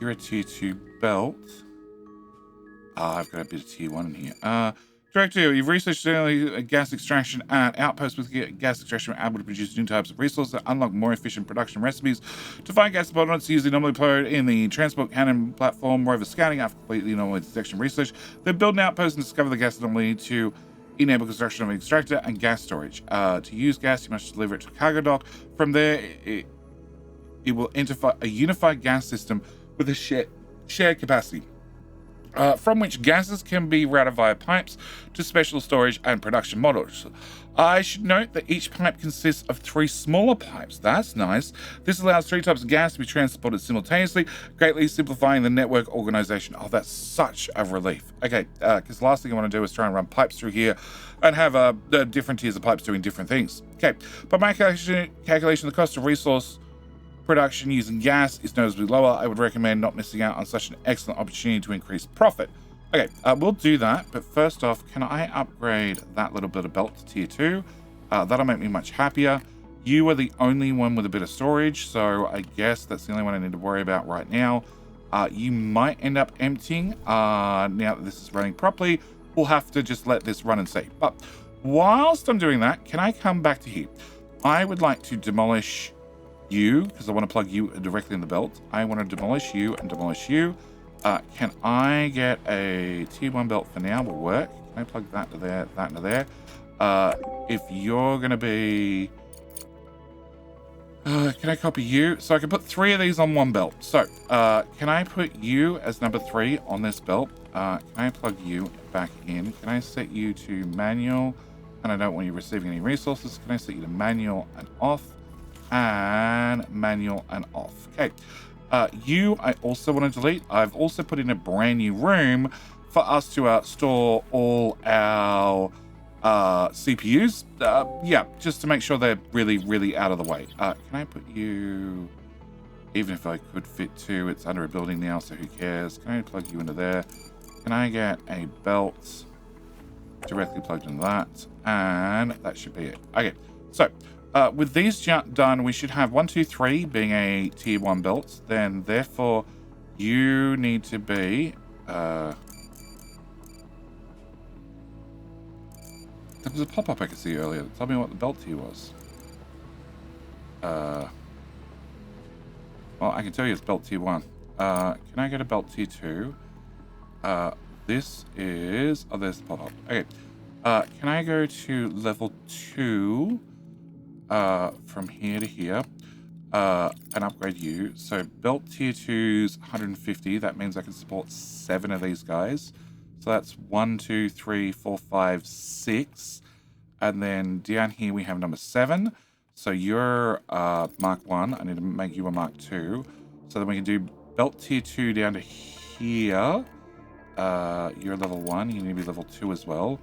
You're a tier 2 belt. I've got a bit of tier 1 in here. Director, you've researched gas extraction at outposts with gas extraction able to produce new types of resources that unlock more efficient production recipes. To find gas abundance, use the anomaly probe in the transport cannon platform. Rover scouting after completely anomaly detection research. Then build an outpost and discover the gas anomaly to enable construction of an extractor and gas storage. To use gas, you must deliver it to a cargo dock. From there, it will enter a unified gas system with a shared capacity, from which gases can be routed via pipes to special storage and production modules. I should note that each pipe consists of 3 smaller pipes. That's nice. This allows 3 types of gas to be transported simultaneously, greatly simplifying the network organization. Oh, that's such a relief. Okay, because the last thing I want to do is try and run pipes through here and have different tiers of pipes doing different things. Okay, by my calculation, the cost of resource production using gas is noticeably lower. I would recommend not missing out on such an excellent opportunity to increase profit. Okay, we'll do that, but first off, can I upgrade that little bit of belt to tier 2? That'll make me much happier. You are the only one with a bit of storage, so I guess that's the only one I need to worry about right now. You might end up emptying. Now that this is running properly, we'll have to just let this run and see. But whilst I'm doing that, can I come back to here? I would like to demolish you, because I want to plug you directly in the belt. I want to demolish you and demolish you. Can I get a tier 1 belt for now? Will work. Can I plug that to there, that into there? If you're going to be... can I copy you? So I can put 3 of these on 1 belt. So, can I put you as number 3 on this belt? Can I plug you back in? Can I set you to manual? And I don't want you receiving any resources. Can I set you to manual and off? And manual and off. Okay. You, I also want to delete. I've also put in a brand new room for us to store all our CPUs. Yeah, just to make sure they're really, really out of the way. Can I put you... Even if I could fit 2, it's under a building now, so who cares? Can I plug you into there? Can I get a belt directly plugged into that? And that should be it. Okay, so with these done, we should have 1, 2, 3 being a tier 1 belt. Then, therefore, you need to be... there was a pop-up I could see earlier. Tell me what the belt tier was. Well, I can tell you it's belt tier 1. Can I get a belt tier 2? This is... Oh, there's the pop-up. Okay. Can I go to level 2 from here to here and upgrade you? So belt tier 2's 150. That means I can support 7 of these guys. So that's 1, 2, 3, 4, 5, 6. And then down here we have number 7. So you're Mark 1. I need to make you a Mark 2. So then we can do belt tier 2 down to here. You're level 1. You need to be level 2 as well.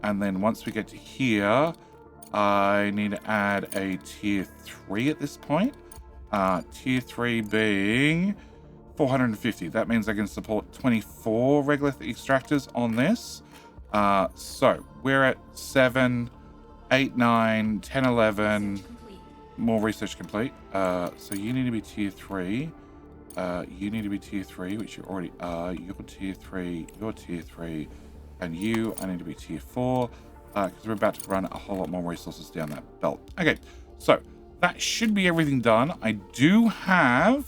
And then once we get to here, I need to add a tier 3 at this point. Tier 3 being 450. That means I can support 24 regular extractors on this. So we're at 7, 8, 9, 10, 11. More research complete. So you need to be tier 3. You need to be tier 3, which you already are. You're tier 3. You're tier 3. And you, I need to be tier 4. Because we're about to run a whole lot more resources down that belt. Okay, so that should be everything done. I do have,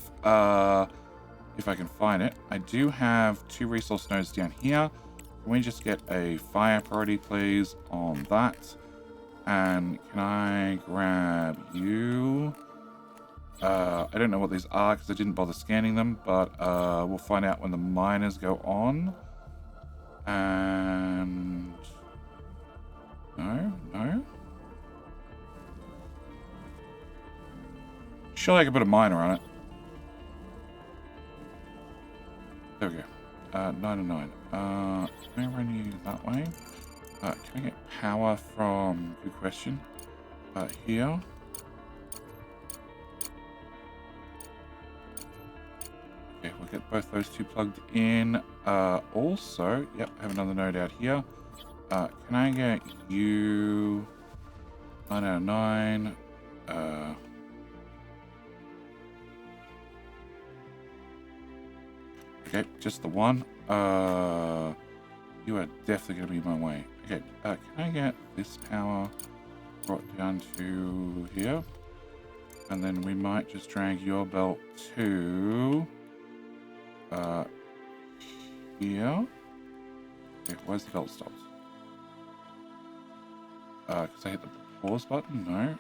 if I can find it, I do have 2 resource nodes down here. Can we just get a fire priority, please, on that? And can I grab you? I don't know what these are because I didn't bother scanning them, but we'll find out when the miners go on. And... No. Surely I could put a miner on it. There we go. 9 and 9. Can I run you that way? Can I get power from... Good question. Here. Okay, we'll get both those 2 plugged in. Also, yep, I have another node out here. Can I get you 9 out of 9? Okay, just the one. You are definitely going to be my way. Okay, can I get this power brought down to here? And then we might just drag your belt to here. Okay, where's the belt stopped? Because I hit the pause button? No.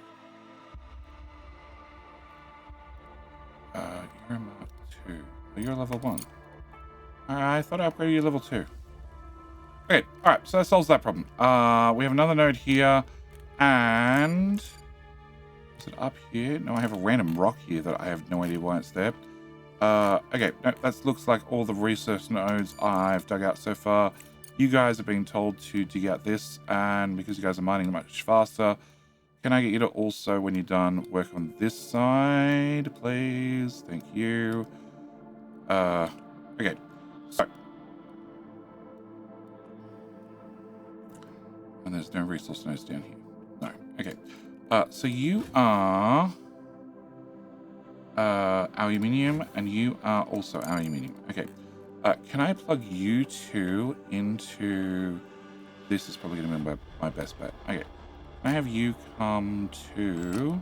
You're a Mark 2. Oh, you're a level 1. I thought I upgraded you level 2. Okay, alright, so that solves that problem. We have another node here, and... Is it up here? No, I have a random rock here that I have no idea why it's there. Okay, no, that looks like all the research nodes I've dug out so far. You guys are being told to dig out this, and because you guys are mining much faster, can I get you to also, when you're done, work on this side, please? Thank you. Okay, so. And there's no resource nodes down here. No, okay. So you are... aluminium, and you are also aluminium. Okay. Can I plug you two into... This is probably going to be my best bet. Okay. Can I have you come to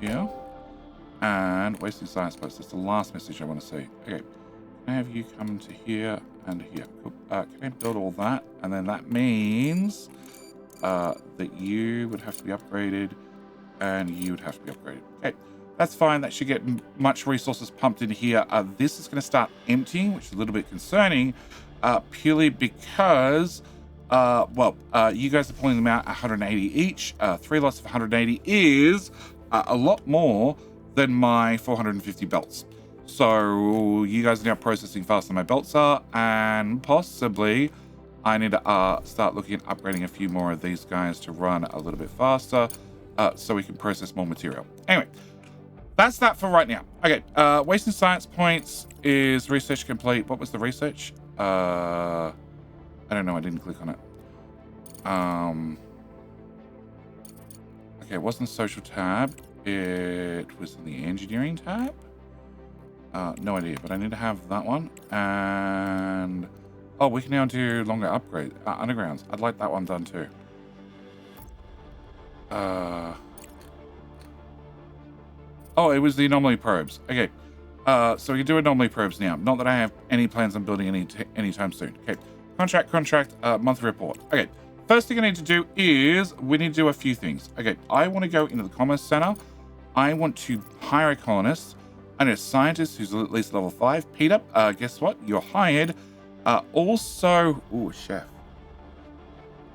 here? And wasting science post. That's the last message I want to say. Okay. Can I have you come to here and here? Cool. Can I build all that? And then that means that you would have to be upgraded and you would have to be upgraded. Okay. That's fine. That should get much resources pumped in here. This is going to start emptying, which is a little bit concerning, purely because, you guys are pulling them out 180 each. 3 lots of 180 is a lot more than my 450 belts. So you guys are now processing faster than my belts are, and possibly I need to start looking at upgrading a few more of these guys to run a little bit faster, so we can process more material. Anyway. That's that for right now. Okay, wasting science points is research complete. What was the research? I don't know, I didn't click on it. Okay, it wasn't the social tab. It was in the engineering tab. No idea, but I need to have that one. And, oh, we can now do longer upgrade, undergrounds. I'd like that one done too. Oh, it was the anomaly probes. Okay, so we can do anomaly probes now. Not that I have any plans on building anytime soon. Okay, contract, monthly report. Okay, first thing I need to do is we need to do a few things. Okay, I want to go into the commerce center. I want to hire a colonist. I need a scientist who's at least level 5. Peter, guess what? You're hired. Also, ooh, chef.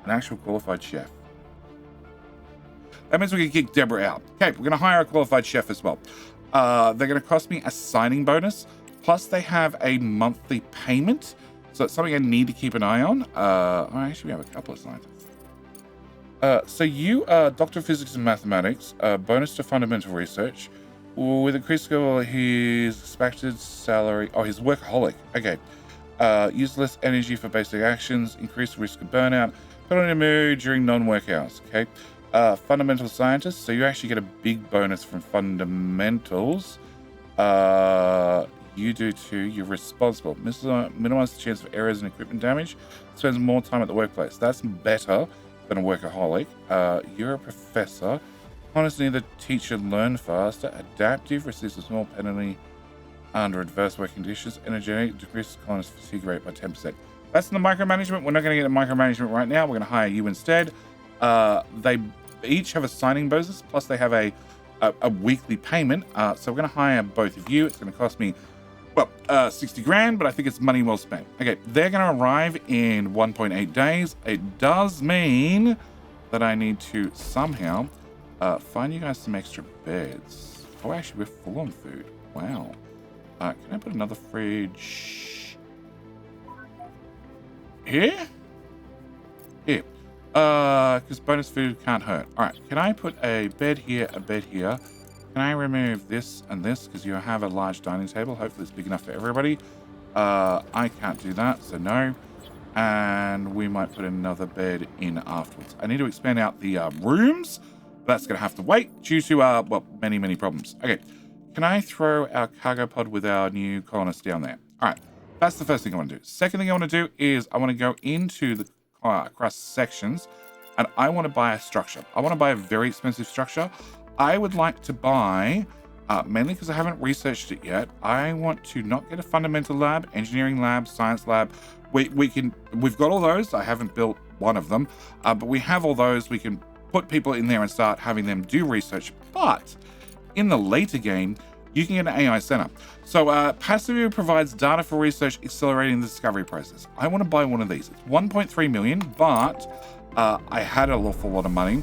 An actual qualified chef. That means we can kick Deborah out. Okay, we're going to hire a qualified chef as well. They're going to cost me a signing bonus. Plus, they have a monthly payment. So it's something I need to keep an eye on. Actually, we have a couple of scientists. So you are Doctor of Physics and Mathematics. Bonus to fundamental research. With increased skill, his expected salary... Oh, he's workaholic. Okay. Use less energy for basic actions. Increased risk of burnout. Put on your mood during non-work hours. Okay. Fundamental scientist, so you actually get a big bonus from fundamentals. You do too. You're responsible. Minimize the chance of errors and equipment damage. Spends more time at the workplace. That's better than a workaholic. You're a professor. Honestly, the teacher learn faster. Adaptive, receives a small penalty under adverse work conditions. Energetic, decreases colonist fatigue rate by 10%. That's in the micromanagement. We're not going to get a micromanagement right now. We're going to hire you instead. They each have a signing bonus, plus they have a weekly payment. So we're going to hire both of you. It's going to cost me, 60 grand, but I think it's money well spent. Okay, they're going to arrive in 1.8 days. It does mean that I need to somehow find you guys some extra beds. Oh, actually, we're full on food. Wow. Can I put another fridge here? Here. Because bonus food can't hurt. Alright, can I put a bed here, a bed here? Can I remove this and this? Because you have a large dining table. Hopefully it's big enough for everybody. I can't do that, so no. And we might put another bed in afterwards. I need to expand out the rooms. But that's going to have to wait due to, many problems. Okay, can I throw our cargo pod with our new colonist down there? Alright, that's the first thing I want to do. Second thing I want to do is I want to go into the Crust sections, and I want to buy a structure. I want to buy a very expensive structure. I would like to buy, mainly because I haven't researched it yet, I want to not get a fundamental lab, engineering lab, science lab. We've got all those. I haven't built one of them, but we have all those. We can put people in there and start having them do research. But in the later game, you can get an AI center. So Passively provides data for research, accelerating the discovery process. I want to buy one of these. It's 1.3 million, but I had an awful lot of money,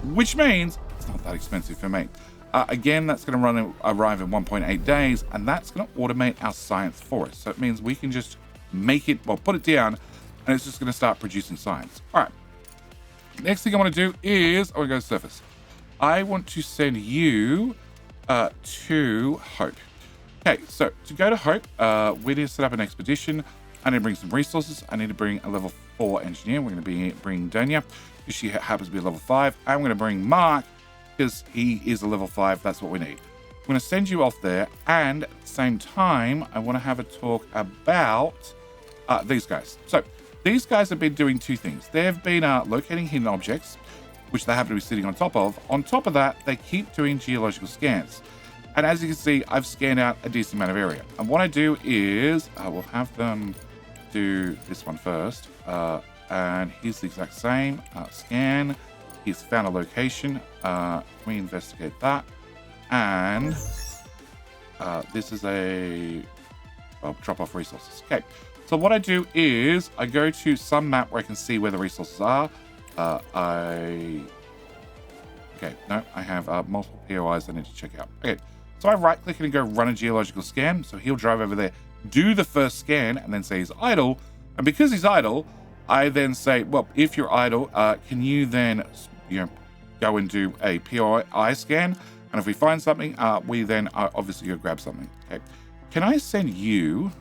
which means it's not that expensive for me. Again, that's going to arrive in 1.8 days, and that's going to automate our science for us. So it means we can just put it down, and it's just going to start producing science. All right. Next thing I want to do is, I want to go to surface. I want to send you to Hope. Okay, so to go to Hope, we need to set up an expedition. I need to bring some resources. I need to bring a level 4 engineer. We're going to bring Dania, because she happens to be a level 5. I'm going to bring Mark, because he is a level 5. That's what we need. I'm going to send you off there, and at the same time, I want to have a talk about these guys. So these guys have been doing two things. They've been locating hidden objects, which they happen to be sitting on top of. On top of that, they keep doing geological scans. And as you can see, I've scanned out a decent amount of area. And what I do is, we'll have them do this one first. And here's the exact same. Scan. He's found a location. We investigate that. And this is a drop off resources. Okay. So what I do is I go to some map where I can see where the resources are. I have multiple POIs I need to check out. Okay, so I right click and go run a geological scan. So he'll drive over there, do the first scan, and then say he's idle. And because he's idle, I then say, well, if you're idle, can you then go and do a POI scan? And if we find something, we then obviously go grab something. Okay, can I send you?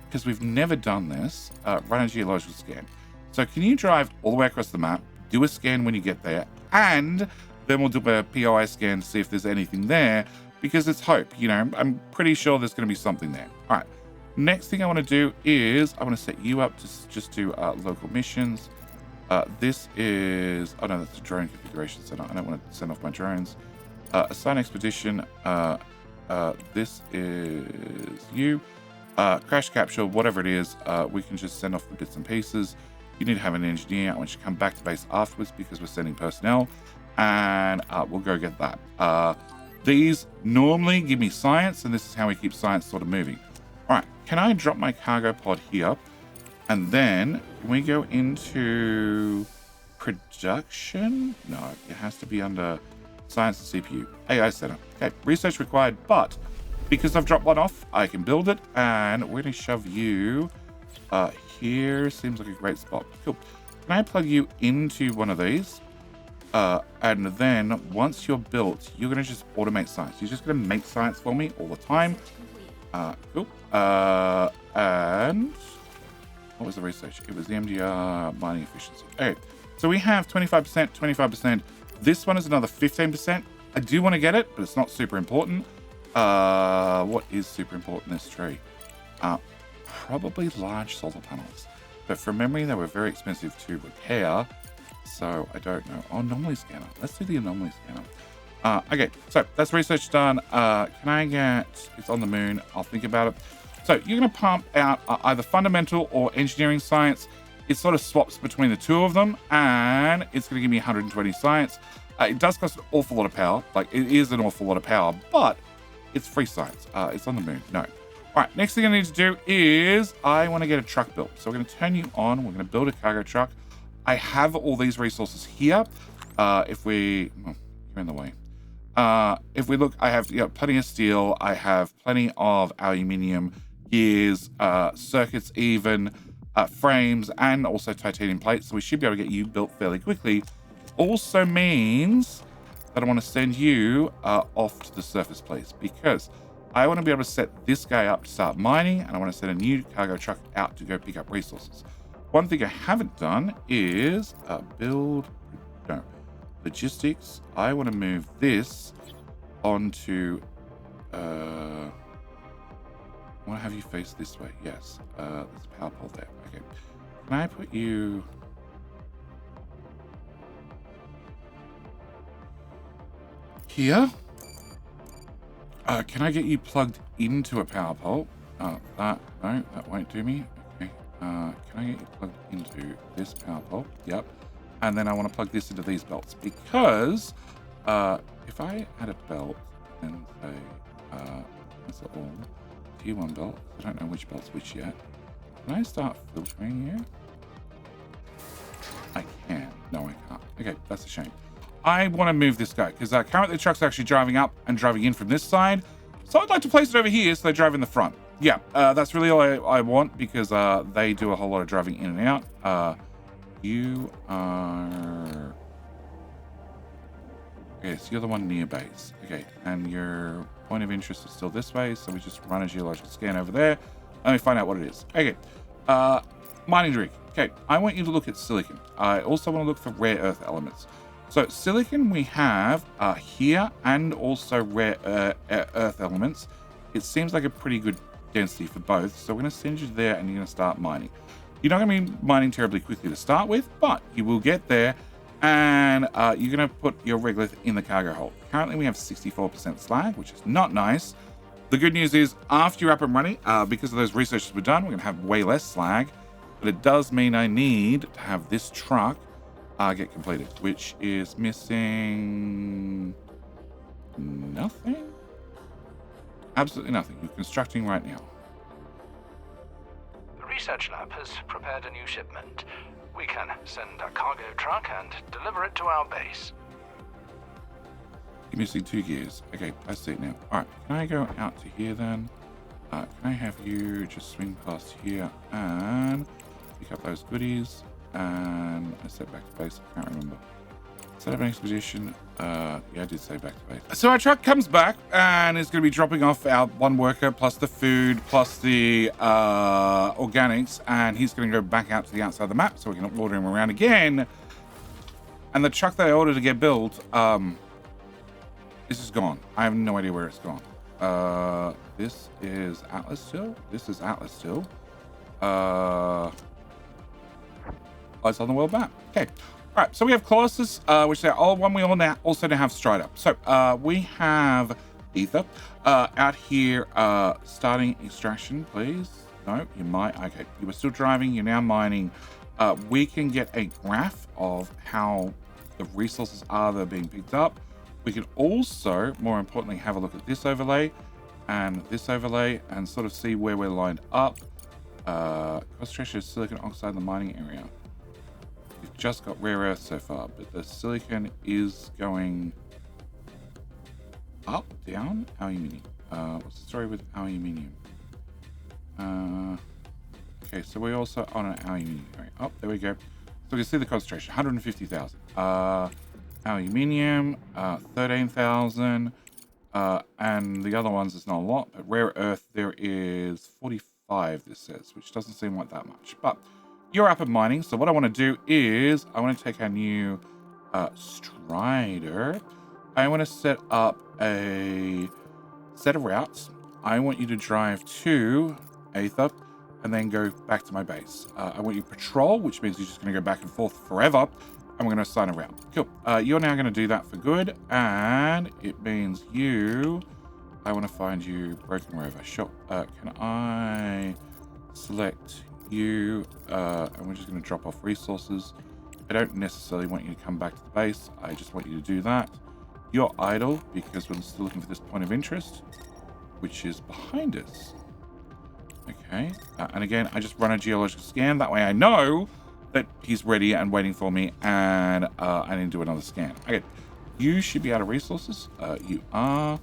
Because we've never done this, run a geological scan. So can you drive all the way across the map, do a scan when you get there, and then we'll do a POI scan to see if there's anything there, because it's hope, I'm pretty sure there's going to be something there. All right, next thing I want to do is I want to set you up to just do local missions. This is, oh no, that's the drone configuration center. I don't want to send off my drones. Assign expedition. This is you. Crash capture, whatever it is, we can just send off the bits and pieces. You need to have an engineer. I want you to come back to base afterwards because we're sending personnel, and we'll go get that. These normally give me science, and this is how we keep science sort of moving. All right, can I drop my cargo pod here? And then can we go into production? No, it has to be under science and CPU. AI center. Okay, research required, but because I've dropped one off, I can build it, and we're going to shove you here. Seems like a great spot. Cool. Can I plug you into one of these? And then once you're built, you're going to just automate science. You're just going to make science for me all the time. Cool. And what was the research? It was the MDR mining efficiency. Okay. So we have 25%, 25%. This one is another 15%. I do want to get it, but it's not super important. What is super important in this tree? Probably large solar panels. But from memory, they were very expensive to repair. So I don't know. Oh, anomaly scanner. Let's do the anomaly scanner. Okay, so that's research done. Can I get... It's on the moon. I'll think about it. So you're going to pump out either fundamental or engineering science. It sort of swaps between the two of them, and it's going to give me 120 science. It does cost an awful lot of power. Like, it is an awful lot of power, but it's free science. It's on the moon. No. All right, next thing I need to do is I want to get a truck built. So we're going to turn you on. We're going to build a cargo truck. I have all these resources here. If we... Oh, you're in the way. If we look, I have plenty of steel. I have plenty of aluminium, gears, circuits even, frames, and also titanium plates. So we should be able to get you built fairly quickly. Also means that I want to send you off to the surface, please, because I want to be able to set this guy up to start mining, and I want to send a new cargo truck out to go pick up resources. One thing I haven't done is logistics. I want to move this onto... I want to have you face this way. Yes. There's a power pole there. Okay. Can I put you... here? Can I get you plugged into a power pole? No, that won't do me. Okay. Can I get you plugged into this power pole? Yep. And then I want to plug this into these belts because if I add a belt and say that's all T1 belt, I don't know which belt's which yet. Can I start filtering here? I can. No, I can't. Okay, that's a shame. I want to move this guy because currently the truck's actually driving up and driving in from this side. So I'd like to place it over here so they drive in the front. Yeah, that's really all I want because they do a whole lot of driving in and out. You are... Yes, you're the one near base. Okay, and your point of interest is still this way, so we just run a geological scan over there. Let me find out what it is. Okay, mining rig. Okay, I want you to look at silicon. I also want to look for rare earth elements. So silicon we have here, and also rare earth elements. It seems like a pretty good density for both. So we're going to send you there, and you're going to start mining. You're not going to be mining terribly quickly to start with, but you will get there, and you're going to put your regolith in the cargo hold. Currently we have 64% slag, which is not nice. The good news is, after you're up and running, because of those researches we've done, we're going to have way less slag, but it does mean I need to have this truck get completed, which is missing nothing? Absolutely nothing. You're constructing right now. The research lab has prepared a new shipment. We can send a cargo truck and deliver it to our base. You're missing 2 gears. Okay, I see it now. Alright, can I go out to here then? Can I have you just swing past here and pick up those goodies? And I set back to base. I can't remember. Set up an expedition. Yeah, I did say back to base. So our truck comes back and is going to be dropping off our 1 worker plus the food plus the organics, and he's going to go back out to the outside of the map so we can order him around again. And the truck that I ordered to get built, this is gone. I have no idea where it's gone. This is Atlas still. This is Atlas still. Oh, it's on the world map. Okay. All right. So we have Colossus, which is our old one. We all now also now have Strider. So we have Ether out here starting extraction, please. No, you might. Okay. You were still driving. You're now mining. We can get a graph of how the resources are that are being picked up. We can also, more importantly, have a look at this overlay and sort of see where we're lined up. Concentration of silicon oxide in the mining area. We've just got rare earth so far, but the silicon is going up, down, aluminium. What's the story with aluminium? Okay, so we're also on an aluminium area. Oh, there we go. So we can see the concentration, 150,000. Aluminium, 13,000. And the other ones is not a lot, but rare earth there is 45, this says, which doesn't seem like that much. But you're up and mining, so what I want to do is I want to take our new Strider. I want to set up a set of routes. I want you to drive to Aether and then go back to my base. I want you to patrol, which means you're just going to go back and forth forever, and we're going to assign a route. Cool. You're now going to do that for good, and it means I want to find you Broken Rover. Sure. Can I select you, and we're just going to drop off resources. I don't necessarily want you to come back to the base. I just want you to do that. You're idle because we're still looking for this point of interest, which is behind us. Okay. And again, I just run a geological scan. That way I know that he's ready and waiting for me, and I need to do another scan. Okay. You should be out of resources. You are.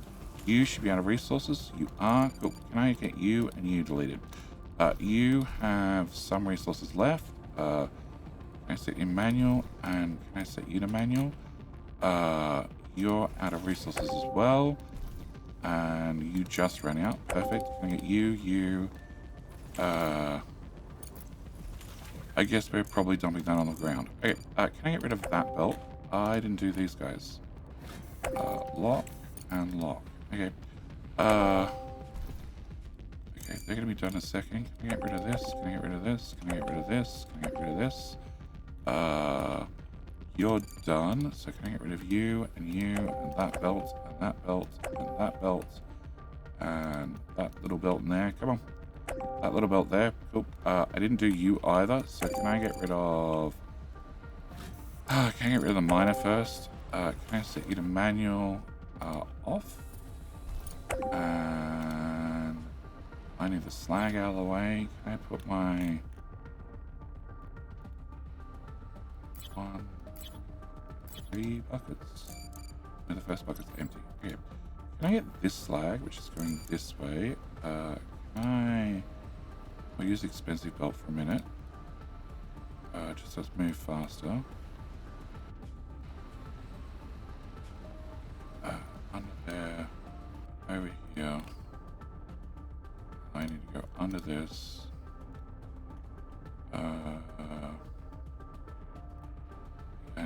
You should be out of resources. You are. Cool. Can I get you and you deleted? You have some resources left. Can I set you manual, and can I set you to manual? You're out of resources as well, and you just ran out. Perfect. Can I get you? I guess we're probably dumping that on the ground. Okay. Can I get rid of that belt? I didn't do these guys. Lock and lock. Okay. Okay, they're going to be done in a second. Can I get rid of this? Can I get rid of this? Can I get rid of this? Can I get rid of this? You're done. So can I get rid of you and that belt and that belt and that belt and that little belt in there? Come on. That little belt there. Cool. I didn't do you either. So can I get rid of... can I get rid of the miner first? Can I set you to manual off? And I need the slag out of the way. Can I put my 1, 3 buckets? No, the first bucket's empty. Okay. Can I get this slag, which is going this way? I'll use the expensive belt for a minute. Just so it's move faster. Under there, over here. I need to go under this. I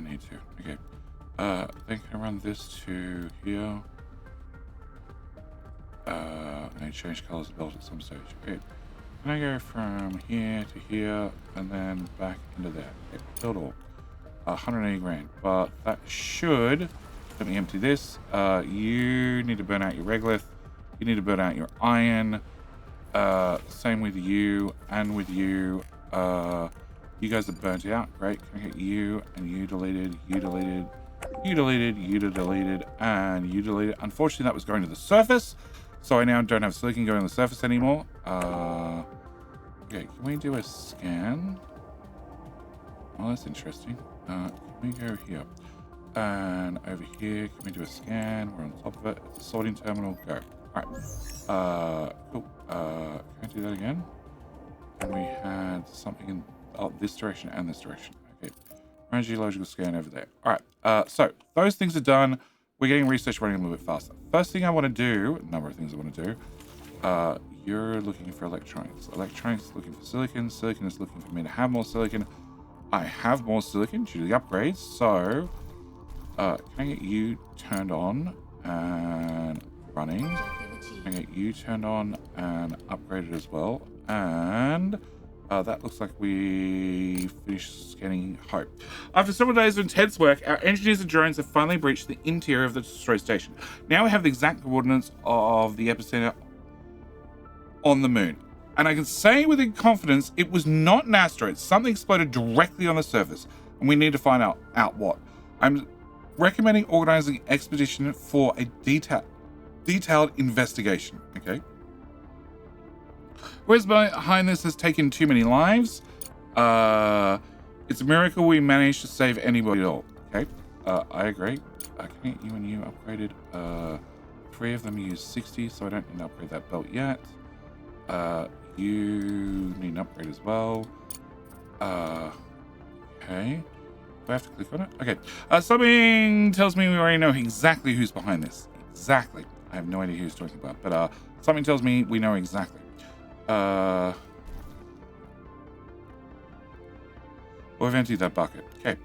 need to. Okay. Then can I run this to here? And change colors of belt at some stage. Okay. Can I go from here to here and then back into there? Okay, build all. 180 grand. But that should let me empty this. You need to burn out your regolith. You need to burn out your iron. Same with you and with you. You guys are burnt out. Great. Can I get you and you deleted, you deleted, you deleted, you deleted, and you deleted. Unfortunately, that was going to the surface. So I now don't have silicon going on the surface anymore. Okay, can we do a scan? Oh, that's interesting. Can we go here? And over here, can we do a scan? We're on top of it. It's a sorting terminal. Go. Alright. Cool. Can I do that again? And we had something in this direction and this direction. Okay. Run geological scan over there. Alright. So those things are done. We're getting research running a little bit faster. First thing I want to do, a number of things I want to do. You're looking for electronics. Electronics is looking for silicon. Silicon is looking for me to have more silicon. I have more silicon due to the upgrades. So, can I get you turned on and running? Can I get you turned on and upgraded as well? And that looks like we finished scanning Hope. After several days of intense work, our engineers and drones have finally breached the interior of the destroy station. Now we have the exact coordinates of the epicenter on the moon. And I can say with confidence, it was not an asteroid. Something exploded directly on the surface, and we need to find out what. I'm recommending organizing an expedition for a detailed investigation, okay? Whereas behind this has taken too many lives. It's a miracle we managed to save anybody at all, okay? I agree. Can I get you and you upgraded? 3 of them use 60, so I don't need to upgrade that belt yet. You need an upgrade as well. Okay. Do I have to click on it? Okay. Something tells me we already know exactly who's behind this. Exactly. I have no idea who he's talking about, but something tells me we know exactly. We've emptied that bucket. Okay.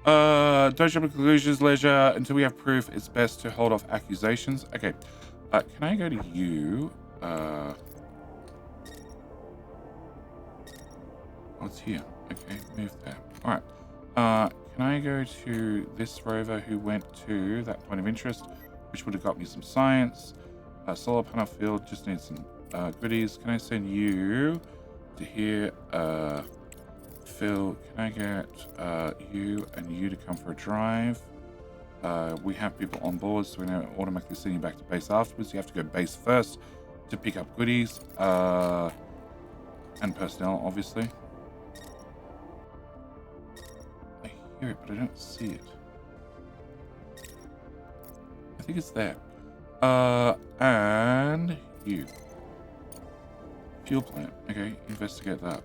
Don't jump to conclusions, leisure. Until we have proof, it's best to hold off accusations. Okay. Can I go to you? What's here? Okay, move there. Alright. Can I go to this rover who went to that point of interest, which would have got me some science? Solar panel field, just need some goodies. Can I send you to here? Phil, can I get you and you to come for a drive? We have people on board, so we're going to automatically send you back to base afterwards. You have to go base first to pick up goodies. And personnel, obviously. I hear it, but I don't see it. I think it's there. And you. Fuel plant. Okay, investigate that.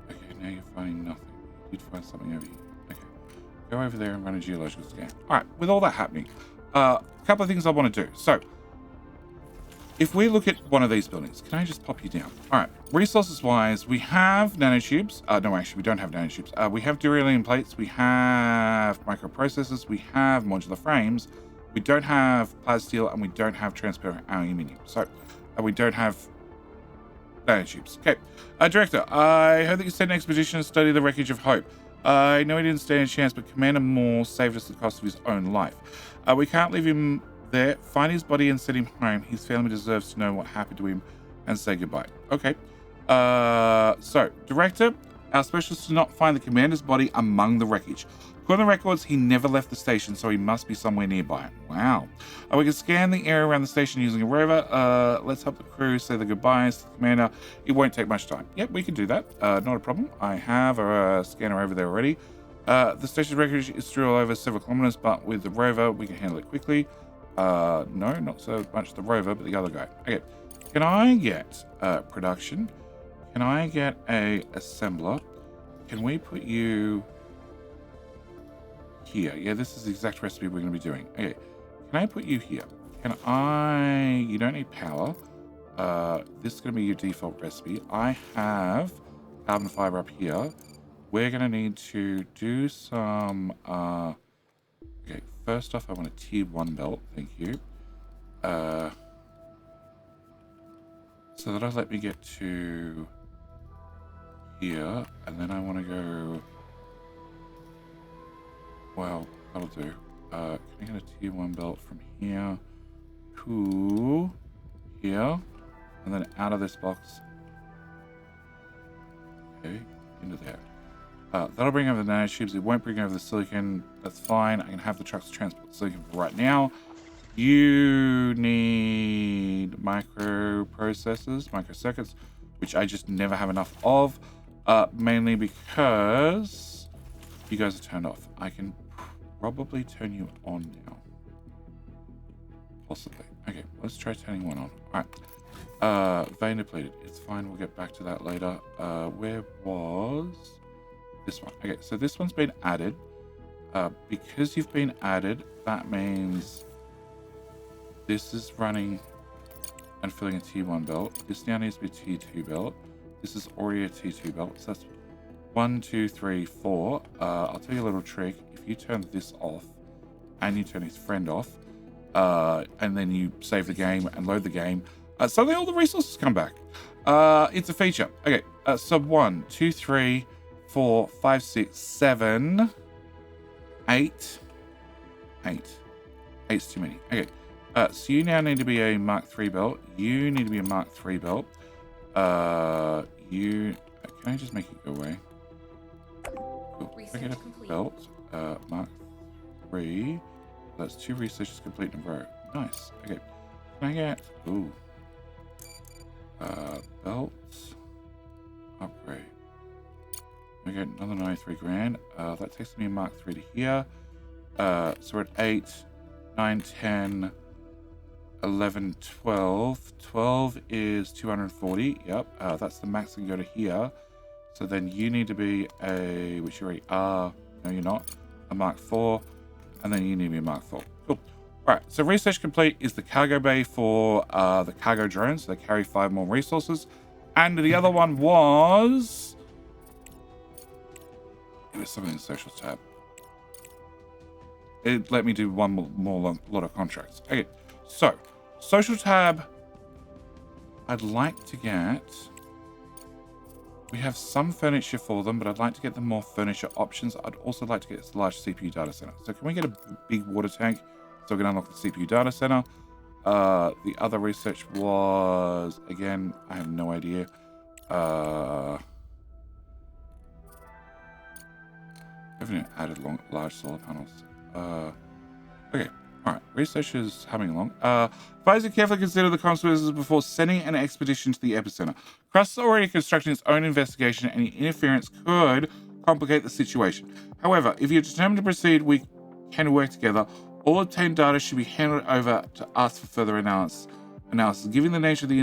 Okay, now you're finding nothing. You'd find something over here. Okay. Go over there and run a geological scan. Alright, with all that happening, a couple of things I want to do. So, if we look at one of these buildings, can I just pop you down? All right, resources-wise, we have nanotubes. No, actually, we don't have nanotubes. We have beryllium plates. We have microprocessors. We have modular frames. We don't have plasteel, and we don't have transparent aluminium. So, we don't have nanotubes. Okay. Director, I heard that you sent an expedition to study the wreckage of Hope. I know he didn't stand a chance, but Commander Moore saved us the cost of his own life. We can't leave him there. Find his body and send him home. His family deserves to know what happened to him and say goodbye. Okay. So, Director, our specialist did not find the commander's body among the wreckage. According to records, he never left the station, so he must be somewhere nearby. Wow. We can scan the area around the station using a rover. Let's help the crew say the goodbyes to the commander. It won't take much time. Yep, we can do that. Not a problem. I have a scanner over there already. The station's wreckage is through all over several kilometers, but with the rover, we can handle it quickly. No, not so much the rover, but the other guy. Okay. Can I get production? Can I get a assembler? Can we put you here? Yeah, this is the exact recipe we're going to be doing. Okay. Can I put you here? Can I... You don't need power. this is going to be your default recipe. I have carbon fiber up here. We're going to need to do some... okay, first off, I want a tier 1 belt. Thank you. So that'll let me get to here. And then I want to go... Well, that'll do. Can I get a tier 1 belt from here to here? And then out of this box. Okay, into there. That'll bring over the nanotubes. It won't bring over the silicon. That's fine. I can have the trucks transport the silicon for right now. You need microprocessors, microcircuits, which I just never have enough of. Mainly because you guys are turned off. I can probably turn you on now. Possibly. Okay, let's try turning one on. Alright. Vein depleted. It's fine. We'll get back to that later. Where was... this one? Okay, so this one's been added. Because you've been added, that means this is running and filling a T1 belt. This now needs to be a T2 belt. This is already a T2 belt. So that's 1, 2, 3, 4. I'll tell you a little trick. If you turn this off and you turn his friend off, and then you save the game and load the game, suddenly all the resources come back. It's a feature. Okay, so 1, 2, 3, 4, 5, 6, 7, 8. 8's too many. Okay, so you now need to be a Mark 3 belt. You need to be a Mark 3 belt. Can I just make it go away? Cool. I get a belt. Mark 3. That's 2 researches complete in a row. Nice. Okay. Can I get... Ooh. Belts. Upgrade. I get another 93 grand. That takes me a Mark 3 to here. So we're at 8, 9, 10, 11, 12. 12 is 240. Yep. That's the max that can go to here. So then you need to be a... which you already are. No, you're not. A Mark 4. And then you need to be a Mark 4. Cool. All right. So research complete is the cargo bay for the cargo drones. So they carry 5 more resources. And the other one was... it was something in the socials tab. It let me do one more lot of contracts. Okay, so social tab. I'd like to get... we have some furniture for them, but I'd like to get them more furniture options. I'd also like to get this large CPU data center. So can we get a big water tank so we can unlock the CPU data center? The other research was, again, I have no idea. I haven't added large solar panels. Okay, all right. Research is humming along. Advise you carefully consider the consequences before sending an expedition to the epicenter. Crust is already constructing its own investigation, and any interference could complicate the situation. However, if you're determined to proceed, we can work together. All obtained data should be handed over to us for further analysis. Given the nature of the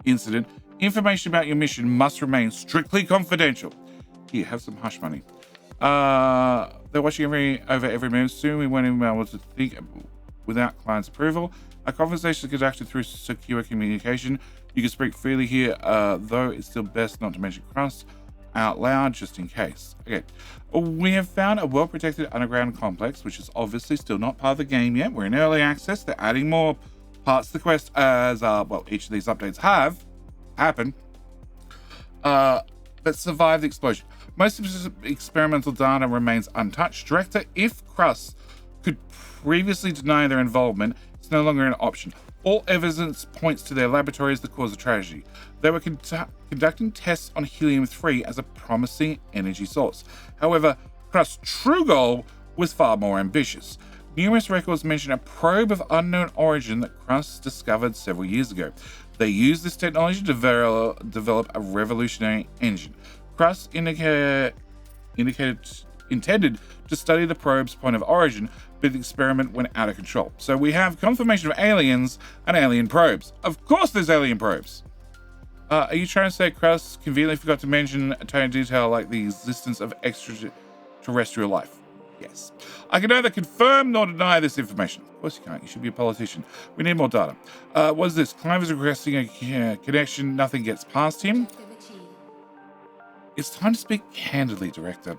incident, information about your mission must remain strictly confidential. Here, have some hush money. They're watching over every move. Soon we won't even be able to think without client's approval. Our conversation is conducted through secure communication. You can speak freely here, though it's still best not to mention Crust out loud just in case. Okay, we have found a well-protected underground complex, which is obviously still not part of the game yet. We're in early access. They're adding more parts to the quest as, well, each of these updates have happened. But survived the explosion. Most of the experimental data remains untouched. Director, if Crust could previously deny their involvement, it's no longer an option. All evidence points to their laboratory as the cause of tragedy. They were conducting tests on helium-3 as a promising energy source. However, Crust's true goal was far more ambitious. Numerous records mention a probe of unknown origin that Crust discovered several years ago. They used this technology to develop a revolutionary engine. Crust intended to study the probe's point of origin, but the experiment went out of control. So we have confirmation of aliens and alien probes. Of course there's alien probes. Are you trying to say Crust conveniently forgot to mention a tiny detail like the existence of extraterrestrial life? Yes. I can neither confirm nor deny this information. Of course you can't. You should be a politician. We need more data. What is this? Clive is requesting a connection. Nothing gets past him. It's time to speak candidly, Director.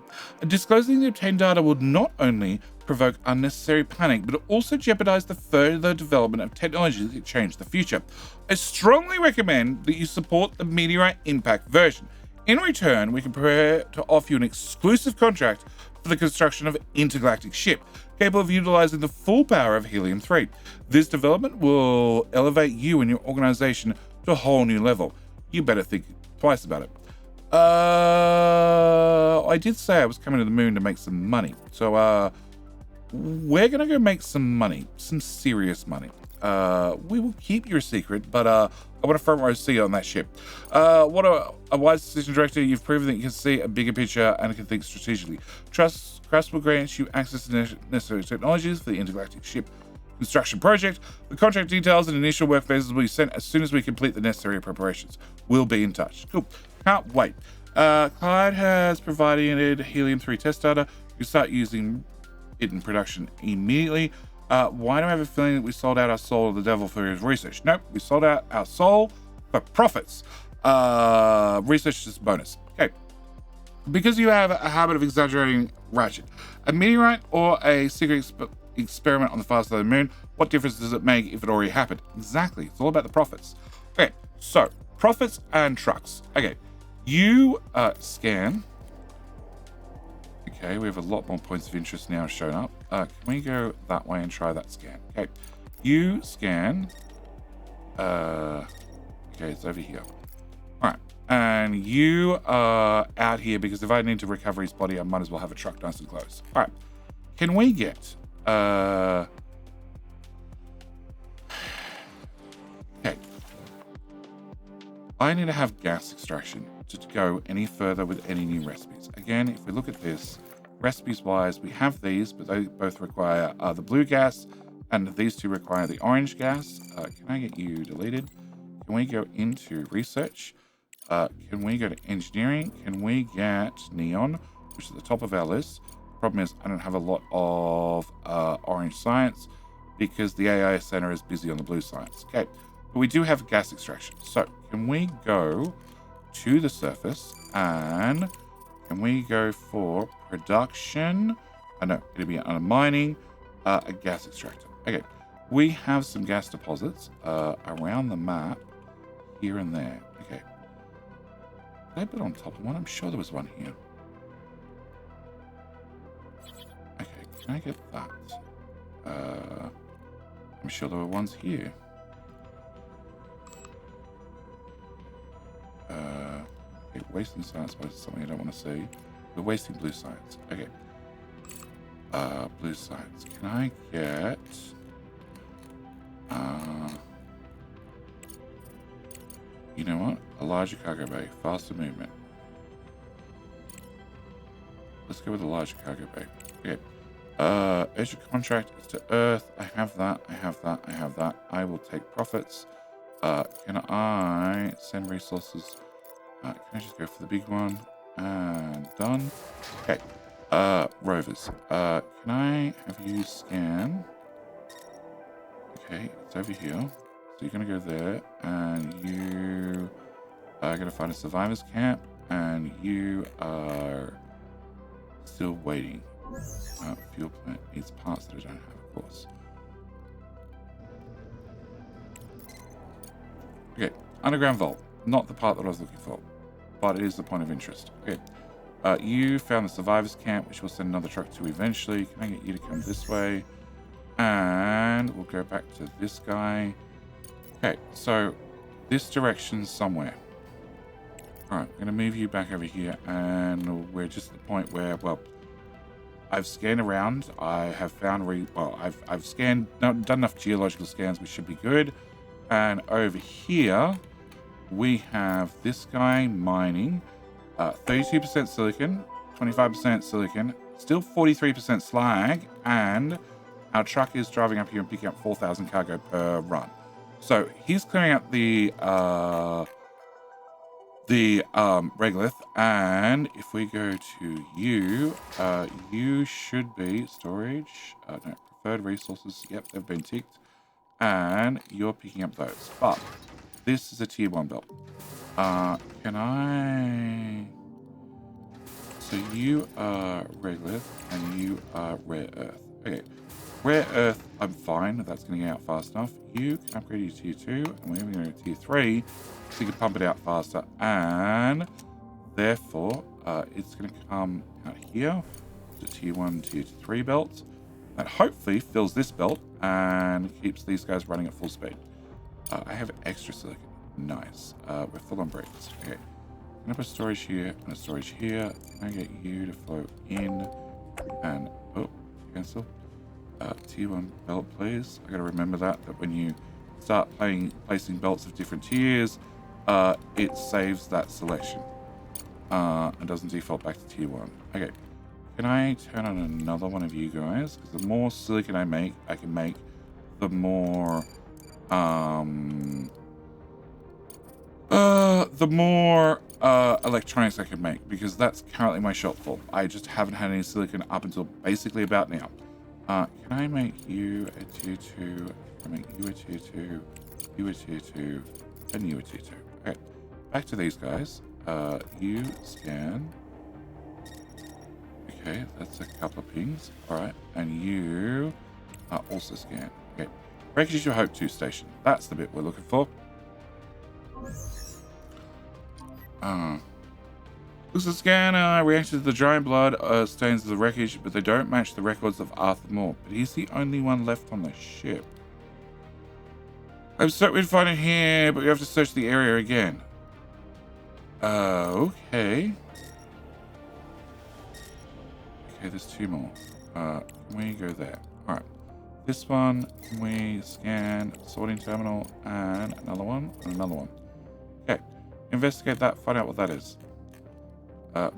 Disclosing the obtained data would not only provoke unnecessary panic, but also jeopardize the further development of technology that could change the future. I strongly recommend that you support the meteorite impact version. In return, we can prepare to offer you an exclusive contract for the construction of an intergalactic ship, capable of utilizing the full power of Helium-3. This development will elevate you and your organization to a whole new level. You better think twice about it. I did say I was coming to the moon to make some money. So, we're going to go make some money. Some serious money. We will keep your secret, but, I want a front row seat on that ship. What a wise decision, Director. You've proven that you can see a bigger picture and can think strategically. Crust will grant you access to necessary technologies for the intergalactic ship construction project. The contract details and initial work phases will be sent as soon as we complete the necessary preparations. We'll be in touch. Cool. Can't wait. Clyde has provided Helium-3 test data. You start using it in production immediately. Why do I have a feeling that we sold out our soul to the devil for his research? Nope, we sold out our soul for profits. Research is a bonus. Okay. Because you have a habit of exaggerating, Ratchet. A meteorite or a secret experiment on the far side of the moon, what difference does it make if it already happened? Exactly. It's all about the profits. Okay, so profits and trucks. Okay, you scan. Okay, we have a lot more points of interest now shown up. Can we go that way and try that scan? Okay, you scan. Okay, it's over here. All right, and you are out here because if I need to recover his body, I might as well have a truck nice and close. All right, can we get? Okay. I need to have gas extraction to go any further with any new recipes. Again, if we look at this, recipes-wise, we have these, but they both require the blue gas, and these two require the orange gas. Can I get you deleted? Can we go into research? Can we go to engineering? Can we get neon, which is at the top of our list? Problem is, I don't have a lot of orange science because the AI center is busy on the blue science. Okay, but we do have gas extraction. So can we go to the surface and can we go for production? I know it'll be under mining, a gas extractor. Okay, we have some gas deposits around the map here and there. Okay, did I put on top of one? I'm sure there was one here. Can I get that? I'm sure there were ones here. Okay, wasting science is something I don't want to see. We're wasting blue science. Okay. Blue science. Can I get... you know what? A larger cargo bay. Faster movement. Let's go with a larger cargo bay. Okay. Urgent contract is to Earth. I have that. I have that. I have that. I will take profits. Can I send resources? Can I just go for the big one? And done. Okay. Rovers. Can I have you scan? Okay, it's over here. So you're gonna go there, and you are gonna find a survivors camp, and you are still waiting. Fuel plant needs parts that I don't have, of course. Okay, underground vault. Not the part that I was looking for, but it is the point of interest. Okay, you found the survivors camp, which we'll send another truck to eventually. Can I get you to come this way? And we'll go back to this guy. Okay, so this direction somewhere. All right, I'm going to move you back over here, and we're just at the point where, well, I've scanned around. I have found I've scanned, done enough geological scans. We should be good. And over here, we have this guy mining. 32% silicon, 25% silicon, still 43% slag, and our truck is driving up here and picking up 4,000 cargo per run. So he's clearing out the the regolith, and if we go to you, you should be storage. No, preferred resources. Yep, they've been ticked, and you're picking up those. But this is a tier 1 belt. Can I? So you are regolith, and you are rare earth. Okay, rare earth, I'm fine. That's going to get out fast enough. You can upgrade you to tier 2, and we're going to go to tier 3, so you can pump it out faster. And therefore, it's going to come out here to tier 1, tier 3 belts. That hopefully fills this belt and keeps these guys running at full speed. I have extra silicon. Nice. We're full on bricks. Okay. I'm going to put storage here and a storage here. Can I get you to flow in and cancel? Tier 1 belt, please. I got to remember that when you start placing belts of different tiers, it saves that selection and doesn't default back to tier 1. Okay. Can I turn on another one of you guys? Because the more silicon I can make, the more electronics I can make, because that's currently my shortfall. I just haven't had any silicon up until basically about now. Can I make you a tier 2? I make you a tier 2, you a tier 2, and you a tier 2. Okay, back to these guys. You scan. Okay, that's a couple of pings. Alright, and you also scan. Okay, wreckage your Hope 2 station. That's the bit we're looking for. Looks like scan reacted to the giant blood stains of the wreckage, but they don't match the records of Arthur Moore. But he's the only one left on the ship. I'm certain we'd find it here, but we have to search the area again. Okay. Okay, there's 2 more. Can we go there? Alright. This one, can we scan sorting terminal, and another one, and another one. Okay. Investigate that, find out what that is.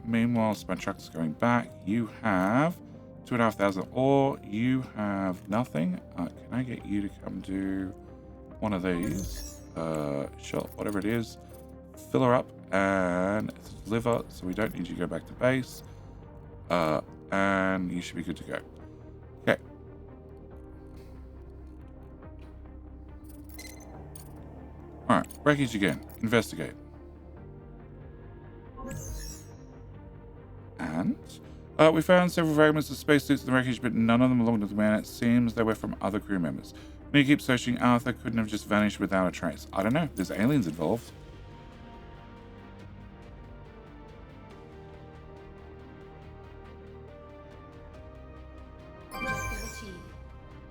Meanwhile, my truck is going back. You have 2,500 ore. You have nothing. Can I get you to come do one of these? Sure, whatever it is. Fill her up and deliver, so we don't need you to go back to base. And you should be good to go. Okay. Alright, wreckage again. Investigate. And we found several fragments of spacesuits in the wreckage, but none of them belonged to the man. It seems they were from other crew members. When you keep searching, Arthur couldn't have just vanished without a trace. I don't know. There's aliens involved.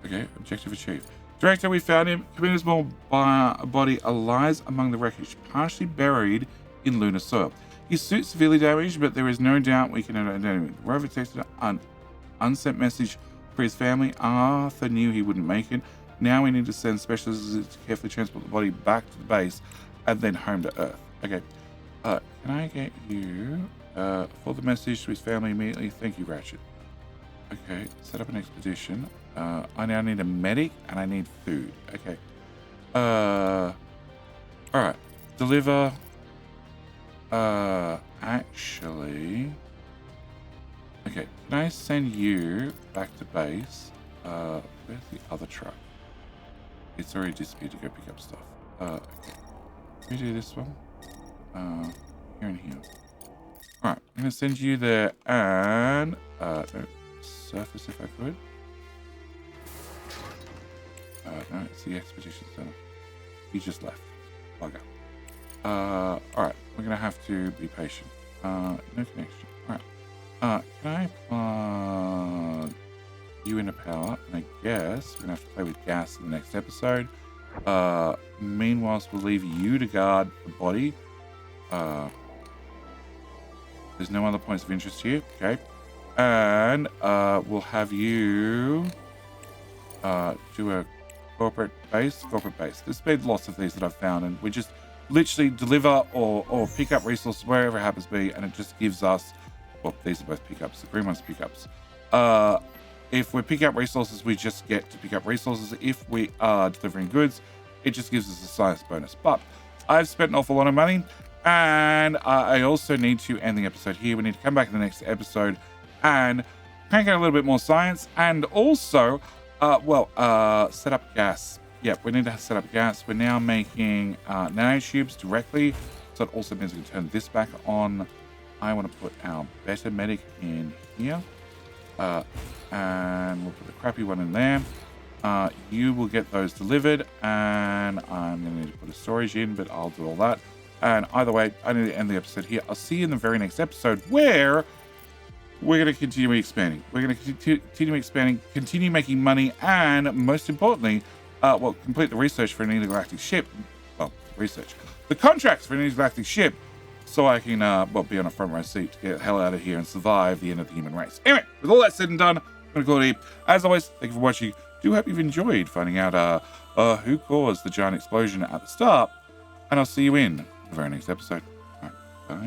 Okay, objective achieved. Director, we found him. Commander's small body lies among the wreckage, partially buried in lunar soil. His suit severely damaged, but there is no doubt we can identify him. Rover texted an unsent message for his family. Arthur knew he wouldn't make it. Now we need to send specialists to carefully transport the body back to the base and then home to Earth. Okay. Can I get you for the message to his family immediately? Thank you, Ratchet. Okay, set up an expedition. I now need a medic and I need food. Okay. Alright. Deliver. Actually. Okay, can I send you back to base? Where's the other truck? It's already disappeared to go pick up stuff. Okay. Can we do this one? Here and here. Alright, I'm gonna send you there and no, surface if I could. No, it's the expedition center. He just left. Bugger. Alright, we're gonna have to be patient. No connection. Alright. Can I plug you into power? And I guess we're gonna have to play with gas in the next episode. Meanwhile, we'll leave you to guard the body. There's no other points of interest here. Okay. And we'll have you do a corporate base. There's been lots of these that I've found, and we just literally deliver or pick up resources wherever it happens to be, and it just gives us, well, these are both pickups, the green one's pickups. If we pick up resources, we just get to pick up resources. If we are delivering goods, it just gives us a science bonus. But I've spent an awful lot of money, And I also need to end the episode here. We need to come back in the next episode and crank out a little bit more science. And also, set up gas. Yep, we need to set up gas. We're now making nanotubes directly. So it also means we can turn this back on. I want to put our better medic in here. And we'll put the crappy one in there. You will get those delivered. And I'm going to need to put a storage in, but I'll do all that. And either way, I need to end the episode here. I'll see you in the very next episode where we're going to continue expanding. We're going to continue expanding, continue making money, and most importantly, complete the research for an intergalactic ship. Well, research. The contracts for an intergalactic ship, so I can, be on a front row seat to get the hell out of here and survive the end of the human race. Anyway, with all that said and done, I'm going to call it. As always, thank you for watching. Do hope you've enjoyed finding out who caused the giant explosion at the start, and I'll see you in the very next episode.